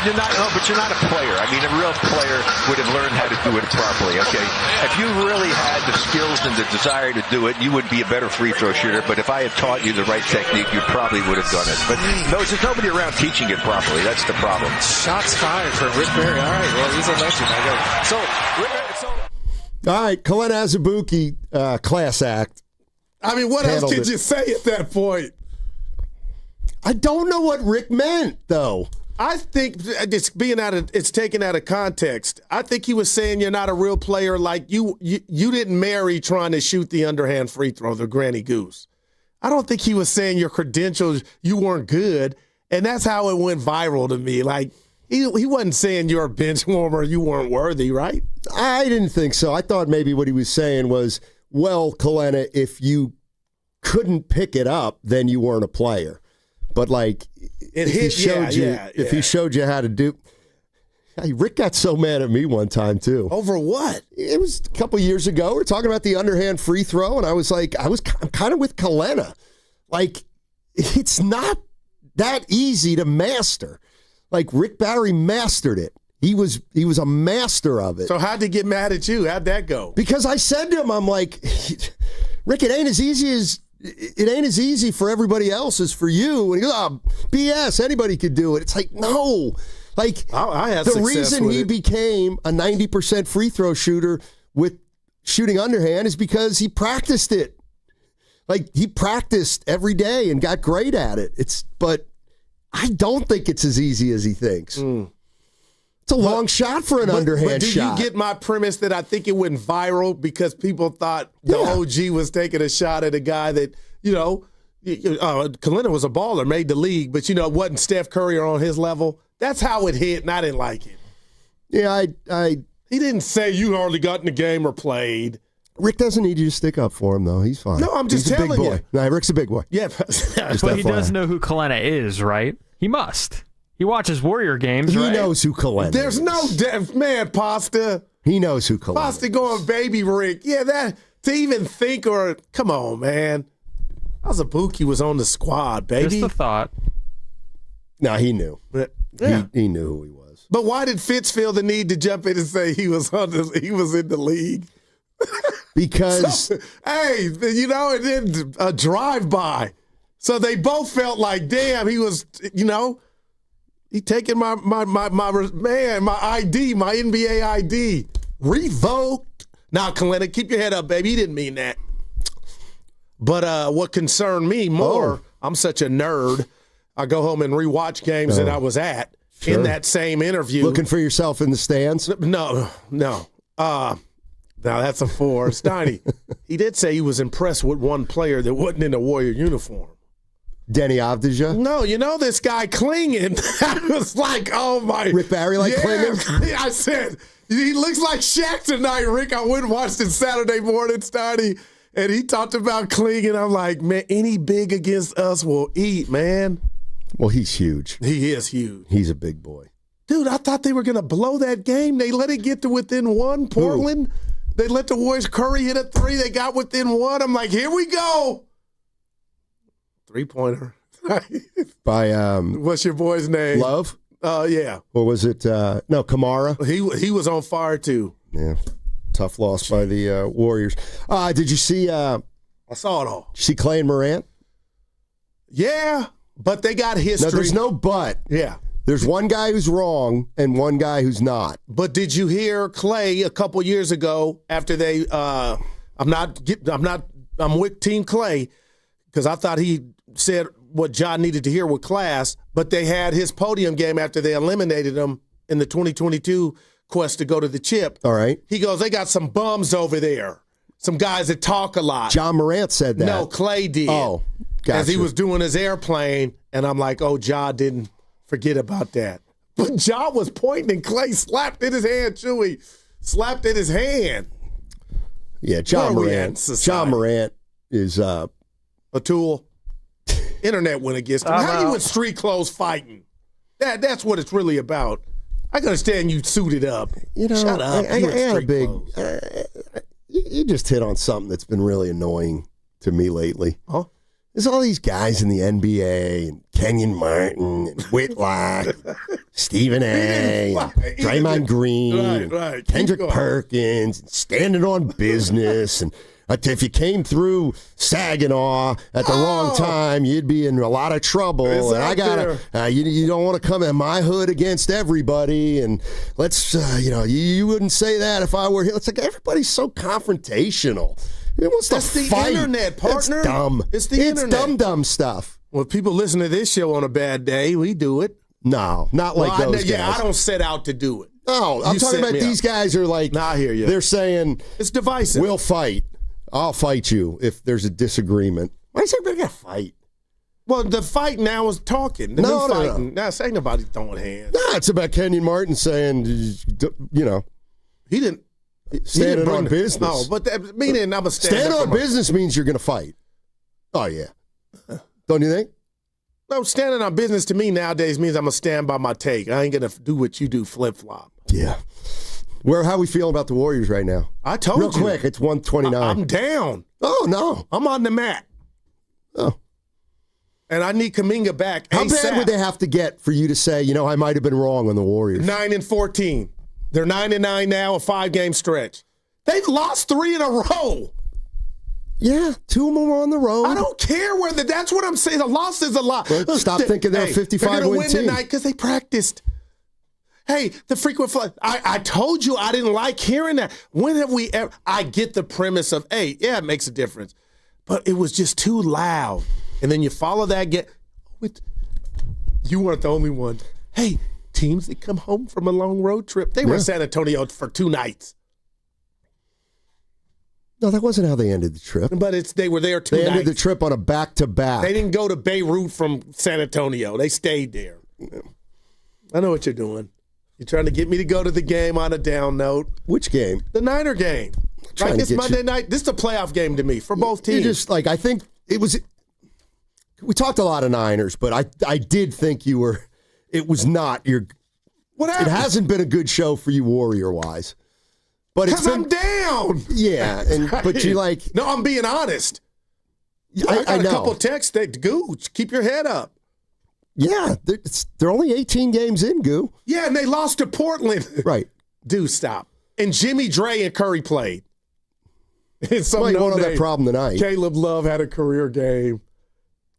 you're not. No, but you're not a player. I mean, a real player would have learned how to do it properly. Okay, if you really had the skills and the desire to do it, you would be a better free throw shooter. But if I had taught you the right technique, you probably would have done it. But there's nobody around teaching it properly. That's the problem. Shots fired for Rick Barry. All right, well, he's a legend. All right, Kalena Azubuike, class act. I mean, what else could you say at that point? I don't know what Rick meant, though. I think it's taken out of context. I think he was saying you're not a real player. Like you didn't marry trying to shoot the underhand free throw, the granny goose. I don't think he was saying your credentials, you weren't good, and that's how it went viral to me. Like he wasn't saying you're a bench warmer, you weren't worthy, right? I didn't think so. I thought maybe what he was saying was, well, Kalena, if you couldn't pick it up, then you weren't a player. But like, if he showed you how to do. Hey, Rick got so mad at me one time too. Over what? It was a couple years ago. We were talking about the underhand free throw, and I was like, I'm kind of with Kalena. Like, it's not that easy to master. Like Rick Barry mastered it. He was a master of it. So how'd he get mad at you? How'd that go? Because I said to him, I'm like, Rick, it ain't as easy for everybody else as for you. And he goes, oh, BS, anybody could do it. It's like, no. Like, I had the reason he became a 90% free throw shooter with shooting underhand is because he practiced it. Like, he practiced every day and got great at it. But I don't think it's as easy as he thinks. It's a long shot for an underhand shot. But do you get my premise that I think it went viral because people thought the OG was taking a shot at a guy that, Kalena was a baller, made the league, but, it wasn't Steph Curry or on his level. That's how it hit, and I didn't like it. Yeah, he didn't say you hardly got in the game or played. Rick doesn't need you to stick up for him, though. He's fine. No, I'm just telling you. He's a big boy. No, Rick's a big boy. Yeah. But he does know who Kalena is, right? He must. He watches Warrior games, right? He knows who Kalena is. There's no man, Pasta. He knows who Kalena is. Pasta going baby Rick. Yeah, that to even think or come on, man. Azubuike was on the squad, baby. Just a thought. No, he knew. Yeah. He knew who he was. But why did Fitz feel the need to jump in and say he was in the league? Because and then a drive-by. So they both felt like, damn, he was, he taking my ID, my NBA ID. Revoked. Now, Kalena, keep your head up, baby. He didn't mean that. But what concerned me more, I'm such a nerd, I go home and rewatch games that I was at in that same interview. Looking for yourself in the stands? No. Now that's a 4. Steiny, he did say he was impressed with one player that wasn't in a Warrior uniform. Denny Avdija? No, this guy clinging. I was like, oh my. Rick Barry clinging? I said, he looks like Shaq tonight, Rick. I went and watched it Saturday morning, Steiny, and he talked about clinging. I'm like, man, any big against us will eat, man. Well, he's huge. He is huge. He's a big boy. Dude, I thought they were going to blow that game. They let it get to within 1, Portland. They let the Warriors, Curry hit a 3. They got within 1. I'm like, here we go. 3-pointer. By what's your boy's name? Love? Yeah. Or was it Kamara? He was on fire too. Yeah. Tough loss by the Warriors. Did you see I saw it all. Did you see Clay and Morant? Yeah, but they got history. No, there's no but. Yeah. There's one guy who's wrong and one guy who's not. But did you hear Clay a couple years ago after they I'm with Team Clay because I thought he said what John needed to hear with class, but they had his podium game after they eliminated him in the 2022 quest to go to the chip. All right. He goes, they got some bums over there, some guys that talk a lot. John Morant said that. No, Clay did. Oh, gotcha. As he was doing his airplane, and I'm like, oh, John didn't forget about that. But John was pointing, and Clay slapped in his hand, Chewy. Slapped in his hand. Yeah, John Morant. John Morant is a tool. Internet went against him. How you in street clothes fighting? That's what it's really about. I can understand you suited up. Shut up. You just hit on something that's been really annoying to me lately. Huh? There's all these guys in the NBA, and Kenyon Martin, and Whitlock, Stephen A., Draymond Green, Kendrick Perkins, standing on business, and if you came through Saginaw at the wrong time, you'd be in a lot of trouble. And I gotta, you don't want to come in my hood against everybody. And let's, you wouldn't say that if I were here. It's like everybody's so confrontational. It wants to fight. The internet, partner. It's dumb. It's the internet. It's dumb stuff. Well, people listen to this show on a bad day. We do it. No, not like those guys. Yeah, I don't set out to do it. No, I'm talking about these guys are like, I hear you. They're saying, it's divisive. We'll fight. I'll fight you if there's a disagreement. Why is everybody got to fight? Well, the fight now is talking. No. Now, say nobody throwing hands. No, it's about Kenyon Martin saying, he didn't. Standing on business. No, but that meaning I'm a stand on business means you're going to fight. Oh, yeah. Don't you think? No, standing on business to me nowadays means I'm going to stand by my take. I ain't going to do what you do, flip-flop. Yeah. How are we feeling about the Warriors right now? I told you. Real quick, it's 129. I'm down. Oh, no. I'm on the mat. Oh. And I need Kuminga back. How ASAP. bad would they have to get for you to say, I might have been wrong on the Warriors? 9-14. They're 9-9 now, a 5-game stretch. They've lost 3 in a row. Yeah, 2 of them are on the road. I don't care whether that's what I'm saying. A loss is a lot. Well, stop thinking they're a 55-win team. They're going to win tonight because they practiced. Hey, the frequent flood. I told you I didn't like hearing that. When have we ever? I get the premise of, hey, yeah, it makes a difference. But it was just too loud. And then you follow that. You weren't the only one. Hey, teams that come home from a long road trip. They were in San Antonio for 2 nights. No, that wasn't how they ended the trip. But they were there 2 nights. They ended the trip on a back-to-back. They didn't go to Beirut from San Antonio. They stayed there. I know what you're doing. You're trying to get me to go to the game on a down note. Which game? The Niner game. Like this Monday night, this is a playoff game to me for both teams. I think it was – we talked a lot of Niners, but I did think you were – it was not your – What happened? It hasn't been a good show for you Warrior-wise. Because I'm down. Yeah, but you like... No, I'm being honest. I got a couple texts that, Gooch, keep your head up. Yeah, they're only 18 games in, Goo. Yeah, and they lost to Portland. Right. Dude, stop. And Jimmy, Dre, and Curry played. Somebody won't have that problem tonight. Caleb Love had a career game.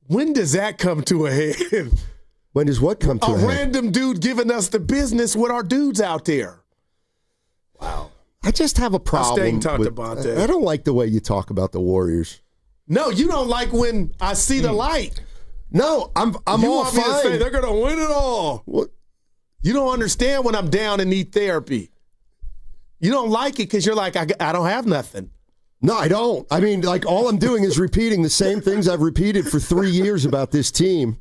When does that come to a head? When does what come to a head? A random dude giving us the business with our dudes out there. Wow. I just have a problem. I don't like the way you talk about the Warriors. No, you don't like when I see the light. No, I'm you all want me fine. to say they're going to win it all. What? You don't understand when I'm down and need therapy. You don't like it because you're like, I don't have nothing. No, I don't. I mean, like, all I'm doing is repeating the same things I've repeated for 3 years about this team.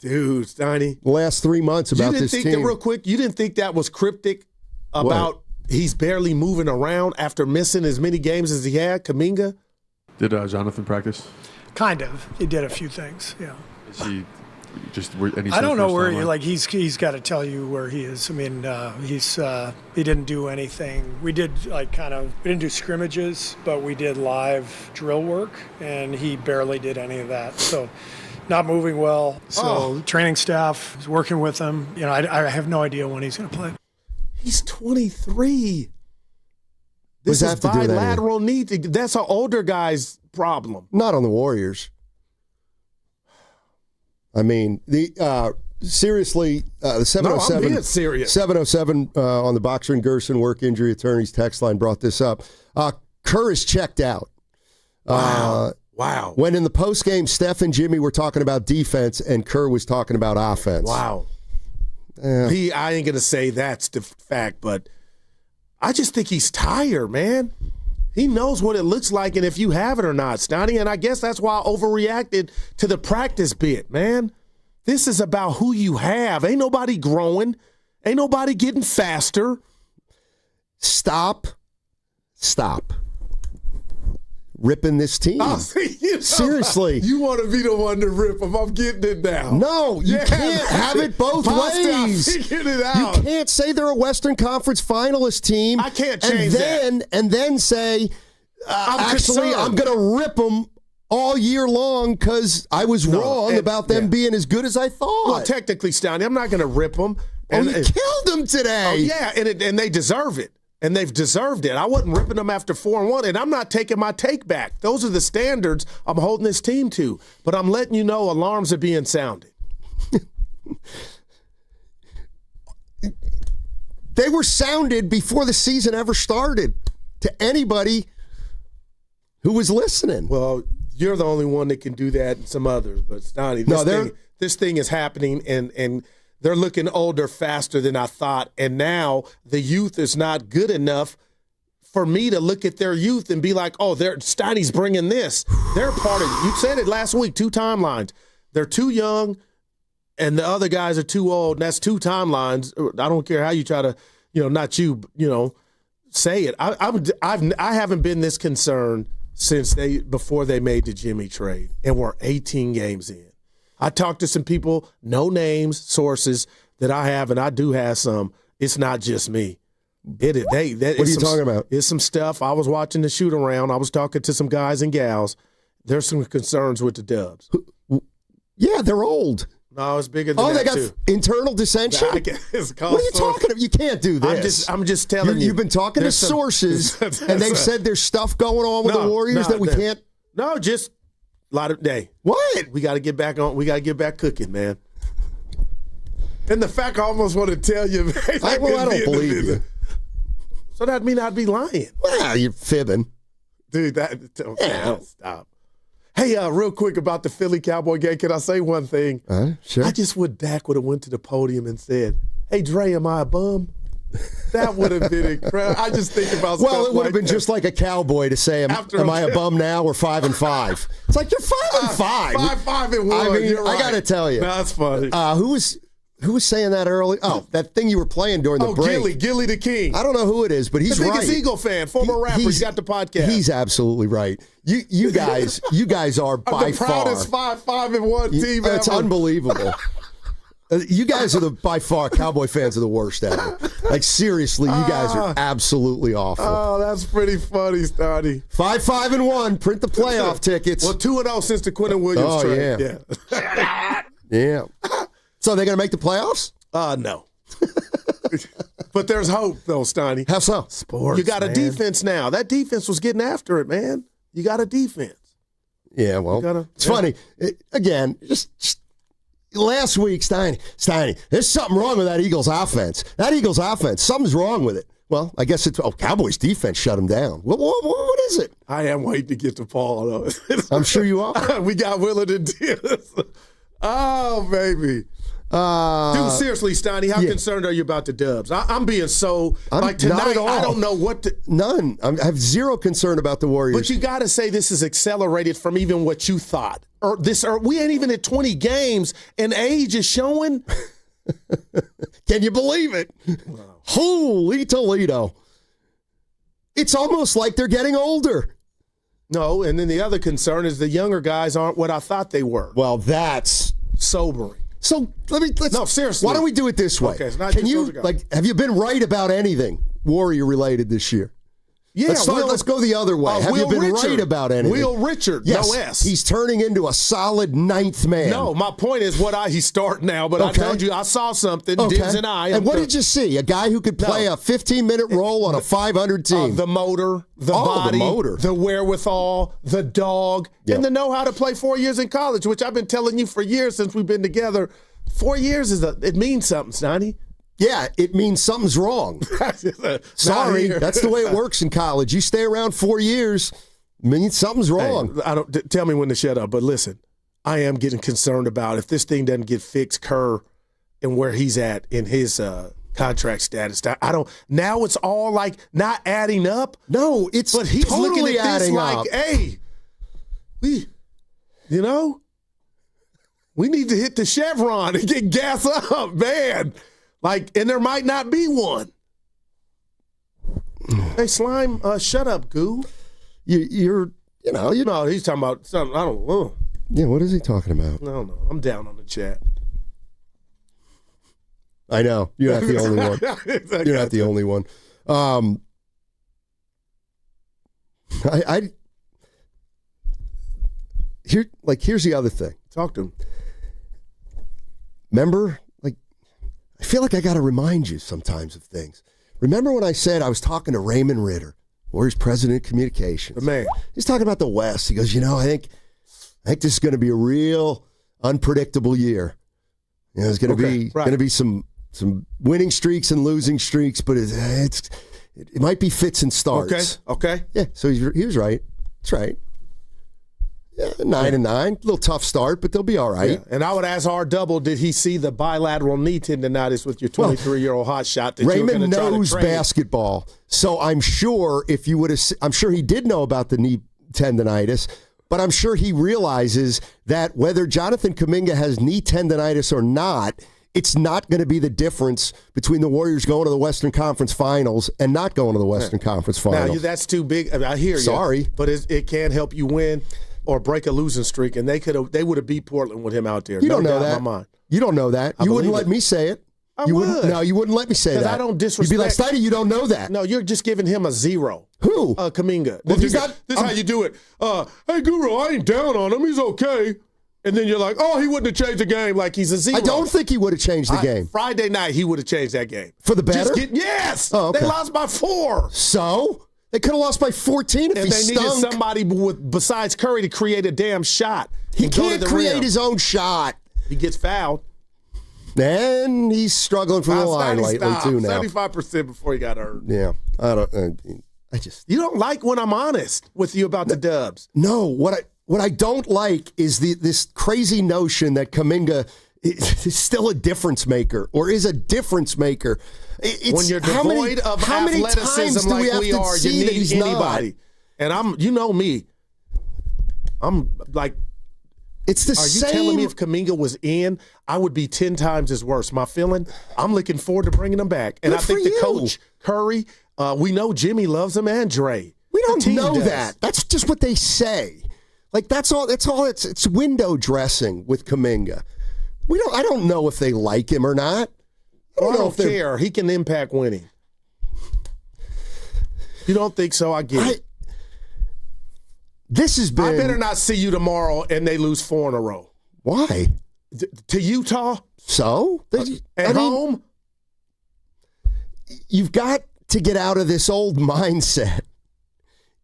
Dude, Steiny. The last 3 months about this team. Real quick, you didn't think that was cryptic about he's barely moving around after missing as many games as he had, Kuminga? Did Jonathan practice? Kind of. He did a few things, yeah. Is he just I don't know where he's got to tell you where he is. I mean, he didn't do anything. We did we didn't do scrimmages, but we did live drill work, and he barely did any of that. So not moving well. So training staff is working with him. I have no idea when he's going to play. He's 23. This is bilateral knee. That's an older guy's problem. Not on the Warriors. I mean, seriously, the 707. No, I'm being serious. 707 on the Boxer and Gerson work injury attorneys text line brought this up. Kerr is checked out. Wow. When in the postgame, Steph and Jimmy were talking about defense, and Kerr was talking about offense. Wow. I ain't going to say that's the fact, but I just think he's tired, man. He knows what it looks like and if you have it or not, Stoney, and I guess that's why I overreacted to the practice bit, man. This is about who you have. Ain't nobody growing. Ain't nobody getting faster. Stop ripping this team. Seriously. You want to be the one to rip them. I'm getting it now. No, you can't have it both ways. Figured it out. You can't say they're a Western Conference finalist team. I can't change and then say, I'm going to rip them all year long because I was wrong about them being as good as I thought. Well, technically, Stoney, I'm not going to rip them. You killed them today. Oh, yeah, and they deserve it. And they've deserved it. I wasn't ripping them after 4-1, and I'm not taking my take back. Those are the standards I'm holding this team to. But I'm letting you know alarms are being sounded. They were sounded before the season ever started to anybody who was listening. Well, you're the only one that can do that and some others. But, Stoney, this thing is happening, and they're looking older faster than I thought. And now the youth is not good enough for me to look at their youth and be like, oh, Steiny's bringing this. They're part of it. You said it last week, 2 timelines. They're too young, and the other guys are too old, and that's 2 timelines. I don't care how you try to, not you, say it. I haven't been this concerned since before they made the Jimmy trade, and we're 18 games in. I talked to some people, no names, sources that I have, and I do have some. It's not just me. What are you talking about? It's some stuff. I was watching the shoot around. I was talking to some guys and gals. There's some concerns with the Dubs. Yeah, they're old. No, it's bigger than that, they got too. internal dissension? What are you talking about? You can't do this. I'm just telling you. You've been talking to sources, and they've said there's stuff going on with the Warriors that we can't. No, just a lot of day. What? We got to get back on. We got to get back cooking, man. And the fact I almost want to tell you, man, I don't believe you. So that mean I'd be lying. Well, you're fibbing. Dude, stop. Hey, real quick about the Philly Cowboy game, can I say one thing? Sure. I just would Dak would have went to the podium and said, hey, Dre, am I a bum? That would have been incredible. I just think about stuff. Well, it would have been just like a cowboy to say, am I a bum now or 5-5? It's like, you're 5-5. 5-1. I mean, you're right. I got to tell you. That's funny. Who was saying that earlier? Oh, that thing you were playing during the break. Gilly the King. I don't know who it is, but he's the right. biggest Eagle fan, former rapper. He's got the podcast. He's absolutely right. You guys are by the proudest far 5-1 team ever. It's unbelievable. You guys are by far Cowboy fans are the worst ever. Like seriously, you guys are absolutely awful. Oh, that's pretty funny, Stardy. 5-1. Print the playoff tickets. Well, 2-0 since the Quentin Williams trade. Yeah. Yeah. So they're going to make the playoffs? No. But there's hope, though, Steiny. How so? Sports. You got a defense now. That defense was getting after it, man. You got a defense. Yeah, well, it's funny. Again, just last week, Steiny, there's something wrong with that Eagles offense. Something's wrong with it. Well, I guess it's Cowboys defense shut them down. What is it? I am waiting to get to Paul, though. I'm sure you are. We got Willard and Diaz. Oh, baby. Dude, seriously, Steiny, how concerned are you about the Dubs? I'm being tonight, not at all. I don't know what to... None. I have zero concern about the Warriors. But you got to say this is accelerated from even what you thought. We ain't even at 20 games, and age is showing. Can you believe it? Wow. Holy Toledo. It's almost like they're getting older. No, and then the other concern is the younger guys aren't what I thought they were. Well, that's sobering. So let's seriously. Why don't we do it this way? Okay, it's not Can you have you been right about anything Warrior related this year? Yeah, let's go the other way. Have you been right about anything? Will Richard, yes, no S. He's turning into a solid ninth man. No, my point is he's starting now, but I told you I saw something, Dibs and I. And what did you see? A guy who could play a 15-minute role on a 500 team. The motor, the body, the wherewithal, the dog, and the know how to play 4 years in college, which I've been telling you for years since we've been together. 4 years it means something, Snotty. Yeah, it means something's wrong. Sorry, that's the way it works in college. You stay around 4 years, means something's wrong. Hey, tell me when to shut up, but listen, I am getting concerned about if this thing doesn't get fixed, Kerr, and where he's at in his contract status. Now it's all like not adding up. No, it's but he's totally looking at this like, hey, we need to hit the Chevron and get gas up, man. And there might not be one. Hey, Slime, shut up, Goo. You're he's talking about something. I don't know. Yeah, what is he talking about? I don't know. I'm down on the chat. I know. You're not the only one. You're not the only one. Here's the other thing. Talk to him. Remember, I feel like I got to remind you sometimes of things. Remember when I said I was talking to Raymond Ritter, Warriors president of communications? The man. He's talking about the West. He goes, I think this is going to be a real unpredictable year. There's going to be some winning streaks and losing streaks, but it might be fits and starts. Okay. Yeah. So he was right. That's right. Yeah, 9-9. A little tough start, but they'll be all right. Yeah. And I would ask R Double, did he see the bilateral knee tendonitis with your 23-year-old hotshot? Raymond knows basketball, so I'm sure I'm sure he did know about the knee tendonitis, but I'm sure he realizes that whether Jonathan Kuminga has knee tendonitis or not, it's not going to be the difference between the Warriors going to the Western Conference Finals and not going to the Western Conference Finals. Now, that's too big. I hear you. Sorry. But it can help you win or break a losing streak, and they would have beat Portland with him out there. You don't know doubt that. in my mind. You don't know that. You wouldn't let me say it. I would. No, you wouldn't let me say that. I don't disrespect. You'd be like, Steiny, you don't know that. No, you're just giving him a 0. Who? Kuminga. Well, This is how you do it. Hey, Guru, I ain't down on him. He's okay. And then you're like, oh, he wouldn't have changed the game like he's a 0. I don't think he would have changed the game. Friday night, he would have changed that game. For the better? Yes. Oh, okay. They lost by 4. So? They could have lost by 14 if and he they stunk. needed somebody besides Curry to create a damn shot. He can't create his own shot. He gets fouled. And he's struggling from the line lately, too, now. 75% before he got hurt. Yeah. You don't like when I'm honest with you about the Dubs. No, what I don't like is this crazy notion that Kuminga is still a difference maker or is a difference maker. When you're devoid of athleticism like we are, you need anybody. And you know me. I'm like, it's the are same. You telling me if Kuminga was in, I would be 10 times as worse? My feeling, I'm looking forward to bringing him back. And I think the coach, Curry, we know Jimmy loves him and Dre. We don't know that. That's just what they say. Like that's all. It's window dressing with Kuminga. I don't know if they like him or not. I don't care. He can impact winning. You don't think so? I get it. This has been. I better not see you tomorrow and they lose 4 in a row. Why? To Utah? So? At home? You've got to get out of this old mindset.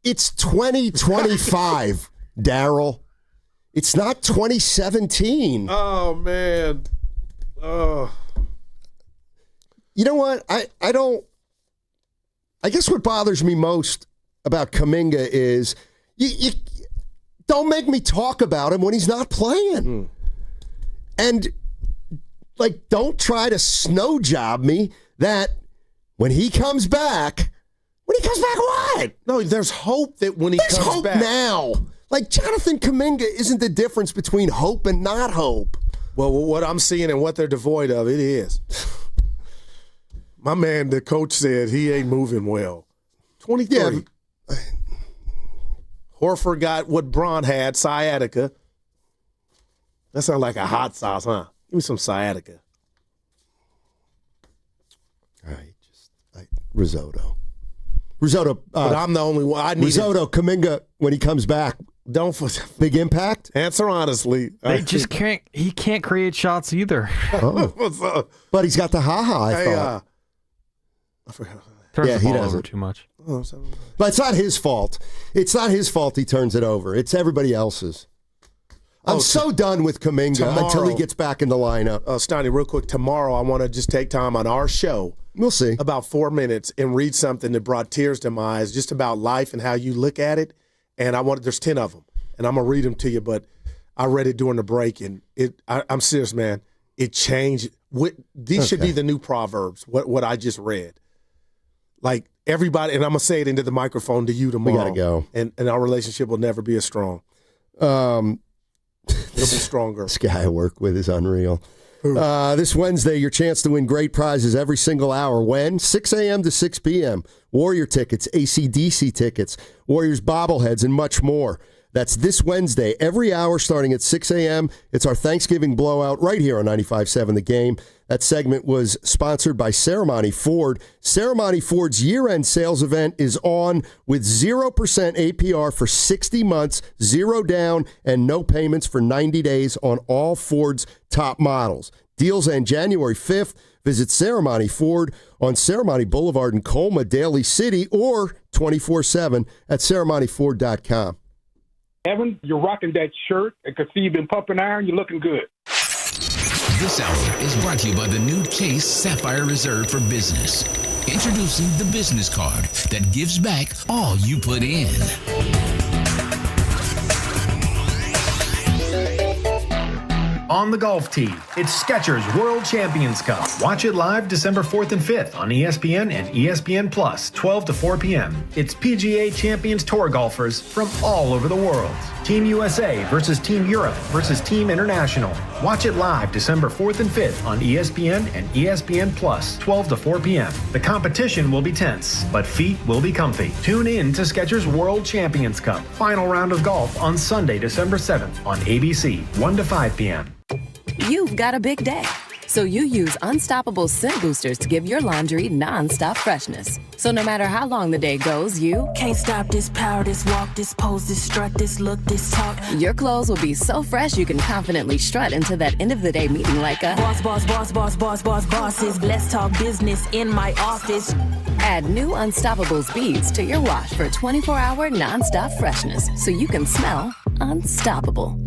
It's 2025, Daryl. It's not 2017. Oh, man. Oh. You know what? I guess what bothers me most about Kuminga is you don't make me talk about him when he's not playing. And, don't try to snow job me that when he comes back, what? No, there's hope that when he comes back. There's hope now. Jonathan Kuminga isn't the difference between hope and not hope. Well, what I'm seeing and what they're devoid of, it is. My man, the coach said he ain't moving well. 23. Yeah. Horford got what Braun had, sciatica. That sounds like a hot sauce, huh? Give me some sciatica. All right, risotto. Risotto. But I'm the only one. I need risotto. Kuminga, when he comes back, big impact? Answer honestly. They just can't. He can't create shots either. Oh. But he's got the ha-ha, I thought. I forgot. Turns the ball over too much. But it's not his fault. It's not his fault he turns it over. It's everybody else's. I'm so done with Kuminga until he gets back in the lineup. Steiny, real quick, tomorrow I want to just take time on our show. We'll see. About 4 minutes and read something that brought tears to my eyes just about life and how you look at it. And there's 10 of them. And I'm going to read them to you, but I read it during the break. And I'm serious, man. It changed. These should be the new Proverbs, what I just read. Everybody, and I'm going to say it into the microphone to you tomorrow. We got to go. And our relationship will never be as strong. It'll be stronger. This guy I work with is unreal. This Wednesday, your chance to win great prizes every single hour. When? 6 a.m. to 6 p.m. Warrior tickets, AC/DC tickets, Warriors bobbleheads, and much more. That's this Wednesday, every hour starting at 6 a.m. It's our Thanksgiving blowout right here on 95.7 The Game. That segment was sponsored by Ceremony Ford. Ceremony Ford's year-end sales event is on with 0% APR for 60 months, 0 down, and no payments for 90 days on all Ford's top models. Deals end January 5th. Visit Ceremony Ford on Ceremony Boulevard in Colma, Daly City, or 24/7 at ceremonyford.com. Evan, you're rocking that shirt. I can see you've been pumping iron. You're looking good. This hour is brought to you by the new Chase Sapphire Reserve for Business. Introducing the business card that gives back all you put in. on the golf tee. It's Skechers World Champions Cup. Watch it live December 4th and 5th on ESPN and ESPN Plus, 12 to 4 p.m. It's PGA Champions Tour golfers from all over the world. Team USA versus Team Europe versus Team International. Watch it live December 4th and 5th on ESPN and ESPN Plus, 12 to 4 p.m. The competition will be tense, but feet will be comfy. Tune in to Skechers World Champions Cup. Final round of golf on Sunday, December 7th on ABC, 1 to 5 p.m. You've got a big day, so you use Unstoppable Scent Boosters to give your laundry non-stop freshness. So no matter how long the day goes, you can't stop this power, this walk, this pose, this strut, this look, this talk. Your clothes will be so fresh you can confidently strut into that end of the day meeting like a bosses. Let's talk business in my office. Add new Unstoppable beads to your wash for 24-hour non-stop freshness so you can smell unstoppable.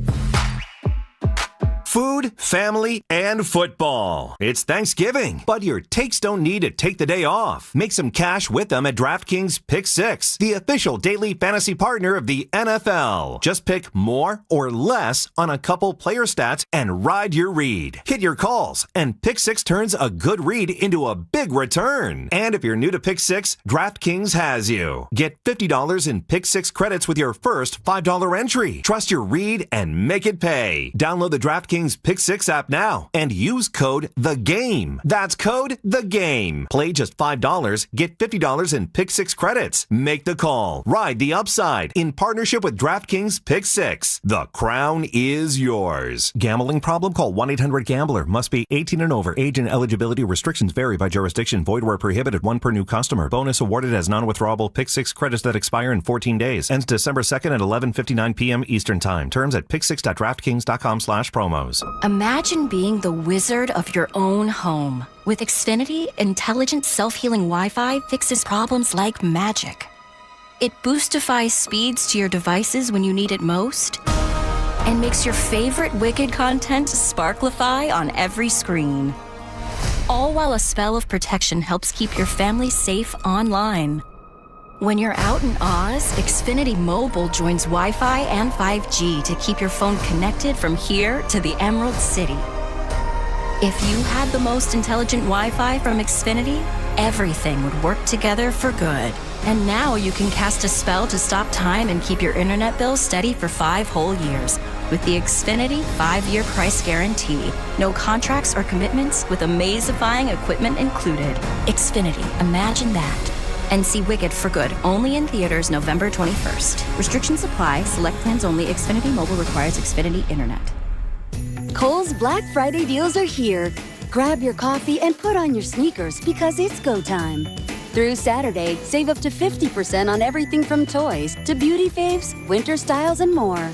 Food, family, and football. It's Thanksgiving, but your takes don't need to take the day off. Make some cash with them at DraftKings Pick 6, the official daily fantasy partner of the NFL. Just pick more or less on a couple player stats and ride your read. Hit your calls, and Pick 6 turns a good read into a big return. And if you're new to Pick 6, DraftKings has you. Get $50 in Pick 6 credits with your first $5 entry. Trust your read and make it pay. Download the DraftKings Pick 6 app now and use code THEGAME. That's code THEGAME. Play just $5, get $50 in Pick 6 credits. Make the call. Ride the upside in partnership with DraftKings Pick 6. The crown is yours. Gambling problem? Call 1-800-GAMBLER. Must be 18 and over. Age and eligibility restrictions vary by jurisdiction. Void where prohibited. 1 per new customer. Bonus awarded as non-withdrawable Pick 6 credits that expire in 14 days. Ends December 2nd at 11:59 p.m. Eastern Time. Terms at pick6.draftkings.com/promos. Imagine being the wizard of your own home. With Xfinity, intelligent self-healing Wi-Fi fixes problems like magic. It boostifies speeds to your devices when you need it most, and makes your favorite Wicked content sparklify on every screen. All while a spell of protection helps keep your family safe online. When you're out in Oz, Xfinity Mobile joins Wi-Fi and 5G to keep your phone connected from here to the Emerald City. If you had the most intelligent Wi-Fi from Xfinity, everything would work together for good. And now you can cast a spell to stop time and keep your internet bill steady for 5 whole years with the Xfinity 5-year price guarantee. No contracts or commitments with amazifying equipment included. Xfinity, imagine that. And see Wicked for good, only in theaters November 21st. Restrictions apply. Select plans only. Xfinity Mobile requires Xfinity Internet. Kohl's Black Friday deals are here. Grab your coffee and put on your sneakers because it's go time. Through Saturday, save up to 50% on everything from toys to beauty faves, winter styles, and more.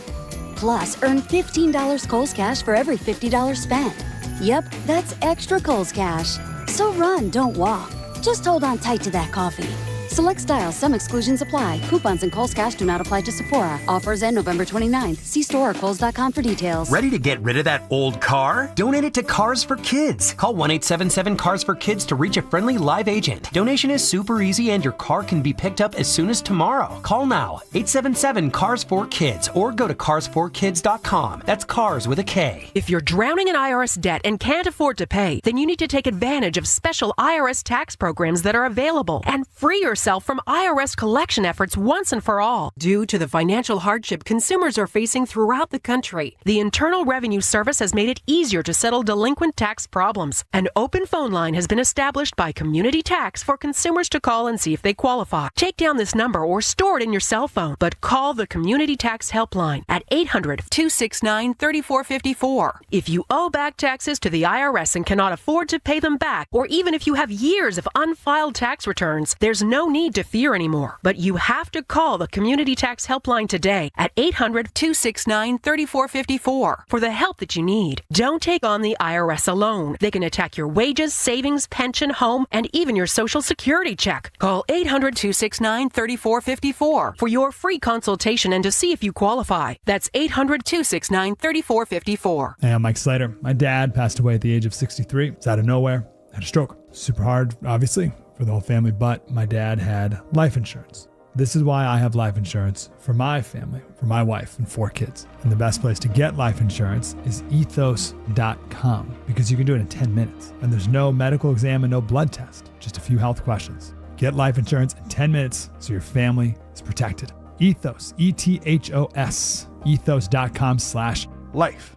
Plus, earn $15 Kohl's Cash for every $50 spent. Yep, that's extra Kohl's Cash. So run, don't walk. Just hold on tight to that coffee. Select styles, some exclusions apply. Coupons and Kohl's Cash do not apply to Sephora. Offers end November 29th. See store or Kohl's.com for details. Ready to get rid of that old car? Donate it to Cars for Kids. Call 1-877-CARS for Kids to reach a friendly live agent. Donation is super easy and your car can be picked up as soon as tomorrow. Call now, 877-CARS4KIDS, or go to carsforkids.com. That's cars with a K. If you're drowning in IRS debt and can't afford to pay, then you need to take advantage of special IRS tax programs that are available and free yourself from IRS collection efforts once and for all. Due to the financial hardship consumers are facing throughout the country, the Internal Revenue Service has made it easier to settle delinquent tax problems. An open phone line has been established by Community Tax for consumers to call and see if they qualify. Take down this number or store it in your cell phone, but call the Community Tax Helpline at 800-269-3454. If you owe back taxes to the IRS and cannot afford to pay them back, or even if you have years of unfiled tax returns, there's no need to fear anymore. But you have to call the Community Tax Helpline today at 800-269-3454 for the help that you need. Don't take on the IRS alone. They can attack your wages, savings, pension, home, and even your Social Security check. Call 800-269-3454 for your free consultation and to see if you qualify. That's 800-269-3454. Hey, I'm Mike Slater. My dad passed away at the age of 63. It's out of nowhere. Had a stroke. Super hard, obviously, for the whole family, but my dad had life insurance. This is why I have life insurance for my family, for my wife and 4 kids. And the best place to get life insurance is ethos.com, because you can do it in 10 minutes. And there's no medical exam and no blood test, just a few health questions. Get life insurance in 10 minutes so your family is protected. Ethos, ETHOS, ethos.com/life.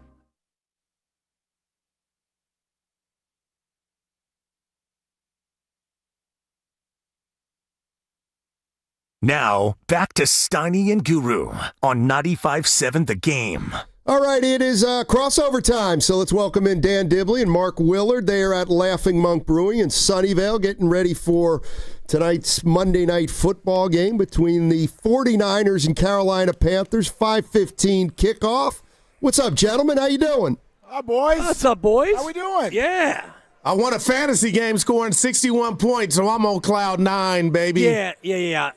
Now, back to Steiny and Guru on 95.7 The Game. All right, it is crossover time, so let's welcome in Dan Dibley and Mark Willard. They are at Laughing Monk Brewing in Sunnyvale, getting ready for tonight's Monday night football game between the 49ers and Carolina Panthers, 5:15 kickoff. What's up, gentlemen? How you doing? Hi, boys. What's up, boys? How we doing? Yeah. I won a fantasy game scoring 61 points, so I'm on cloud 9, baby. Yeah.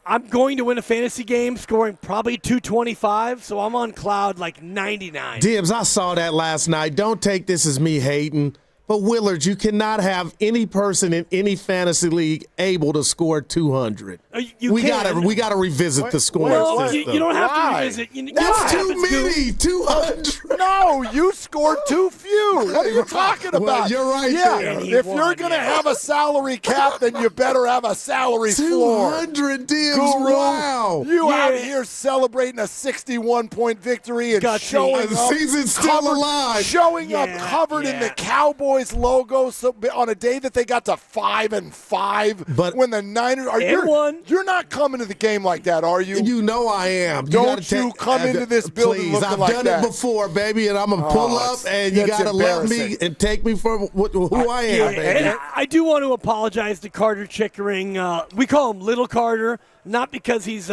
I'm going to win a fantasy game scoring probably 225, so I'm on cloud like 99. Dibs, I saw that last night. Don't take this as me hating. But, Willard, you cannot have any person in any fantasy league able to score 200. We gotta revisit the scoring system. You don't have to revisit. That's too many. 200. No, you scored too few. What are you talking about? Well, you're right there. If you're going to have a salary cap, then you better have a salary floor. 200 Dibs. Guru, Wow. You out here celebrating a 61-point victory and showing up. The season's still alive. Showing up covered in the Cowboys logo on a day that they got to 5-5. But when the Niners are you're not coming to the game like that, are you? You know I am. Don't you come into this building looking I've like done that. it before, baby, and I'm gonna pull up, and you gotta love me and take me for who I am, baby. And I do want to apologize to Carter Chickering. We call him Little Carter, not because he's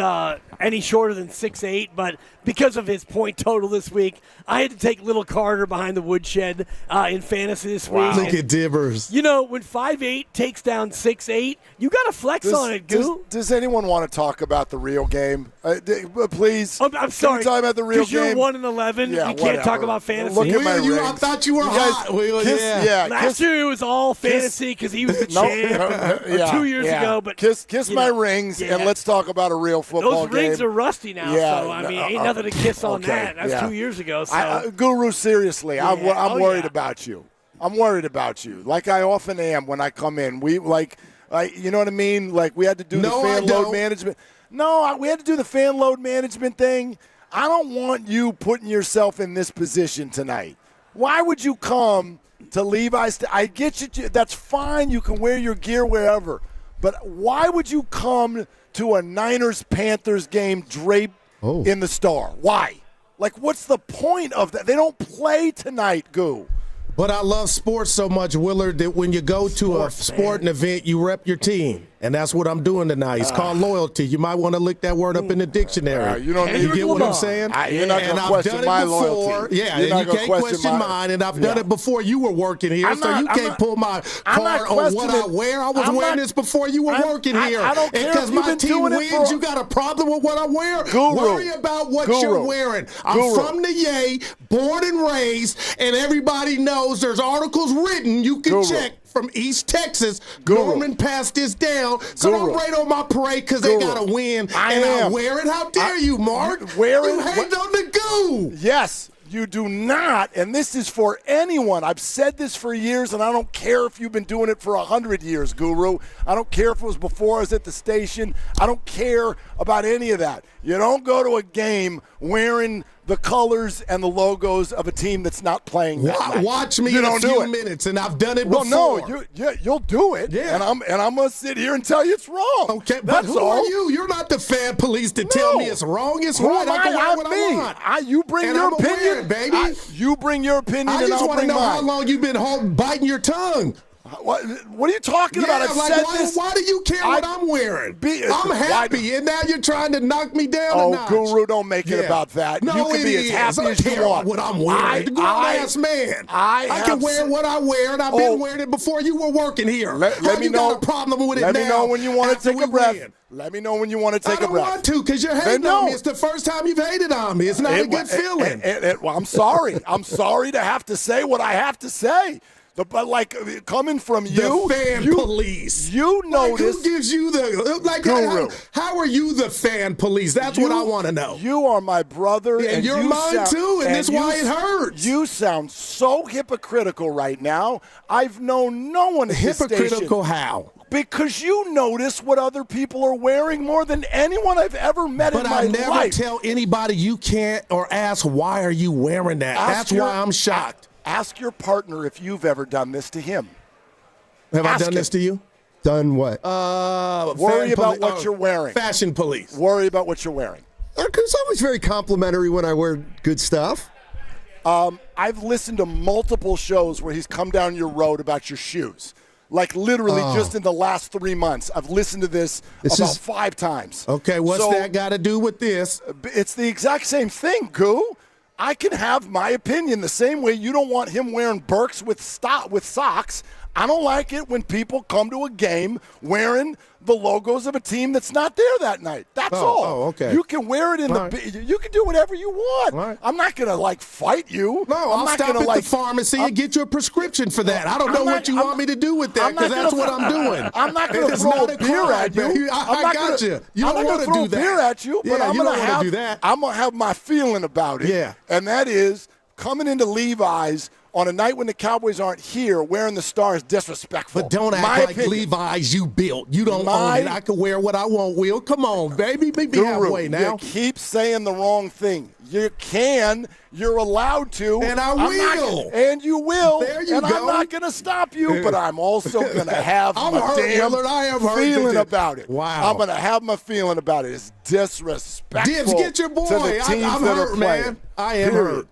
any shorter than 6'8", but because of his point total this week. I had to take Little Carter behind the woodshed in fantasy this week. Look at Dibbers. You know, when 5'8" takes down 6'8", you got to flex on it, Goo. Does anyone want to talk about the real game? Please. I'm sorry. Can we talk about the real game? Because you're 1-11. Yeah, you can't talk about fantasy. Look at my rings. I thought you were hot. Last year it was all fantasy because he was the champ 2 years ago. But kiss my rings and let's talk about a real football game. Those rings are rusty now, so I mean, ain't nothing to kiss on that. That's 2 years ago. So. Guru, seriously, I'm worried about you. I'm worried about you, like I often am when I come in. We you know what I mean? Like we had to do the fan load management. No, we had to do the fan load management thing. I don't want you putting yourself in this position tonight. Why would you come to Levi's? I get you. That's fine. You can wear your gear wherever. But why would you come to a Niners-Panthers game draped in the Star? Why? Like, what's the point of that? They don't play tonight, Goo. But I love sports so much, Willard, that when you go to a sporting event, you rep your team. And that's what I'm doing tonight. It's called loyalty. You might want to look that word up in the dictionary. You get what I'm saying? You're not going to question my loyalty. Yeah, and you can't question mine. And I've done it before you were working here, so you can't pull my card on what I wear. I was wearing this before you were working here. I don't care because my team wins, you got a problem with what I wear? Worry about what you're wearing. I'm from the Yay, born and raised, and everybody knows there's articles written you can check from East Texas. Gorman passed this down, so don't rain on my parade because they got to win. I wear it. How dare you, Mark? You hate on the Goo. Yes. You do not, and this is for anyone. I've said this for years, and I don't care if you've been doing it for 100 years, Guru. I don't care if it was before I was at the station. I don't care about any of that. You don't go to a game wearing the colors and the logos of a team that's not playing that night. Watch me in a few minutes, and I've done it before. Well, no, you'll do it, and I'm going to sit here and tell you it's wrong. Okay, but who are you? You're not the fan police to tell me it's wrong. It's right. I can wear what I want. You bring your opinion, baby. You bring your opinion, and I'll bring mine. I just want to know how long you've been biting your tongue. What are you talking about? I've said this. Why do you care what I'm wearing? I'm happy, and now you're trying to knock me down a notch. Guru, don't make it about that. No, you can be as happy as you want. What I'm wearing. The grown-ass man. I can wear what I wear, and I've been wearing it before you were working here. Let me know. Got a problem with it let now? me know when you want to take a breath. Win. Let me know when you want to take a breath. I don't want to because you're hating on me. It's the first time you've hated on me. It's not a good feeling. Well, I'm sorry. I'm sorry to have to say what I have to say. But like coming from you, the fan police. You notice who gives you how are you the fan police? That's what I want to know. You are my brother, and you're mine too, and that's why it hurts. You sound so hypocritical right now. I've known no one at this hypocritical station. How? Because you notice what other people are wearing more than anyone I've ever met in my life. But I never tell anybody you can't or ask why are you wearing that. That's why I'm shocked. Ask your partner if you've ever done this to him. Have I done this to you? Done what? Worry about what you're wearing. Fashion police. Worry about what you're wearing. It's always very complimentary when I wear good stuff. I've listened to multiple shows where he's come down your road about your shoes. Like literally just in the last 3 months. I've listened to this about 5 times. Okay, what's that got to do with this? It's the exact same thing, Goo. I can have my opinion the same way you don't want him wearing Birks with socks. I don't like it when people come to a game wearing the logos of a team that's not there that night. That's all. Oh, okay. You can wear it in you can do whatever you want. Right. I'm not going to fight you. No, I'll stop at the pharmacy and get you a prescription for that. I don't know what you want me to do with that because that's what I'm doing. I'm not going to throw a beer at you. I got you. You don't want to do that. Beer at you, but I'm going to do that. I'm going to have my feeling about it. Yeah. And that is coming into Levi's on a night when the Cowboys aren't here, wearing the star is disrespectful. But don't act like Levi's you built. You don't own it. I can wear what I want, Will. Come on, baby. Meet me halfway now. You keep saying the wrong thing. You can. You're allowed to. And I will. And you will. There you go. I'm not going to stop you, but I'm also going to have my feeling about it. Wow. I'm going to have my feeling about it. It's disrespectful. Dibs, get your boy. To the teams I'm that hurt, are man. I am hurt.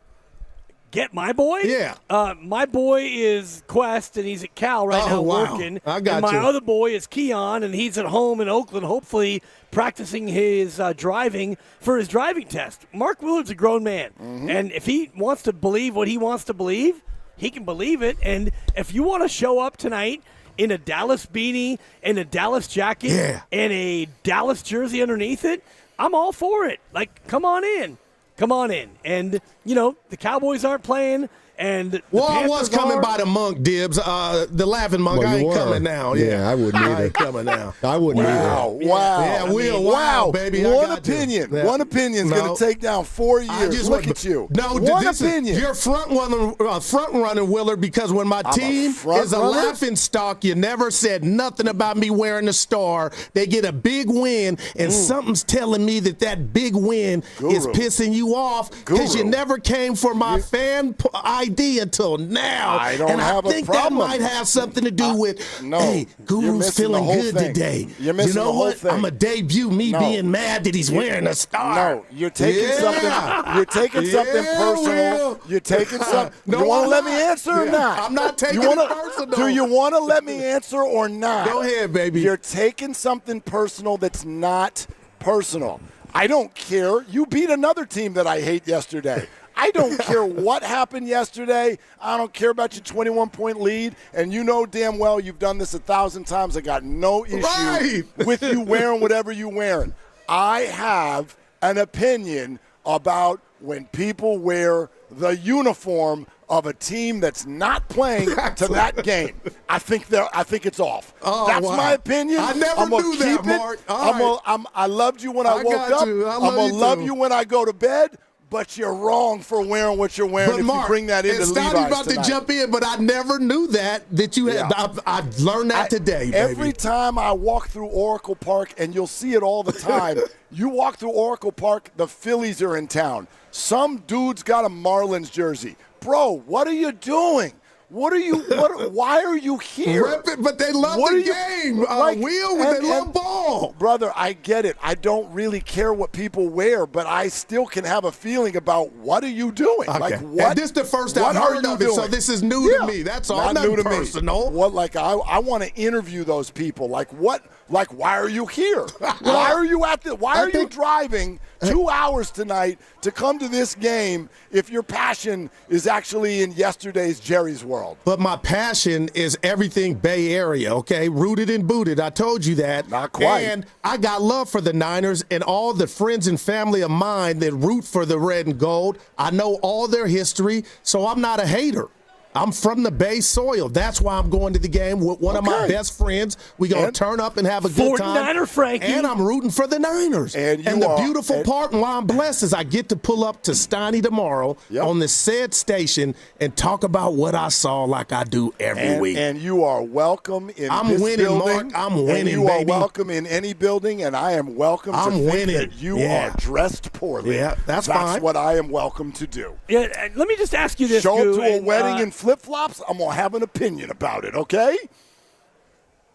Get my boy? Yeah. My boy is Quest, and he's at Cal right now working. I got and my you. other boy is Keon, and he's at home in Oakland, hopefully practicing his driving for his driving test. Mark Willard's a grown man, and if he wants to believe what he wants to believe, he can believe it. And if you want to show up tonight in a Dallas beanie and a Dallas jacket and a Dallas jersey underneath it, I'm all for it. Like, come on in. Come on in. And, the Cowboys aren't playing. And I was coming by the Monk, Dibs. The laughing Monk. Well, I ain't coming now. Yeah, I wouldn't either. I ain't coming now. I wouldn't either. Wow. Yeah, Will. Wow, baby. One opinion. One opinion is going to take down 4 years. Look at you. No, one opinion. You're front running, Willard, because when my team is a laughing stock, you never said nothing about me wearing the star. They get a big win, and something's telling me that big win is pissing you off because you never came for my fan ID until now. I don't have a problem. I think that might have something to do with, hey, Guru's feeling good today. You're missing the whole thing. I'm going to debut being mad that he's wearing a star. No, you're taking something. You're taking something personal. You're taking something. You want to let me answer or not? I'm not taking it personal. Do you want to let me answer or not? Go ahead, baby. You're taking something personal that's not personal. I don't care. You beat another team that I hate yesterday. I don't care what happened yesterday. I don't care about your 21-point lead. And you know damn well you've done this 1,000 times. I got no issue with you wearing whatever you're wearing. I have an opinion about when people wear the uniform of a team that's not playing to that game. I think it's off. That's my opinion. I never knew that, Mark. I loved you when I woke up. I'm going to love you when I go to bed. But you're wrong for wearing what you're wearing. But Mark, you bring that into Levi's tonight. About to jump in, but I never knew that you had. I learned that today, baby. Every time I walk through Oracle Park, and you'll see it all the time, you walk through Oracle Park, the Phillies are in town. Some dude's got a Marlins jersey. Bro, what are you doing? Why are you here? But they love the game, Will. They love ball. Brother, I get it. I don't really care what people wear, but I still can have a feeling about what are you doing? Okay. Like what? And this is the first I've heard of it, so this is new to me. That's all. Not new to personal. Me. I want to interview those people. Like what? Like why are you here? Why are you Why are you driving 2 hours tonight to come to this game if your passion is actually in yesterday's Jerry's world? But my passion is everything Bay Area, okay? Rooted and booted. I told you that. Not quite. And I got love for the Niners and all the friends and family of mine that root for the red and gold. I know all their history, so I'm not a hater. I'm from the Bay soil. That's why I'm going to the game with one of my best friends. We're going to turn up and have a good time. 49er Frankie. And I'm rooting for the Niners. And the beautiful part and why I'm blessed is I get to pull up to Steiny tomorrow on this said station and talk about what I saw like I do every week. And you are welcome in I'm this winning, building. Mark. I'm winning, and you baby. are welcome in any building, and I am welcome to think that you are dressed poorly. Yeah, that's fine. That's what I am welcome to do. Yeah, let me just ask you this. Show Goo, up to a and, wedding in flip-flops, I'm going to have an opinion about it, okay?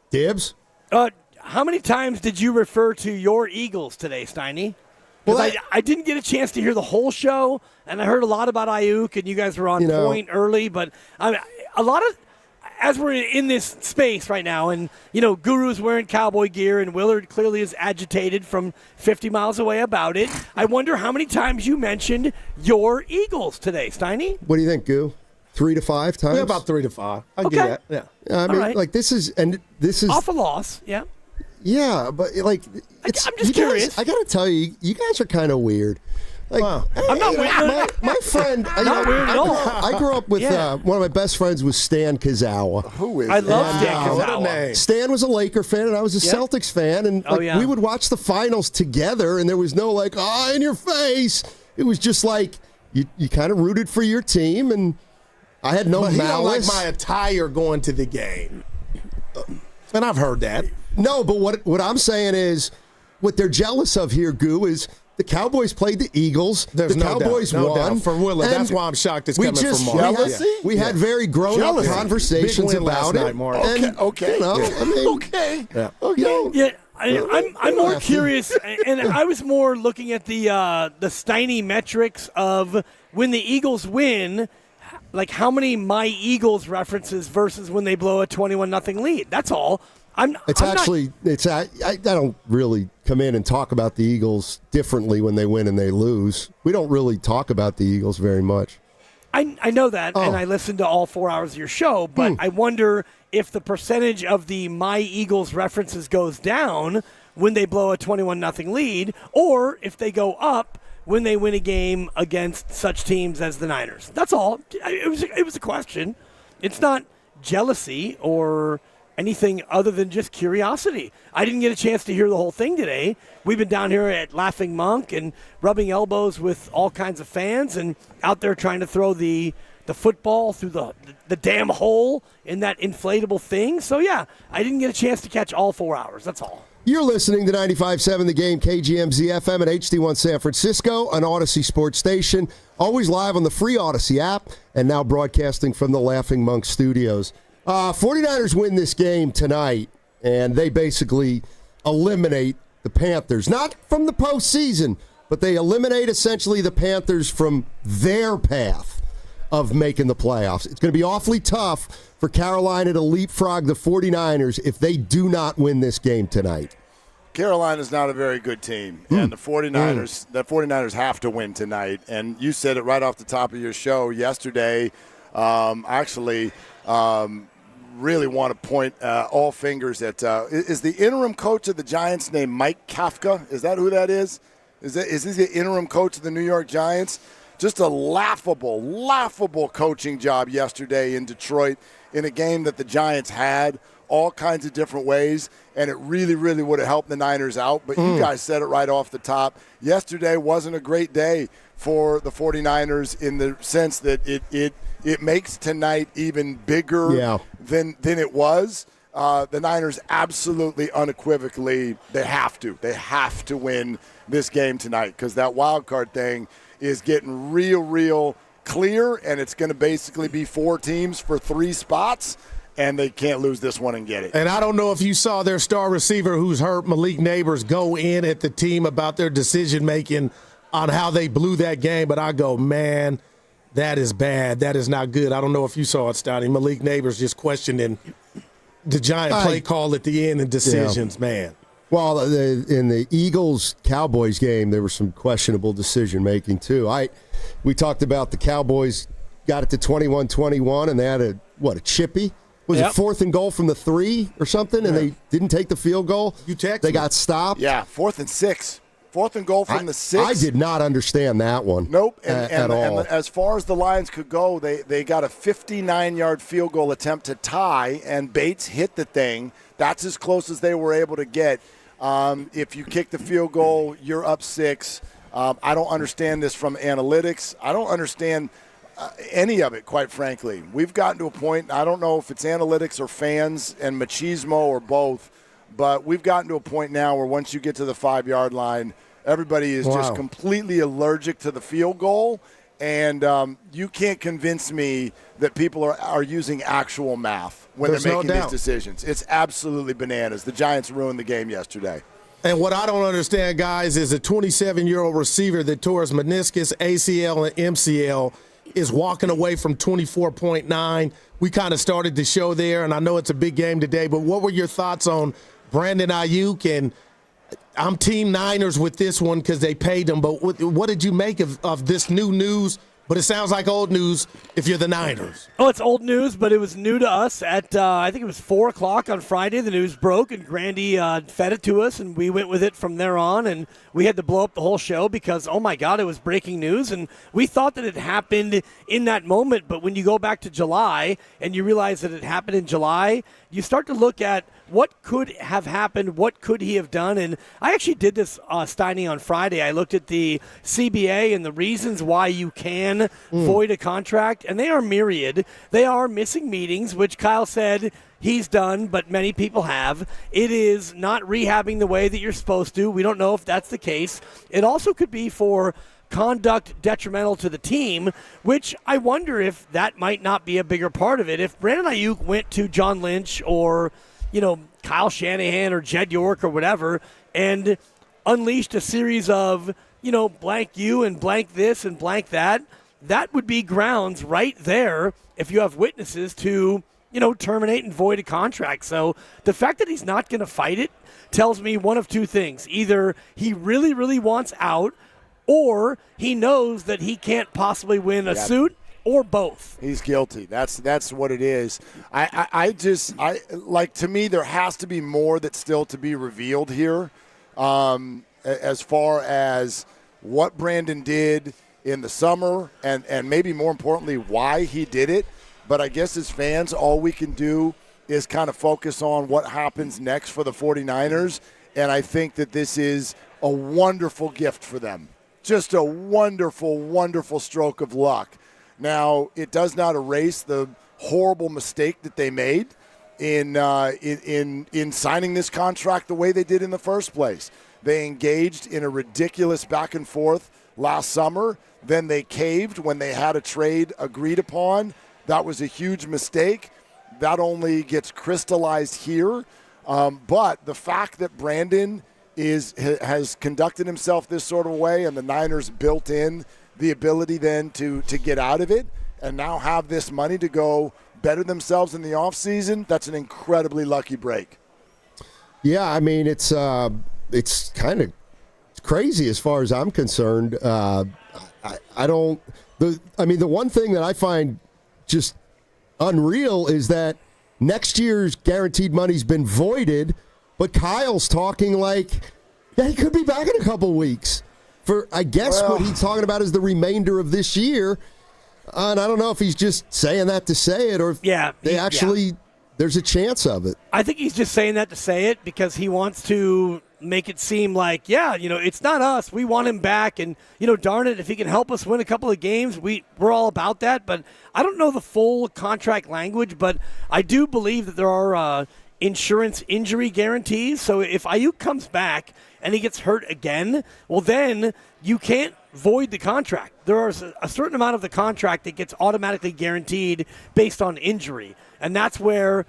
Dibs? How many times did you refer to your Eagles today, Steiny? Because I didn't get a chance to hear the whole show, and I heard a lot about Aayuk, and you guys were on point early. But a lot of, as we're in this space right now, and, Guru's wearing cowboy gear, and Willard clearly is agitated from 50 miles away about it, I wonder how many times you mentioned your Eagles today, Steiny? What do you think, Goo? 3 to 5 times? Yeah, about 3 to 5. I get that. Yeah. I mean, this is off a loss. Yeah. Yeah, but I'm just curious. I got to tell you, you guys are kind of weird. Like, I'm not weird. My friend, not weird at all. I grew up with one of my best friends was Stan Kazawa. Who is? I love Stan Kazawa. What a name. Stan was a Laker fan, and I was a Celtics fan, and we would watch the finals together, and there was no in your face. It was just like you kind of rooted for your team, and I had no malice. He don't like my attire going to the game. And I've heard that. No, but what I'm saying is what they're jealous of here, Goo, is the Cowboys played the Eagles. There's the no Cowboys doubt. No won. doubt. For Willard, that's why I'm shocked it's coming from Mark. We had very grown-up conversations about it. Night, Okay. Okay. Yeah. I'm more curious, and I was more looking at the Steiny metrics of when the Eagles win, like how many My Eagles references versus when they blow a 21-0 lead. That's all. I don't really come in and talk about the Eagles differently when they win and they lose. We don't really talk about the Eagles very much. I know that, and I listened to all 4 hours of your show, but I wonder if the percentage of the My Eagles references goes down when they blow a 21-0 lead, or if they go up when they win a game against such teams as the Niners. That's all. It was a question. It's not jealousy or anything other than just curiosity. I didn't get a chance to hear the whole thing today. We've been down here at Laughing Monk and rubbing elbows with all kinds of fans and out there trying to throw the football through the damn hole in that inflatable thing. So, yeah, I didn't get a chance to catch all 4 hours. That's all. You're listening to 95.7 The Game, KGMZ FM at HD1 San Francisco, an Odyssey sports station, always live on the free Odyssey app, and now broadcasting from the Laughing Monk studios. 49ers win this game tonight, and they basically eliminate the Panthers. Not from the postseason, but they eliminate essentially the Panthers from their path of making the playoffs. It's going to be awfully tough for Carolina to leapfrog the 49ers if they do not win this game tonight. Carolina's not a very good team, and the 49ers have to win tonight. And you said it right off the top of your show yesterday. Really want to point all fingers at is the interim coach of the Giants named Mike Kafka? Is that who that is? Is he the interim coach of the New York Giants? Just a laughable coaching job yesterday in Detroit in a game that the Giants had all kinds of different ways, and it really, really would have helped the Niners out. But you guys said it right off the top. Yesterday wasn't a great day for the 49ers in the sense that it makes tonight even bigger than it was. The Niners absolutely, unequivocally, they have to win this game tonight because that wild card thing is getting real clear, and it's going to basically be 4 teams for 3 spots, and they can't lose this one and get it. And I don't know if you saw their star receiver who's hurt, Malik Neighbors, go in at the team about their decision-making on how they blew that game, but I go, man, that is bad. That is not good. I don't know if you saw it, Stoney. Malik Neighbors just questioning the Giant play call at the end and decisions, man. Well, in the Eagles-Cowboys game, there was some questionable decision-making, too. We talked about the Cowboys got it to 21-21, and they had a chippy? Was it 4th and goal from the 3 or something, and they didn't take the field goal? You text They got stopped? Yeah, 4th and 6. 4th and goal from the 6. I did not understand that one. Nope. At all. And as far as the Lions could go, they got a 59-yard field goal attempt to tie, and Bates hit the thing. That's as close as they were able to get. If you kick the field goal, you're up 6. I don't understand this from analytics. I don't understand any of it, quite frankly. We've gotten to a point, I don't know if it's analytics or fans and machismo or both, but we've gotten to a point now where once you get to the 5-yard line, everybody is just completely allergic to the field goal, and you can't convince me that people are using actual math when they're making these decisions. It's absolutely bananas. The Giants ruined the game yesterday. And what I don't understand, guys, is a 27-year-old receiver that tore his meniscus, ACL, and MCL is walking away from 24.9. We kind of started the show there, and I know it's a big game today, but what were your thoughts on Brandon Aayuk? And I'm Team Niners with this one because they paid him, but what did you make of this new news? But it sounds like old news if you're the Niners. Oh, it's old news, but it was new to us at, I think it was 4 o'clock on Friday. The news broke, and Grandy fed it to us, and we went with it from there on. And we had to blow up the whole show because, oh, my God, it was breaking news. And we thought that it happened in that moment. But when you go back to July and you realize that it happened in July, you start to look at what could have happened, what could he have done. And I actually did this, Steiny, on Friday. I looked at the CBA and the reasons why you can void a contract, and they are myriad. They are missing meetings, which Kyle said he's done, but many people have. It is not rehabbing the way that you're supposed to. We don't know if that's the case. It also could be for conduct detrimental to the team, which I wonder if that might not be a bigger part of it. If Brandon Aayuk went to John Lynch or Kyle Shanahan or Jed York or whatever, and unleashed a series of, blank you and blank this and blank that, that would be grounds right there if you have witnesses to, terminate and void a contract. So the fact that he's not going to fight it tells me one of two things. Either he really, really wants out, or he knows that he can't possibly win a suit, or both. He's guilty. That's what it is. To me, there has to be more that's still to be revealed here, as far as what Brandon did in the summer and maybe more importantly why he did it. But I guess as fans, all we can do is kind of focus on what happens next for the 49ers. And I think that this is a wonderful gift for them. Just a wonderful, wonderful stroke of luck. Now, it does not erase the horrible mistake that they made in signing this contract the way they did in the first place. They engaged in a ridiculous back and forth last summer. Then they caved when they had a trade agreed upon. That was a huge mistake. That only gets crystallized here. But the fact that Brandon has conducted himself this sort of way, and the Niners built in the ability then to get out of it and now have this money to go better themselves in the offseason, that's an incredibly lucky break. Yeah, I mean, it's kind of crazy as far as I'm concerned. The one thing that I find just unreal is that next year's guaranteed money's been voided, but Kyle's talking like he could be back in a couple weeks. I guess what he's talking about is the remainder of this year. And I don't know if he's just saying that to say it or if there's a chance of it. I think he's just saying that to say it because he wants to make it seem like, it's not us. We want him back. And, darn it, if he can help us win a couple of games, we're all about that. But I don't know the full contract language, but I do believe that there are insurance injury guarantees. So if Aayuk comes back and he gets hurt again, well, then you can't void the contract. There is a certain amount of the contract that gets automatically guaranteed based on injury. And that's where,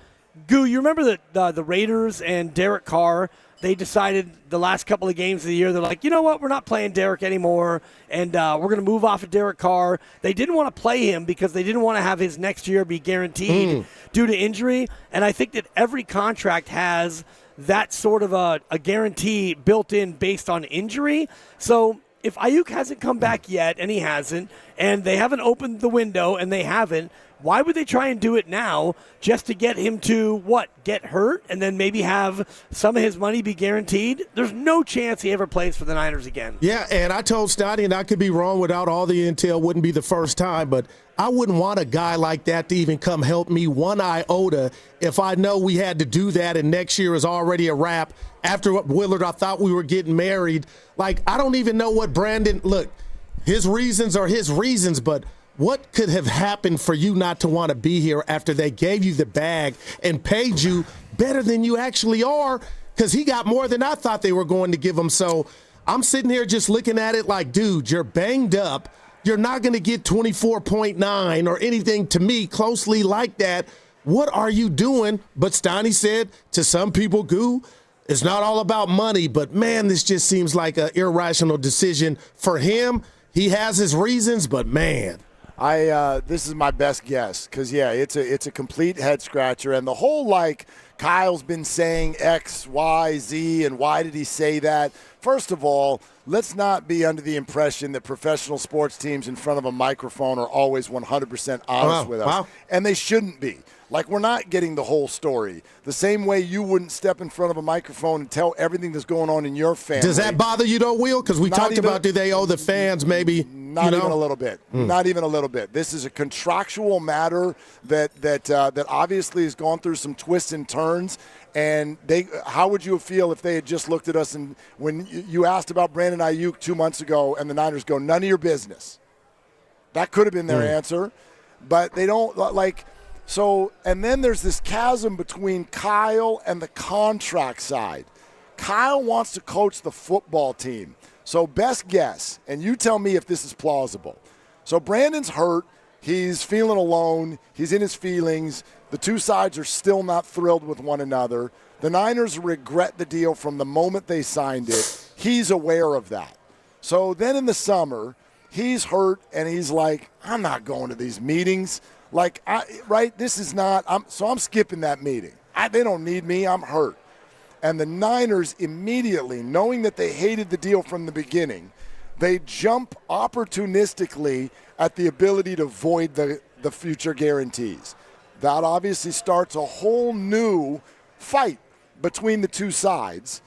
Goo, you remember the Raiders and Derek Carr, they decided the last couple of games of the year, they're like, you know what, we're not playing Derek anymore, and we're going to move off of Derek Carr. They didn't want to play him because they didn't want to have his next year be guaranteed due to injury. And I think that every contract has that sort of a guarantee built in based on injury. So if Aayuk hasn't come back yet, and he hasn't, and they haven't opened the window, and they haven't. Why would they try and do it now just to get him to, get hurt and then maybe have some of his money be guaranteed? There's no chance he ever plays for the Niners again. Yeah, and I told Stoney, and I could be wrong without all the intel, wouldn't be the first time, but I wouldn't want a guy like that to even come help me one iota if I know we had to do that and next year is already a wrap. After Willard, I thought we were getting married. Like, I don't even know what Brandon – look, his reasons are his reasons, but – what could have happened for you not to want to be here after they gave you the bag and paid you better than you actually are? Because he got more than I thought they were going to give him. So I'm sitting here just looking at it like, dude, you're banged up. You're not going to get 24.9 or anything to me closely like that. What are you doing? But Stoney said to some people, Goo, it's not all about money. But, man, this just seems like an irrational decision for him. He has his reasons, but, man. This is my best guess because, yeah, it's a complete head scratcher. And the whole, Kyle's been saying X, Y, Z, and why did he say that? First of all, let's not be under the impression that professional sports teams in front of a microphone are always 100% honest with us. Wow. And they shouldn't be. We're not getting the whole story. The same way you wouldn't step in front of a microphone and tell everything that's going on in your family. Does that bother you, though, Will? Because we talked about do they owe the fans maybe? Not even a little bit. Not even a little bit. This is a contractual matter that obviously has gone through some twists and turns. And how would you feel if they had just looked at us and when you asked about Brandon Aayuk 2 months ago and the Niners go, none of your business? That could have been their answer. But they don't So, and then there's this chasm between Kyle and the contract side. Kyle wants to coach the football team. So best guess, and you tell me if this is plausible. So Brandon's hurt. He's feeling alone. He's in his feelings. The two sides are still not thrilled with one another. The Niners regret the deal from the moment they signed it. He's aware of that. So then in the summer, he's hurt, and he's like, I'm not going to these meetings. This is not, I'm skipping that meeting. They don't need me, I'm hurt. And the Niners immediately, knowing that they hated the deal from the beginning, they jump opportunistically at the ability to void the future guarantees. That obviously starts a whole new fight between the two sides.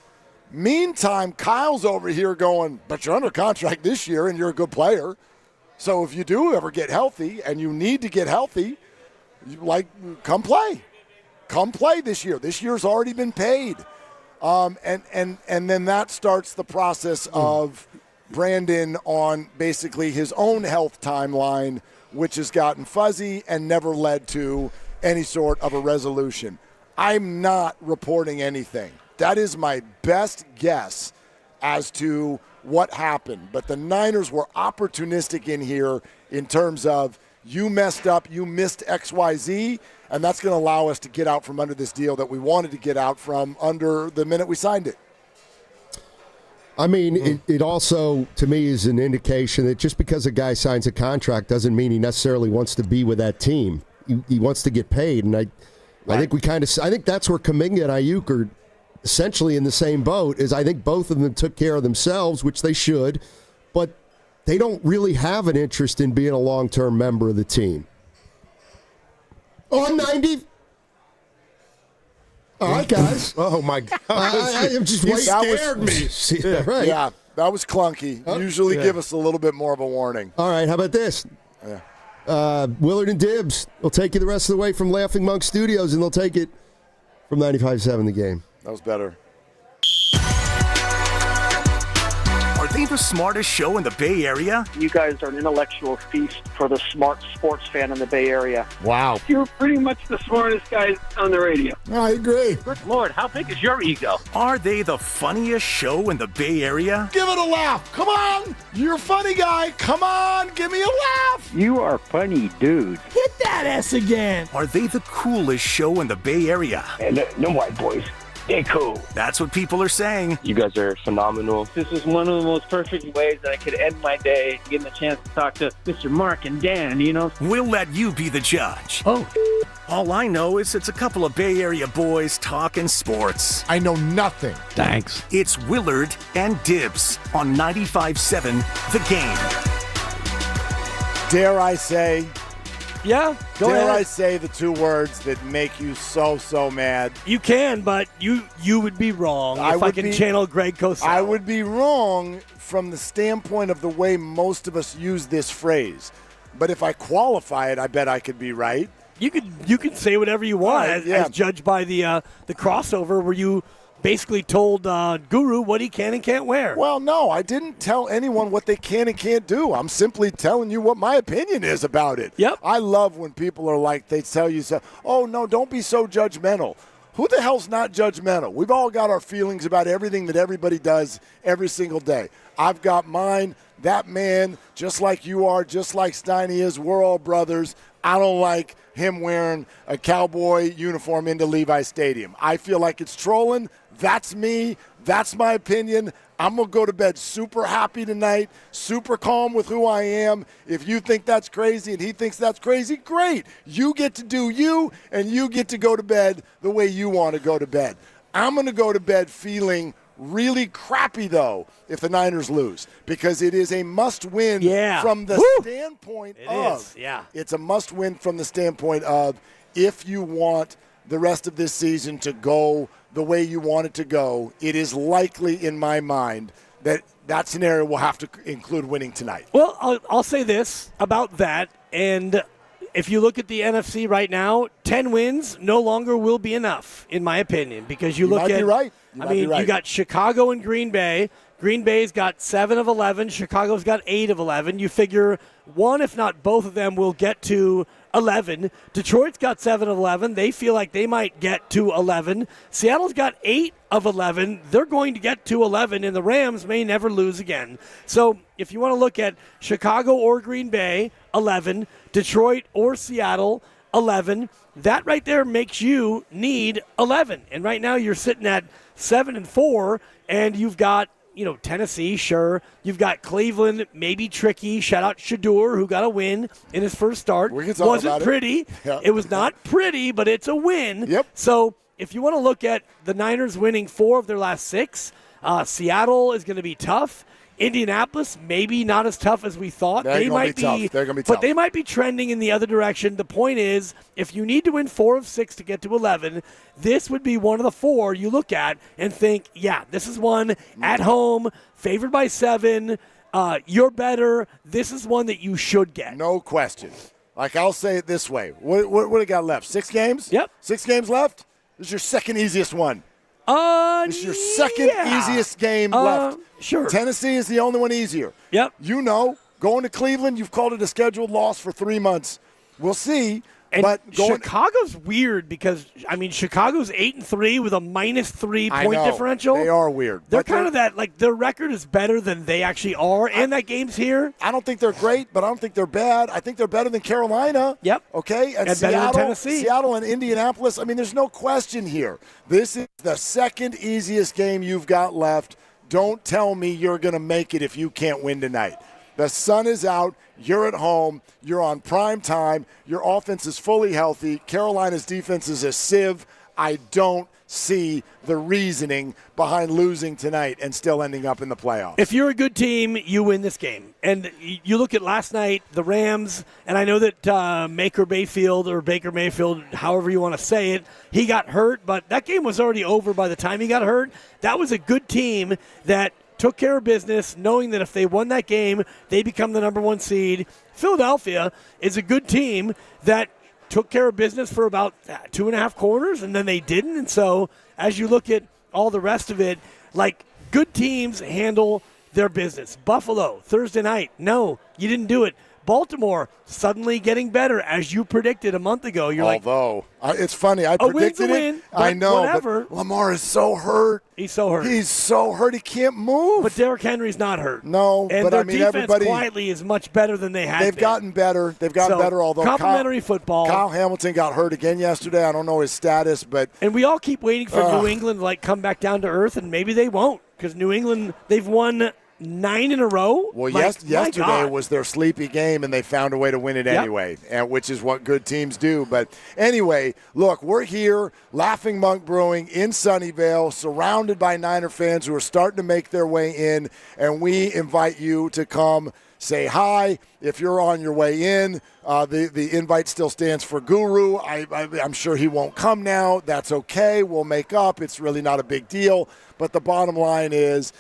Meantime, Kyle's over here going, but you're under contract this year and you're a good player. So if you do ever get healthy and you need to get healthy, come play. Come play this year. This year's already been paid. And then that starts the process of Brandon on basically his own health timeline, which has gotten fuzzy and never led to any sort of a resolution. I'm not reporting anything. That is my best guess as to what happened. But the Niners were opportunistic in here in terms of you messed up, you missed XYZ, and that's going to allow us to get out from under this deal that we wanted to get out from under the minute we signed it. I mean, it also, to me, is an indication that just because a guy signs a contract doesn't mean he necessarily wants to be with that team. He wants to get paid, and I think I think that's where Kuminga and Aayuk are essentially in the same boat. Is I think both of them took care of themselves, which they should, but they don't really have an interest in being a long-term member of the team. On 90. All right, guys. Oh, my God. I'm just waiting. Scared me. Yeah, right. Yeah, that was clunky. Usually give us a little bit more of a warning. All right, how about this? Yeah. Willard and Dibbs will take you the rest of the way from Laughing Monk Studios, and they'll take it from 95.7 The Game. That was better. Are they the smartest show in the Bay Area? You guys are an intellectual feast for the smart sports fan in the Bay Area. Wow. You're pretty much the smartest guys on the radio. I agree. Good Lord, how big is your ego? Are they the funniest show in the Bay Area? Give it a laugh. Come on. You're a funny guy. Come on. Give me a laugh. You are funny, dude. Hit that S again. Are they the coolest show in the Bay Area? And no white boys. They're cool. That's what people are saying. You guys are phenomenal. This is one of the most perfect ways that I could end my day, getting the chance to talk to Mr. Mark and Dan, you know? We'll let you be the judge. Oh. All I know is it's a couple of Bay Area boys talking sports. I know nothing. Thanks. It's Willard and Dibbs on 95.7 The Game. Dare I say? Yeah, go ahead. Dare I say the two words that make you so mad? You can, but you would be wrong if I can channel Greg Cosell. I would be wrong from the standpoint of the way most of us use this phrase. But if I qualify it, I bet I could be right. You can say whatever you want, as judged by the crossover where you basically told Guru what he can and can't wear. Well, no, I didn't tell anyone what they can and can't do. I'm simply telling you what my opinion is about it. Yep. I love when people are like, they tell you, oh, no, don't be so judgmental. Who the hell's not judgmental? We've all got our feelings about everything that everybody does every single day. I've got mine. That man, just like you are, just like Steiny is, we're all brothers. I don't like him wearing a cowboy uniform into Levi Stadium. I feel like it's trolling. That's me. That's my opinion. I'm going to go to bed super happy tonight, super calm with who I am. If you think that's crazy and he thinks that's crazy, great. You get to do you, and you get to go to bed the way you want to go to bed. I'm going to go to bed feeling really crappy, though, if the Niners lose, because it is a must-win from the standpoint of. It's a must-win from the standpoint of if you want the rest of this season to go the way you want it to go, it is likely in my mind that scenario will have to include winning tonight. Well, I'll say this about that, and if you look at the NFC right now, 10 wins no longer will be enough, in my opinion, because you look might at. Be right. You got Chicago and Green Bay. Green Bay's got 7 of 11. Chicago's got 8 of 11. You figure one, if not both of them, will get to 11. Detroit's got 7 of 11. They feel like they might get to 11. Seattle's got 8 of 11. They're going to get to 11, and the Rams may never lose again. So if you want to look at Chicago or Green Bay, 11. Detroit or Seattle, 11. That right there makes you need 11. And right now you're sitting at 7-4, and you've got Tennessee, sure. You've got Cleveland, maybe tricky. Shout out Shador, who got a win in his first start. Wasn't pretty. It was not pretty, but it's a win. Yep. So if you want to look at the Niners winning 4 of their last 6, Seattle is going to be tough. Indianapolis, maybe not as tough as we thought. They're going to be tough. But they might be trending in the other direction. The point is, if you need to win 4 of 6 to get to 11, this would be one of the 4 you look at and think, yeah, this is one at home, favored by 7. You're better. This is one that you should get. No question. Like, I'll say it this way. What do you got left? 6 games? Yep. 6 games left? This is your second easiest one. This is your second easiest game left. Sure. Tennessee is the only one easier. Yep. Going to Cleveland, you've called it a scheduled loss for 3 months. We'll see. And Chicago's weird because, Chicago's 8-3 with a -3 point differential. They are weird. They're kind of that, like, their record is better than they actually are, and that game's here. I don't think they're great, but I don't think they're bad. I think they're better than Carolina. Yep. Okay? And better than Tennessee. Seattle and Indianapolis. There's no question here. This is the second easiest game you've got left. Don't tell me you're going to make it if you can't win tonight. The sun is out. You're at home. You're on prime time. Your offense is fully healthy. Carolina's defense is a sieve. I don't see the reasoning behind losing tonight and still ending up in the playoffs. If you're a good team, you win this game. And you look at last night, the Rams, and I know that Baker Mayfield, however you want to say it, he got hurt, but that game was already over by the time he got hurt. That was a good team that took care of business, knowing that if they won that game, they become the number 1 seed. Philadelphia is a good team that took care of business for about 2.5 quarters, and then they didn't. And so as you look at all the rest of it, like, good teams handle their business. Buffalo, Thursday night, no, you didn't do it. Baltimore suddenly getting better, as you predicted a month ago. It's funny. I predicted win, it. I know, whatever. But Lamar is so hurt. He's so hurt. He's so hurt he can't move. But Derrick Henry's not hurt. No, and but their defense everybody quietly is much better than they had. They've gotten better. Although complimentary football. Kyle Hamilton got hurt again yesterday. I don't know his status, and we all keep waiting for New England to come back down to earth, and maybe they won't, because New England, they've won 9 in a row? Well, yesterday was their sleepy game, and they found a way to win it anyway, and which is what good teams do. But anyway, look, we're here, Laughing Monk Brewing in Sunnyvale, surrounded by Niner fans who are starting to make their way in, and we invite you to come say hi. If you're on your way in, the invite still stands for Guru. I'm sure he won't come now. That's okay. We'll make up. It's really not a big deal. But the bottom line is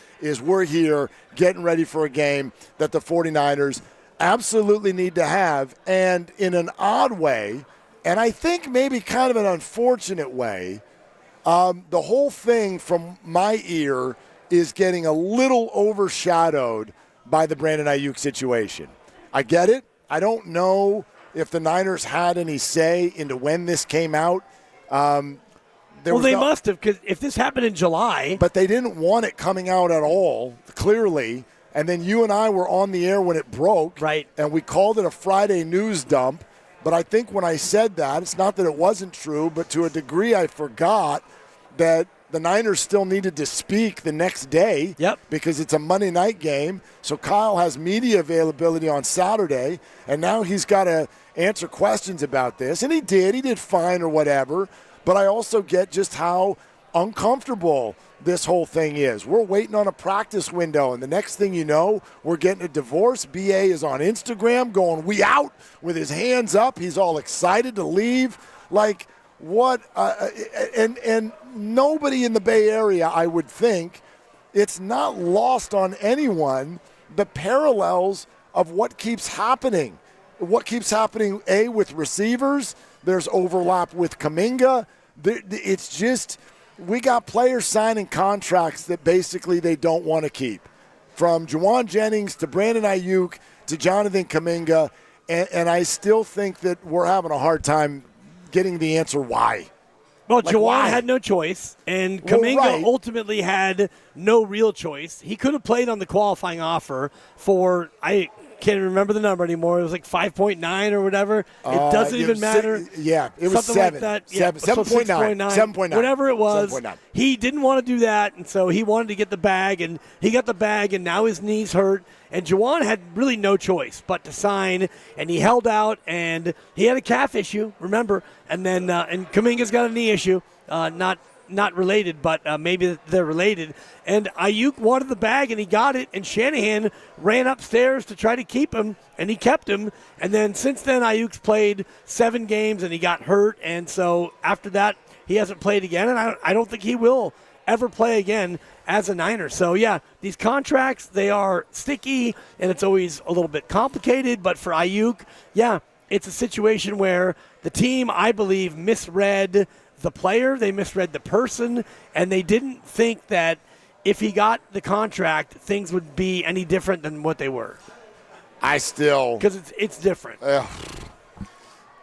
we're here getting ready for a game that the 49ers absolutely need to have. And in an odd way, and I think maybe kind of an unfortunate way, the whole thing from my ear is getting a little overshadowed by the Brandon Aayuk situation. I get it. I don't know if the Niners had any say into when this came out. They must have, because if this happened in July. But they didn't want it coming out at all, clearly. And then you and I were on the air when it broke. Right. And we called it a Friday news dump. But I think when I said that, it's not that it wasn't true, but to a degree I forgot that the Niners still needed to speak the next day. Yep. Because it's a Monday night game. So Kyle has media availability on Saturday, and now he's got to answer questions about this. And he did fine or whatever. But I also get just how uncomfortable this whole thing is. We're waiting on a practice window, and the next thing you know, we're getting a divorce. BA is on Instagram going, "We out," with his hands up. He's all excited to leave. Like, what? And nobody in the Bay Area, I would think, it's not lost on anyone the parallels of what keeps happening. What keeps happening, with receivers. There's overlap with Kuminga. It's just, we got players signing contracts that basically they don't want to keep. From Juwan Jennings to Brandon Aayuk to Jonathan Kuminga, and I still think that we're having a hard time getting the answer why. Well, Juwan had no choice, and Kuminga ultimately had no real choice. He could have played on the qualifying offer for, I can't remember the number anymore. It was like 5.9 or whatever. It doesn't even matter. It was something 7. Like that. 7.9. 7.9. Whatever it was. 7.9. He didn't want to do that, and so he wanted to get the bag, and he got the bag, and now his knee's hurt. And Juwan had really no choice but to sign, and he held out, and he had a calf issue, remember, and then and Kuminga's got a knee issue, not related, but maybe they're related. And Aayuk wanted the bag, and he got it, and Shanahan ran upstairs to try to keep him, and he kept him. And then since then, Ayuk's played 7 games, and he got hurt, and so after that, he hasn't played again, and I don't think he will ever play again as a Niner. So, yeah, these contracts, they are sticky, and it's always a little bit complicated. But for Aayuk, yeah, it's a situation where the team, I believe, misread the player, they misread the person, and they didn't think that if he got the contract, things would be any different than what they were. Because it's different.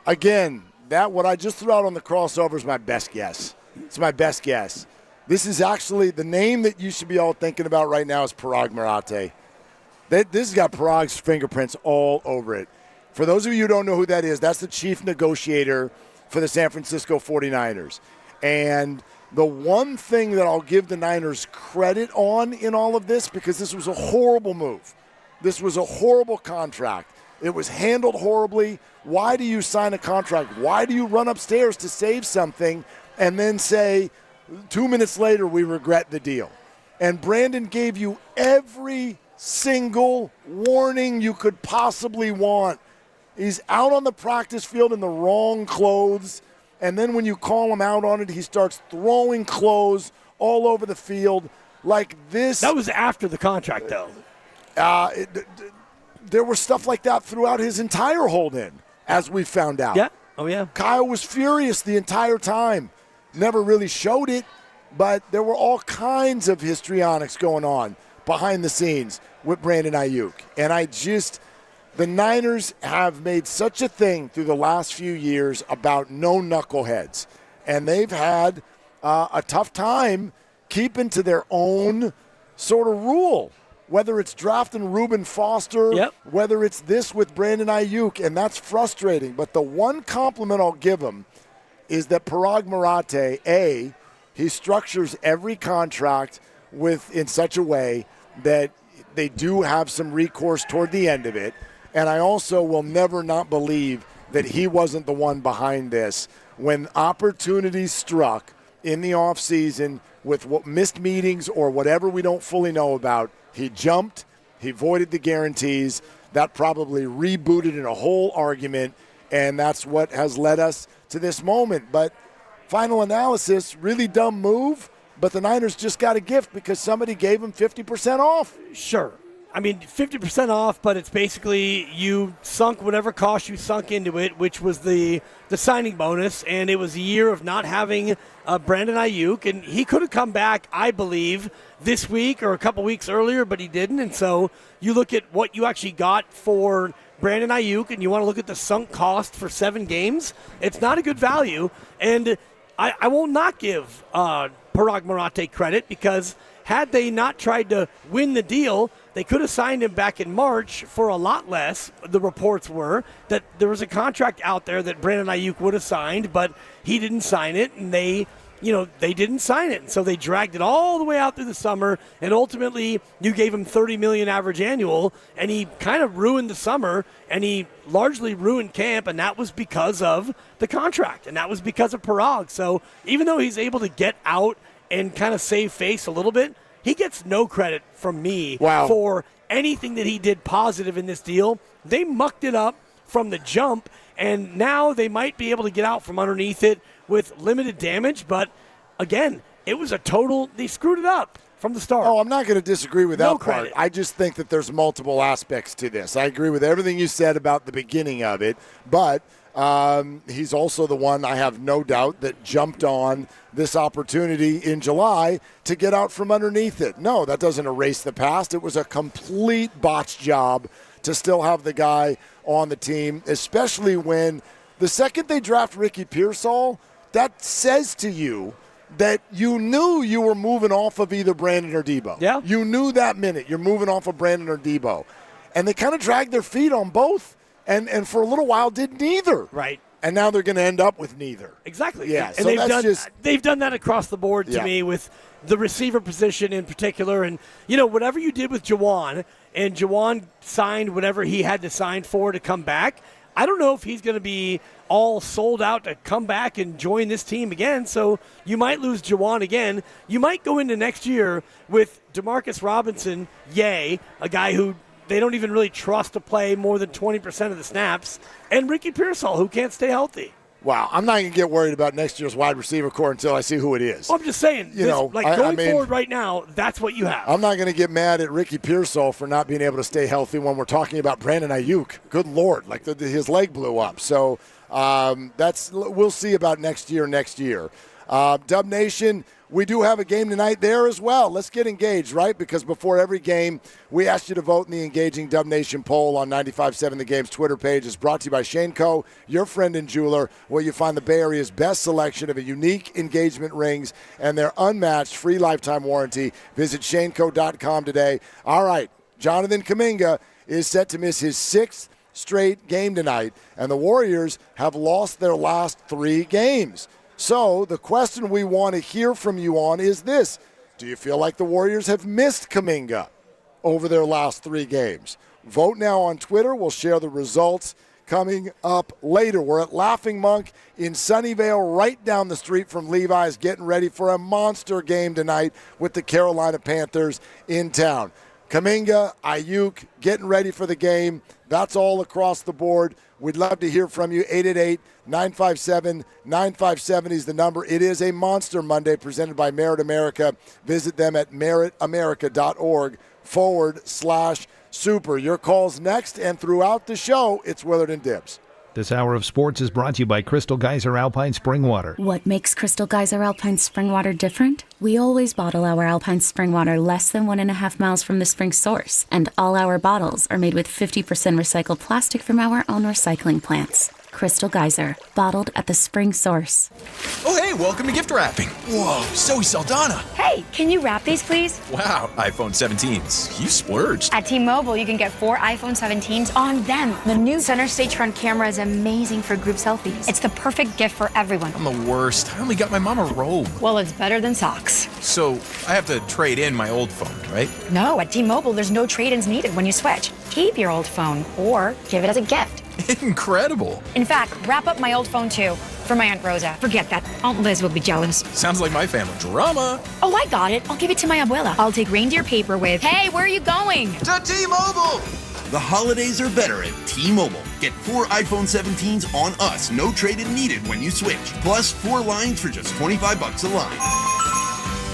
Again, that what I just threw out on the crossover is my best guess. It's my best guess. This is actually the name that you should be all thinking about right now is Parag Marate. This has got Parag's fingerprints all over it. For those of you who don't know who that is, that's the chief negotiator for the San Francisco 49ers. And the one thing that I'll give the Niners credit on in all of this, because this was a horrible move. This was a horrible contract. It was handled horribly. Why do you sign a contract? Why do you run upstairs to save something and then say 2 minutes later we regret the deal? And Brandon gave you every single warning you could possibly want. He's out on the practice field in the wrong clothes, and then when you call him out on it, he starts throwing clothes all over the field like this. That was after the contract, though. There was stuff like that throughout his entire hold-in, as we found out. Yeah. Oh, yeah. Kyle was furious the entire time. Never really showed it, but there were all kinds of histrionics going on behind the scenes with Brandon Aayuk. And the Niners have made such a thing through the last few years about no knuckleheads. And they've had a tough time keeping to their own sort of rule. Whether it's drafting Reuben Foster, whether it's this with Brandon Aayuk, and that's frustrating. But the one compliment I'll give him is that Parag Marate, he structures every contract in such a way that they do have some recourse toward the end of it. And I also will never not believe that he wasn't the one behind this. When opportunities struck in the offseason with missed meetings or whatever we don't fully know about, he jumped, he voided the guarantees, that probably rebooted in a whole argument, and that's what has led us to this moment. But final analysis, really dumb move, but the Niners just got a gift because somebody gave them 50% off. Sure. I mean, 50% off, but it's basically you sunk whatever cost you sunk into it, which was the signing bonus, and it was a year of not having Brandon Aayuk, and he could have come back, I believe, this week or a couple weeks earlier, but he didn't, and so you look at what you actually got for Brandon Aayuk, and you want to look at the sunk cost for 7 games, it's not a good value, and I will not give Parag Marate credit because had they not tried to win the deal, they could have signed him back in March for a lot less. The reports were that there was a contract out there that Brandon Aayuk would have signed, but he didn't sign it, and they didn't sign it. And so they dragged it all the way out through the summer, and ultimately you gave him $30 million average annual, and he kind of ruined the summer, and he largely ruined camp, and that was because of the contract, and that was because of Parag. So even though he's able to get out and kind of save face a little bit, he gets no credit from me for anything that he did positive in this deal. They mucked it up from the jump, and now they might be able to get out from underneath it with limited damage, but again, it was a total, they screwed it up from the start. Oh, I'm not going to disagree with that part. Credit. I just think that there's multiple aspects to this. I agree with everything you said about the beginning of it, but he's also the one, I have no doubt, that jumped on this opportunity in July to get out from underneath it. No, that doesn't erase the past. It was a complete botch job to still have the guy on the team, especially when the second they draft Ricky Pearsall, that says to you that you knew you were moving off of either Brandon or Debo. Yeah. You knew that minute you're moving off of Brandon or Debo. And they kind of dragged their feet on both. And for a little while did neither. Right. And now they're going to end up with neither. Exactly. Yeah. And So they've done that across the board to me with the receiver position in particular. And, whatever you did with Jawan, and Jawan signed whatever he had to sign for to come back, I don't know if he's going to be all sold out to come back and join this team again. So you might lose Jawan again. You might go into next year with Demarcus Robinson, a guy who they don't even really trust to play more than 20% of the snaps, and Ricky Pearsall, who can't stay healthy. Wow, I'm not going to get worried about next year's wide receiver core until I see who it is. Well, I'm just saying, going forward right now, that's what you have. I'm not going to get mad at Ricky Pearsall for not being able to stay healthy when we're talking about Brandon Aayuk. Good Lord, his leg blew up. So we'll see about next year. Dub Nation, we do have a game tonight there as well. Let's get engaged, right? Because before every game, we ask you to vote in the Engaging Dub Nation poll on 95.7 The Game's Twitter page. It's brought to you by Shane Co., your friend and jeweler, where you find the Bay Area's best selection of unique engagement rings and their unmatched free lifetime warranty. Visit shaneco.com today. All right, Jonathan Kuminga is set to miss his 6th straight game tonight, and the Warriors have lost their last 3 games. So the question we want to hear from you on is this. Do you feel like the Warriors have missed Kuminga over their last 3 games? Vote now on Twitter. We'll share the results coming up later. We're at Laughing Monk in Sunnyvale, right down the street from Levi's, getting ready for a monster game tonight with the Carolina Panthers in town. Kuminga, Aayuk, getting ready for the game. That's all across the board. We'd love to hear from you. 888-957-9570 is the number. It is a Monster Monday presented by Merit America. Visit them at meritamerica.org/super. Your call's next, and throughout the show, it's Willard and Dibbs. This hour of sports is brought to you by Crystal Geyser Alpine Spring Water. What makes Crystal Geyser Alpine Spring Water different? We always bottle our Alpine Spring Water less than 1.5 miles from the spring source, and all our bottles are made with 50% recycled plastic from our own recycling plants. Crystal Geyser, bottled at the spring source. Oh, hey, welcome to gift wrapping. Whoa, Zoe Saldana. Hey, can you wrap these, please? Wow, iPhone 17s. You splurged. At T-Mobile, you can get 4 iPhone 17s on them. The new center stage front camera is amazing for group selfies. It's the perfect gift for everyone. I'm the worst. I only got my mom a robe. Well, it's better than socks. So, I have to trade in my old phone, right? No, at T-Mobile, there's no trade-ins needed when you switch. Keep your old phone or give it as a gift. Incredible. In fact, wrap up my old phone too for my Aunt Rosa. Forget that. Aunt Liz will be jealous. Sounds like my family. Drama. Oh, I got it. I'll give it to my abuela. I'll take reindeer paper with, hey, where are you going? To T-Mobile. The holidays are better at T-Mobile. Get 4 iPhone 17s on us, no trade-in needed when you switch. Plus 4 lines for just $25 a line.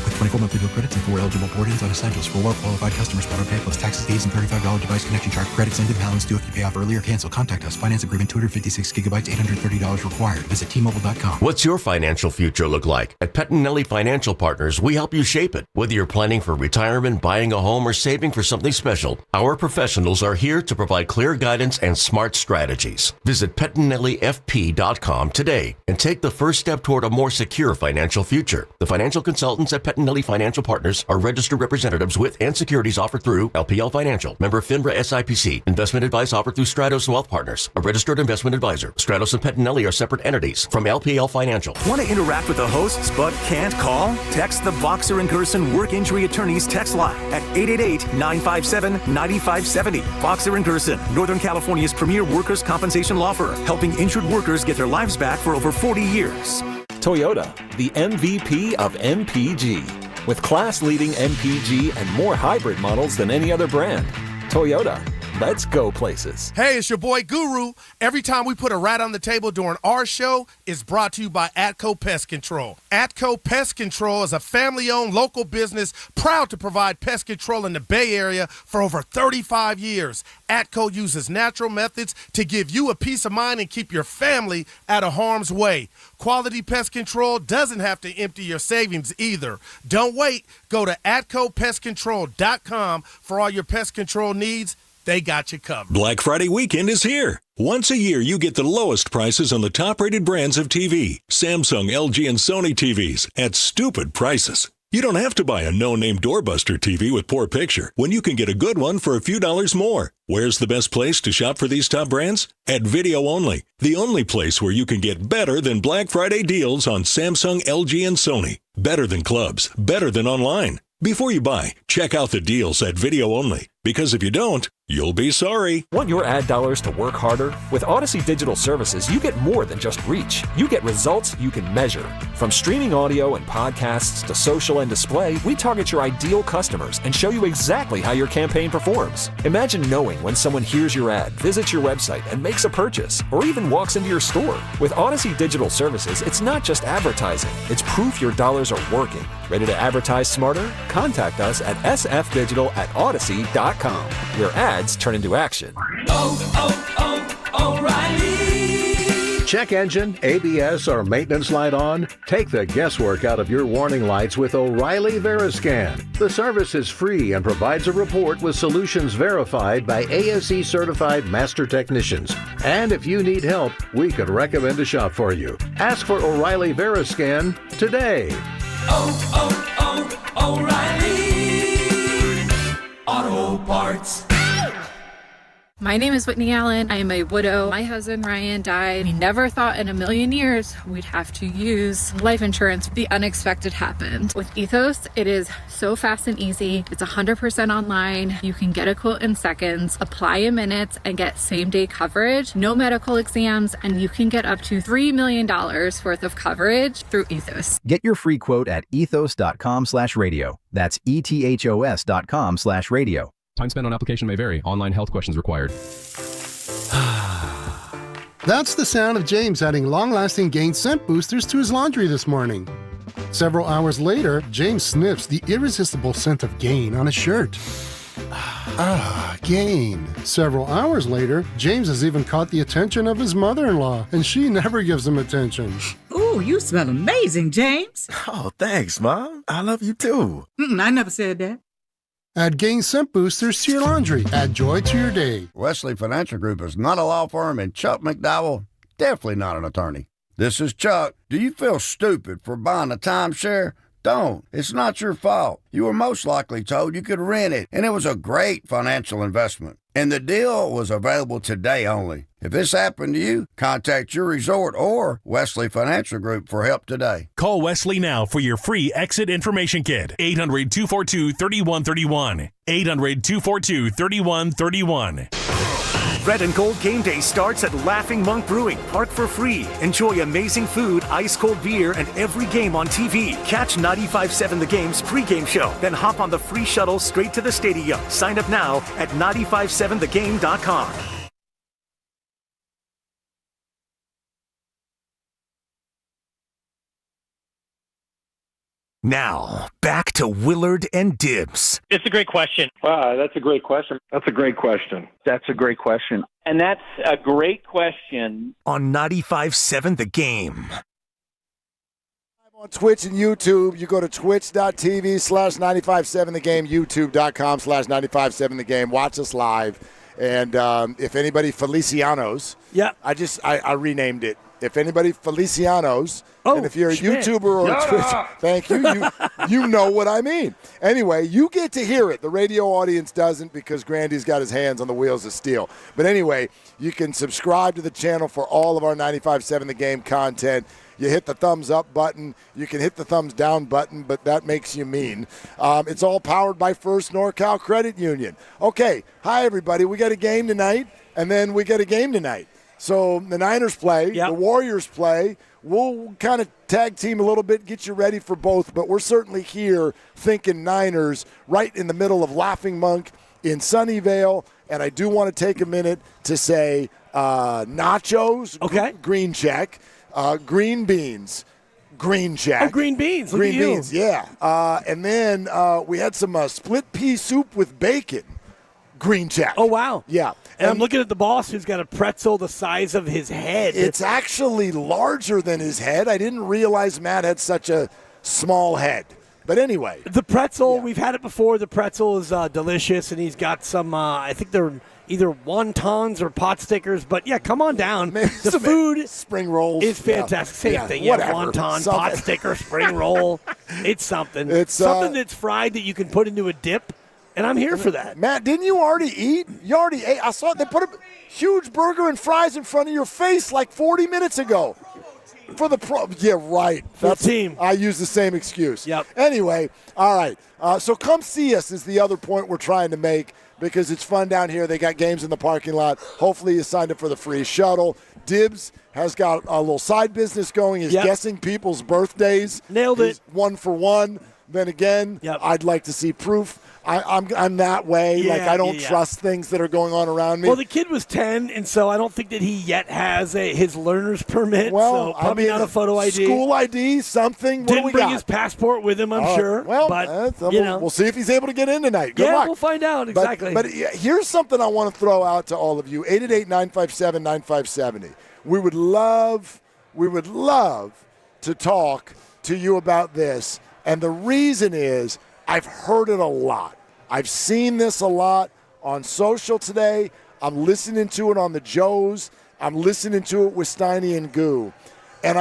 With 24 monthly bill credits and 4 eligible port-ins on essentials for well-qualified customers. Better pay plus taxes, fees, and $35 device connection charge. Credits ended, balance due if you pay off early or cancel. Contact us. Finance agreement, 256 gigabytes, $830 required. Visit T-Mobile.com. What's your financial future look like? At Pettinelli Financial Partners, we help you shape it. Whether you're planning for retirement, buying a home, or saving for something special, our professionals are here to provide clear guidance and smart strategies. Visit PettinelliFP.com today and take the first step toward a more secure financial future. The financial consultants at Pettinelli Financial Partners are registered representatives with and securities offered through LPL Financial, member FINRA SIPC. Investment advice offered through Stratos Wealth Partners, a registered investment advisor. Stratos and Pettinelli are separate entities from LPL Financial. Want to interact with the hosts but can't call? Text the Boxer & Gerson Work Injury Attorneys text line at 888-957-9570. Boxer & Gerson, Northern California's premier workers' compensation law firm, helping injured workers get their lives back for over 40 years. Toyota, the MVP of MPG. With class-leading MPG and more hybrid models than any other brand. Toyota, let's go places. Hey, it's your boy Guru. Every time we put a rat on the table during our show, it's brought to you by Atco Pest Control. Atco Pest Control is a family-owned local business proud to provide pest control in the Bay Area for over 35 years. Atco uses natural methods to give you a peace of mind and keep your family out of harm's way. Quality pest control doesn't have to empty your savings either. Don't wait. Go to AtcoPestControl.com for all your pest control needs. They got you covered. Black Friday weekend is here. Once a year, you get the lowest prices on the top-rated brands of TV. Samsung, LG, and Sony TVs at stupid prices. You don't have to buy a no-name doorbuster TV with poor picture when you can get a good one for a few dollars more. Where's the best place to shop for these top brands? At Video Only, the only place where you can get better than Black Friday deals on Samsung, LG, and Sony. Better than clubs, better than online. Before you buy, check out the deals at Video Only, because if you don't, you'll be sorry. Want your ad dollars to work harder? With Odyssey Digital Services, you get more than just reach. You get results you can measure. From streaming audio and podcasts to social and display, we target your ideal customers and show you exactly how your campaign performs. Imagine knowing when someone hears your ad, visits your website, and makes a purchase, or even walks into your store. With Odyssey Digital Services, it's not just advertising. It's proof your dollars are working. Ready to advertise smarter? Contact us at sfdigital@odyssey.com, where ads turn into action. O'Reilly! Check engine, ABS, or maintenance light on? Take the guesswork out of your warning lights with O'Reilly Veriscan. The service is free and provides a report with solutions verified by ASE certified master technicians. And if you need help, we could recommend a shop for you. Ask for O'Reilly Veriscan today. O'Reilly Auto Parts. My name is Whitney Allen. I am a widow. My husband Ryan died. We never thought in a million years we'd have to use life insurance. The unexpected happened. With Ethos, it is so fast and easy. It's 100% online. You can get a quote in seconds, apply in minutes, and get same-day coverage. No medical exams, and you can get up to $3 million worth of coverage through Ethos. Get your free quote at ethos.com/radio. That's ethos.com/radio. Time spent on application may vary. Online health questions required. That's the sound of James adding long-lasting Gain scent boosters to his laundry this morning. Several hours later, James sniffs the irresistible scent of Gain on his shirt. Gain. Several hours later, James has even caught the attention of his mother-in-law, and she never gives him attention. Ooh, you smell amazing, James. Oh, thanks, Mom. I love you too. I never said that. Add Gain scent boosters to your laundry. Add joy to your day. Wesley Financial Group is not a law firm, and Chuck McDowell, definitely not an attorney. This is Chuck. Do you feel stupid for buying a timeshare? Don't. It's not your fault. You were most likely told you could rent it, and it was a great financial investment. And the deal was available today only. If this happened to you, contact your resort or Wesley Financial Group for help today. Call Wesley now for your free exit information kit. 800-242-3131. 800-242-3131. Red and Gold Game Day starts at Laughing Monk Brewing. Park for free. Enjoy amazing food, ice-cold beer, and every game on TV. Catch 95.7 The Game's pregame show. Then hop on the free shuttle straight to the stadium. Sign up now at 957thegame.com. Now, back to Willard and Dibs. It's a great question. Wow, that's a great question. That's a great question. That's a great question. And that's a great question. On 95.7 The Game. On Twitch and YouTube, you go to twitch.tv/957thegame, youtube.com/957thegame. Watch us live. And if anybody Felicianos, I renamed it. If anybody Felicianos, and if you're a YouTuber or a Twitch, thank you. You know what I mean. Anyway, you get to hear it. The radio audience doesn't because Grandy's got his hands on the wheels of steel. But anyway, you can subscribe to the channel for all of our 95.7 The Game content. You hit the thumbs up button. You can hit the thumbs down button, but that makes you mean. It's all powered by First NorCal Credit Union. Okay, hi, everybody. We got a game tonight, and then we got a game tonight. So the Niners play, the Warriors play. We'll kind of tag team a little bit, get you ready for both, but we're certainly here thinking Niners right in the middle of Laughing Monk in Sunnyvale, and I do want to take a minute to say nachos, green check, green beans, green check. Oh, green beans. Look green at you. beans, yeah. And then we had some split pea soup with bacon. Green check. Oh, wow. Yeah. And I'm looking at the boss who's got a pretzel the size of his head. It's actually larger than his head. I didn't realize Matt had such a small head. But anyway. The pretzel, we've had it before. The pretzel is delicious, and he's got some, I think they're either wontons or pot stickers. But, yeah, come on down. The food spring rolls is fantastic. Same thing. Whatever. Wonton, pot sticker, spring roll. It's something. It's something that's fried that you can put into a dip. And I'm here for that. Matt, didn't you already eat? You already ate. I saw they put a huge burger and fries in front of your face like 40 minutes ago. For the yeah, right. That's team. I use the same excuse. Yep. Anyway, all right. So come see us is the other point we're trying to make because it's fun down here. They got games in the parking lot. Hopefully you signed up for the free shuttle. Dibs has got a little side business going. He's guessing people's birthdays. Nailed it. He's 1 for 1. Then again, I'd like to see proof. I'm that way. I don't trust things that are going on around me. Well, the kid was 10, and so I don't think that he yet has his learner's permit. Well, so probably not a photo ID. School ID, something. What Didn't do we bring got? his passport with him, I'm sure. Well, but we'll see if he's able to get in tonight. Good luck. We'll find out exactly. But here's something I want to throw out to all of you: 888-957-9570. We would love to talk to you about this. And the reason is I've heard it a lot. I've seen this a lot on social today. I'm listening to it on the Joes. I'm listening to it with Steiny and Goo. And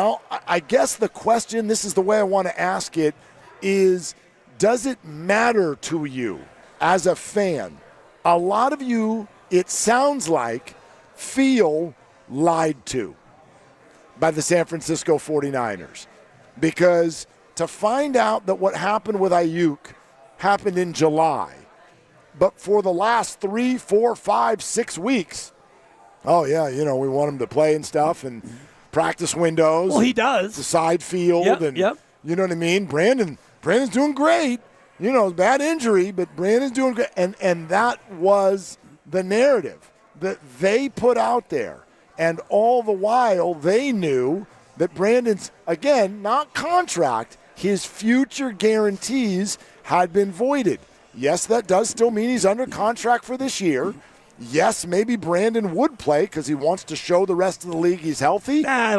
I guess the question, this is the way I want to ask it, is does it matter to you as a fan? A lot of you, it sounds like, feel lied to by the San Francisco 49ers because to find out that what happened with Aayuk happened in July, but for the last 3, 4, 5, 6 weeks, we want him to play and stuff and practice windows. Well, he does. The side field. You know what I mean? Brandon's doing great. Bad injury, but Brandon's doing great. And that was the narrative that they put out there. And all the while they knew that Brandon's, again, not contract, his future guarantees had been voided. Yes, that does still mean he's under contract for this year. Yes, maybe Brandon would play because he wants to show the rest of the league he's healthy. I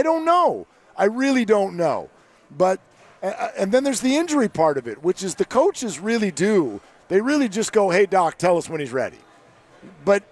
don't know. I really don't know. But and then there's the injury part of it, which is the coaches really do. They really just go, hey, Doc, tell us when he's ready. But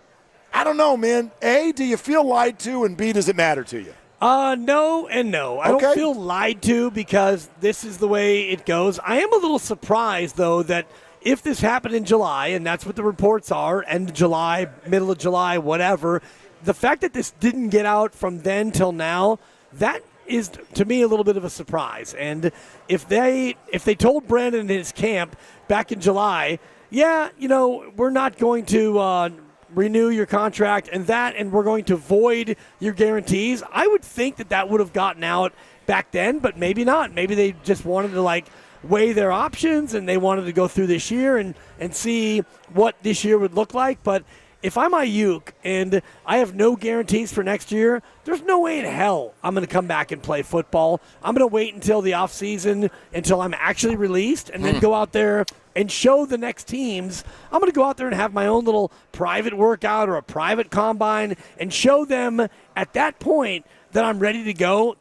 I don't know, man. A, do you feel lied to? And B, does it matter to you? No and no. I don't feel lied to because this is the way it goes. I am a little surprised, though, that if this happened in July, and that's what the reports are, end of July, middle of July, whatever, the fact that this didn't get out from then till now, that is, to me, a little bit of a surprise. And if they told Brandon in his camp back in July, we're not going to renew your contract and we're going to void your guarantees. I would think that would have gotten out back then, but maybe not. Maybe they just wanted to weigh their options and they wanted to go through this year and see what this year would look like. But if I'm Aayuk and I have no guarantees for next year, there's no way in hell I'm going to come back and play football. I'm going to wait until the offseason, until I'm actually released, and then go out there and show the next teams. I'm going to go out there and have my own little private workout or a private combine and show them at that point that I'm ready to go.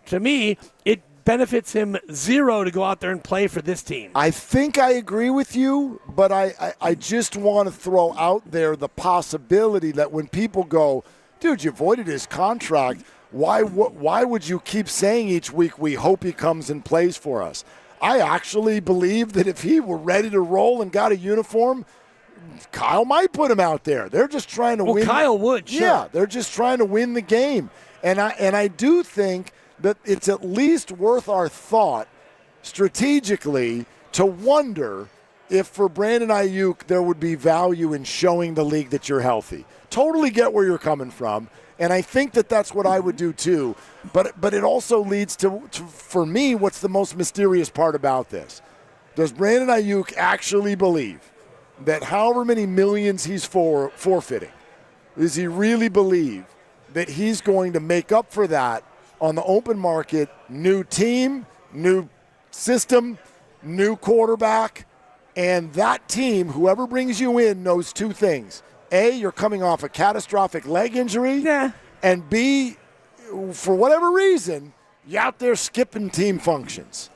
To me, it benefits him zero to go out there and play for this team. I think I agree with you, but I just want to throw out there the possibility that when people go, dude, you voided his contract, why would you keep saying each week, we hope he comes and plays for us? I actually believe that if he were ready to roll and got a uniform, Kyle might put him out there. They're just trying to win. Kyle would, sure. Yeah, they're just trying to win the game. And I do think that it's at least worth our thought strategically to wonder if for Brandon Aayuk there would be value in showing the league that you're healthy. Totally get where you're coming from, and I think that that's what I would do too. But it also leads to, for me, what's the most mysterious part about this? Does Brandon Aayuk actually believe that however many millions he's forfeiting, does he really believe that he's going to make up for that on the open market, new team, new system, new quarterback, and that team, whoever brings you in, knows two things. A, you're coming off a catastrophic leg injury, and B, for whatever reason, you're out there skipping team functions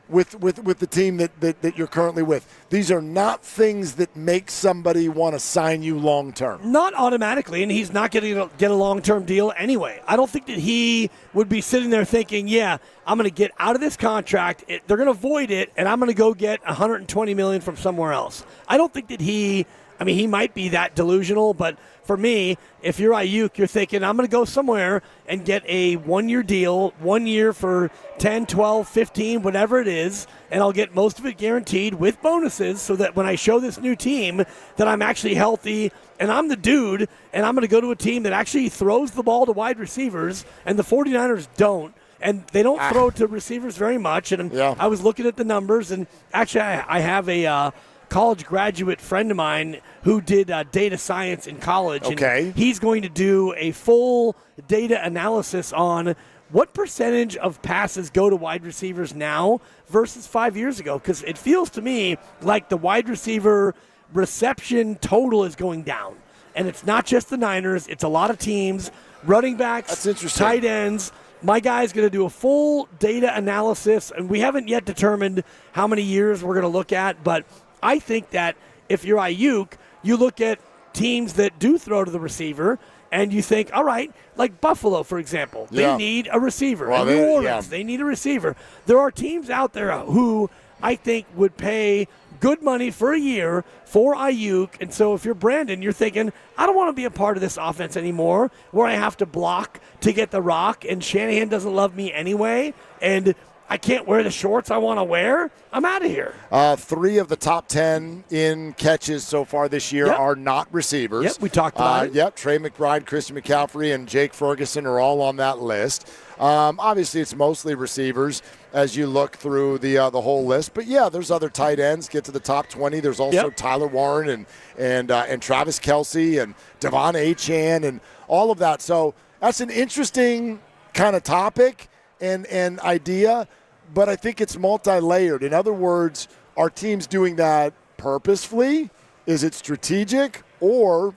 with the team that you're currently with. These are not things that make somebody want to sign you long term. Not automatically, and he's not going to get a long-term deal anyway. I don't think that he would be sitting there thinking, yeah, I'm going to get out of this contract, they're going to void it, and I'm going to go get $120 million from somewhere else. I don't think that he might be that delusional, but for me, if you're Aayuk, you're thinking, I'm going to go somewhere and get a one-year deal, 1 year for 10, 12, 15, whatever it is, and I'll get most of it guaranteed with bonuses so that when I show this new team that I'm actually healthy and I'm the dude, and I'm going to go to a team that actually throws the ball to wide receivers, and the 49ers don't. And they don't throw to receivers very much. And I was looking at the numbers, and actually I have a college graduate friend of mine who did data science in college. Okay. And he's going to do a full data analysis on what percentage of passes go to wide receivers now versus 5 years ago. Because it feels to me like the wide receiver reception total is going down. And it's not just the Niners. It's a lot of teams, running backs, That's interesting. tight ends. My guy's going to do a full data analysis, and we haven't yet determined how many years we're going to look at, but I think that if you're Aayuk, you look at teams that do throw to the receiver, and you think, all right, like Buffalo, for example, they need a receiver. Well, and New Orleans, they need a receiver. There are teams out there who I think would pay good money for a year for Aayuk. And so if you're Brandon, you're thinking, I don't want to be a part of this offense anymore where I have to block to get the rock, and Shanahan doesn't love me anyway, and I can't wear the shorts I want to wear. I'm out of here. 3 of the top 10 in catches so far this year are not receivers. Yep, we talked about it. Yep, Trey McBride, Christian McCaffrey, and Jake Ferguson are all on that list. Obviously, it's mostly receivers as you look through the whole list. But, yeah, there's other tight ends get to the top 20. There's also Tyler Warren and Travis Kelce and Devon Achane and all of that. So that's an interesting kind of topic and idea, but I think it's multi-layered. In other words, are teams doing that purposefully? Is it strategic? Or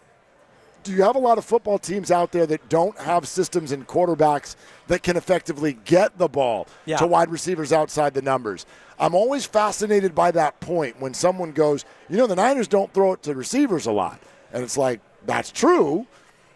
do you have a lot of football teams out there that don't have systems and quarterbacks that can effectively get the ball to wide receivers outside the numbers? I'm always fascinated by that point when someone goes, the Niners don't throw it to receivers a lot. And it's like, that's true.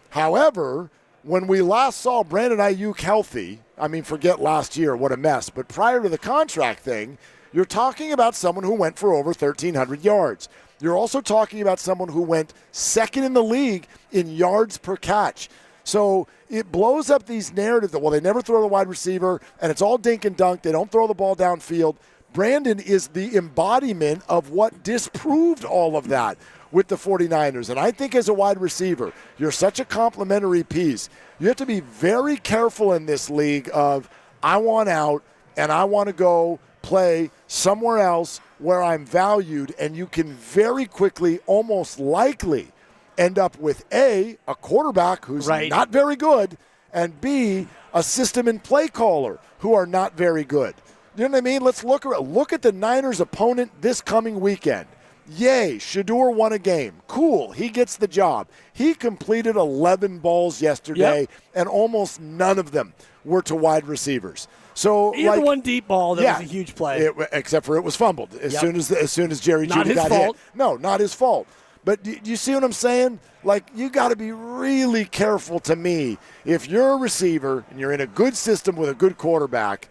However, when we last saw Brandon Aayuk healthy, forget last year, what a mess. But prior to the contract thing, you're talking about someone who went for over 1,300 yards. You're also talking about someone who went second in the league in yards per catch. So it blows up these narratives that, they never throw the wide receiver, and it's all dink and dunk. They don't throw the ball downfield. Brandon is the embodiment of what disproved all of that. with the 49ers. And I think as a wide receiver, you're such a complimentary piece. You have to be very careful in this league of, I want out and I want to go play somewhere else where I'm valued, and you can very quickly, almost likely, end up with A, a quarterback who's not very good, and B, a system and play caller who are not very good. You know what I mean? Let's look at the Niners' opponent this coming weekend. Yay, Shedeur won a game. Cool, he gets the job. He completed 11 balls yesterday, and almost none of them were to wide receivers. So he had one deep ball that was a huge play. Except for it was fumbled as soon as Jerry Jeudy got hit. No, not his fault. But do you see what I'm saying? Like, you got to be really careful, to me. If you're a receiver and you're in a good system with a good quarterback,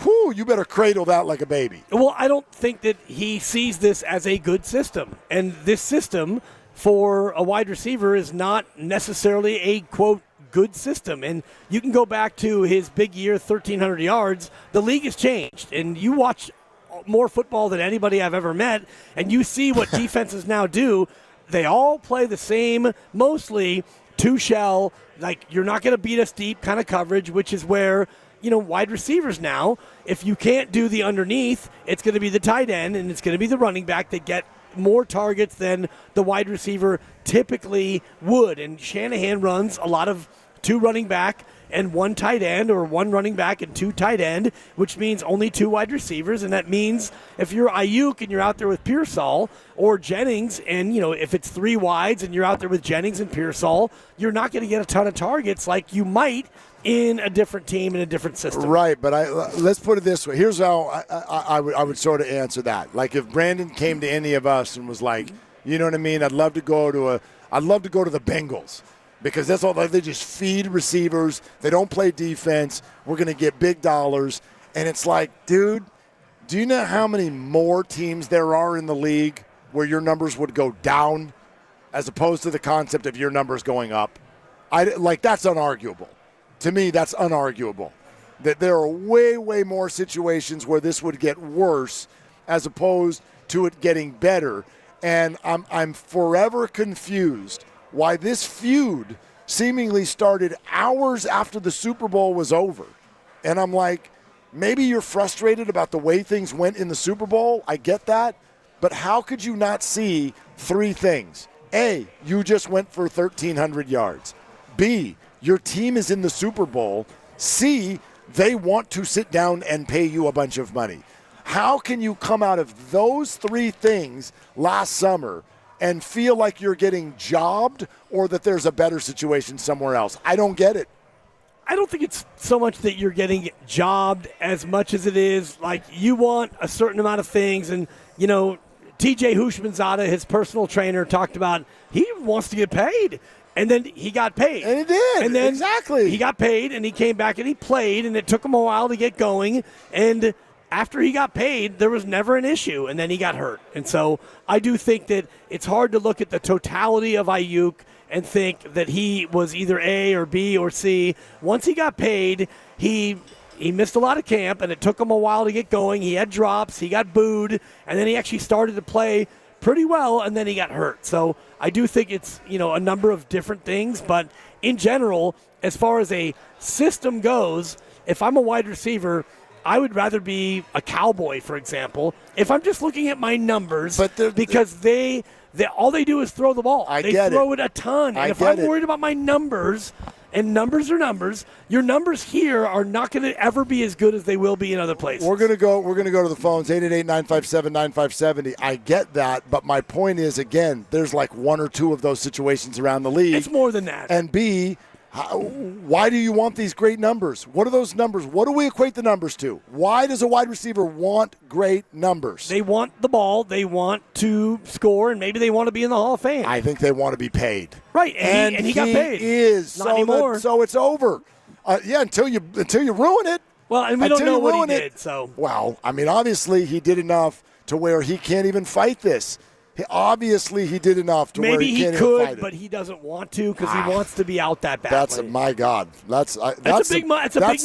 you better cradle that like a baby. Well, I don't think that he sees this as a good system. And this system for a wide receiver is not necessarily a, quote, good system. And you can go back to his big year, 1,300 yards. The league has changed. And you watch more football than anybody I've ever met, and you see what defenses now do. They all play the same, mostly two-shell, like you're not going to beat us deep kind of coverage, which is where, wide receivers now, if you can't do the underneath, it's going to be the tight end and it's going to be the running back that get more targets than the wide receiver typically would. And Shanahan runs a lot of two running back and one tight end, or one running back and two tight end, which means only two wide receivers. And that means if you're Aayuk and you're out there with Pearsall or Jennings, and, if it's three wides and you're out there with Jennings and Pearsall, you're not going to get a ton of targets like you might in a different team in a different system. Right, but let's put it this way. Here's how I would sort of answer that. Like, if Brandon came to any of us and was like, you know what I mean, I'd love to go to the Bengals. Because that's all, they just feed receivers. They don't play defense. We're going to get big dollars. And it's like, dude, do you know how many more teams there are in the league where your numbers would go down as opposed to the concept of your numbers going up? That's unarguable. To me, that's unarguable. That there are way, way more situations where this would get worse as opposed to it getting better. And I'm forever confused why this feud seemingly started hours after the Super Bowl was over. And I'm like, maybe you're frustrated about the way things went in the Super Bowl. I get that. But how could you not see three things? A, you just went for 1,300 yards. B, your team is in the Super Bowl. C, they want to sit down and pay you a bunch of money. How can you come out of those three things last summer and feel like you're getting jobbed or that there's a better situation somewhere else? I don't get it. I don't think it's so much that you're getting jobbed as much as it is like you want a certain amount of things. And, TJ Hushmanzada, his personal trainer, talked about he wants to get paid. And then he got paid. And he did. And then exactly. He got paid, and he came back and he played, and it took him a while to get going. And after he got paid, there was never an issue, and then he got hurt. And so I do think that it's hard to look at the totality of Aayuk and think that he was either A or B or C. Once he got paid, he missed a lot of camp, and it took him a while to get going. He had drops. He got booed, and then he actually started to play pretty well, and then he got hurt. So I do think it's, a number of different things. But in general, as far as a system goes, if I'm a wide receiver, I would rather be a Cowboy, for example, if I'm just looking at my numbers, because they all they do is throw the ball. They throw it a ton. And if I'm worried about my numbers, and numbers are numbers, your numbers here are not going to ever be as good as they will be in other places. We're going to go to the phones, 888-957-9570. I get that, but my point is, again, there's like one or two of those situations around the league. It's more than that. And B, why do you want these great numbers? What are those numbers? What do we equate the numbers to? Why does a wide receiver want great numbers? They want the ball. They want to score, and maybe they want to be in the Hall of Fame. I think they want to be paid. Right, and he got paid. Not anymore. So it's over. Until you ruin it. Well, and we don't know what he did. So well, I mean, obviously he did enough to where he can't even fight this. Obviously, he did enough to where he can't even fight it. Maybe he could, but he doesn't want to because he wants to be out that badly. My God. That's a big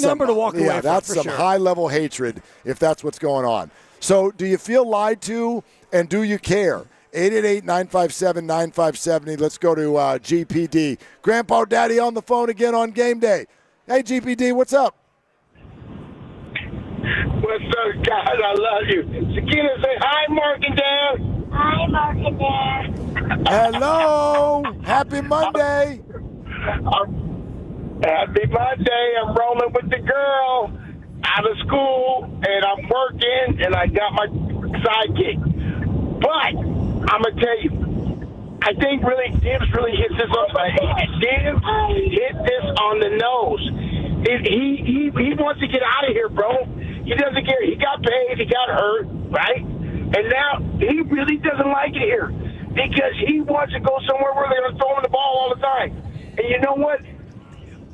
number to walk away from. Yeah, that's some high-level hatred if that's what's going on. So do you feel lied to, and do you care? 888-957-9570. Let's go to GPD. Grandpa Daddy on the phone again on game day. Hey, GPD, what's up? What's up, guys? I love you. Sakina, say hi, Mark and Dad. Hi, Mark and Dad. Hello. Happy Monday. Happy Monday. I'm rolling with the girl out of school, and I'm working, and I got my sidekick. But I'm going to tell you, I think Dibs really hit this on the nose. He wants to get out of here, bro. He doesn't care. He got paid. He got hurt, right? And now he really doesn't like it here because he wants to go somewhere where they're going to throw him the ball all the time. And you know what?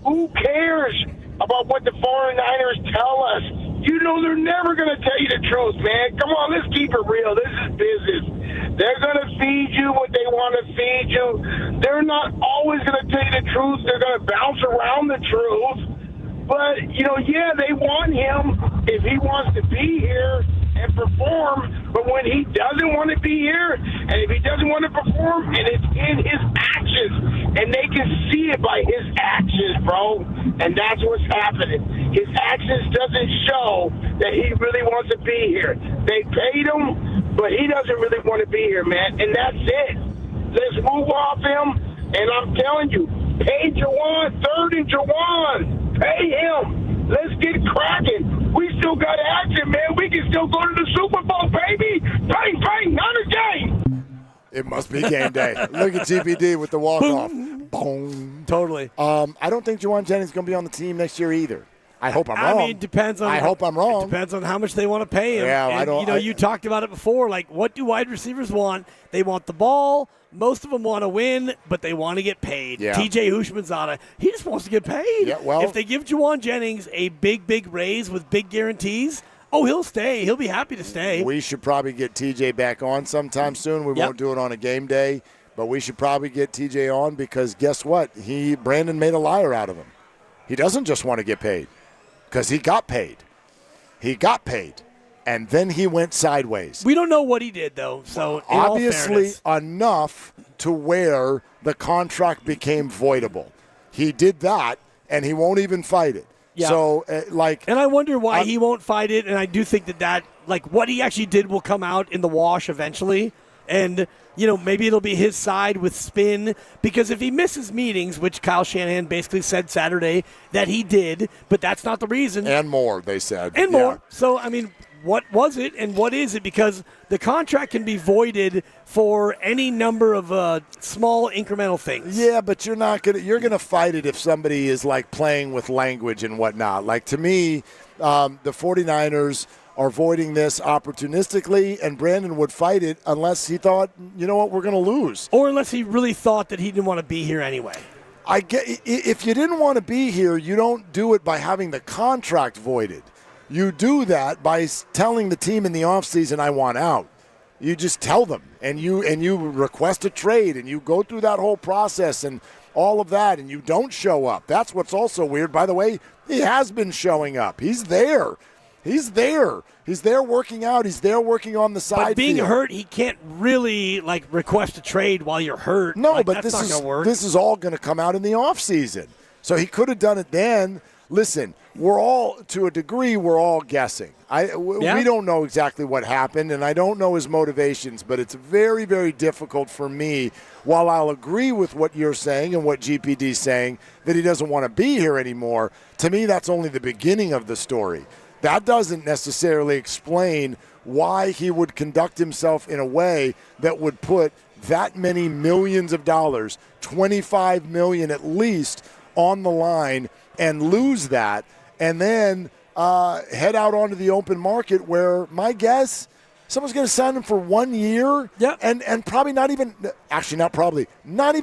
Who cares about what the 49ers tell us? You know they're never going to tell you the truth, man. Come on, let's keep it real. This is business. They're going to feed you what they want to feed you. They're not always going to tell you the truth. They're going to bounce around the truth. But, they want him if he wants to be here and perform. But when he doesn't want to be here, and if he doesn't want to perform, and it's in his actions, and they can see it by his actions, bro, and that's what's happening. His actions doesn't show that he really wants to be here. They paid him, but he doesn't really want to be here, man, and that's it. Let's move off him, and I'm telling you, pay Jawan, third and Jawan. Pay him. Let's get cracking. We still got action, man. We can still go to the Super Bowl, baby. Bang, bang, another game. It must be game day. Look at GPD with the walk-off. Boom. Totally. I don't think Juwan Jennings is going to be on the team next year either. I hope I'm wrong. I mean, it depends on. I hope I'm wrong. It depends on how much they want to pay him. Yeah, I don't. You talked about it before. Like, what do wide receivers want? They want the ball. Most of them want to win, but they want to get paid. Yeah. TJ Hushmanzada, he just wants to get paid. Yeah, well, if they give Juwan Jennings a big raise with big guarantees, he'll stay. He'll be happy to stay. We should probably get TJ back on sometime soon. We won't do it on a game day, but we should probably get TJ on because guess what? Brandon made a liar out of him. He doesn't just want to get paid because he got paid. He got paid. And then he went sideways. We don't know what he did, though. So obviously enough to where the contract became voidable. He did that, and he won't even fight it. Yeah. So, and I wonder why he won't fight it. And I do think that what he actually did will come out in the wash eventually. And maybe it'll be his side with spin because if he misses meetings, which Kyle Shanahan basically said Saturday that he did, but that's not the reason. And more, they said. And more. So, I mean, what was it and what is it? Because the contract can be voided for any number of small incremental things. Yeah, but you're going to fight it if somebody is like playing with language and whatnot. Like to me, the 49ers are voiding this opportunistically, and Brandon would fight it unless he thought, you know what, we're going to lose. Or unless he really thought that he didn't want to be here anyway. If you didn't want to be here, you don't do it by having the contract voided. You do that by telling the team in the offseason, I want out. You just tell them, and you request a trade, and you go through that whole process and all of that, and you don't show up. That's what's also weird. By the way, he has been showing up. He's there. He's there. He's there working out. He's there working on the side. But being field. hurt, he can't really request a trade while you're hurt. No, but that's not gonna work. This is all going to come out in the offseason. So he could have done it then. Listen, to a degree, we're all guessing. We don't know exactly what happened, and I don't know his motivations, but it's very, very difficult for me, while I'll agree with what you're saying and what GPD's saying, that he doesn't want to be here anymore. To me, that's only the beginning of the story. That doesn't necessarily explain why he would conduct himself in a way that would put that many millions of dollars, $25 million at least, on the line and lose that, and then head out onto the open market where my guess, someone's going to sign him for 1 year and probably not even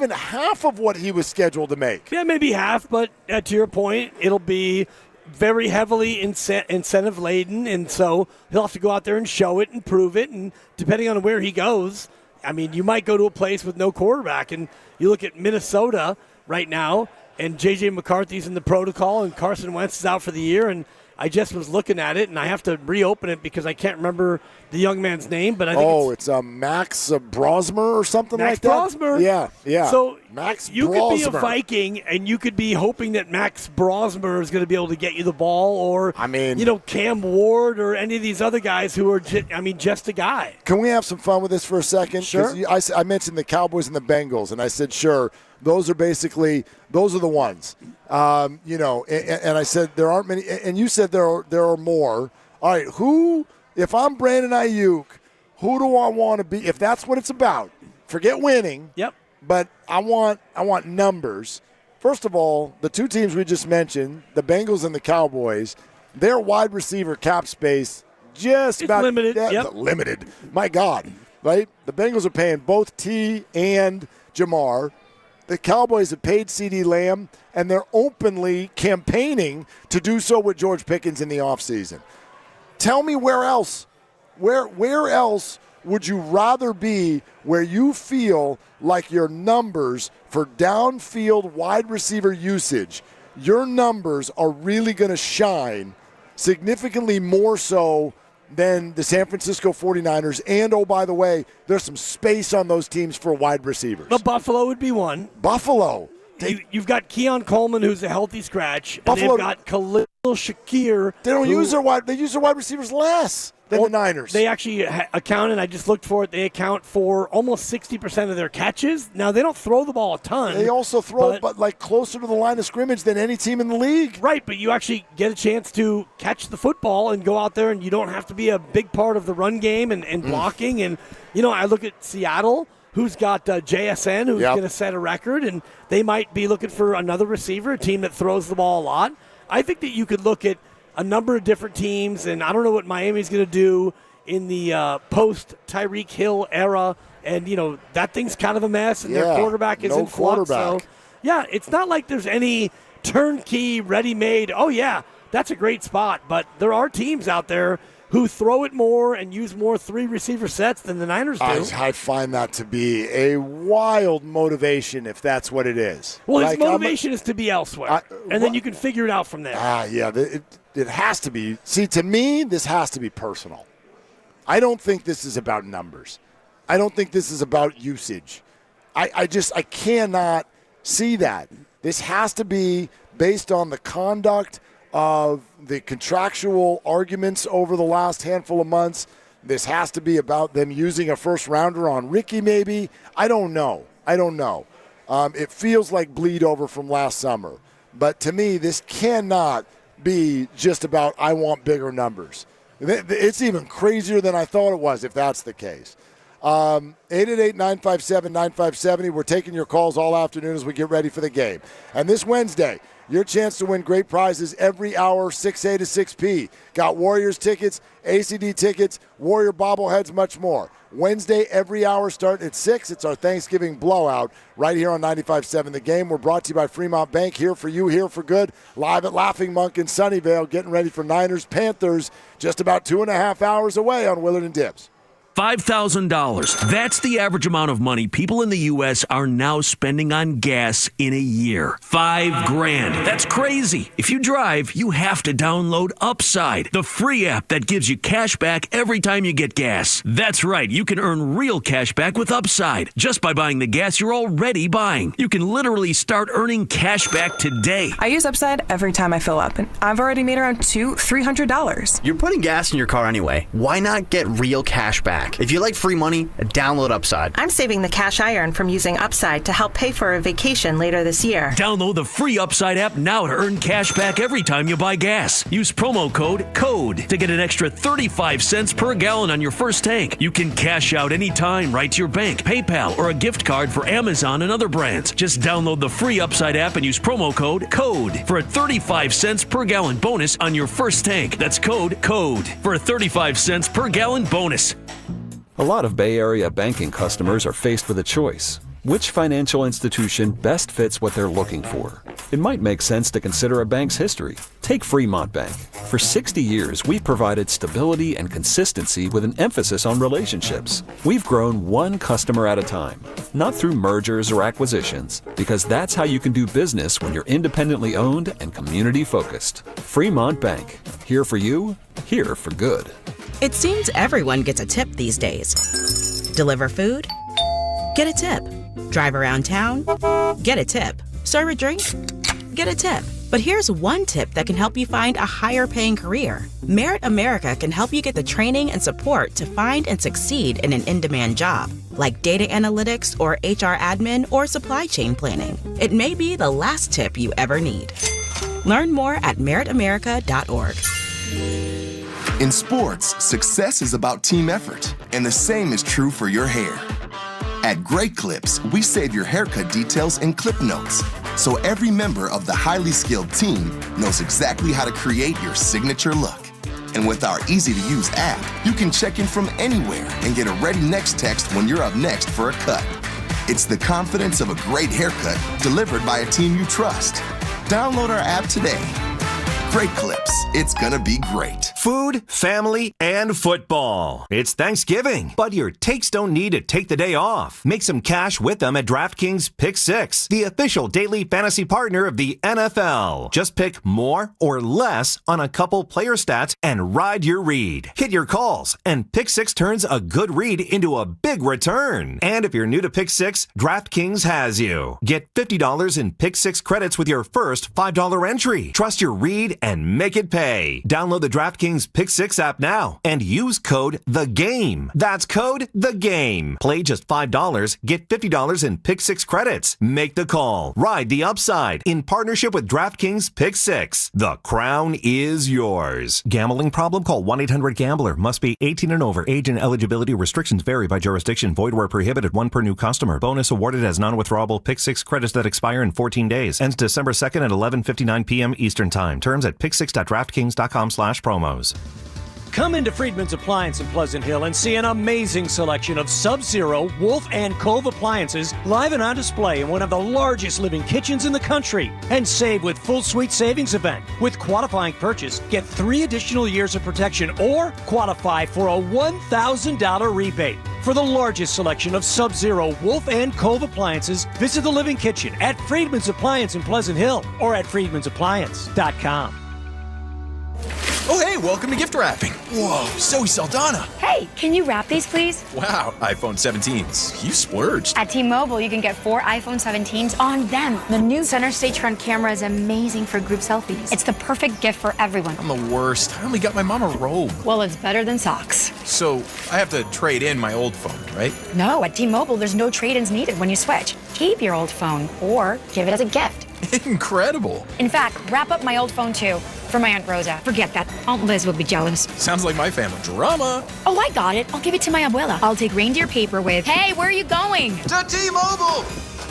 half of what he was scheduled to make. Yeah, maybe half, but to your point, it'll be very heavily incentive-laden, and so he'll have to go out there and show it and prove it, and depending on where he goes, I mean, you might go to a place with no quarterback, and you look at Minnesota right now, and J.J. McCarthy's in the protocol, and Carson Wentz is out for the year, and I just was looking at it, and I have to reopen it because I can't remember the young man's name. But I think it's Max Brosmer or something Max like that. Brosmer. Yeah. So Max you Brosmer. could be a Viking, and you could be hoping that Max Brosmer is going to be able to get you the ball, or Cam Ward or any of these other guys who are just a guy. Can we have some fun with this for a second? Sure. I mentioned the Cowboys and the Bengals, and I said, sure, those are the ones. And I said there aren't many, and you said there are more. All right, if I'm Brandon Aayuk, who do I want to be? If that's what it's about, forget winning. Yep. But I want numbers. First of all, the two teams we just mentioned, the Bengals and the Cowboys, their wide receiver cap space it's about limited. Limited. My God, right? The Bengals are paying both T and Jamar. The Cowboys have paid CeeDee Lamb, and they're openly campaigning to do so with George Pickens in the offseason. Tell me where else. Where else would you rather be where you feel like your numbers for downfield wide receiver usage, your numbers are really going to shine significantly more so than the San Francisco 49ers? And, oh, by the way, there's some space on those teams for wide receivers. But Buffalo would be one. Buffalo. You've got Keon Coleman, who's a healthy scratch. Buffalo, and they've got Khalil Shakir. They use their wide receivers less than the Niners. They actually account, and I just looked for it, they account for almost 60% of their catches. Now, they don't throw the ball a ton. They also throw, but like closer to the line of scrimmage than any team in the league. Right, but you actually get a chance to catch the football and go out there, and you don't have to be a big part of the run game and blocking. And, I look at Seattle, who's got JSN, who's going to set a record, and they might be looking for another receiver, a team that throws the ball a lot. I think that you could look at a number of different teams, and I don't know what Miami's going to do in the post-Tyreek Hill era, and, that thing's kind of a mess, and their quarterback is in flux. So, it's not like there's any turnkey, ready-made, that's a great spot, but there are teams out there who throw it more and use more three-receiver sets than the Niners do. I find that to be a wild motivation if that's what it is. Well, his motivation is to be elsewhere, and then you can figure it out from there. It has to be. See, to me, this has to be personal. I don't think this is about numbers. I don't think this is about usage. I cannot see that. This has to be based on the conduct of the contractual arguments over the last handful of months. This has to be about them using a first-rounder on Ricky maybe. I don't know. It feels like bleed over from last summer. But to me, this cannot be just about I want bigger numbers. It's even crazier than I thought it was if that's the case. 888-957-9570. We're taking your calls all afternoon as we get ready for the game. And this Wednesday, your chance to win great prizes every hour, 6A to 6P. Got Warriors tickets, ACD tickets, Warrior bobbleheads, much more. Wednesday, every hour, starting at 6. It's our Thanksgiving blowout right here on 95.7 The Game. We're brought to you by Fremont Bank, here for you, here for good. Live at Laughing Monk in Sunnyvale, getting ready for Niners, Panthers, just about 2.5 hours away on Willard and Dibbs. $5,000. That's the average amount of money people in the U.S. are now spending on gas in a year. $5,000. That's crazy. If you drive, you have to download Upside, the free app that gives you cash back every time you get gas. That's right. You can earn real cash back with Upside just by buying the gas you're already buying. You can literally start earning cash back today. I use Upside every time I fill up, and I've already made around $200-$300. You're putting gas in your car anyway. Why not get real cash back? If you like free money, download Upside. I'm saving the cash I earn from using Upside to help pay for a vacation later this year. Download the free Upside app now to earn cash back every time you buy gas. Use promo code CODE to get an extra 35 cents per gallon on your first tank. You can cash out anytime right to your bank, PayPal, or a gift card for Amazon and other brands. Just download the free Upside app and use promo code CODE for a 35 cents per gallon bonus on your first tank. That's code CODE for a 35 cents per gallon bonus. A lot of Bay Area banking customers are faced with a choice. Which financial institution best fits what they're looking for? It might make sense to consider a bank's history. Take Fremont Bank. For 60 years, we've provided stability and consistency with an emphasis on relationships. We've grown one customer at a time, not through mergers or acquisitions, because that's how you can do business when you're independently owned and community-focused. Fremont Bank. Here for you, here for good. It seems everyone gets a tip these days. Deliver food? Get a tip. Drive around town? Get a tip. Serve a drink? Get a tip. But here's one tip that can help you find a higher paying career. Merit America can help you get the training and support to find and succeed in an in-demand job, like data analytics or HR admin or supply chain planning. It may be the last tip you ever need. Learn more at meritamerica.org. In sports, success is about team effort, and the same is true for your hair. At Great Clips, we save your haircut details in clip notes, so every member of the highly skilled team knows exactly how to create your signature look. And with our easy-to-use app, you can check in from anywhere and get a ready next text when you're up next for a cut. It's the confidence of a great haircut delivered by a team you trust. Download our app today. Great Clips. It's gonna be great. Food, family, and football. It's Thanksgiving, but your takes don't need to take the day off. Make some cash with them at DraftKings Pick 6, the official daily fantasy partner of the NFL. Just pick more or less on a couple player stats and ride your read. Hit your calls, and Pick 6 turns a good read into a big return. And if you're new to Pick 6, DraftKings has you. Get $50 in Pick 6 credits with your first $5 entry. Trust your read and make it pay. Download the DraftKings Pick 6 app now and use code THEGAME. That's code THEGAME. Play just $5, get $50 in Pick 6 credits. Make the call. Ride the upside in partnership with DraftKings Pick 6. The crown is yours. Gambling problem? Call 1-800-GAMBLER. Must be 18 and over. Age and eligibility restrictions vary by jurisdiction. Void where prohibited. One per new customer. Bonus awarded as non-withdrawable Pick 6 credits that expire in 14 days. Ends December 2nd at 11:59 p.m. Eastern Time. Terms at pick6.draftkings.com/promos. Come into Friedman's Appliance in Pleasant Hill and see an amazing selection of Sub-Zero, Wolf, and Cove appliances live and on display in one of the largest living kitchens in the country. And save with Full Suite Savings Event. With qualifying purchase, get 3 additional years of protection or qualify for a $1,000 rebate. For the largest selection of Sub-Zero, Wolf, and Cove appliances, visit the Living Kitchen at Friedman's Appliance in Pleasant Hill or at friedmansappliance.com. Oh, hey, welcome to gift wrapping. Whoa, Zoe Saldana. Hey, can you wrap these, please? Wow, iPhone 17s. You splurged. At T-Mobile, you can get 4 iPhone 17s on them. The new center stage front camera is amazing for group selfies. It's the perfect gift for everyone. I'm the worst. I only got my mom a robe. Well, it's better than socks. So I have to trade in my old phone, right? No, at T-Mobile, there's no trade-ins needed when you switch. Keep your old phone or give it as a gift. Incredible. In fact, wrap up my old phone too. For my Aunt Rosa. Forget that. Aunt Liz would be jealous. Sounds like my family drama. Oh, I got it. I'll give it to my abuela. I'll take reindeer paper with. Hey, where are you going? To T-Mobile.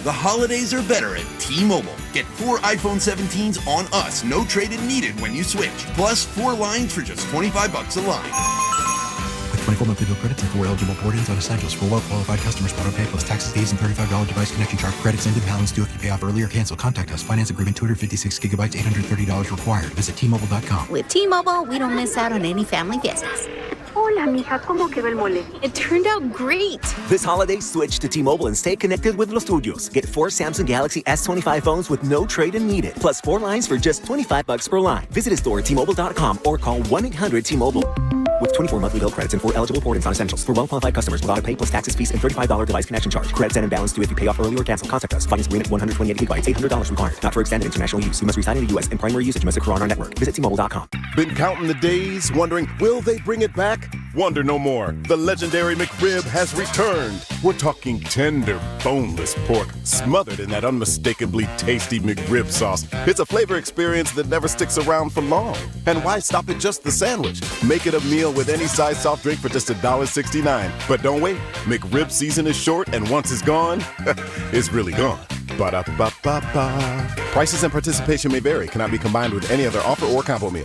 The holidays are better at T-Mobile. Get 4 iPhone 17s on us. No trade-in needed when you switch. Plus 4 lines for just $25 a line. With 24 monthly bill credits and 4 eligible port-ins on essentials for well-qualified customers. Auto pay plus taxes, fees, and $35 device connection charge. Credits ended. Balance due if you pay off early or cancel. Contact us. Finance agreement. 256 gigabytes. $830 required. Visit T-Mobile.com. With T-Mobile, we don't miss out on any family fiestas. Hola, mija, ¿cómo quedó el mole? It turned out great. This holiday, switch to T-Mobile and stay connected with Los Tuyos. Get 4 Samsung Galaxy S25 phones with no trade-in needed. Plus 4 lines for just $25 per line. Visit a store at T-Mobile.com or call 1-800-T-Mobile. With 24 monthly bill credits and 4 eligible port-ins on essentials. For well-qualified customers with auto pay plus taxes, fees, and $35 device connection charge. Credits and balance due if you pay off early or cancel. Contact us. Finance agreement 128 gigabytes. $800 required. Not for extended international use. You must reside in the U.S. and primary usage must occur on our network. Visit T-Mobile.com. Been counting the days, wondering, will they bring it back? Wonder no more. The legendary McRib has returned. We're talking tender, boneless pork, smothered in that unmistakably tasty McRib sauce. It's a flavor experience that never sticks around for long. And why stop at just the sandwich? Make it a meal with any size soft drink for just $1.69. But don't wait. McRib season is short, and once it's gone, it's really gone. Ba-da-ba-ba-ba. Prices and participation may vary. Cannot be combined with any other offer or combo meal.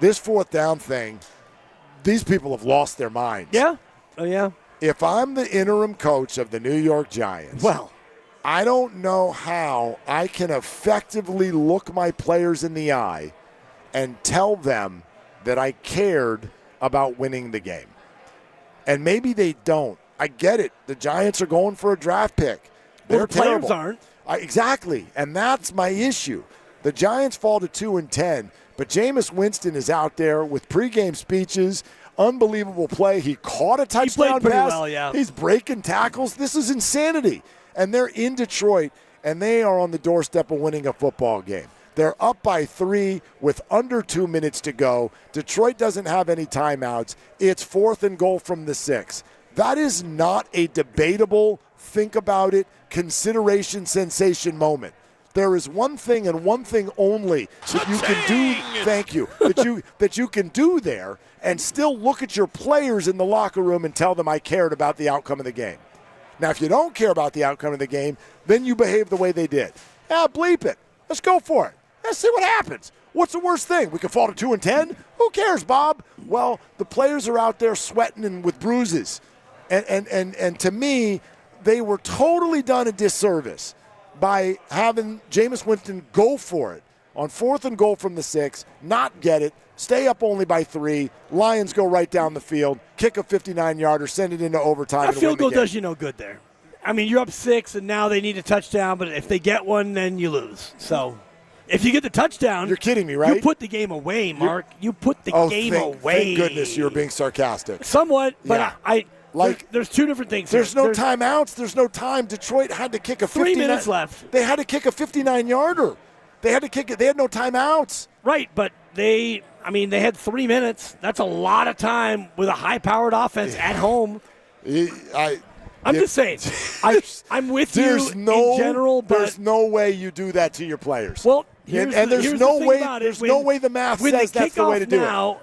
this fourth down thing, these people have lost their minds. Yeah. Oh, yeah. If I'm the interim coach of the New York Giants, well, I don't know how I can effectively look my players in the eye and tell them that I cared about winning the game. And maybe they don't. I get it. The Giants are going for a draft pick. They're the players terrible. aren't. Exactly. And that's my issue. The Giants fall to 2-10, but Jameis Winston is out there with pregame speeches. Unbelievable play. He caught a touchdown pass. Well, yeah. He's breaking tackles. This is insanity. And they're in Detroit, and they are on the doorstep of winning a football game. They're up by 3 with under 2 minutes to go. Detroit doesn't have any timeouts. It's 4th and goal from the 6. That is not a debatable, think about it, consideration, sensation moment. There is one thing and one thing only that you can do. Thank you. that you can do there and still look at your players in the locker room and tell them I cared about the outcome of the game. Now, if you don't care about the outcome of the game, then you behave the way they did. Bleep it. Let's go for it. Let's see what happens. What's the worst thing? We could fall to 2-10? Who cares, Bob? Well, the players are out there sweating and with bruises. And to me, they were totally done a disservice by having Jameis Winston go for it on 4th and goal from the 6, not get it, stay up only by 3, Lions go right down the field, kick a 59-yarder, send it into overtime. That field goal does you no good there. I mean, you're up 6, and now they need a touchdown, but if they get one, then you lose. So if you get the touchdown. You're kidding me, right? You put the game away, Mark. You put the game away. Thank goodness you're being sarcastic. Somewhat, but yeah. There's two different things. There's no timeouts. There's no time. Detroit had to kick a 3 minutes left. They had to kick a 59-yarder. They had to kick it. They had no timeouts. Right, but they had 3 minutes. That's a lot of time with a high-powered offense at home. I'm just saying. I'm with you in general, but there's no way you do that to your players. Well, there's no way the math says that's the way to do it.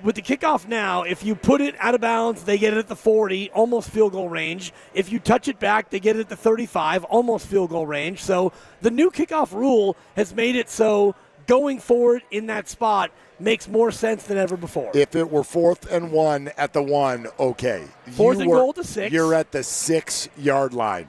With the kickoff now, if you put it out of bounds, they get it at the 40, almost field goal range. If you touch it back, they get it at the 35, almost field goal range. So the new kickoff rule has made it so going forward in that spot makes more sense than ever before. If it were 4th and 1 at the 1, okay. 4th and goal to 6. You're at the 6-yard line.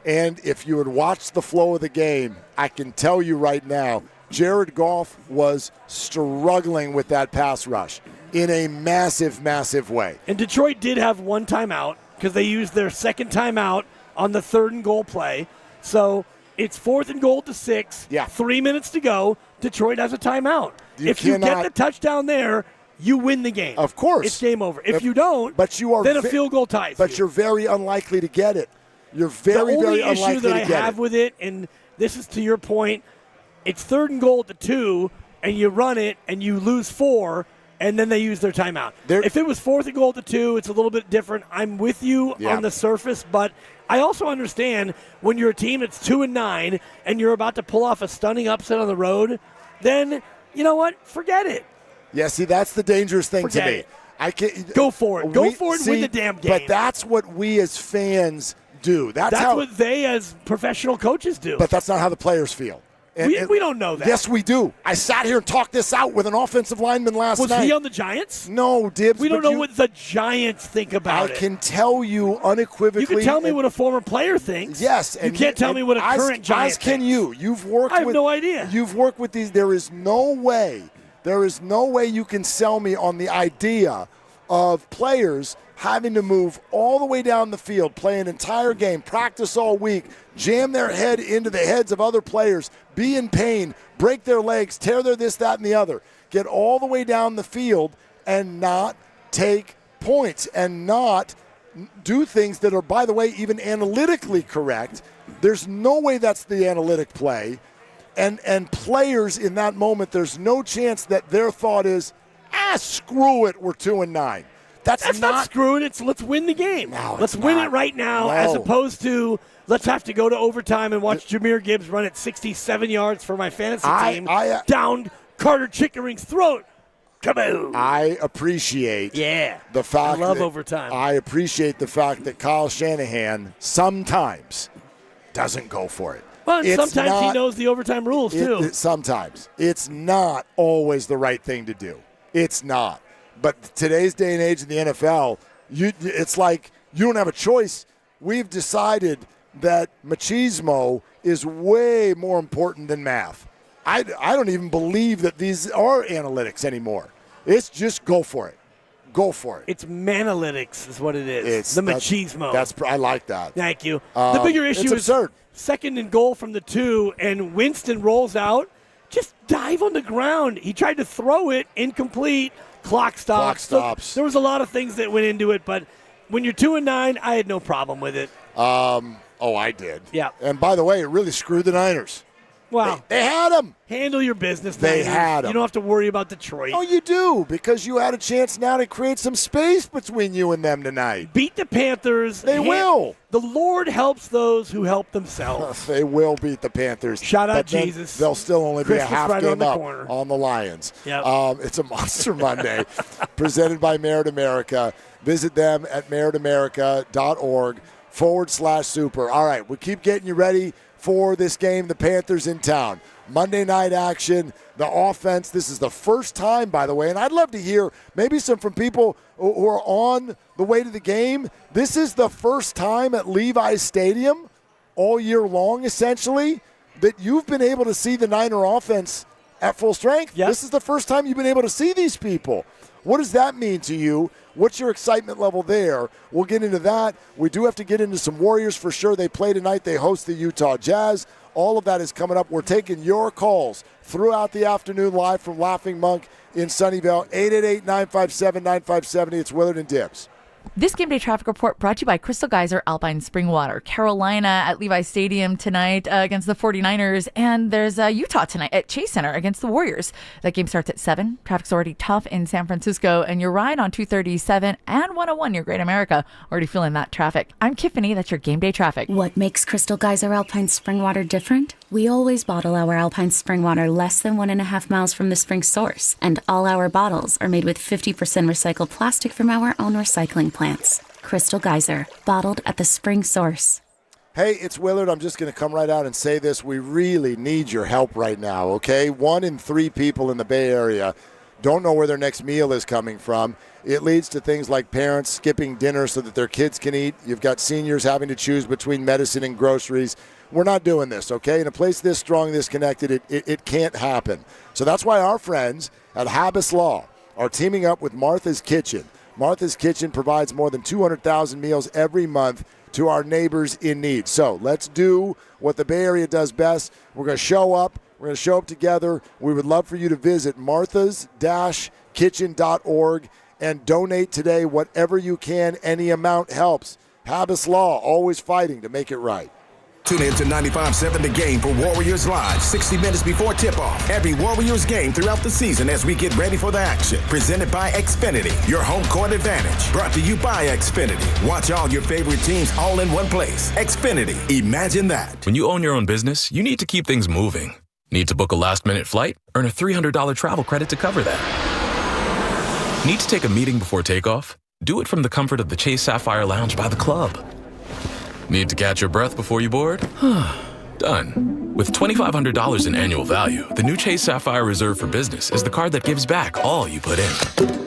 And if you had watched the flow of the game, I can tell you right now, Jared Goff was struggling with that pass rush in a massive, massive way. And Detroit did have one timeout because they used their second timeout on the 3rd and goal play. So it's 4th and goal to 6. Yeah. 3 minutes to go. Detroit has a timeout. If you get the touchdown there, you win the game. Of course. It's game over. If you don't, then a field goal ties. But you're very unlikely to get it. You're very, very unlikely to get it. The only issue that I have with it, and this is to your point, it's 3rd and goal to 2, and you run it, and you lose 4, and then they use their timeout. If it was 4th and goal to 2, it's a little bit different. I'm with you on the surface, but I also understand when you're a team that's 2-9 and you're about to pull off a stunning upset on the road, then you know what? Forget it. Yeah, see, that's the dangerous thing to me. I can't go for it. Go for it and win the damn game. But that's what we as fans do. That's what they as professional coaches do. But that's not how the players feel. We don't know that. Yes, we do. I sat here and talked this out with an offensive lineman last night. Was he on the Giants? No, Dibs. We don't know what the Giants think about it. I can tell you unequivocally. You can tell me what a former player thinks. Yes. You can't tell me what a current Giant thinks. As can you. I have no idea. You've worked with these. There is no way you can sell me on the idea of players having to move all the way down the field, play an entire game, practice all week, jam their head into the heads of other players, be in pain, break their legs, tear their this, that, and the other, get all the way down the field and not take points and not do things that are, by the way, even analytically correct. There's no way that's the analytic play. And players in that moment, there's no chance that their thought is, screw it, we're 2-9. That's not screwing it. Let's win the game. No, let's win it right now, as opposed to let's have to go to overtime and watch Jahmyr Gibbs run it 67 yards for my fantasy team down Carter Chickering's throat. Kaboom! I appreciate the fact I love overtime. I appreciate the fact that Kyle Shanahan sometimes doesn't go for it. Well, sometimes he knows the overtime rules, too. Sometimes. It's not always the right thing to do. It's not. But today's day and age in the NFL, it's like you don't have a choice. We've decided that machismo is way more important than math. I don't even believe that these are analytics anymore. It's just go for it. Go for it. It's manalytics is what it is. The machismo. I like that. Thank you. The bigger issue is absurd. 2nd and goal from the 2, and Winston rolls out. Just dive on the ground. He tried to throw it, incomplete. Clock stops. So there was a lot of things that went into it, but when you're 2-9, I had no problem with it. I did. Yeah. And by the way, it really screwed the Niners. Well, they had him. Handle your business. They Niners. had him. You don't have to worry about Detroit. Oh, you do, because you had a chance now to create some space between you and them tonight. Beat the Panthers. They will. The Lord helps those who help themselves. They will beat the Panthers. Shout out Jesus. They'll still only be a half right game up corner. on the Lions. Yep. It's a Monster Monday presented by Merit America. Visit them at meritamerica.org/super. All right, we keep getting you ready for this game, the Panthers in town. Monday night action, the offense. This is the first time, by the way, and I'd love to hear maybe some from people who are on the way to the game. This is the first time at Levi's Stadium all year long, essentially, that you've been able to see the Niner offense at full strength. Yep. This is the first time you've been able to see these people. What does that mean to you? What's your excitement level there? We'll get into that. We do have to get into some Warriors for sure. They play tonight. They host the Utah Jazz. All of that is coming up. We're taking your calls throughout the afternoon live from Laughing Monk in Sunnyvale. 888-957-9570. It's Willard and Dibbs. This Game Day Traffic Report brought to you by Crystal Geyser Alpine Spring Water. Carolina at Levi's Stadium tonight against the 49ers. And there's Utah tonight at Chase Center against the Warriors. That game starts at 7. Traffic's already tough in San Francisco. And your ride on 237 and 101 near Great America. Already feeling that traffic. I'm Tiffany. That's your Game Day Traffic. What makes Crystal Geyser Alpine Spring Water different? We always bottle our Alpine Spring Water less than 1.5 miles from the spring source. And all our bottles are made with 50% recycled plastic from our own recycling plants. Crystal Geyser, bottled at the spring source. Hey, it's Willard. I'm just going to come right out and say this. We really need your help right now, okay? 1 in 3 people in the Bay Area don't know where their next meal is coming from. It leads to things like parents skipping dinner so that their kids can eat. You've got seniors having to choose between medicine and groceries. We're not doing this, okay? In a place this strong, this connected, it can't happen. So that's why our friends at Habas Law are teaming up with Martha's Kitchen. Martha's Kitchen provides more than 200,000 meals every month to our neighbors in need. So let's do what the Bay Area does best. We're going to show up. We're going to show up together. We would love for you to visit marthas-kitchen.org and donate today whatever you can. Any amount helps. Habas Law, always fighting to make it right. Tune in to 95.7 The Game for Warriors Live, 60 minutes before tip-off. Every Warriors game throughout the season as we get ready for the action. Presented by Xfinity, your home court advantage. Brought to you by Xfinity. Watch all your favorite teams all in one place. Xfinity, imagine that. When you own your own business, you need to keep things moving. Need to book a last-minute flight? Earn a $300 travel credit to cover that. Need to take a meeting before takeoff? Do it from the comfort of the Chase Sapphire Lounge by the club. Need to catch your breath before you board? Done. With $2,500 in annual value, the new Chase Sapphire Reserve for Business is the card that gives back all you put in.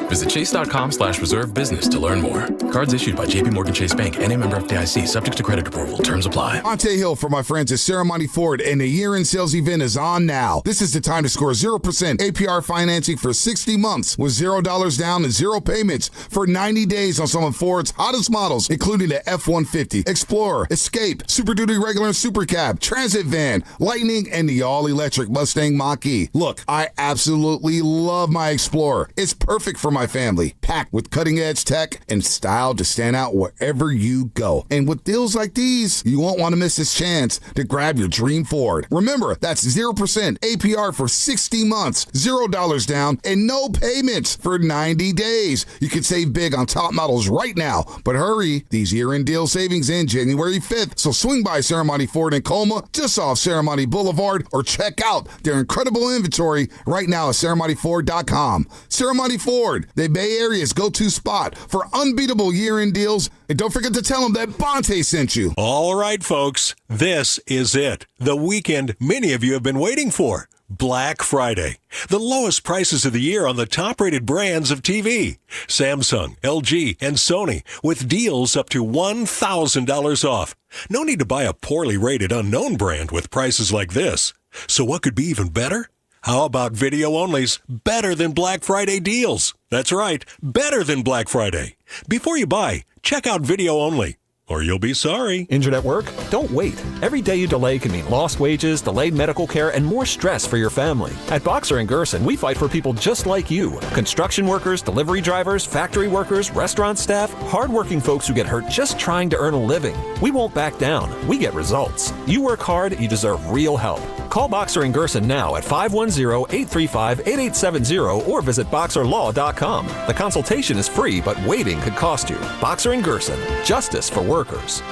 Visit chase.com/reserve business to learn more. Cards issued by JPMorgan Chase Bank, N.A. member FDIC, subject to credit approval. Terms apply. Monte Hill for my friends at Ceremony Ford, and the year-end sales event is on now. This is the time to score 0% APR financing for 60 months with $0 down and 0 payments for 90 days on some of Ford's hottest models, including the F-150, Explorer, Escape, Super Duty Regular and Super Cab, Transit Van, Lightning, and the all-electric Mustang Mach-E. Look, I absolutely love my Explorer. It's perfect for my family, packed with cutting-edge tech and style to stand out wherever you go. And with deals like these, you won't want to miss this chance to grab your dream Ford. Remember, that's 0% APR for 60 months, $0 down, and no payments for 90 days. You can save big on top models right now, but hurry, these year-end deal savings end January 5th, so swing by Ceremony Ford in Colma, just off Ceremony Boulevard, or check out their incredible inventory right now at ceremonyford.com. Ceremony Ford, the Bay Area's go-to spot for unbeatable year-end deals. And don't forget to tell them that Bonte sent you. All right, folks, this is it. The weekend many of you have been waiting for. Black Friday. The lowest prices of the year on the top-rated brands of TV. Samsung, LG, and Sony with deals up to $1,000 off. No need to buy a poorly rated unknown brand with prices like this. So what could be even better? How about video-only's better than Black Friday deals? That's right, better than Black Friday. Before you buy, check out video only, or you'll be sorry. Injured at work? Don't wait. Every day you delay can mean lost wages, delayed medical care, and more stress for your family. At Boxer & Gerson, we fight for people just like you. Construction workers, delivery drivers, factory workers, restaurant staff, hardworking folks who get hurt just trying to earn a living. We won't back down. We get results. You work hard, you deserve real help. Call Boxer & Gerson now at 510-835-8870 or visit boxerlaw.com. The consultation is free, but waiting could cost you. Boxer & Gerson. Justice for workers.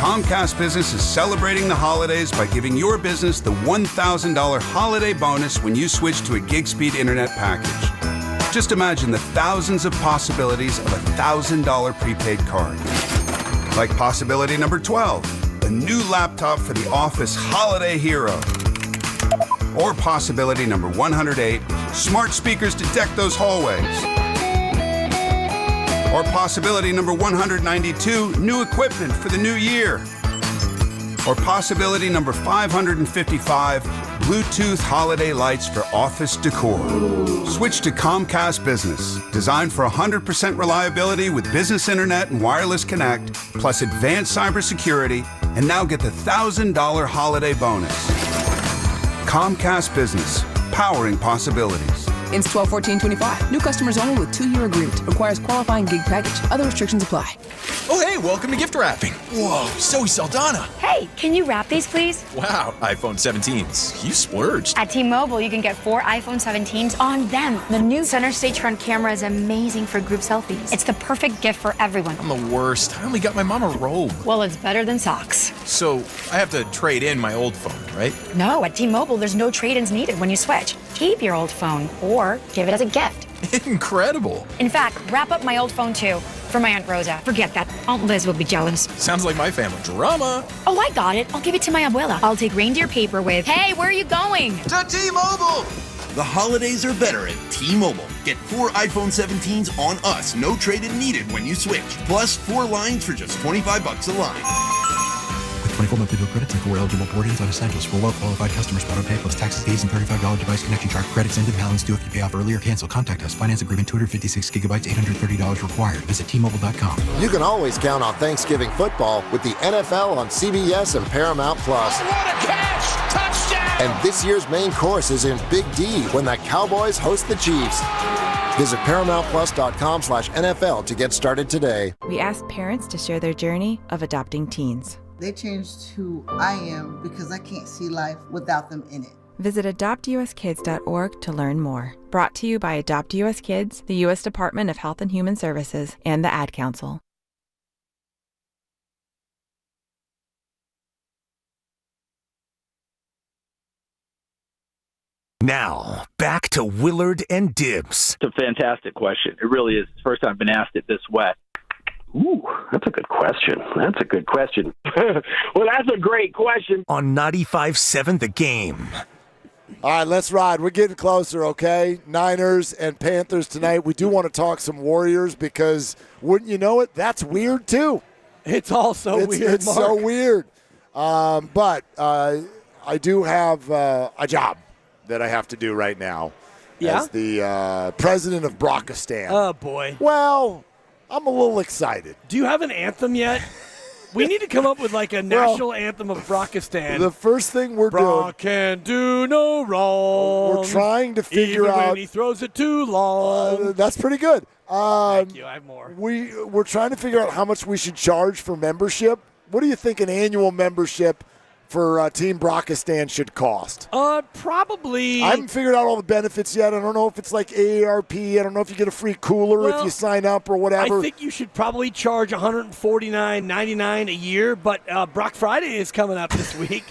Comcast Business is celebrating the holidays by giving your business the $1,000 holiday bonus when you switch to a gig speed internet package. Just imagine the thousands of possibilities of a $1,000 prepaid card. Like possibility number 12, a new laptop for the office holiday hero. Or possibility number 108, smart speakers to deck those hallways. Or possibility number 192, new equipment for the new year. Or possibility number 555, Bluetooth holiday lights for office decor. Switch to Comcast Business, designed for 100% reliability with business internet and wireless connect, plus advanced cybersecurity, and now get the $1,000 holiday bonus. Comcast Business, powering possibilities. Ends 12/14/25. New customers only with 2-year agreement. Requires qualifying gig package. Other restrictions apply. Oh, hey, welcome to gift wrapping. Whoa, Zoe Saldana. Hey, can you wrap these, please? Wow, iPhone 17s. You splurged. At T-Mobile, you can get 4 iPhone 17s on them. The new center stage front camera is amazing for group selfies. It's the perfect gift for everyone. I'm the worst. I only got my mom a robe. Well, it's better than socks. So I have to trade in my old phone, right? No, at T-Mobile, there's no trade-ins needed when you switch. Keep your old phone or give it as a gift. Incredible. In fact, wrap up my old phone too for my Aunt Rosa. Forget that. Aunt Liz will be jealous. Sounds like my family drama. Oh, I got it. I'll give it to my abuela. I'll take reindeer paper with, hey, where are you going? To T-Mobile! The holidays are better at T-Mobile. Get 4 iPhone 17s on us, no trade-in needed when you switch. Plus 4 lines for just $25 a line. 24 monthly bill credits and 4 eligible board-ins on essentials. For well-qualified customers, auto pay plus taxes, fees, and $35 device connection charge. Credits end and balance due if you pay off early or cancel. Contact us. Finance agreement 256 gigabytes, $830 required. Visit T-Mobile.com. You can always count on Thanksgiving football with the NFL on CBS and Paramount Plus. What a catch! Touchdown! And this year's main course is in Big D when the Cowboys host the Chiefs. Visit ParamountPlus.com/NFL to get started today. We asked parents to share their journey of adopting teens. They changed who I am because I can't see life without them in it. Visit adoptuskids.org to learn more. Brought to you by Adopt US Kids, the U.S. Department of Health and Human Services, and the Ad Council. Now, back to Willard and Dibs. It's a fantastic question. It really is. It's the first time I've been asked it this way. Ooh, that's a good question. Well, that's a great question. On 95.7 The Game. All right, let's ride. We're getting closer, okay? Niners and Panthers tonight. We do want to talk some Warriors because, wouldn't you know it, that's weird too. It's all so weird, It's Mark. so weird. But I do have a job that I have to do right now as the president of Brockistan. Oh, boy. Well, I'm a little excited. Do you have an anthem yet? We need to come up with like a national anthem of Brockistan. The first thing we're Brock can do no wrong. We're trying to figure even out. when he throws it too long. That's pretty good. Thank you. I have more. We're trying to figure out how much we should charge for membership. What do you think an annual membership for Team Brockistan should cost? Probably. I haven't figured out all the benefits yet. I don't know if it's like AARP. I don't know if you get a free cooler if you sign up or whatever. I think you should probably charge $149.99 a year, but Brock Friday is coming up this week.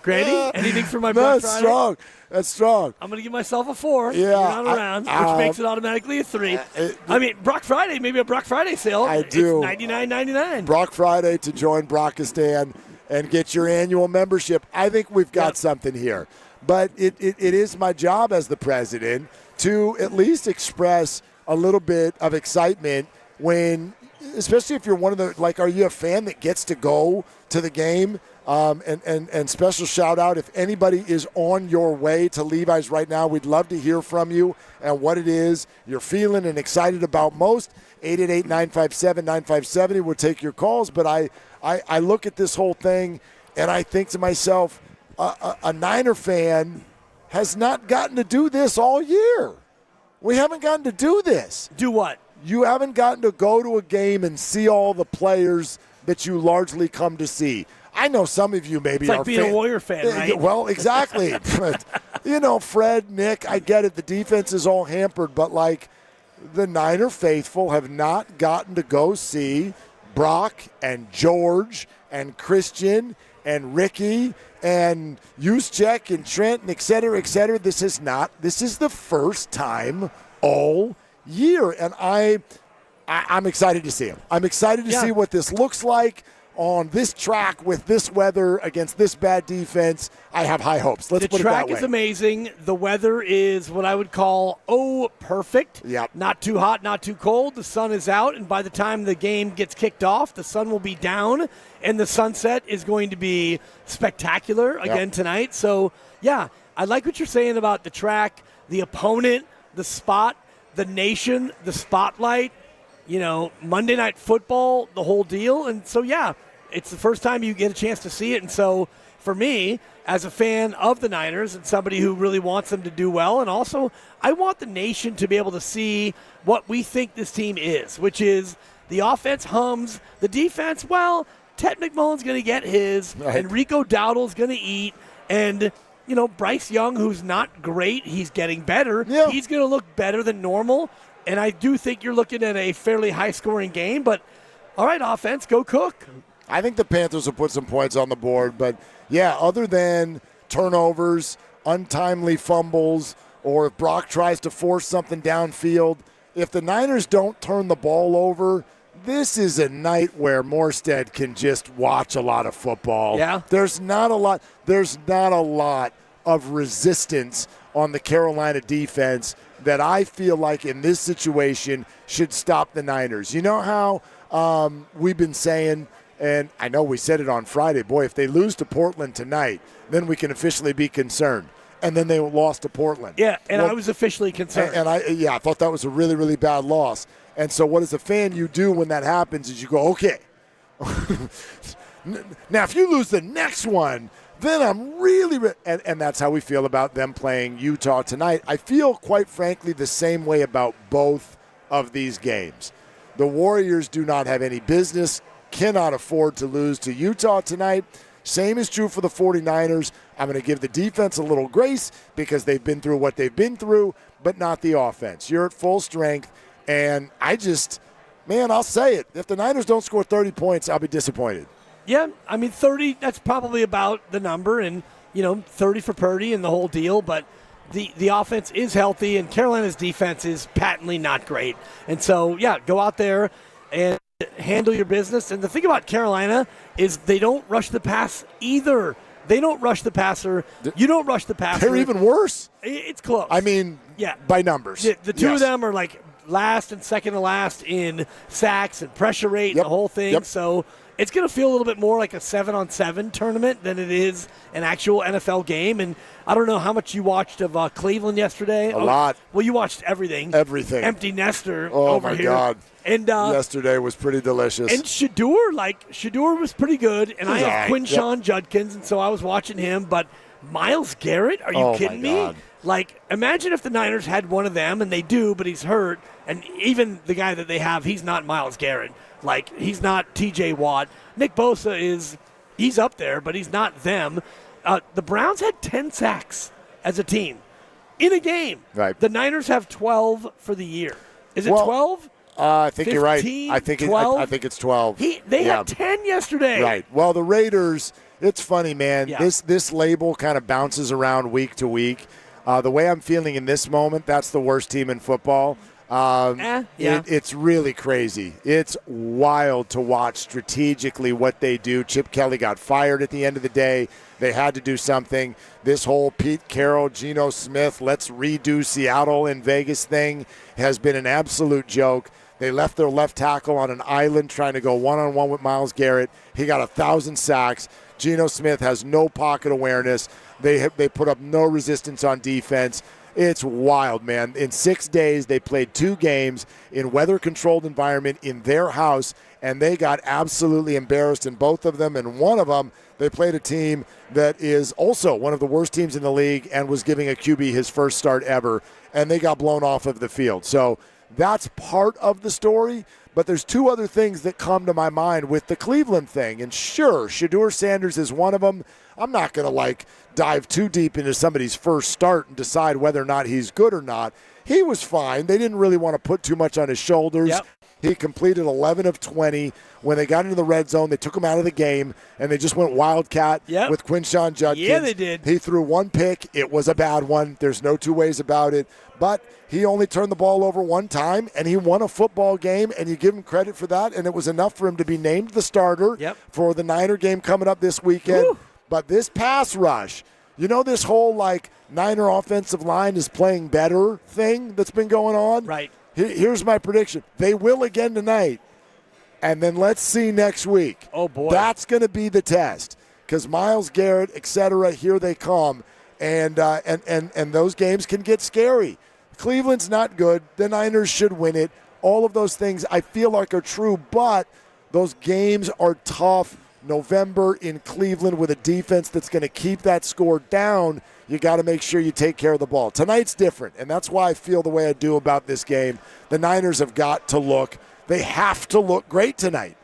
Grady, anything for my Brock Friday? That's strong. I'm going to give myself a 4. Yeah, You're not around, which makes it automatically a 3. I mean, Brock Friday, maybe a Brock Friday sale. I do. It's $99.99. Brock Friday to join Brockistan. and get your annual membership. I think we've got something here. But it is my job as the president to at least express a little bit of excitement when, especially if you're one of the, like, are you a fan that gets to go to the game? And special shout out if anybody is on your way to Levi's right now. We'd love to hear from you and what it is you're feeling and excited about most. 888-957-9570. We'll take your calls. But I look at this whole thing and I think to myself, a Niner fan has not gotten to do this all year. We haven't gotten to do this. Do what? You haven't gotten to go to a game and see all the players that you largely come to see. I know some of you maybe are being a Warrior fan, right? Well, exactly. But, Fred, Nick, I get it. The defense is all hampered, but, like, the Niner faithful have not gotten to go see Brock and George and Christian and Ricky and Juszczyk and Trent and et cetera, et cetera. This is the first time all year, and I'm excited to see him. I'm excited to see what this looks like on this track with this weather against this bad defense. I have high hopes. Let's put it that way. The track is amazing. The weather is what I would call, perfect. Yep. Not too hot, not too cold. The sun is out, and by the time the game gets kicked off, the sun will be down, and the sunset is going to be spectacular again tonight. So, yeah, I like what you're saying about the track, the opponent, the spot, the nation, the spotlight, Monday Night Football, the whole deal. And so, yeah, it's the first time you get a chance to see it. And so, for me, as a fan of the Niners and somebody who really wants them to do well, and also I want the nation to be able to see what we think this team is, which is the offense hums, the defense, well, Ted McMullen's going to get his, and Rico Dowdle's going to eat, and Bryce Young, who's not great, he's getting better. Yeah. He's going to look better than normal. And I do think you're looking at a fairly high-scoring game. But, all right, offense, go cook. I think the Panthers will put some points on the board. But, yeah, other than turnovers, untimely fumbles, or if Brock tries to force something downfield, if the Niners don't turn the ball over, this is a night where Morstead can just watch a lot of football. Yeah. There's not a lot of resistance on the Carolina defense that I feel like in this situation should stop the Niners. You know how we've been saying, and I know we said it on Friday, boy, if they lose to Portland tonight, then we can officially be concerned. And then they lost to Portland. Yeah, and I was officially concerned. And I thought that was a really, really bad loss. And so what as a fan you do when that happens is you go, okay. Now, if you lose the next one, then I'm really and that's how we feel about them playing Utah tonight. I feel, quite frankly, the same way about both of these games. The Warriors do not have any business, cannot afford to lose to Utah tonight. Same is true for the 49ers. I'm going to give the defense a little grace because they've been through what they've been through, but not the offense. You're at full strength, and I'll say it. If the Niners don't score 30 points, I'll be disappointed. Yeah, 30, that's probably about the number, and, 30 for Purdy and the whole deal, but the offense is healthy, and Carolina's defense is patently not great. And so, yeah, go out there and handle your business. And the thing about Carolina is they don't rush the pass either. They don't rush the passer. You don't rush the passer. They're even worse. It's close. By numbers. The two of them are like last and second to last in sacks and pressure rate and the whole thing. Yep. So it's going to feel a little bit more like a 7-on-7 tournament than it is an actual NFL game. And I don't know how much you watched of Cleveland yesterday. A lot. Well, you watched everything. Everything. Empty nester over here. Oh, my God. And yesterday was pretty delicious. And Shador was pretty good. And I have Quinshon Judkins, and so I was watching him. But Myles Garrett, are you kidding me? God. Like, imagine if the Niners had one of them, and they do, but he's hurt. And even the guy that they have, he's not Myles Garrett. Like, he's not T.J. Watt. Nick Bosa he's up there, but he's not them. The Browns had 10 sacks as a team in a game. Right. The Niners have 12 for the year. Is it 12? I think 15, you're right. I think 12? I think it's 12. They had 10 yesterday. Right. Well, the Raiders, it's funny, man. Yeah. This label kind of bounces around week to week. The way I'm feeling in this moment, that's the worst team in football. It's really crazy. It's wild to watch strategically what they do. Chip Kelly got fired at the end of the day. They had to do something. This whole Pete Carroll, Geno Smith, let's redo Seattle and Vegas thing has been an absolute joke. They left their left tackle on an island trying to go one-on-one with Myles Garrett. He got 1,000 sacks. Geno Smith has no pocket awareness. They put up no resistance on defense. It's wild, man. In 6 days, they played 2 games in weather-controlled environment in their house, and they got absolutely embarrassed in both of them. And one of them, they played a team that is also one of the worst teams in the league and was giving a QB his first start ever, and they got blown off of the field. So that's part of the story, but there's 2 other things that come to my mind with the Cleveland thing. And sure, Shedeur Sanders is one of them. I'm not going to dive too deep into somebody's first start and decide whether or not he's good or not. He was fine. They didn't really want to put too much on his shoulders. Yep. He completed 11 of 20. When they got into the red zone, they took him out of the game, and they just went wildcat with Quinshon Judkins. Yeah, they did. He threw 1 pick. It was a bad one. There's no 2 ways about it. But he only turned the ball over 1 time, and he won a football game, and you give him credit for that, and it was enough for him to be named the starter for the Niner game coming up this weekend. Woo. But this pass rush, this whole Niner offensive line is playing better thing that's been going on? Right. Here's my prediction. They will again tonight, and then let's see next week. Oh, boy. That's going to be the test because Myles Garrett, et cetera, here they come, and those games can get scary. Cleveland's not good. The Niners should win it. All of those things I feel like are true, but those games are tough. November in Cleveland with a defense that's going to keep that score down, you got to make sure you take care of the ball. Tonight's different, and that's why I feel the way I do about this game. The Niners have got to look. They have to look great tonight.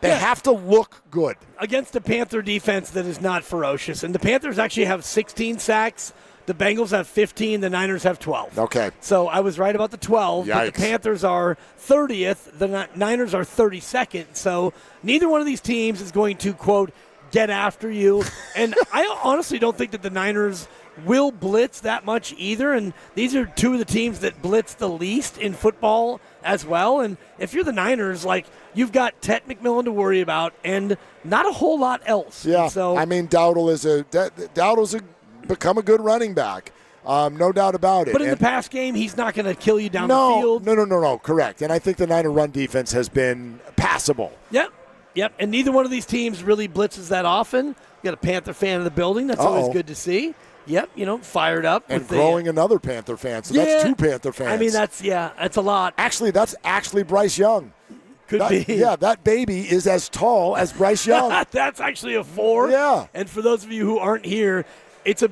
They have to look good. Against a Panther defense that is not ferocious. And the Panthers actually have 16 sacks. The Bengals have 15. The Niners have 12. Okay. So I was right about the 12. Yikes. But the Panthers are 30th. The Niners are 32nd. So neither one of these teams is going to, quote, get after you. And I honestly don't think that the Niners will blitz that much either. And these are 2 of the teams that blitz the least in football as well. And if you're the Niners, you've got Ted McMillan to worry about and not a whole lot else. Yeah. So Dowdle's become a good running back. No doubt about it. But in the pass game, he's not going to kill you down the field. No. Correct. And I think the Niner run defense has been passable. Yep. And neither one of these teams really blitzes that often. You got a Panther fan in the building. That's always good to see. Yep, fired up. And growing another Panther fan. So that's 2 Panther fans. I mean, that's a lot. Actually, that's Bryce Young. Could be. Yeah, that baby is as tall as Bryce Young. That's actually a 4. Yeah. And for those of you who aren't here, it's a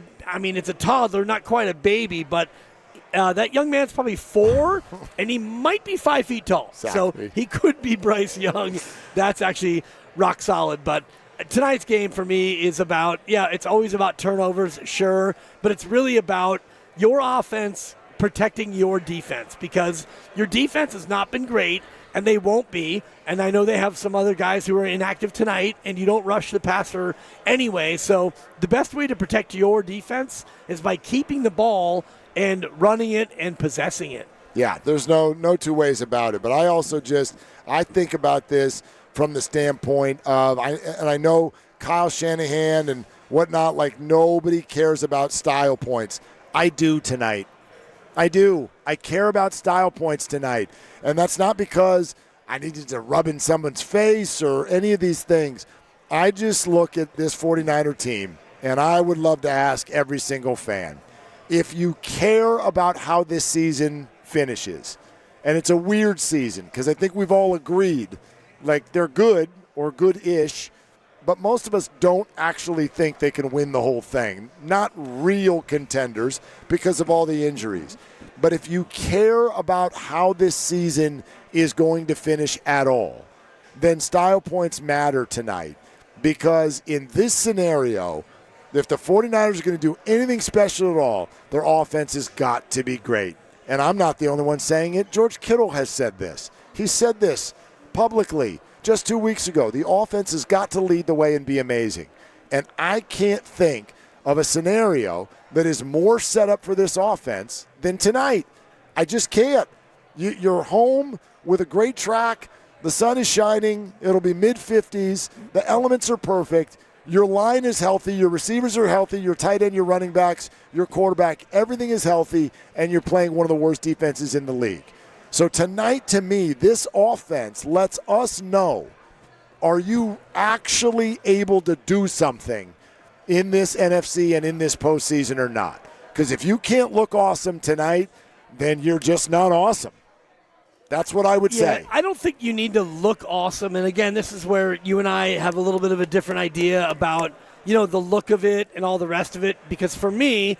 toddler, not quite a baby, but that young man's probably 4, and he might be 5 feet tall. Exactly. So he could be Bryce Young. That's actually rock solid. But tonight's game for me is about, it's always about turnovers, sure, but it's really about your offense protecting your defense because your defense has not been great, and they won't be. And I know they have some other guys who are inactive tonight, and you don't rush the passer anyway. So the best way to protect your defense is by keeping the ball and running it and possessing it. Yeah, there's no 2 ways about it. But I also I think about this from the standpoint of, I know Kyle Shanahan and whatnot, nobody cares about style points. I do tonight. I do. I care about style points tonight. And that's not because I needed to rub in someone's face or any of these things. I just look at this 49er team, and I would love to ask every single fan, if you care about how this season finishes, and it's a weird season because I think we've all agreed, they're good or good-ish, but most of us don't actually think they can win the whole thing. Not real contenders because of all the injuries. But if you care about how this season is going to finish at all, then style points matter tonight. Because in this scenario, if the 49ers are going to do anything special at all, their offense has got to be great. And I'm not the only one saying it. George Kittle has said this. He said this publicly just 2 weeks ago. The offense has got to lead the way and be amazing. And I can't think of a scenario that is more set up for this offense than tonight. I just can't. You're home with a great track. The sun is shining. It'll be mid-50s. The elements are perfect. Your line is healthy. Your receivers are healthy. Your tight end, your running backs, your quarterback, everything is healthy, and you're playing one of the worst defenses in the league. So tonight, to me, this offense lets us know, are you actually able to do something in this NFC and in this postseason or not? Because if you can't look awesome tonight, then you're just not awesome. That's what I would say. I don't think you need to look awesome. And again, this is where you and I have a little bit of a different idea about, the look of it and all the rest of it. Because for me,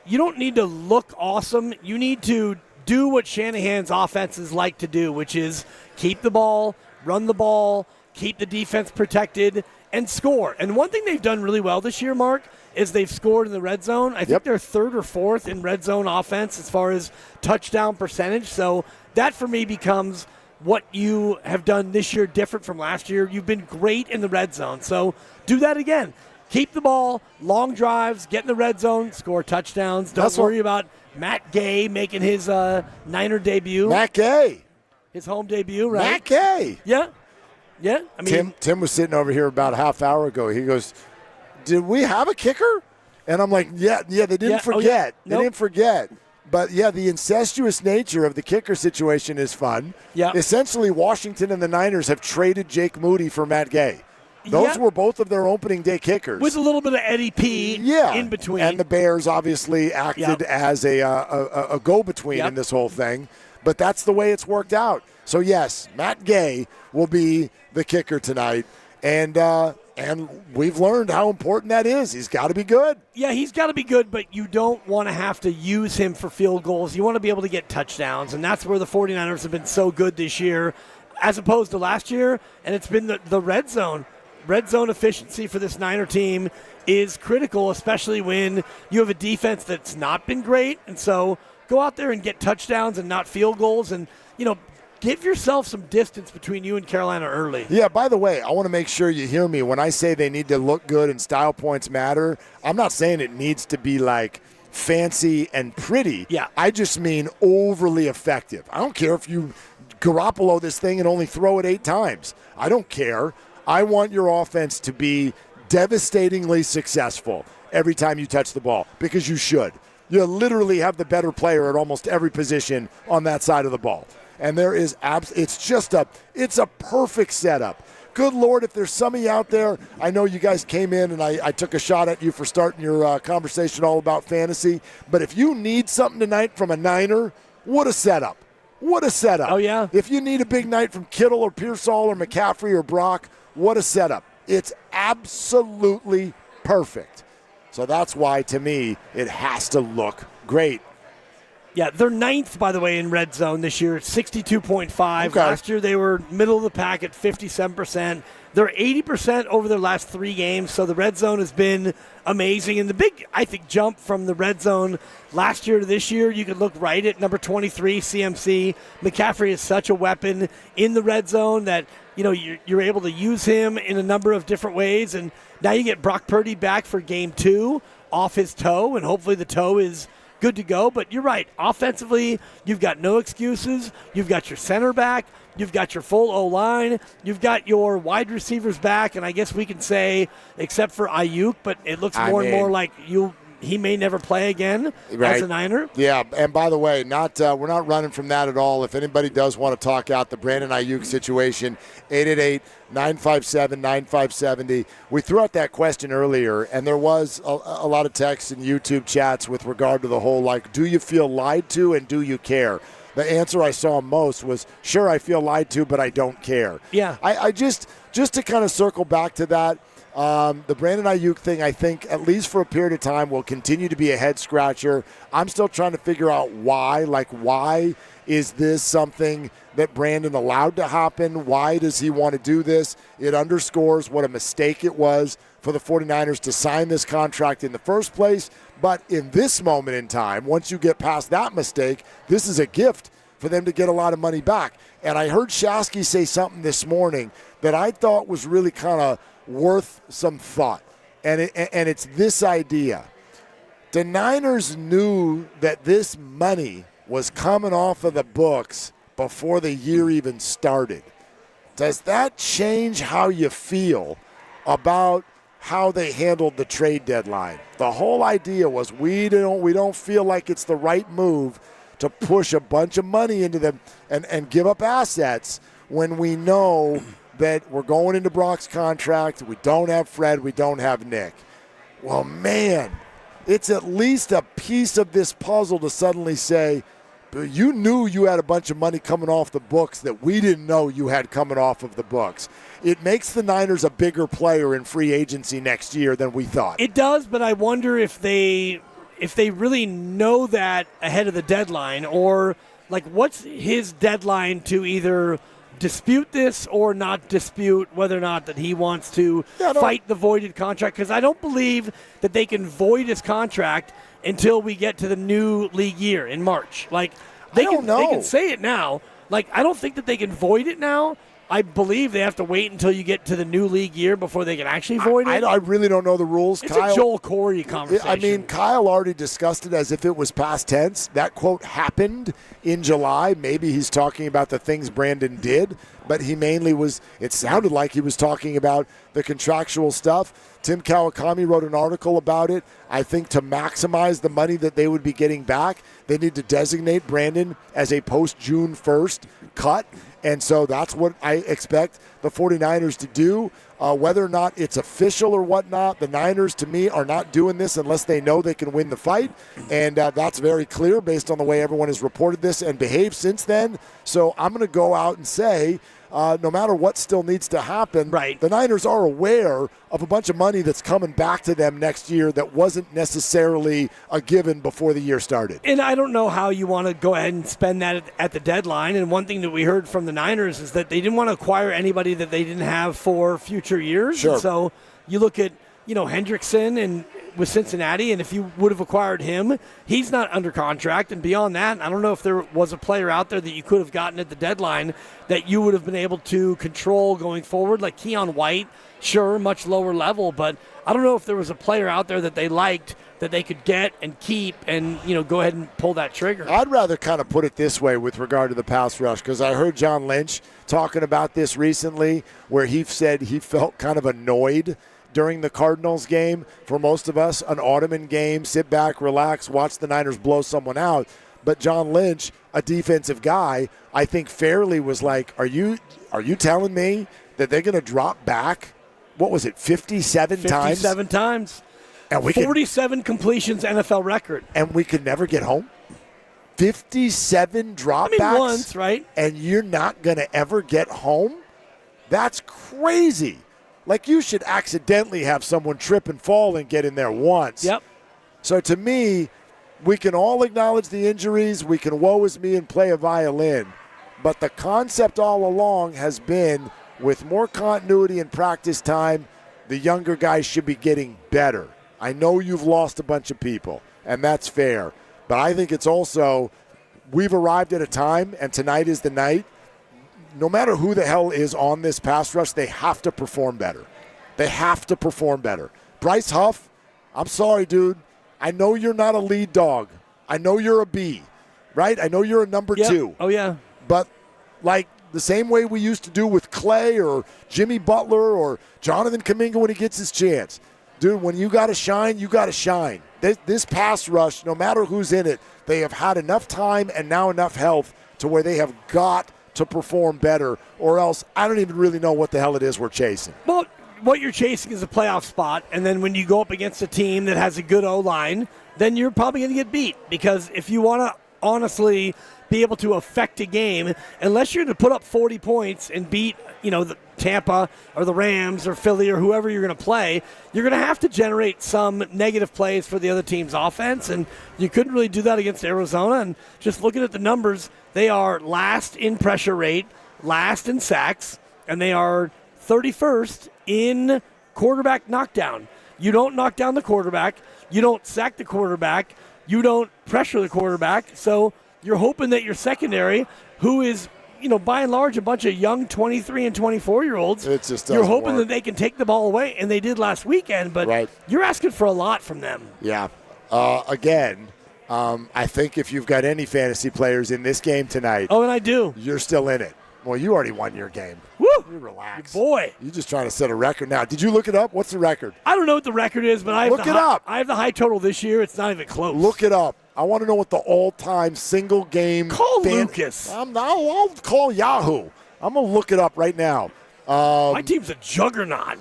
you don't need to look awesome. You need to do what Shanahan's offenses like to do, which is keep the ball, run the ball, keep the defense protected, and score. And one thing they've done really well this year, Mark, is they've scored in the red zone. I think they're third or fourth in red zone offense as far as touchdown percentage. So that, for me, becomes what you have done this year different from last year. You've been great in the red zone. So do that again. Keep the ball, long drives, get in the red zone, score touchdowns. Don't worry about Matt Gay making his Niner debut. Matt Gay. His home debut, right? Matt Gay. Yeah. Yeah. I mean, Tim was sitting over here about a half hour ago. He goes, did we have a kicker? And I'm like, yeah, they didn't forget. They didn't forget. But, the incestuous nature of the kicker situation is fun. Yeah. Essentially, Washington and the Niners have traded Jake Moody for Matt Gay. Those were both of their opening day kickers. With a little bit of Eddie P in between. And the Bears obviously acted as a go-between in this whole thing. But that's the way it's worked out. So, yes, Matt Gay will be the kicker tonight. And we've learned how important that is. He's got to be good. Yeah, he's got to be good, but you don't want to have to use him for field goals. You want to be able to get touchdowns, and that's where the 49ers have been so good this year as opposed to last year, and it's been the red zone. Red zone efficiency for this Niner team is critical, especially when you have a defense that's not been great. And so go out there and get touchdowns and not field goals and, give yourself some distance between you and Carolina early. Yeah, by the way, I want to make sure you hear me. When I say they need to look good and style points matter, I'm not saying it needs to be like fancy and pretty. Yeah. I just mean overly effective. I don't care if you Garoppolo this thing and only throw it 8 times. I don't care. I want your offense to be devastatingly successful every time you touch the ball, because you should. You literally have the better player at almost every position on that side of the ball. And there is it's a perfect setup. Good Lord, if there's some of you out there, I know you guys came in and I took a shot at you for starting your conversation all about fantasy, but if you need something tonight from a Niner, what a setup. What a setup. Oh, yeah? If you need a big night from Kittle or Pearsall or McCaffrey or Brock, what a setup. It's absolutely perfect. So that's why, to me, it has to look great. Yeah, they're 9th, by the way, in red zone this year, 62.5. Okay. Last year they were middle of the pack at 57%. They're 80% over their last 3 games, so the red zone has been amazing. And the big, I think, jump from the red zone last year to this year, you could look right at number 23, CMC. McCaffrey is such a weapon in the red zone that, you're able to use him in a number of different ways. And now you get Brock Purdy back for game 2 off his toe, and hopefully the toe is good to go. But you're right. Offensively, you've got no excuses. You've got your center back. You've got your full O-line. You've got your wide receivers back. And I guess we can say, except for Aayuk, but it looks more and more like he may never play again as a Niner. Yeah, and by the way, we're not running from that at all. If anybody does want to talk out the Brandon Aayuk situation, 888-957-9570. We threw out that question earlier, and there was a lot of texts and YouTube chats with regard to the whole, do you feel lied to and do you care? The answer I saw most was, sure, I feel lied to, but I don't care. Yeah. I just to kind of circle back to that, the Brandon Aayuk thing, I think, at least for a period of time, will continue to be a head-scratcher. I'm still trying to figure out why. Why is this something that Brandon allowed to happen? Why does he want to do this? It underscores what a mistake it was for the 49ers to sign this contract in the first place. But in this moment in time, once you get past that mistake, this is a gift for them to get a lot of money back. And I heard Shasky say something this morning that I thought was really kind of worth some thought. And it's this idea. The Niners knew that this money was coming off of the books before the year even started. Does that change how you feel about how they handled the trade deadline? The whole idea was we don't feel like it's the right move to push a bunch of money into them and give up assets when we know that we're going into Brock's contract. We don't have Fred. We don't have Nick. Well, man, it's at least a piece of this puzzle to suddenly say, you knew you had a bunch of money coming off the books that we didn't know you had coming off of the books. It makes the Niners a bigger player in free agency next year than we thought. It does, but I wonder if they really know that ahead of the deadline, or like what's his deadline to either dispute this or not dispute whether or not that he wants to fight the voided contract, because I don't believe that they can void his contract until we get to the new league year in March. Like they can say it now. Like I don't think that they can void it now. I believe they have to wait until you get to the new league year before they can actually void it. I really don't know the rules. It's a Joel Corey conversation. I mean, Kyle already discussed it as if it was past tense. That quote happened in July. Maybe he's talking about the things Brandon did, but he mainly was, it sounded like he was talking about the contractual stuff. Tim Kawakami wrote an article about it. I think to maximize the money that they would be getting back, they need to designate Brandon as a post-June 1st cut. And so that's what I expect the 49ers to do. Whether or not it's official or whatnot, the Niners, to me, are not doing this unless they know they can win the fight. And that's very clear based on the way everyone has reported this and behaved since then. So I'm going to go out and say, no matter what still needs to happen, the Niners are aware of a bunch of money that's coming back to them next year that wasn't necessarily a given before the year started. And I don't know how you want to go ahead and spend that at the deadline. And one thing that we heard from the Niners is that they didn't want to acquire anybody that they didn't have for future years. Sure. And so you look at, Hendrickson and with Cincinnati, and if you would have acquired him, he's not under contract. And beyond that, I don't know if there was a player out there that you could have gotten at the deadline that you would have been able to control going forward, like Keon White, sure, much lower level, but I don't know if there was a player out there that they liked that they could get and keep and, go ahead and pull that trigger. I'd rather kind of put it this way with regard to the pass rush, because I heard John Lynch talking about this recently, where he said he felt kind of annoyed during the Cardinals game. For most of us, an Ottoman game, sit back, relax, watch the Niners blow someone out. But John Lynch, a defensive guy, I think fairly was like, are you telling me that they're going to drop back, what was it, 57 times? 57 times. And 47 completions, NFL record. And we could never get home? 57 dropbacks? Once, right? And you're not going to ever get home? That's crazy. Like, you should accidentally have someone trip and fall and get in there once. Yep. So to me, we can all acknowledge the injuries. We can woe is me and play a violin. But the concept all along has been, with more continuity and practice time, the younger guys should be getting better. I know you've lost a bunch of people, and that's fair. But I think it's also, we've arrived at a time, and tonight is the night. No matter who the hell is on this pass rush, they have to perform better. They have to perform better. Bryce Huff, I'm sorry, dude. I know you're not a lead dog. I know you're a B, right? I know you're a number 2. Oh, yeah. But, like, the same way we used to do with Clay or Jimmy Butler or Jonathan Kuminga when he gets his chance. Dude, when you got to shine, you got to shine. This pass rush, no matter who's in it, they have had enough time and now enough health to where they have got to perform better, or else I don't even really know what the hell it is we're chasing. Well, what you're chasing is a playoff spot, and then when you go up against a team that has a good O-line, then you're probably going to get beat, because if you want to honestly be able to affect a game, unless you're going to put up 40 points and beat, the Tampa or the Rams or Philly or whoever you're going to play, you're going to have to generate some negative plays for the other team's offense, and you couldn't really do that against Arizona. And just looking at the numbers, they are last in pressure rate, last in sacks, and they are 31st in quarterback knockdown. You don't knock down the quarterback, you don't sack the quarterback, you don't pressure the quarterback, so you're hoping that your secondary, who is, by and large, a bunch of young 23 and 24-year-olds, you're hoping that they can take the ball away, and they did last weekend, but you're asking for a lot from them. Yeah. Again, I think if you've got any fantasy players in this game tonight. Oh, and I do. You're still in it. Well, you already won your game. Woo! You relax. Boy. You're just trying to set a record now. Did you look it up? What's the record? I don't know what the record is, but I have up. I have the high total this year. It's not even close. Look it up. I want to know what the all-time single game. Call Lucas. I'll call Yahoo. I'm going to look it up right now. My team's a juggernaut.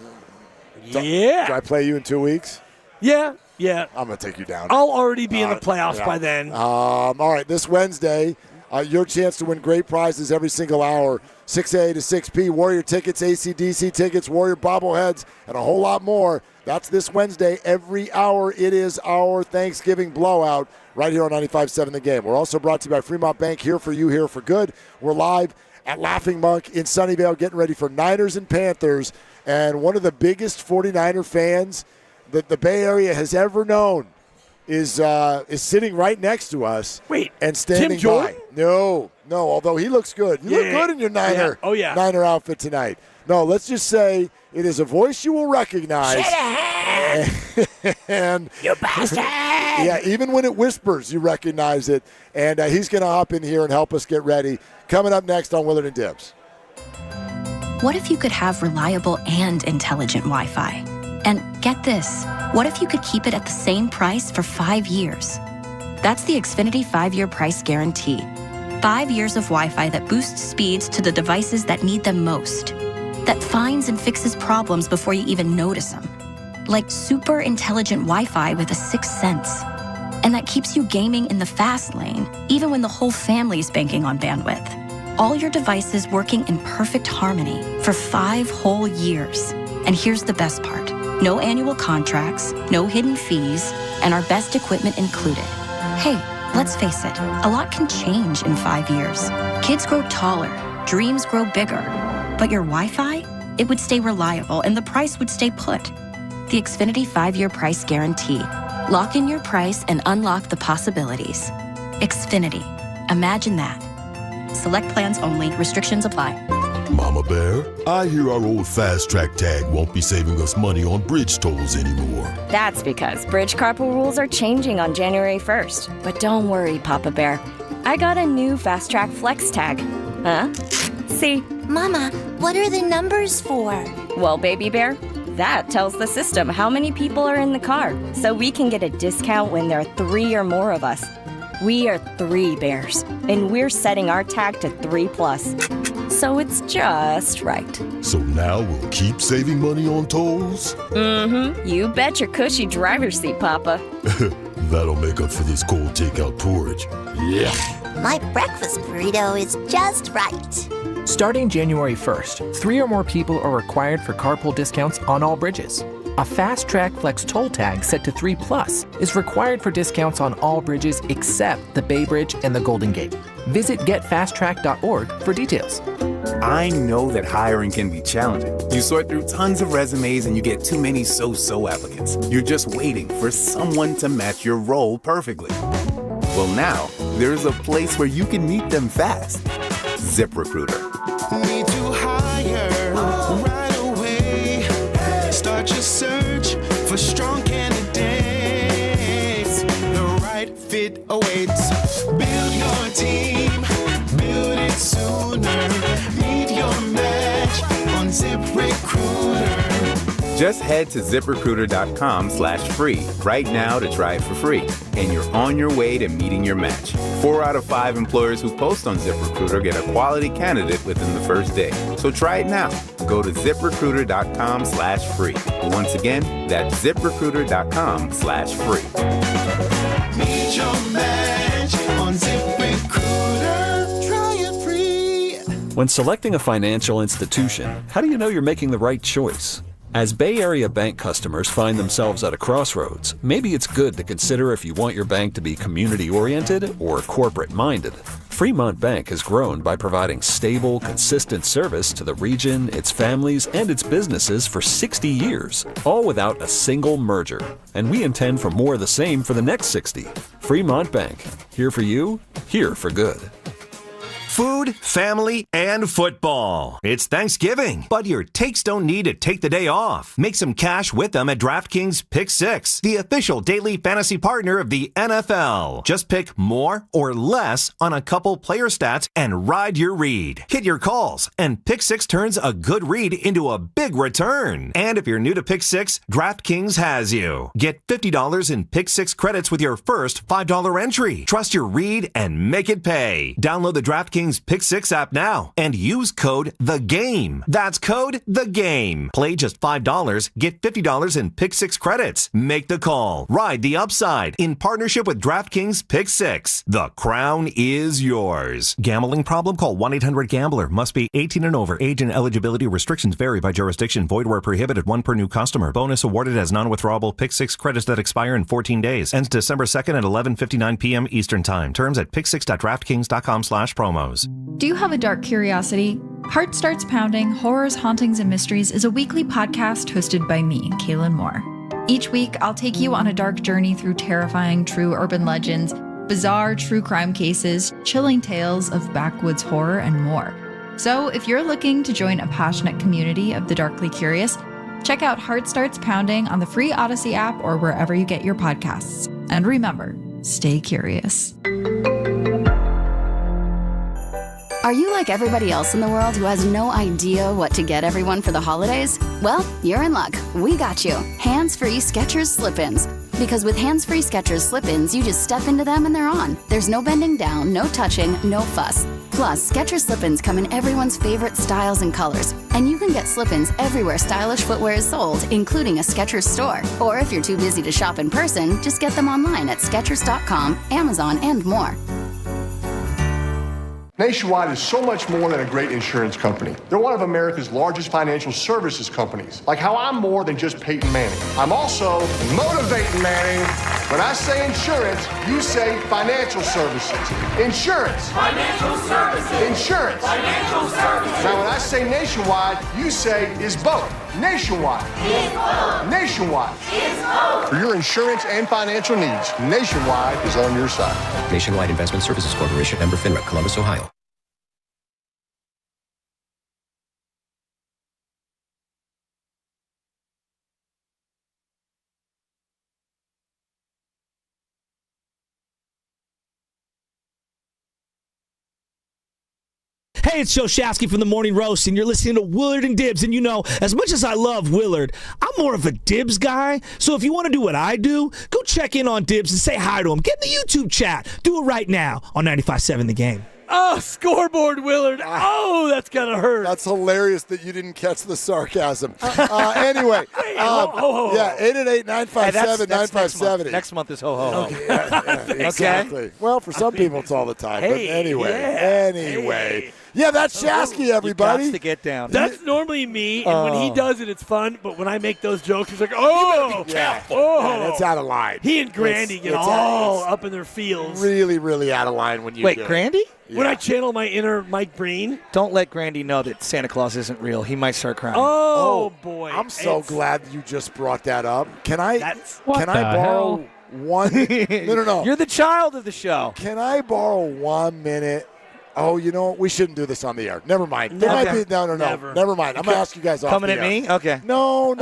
Yeah. Do I play you in 2 weeks? Yeah. I'm going to take you down. I'll already be in the playoffs by then. All right, this Wednesday, your chance to win great prizes every single hour, 6A to 6P, Warrior tickets, AC/DC tickets, Warrior bobbleheads, and a whole lot more. That's this Wednesday. Every hour, it is our Thanksgiving blowout right here on 95.7 The Game. We're also brought to you by Fremont Bank, here for you, here for good. We're live at Laughing Monk in Sunnyvale, getting ready for Niners and Panthers. And one of the biggest 49er fans that the Bay Area has ever known is sitting right next to us. Wait, and standing Tim Jordan? by. No, although he looks good. You look good in your Niner, Niner outfit tonight. No, let's just say it is a voice you will recognize. And you bastard! Yeah, even when it whispers, you recognize it. And he's going to hop in here and help us get ready. Coming up next on Willard and Dibs. What if you could have reliable and intelligent Wi-Fi? And get this, what if you could keep it at the same price for 5 years? That's the Xfinity 5-year price guarantee. 5 years of Wi-Fi that boosts speeds to the devices that need them most. That finds and fixes problems before you even notice them. Like super intelligent Wi-Fi with a sixth sense. And that keeps you gaming in the fast lane, even when the whole family's banking on bandwidth. All your devices working in perfect harmony for 5 whole years. And here's the best part. No annual contracts, no hidden fees, and our best equipment included. Hey, let's face it, a lot can change in 5 years. Kids grow taller, dreams grow bigger. But your Wi-Fi? It would stay reliable and the price would stay put. The Xfinity 5-year price guarantee. Lock in your price and unlock the possibilities. Xfinity. Imagine that. Select plans only. Restrictions apply. Mama Bear, I hear our old Fast Track tag won't be saving us money on bridge tolls anymore. That's because bridge carpool rules are changing on January 1st. But don't worry, Papa Bear. I got a new Fast Track Flex tag. Huh? See? Mama, what are the numbers for? Well, Baby Bear, that tells the system how many people are in the car, so we can get a discount when there are 3 or more of us. We are 3 bears, and we're setting our tag to 3+. So it's just right. So now we'll keep saving money on tolls? Mm-hmm. You bet your cushy driver's seat, Papa. That'll make up for this cold takeout porridge. Yeah. My breakfast burrito is just right. Starting January 1st, 3 or more people are required for carpool discounts on all bridges. A Fast Track Flex toll tag set to 3+ is required for discounts on all bridges except the Bay Bridge and the Golden Gate. Visit getfasttrack.org for details. I know that hiring can be challenging. You sort through tons of resumes and you get too many so-so applicants. You're just waiting for someone to match your role perfectly. Well, now there's a place where you can meet them fast. ZipRecruiter. Need to hire right away. Start your search for strong candidates. The right fit awaits. Build your team. Build it sooner. Meet your match on ZipRecruiter. Just head to ZipRecruiter.com/free right now to try it for free. And you're on your way to meeting your match. 4 out of 5 employers who post on ZipRecruiter get a quality candidate within the first day. So try it now. Go to ZipRecruiter.com/free. Once again, that's ZipRecruiter.com/free. Meet your match on ZipRecruiter. Try it free. When selecting a financial institution, how do you know you're making the right choice? As Bay Area bank customers find themselves at a crossroads, maybe it's good to consider if you want your bank to be community-oriented or corporate-minded. Fremont Bank has grown by providing stable, consistent service to the region, its families, and its businesses for 60 years, all without a single merger. And we intend for more of the same for the next 60. Fremont Bank, here for you, here for good. Food, family, and football. It's Thanksgiving, but your takes don't need to take the day off. Make some cash with them at DraftKings Pick 6, the official daily fantasy partner of the NFL. Just pick more or less on a couple player stats and ride your read. Hit your calls, and Pick 6 turns a good read into a big return. And if you're new to Pick 6, DraftKings has you. Get $50 in Pick 6 credits with your first $5 entry. Trust your read and make it pay. Download the DraftKings Pick 6 app now and use code THEGAME. That's code THEGAME. Play just $5, get $50 in Pick 6 credits. Make the call. Ride the upside in partnership with DraftKings Pick 6. The crown is yours. Gambling problem? Call 1-800-GAMBLER. Must be 18 and over. Age and eligibility restrictions vary by jurisdiction. Void where prohibited. One per new customer. Bonus awarded as non-withdrawable Pick 6 credits that expire in 14 days. Ends December 2nd at 11:59 p.m. Eastern Time. Terms at pick6.draftkings.com/promos. Do you have a dark curiosity? Heart Starts Pounding, Horrors, Hauntings, and Mysteries is a weekly podcast hosted by me, Kaylin Moore. Each week, I'll take you on a dark journey through terrifying true urban legends, bizarre true crime cases, chilling tales of backwoods horror, and more. So if you're looking to join a passionate community of the darkly curious, check out Heart Starts Pounding on the free Odyssey app or wherever you get your podcasts. And remember, stay curious. Are you like everybody else in the world who has no idea what to get everyone for the holidays? Well, you're in luck. We got you. Hands-free Skechers slip-ins. Because with hands-free Skechers slip-ins, you just step into them and they're on. There's no bending down, no touching, no fuss. Plus, Skechers slip-ins come in everyone's favorite styles and colors. And you can get slip-ins everywhere stylish footwear is sold, including a Skechers store. Or if you're too busy to shop in person, just get them online at Skechers.com, Amazon, and more. Nationwide is so much more than a great insurance company. They're one of America's largest financial services companies. Like how I'm more than just Peyton Manning. I'm also motivating Manning. When I say insurance, you say financial services. Insurance. Financial services. Insurance. Financial services. Now when I say Nationwide, you say is both. Nationwide. Is both. Nationwide. Is both. For your insurance and financial needs, Nationwide is on your side. Nationwide Investment Services Corporation, member FINRA, Columbus, Ohio. Hey, it's Joe Shasky from the Morning Roast, and you're listening to Willard and Dibs. And you know, as much as I love Willard, I'm more of a Dibs guy. So if you want to do what I do, go check in on Dibs and say hi to him. Get in the YouTube chat. Do it right now on 95.7 The Game. Oh, scoreboard, Willard. Oh, that's going to hurt. That's hilarious that you didn't catch the sarcasm. Anyway, yeah, 888-957-9570. Next month is ho-ho-ho. Okay, yeah, exactly. Okay. Well, for some people, it's all the time. But anyway. Yeah, that's Shasky, everybody. You got to get down. That's normally me, and when he does it, it's fun. But when I make those jokes, he's like, oh, yeah, that's out of line. He and Grandy get all up in their feels. Really, really out of line when you Wait, do Grandy? Yeah. When I channel my inner Mike Breen. Don't let Grandy know that Santa Claus isn't real. He might start crying. Oh boy. I'm so glad you just brought that up. Can I borrow one? No. You're the child of the show. Can I borrow 1 minute? Oh, you know what? We shouldn't do this on the air. Never mind. There might be, no. Never mind. I'm going to ask you guys off Coming the at air. me? Okay. No.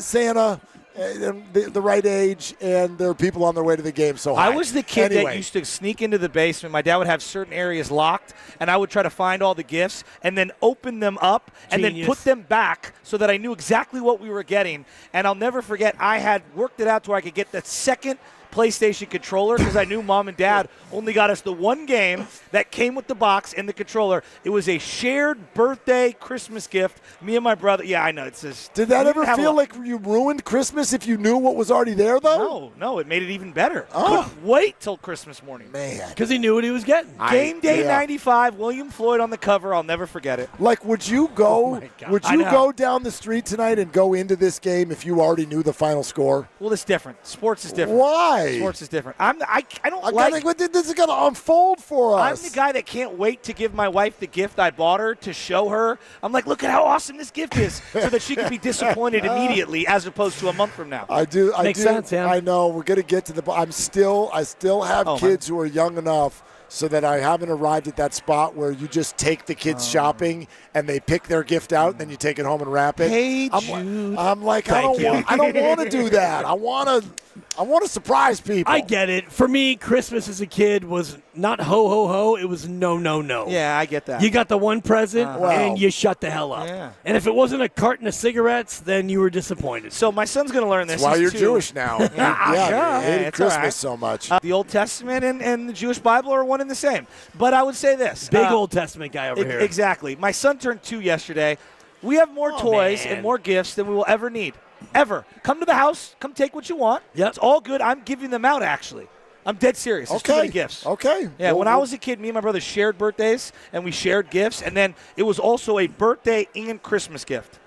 Santa, the right age, and there are people on their way to the game. So I was the kid that used to sneak into the basement. My dad would have certain areas locked, and I would try to find all the gifts and then open them up and then put them back so that I knew exactly what we were getting. And I'll never forget, I had worked it out to where I could get the second PlayStation controller because I knew Mom and Dad only got us the one game that came with the box and the controller. It was a shared birthday Christmas gift. Me and my brother. Yeah, I know. It's just. Did that ever feel like you ruined Christmas if you knew what was already there, though? No. It made it even better. Couldn't wait till Christmas morning. Man. Because he knew what he was getting. Game Day 95, William Floyd on the cover. I'll never forget it. Like, would you go? Would you go down the street tonight and go into this game if you already knew the final score? Well, it's different. Sports is different. Why? Sports is different. I don't like. This is going to unfold for us. I'm the guy that can't wait to give my wife the gift I bought her to show her. I'm like, look at how awesome this gift is, so that she can be disappointed immediately, as opposed to a month from now. I do. Makes sense, yeah. I know. We're going to get to the. I still have kids who are young enough. so that I haven't arrived at that spot where you just take the kids shopping and they pick their gift out and then you take it home and wrap it. Hey, Jude. I'm like, I don't want to do that. I want to surprise people. I get it. For me, Christmas as a kid was not ho, ho, ho. It was no, no, no. Yeah, I get that. You got the one present, and you shut the hell up. Yeah. And if it wasn't a carton of cigarettes, then you were disappointed. So my son's going to learn this. That's why you're too. Jewish now. You hated Christmas right. so much. The Old Testament and the Jewish Bible are one and the same. But I would say this. Big Old Testament guy over here. Exactly. My son turned 2 yesterday. We have more toys and more gifts than we will ever need. Ever. Come to the house. Come take what you want. Yep. It's all good. I'm giving them out, actually. I'm dead serious. There's too many gifts. Okay. Yeah, when I was a kid, me and my brother shared birthdays, and we shared gifts, and then it was also a birthday and Christmas gift.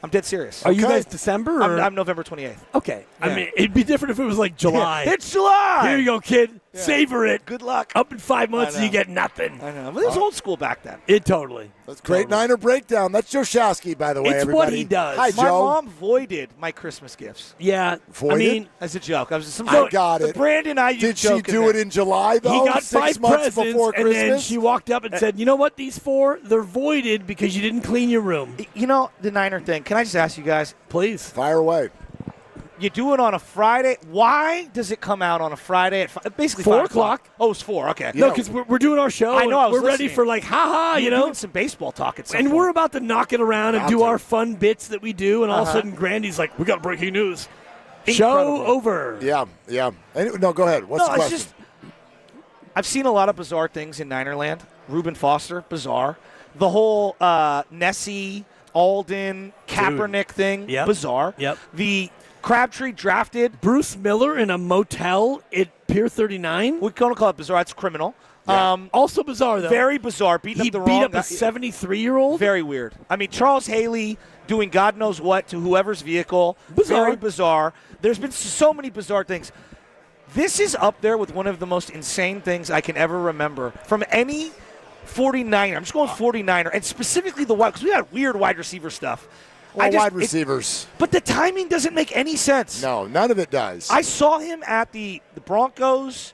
I'm dead serious. Are you guys December? Or? I'm November 28th. Okay. Yeah. I mean, it'd be different if it was like July. It's July! Here you go, kid. Yeah. Savor it. Good luck. Up in 5 months, and you get nothing. I know. But it was old school back then. It totally. That's great Niner breakdown. That's Joe Shasky, by the way, It's everybody. what he does. Hi, My Joe. mom voided my Christmas gifts. Yeah. Voided? I mean, as a joke. I was I got it. Brandon Aayuk Did she joke in do there. it in July, though? he got 6 5 months presents, before and Christmas? then she walked up and said, you know what, these 4, they're voided because you didn't clean your room. You know, the Niner thing. Can I just ask you guys? Please. Fire away. You do it on a Friday. Why does it come out on a Friday at basically 4 5 o'clock? Oh, it's 4. Okay. No, because we're doing our show. I know, I and was we're ready listening. for like, ha-ha, you know? Doing some baseball talk at some And point. we're about to knock it around and do our fun bits that we do, and all of a sudden Grandy's like, we got breaking news. Incredible. Show over. Yeah. No, go ahead. What's the question? I've seen a lot of bizarre things in Ninerland. Reuben Foster, bizarre. The whole Nessie, Alden, Kaepernick thing, bizarre. Yep. The Crabtree drafted Bruce Miller in a motel at Pier 39. We don't call it bizarre. It's criminal. Yeah. Also bizarre, though. Very bizarre. He Beat beat wrong up a guy. 73-year-old? Very weird. I mean, Charles Haley doing God knows what to whoever's vehicle. Bizarre. Very bizarre. There's been so many bizarre things. This is up there with one of the most insane things I can ever remember from any 49er. I'm just going 49er, and specifically the wide, because we got weird wide receiver stuff. Well, wide receivers. But the timing doesn't make any sense. No, none of it does. I saw him at the Broncos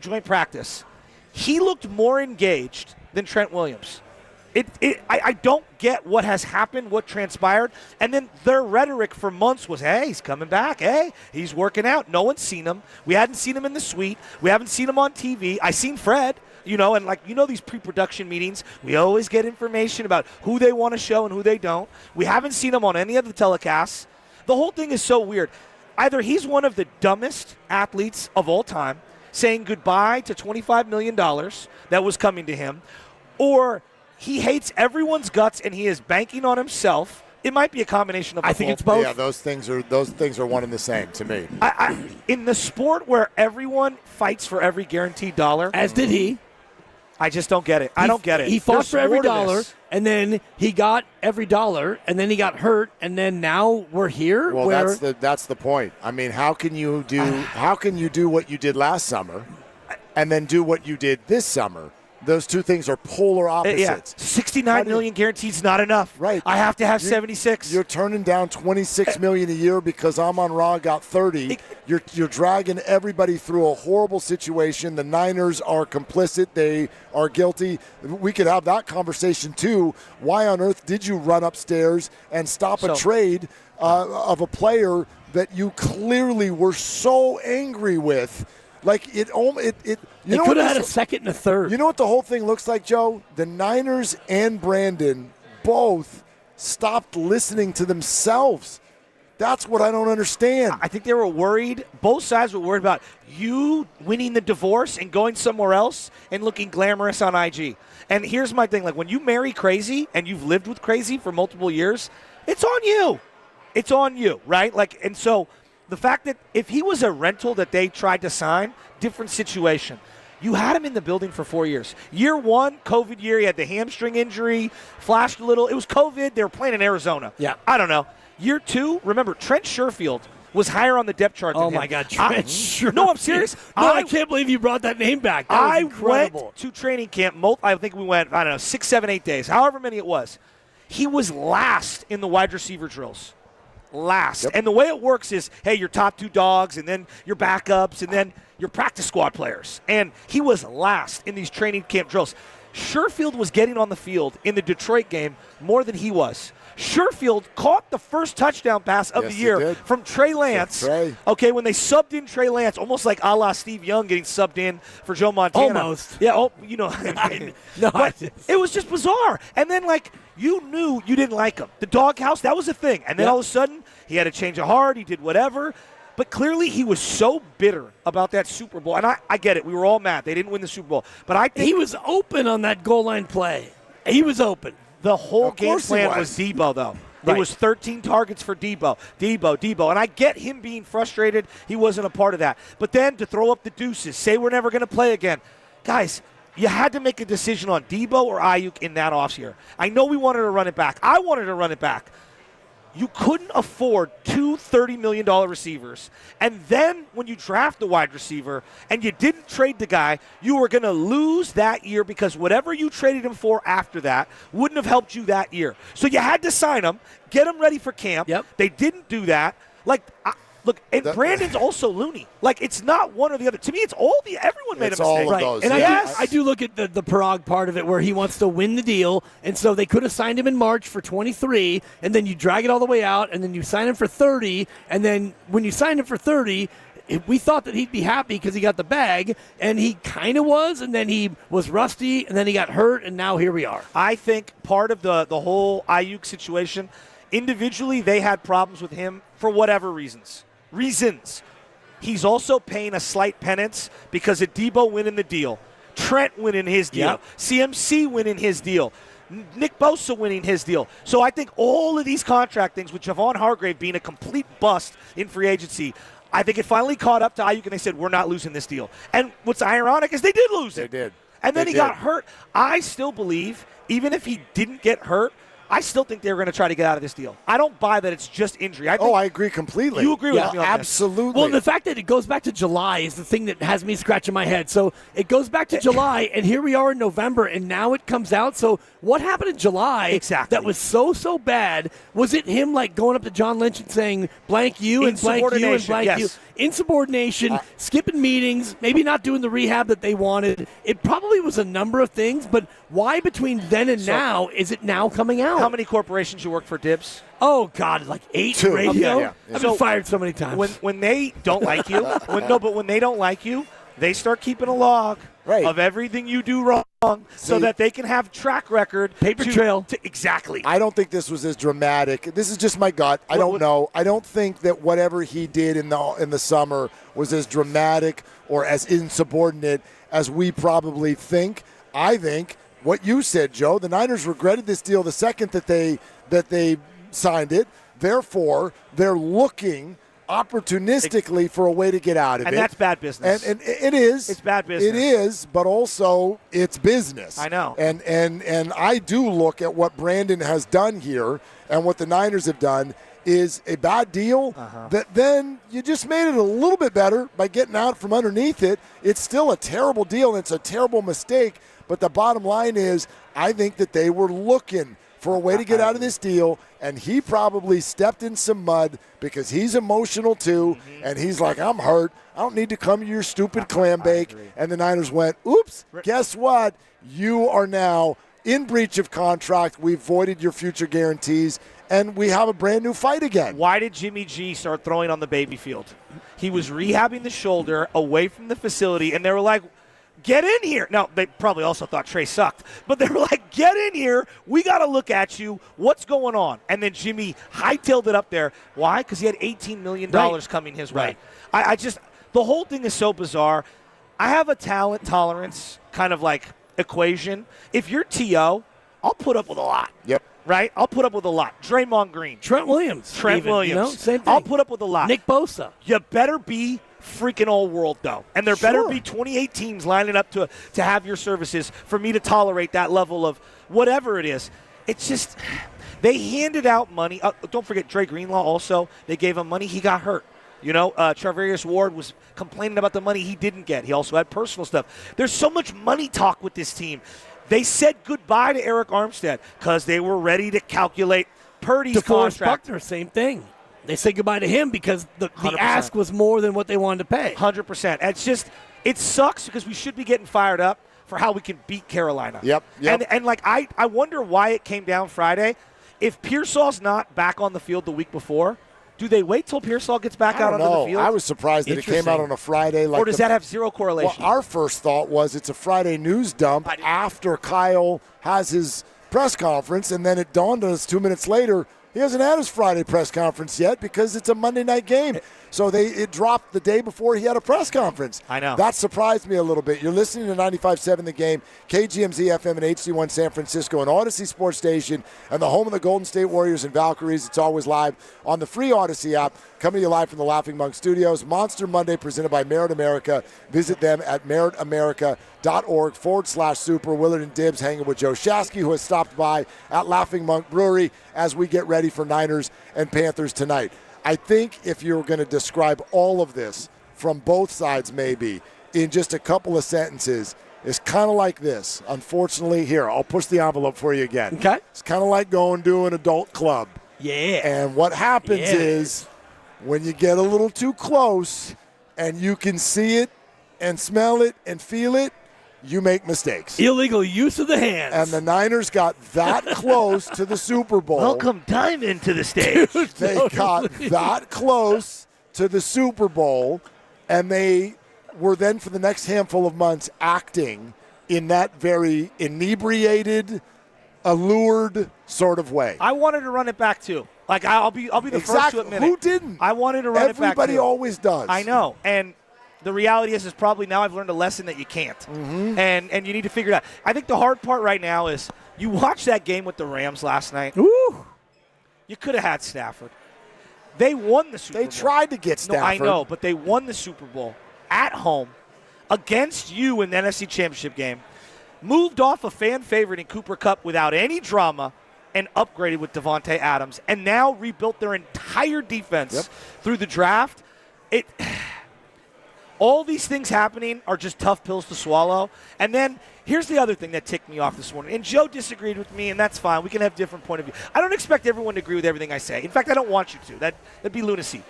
joint practice. He looked more engaged than Trent Williams. I don't get what has happened, what transpired. And then their rhetoric for months was, hey, he's coming back. Hey, he's working out. No one's seen him. We hadn't seen him in the suite. We haven't seen him on TV. I seen Fred, and these pre-production meetings, we always get information about who they want to show and who they don't. We haven't seen him on any of the telecasts. The whole thing is so weird. Either he's one of the dumbest athletes of all time, saying goodbye to $25 million that was coming to him, or he hates everyone's guts and he is banking on himself. It might be a combination of both. I think it's both. Yeah, those things are one and the same to me. In the sport where everyone fights for every guaranteed dollar, as did he. I just don't get it. I don't get it. He fought There's for every more to dollar, this. and then he got every dollar, and then he got hurt, and then now we're here. Well, where that's the point. I mean, how can you do what you did last summer, and then do what you did this summer? Those two things are polar opposites. 69 million guaranteed is not enough. Right. I have to have 76. You're turning down $26 million a year because Amon-Ra got 30. You're dragging everybody through a horrible situation. The Niners are complicit. They are guilty. We could have that conversation too. Why on earth did you run upstairs and stop a trade of a player that you clearly were so angry with? Like it they could have had a second and a third. You know what the whole thing looks like, Joe? The Niners and Brandon both stopped listening to themselves. That's what I don't understand. I think they were worried. Both sides were worried about you winning the divorce and going somewhere else and looking glamorous on IG. And here's my thing. Like when you marry crazy and you've lived with crazy for multiple years, it's on you. It's on you, right? And so the fact that if he was a rental that they tried to sign, different situation. You had him in the building for 4 years. Year one, COVID year, he had the hamstring injury, flashed a little. It was COVID. They were playing in Arizona. Yeah. I don't know. Year two, remember, Trent Sherfield was higher on the depth chart than him. Oh, my God, Trent Sherfield. No, I'm serious. No, I can't believe you brought that name back. That was incredible. Went to training camp. I think we went, 6, 7, 8 days, however many it was. He was last in the wide receiver drills. last. Yep. And the way it works is, hey, your top 2 dogs, and then your backups, and then your practice squad players. And he was last in these training camp drills. Sherfield was getting on the field in the Detroit game more than he was. Sherfield caught the first touchdown pass of the year from Trey Lance. Okay, when they subbed in Trey Lance, almost like a la Steve Young getting subbed in for Joe Montana. Almost. Yeah, but it was just bizarre. And then, you knew you didn't like him. The doghouse, that was a thing. And then all of a sudden, he had a change of heart. He did whatever. But clearly he was so bitter about that Super Bowl. And I get it. We were all mad. They didn't win the Super Bowl. But I think he was open on that goal line play. He was open. The whole game plan was Debo, though. Right. It was 13 targets for Debo. And I get him being frustrated. He wasn't a part of that. But then to throw up the deuces, say we're never going to play again. Guys, you had to make a decision on Debo or Aayuk in that offseason. I know we wanted to run it back. I wanted to run it back. You couldn't afford 2 $30 million receivers. And then when you draft a wide receiver and you didn't trade the guy, you were going to lose that year because whatever you traded him for after that wouldn't have helped you that year. So you had to sign him, get him ready for camp. Yep. They didn't do that. Brandon's also loony. It's not one or the other. To me, everyone made a mistake. All of those. And I do look at the Parag part of it where he wants to win the deal, and so they could have signed him in March for 23, and then you drag it all the way out, and then you sign him for 30, and then when you signed him for 30, we thought that he'd be happy because he got the bag, and he kind of was, and then he was rusty, and then he got hurt, and now here we are. I think part of the whole Aayuk situation, individually they had problems with him for whatever reasons. He's also paying a slight penance because of Debo winning the deal, Trent winning his deal, CMC winning his deal, Nick Bosa winning his deal. So I think all of these contract things, with Javon Hargrave being a complete bust in free agency, I think it finally caught up to Aayuk, and they said, we're not losing this deal. And what's ironic is they did lose it. They did. And then he got hurt. I still believe, even if he didn't get hurt, I still think they were going to try to get out of this deal. I don't buy that it's just injury. I agree completely. You agree with me on absolutely. Well, the fact that it goes back to July is the thing that has me scratching my head. So it goes back to July, and here we are in November, and now it comes out. So what happened in July that was so bad? Was it him going up to John Lynch and saying blank you and blank you and blank you? Insubordination, skipping meetings, maybe not doing the rehab that they wanted. It probably was a number of things, but why between then and now is it now coming out? How many corporations you work for, Dibs? Oh, God, 8 radio? Yeah. I've been fired so many times. When they don't like you, when they don't like you, they start keeping a log of everything you do wrong so that they can have track record. Paper trail. Exactly. I don't think this was as dramatic. This is just my gut. I don't know. I don't think that whatever he did in the summer was as dramatic or as insubordinate as we probably think. I think what you said, Joe, the Niners regretted this deal the second that they signed it. Therefore, they're looking opportunistically for a way to get out of it. And that's bad business. And it is. It's bad business. It is, but also it's business. I know. And I do look at what Brandon has done here and what the Niners have done is a bad deal that then you just made it a little bit better by getting out from underneath it. It's still a terrible deal, and it's a terrible mistake, but the bottom line is I think that they were looking for a way to get out of this deal, and he probably stepped in some mud because he's emotional too, and he's like, I'm hurt. I don't need to come to your stupid clam bake. And the Niners went, oops, guess what? You are now in breach of contract. We voided your future guarantees, and we have a brand new fight again. Why did Jimmy G start throwing on the baby field? He was rehabbing the shoulder away from the facility, and they were like, get in here. Now, they probably also thought Trey sucked, but they were like, get in here. We got to look at you. What's going on? And then Jimmy hightailed it up there. Why? Because he had $18 million coming his way. The whole thing is so bizarre. I have a talent tolerance kind of equation. If you're T.O., I'll put up with a lot. Yep. Right? I'll put up with a lot. Draymond Green. Trent Williams. Williams. Same thing. I'll put up with a lot. Nick Bosa. You better be freaking all world, though. And there better be 28 teams lining up to have your services for me to tolerate that level of whatever it is. It's just, they handed out money. Don't forget, Dre Greenlaw also, they gave him money. He got hurt. Charvarius Ward was complaining about the money he didn't get. He also had personal stuff. There's so much money talk with this team. They said goodbye to Eric Armstead because they were ready to calculate Purdy's contract. Buckner, same thing. They say goodbye to him because the ask was more than what they wanted to pay. 100%. It's just, it sucks because we should be getting fired up for how we can beat Carolina. Yep. And like, I wonder why it came down Friday. If Pearsall's not back on the field the week before, do they wait till Pearsall gets back out onto the field? I was surprised that it came out on a Friday. Or does that have zero correlation? Well, our first thought was it's a Friday news dump after Kyle has his press conference, and then it dawned on us 2 minutes later he hasn't had his Friday press conference yet because it's a Monday night game. So it dropped the day before he had a press conference. I know. That surprised me a little bit. You're listening to 95.7 The Game, KGMZ FM and HD1 San Francisco, and Odyssey Sports Station, and the home of the Golden State Warriors and Valkyries. It's always live on the free Odyssey app. Coming to you live from the Laughing Monk Studios. Monster Monday presented by Merit America. Visit them at meritamerica.org/super. Willard and Dibbs hanging with Joe Shasky, who has stopped by at Laughing Monk Brewery as we get ready for Niners and Panthers tonight. I think if you're going to describe all of this from both sides maybe in just a couple of sentences, it's kind of like this. Unfortunately, here, I'll push the envelope for you again. Okay. It's kind of like going to an adult club. Yeah. And what happens is when you get a little too close and you can see it and smell it and feel it, you make mistakes. Illegal use of the hands. And the Niners got that close to the Super Bowl. Welcome Diamond to the stage. They got that close to the Super Bowl, and they were then for the next handful of months acting in that very inebriated, allured sort of way. I wanted to run it back too. Like I'll be the first to admit it. Who didn't? I wanted to run it back too. Everybody always does. I know. And the reality is probably now I've learned a lesson that you can't. Mm-hmm. And you need to figure it out. I think the hard part right now is you watched that game with the Rams last night. Ooh. You could have had Stafford. They won the Super Bowl. They tried to get Stafford. No, I know, but they won the Super Bowl at home against you in the NFC Championship game, moved off a fan favorite in Cooper Kupp without any drama, and upgraded with Devontae Adams, and now rebuilt their entire defense through the draft. All these things happening are just tough pills to swallow. And then here's the other thing that ticked me off this morning. And Joe disagreed with me, and that's fine. We can have different point of view. I don't expect everyone to agree with everything I say. In fact, I don't want you to. That'd be lunacy.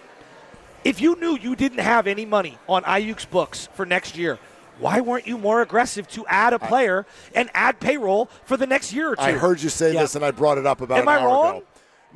If you knew you didn't have any money on Aayuk's books for next year, why weren't you more aggressive to add a player and add payroll for the next year or two? I heard you say this, and I brought it up about an hour wrong? ago.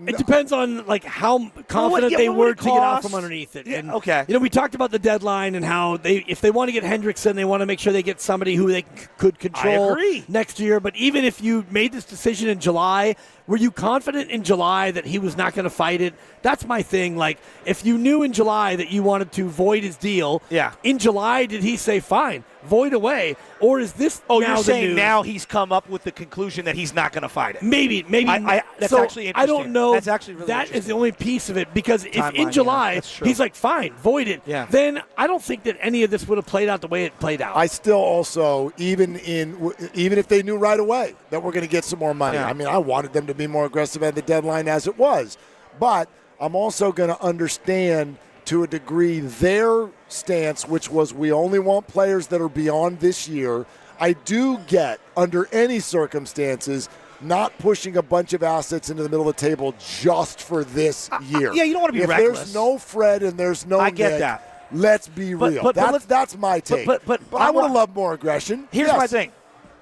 It depends on like how confident they were to get out from underneath it. Yeah, and, okay. You know, we talked about the deadline and how if they want to get Hendrickson, they want to make sure they get somebody who they could control next year. But even if you made this decision in July, were you confident in July that he was not going to fight it? That's my thing. Like, if you knew in July that you wanted to void his deal, in July did he say, fine, void away? Or is this you're saying now he's come up with the conclusion that he's not going to fight it? Maybe. That's actually interesting. I don't know. That's actually really that is the only piece of it, because if Timeline, in July he's like, fine, void it, Yeah. then I don't think that any of this would have played out the way it played out. I still also, even if they knew right away that we're going to get some more money, I mean, I wanted them to be more aggressive at the deadline as it was. But I'm also going to understand to a degree their stance, which was we only want players that are beyond this year. I do get, under any circumstances, not pushing a bunch of assets into the middle of the table just for this year. Yeah, you don't want to be if reckless. There's no Fred and there's no I get Nick, that. Let's be real. That's my take. But I would have loved more aggression. Here's my thing.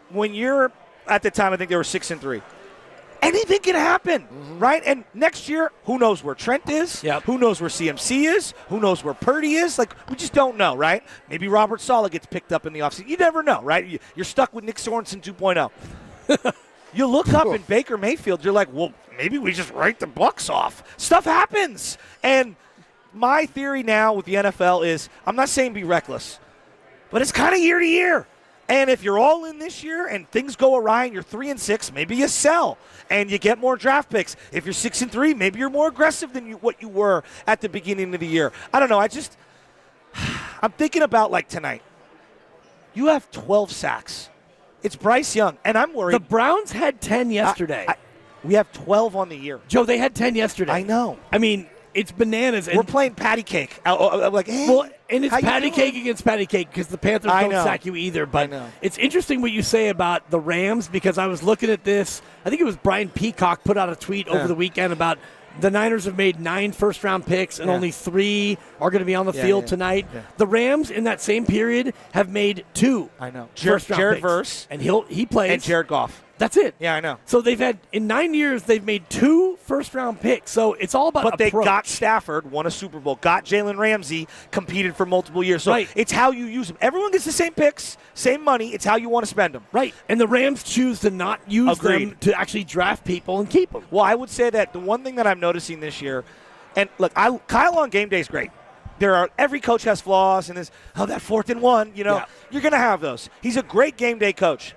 When you're, at the time, I think they were 6-3. Anything can happen, right? And next year, who knows where Trent is? Who knows where CMC is? Who knows where Purdy is? Like, we just don't know, right? Maybe Robert Saleh gets picked up in the offseason. You never know, right? You're stuck with Nick Sorensen 2.0. You look up in Baker Mayfield, you're like, well, maybe we just write the Bucs off. Stuff happens. And my theory now with the NFL is, I'm not saying be reckless, but it's kind of year to year. And if you're all in this year and things go awry and you're 3-6, maybe you sell and you get more draft picks. If you're 6-3, maybe you're more aggressive than what you were at the beginning of the year. I don't know. I'm thinking about like tonight. You have 12 sacks. It's Bryce Young, and I'm worried. The Browns had 10 yesterday. We have 12 on the year. Joe, they had 10 yesterday. I know. I mean, it's bananas. We're playing patty cake. Like, hey. Well, And it's patty cake against patty cake because the Panthers don't sack you either. But it's interesting what you say about the Rams because I was looking at this. I think it was Brian Peacock put out a tweet over the weekend about the Niners have made 9 first-round picks and only 3 are going to be on the field tonight. Yeah. The Rams in that same period have made 2. I know. Jared Verse. And he plays. And Jared Goff. That's it. Yeah, I know. So they've had, in 9 years, they've made 2 first-round picks. So it's all about But they approach. got Stafford, won a Super Bowl, got Jalen Ramsey, competed for multiple years. So it's how you use them. Everyone gets the same picks, same money. It's how you want to spend them. Right. And the Rams choose to not use them to actually draft people and keep them. Well, I would say that the one thing that I'm noticing this year, and look, Kyle on game day is great. Every coach has flaws, and that 4th and 1, you're going to have those. He's a great game day coach.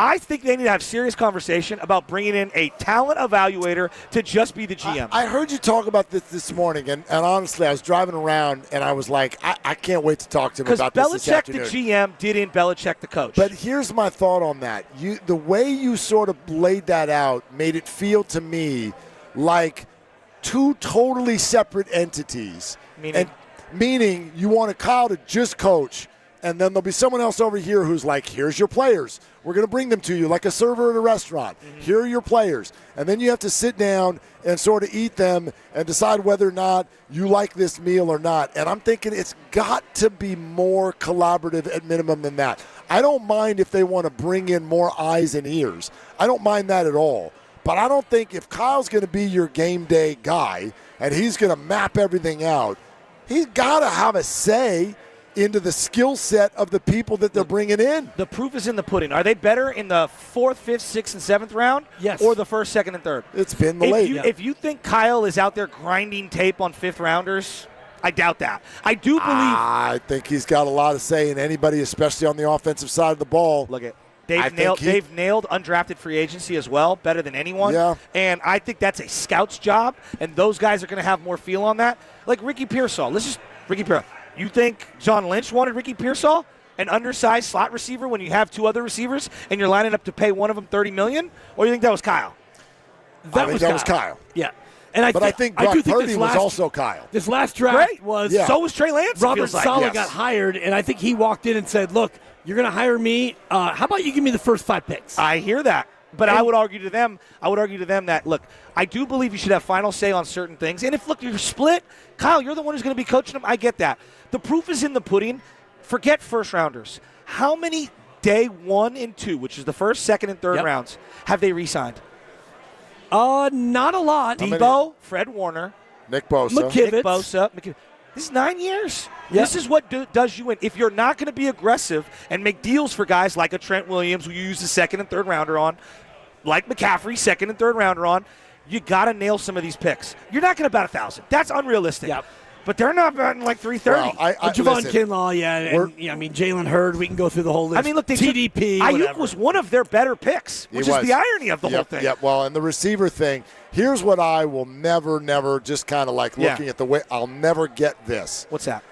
I think they need to have serious conversation about bringing in a talent evaluator to just be the GM. I heard you talk about this morning, and honestly, I was driving around, and I was like, I can't wait to talk to him about this afternoon. Because Belichick the GM didn't Belichick the coach. But here's my thought on that. The way you sort of laid that out made it feel to me like 2 totally separate entities. Meaning you want a Kyle to just coach, and then there'll be someone else over here who's like, here's your players. We're going to bring them to you like a server at a restaurant. Mm-hmm. Here are your players. And then you have to sit down and sort of eat them and decide whether or not you like this meal or not. And I'm thinking it's got to be more collaborative at minimum than that. I don't mind if they want to bring in more eyes and ears. I don't mind that at all. But I don't think if Kyle's going to be your game day guy and he's going to map everything out, he's got to have a say into the skill set of the people that they're bringing in. The proof is in the pudding. Are they better in the 4th, 5th, 6th, and 7th round? Yes. Or the 1st, 2nd, and 3rd? It's been the late. If you think Kyle is out there grinding tape on 5th rounders, I doubt that. I do believe. I think he's got a lot of say in anybody, especially on the offensive side of the ball. Look at They've nailed undrafted free agency as well, better than anyone. Yeah. And I think that's a scout's job, and those guys are going to have more feel on that. Like Ricky Pearsall. Ricky Pearsall. You think John Lynch wanted Ricky Pearsall, an undersized slot receiver, when you have 2 other receivers and you're lining up to pay one of them $30 million? Or you think that was Kyle? That was Kyle. Yeah. And I think Brock Purdy was also Kyle. This last draft was so was Trey Lance. Robert Saleh got hired, and I think he walked in and said, "Look, you're going to hire me. How about you give me the first 5 picks?" I hear that, but I would argue to them that look, I do believe you should have final say on certain things. And if you're split, Kyle, you're the one who's going to be coaching them. I get that. The proof is in the pudding. Forget first rounders. How many day 1 and 2, which is the 1st, 2nd, and 3rd rounds, have they re-signed? Not a lot. Debo, Fred Warner, Nick Bosa. Nick Bosa. This is 9 years. Yep. This is what does you in. If you're not going to be aggressive and make deals for guys like a Trent Williams, who you use the 2nd and 3rd rounder on, like McCaffrey, 2nd and 3rd rounder on, you got to nail some of these picks. You're not going to bat 1,000. That's unrealistic. Yep. But they're not batting like 330. Well, Javon Kinlaw, Jalen Hurd. We can go through the whole list. Look, TDP. Ayuk was one of their better picks, which is the irony of the whole thing. Yeah, well, and the receiver thing, here's what I will never just kind of like looking at the way, I'll never get this. What's that?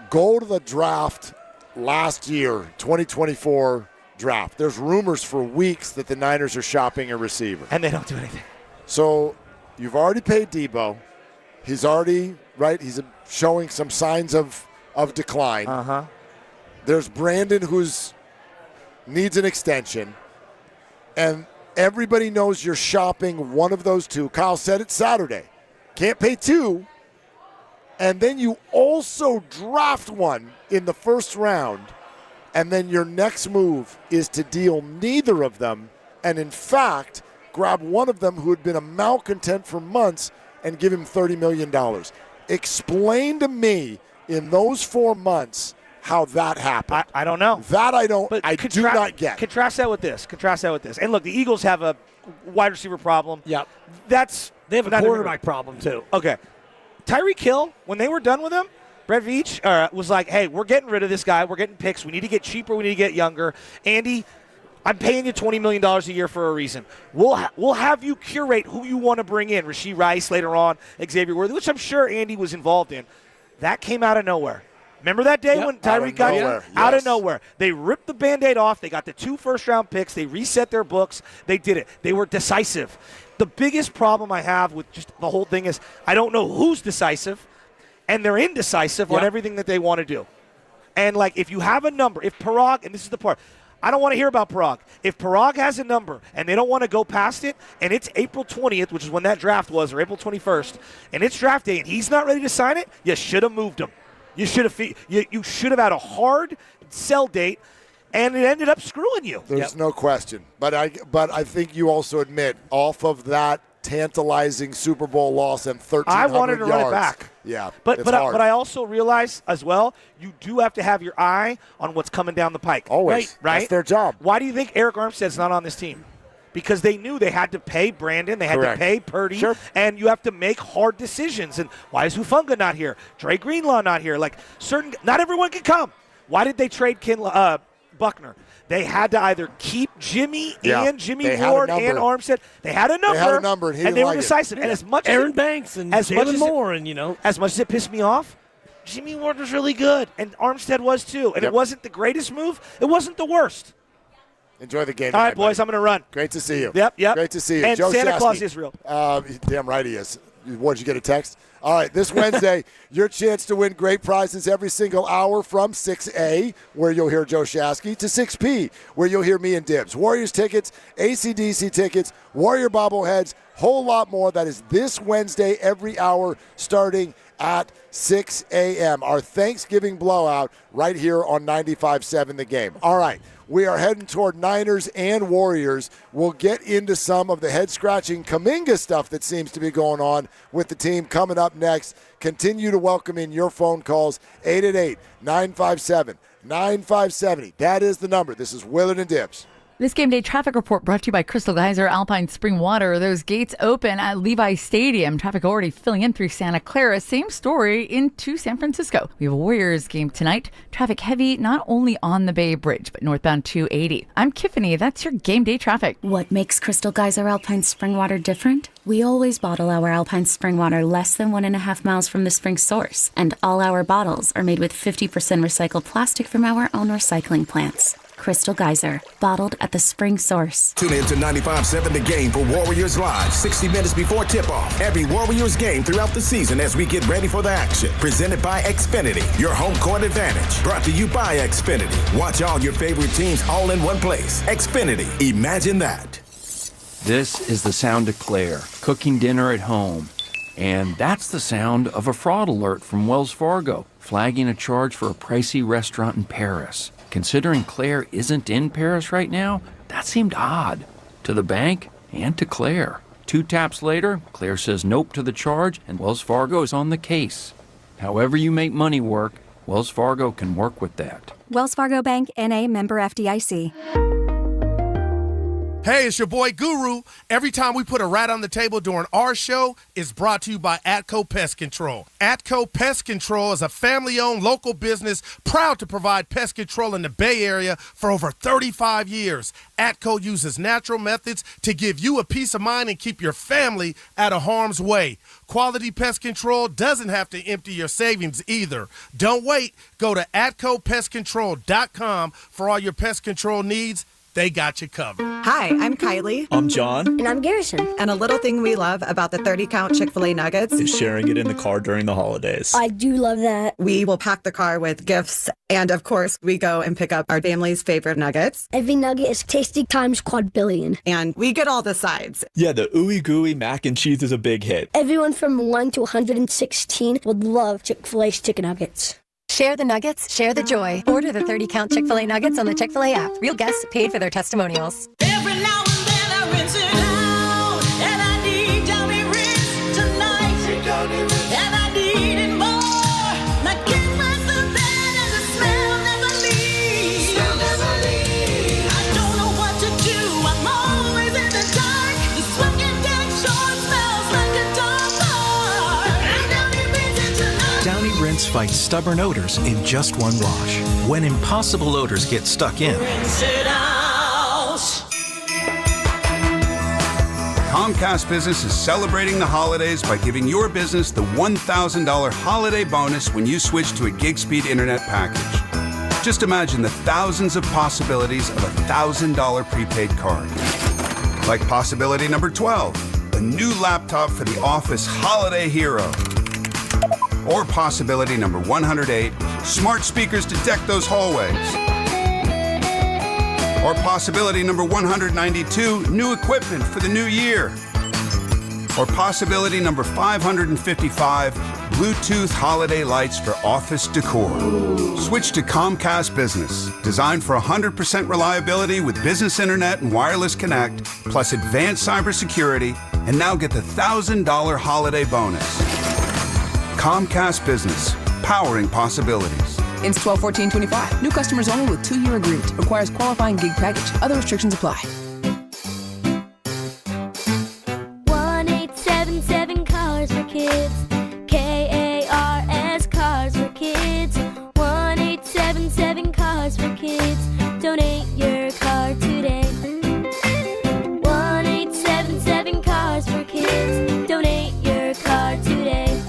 Go to the draft last year, 2024 draft. There's rumors for weeks that the Niners are shopping a receiver. And they don't do anything. So you've already paid Debo. He's already, he's showing some signs of decline. Uh-huh. There's Brandon needs an extension. And everybody knows you're shopping one of those 2. Kyle said it Saturday. Can't pay 2. And then you also draft one in the 1st round. And then your next move is to deal neither of them. And in fact, grab one of them who had been a malcontent for months and give him $30 million. Explain to me in those 4 months how that happened. I don't know. That I don't. But I do not get. Contrast that with this. And look, the Eagles have a wide receiver problem. Yep. They have a quarterback problem too. Okay. Tyreek Hill, when they were done with him, Brett Veach was like, "Hey, we're getting rid of this guy. We're getting picks. We need to get cheaper. We need to get younger." Andy, I'm paying you $20 million a year for a reason. We'll have you curate who you want to bring in. Rashee Rice later on, Xavier Worthy, which I'm sure Andy was involved in. That came out of nowhere. Remember that day when Tyreek got here? Out of nowhere. They ripped the Band-Aid off. They got the 2 first-round picks. They reset their books. They did it. They were decisive. The biggest problem I have with just the whole thing is I don't know who's decisive. and they're indecisive on everything that they want to do. And, like, if you have a number, if Parag, and this is the part, I don't want to hear about Parag. If Parag has a number and they don't want to go past it, and it's April 20th, which is when that draft was, or April 21st, and it's draft day, and he's not ready to sign it, you should have moved him. You should have had a hard sell date, and it ended up screwing you. There's no question. But I think you also admit, off of that tantalizing Super Bowl loss and 1,300 yards. I wanted to run it back. Yeah, but I also realize as well, you do have to have your eye on what's coming down the pike. Always. Right? That's their job. Why do you think Eric Armstead's not on this team? Because they knew they had to pay Brandon, they had to pay Purdy, and you have to make hard decisions. And why is Hufanga not here? Dre Greenlaw not here? Like, not everyone can come. Why did they trade Buckner? They had to either keep Jimmy and Jimmy Ward and Armstead. They had a number. And they were decisive. And as much Aaron Banks and Jalen Moore, and as much as it pissed me off, Jimmy Ward was really good, and Armstead was too. And it wasn't the greatest move. It wasn't the worst. Enjoy the game. All right, boys, I'm going to run. Great to see you. Yep. Great to see you. And Joe Santa Shasky. Claus is real. Damn right he is. What, did you get a text? All right, this Wednesday, your chance to win great prizes every single hour from 6A, where you'll hear Joe Shasky, to 6P, where you'll hear me and Dibs. Warriors tickets, AC/DC tickets, Warrior bobbleheads, whole lot more. That is this Wednesday, every hour, starting at 6 a.m. Our Thanksgiving blowout right here on 95.7 The Game. All right, we are heading toward Niners and Warriors. We'll get into some of the head-scratching Kuminga stuff that seems to be going on with the team coming up next. Continue to welcome in your phone calls, 888-957-9570. That is the number. This is Willard and Dibs. This game day traffic report brought to you by Crystal Geyser Alpine Spring Water. Those gates open at Levi Stadium. Traffic already filling in through Santa Clara. Same story into San Francisco. We have a Warriors game tonight. Traffic heavy not only on the Bay Bridge, but northbound 280. I'm Tiffany. That's your game day traffic. What makes Crystal Geyser Alpine Spring Water different? We always bottle our Alpine Spring Water less than 1.5 miles from the spring source. And all our bottles are made with 50% recycled plastic from our own recycling plants. Crystal Geyser, bottled at the spring source. Tune in to 95.7 The Game for Warriors Live, 60 minutes before tip-off. Every Warriors game throughout the season as we get ready for the action. Presented by Xfinity, your home court advantage. Brought to you by Xfinity. Watch all your favorite teams all in one place. Xfinity, imagine that. This is the sound of Claire, cooking dinner at home. And that's the sound of a fraud alert from Wells Fargo, flagging a charge for a pricey restaurant in Paris. Considering Claire isn't in Paris right now, that seemed odd to the bank and to Claire. 2 taps later, Claire says nope to the charge, and Wells Fargo is on the case. However you make money work, Wells Fargo can work with that. Wells Fargo Bank, N.A., member FDIC. Hey, it's your boy Guru. Every time we put a rat on the table during our show, it's brought to you by Atco Pest Control. Atco Pest Control is a family-owned local business proud to provide pest control in the Bay Area for over 35 years. Atco uses natural methods to give you a peace of mind and keep your family out of harm's way. Quality pest control doesn't have to empty your savings either. Don't wait. Go to AtcoPestControl.com for all your pest control needs. They got you covered. Hi, I'm Kylie. I'm John. And I'm Garrison. And a little thing we love about the 30-count Chick-fil-A nuggets is sharing it in the car during the holidays. I do love that. We will pack the car with gifts. And of course, we go and pick up our family's favorite nuggets. Every nugget is tasty times quadrillion. And we get all the sides. Yeah, the ooey gooey mac and cheese is a big hit. Everyone from 1 to 116 would love Chick-fil-A's chicken nuggets. Share the nuggets, share the joy. Order the 30-count Chick-fil-A nuggets on the Chick-fil-A app. Real guests paid for their testimonials. Every now and then I rinse it out, and I need Downy rinse tonight. And I need it more. My kids must have been, and the smell never leaves. I don't know what to do. I'm always in the dark. The sweating dead short smells like a dog park. And Downy rinse it tonight. Downy Rinse fights stubborn odors in just one wash. When impossible odors get stuck in, Rinse it out. Comcast Business is celebrating the holidays by giving your business the $1,000 holiday bonus when you switch to a gig speed internet package. Just imagine the thousands of possibilities of a $1,000 prepaid card. Like possibility number 12, a new laptop for the office holiday hero. Or possibility number 108, smart speakers to deck those hallways. Or possibility number 192, new equipment for the new year. Or possibility number 555, Bluetooth holiday lights for office decor. Switch to Comcast Business, designed for 100% reliability with business internet and wireless connect, plus advanced cybersecurity, and now get the $1,000 holiday bonus. Comcast Business, powering possibilities. Ends 12/14/25. New customers only with 2-year agreement. Requires qualifying gig package. Other restrictions apply. 1-877 Cars for Kids. KARS Cars for Kids. 1-877 Cars for Kids. Donate your car today. 1-877 Cars for Kids. Donate your car today.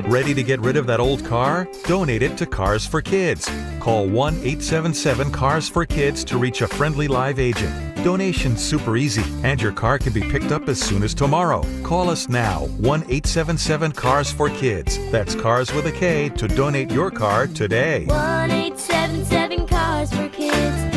Ready to get rid of that old car? Donate it to Cars for Kids. Call 1-877-CARS-FOR-KIDS to reach a friendly live agent. Donation's super easy, and your car can be picked up as soon as tomorrow. Call us now, 1-877-CARS-FOR-KIDS. That's Cars with a K to donate your car today. 1-877 Cars for Kids.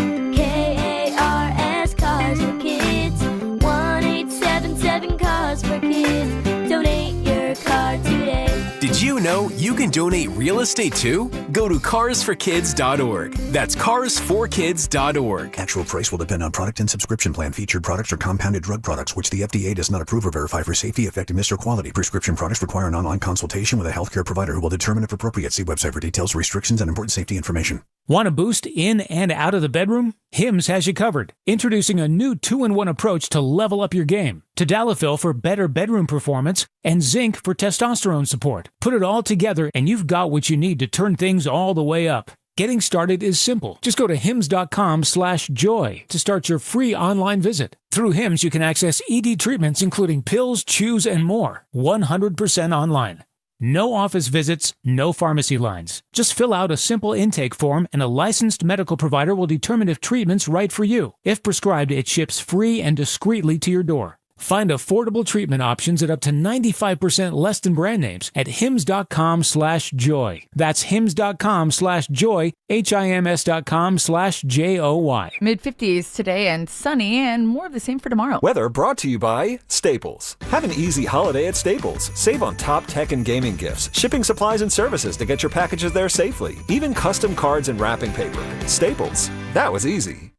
KARS Cars for Kids. 1-877 Cars for Kids. Donate your car today. Did you know you can donate real estate too? Go to carsforkids.org. That's carsforkids.org. Actual price will depend on product and subscription plan. Featured products are compounded drug products, which the FDA does not approve or verify for safety, effectiveness, or quality. Prescription products require an online consultation with a healthcare provider who will determine if appropriate. See website for details, restrictions, and important safety information. Want a boost in and out of the bedroom? Hims has you covered. Introducing a new 2-in-1 approach to level up your game. Tadalafil for better bedroom performance and zinc for testosterone support. Put it all together and you've got what you need to turn things all the way up. Getting started is simple. Just go to hims.com/joy to start your free online visit. Through Hims, you can access ED treatments including pills, chews, and more. 100% online. No office visits, no pharmacy lines. Just fill out a simple intake form and a licensed medical provider will determine if treatment's right for you. If prescribed, it ships free and discreetly to your door. Find affordable treatment options at up to 95% less than brand names at hims.com/joy. That's hims.com/joy, HIMS.com/JOY. Mid-50s today and sunny and more of the same for tomorrow. Weather brought to you by Staples. Have an easy holiday at Staples. Save on top tech and gaming gifts, shipping supplies and services to get your packages there safely, even custom cards and wrapping paper. Staples. That was easy.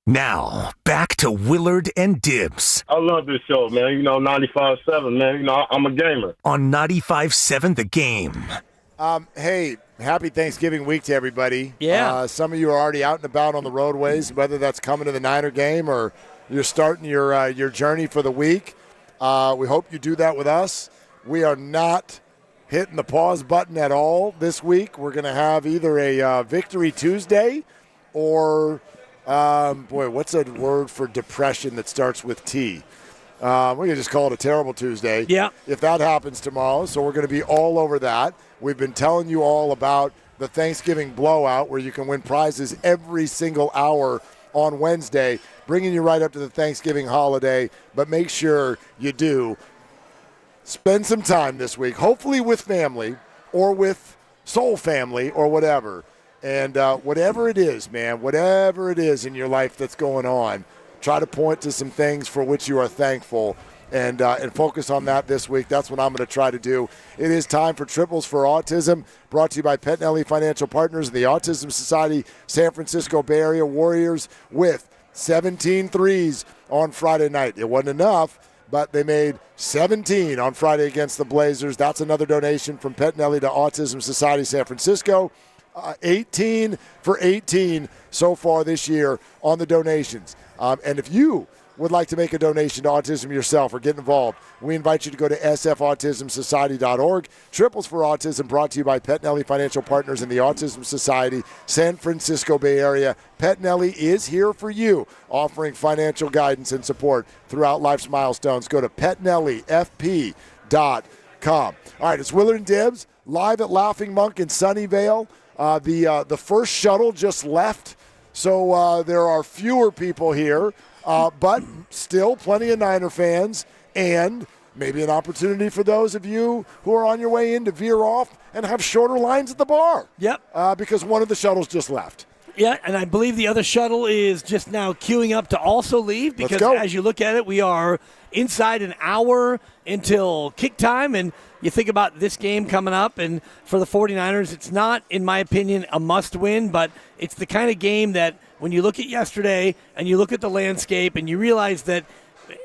Now, back to Willard and Dibbs. I love this show, man. 95.7, man. I'm a gamer. On 95.7 The Game. Hey, happy Thanksgiving week to everybody. Yeah. Some of you are already out and about on the roadways, whether that's coming to the Niner game or you're starting your journey for the week. We hope you do that with us. We are not hitting the pause button at all this week. We're going to have either a Victory Tuesday or... what's a word for depression that starts with T? We're going to just call it a terrible Tuesday. Yeah. If that happens tomorrow. So we're going to be all over that. We've been telling you all about the Thanksgiving blowout where you can win prizes every single hour on Wednesday, bringing you right up to the Thanksgiving holiday. But make sure you do spend some time this week, hopefully with family or with soul family or whatever. And whatever it is, man, whatever it is in your life that's going on, try to point to some things for which you are thankful and focus on that this week. That's what I'm going to try to do. It is time for Triples for Autism, brought to you by Petnelli Financial Partners and the Autism Society San Francisco Bay Area Warriors with 17 threes on Friday night. It wasn't enough, but they made 17 on Friday against the Blazers. That's another donation from Petnelli to Autism Society San Francisco. 18 for 18 so far this year on the donations. And if you would like to make a donation to autism yourself or get involved, we invite you to go to sfautismsociety.org. Triples for Autism brought to you by Petnelli Financial Partners and the Autism Society, San Francisco Bay Area. Petnelli is here for you, offering financial guidance and support throughout life's milestones. Go to petnellifp.com. All right, it's Willard and Dibbs live at Laughing Monk in Sunnyvale. The first shuttle just left So there are fewer people here, but still plenty of Niner fans, and maybe an opportunity for those of you who are on your way in to veer off and have shorter lines at the bar. Yep. Because one of the shuttles just left. Yeah, and I believe the other shuttle is just now queuing up to also leave because as you look at it, we are inside an hour until kick time, and you think about this game coming up, and for the 49ers, it's not, in my opinion, a must-win, but it's the kind of game that when you look at yesterday and you look at the landscape and you realize that,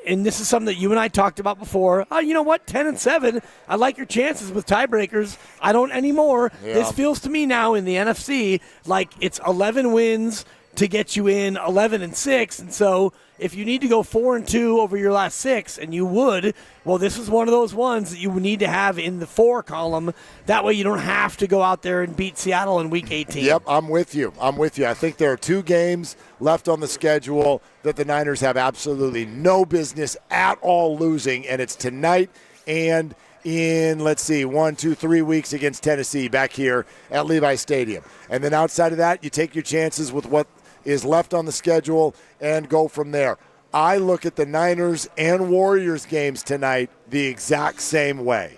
and this is something that you and I talked about before. You know what? 10-7. I like your chances with tiebreakers. I don't anymore. Yeah. This feels to me now in the NFC like it's 11 wins to get you in 11-6. And so if you need to go 4-2 over your last 6, and you would, well, this is one of those ones that you would need to have in the 4 column. That way you don't have to go out there and beat Seattle in Week 18. Yep, I'm with you. I think there are 2 games left on the schedule that the Niners have absolutely no business at all losing, and it's tonight and in, 1, 2, 3 weeks against Tennessee back here at Levi Stadium. And then outside of that, you take your chances with what is left on the schedule and go from there. I look at the Niners and Warriors games tonight the exact same way.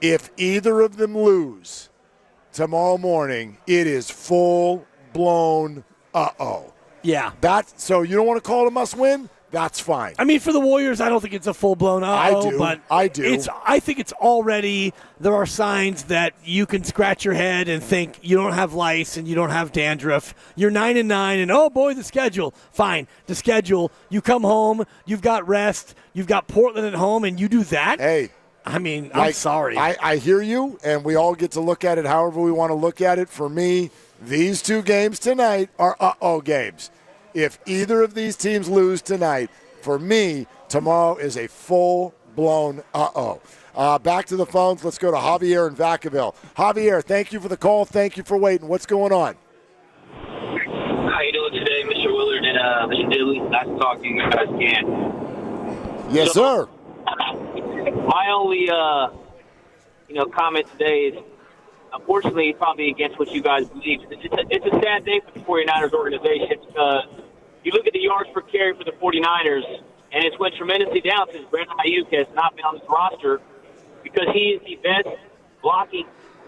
If either of them lose tomorrow morning, it is full-blown uh-oh. Yeah. So you don't want to call it a must-win? That's fine. I mean, for the Warriors, I don't think it's a full-blown uh-oh. I do. I think it's already, there are signs that you can scratch your head and think you don't have lice and you don't have dandruff. You're 9-9, and oh boy, the schedule. Fine, the schedule. You come home, you've got rest, you've got Portland at home, and you do that? Hey. I mean, I'm sorry. I hear you, and we all get to look at it however we want to look at it. For me, these 2 games tonight are uh-oh games. If either of these teams lose tonight, for me, tomorrow is a full-blown uh-oh. Back to the phones. Let's go to Javier in Vacaville. Javier, thank you for the call. Thank you for waiting. What's going on? How you doing today, Mr. Willard and Mr. Diddley? Nice to talk to you guys again. Yes, sir. My only, comment today is, unfortunately, probably against what you guys believe. It's a sad day for the 49ers organization because you look at the yards per carry for the 49ers, and it's went tremendously down since Brandon Aayuk has not been on this roster because he is the best blocking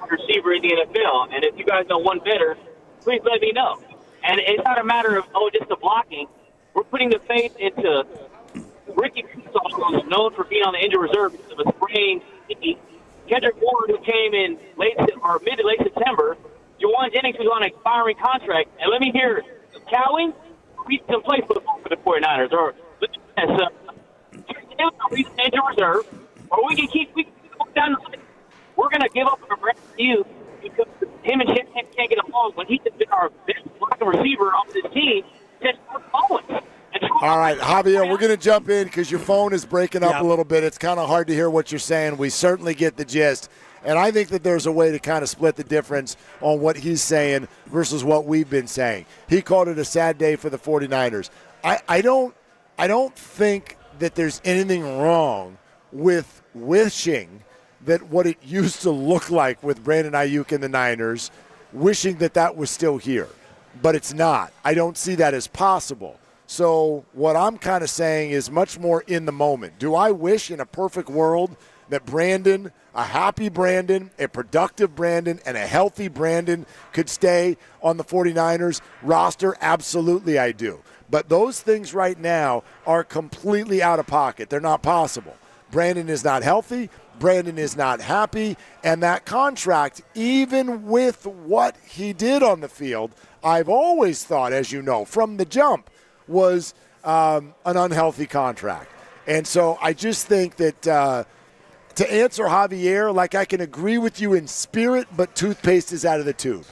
receiver in the NFL. And if you guys know one better, please let me know. And it's not a matter of, just the blocking. We're putting the faith into Ricky Pearsall, who's known for being on the injured reserve because of a sprained knee. Kendrick Ward, who came in mid to late September. Jawan Jennings, who's on an expiring contract. And let me hear Cowing, he's going to play for the 49ers. Or he's injured reserve. Or we can keep down the line. We're going to give up on you because him and Shanahan can't get along when he's been our best blocking receiver on this team since Owens. All right, Javier, we're going to jump in because your phone is breaking up a little bit. It's kind of hard to hear what you're saying. We certainly get the gist. And I think that there's a way to kind of split the difference on what he's saying versus what we've been saying. He called it a sad day for the 49ers. I don't think that there's anything wrong with wishing that what it used to look like with Brandon Aayuk and the Niners, wishing that was still here. But it's not. I don't see that as possible. So what I'm kind of saying is much more in the moment. Do I wish in a perfect world that Brandon, a happy Brandon, a productive Brandon, and a healthy Brandon could stay on the 49ers roster? Absolutely I do. But those things right now are completely out of pocket. They're not possible. Brandon is not healthy. Brandon is not happy. And that contract, even with what he did on the field, I've always thought, as you know, from the jump, was an unhealthy contract. And so I just think that to answer Javier, I can agree with you in spirit, but toothpaste is out of the tube.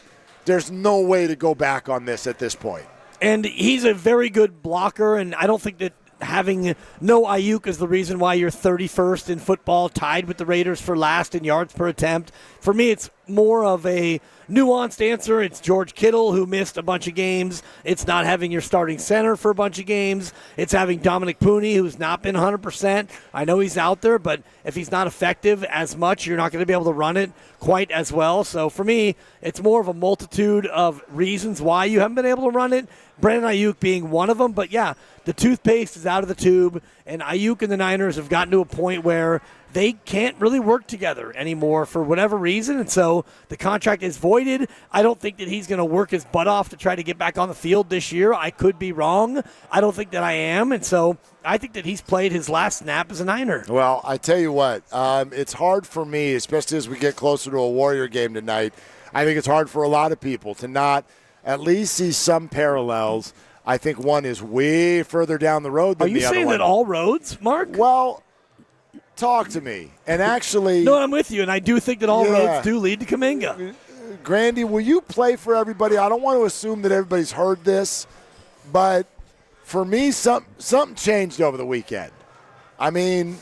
There's no way to go back on this at this point. And he's a very good blocker, and I don't think that having no Aayuk is the reason why you're 31st in football, tied with the Raiders for last in yards per attempt. For me, it's more of a nuanced answer. It's George Kittle, who missed a bunch of games. It's not having your starting center for a bunch of games. It's having Dominic Pooney, who's not been 100%. I know he's out there, but if he's not effective as much, you're not going to be able to run it quite as well. So for me, it's more of a multitude of reasons why you haven't been able to run it. Brandon Aayuk being one of them. But, yeah, the toothpaste is out of the tube, and Aayuk and the Niners have gotten to a point where they can't really work together anymore for whatever reason, and so the contract is voided. I don't think that he's going to work his butt off to try to get back on the field this year. I could be wrong. I don't think that I am, and so I think that he's played his last snap as a Niner. Well, I tell you what, it's hard for me, especially as we get closer to a Warrior game tonight. I think it's hard for a lot of people to not at least see some parallels. I think one is way further down the road than the other one. Are you saying that all roads, Mark? Well, talk to me. And actually... No, I'm with you, and I do think that all roads do lead to Kuminga. Grandy, will you play for everybody? I don't want to assume that everybody's heard this, but for me, something changed over the weekend. I mean...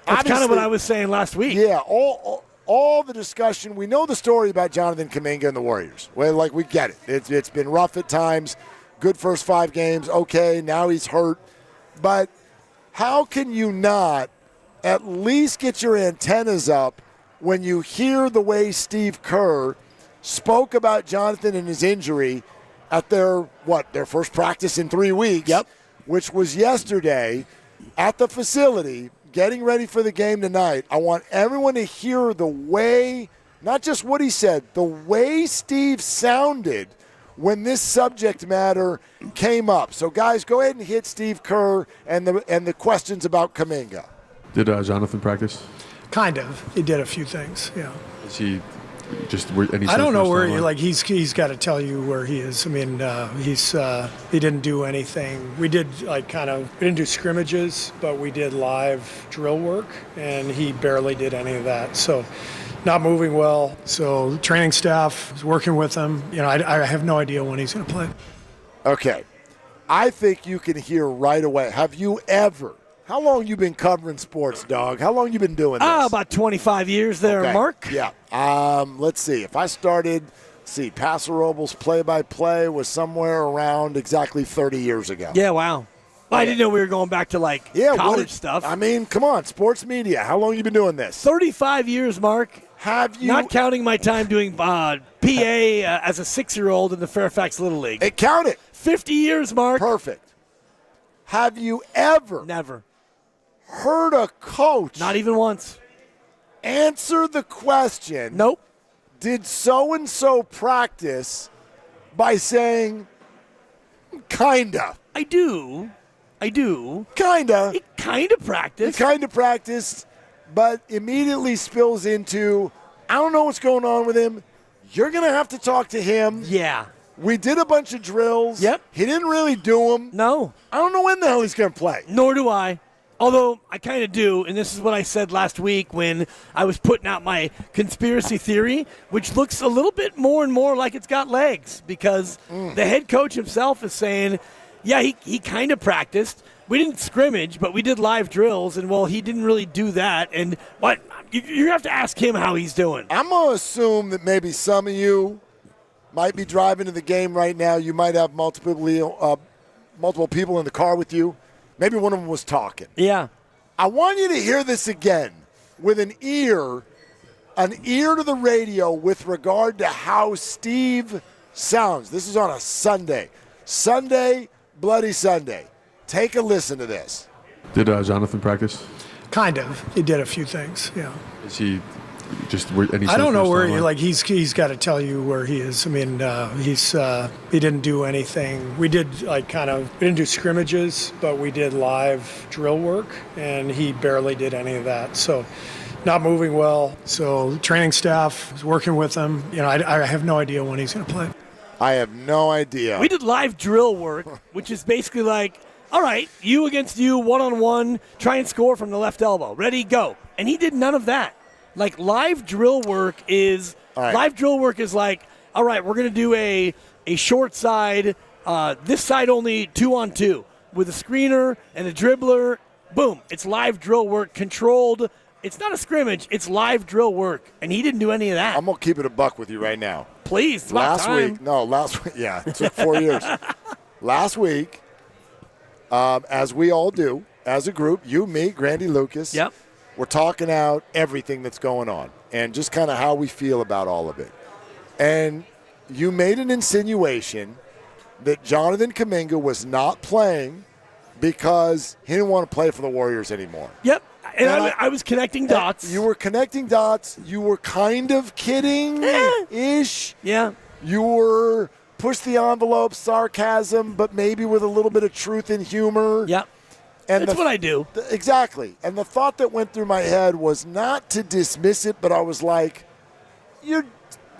That's kind of what I was saying last week. Yeah, all the discussion. We know the story about Jonathan Kuminga and the Warriors. Well, like, we get it. It's been rough at times. Good first 5 games. Okay, now he's hurt. But how can you not at least get your antennas up when you hear the way Steve Kerr spoke about Jonathan and his injury at their first practice in 3 weeks, which was yesterday at the facility, getting ready for the game tonight. I want everyone to hear the way, not just what he said, the way Steve sounded when this subject matter came up. So, guys, go ahead and hit Steve Kerr and the questions about Kuminga. Did Jonathan practice? Kind of. He did a few things, yeah. Is he just any? I don't know where he's got to tell you where he is. I mean, he didn't do anything. We did we didn't do scrimmages, but we did live drill work, and he barely did any of that. So, not moving well. So, training staff is working with him. I have no idea when he's going to play. Okay, I think you can hear right away. Have you ever? How long you been covering sports, dog? How long you been doing this? About 25 years there, okay. Mark. Yeah. Let's see. If I started, Pastor Robles play-by-play was somewhere around exactly 30 years ago. Yeah, wow. Well, I didn't know we were going back to, college stuff. I mean, come on, sports media. How long you been doing this? 35 years, Mark. Have you? Not counting my time doing PA as a 6-year-old in the Fairfax Little League. It counted. 50 years, Mark. Perfect. Have you ever? Never. Heard a coach? Not even once. Answer the question. Nope. Did so-and-so practice by saying, kinda? I do. Kinda. He kind of practiced. He kind of practiced, but immediately spills into, I don't know what's going on with him. You're going to have to talk to him. Yeah. We did a bunch of drills. Yep. He didn't really do them. No. I don't know when the hell he's going to play. Nor do I. Although I kind of do, and this is what I said last week when I was putting out my conspiracy theory, which looks a little bit more and more like it's got legs, because the head coach himself is saying, yeah, he kind of practiced. We didn't scrimmage, but we did live drills, and, he didn't really do that. And what you have to ask him how he's doing. I'm going to assume that maybe some of you might be driving to the game right now. You might have multiple people in the car with you. Maybe one of them was talking. Yeah. I want you to hear this again with an ear to the radio with regard to how Steve sounds. This is on a Sunday. Sunday, Bloody Sunday. Take a listen to this. Did Jonathan practice? Kind of. He did a few things, yeah. Is he just any? I don't know where he's got to tell you where he is. I mean, he didn't do anything. We did we didn't do scrimmages, but we did live drill work, and he barely did any of that. So, not moving well. So, training staff is working with him. I have no idea when he's going to play. I have no idea. We did live drill work, which is basically like, all right, you against you, one-on-one, try and score from the left elbow. Ready, go. And he did none of that. Like, live drill work is like, all right, we're going to do a short side, this side only 2-on-2 with a screener and a dribbler. Boom. It's live drill work controlled It's not a scrimmage. It's live drill work, and he didn't do any of that. I'm going to keep it a buck with you right now. Please, it's about time. Last week, yeah, it took 4 years. Last week, as we all do, as a group, you, me, Grandy, Lucas, yep, we're talking out everything that's going on and just kind of how we feel about all of it. And you made an insinuation that Jonathan Kuminga was not playing because he didn't want to play for the Warriors anymore. Yep. And I was connecting dots. You were connecting dots. You were kind of kidding-ish. Yeah. You were push the envelope, sarcasm, but maybe with a little bit of truth and humor. Yep. And that's what I do. Exactly. And the thought that went through my head was not to dismiss it, but I was like, you're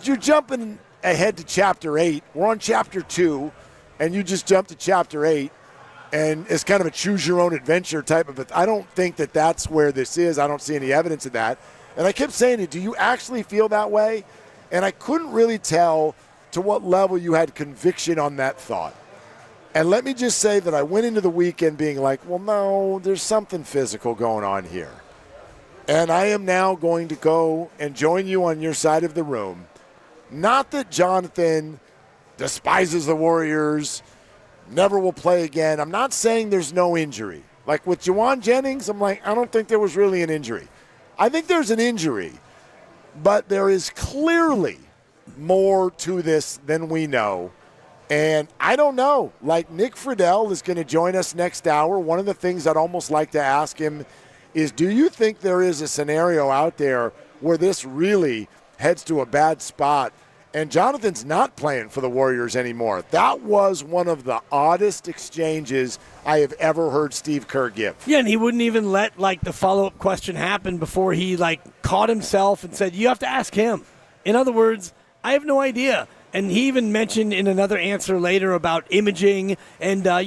jumping ahead to Chapter 8. We're on Chapter 2, and you just jumped to Chapter 8. And it's kind of a choose-your-own-adventure type of it. I don't think that that's where this is. I don't see any evidence of that. And I kept saying to you, do you actually feel that way? And I couldn't really tell to what level you had conviction on that thought. And let me just say that I went into the weekend being like, well, no, there's something physical going on here. And I am now going to go and join you on your side of the room. Not that Jonathan despises the Warriors, never will play again. I'm not saying there's no injury. Like with Juwan Jennings, I'm like, I don't think there was really an injury. I think there's an injury, but there is clearly more to this than we know. And I don't know. Like Nick Friedel is going to join us next hour. One of the things I'd almost like to ask him is, do you think there is a scenario out there where this really heads to a bad spot and Jonathan's not playing for the Warriors anymore? That was one of the oddest exchanges I have ever heard Steve Kerr give. Yeah, and he wouldn't even let the follow-up question happen before he caught himself and said, you have to ask him. In other words, I have no idea. And he even mentioned in another answer later about imaging and, I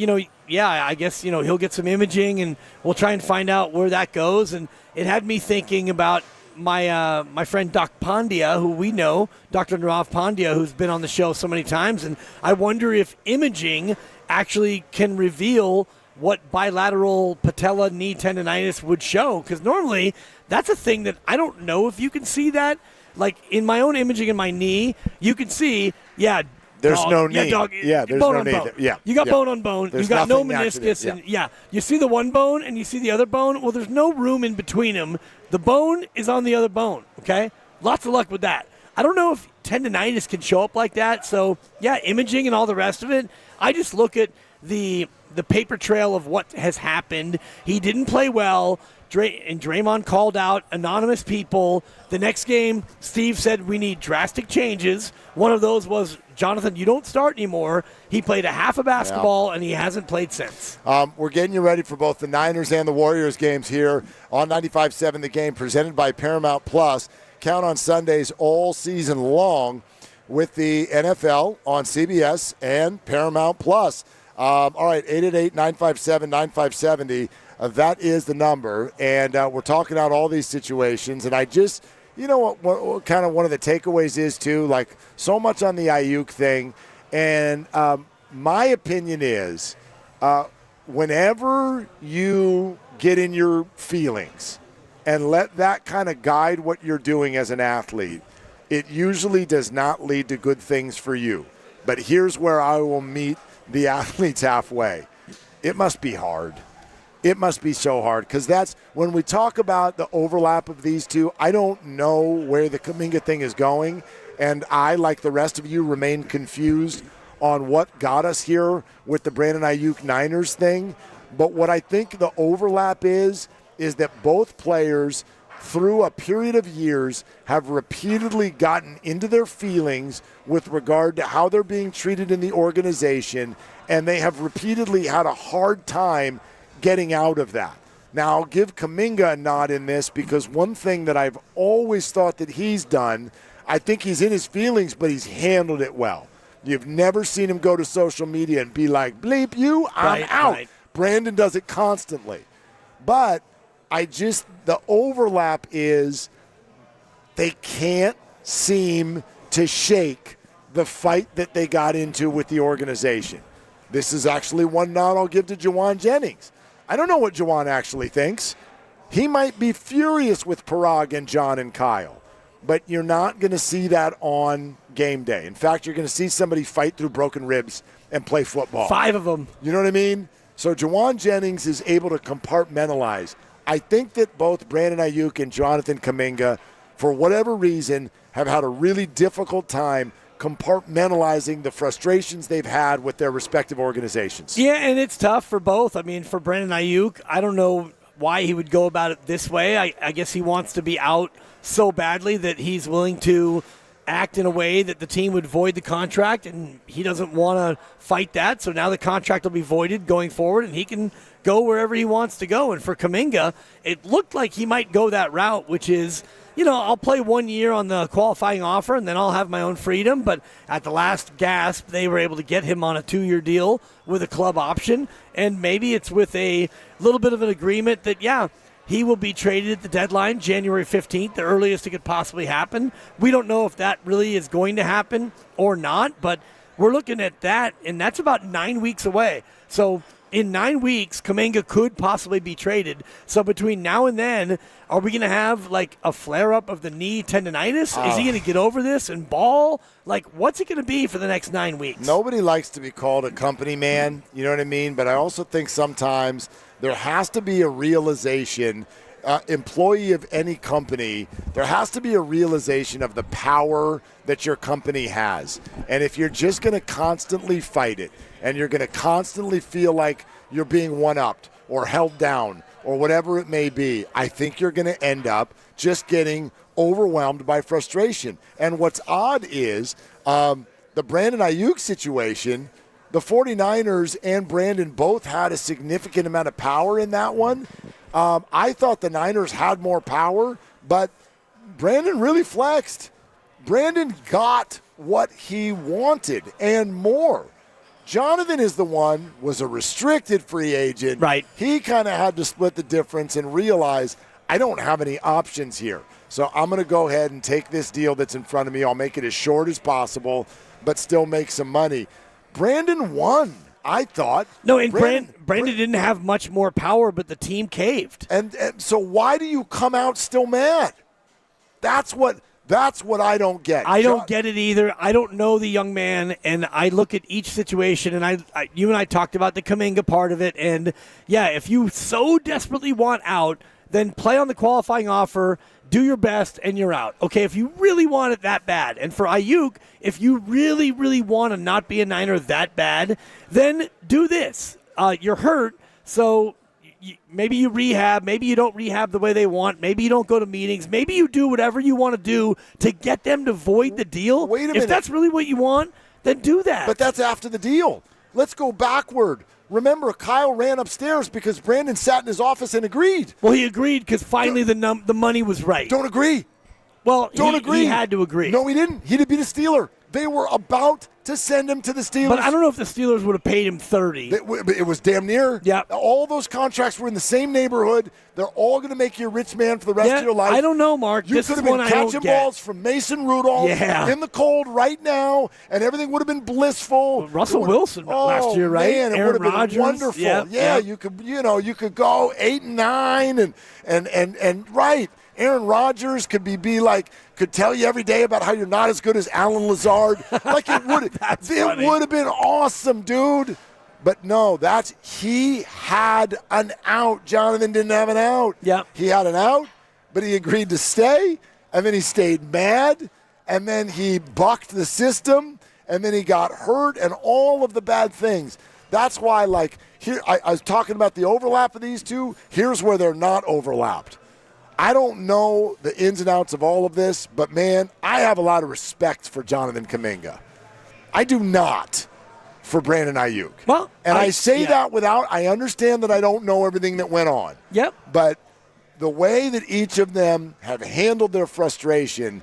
guess, he'll get some imaging and we'll try and find out where that goes. And it had me thinking about my friend Doc Pandya, who we know, Dr. Nirav Pandya, who's been on the show so many times, and I wonder if imaging actually can reveal what bilateral patella knee tendonitis would show, because normally that's a thing that I don't know if you can see that. Like in my own imaging in my knee, you can see, there's dog, no knee. Yeah, dog, there's bone no on knee. bone. Yeah, you got bone on bone. There's you got no nothing meniscus. accident. And you see the one bone and you see the other bone. Well, there's no room in between them. The bone is on the other bone. Okay, lots of luck with that. I don't know if tendonitis can show up like that. So imaging and all the rest of it. I just look at the paper trail of what has happened. He didn't play well. And Draymond called out anonymous people. The next game, Steve said we need drastic changes. One of those was, Jonathan, you don't start anymore. He played a half of basketball, and he hasn't played since. We're getting you ready for both the Niners and the Warriors games here on 95.7 The Game, presented by Paramount Plus. Count on Sundays all season long with the NFL on CBS and Paramount Plus. All right, 888-957-9570. That is the number, and we're talking out all these situations, and I just, what kind of one of the takeaways is, too, so much on the Aayuk thing, and my opinion is whenever you get in your feelings and let that kind of guide what you're doing as an athlete, it usually does not lead to good things for you. But here's where I will meet the athletes halfway. It must be hard. It must be so hard, because that's when we talk about the overlap of these two. I don't know where the Kuminga thing is going, and I, like the rest of you, remain confused on what got us here with the Brandon Aayuk Niners thing. But what I think the overlap is that both players, through a period of years, have repeatedly gotten into their feelings with regard to how they're being treated in the organization, and they have repeatedly had a hard time getting out of that. Now, I'll give Kuminga a nod in this, because one thing that I've always thought that he's done, I think he's in his feelings, but he's handled it well. You've never seen him go to social media and be like, bleep you, I'm out. Right. Brandon does it constantly. But the overlap is they can't seem to shake the fight that they got into with the organization. This is actually one nod I'll give to Juwan Jennings. I don't know what Juwan actually thinks. He might be furious with Parag and John and Kyle, but you're not going to see that on game day. In fact, you're going to see somebody fight through broken ribs and play football. 5 of them. You know what I mean? So Jawan Jennings is able to compartmentalize. I think that both Brandon Aayuk and Jonathan Kuminga, for whatever reason, have had a really difficult time compartmentalizing the frustrations they've had with their respective organizations. Yeah, and it's tough for both. I mean, for Brandon Aayuk, I don't know why he would go about it this way. I guess he wants to be out so badly that he's willing to act in a way that the team would void the contract, and he doesn't want to fight that. So now the contract will be voided going forward, and he can go wherever he wants to go. And for Kuminga, it looked like he might go that route, which is, I'll play 1 year on the qualifying offer, and then I'll have my own freedom. But at the last gasp, they were able to get him on a 2-year deal with a club option. And maybe it's with a little bit of an agreement that, he will be traded at the deadline, January 15th, the earliest it could possibly happen. We don't know if that really is going to happen or not, but we're looking at that, and that's about 9 weeks away. So in 9 weeks, Kuminga could possibly be traded. So between now and then, are we going to have like a flare-up of the knee tendonitis? Is he going to get over this and ball? Like, what's it going to be for the next 9 weeks? Nobody likes to be called a company man, you know what I mean? But I also think sometimes there has to be a realization, employee of any company, there has to be a realization of the power that your company has. And if you're just going to constantly fight it, and you're going to constantly feel like you're being one-upped or held down or whatever it may be, I think you're going to end up just getting overwhelmed by frustration. And what's odd is the Brandon Aayuk situation, the 49ers and Brandon both had a significant amount of power in that one. I thought the Niners had more power, but Brandon really flexed. Brandon got what he wanted and more. Jonathan is the one, was a restricted free agent. Right. He kind of had to split the difference and realize, I don't have any options here. So I'm going to go ahead and take this deal that's in front of me. I'll make it as short as possible, but still make some money. Brandon won, I thought. No, and Brandon didn't have much more power, but the team caved. And so why do you come out still mad? That's what I don't get. I don't get it either. I don't know the young man, and I look at each situation, and you and I talked about the Kuminga part of it, and if you so desperately want out, then play on the qualifying offer, do your best, and you're out. Okay, if you really want it that bad, and for Aayuk, if you really, really want to not be a Niner that bad, then do this. You're hurt, so maybe you rehab, maybe you don't rehab the way they want, maybe you don't go to meetings, maybe you do whatever you want to do to get them to void the deal. Wait a minute. If that's really what you want, then do that. But that's after the deal. Let's go backward. Remember, Kyle ran upstairs because Brandon sat in his office and agreed. Well, he agreed because finally the money was right. Don't agree. Well, agree. He had to agree. No, he didn't. He did beat a Steeler. They were about to send him to the Steelers. But I don't know if the Steelers would have paid him $30. It was damn near. Yeah. All those contracts were in the same neighborhood. They're all going to make you a rich man for the rest of your life. I don't know, Mark. You could have been catching balls from Mason Rudolph in the cold right now, and everything would have been blessful. Well, Russell Wilson last year, right? Man, it Aaron would have been Rodgers. wonderful. Yeah. You could go 8-9 and right. Aaron Rodgers could could tell you every day about how you're not as good as Alan Lazard. Like it would have been awesome, dude. But no, he had an out. Jonathan didn't have an out. Yeah. He had an out, but he agreed to stay, and then he stayed mad, and then he bucked the system, and then he got hurt, and all of the bad things. That's why, here I was talking about the overlap of these two. Here's where they're not overlapped. I don't know the ins and outs of all of this, but, man, I have a lot of respect for Jonathan Kuminga. I do not for Brandon Aayuk. Well, I say that I understand that I don't know everything that went on. Yep. But the way that each of them have handled their frustration,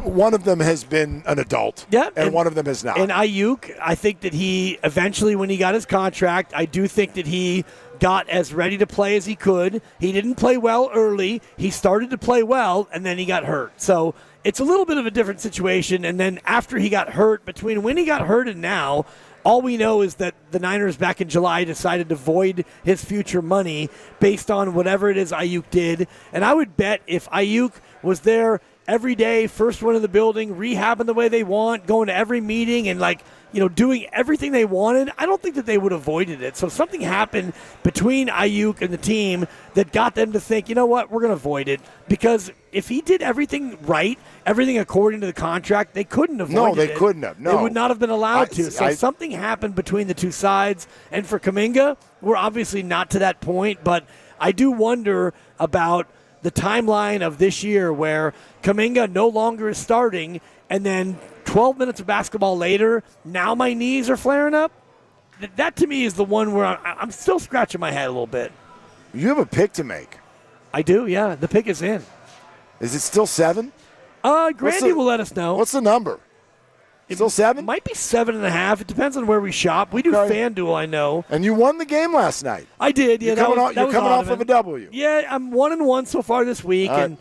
one of them has been an adult, and one of them has not. And Aayuk, I think that he eventually, when he got his contract, I do think that he got as ready to play as he could. He didn't play well early. He started to play well, and then he got hurt. So it's a little bit of a different situation. And then after he got hurt, between when he got hurt and now, All we know is that the Niners back in July decided to void his future money based on whatever it is Aayuk did. And I would bet if Aayuk was there every day, first one in the building, rehabbing the way they want, going to every meeting and doing everything they wanted, I don't think that they would have avoided it. So something happened between Aayuk and the team that got them to think, you know what, we're going to avoid it. Because if he did everything right, everything according to the contract, they couldn't have avoided it. No, they couldn't have. No. They would not have been allowed to. So something happened between the two sides. And for Kuminga, we're obviously not to that point. But I do wonder about the timeline of this year where Kuminga no longer is starting, and then 12 minutes of basketball later, now my knees are flaring up. That to me is the one where I'm still scratching my head a little bit. You have a pick to make. I do, yeah. The pick is in. Is it still 7? Grandy will let us know. What's the number? Still 7? It might be 7.5. It depends on where we shop. We do FanDuel, I know. And you won the game last night. I did, yeah. You're coming off of a W. Yeah, I'm 1-1 so far this week, and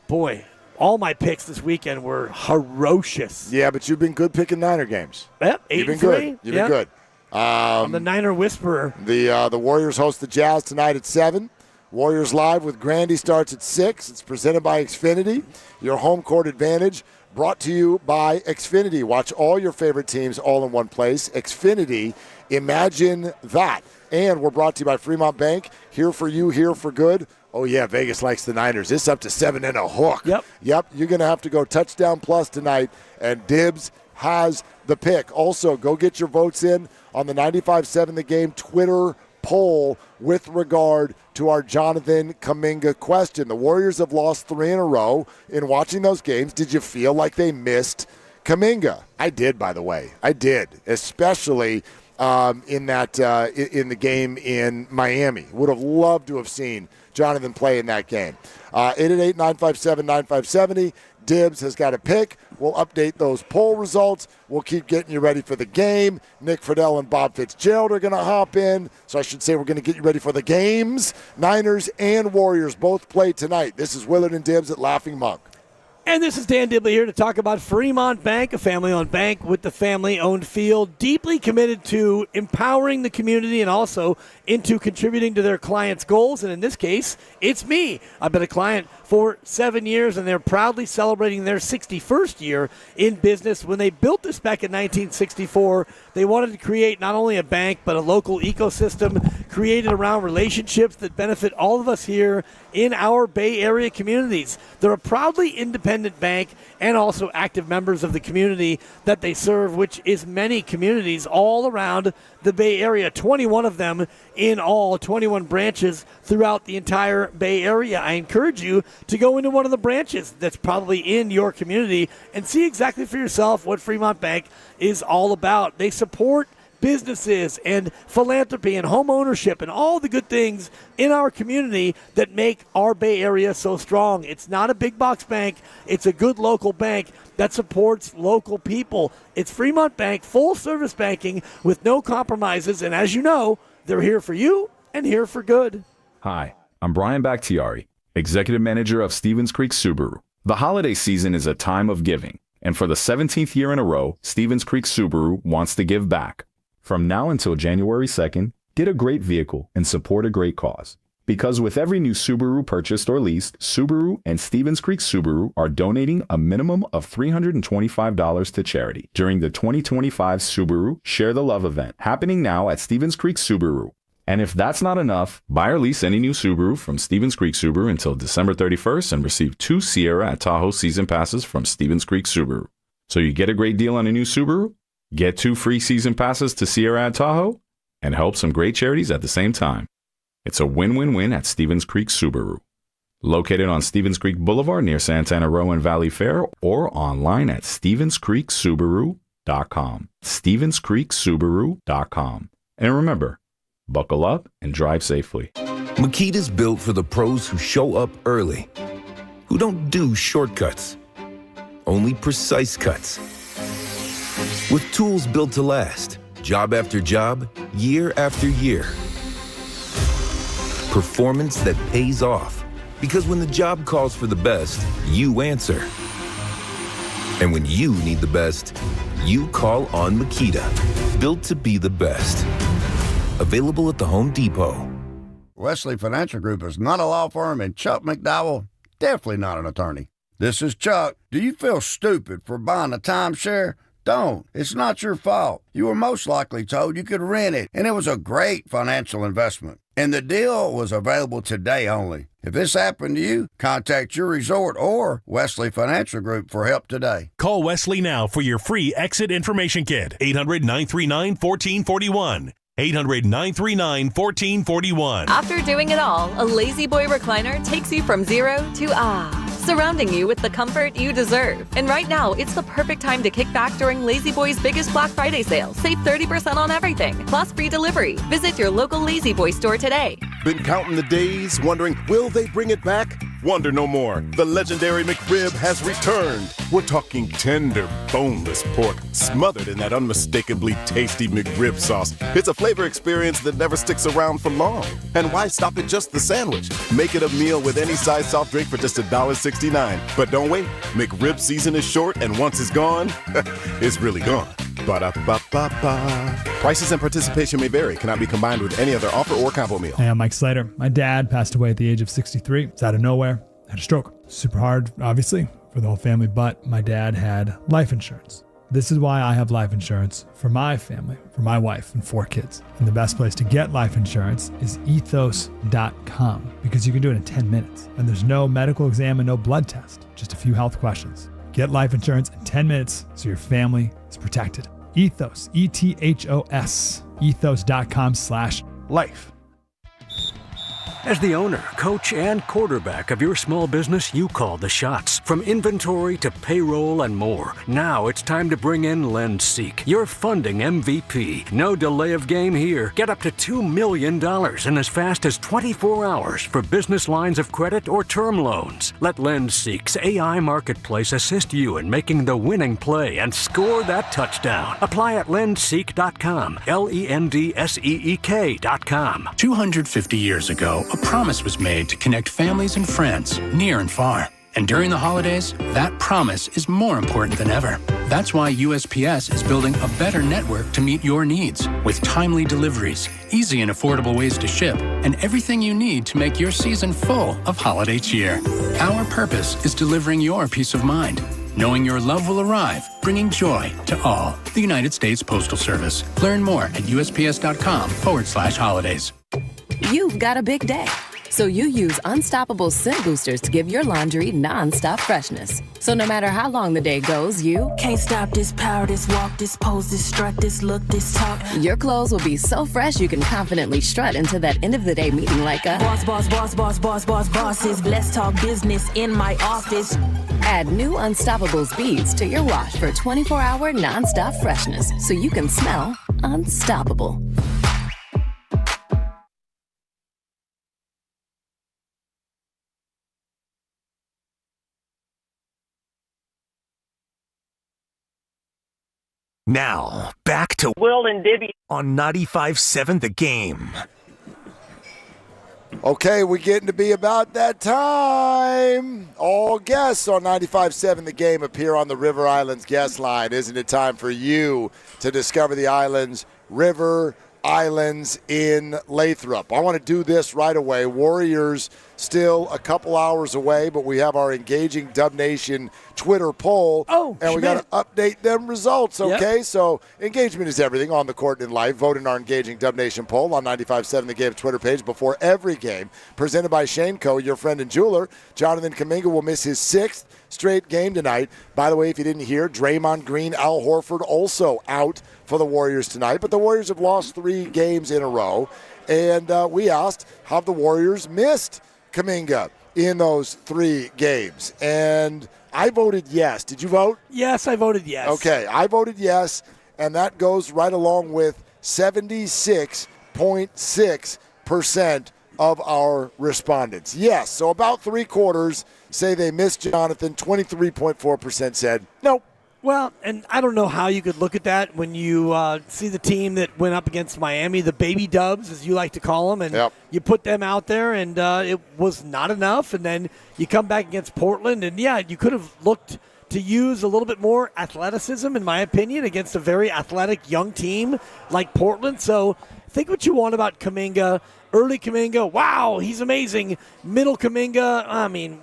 boy, all my picks this weekend were ferocious. Yeah, but you've been good picking Niner games. Yep, 8-3. You've been good. You've been good. I'm the Niner whisperer. The Warriors host the Jazz tonight at 7. Warriors Live with Grandy starts at 6. It's presented by Xfinity, your home court advantage. Brought to you by Xfinity. Watch all your favorite teams all in one place. Xfinity, imagine that. And we're brought to you by Fremont Bank. Here for you, here for good. Oh, yeah, Vegas likes the Niners. It's up to 7 and a hook. Yep. You're going to have to go touchdown plus tonight, and Dibs has the pick. Also, go get your votes in on the 95.7 The Game Twitter poll with regard to our Jonathan Kuminga question. The Warriors have lost 3 in a row. In watching those games, did you feel like they missed Kuminga? I did, by the way. I did, especially in the game in Miami. Would have loved to have seen Jonathan play in that game. 888-957-9570. Dibs has got a pick. We'll update those poll results. We'll keep getting you ready for the game. Nick Friedel and Bob Fitzgerald are going to hop in. So I should say we're going to get you ready for the games. Niners and Warriors both play tonight. This is Willard and Dibs at Laughing Monk. And this is Dan Dibley here to talk about Fremont Bank, a family-owned bank with the family-owned field, deeply committed to empowering the community and also into contributing to their clients' goals. And in this case, it's me. I've been a client for 7 years, and they're proudly celebrating their 61st year in business. When they built this back in 1964, they wanted to create not only a bank, but a local ecosystem created around relationships that benefit all of us here in our Bay Area communities. They're a proudly independent bank and also active members of the community that they serve, which is many communities all around the Bay Area, 21 of them in all, 21 branches throughout the entire Bay Area. I encourage you to go into one of the branches that's probably in your community and see exactly for yourself what Fremont Bank is all about. They support businesses and philanthropy and home ownership and all the good things in our community that make our Bay Area so strong. It's not a big box bank. It's a good local bank that supports local people. It's Fremont Bank, full service banking with no compromises. And as you know, they're here for you and here for good. Hi, I'm Brian Bakhtiari, Executive Manager of Stevens Creek Subaru. The holiday season is a time of giving. And for the 17th year in a row, Stevens Creek Subaru wants to give back. From now until January 2nd, get a great vehicle and support a great cause. Because with every new Subaru purchased or leased, Subaru and Stevens Creek Subaru are donating a minimum of $325 to charity during the 2025 Subaru Share the Love event, happening now at Stevens Creek Subaru. And if that's not enough, buy or lease any new Subaru from Stevens Creek Subaru until December 31st and receive 2 Sierra at Tahoe season passes from Stevens Creek Subaru. So you get a great deal on a new Subaru, get 2 free season passes to Sierra at Tahoe, and help some great charities at the same time. It's a win-win-win at Stevens Creek Subaru. Located on Stevens Creek Boulevard near Santana Row and Valley Fair, or online at StevensCreekSubaru.com. StevensCreekSubaru.com. And remember, buckle up and drive safely. Makita's built for the pros who show up early, who don't do shortcuts, only precise cuts. With tools built to last, job after job, year after year. Performance that pays off, because when the job calls for the best, you answer. And when you need the best, you call on Makita. built to be the best. Available at the Home Depot. Wesley Financial Group is not a law firm, and Chuck McDowell, definitely not an attorney. This is Chuck. Do you feel stupid for buying a timeshare? Don't. It's not your fault. You were most likely told you could rent it, and it was a great financial investment. And the deal was available today only. If this happened to you, contact your resort or Wesley Financial Group for help today. Call Wesley now for your free exit information kit. 800-939-1441. 800-939-1441. After doing it all, a Lazy Boy recliner takes you from zero to surrounding you with the comfort you deserve. And right now, it's the perfect time to kick back during Lazy Boy's biggest Black Friday sale. Save 30% on everything, plus free delivery. Visit your local Lazy Boy store today. Been counting the days, wondering, will they bring it back? Wonder no more. The legendary McRib has returned. We're talking tender, boneless pork, smothered in that unmistakably tasty McRib sauce. It's a flavor experience that never sticks around for long. And why stop at just the sandwich? Make it a meal with any size soft drink for just $1.69. But don't wait. McRib season is short, and once it's gone, it's really gone. Ba-da-ba-ba-ba. Prices and participation may vary. Cannot be combined with any other offer or combo meal. Hey, I'm Mike Slater. My dad passed away at the age of 63. It's out of nowhere. Had a stroke. Super hard, obviously, for the whole family, but my dad had life insurance. This is why I have life insurance for my family, for my wife and 4 kids. And the best place to get life insurance is ethos.com, because you can do it in 10 minutes. And there's no medical exam and no blood test, just a few health questions. Get life insurance in 10 minutes so your family is protected. Ethos, E-T-H-O-S, ethos.com/life. As the owner, coach, and quarterback of your small business, you call the shots. From inventory to payroll and more. Now it's time to bring in LendSeek, your funding MVP. No delay of game here. Get up to $2 million in as fast as 24 hours for business lines of credit or term loans. Let LendSeek's AI marketplace assist you in making the winning play and score that touchdown. Apply at lendseek.com, LENDSEEK.com. 250 years ago, a promise was made to connect families and friends near and far. And during the holidays, that promise is more important than ever. That's why USPS is building a better network to meet your needs, with timely deliveries, easy and affordable ways to ship, and everything you need to make your season full of holiday cheer. Our purpose is delivering your peace of mind, knowing your love will arrive, bringing joy to all. The United States Postal Service. Learn more at USPS.com/holidays. You've got a big day, so you use Unstoppable Scent Boosters to give your laundry non-stop freshness. So no matter how long the day goes, you can't stop this power, this walk, this pose, this strut, this look, this talk. Your clothes will be so fresh you can confidently strut into that end of the day meeting like a bosses. Let's talk business in my office. Add new Unstoppables beads to your wash for 24-hour non-stop freshness, so you can smell unstoppable. Now, back to Will and Dibby on 95.7 The Game. Okay, we're getting to be about that time. All guests on 95.7 The Game appear on the River Islands guest line. Isn't it time for you to discover the islands, River Islands in Lathrop? I want to do this right away. Warriors still a couple hours away, but we have our Engaging Dub Nation Twitter poll, and we got to update them results, okay? Yep. So engagement is everything on the court and in life. Vote in our Engaging Dub Nation poll on 95.7 The Game Twitter page before every game. Presented by Shane Co., your friend and jeweler. Jonathan Kuminga will miss his 6th straight game tonight. By the way, if you didn't hear, Draymond Green, Al Horford also out for the Warriors tonight, but the Warriors have lost 3 games in a row, and we asked, have the Warriors missed Kuminga in those 3 games? And I voted yes. Did you vote? Yes, I voted yes. Okay, I voted yes, and that goes right along with 76.6% of our respondents. Yes, so about 3/4 say they missed Jonathan. 23.4% said nope. Well, and I don't know how you could look at that when you see the team that went up against Miami, the Baby Dubs, as you like to call them, and you put them out there, and it was not enough. And then you come back against Portland, and, yeah, you could have looked to use a little bit more athleticism, in my opinion, against a very athletic young team like Portland. So think what you want about Kuminga. Early Kuminga, wow, he's amazing. Middle Kuminga, I mean,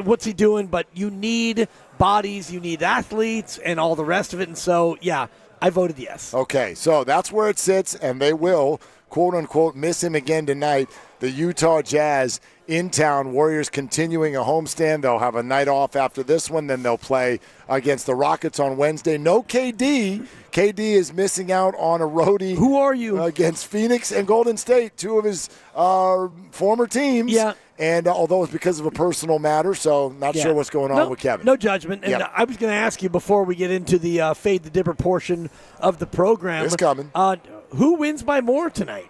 what's he doing? But you need bodies, you need athletes, and all the rest of it. And so, yeah, I voted yes. Okay, so that's where it sits, and they will, quote-unquote, miss him again tonight. The Utah Jazz in town. Warriors continuing a homestand. They'll have a night off after this one. Then they'll play against the Rockets on Wednesday. No KD. KD is missing out on a roadie. Who are you? Against Phoenix and Golden State, two of his former teams. Yeah. And although it's because of a personal matter, so not sure what's going on with Kevin. No judgment. And I was going to ask you before we get into the Fade the Dipper portion of the program. It's coming. Who wins by more tonight?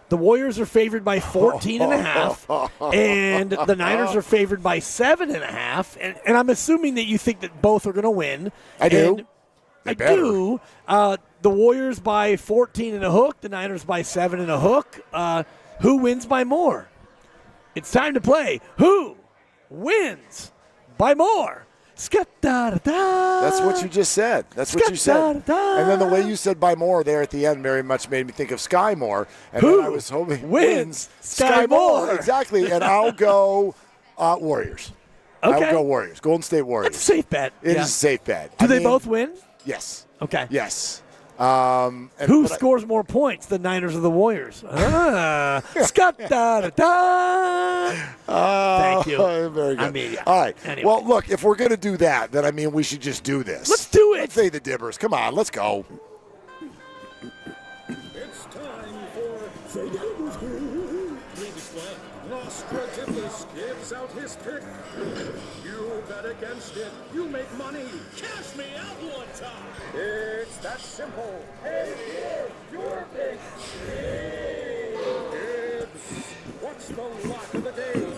The Warriors are favored by 14.5, and the Niners are favored by 7.5. And I'm assuming that you think that both are going to win. I do. I do. The Warriors by 14 and a hook. The Niners by 7 and a hook. Who wins by more? It's time to play. Who wins by more? That's what you just said. That's what you said. And then the way you said by more there at the end very much made me think of Sky Moore. And Who then I was hoping wins Sky Moore? Exactly. And I'll go Warriors. Okay. I'll go Warriors. Golden State Warriors. That's a safe bet. It is a safe bet. Do they both win? Yes. Okay. Yes. Who scores more points, the Niners or the Warriors? Thank you. Very good. I mean, yeah. All right. Anyway. Well, look, if we're going to do that, then, I mean, we should just do this. Let's do it. Let's say the Dibbers. Come on, let's go. It's time for Say the Dibbers. Nostradamus gives out his pick. You bet against it, you make money. Cash me out one time. It's that simple. Hey, your pick. Gibbs, what's the lock of the day?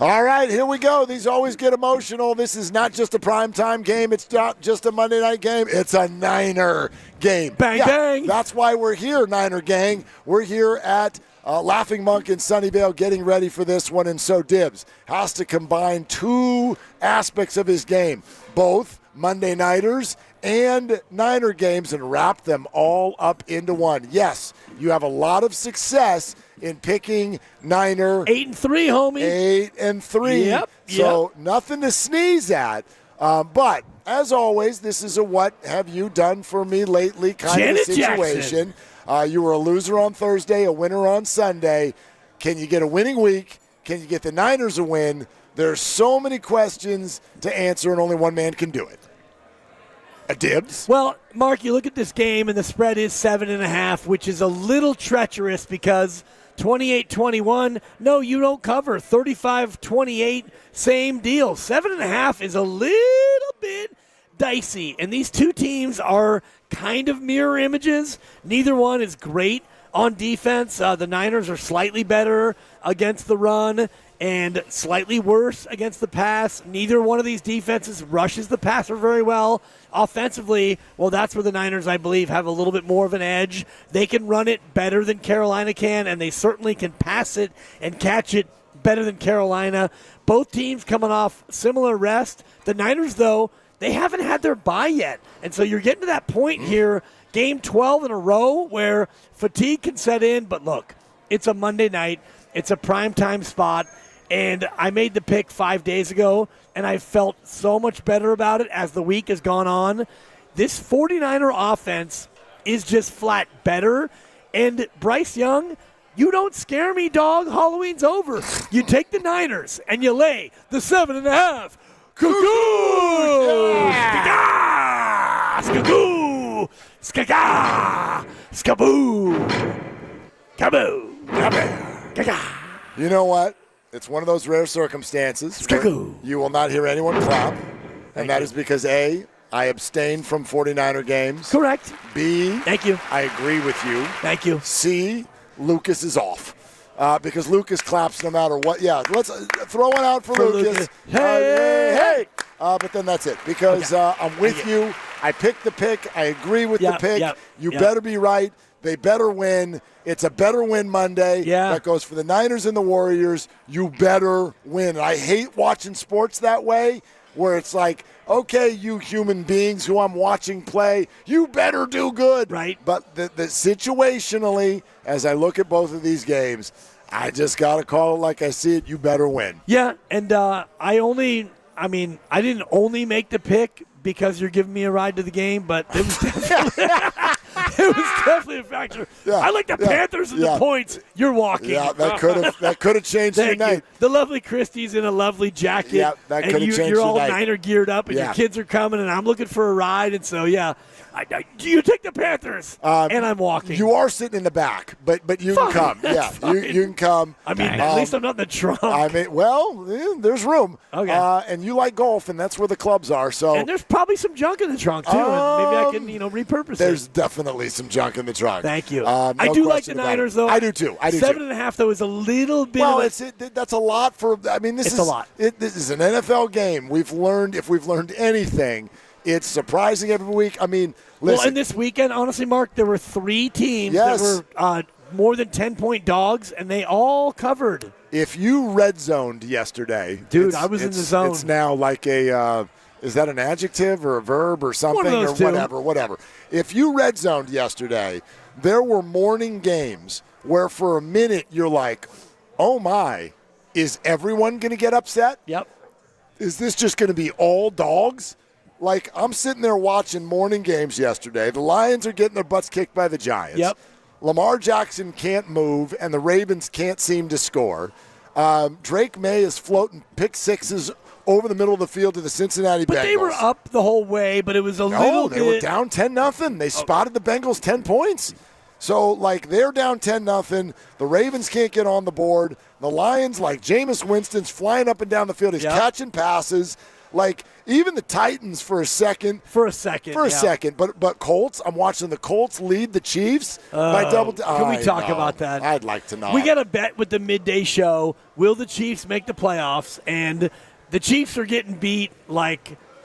All right, here we go. These always get emotional. This is not just a primetime game. It's not just a Monday night game. It's a Niner game. Bang, bang. That's why we're here, Niner gang. We're here at Laughing Monk in Sunnyvale getting ready for this one. And so Dibbs has to combine two aspects of his game, both Monday Nighters and Niner games, and wrap them all up into one. Yes, you have a lot of success in picking Niner. 8-3, homie. 8-3. Yep. So nothing to sneeze at. But as always, this is a what have you done for me lately kind Janet of situation. You were a loser on Thursday, a winner on Sunday. Can you get a winning week? Can you get the Niners a win? There's so many questions to answer, and only one man can do it. A Dibbs? Well, Mark, you look at this game, and the spread is 7.5, which is a little treacherous because 28-21, no, you don't cover. 35-28, same deal. 7.5 is a little bit dicey, and these two teams are kind of mirror images. Neither one is great on defense. The Niners are slightly better against the run and slightly worse against the pass. Neither one of these defenses rushes the passer very well. Offensively, well, that's where the Niners, I believe, have a little bit more of an edge. They can run it better than Carolina can, and they certainly can pass it and catch it better than Carolina. Both teams coming off similar rest. The Niners, though, they haven't had their bye yet. And so you're getting to that point here, game 12 in a row, where fatigue can set in. But look, it's a Monday night. It's a primetime spot. And I made the pick 5 days ago, and I felt so much better about it as the week has gone on. This 49er offense is just flat better. And Bryce Young, you don't scare me, dog. Halloween's over. You take the Niners, and you lay the 7.5. Cuckoo! Yeah! Skagoo! Skaga! Skaboo! Kaboo! Gaga! You know what? It's one of those rare circumstances where you will not hear anyone clap, and that is because A, I abstained from 49er games. Correct. B, thank you. I agree with you. Thank you. C, Lucas is off. Because Lucas claps no matter what. Yeah, let's throw one out for Lucas. Hey! But then that's it. Because I'm with you. I picked the pick. I agree with the pick. You better be right. They better win. It's a better win Monday. Yeah. That goes for the Niners and the Warriors. You better win. I hate watching sports that way, where it's like, okay, you human beings who I'm watching play, you better do good. Right. But the situationally, as I look at both of these games, I just got to call it like I see it. You better win. Yeah, and I didn't only make the pick because you're giving me a ride to the game, but it was definitely a factor. Yeah, I like the Panthers and the points. You're walking. Yeah, that could have changed your night. The lovely Christie's in a lovely jacket. Yeah, that could have changed you're your all night. Niner geared up, and your kids are coming, and I'm looking for a ride, and so you take the Panthers, and I'm walking. You are sitting in the back, but you can come. Yeah, you can come. I mean, at least I'm not in the trunk. There's room. Okay. And you like golf, and that's where the clubs are. So and there's probably some junk in the trunk too, and maybe I can repurpose it. There's definitely some junk in the trunk. Thank you. No I do like the question about Niners, it. though. I do too. 7.5 though is a little bit. Well, of that's a lot for. I mean, this it's is a lot. This is an NFL game. If we've learned anything, it's surprising every week. I mean, listen. Well, and this weekend, honestly, Mark, there were 3 teams that were more than 10-point dogs, and they all covered. If you red zoned yesterday, dude, I was in the zone. It's now like a. Is that an adjective or a verb or something One of those or whatever? If you red zoned yesterday, there were morning games where for a minute you're like, oh my, is everyone going to get upset? Yep. Is this just going to be all dogs? Like, I'm sitting there watching morning games yesterday. The Lions are getting their butts kicked by the Giants. Yep. Lamar Jackson can't move, and the Ravens can't seem to score. Drake May is floating pick sixes over the middle of the field to the Cincinnati Bengals. But they were up the whole way, but it was little No, bit. they were down 10-0. They spotted the Bengals 10 points. So, they're down 10-0. The Ravens can't get on the board. The Lions, Jameis Winston's flying up and down the field. He's catching passes. Even the Titans for a second. But Colts, I'm watching the Colts lead the Chiefs by double. Can we talk about that? I'd like to know. We got a bet with the midday show. Will the Chiefs make the playoffs? And the Chiefs are getting beat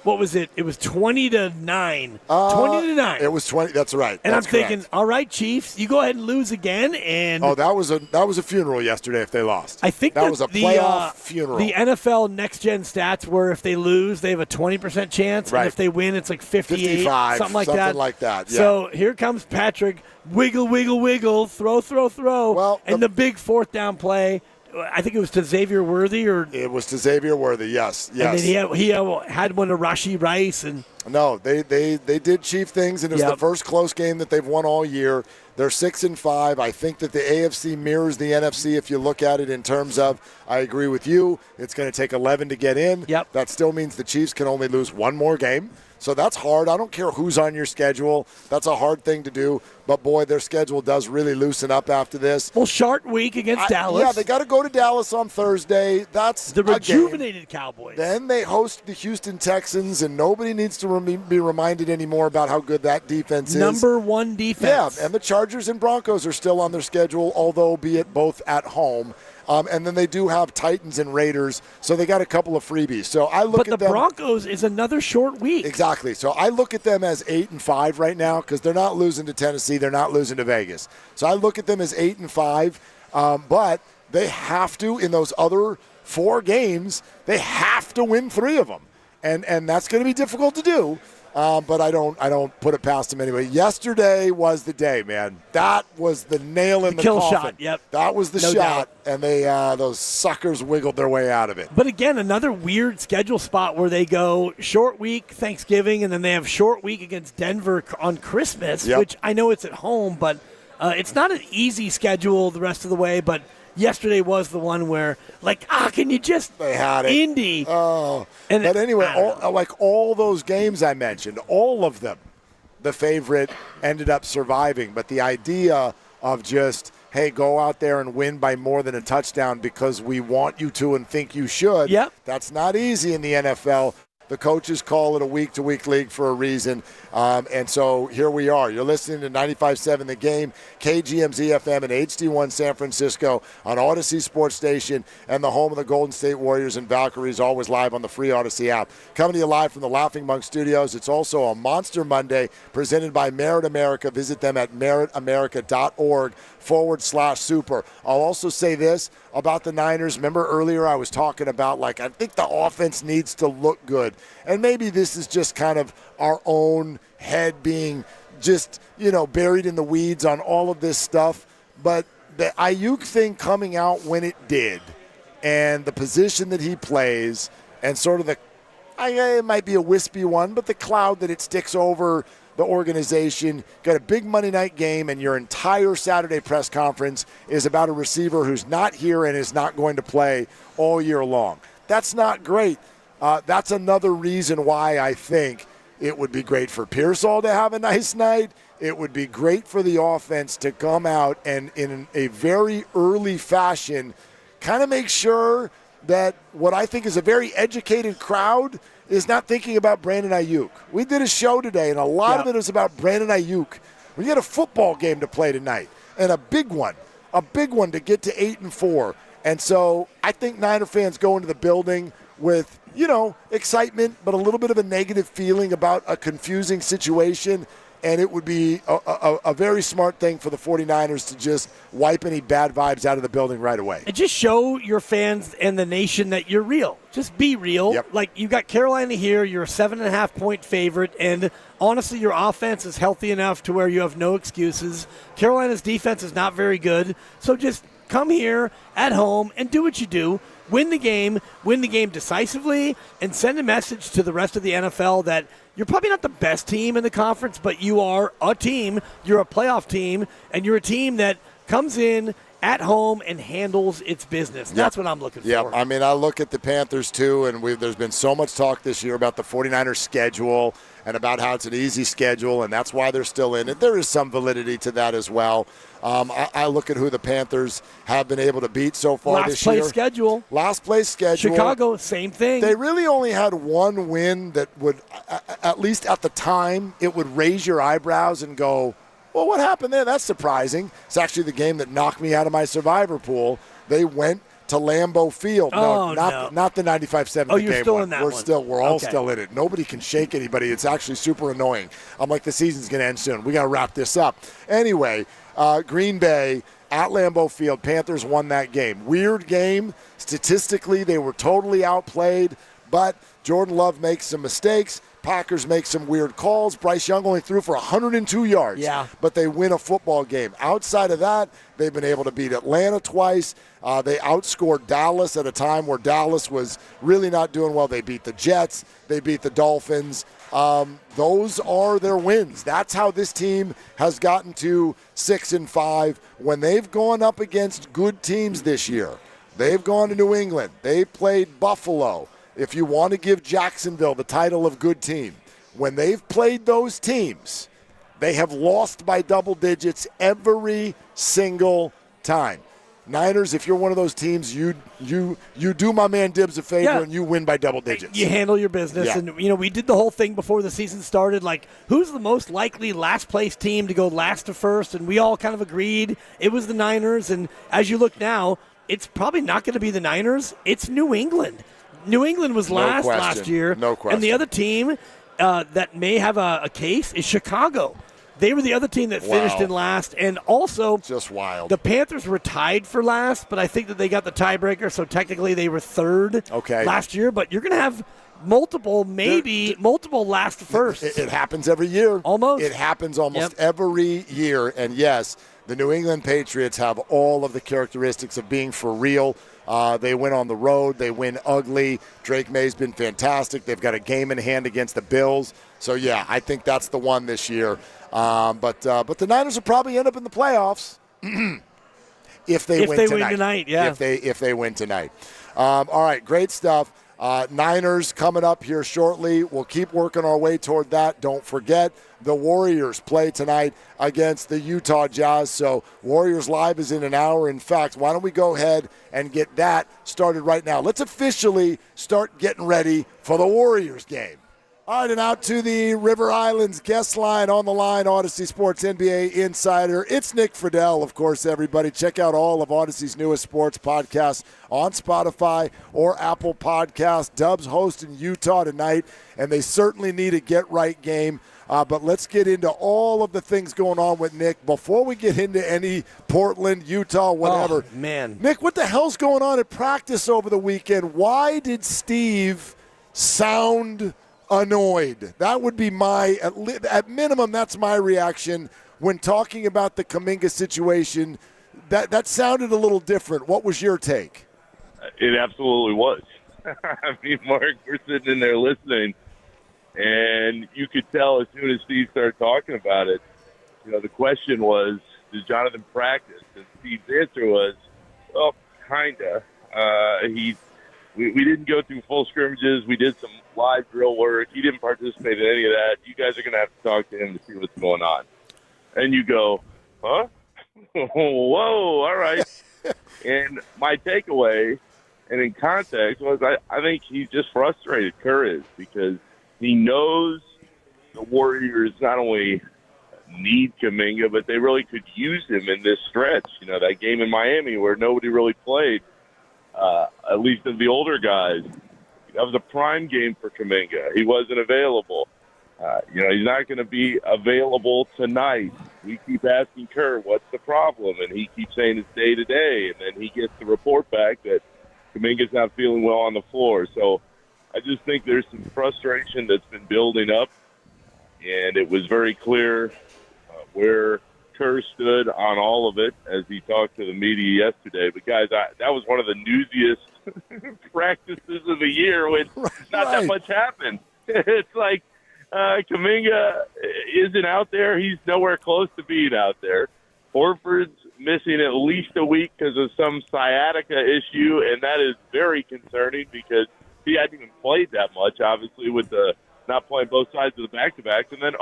what was it? It was 20-9. 20-9. It was 20. That's right. And that's I'm thinking, all right, Chiefs, you go ahead and lose again. And that was a funeral yesterday. If they lost, I think that was a playoff funeral. The NFL next gen stats were if they lose, they have a 20% chance, and if they win, it's 58, 55, something like that. Yeah. So here comes Patrick, wiggle, wiggle, wiggle, throw. Well, and the big 4th down play. I think it was to Xavier Worthy, it was to Xavier Worthy. Yes. And then he had one to Rashee Rice, and no, they did Chief things, and it was the first close game that they've won all year. They're 6-5. I think that the AFC mirrors the NFC if you look at it in terms of. I agree with you. It's going to take 11 to get in. Yep. That still means the Chiefs can only lose one more game. So that's hard. I don't care who's on your schedule. That's a hard thing to do. But, boy, their schedule does really loosen up after this. Well, short week against Dallas. Yeah, they got to go to Dallas on Thursday. That's the rejuvenated Cowboys. Then they host the Houston Texans, and nobody needs to be reminded anymore about how good that defense is. Number 1 defense. Yeah, and the Chargers and Broncos are still on their schedule, although be it both at home. And then they do have Titans and Raiders, so they got a couple of freebies. So I look at them. But the Broncos is another short week. Exactly. So I look at them as 8-5 right now because they're not losing to Tennessee, they're not losing to Vegas. So I look at them as 8-5, but they have to in those other 4 games. They have to win 3 of them, and that's going to be difficult to do. But I don't put it past them anyway. Yesterday was the day, man. That was the nail in the kill coffin. shot. Yep. That was the No shot, doubt. and they those suckers wiggled their way out of it. But again, another weird schedule spot where they go short week Thanksgiving, and then they have short week against Denver on Christmas, which I know it's at home, but it's not an easy schedule the rest of the way. But yesterday was the one where, can you just they had it. Indy? Oh, and but anyway, all those games I mentioned, all of them, the favorite ended up surviving. But the idea of just, hey, go out there and win by more than a touchdown because we want you to and think you should. Yep. That's not easy in the NFL. The coaches call it a week-to-week league for a reason. And so here we are. You're listening to 95.7 The Game, KGMZ FM and HD1 San Francisco on Odyssey Sports Station and the home of the Golden State Warriors and Valkyries, always live on the free Odyssey app. Coming to you live from the Laughing Monk Studios. It's also a Monster Monday presented by Merit America. Visit them at meritamerica.org/super. I'll also say this about the Niners. Remember earlier I was talking about, I think the offense needs to look good. And maybe this is just kind of our own head being just, buried in the weeds on all of this stuff. But the Aayuk thing coming out when it did, and the position that he plays, and sort of it might be a wispy one, but the cloud that it sticks over the organization, got a big Monday night game, and your entire Saturday press conference is about a receiver who's not here and is not going to play all year long. That's not great. That's another reason why I think it would be great for Pearsall to have a nice night. It would be great for the offense to come out and in a very early fashion kind of make sure that what I think is a very educated crowd is not thinking about Brandon Aayuk. We did a show today, and a lot of it was about Brandon Aayuk. We had a football game to play tonight, and a big one to get to 8-4. And so I think Niner fans go into the building with, excitement, but a little bit of a negative feeling about a confusing situation. And it would be a very smart thing for the 49ers to just wipe any bad vibes out of the building right away. And just show your fans and the nation that you're real. Just be real. Yep. Like, you got Carolina here. You're a 7.5-point favorite. And honestly, your offense is healthy enough to where you have no excuses. Carolina's defense is not very good. So just come here at home and do what you do. Win the game decisively, and send a message to the rest of the NFL that you're probably not the best team in the conference, but you are a team. You're a playoff team, and you're a team that comes in at home and handles its business. That's what I'm looking for. Yeah, I mean, I look at the Panthers too, and there's been so much talk this year about the 49ers schedule and about how it's an easy schedule, and that's why they're still in it. There is some validity to that as well. I look at who the Panthers have been able to beat so far this year. Last place schedule. Chicago, same thing. They really only had one win that would, at least at the time, it would raise your eyebrows and go, well, what happened there? That's surprising. It's actually the game that knocked me out of my survivor pool. They went to Lambeau Field. Not the 95-7 Oh, you're game still one. in that We're one. We're all still in it. Nobody can shake anybody. It's actually super annoying. I'm like, the season's going to end soon. We got to wrap this up. Anyway, Green Bay at Lambeau Field. Panthers won that game. Weird game. Statistically, they were totally outplayed, but Jordan Love makes some mistakes. Packers make some weird calls. Bryce Young only threw for 102 yards, but they win a football game. Outside of that, they've been able to beat Atlanta twice. They outscored Dallas at a time where Dallas was really not doing well. They beat the Jets. They beat the Dolphins. Those are their wins. That's how this team has gotten to 6-5 when they've gone up against good teams this year. They've gone to New England. They played Buffalo. If you want to give Jacksonville the title of good team, when they've played those teams, they have lost by double digits every single time. Niners, if you're one of those teams, you do my man Dibbs a favor and you win by double digits. You handle your business. Yeah. And, we did the whole thing before the season started, like, who's the most likely last-place team to go last to first? And we all kind of agreed it was the Niners. And as you look now, it's probably not going to be the Niners. It's New England. New England was last year. No question. And the other team that may have a case is Chicago. They were the other team that finished in last. And also, just wild. The Panthers were tied for last, but I think that they got the tiebreaker, so technically they were third last year. But you're going to have multiple last firsts. It happens every year. Almost. It happens almost every year. And, yes, the New England Patriots have all of the characteristics of being for real. They win on the road. They win ugly. Drake May's been fantastic. They've got a game in hand against the Bills. So, yeah, I think that's the one this year. But the Niners will probably end up in the playoffs if they win tonight. Win tonight, yeah. If they win tonight. All right, great stuff. Niners coming up here shortly. We'll keep working our way toward that. Don't forget, the Warriors play tonight against the Utah Jazz. So Warriors Live is in an hour. In fact, why don't we go ahead and get that started right now? Let's officially start getting ready for the Warriors game. All right, and out to the River Islands guest line on the line, Odyssey Sports NBA Insider. It's Nick Friedel, of course, everybody. Check out all of Odyssey's newest sports podcasts on Spotify or Apple Podcasts. Dubs hosting Utah tonight, and they certainly need a get-right game. But let's get into all of the things going on with Nick before we get into any Portland, Utah, whatever. Oh, man. Nick, what the hell's going on at practice over the weekend? Why did Steve sound annoyed? That would be at minimum, that's my reaction when talking about the Kuminga situation. That sounded a little different. What was your take? It absolutely was. I mean, Mark, we're sitting in there listening, and you could tell as soon as Steve started talking about it, the question was, does Jonathan practice? And Steve's answer was, well, kinda. We didn't go through full scrimmages. We did some live drill work. He didn't participate in any of that. You guys are going to have to talk to him to see what's going on. And you go, huh? Whoa, all right. And my takeaway, and in context, was I think he's just frustrated, Kerr is, because he knows the Warriors not only need Kuminga, but they really could use him in this stretch. That game in Miami where nobody really played. At least of the older guys, that was a prime game for Kuminga. He wasn't available. He's not going to be available tonight. We keep asking Kerr, what's the problem? And he keeps saying it's day to day. And then he gets the report back that Kuminga's not feeling well on the floor. So I just think there's some frustration that's been building up. And it was very clear where Kerr stood on all of it as he talked to the media yesterday. But, guys, that was one of the newsiest practices of the year when not that much happened. It's like Kuminga isn't out there. He's nowhere close to being out there. Horford's missing at least a week because of some sciatica issue, and that is very concerning because he hadn't even played that much, obviously, with the not playing both sides of the back-to-backs. And then,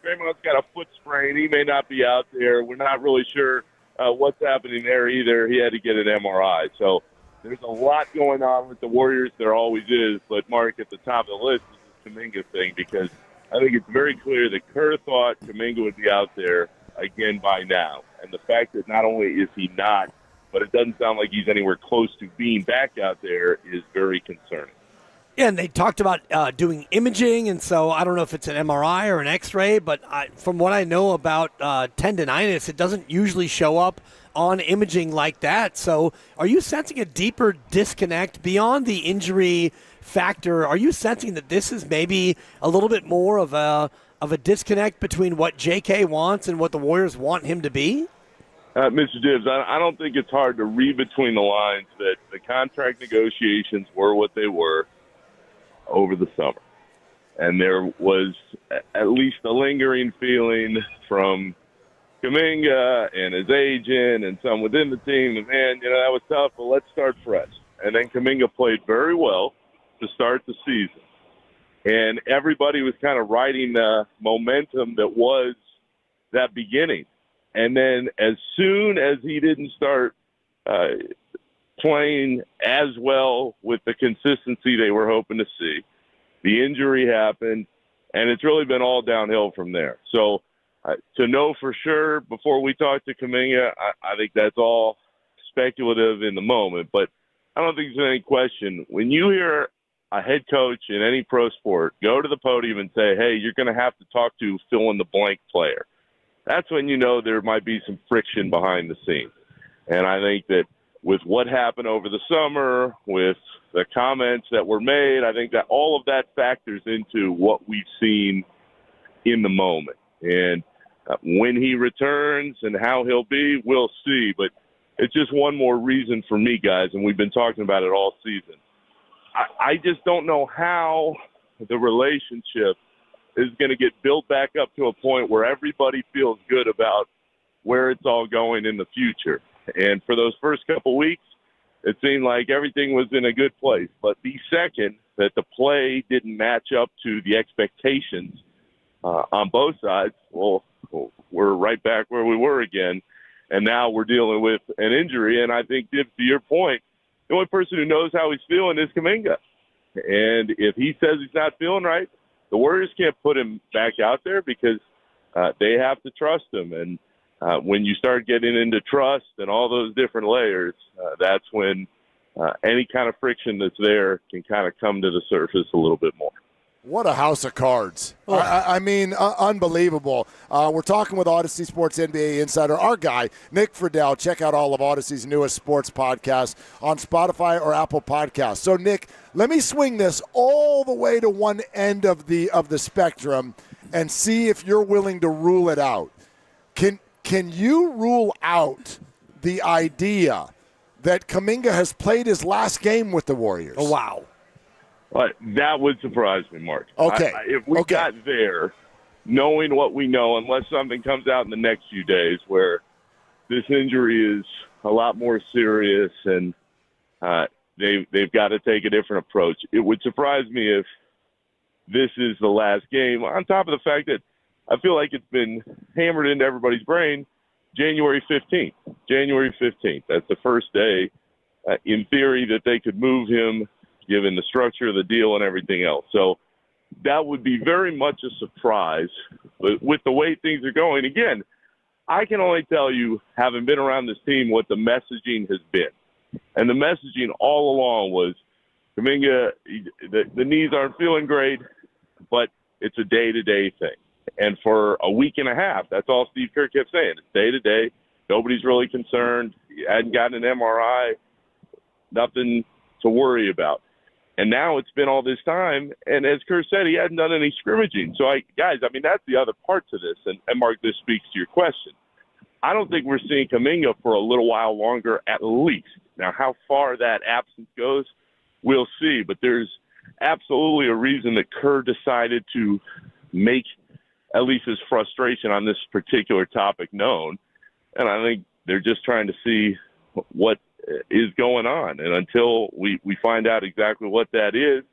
Draymond's got a foot sprain. He may not be out there. We're not really sure what's happening there either. He had to get an MRI. So there's a lot going on with the Warriors. There always is. But, Mark, at the top of the list is the Kuminga thing because I think it's very clear that Kerr thought Kuminga would be out there again by now. And the fact that not only is he not, but it doesn't sound like he's anywhere close to being back out there is very concerning. Yeah, and they talked about doing imaging, and so I don't know if it's an MRI or an X-ray, but from what I know about tendonitis, it doesn't usually show up on imaging like that. So are you sensing a deeper disconnect beyond the injury factor? Are you sensing that this is maybe a little bit more of a disconnect between what JK wants and what the Warriors want him to be? Mr. Dibbs, I don't think it's hard to read between the lines that the contract negotiations were what they were over the summer. And there was at least a lingering feeling from Kuminga and his agent and some within the team that, man, that was tough, but let's start fresh. And then Kuminga played very well to start the season. And everybody was kind of riding the momentum that was that beginning. And then as soon as he didn't start playing as well with the consistency they were hoping to see, the injury happened, and it's really been all downhill from there. So to know for sure before we talk to Kuminga, I think that's all speculative in the moment. But I don't think there's any question. When you hear a head coach in any pro sport go to the podium and say, hey, you're going to have to talk to fill-in-the-blank player, that's when you know there might be some friction behind the scenes. And I think that with what happened over the summer, with the comments that were made, I think that all of that factors into what we've seen in the moment. And when he returns and how he'll be, we'll see. But it's just one more reason for me, guys, and we've been talking about it all season. I just don't know how the relationship is going to get built back up to a point where everybody feels good about where it's all going in the future. And for those first couple weeks, it seemed like everything was in a good place. But the second that the play didn't match up to the expectations on both sides, well, we're right back where we were again. And now we're dealing with an injury. And I think, Dibs, to your point, the only person who knows how he's feeling is Kuminga. And if he says he's not feeling right, the Warriors can't put him back out there because they have to trust him. And when you start getting into trust and all those different layers, that's when any kind of friction that's there can kind of come to the surface a little bit more. What a house of cards. I mean, unbelievable. We're talking with Odyssey Sports NBA Insider, our guy, Nick Friedel. Check out all of Odyssey's newest sports podcasts on Spotify or Apple Podcasts. So, Nick, let me swing this all the way to one end of the spectrum and see if you're willing to rule it out. Can you rule out the idea that Kuminga has played his last game with the Warriors? Oh, wow. But that would surprise me, Mark. Okay. If we got there, knowing what we know, unless something comes out in the next few days where this injury is a lot more serious and they've got to take a different approach, it would surprise me if this is the last game, on top of the fact that I feel like it's been hammered into everybody's brain, January 15th. January 15th. That's the first day, in theory, that they could move him, given the structure of the deal and everything else. So that would be very much a surprise. But with the way things are going, again, I can only tell you, having been around this team, what the messaging has been. And the messaging all along was, Kuminga, the knees aren't feeling great, but it's a day-to-day thing. And for a week and a half, that's all Steve Kerr kept saying. It's day-to-day. Nobody's really concerned. He hadn't gotten an MRI. Nothing to worry about. And now it's been all this time, and as Kerr said, he hadn't done any scrimmaging. So, guys, that's the other part to this, and Mark, this speaks to your question. I don't think we're seeing Kuminga for a little while longer at least. Now, how far that absence goes, we'll see. But there's absolutely a reason that Kerr decided to make at least his frustration on this particular topic known. And I think they're just trying to see what is going on. And until we find out exactly what that is,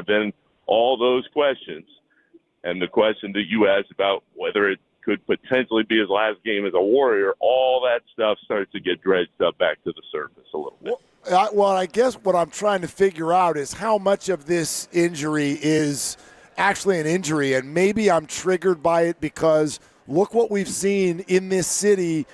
then all those questions and the question that you asked about whether it could potentially be his last game as a Warrior, all that stuff starts to get dredged up back to the surface a little bit. Well, I guess what I'm trying to figure out is how much of this injury is actually an injury, and maybe I'm triggered by it because look what we've seen in this city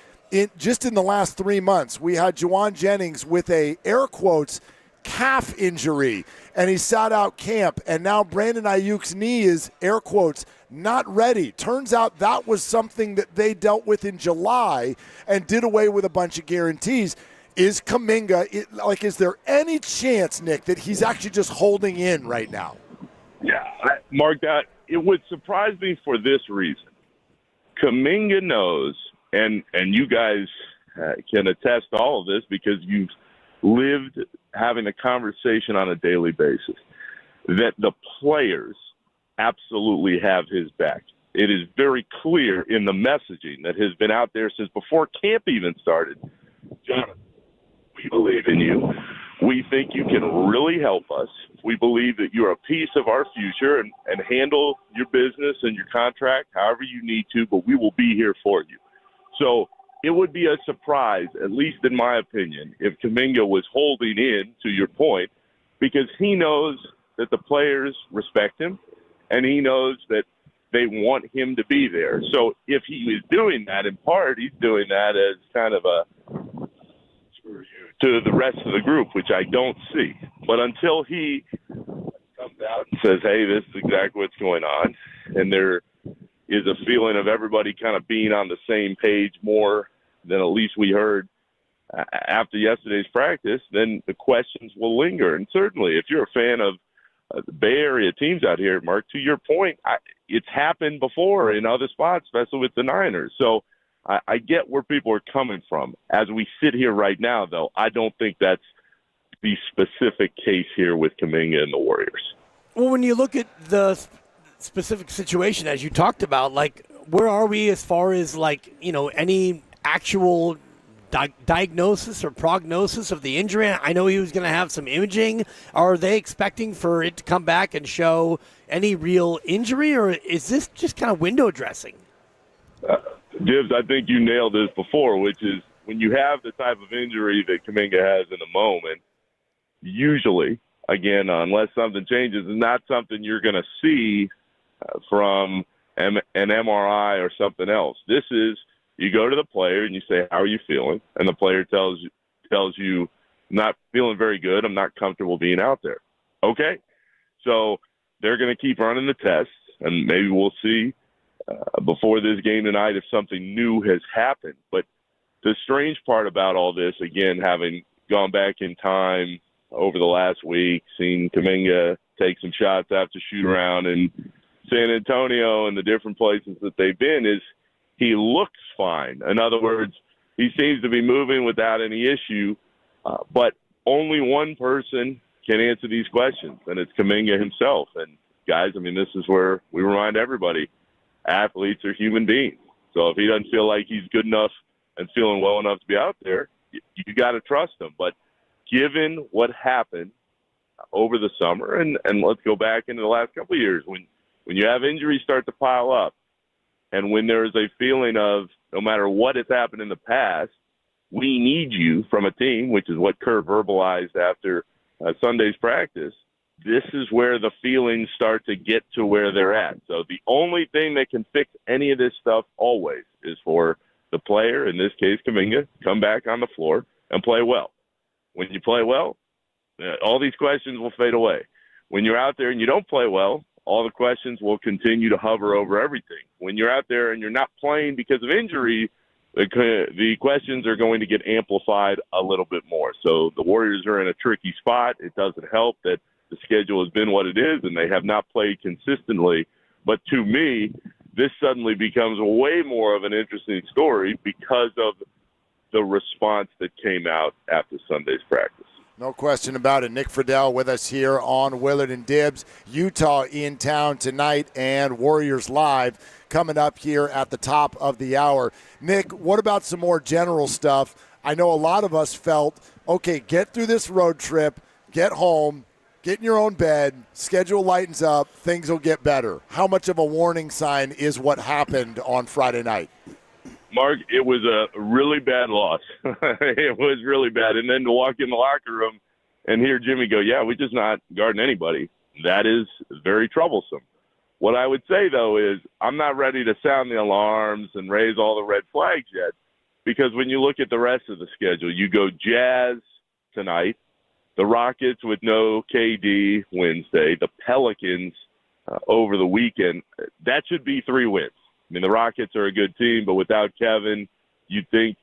just in the last 3 months. We had Juwan Jennings with a, air quotes, calf injury, and he sat out camp, and now Brandon Aayuk's knee is, air quotes, not ready. Turns out that was something that they dealt with in July and did away with a bunch of guarantees. Is Kuminga, is there any chance, Nick, that he's actually just holding in right now? Yeah, Mark, it would surprise me for this reason. Kuminga knows, and you guys can attest to all of this because you've lived having a conversation on a daily basis, that the players absolutely have his back. It is very clear in the messaging that has been out there since before camp even started. Jonathan, we believe in you. We think you can really help us. We believe that you're a piece of our future and handle your business and your contract however you need to, but we will be here for you. So it would be a surprise, at least in my opinion, if Kuminga was holding in, to your point, because he knows that the players respect him and he knows that they want him to be there. So if he is doing that, in part, he's doing that as kind of a to the rest of the group, which I don't see. But until he comes out and says, hey, this is exactly what's going on, and there is a feeling of everybody kind of being on the same page more than at least we heard after yesterday's practice, then the questions will linger. And certainly if you're a fan of the Bay Area teams out here, Mark, to your point, it's happened before in other spots, especially with the Niners. So I get where people are coming from. As we sit here right now, though, I don't think that's the specific case here with Kuminga and the Warriors. Well, when you look at the specific situation, as you talked about, where are we as far as, any actual diagnosis or prognosis of the injury? I know he was going to have some imaging. Are they expecting for it to come back and show any real injury, or is this just kind of window dressing? Dibs, I think you nailed this before, which is when you have the type of injury that Kuminga has in the moment, usually, again, unless something changes, is not something you're going to see from an MRI or something else. This is, you go to the player and you say, how are you feeling? And the player tells you, not feeling very good. I'm not comfortable being out there. Okay. So they're going to keep running the tests, and maybe we'll see before this game tonight if something new has happened. But the strange part about all this, again, having gone back in time over the last week, seen Kuminga take some shots after shoot around in San Antonio and the different places that they've been, is he looks fine. In other words, he seems to be moving without any issue, but only one person can answer these questions, and it's Kuminga himself. And, guys, I mean, this is where we remind everybody, athletes are human beings. So if he doesn't feel like he's good enough and feeling well enough to be out there, you got to trust him. But given what happened over the summer, and let's go back into the last couple of years, when you have injuries start to pile up, and when there is a feeling of no matter what has happened in the past, we need you from a team, which is what Kerr verbalized after Sunday's practice, this is where the feelings start to get to where they're at. So the only thing that can fix any of this stuff always is for the player, in this case Kuminga, come back on the floor and play well. When you play well, all these questions will fade away. When you're out there and you don't play well, all the questions will continue to hover over everything. When you're out there and you're not playing because of injury, the questions are going to get amplified a little bit more. So the Warriors are in a tricky spot. It doesn't help that the schedule has been what it is and they have not played consistently. But to me, this suddenly becomes way more of an interesting story because of the response that came out after Sunday's practice. No question about it. Nick Friedel with us here on Willard and Dibs. Utah in town tonight and Warriors Live coming up here at the top of the hour. Nick, what about some more general stuff? I know a lot of us felt, okay, get through this road trip, get home, get in your own bed, schedule lightens up, things will get better. How much of a warning sign is what happened on Friday night? Mark, it was a really bad loss. It was really bad. And then to walk in the locker room and hear Jimmy go, yeah, we're just not guarding anybody, that is very troublesome. What I would say, though, is I'm not ready to sound the alarms and raise all the red flags yet, because when you look at the rest of the schedule, you go Jazz tonight, the Rockets with no KD Wednesday, the Pelicans over the weekend. That should be 3 wins. I mean, the Rockets are a good team, but without Kevin, you'd think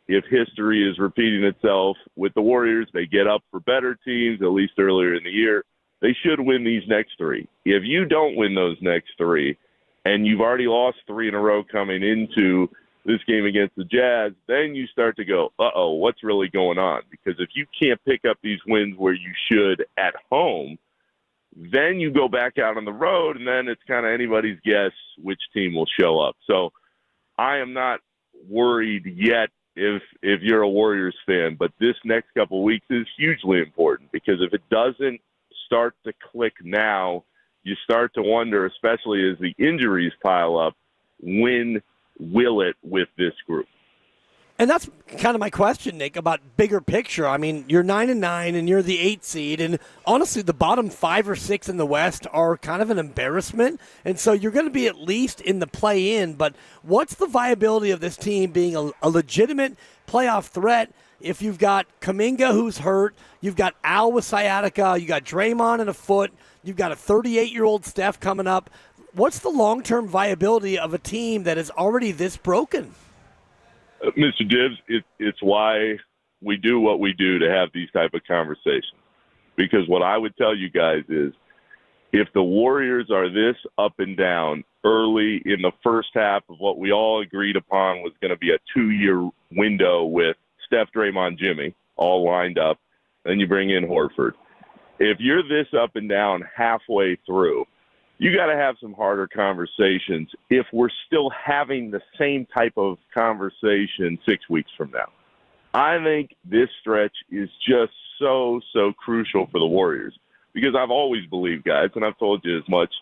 if history is repeating itself with the Warriors, they get up for better teams, at least earlier in the year. They should win these next 3. If you don't win those next 3, and you've already lost 3 in a row coming into this game against the Jazz, then you start to go, uh-oh, what's really going on? Because if you can't pick up these wins where you should at home, then you go back out on the road, and then it's kind of anybody's guess which team will show up. So I am not worried yet if you're a Warriors fan, but this next couple of weeks is hugely important, because if it doesn't start to click now, you start to wonder, especially as the injuries pile up, when will it with this group? And that's kind of my question, Nick, about bigger picture. I mean, you're 9-9 and you're the 8th seed, and honestly, the bottom 5 or 6 in the West are kind of an embarrassment, and so you're going to be at least in the play-in. But what's the viability of this team being a legitimate playoff threat if you've got Kuminga who's hurt, you've got Al with sciatica, you got Draymond in a foot, you've got a 38-year-old Steph coming up? What's the long-term viability of a team that is already this broken? Mr. Dibbs, it's why we do what we do to have these type of conversations. Because what I would tell you guys is, if the Warriors are this up and down early in the first half of what we all agreed upon was going to be a 2-year window with Steph, Draymond, Jimmy all lined up, then you bring in Horford. If you're this up and down halfway through, you got to have some harder conversations if we're still having the same type of conversation 6 weeks from now. I think this stretch is just so crucial for the Warriors because I've always believed, guys, and I've told you as much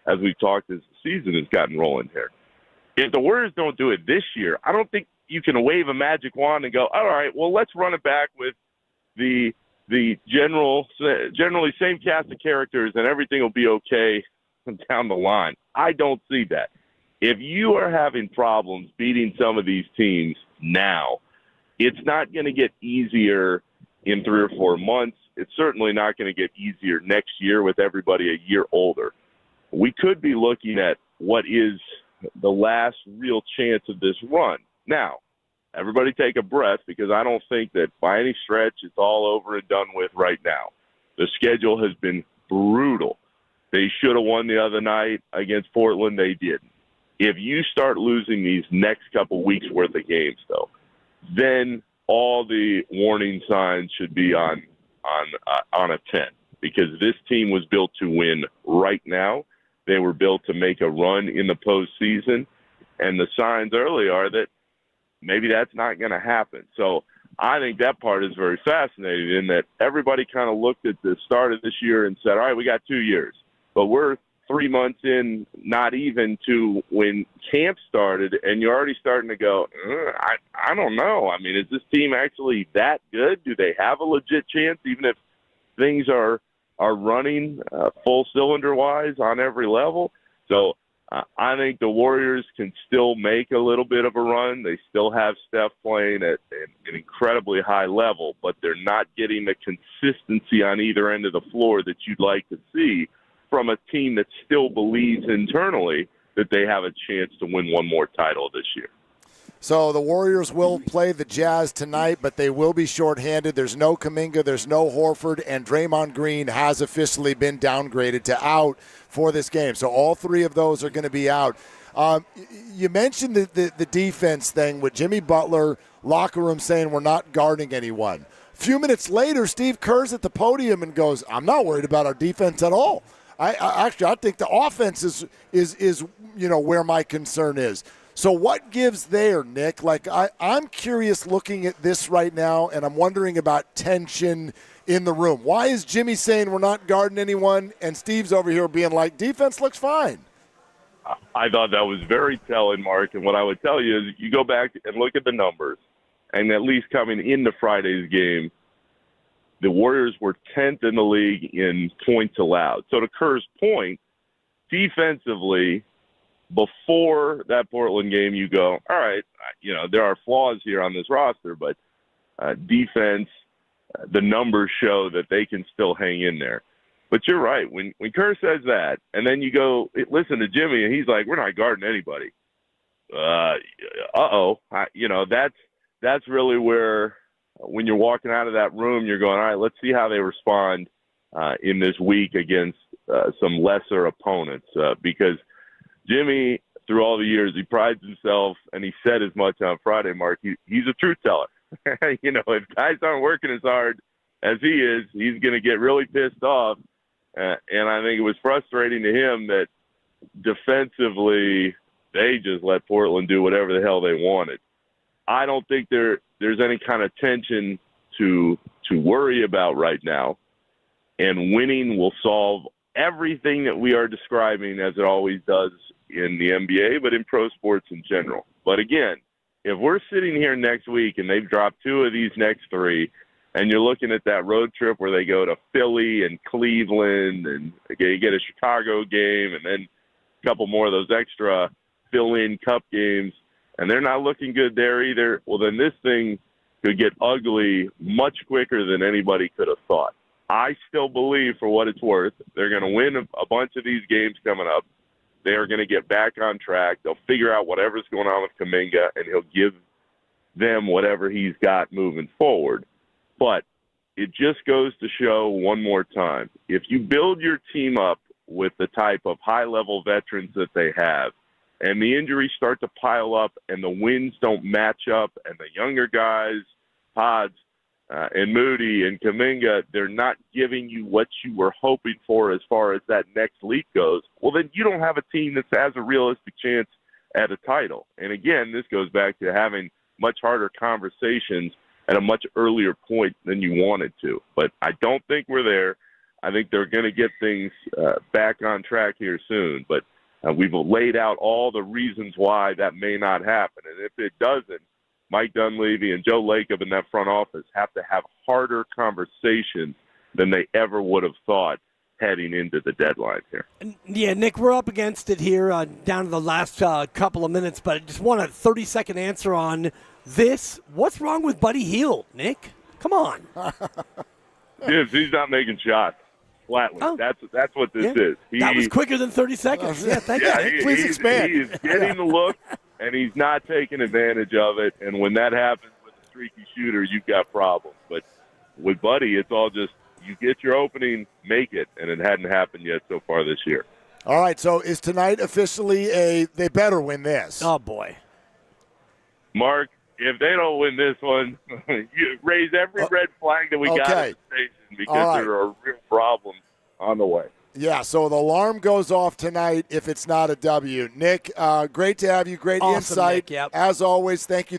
as we've talked as the season has gotten rolling here. If the Warriors don't do it this year, I don't think you can wave a magic wand and go, all right, well, let's run it back with the generally same cast of characters and everything will be okay down the line. I don't see that. If you are having problems beating some of these teams now, it's not going to get easier in 3 or 4 months. It's certainly not going to get easier next year with everybody a year older. We could be looking at what is the last real chance of this run. Now, everybody take a breath because I don't think that by any stretch it's all over and done with right now. The schedule has been brutal. They should have won the other night against Portland. They didn't. If you start losing these next couple weeks worth of games, though, then all the warning signs should be on a 10 because this team was built to win right now. They were built to make a run in the postseason, and the signs early are that maybe that's not going to happen. So I think that part is very fascinating in that everybody kind of looked at the start of this year and said, all right, we got 2 years, but we're 3 months in, not even to when camp started, and you're already starting to go, I don't know. I mean, is this team actually that good? Do they have a legit chance, even if things are running full cylinder-wise on every level? So I think the Warriors can still make a little bit of a run. They still have Steph playing at an incredibly high level, but they're not getting the consistency on either end of the floor that you'd like to see from a team that still believes internally that they have a chance to win one more title this year. So the Warriors will play the Jazz tonight, but they will be shorthanded. There's no Kuminga, there's no Horford, and Draymond Green has officially been downgraded to out for this game. So all 3 of those are going to be out. You mentioned the defense thing with Jimmy Butler, locker room saying we're not guarding anyone. A few minutes later, Steve Kerr's at the podium and goes, I'm not worried about our defense at all. I think the offense is where my concern is. So what gives there, Nick? Like I'm curious looking at this right now, and I'm wondering about tension in the room. Why is Jimmy saying we're not guarding anyone, and Steve's over here being like, defense looks fine? I thought that was very telling, Mark. And what I would tell you is you go back and look at the numbers, and at least coming into Friday's game, the Warriors were 10th in the league in points allowed. So to Kerr's point, defensively, before that Portland game, you go, all right, there are flaws here on this roster, but defense, the numbers show that they can still hang in there. But you're right. When Kerr says that, and then you go listen to Jimmy, and he's like, we're not guarding anybody. That's really where when you're walking out of that room, you're going, all right, let's see how they respond in this week against some lesser opponents. Because Jimmy, through all the years, he prides himself, and he said as much on Friday, Mark, he's a truth teller. If guys aren't working as hard as he is, he's going to get really pissed off. And I think it was frustrating to him that defensively they just let Portland do whatever the hell they wanted. I don't think there's any kind of tension to worry about right now, and winning will solve everything that we are describing as it always does in the NBA, but in pro sports in general. But again, if we're sitting here next week and they've dropped 2 of these next 3, and you're looking at that road trip where they go to Philly and Cleveland and you get a Chicago game and then a couple more of those extra fill-in cup games, and they're not looking good there either, well, then this thing could get ugly much quicker than anybody could have thought. I still believe, for what it's worth, they're going to win a bunch of these games coming up. They are going to get back on track. They'll figure out whatever's going on with Kuminga, and he'll give them whatever he's got moving forward. But it just goes to show one more time, if you build your team up with the type of high-level veterans that they have, and the injuries start to pile up and the wins don't match up, and the younger guys, Pods and Moody and Kuminga, they're not giving you what you were hoping for as far as that next leap goes, well, then you don't have a team that has a realistic chance at a title. And again, this goes back to having much harder conversations at a much earlier point than you wanted to. But I don't think we're there. I think they're going to get things back on track here soon. But we've laid out all the reasons why that may not happen. And if it doesn't, Mike Dunleavy and Joe Lacob in that front office have to have harder conversations than they ever would have thought heading into the deadline here. Yeah, Nick, we're up against it here down to the last couple of minutes, but I just want a 30-second answer on this. What's wrong with Buddy Hield, Nick? Come on. He's not making shots. Flatly. Oh. That's what this is. That was quicker than 30 seconds. Thank you. Please expand. He is getting the look, and he's not taking advantage of it. And when that happens with a streaky shooter, you've got problems. But with Buddy, it's all just you get your opening, make it, and it hadn't happened yet so far this year. All right, so is tonight officially they better win this? Oh, boy. Mark, if they don't win this one, you raise every red flag that we got at the station because there are real problems on the way. Yeah, so the alarm goes off tonight if it's not a W. Nick, great to have you. Great insight. Nick, yep. As always, thank you.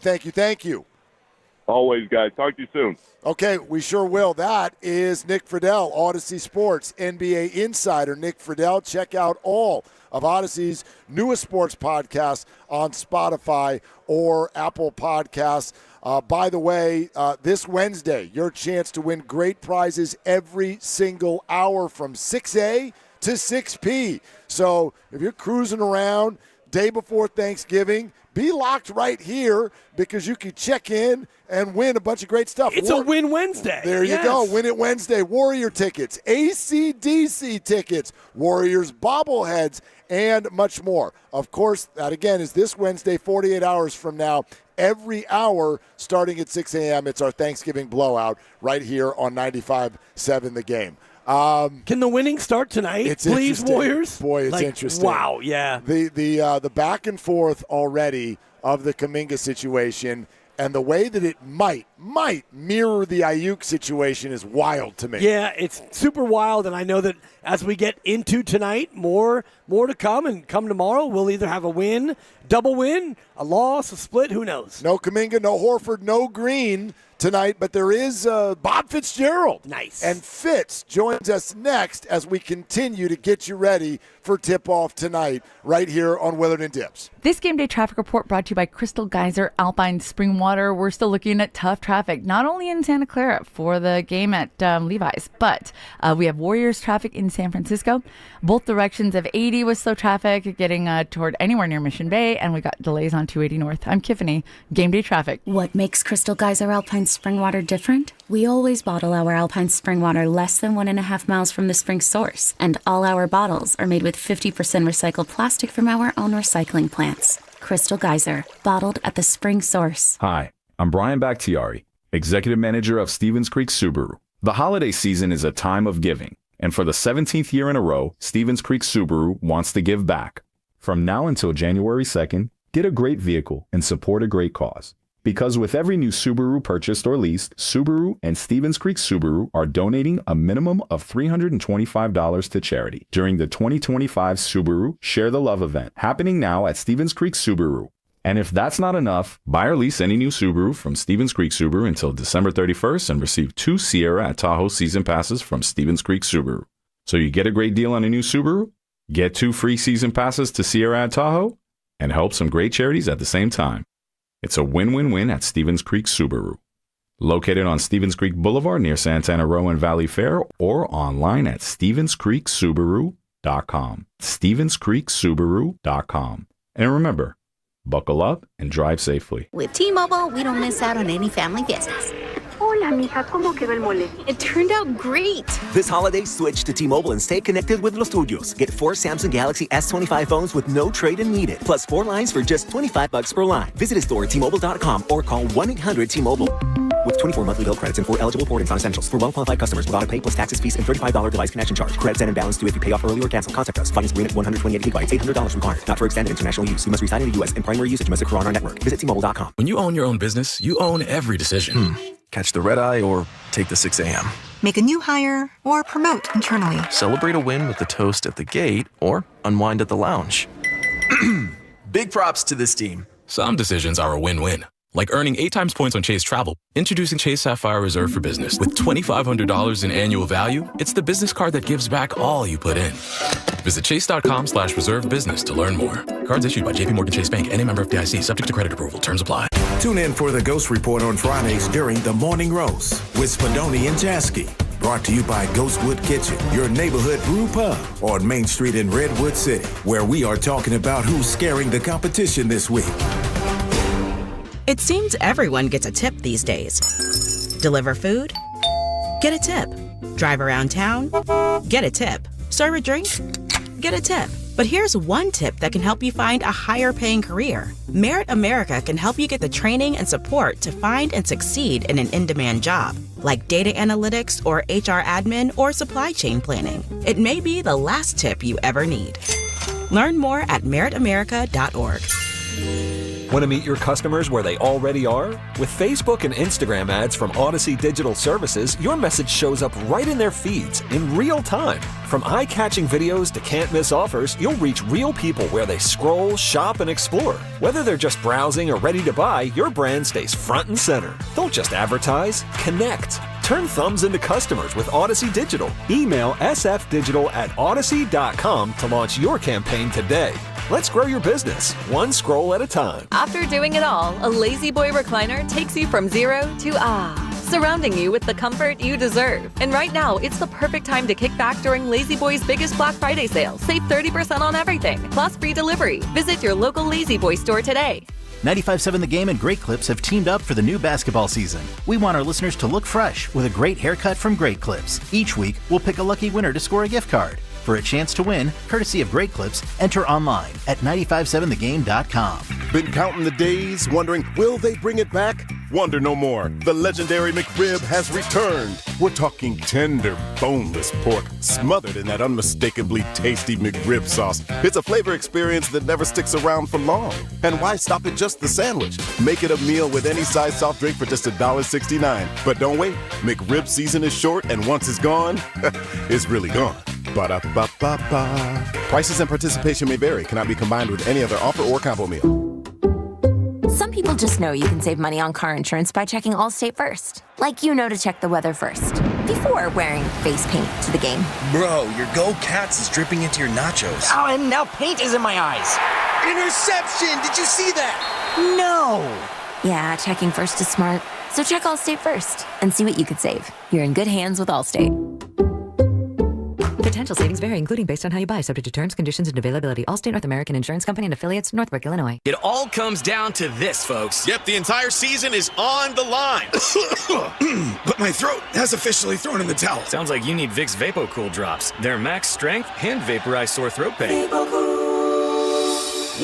Always, guys. Talk to you soon. Okay, we sure will. That is Nick Friedel, Odyssey Sports, NBA insider Nick Friedel. Check out all of Odyssey's newest sports podcasts on Spotify or Apple Podcasts. By the way, this Wednesday, your chance to win great prizes every single hour from 6A to 6P. So if you're cruising around day before Thanksgiving, be locked right here because you can check in and win a bunch of great stuff. It's a Win Wednesday. There you go. Win it Wednesday. Warrior tickets, AC/DC tickets, Warriors bobbleheads, and much more. Of course, that again is this Wednesday, 48 hours from now. Every hour starting at 6 a.m. It's our Thanksgiving blowout right here on 95.7 The Game. Can the winning start tonight, please, Warriors? Boy, it's interesting. Wow, yeah. The back and forth already of the Kuminga situation and the way that it might mirror the Aayuk situation is wild to me. Yeah, it's super wild, and I know that as we get into tonight, more to come, and come tomorrow, we'll either have a win, double win, a loss, a split, who knows? No Kuminga, no Horford, no Green tonight, but there is Bob Fitzgerald. Nice. And Fitz joins us next as we continue to get you ready for tip-off tonight right here on Willard and Dips. This game day traffic report brought to you by Crystal Geyser Alpine Spring Water. We're still looking at tough traffic, not only in Santa Clara for the game at Levi's, but we have Warriors traffic in San Francisco. Both directions of 80 was slow traffic getting toward anywhere near Mission Bay, and we got delays on 280 North. I'm Kiffany, game day traffic. What makes Crystal Geyser Alpine Spring Water different? We always bottle our Alpine Spring Water less than 1.5 miles from the spring source, and all our bottles are made with 50% recycled plastic from our own recycling plants. Crystal Geyser, bottled at the spring source. Hi, I'm Brian Bakhtiari, Executive Manager of Stevens Creek Subaru. The holiday season is a time of giving, and for the 17th year in a row, Stevens Creek Subaru wants to give back. From now until January 2nd, get a great vehicle and support a great cause. Because with every new Subaru purchased or leased, Subaru and Stevens Creek Subaru are donating a minimum of $325 to charity during the 2025 Subaru Share the Love event, happening now at Stevens Creek Subaru. And if that's not enough, buy or lease any new Subaru from Stevens Creek Subaru until December 31st and receive 2 Sierra at Tahoe season passes from Stevens Creek Subaru. So you get a great deal on a new Subaru, get 2 free season passes to Sierra at Tahoe, and help some great charities at the same time. It's a win-win-win at Stevens Creek Subaru. Located on Stevens Creek Boulevard near Santana Row and Valley Fair, or online at StevensCreekSubaru.com. StevensCreekSubaru.com. And remember, buckle up and drive safely. With T-Mobile, we don't miss out on any family visits. Hola, mija, ¿cómo quedó el mole? It turned out great. This holiday, switch to T-Mobile and stay connected with los tuyos. Get 4 Samsung Galaxy S25 phones with no trade-in needed, plus 4 lines for just $25 per line. Visit a store at T-Mobile.com or call 1-800-T-Mobile. With 24 monthly bill credits and 4 eligible port-ins on essentials. For well-qualified customers with auto-pay plus taxes, fees, and $35 device connection charge. Credits and balance due if you pay off early or cancel. Contact us. Finance agreement 128 gigabytes, $800 required. Not for extended international use. You must reside in the U.S. and primary usage must occur on our network. Visit T-Mobile.com. When you own your own business, you own every decision. Catch the red eye or take the 6 a.m. Make a new hire or promote internally. Celebrate a win with the toast at the gate or unwind at the lounge. Big props to this team. Some decisions are a win-win, like earning 8 times points on Chase Travel. Introducing Chase Sapphire Reserve for Business. With $2,500 in annual value, it's the business card that gives back all you put in. Visit chase.com/reserve business to learn more. Cards issued by JPMorgan Chase Bank, any member FDIC, subject to credit approval. Terms apply. Tune in for the Ghost Report on Fridays during the Morning Roast with Spadoni and Jasky. Brought to you by Ghostwood Kitchen, your neighborhood brew pub on Main Street in Redwood City, where we are talking about who's scaring the competition this week. It seems everyone gets a tip these days. Deliver food? Get a tip. Drive around town? Get a tip. Serve a drink? Get a tip. But here's one tip that can help you find a higher paying career. Merit America can help you get the training and support to find and succeed in an in-demand job, like data analytics or HR admin or supply chain planning. It may be the last tip you ever need. Learn more at meritamerica.org. Want to meet your customers where they already are? With Facebook and Instagram ads from Odyssey Digital Services, your message shows up right in their feeds in real time. From eye-catching videos to can't-miss offers, you'll reach real people where they scroll, shop, and explore. Whether they're just browsing or ready to buy, your brand stays front and center. Don't just advertise, connect. Turn thumbs into customers with Odyssey Digital. Email sfdigital@odyssey.com to launch your campaign today. Let's grow your business, one scroll at a time. After doing it all, a Lazy Boy recliner takes you from 0 to surrounding you with the comfort you deserve. And right now, it's the perfect time to kick back during Lazy Boy's biggest Black Friday sale. Save 30% on everything, plus free delivery. Visit your local Lazy Boy store today. 95.7 The Game and Great Clips have teamed up for the new basketball season. We want our listeners to look fresh with a great haircut from Great Clips. Each week, we'll pick a lucky winner to score a gift card. For a chance to win, courtesy of Great Clips, enter online at 957thegame.com. Been counting the days, wondering, will they bring it back? Wonder no more. The legendary McRib has returned. We're talking tender, boneless pork, smothered in that unmistakably tasty McRib sauce. It's a flavor experience that never sticks around for long. And why stop at just the sandwich? Make it a meal with any size soft drink for just $1.69. But don't wait. McRib season is short, and once it's gone, it's really gone. Ba-da-ba-ba-ba. Prices and participation may vary. Cannot be combined with any other offer or combo meal. Some people just know you can save money on car insurance by checking Allstate first. Like you know to check the weather first, before wearing face paint to the game. Bro, your Go Cats is dripping into your nachos. Oh, and now paint is in my eyes. Interception! Did you see that? No! Yeah, checking first is smart. So check Allstate first and see what you could save. You're in good hands with Allstate. Potential savings vary, including based on how you buy, subject to terms, conditions, and availability. Allstate North American Insurance Company and affiliates, Northbrook, Illinois. It all comes down to this, folks. Yep, the entire season is on the line. But my throat has officially thrown in the towel. Sounds like you need Vicks VapoCool drops. They're max strength and vaporize sore throat pain.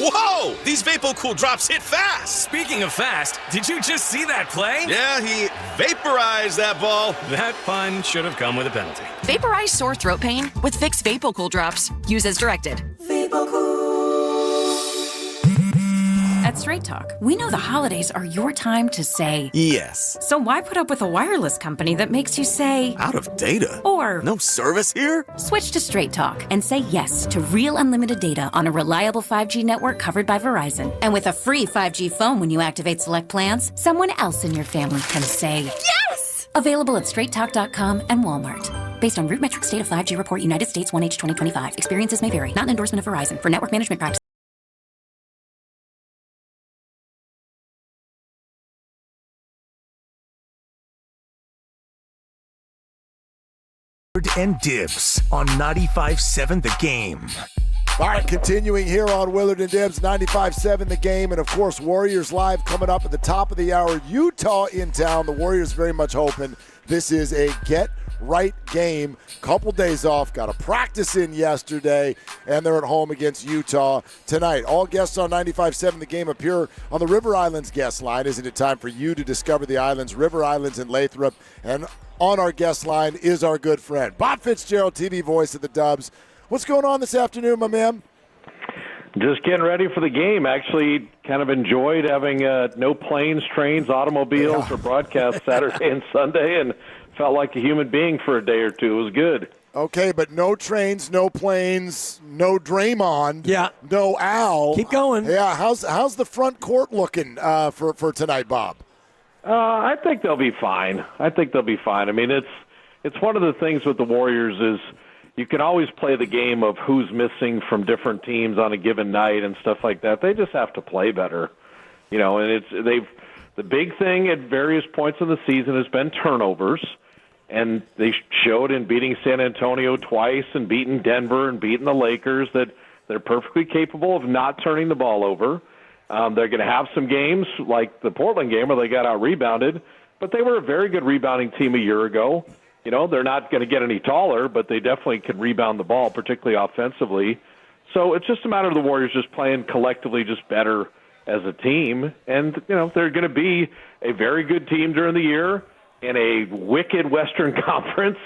Whoa! These VapoCool drops hit fast! Speaking of fast, did you just see that play? Yeah, he vaporized that ball. That pun should have come with a penalty. Vaporize sore throat pain with Vicks VapoCool drops. Use as directed. At Straight Talk, we know the holidays are your time to say yes. So why put up with a wireless company that makes you say out of data? Or no service here? Switch to Straight Talk and say yes to real unlimited data on a reliable 5G network covered by Verizon. And with a free 5G phone when you activate select plans, someone else in your family can say yes! Available at straighttalk.com and Walmart. Based on RootMetrics Data 5G Report United States 1H 2025. Experiences may vary. Not an endorsement of Verizon. For network management practices. And Dibs on 95.7 The Game. All right, continuing here on Willard and Dibs, 95.7 The Game, and of course Warriors Live coming up at the top of the hour. Utah in town. The Warriors very much hoping this is a get-right game. Couple days off, got a practice in yesterday, and they're at home against Utah tonight. All guests on 95.7 The Game appear on the River Islands guest line. Isn't it time for you to discover the islands, River Islands and Lathrop? And on our guest line is our good friend, Bob Fitzgerald, TV voice of the Dubs. What's going on this afternoon, my man? Just getting ready for the game. Actually, kind of enjoyed having no planes, trains, automobiles, or broadcast Saturday and Sunday, and felt like a human being for a day or two. It was good. Okay, but no trains, no planes, no Draymond. Yeah. No Al. Keep going. Yeah, how's the front court looking for tonight, Bob? I think they'll be fine. I mean, it's one of the things with the Warriors is you can always play the game of who's missing from different teams on a given night and stuff like that. They just have to play better, and the big thing at various points in the season has been turnovers, and they showed in beating San Antonio twice and beating Denver and beating the Lakers that they're perfectly capable of not turning the ball over. They're going to have some games like the Portland game where they got out-rebounded, but they were a very good rebounding team a year ago. They're not going to get any taller, but they definitely can rebound the ball, particularly offensively. So it's just a matter of the Warriors just playing collectively just better as a team. And, they're going to be a very good team during the year in a wicked Western Conference.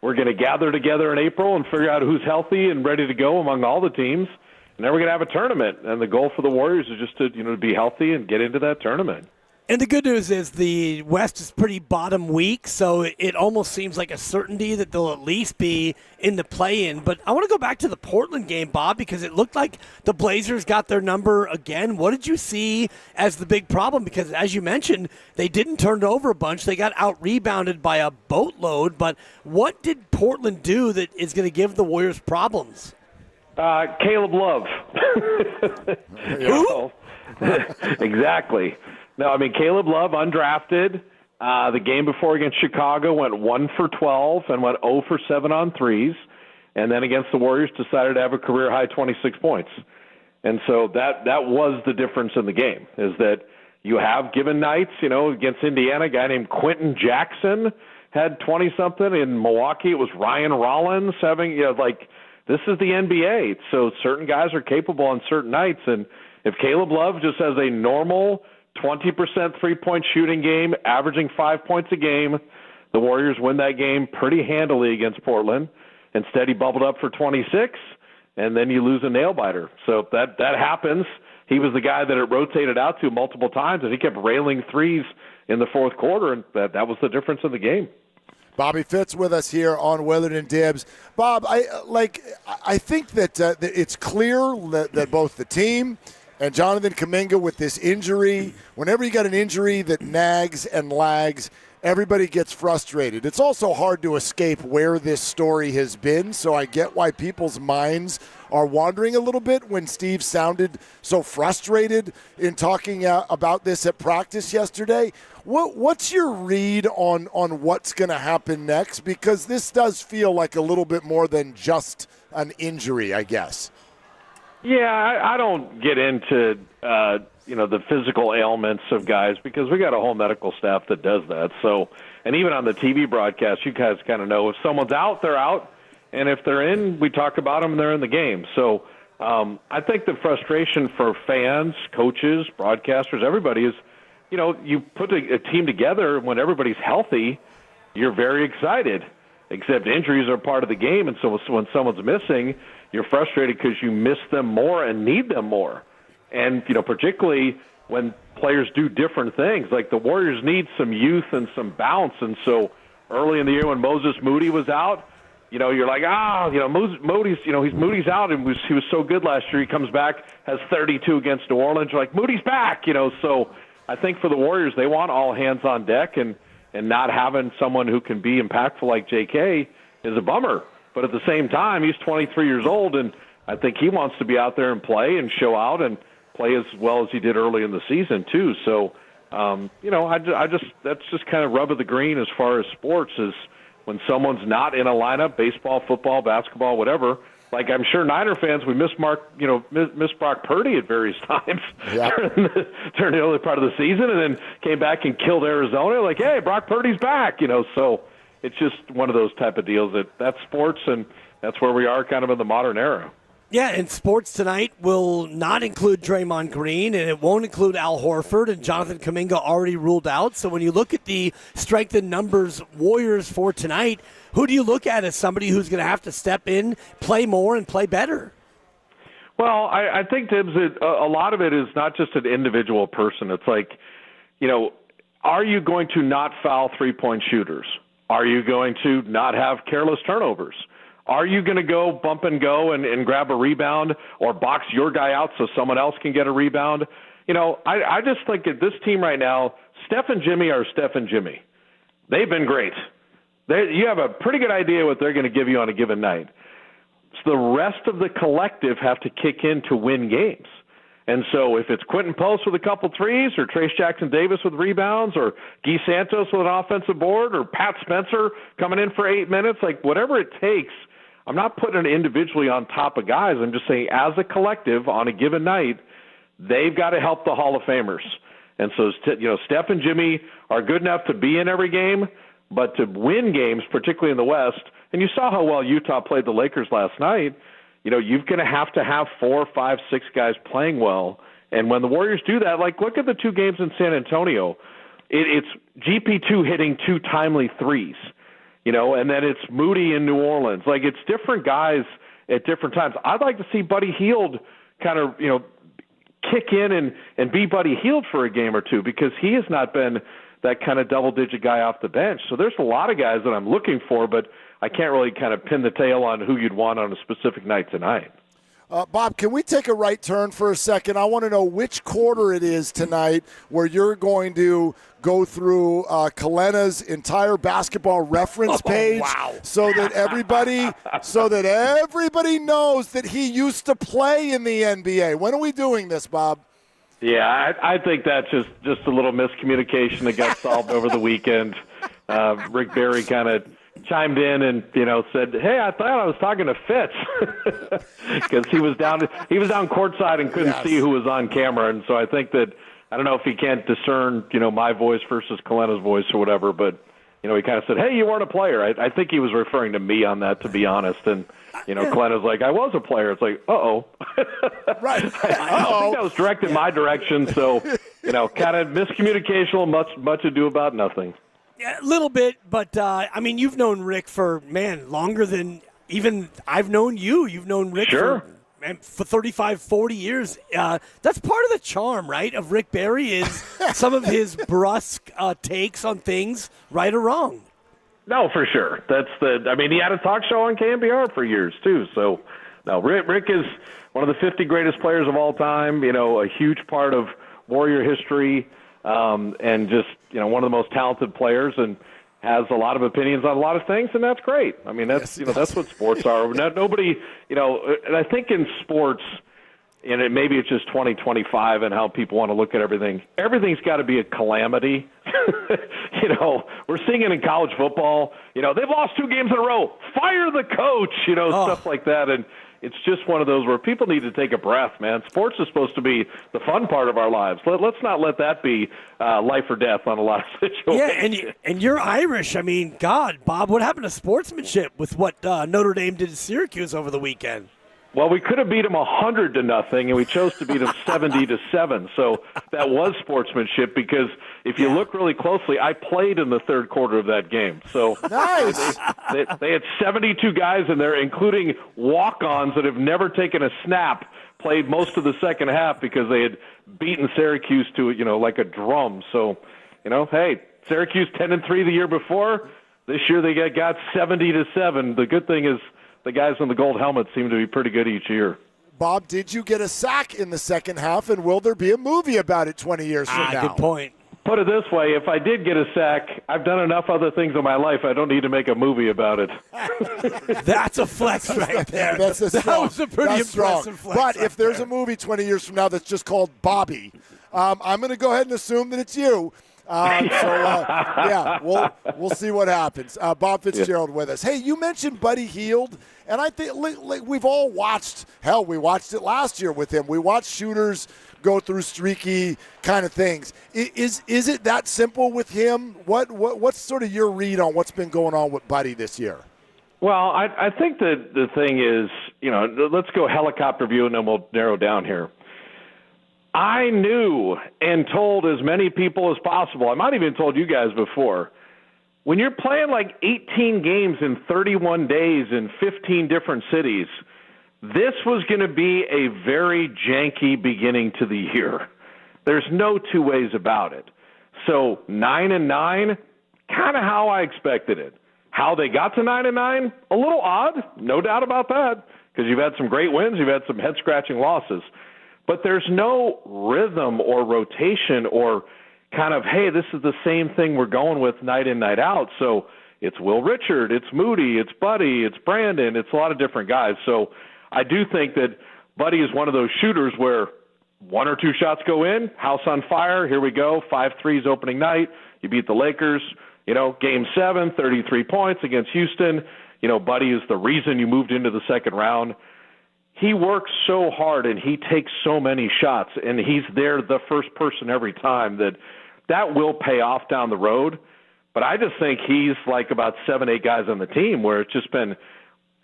We're going to gather together in April and figure out who's healthy and ready to go among all the teams. And then we're going to have a tournament. And the goal for the Warriors is just to, to be healthy and get into that tournament. And the good news is the West is pretty bottom weak, so it almost seems like a certainty that they'll at least be in the play-in. But I want to go back to the Portland game, Bob, because it looked like the Blazers got their number again. What did you see as the big problem? Because, as you mentioned, they didn't turn it over a bunch. They got out-rebounded by a boatload. But what did Portland do that is going to give the Warriors problems? Caleb Love. Who? Exactly. No, I mean, Caleb Love, undrafted. The game before against Chicago went 1 for 12 and went 0 for 7 on threes. And then against the Warriors decided to have a career-high 26 points. And so that was the difference in the game, is that you have given nights, against Indiana, a guy named Quentin Jackson had 20-something. In Milwaukee, it was Ryan Rollins having, this is the NBA. So certain guys are capable on certain nights. And if Caleb Love just has a normal 20% three-point shooting game, averaging 5 points a game, the Warriors win that game pretty handily against Portland. Instead, he bubbled up for 26, and then you lose a nail-biter. So that happens. He was the guy that it rotated out to multiple times, and he kept railing threes in the fourth quarter, and that was the difference in the game. Bobby Fitz with us here on Willard and Dibs. Bob, I think that it's clear that both the team and Jonathan Kuminga with this injury, whenever you got an injury that nags and lags, everybody gets frustrated. It's also hard to escape where this story has been, so I get why people's minds are wandering a little bit when Steve sounded so frustrated in talking about this at practice yesterday. What's your read on what's going to happen next? Because this does feel like a little bit more than just an injury, I guess. Yeah, I don't get into the physical ailments of guys because we got a whole medical staff that does that. So, and even on the TV broadcast, you guys kind of know if someone's out, they're out, and if they're in, we talk about them and they're in the game. So, I think the frustration for fans, coaches, broadcasters, everybody is, you put a team together when everybody's healthy, you're very excited. Except injuries are part of the game, and so when someone's missing, you're frustrated because you miss them more and need them more. And, particularly when players do different things, like the Warriors need some youth and some bounce. And so early in the year when Moses Moody was out, you're like, Moody's out, and he was so good last year. He comes back, has 32 against New Orleans. You're like, Moody's back, So I think for the Warriors, they want all hands on deck, and not having someone who can be impactful like J.K. is a bummer. But at the same time, he's 23 years old, and I think he wants to be out there and play and show out and play as well as he did early in the season too. So, that's just kind of rub of the green as far as sports is when someone's not in a lineup, baseball, football, basketball, whatever. Like I'm sure Niner fans, we miss Brock Purdy at various times during the early part of the season, and then came back and killed Arizona. Like, hey, Brock Purdy's back, So it's just one of those type of deals that's sports, and that's where we are kind of in the modern era. Yeah, and sports tonight will not include Draymond Green, and it won't include Al Horford, and Jonathan Kuminga already ruled out. So when you look at the strength in numbers Warriors for tonight, who do you look at as somebody who's going to have to step in, play more, and play better? Well, I think, Tibbs, a lot of it is not just an individual person. It's like, are you going to not foul three-point shooters? Are you going to not have careless turnovers? Are you going to go bump and go and grab a rebound or box your guy out so someone else can get a rebound? I just think that this team right now, Steph and Jimmy are Steph and Jimmy. They've been great. You have a pretty good idea what they're going to give you on a given night. So the rest of the collective have to kick in to win games. And so if it's Quentin Post with a couple threes or Trace Jackson-Davis with rebounds or Guy Santos with an offensive board or Pat Spencer coming in for 8 minutes, like whatever it takes, I'm not putting it individually on top of guys. I'm just saying as a collective on a given night, they've got to help the Hall of Famers. And so, Steph and Jimmy are good enough to be in every game, but to win games, particularly in the West, and you saw how well Utah played the Lakers last night, you're going to have 4, 5, 6 guys playing well. And when the Warriors do that, like look at the 2 games in San Antonio. It's GP2 hitting 2 timely threes, and then it's Moody in New Orleans. Like it's different guys at different times. I'd like to see Buddy Hield kind of, kick in and be Buddy Hield for a game or two because he has not been that kind of double-digit guy off the bench. So there's a lot of guys that I'm looking for, but I can't really kind of pin the tail on who you'd want on a specific night tonight. Bob, can we take a right turn for a second? I want to know which quarter it is tonight where you're going to go through Kalena's entire basketball reference page so that everybody knows that he used to play in the NBA. When are we doing this, Bob? Yeah, I think that's just a little miscommunication that got solved over the weekend. Rick Barry kind of chimed in and said, "Hey, I thought I was talking to Fitz," because he was down courtside and couldn't see who was on camera, and so I think that I don't know if he can't discern my voice versus Kalena's voice or whatever, but he kind of said, "Hey, you weren't a player." I think he was referring to me on that, to be honest, and Kalena's like, "I was a player." It's like, uh-oh. Right. I think that was directed my direction, so kind of miscommunication, much ado about nothing. Yeah, a little bit, but you've known Rick for longer than even I've known you. You've known Rick for 35, 40 years. That's part of the charm, right, of Rick Barry is some of his brusque takes on things, right or wrong. No, for sure. He had a talk show on KNBR for years too. So, no, Rick is one of the 50 greatest players of all time. A huge part of Warrior history. And just, one of the most talented players and has a lot of opinions on a lot of things, and that's great. That's what sports are. Nobody, and I think in sports, and maybe it's just 2025 and how people want to look at everything. Everything's got to be a calamity. We're seeing it in college football. They've lost 2 games in a row. Fire the coach, stuff like that. And it's just one of those where people need to take a breath, man. Sports is supposed to be the fun part of our lives. Let's not let that be life or death on a lot of situations. Yeah, and you're Irish. God, Bob, what happened to sportsmanship with what Notre Dame did to Syracuse over the weekend? Well, we could have beat them 100-0, and we chose to beat them 70-7. So that was sportsmanship because if you look really closely, I played in the third quarter of that game. So nice. They had 72 guys in there, including walk-ons that have never taken a snap, played most of the second half because they had beaten Syracuse to like a drum. So, hey, Syracuse 10-3 the year before. This year they got 70-7. The good thing is, the guys in the gold helmets seem to be pretty good each year. Bob, did you get a sack in the second half, and will there be a movie about it 20 years from now? Good point. Put it this way, if I did get a sack, I've done enough other things in my life, I don't need to make a movie about it. That's a flex right there. That was a pretty impressive flex. But if there's a movie 20 years from now that's just called Bobby, I'm going to go ahead and assume that it's you. We'll see what happens. Bob Fitzgerald with us. Hey, you mentioned Buddy Hield, and I think we've all watched. Hell, we watched it last year with him. We watched shooters go through streaky kind of things. Is it that simple with him? What's sort of your read on what's been going on with Buddy this year? Well, I think that the thing is, let's go helicopter view, and then we'll narrow down here. I knew and told as many people as possible, I might have even told you guys before, when you're playing like 18 games in 31 days in 15 different cities, this was going to be a very janky beginning to the year. There's no two ways about it. So 9-9, kind of how I expected it. How they got to 9-9, a little odd, no doubt about that, because you've had some great wins, you've had some head-scratching losses. But there's no rhythm or rotation or kind of, hey, this is the same thing we're going with night in, night out. So it's Will Richard, it's Moody, it's Buddy, it's Brandon, it's a lot of different guys. So I do think that Buddy is one of those shooters where one or two shots go in, house on fire, here we go, 5 threes opening night, you beat the Lakers, Game 7, 33 points against Houston. Buddy is the reason you moved into the second round. He works so hard and he takes so many shots, and he's there the first person every time that will pay off down the road. But I just think he's like about 7, 8 guys on the team where it's just been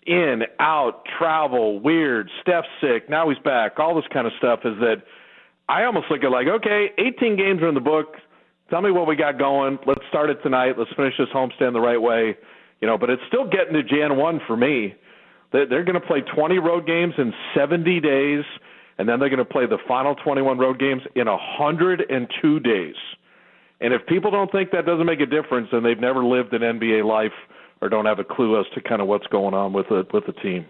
in, out, travel, weird, Steph's sick, now he's back, all this kind of stuff is that I almost look at like, okay, 18 games are in the book. Tell me what we got going. Let's start it tonight. Let's finish this homestand the right way. But it's still getting to Jan 1 for me. They're going to play 20 road games in 70 days, and then they're going to play the final 21 road games in 102 days. And if people don't think that doesn't make a difference, then they've never lived an NBA life or don't have a clue as to kind of what's going on with the team.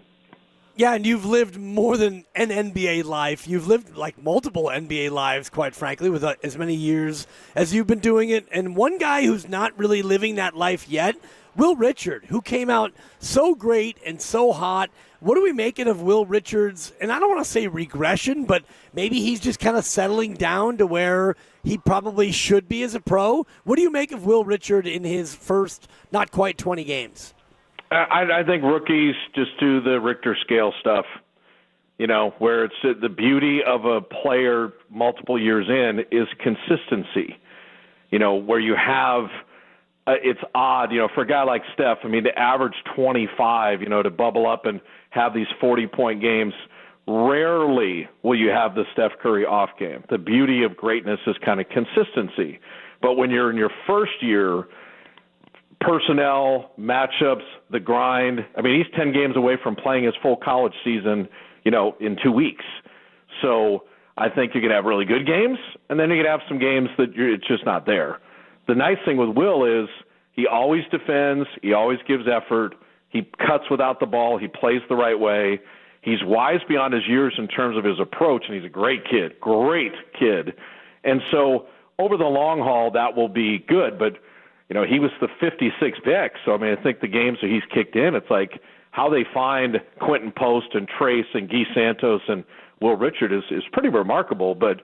Yeah, and you've lived more than an NBA life. You've lived like multiple NBA lives, quite frankly, with as many years as you've been doing it. And one guy who's not really living that life yet, Will Richard, who came out so great and so hot. What are we making of Will Richard's, and I don't want to say regression, but maybe he's just kind of settling down to where he probably should be as a pro? What do you make of Will Richard in his first not quite 20 games? I think rookies just do the Richter scale stuff, where it's the beauty of a player multiple years in is consistency, where you have it's odd, for a guy like Steph, to average 25, to bubble up and have these 40-point games, rarely will you have the Steph Curry off game. The beauty of greatness is kind of consistency. But when you're in your first year, personnel, matchups, the grind. He's 10 games away from playing his full college season, in 2 weeks. So I think you could have really good games, and then you could have some games that it's just not there. The nice thing with Will is he always defends, he always gives effort, he cuts without the ball, he plays the right way. He's wise beyond his years in terms of his approach, and he's a great kid. And so over the long haul, that will be good, but he was the 56th pick, so I think the games that he's kicked in, it's like how they find Quentin Post and Trace and Guy Santos and Will Richard is pretty remarkable. But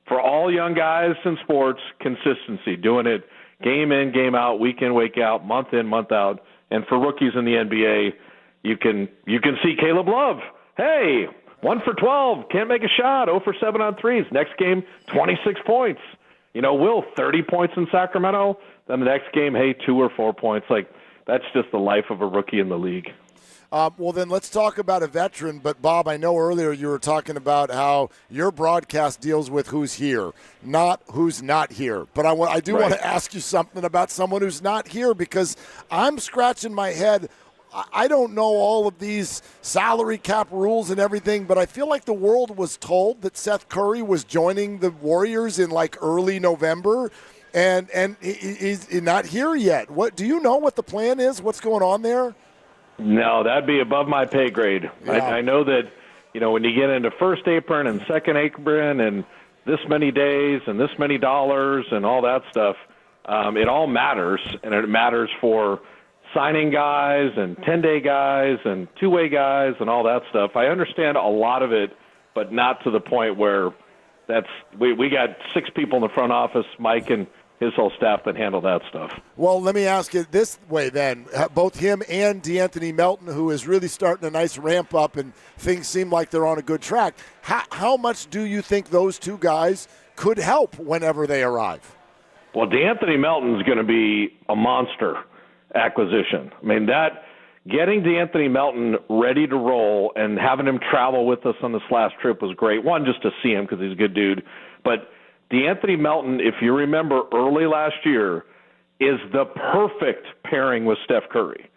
for all young guys in sports, consistency, doing it game in, game out, week in, week out, month in, month out. And for rookies in the NBA, you can see Caleb Love. Hey, 1 for 12, can't make a shot, 0 for 7 on threes. Next game, 26 points. Will, 30 points in Sacramento. Then the next game, hey, 2 or 4 points. That's just the life of a rookie in the league. Well, then let's talk about a veteran. But, Bob, I know earlier you were talking about how your broadcast deals with who's here, not who's not here. But I do want to ask you something about someone who's not here because I'm scratching my head. I don't know all of these salary cap rules and everything, but I feel like the world was told that Seth Curry was joining the Warriors in early November. And he's not here yet. What do you know what the plan is? What's going on there? No, that'd be above my pay grade. Yeah. I know that, when you get into first apron and second apron and this many days and this many dollars and all that stuff, it all matters, and it matters for signing guys and 10-day guys and two-way guys and all that stuff. I understand a lot of it, but not to the point where we got 6 people in the front office, Mike and his whole staff, that handle that stuff. Well, let me ask it this way then. Both him and DeAnthony Melton, who is really starting a nice ramp up and things seem like they're on a good track, how much do you think those two guys could help whenever they arrive? Well, DeAnthony Melton's going to be a monster acquisition. Getting DeAnthony Melton ready to roll and having him travel with us on this last trip was great. One, just to see him because he's a good dude. But DeAnthony Melton, if you remember early last year, is the perfect pairing with Steph Curry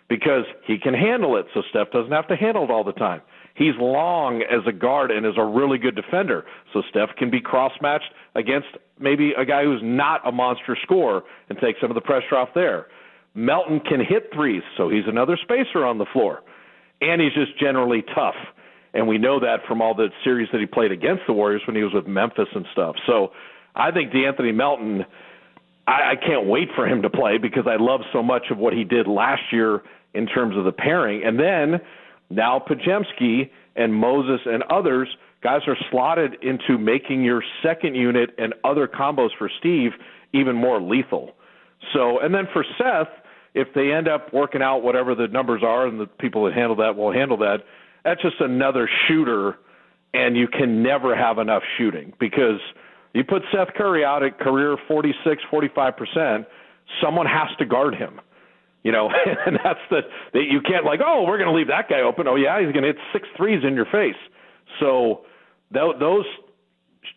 because he can handle it, so Steph doesn't have to handle it all the time. He's long as a guard and is a really good defender, so Steph can be cross-matched against maybe a guy who's not a monster scorer and take some of the pressure off there. Melton can hit threes, so he's another spacer on the floor. And he's just generally tough. And we know that from all the series that he played against the Warriors when he was with Memphis and stuff. So I think DeAnthony Melton, I can't wait for him to play because I love so much of what he did last year in terms of the pairing. And then now Podziemski and Moses and others, guys are slotted into making your second unit and other combos for Steve even more lethal. So, and then for Seth, if they end up working out whatever the numbers are and the people that handle that will handle that, that's just another shooter, and you can never have enough shooting because you put Seth Curry out at career 46, 45%, someone has to guard him. You know, and that's you can't like, oh, we're going to leave that guy open. Oh, yeah, he's going to hit 6 threes in your face. So those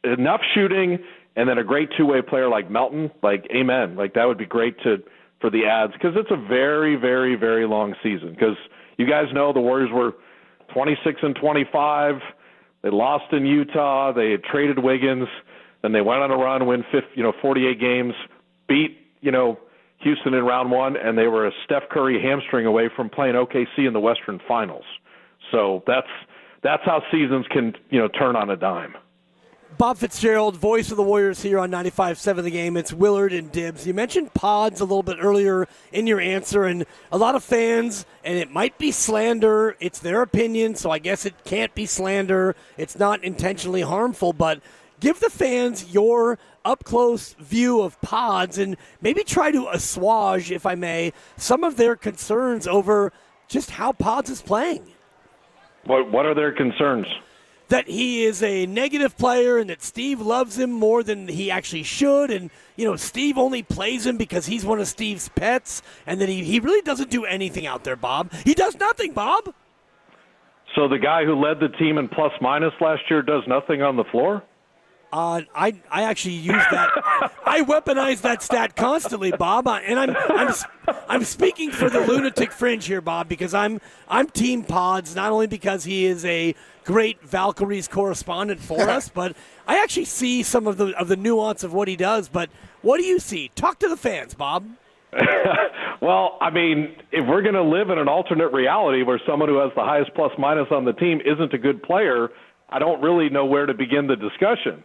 enough shooting and then a great two-way player like Melton, like, amen. Like, that would be great for the ads because it's a very, very, very long season because you guys know the Warriors were 26-25. They lost in Utah. They had traded Wiggins. Then they went on a run, win 48 games, beat, Houston in round 1, and they were a Steph Curry hamstring away from playing OKC in the Western Finals. So that's how seasons can, turn on a dime. Bob Fitzgerald, voice of the Warriors here on 95.7 The Game. It's Willard and Dibbs. You mentioned pods a little bit earlier in your answer, and a lot of fans, and it might be slander. It's their opinion, so I guess it can't be slander. It's not intentionally harmful, but give the fans your up-close view of pods and maybe try to assuage, if I may, some of their concerns over just how pods is playing. What are their concerns? That he is a negative player and that Steve loves him more than he actually should. And, Steve only plays him because he's one of Steve's pets and that he really doesn't do anything out there, Bob. He does nothing, Bob. So the guy who led the team in plus-minus last year does nothing on the floor? I actually use that. I weaponize that stat constantly, Bob. And I'm speaking for the lunatic fringe here, Bob, because I'm team pods, not only because he is a great Valkyries correspondent for us, but I actually see some of the nuance of what he does. But what do you see? Talk to the fans, Bob. Well, I mean, if we're going to live in an alternate reality where someone who has the highest plus-minus on the team isn't a good player, I don't really know where to begin the discussion.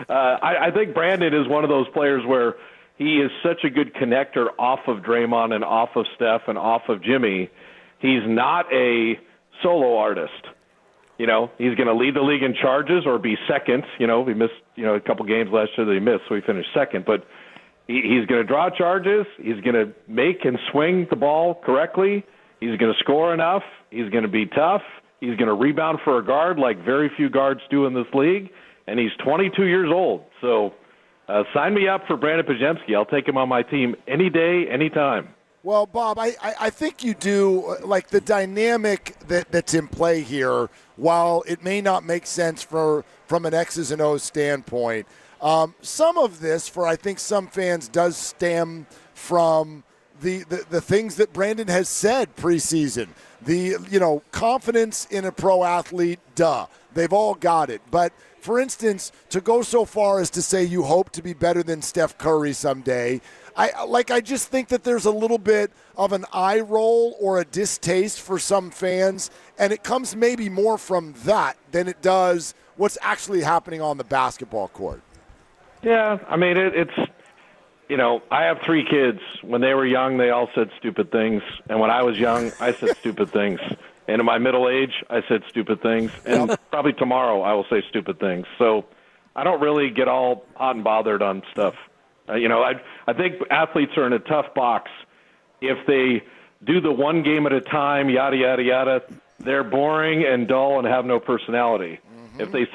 I think Brandon is one of those players where he is such a good connector off of Draymond and off of Steph and off of Jimmy. He's not a solo artist. He's going to lead the league in charges or be second. He missed, a couple games last year that he missed, so he finished second. But he's going to draw charges. He's going to make and swing the ball correctly. He's going to score enough. He's going to be tough. He's going to rebound for a guard like very few guards do in this league, and he's 22 years old. So sign me up for Brandon Podziemski. I'll take him on my team any day, any time. Well, Bob, I think you do, like the dynamic that's in play here, while it may not make sense from an X's and O's standpoint, some of this, for I think some fans, does stem from the things that Brandon has said preseason. The confidence in a pro athlete, duh. They've all got it. But, for instance, to go so far as to say you hope to be better than Steph Curry someday, I just think that there's a little bit of an eye roll or a distaste for some fans, and it comes maybe more from that than it does what's actually happening on the basketball court. Yeah, I mean, it's I have 3 kids. When they were young, they all said stupid things. And when I was young, I said stupid things. And in my middle age, I said stupid things. And probably tomorrow I will say stupid things. So I don't really get all hot and bothered on stuff. I think athletes are in a tough box. If they do the one game at a time, yada, yada, yada, they're boring and dull and have no personality. Mm-hmm. If they say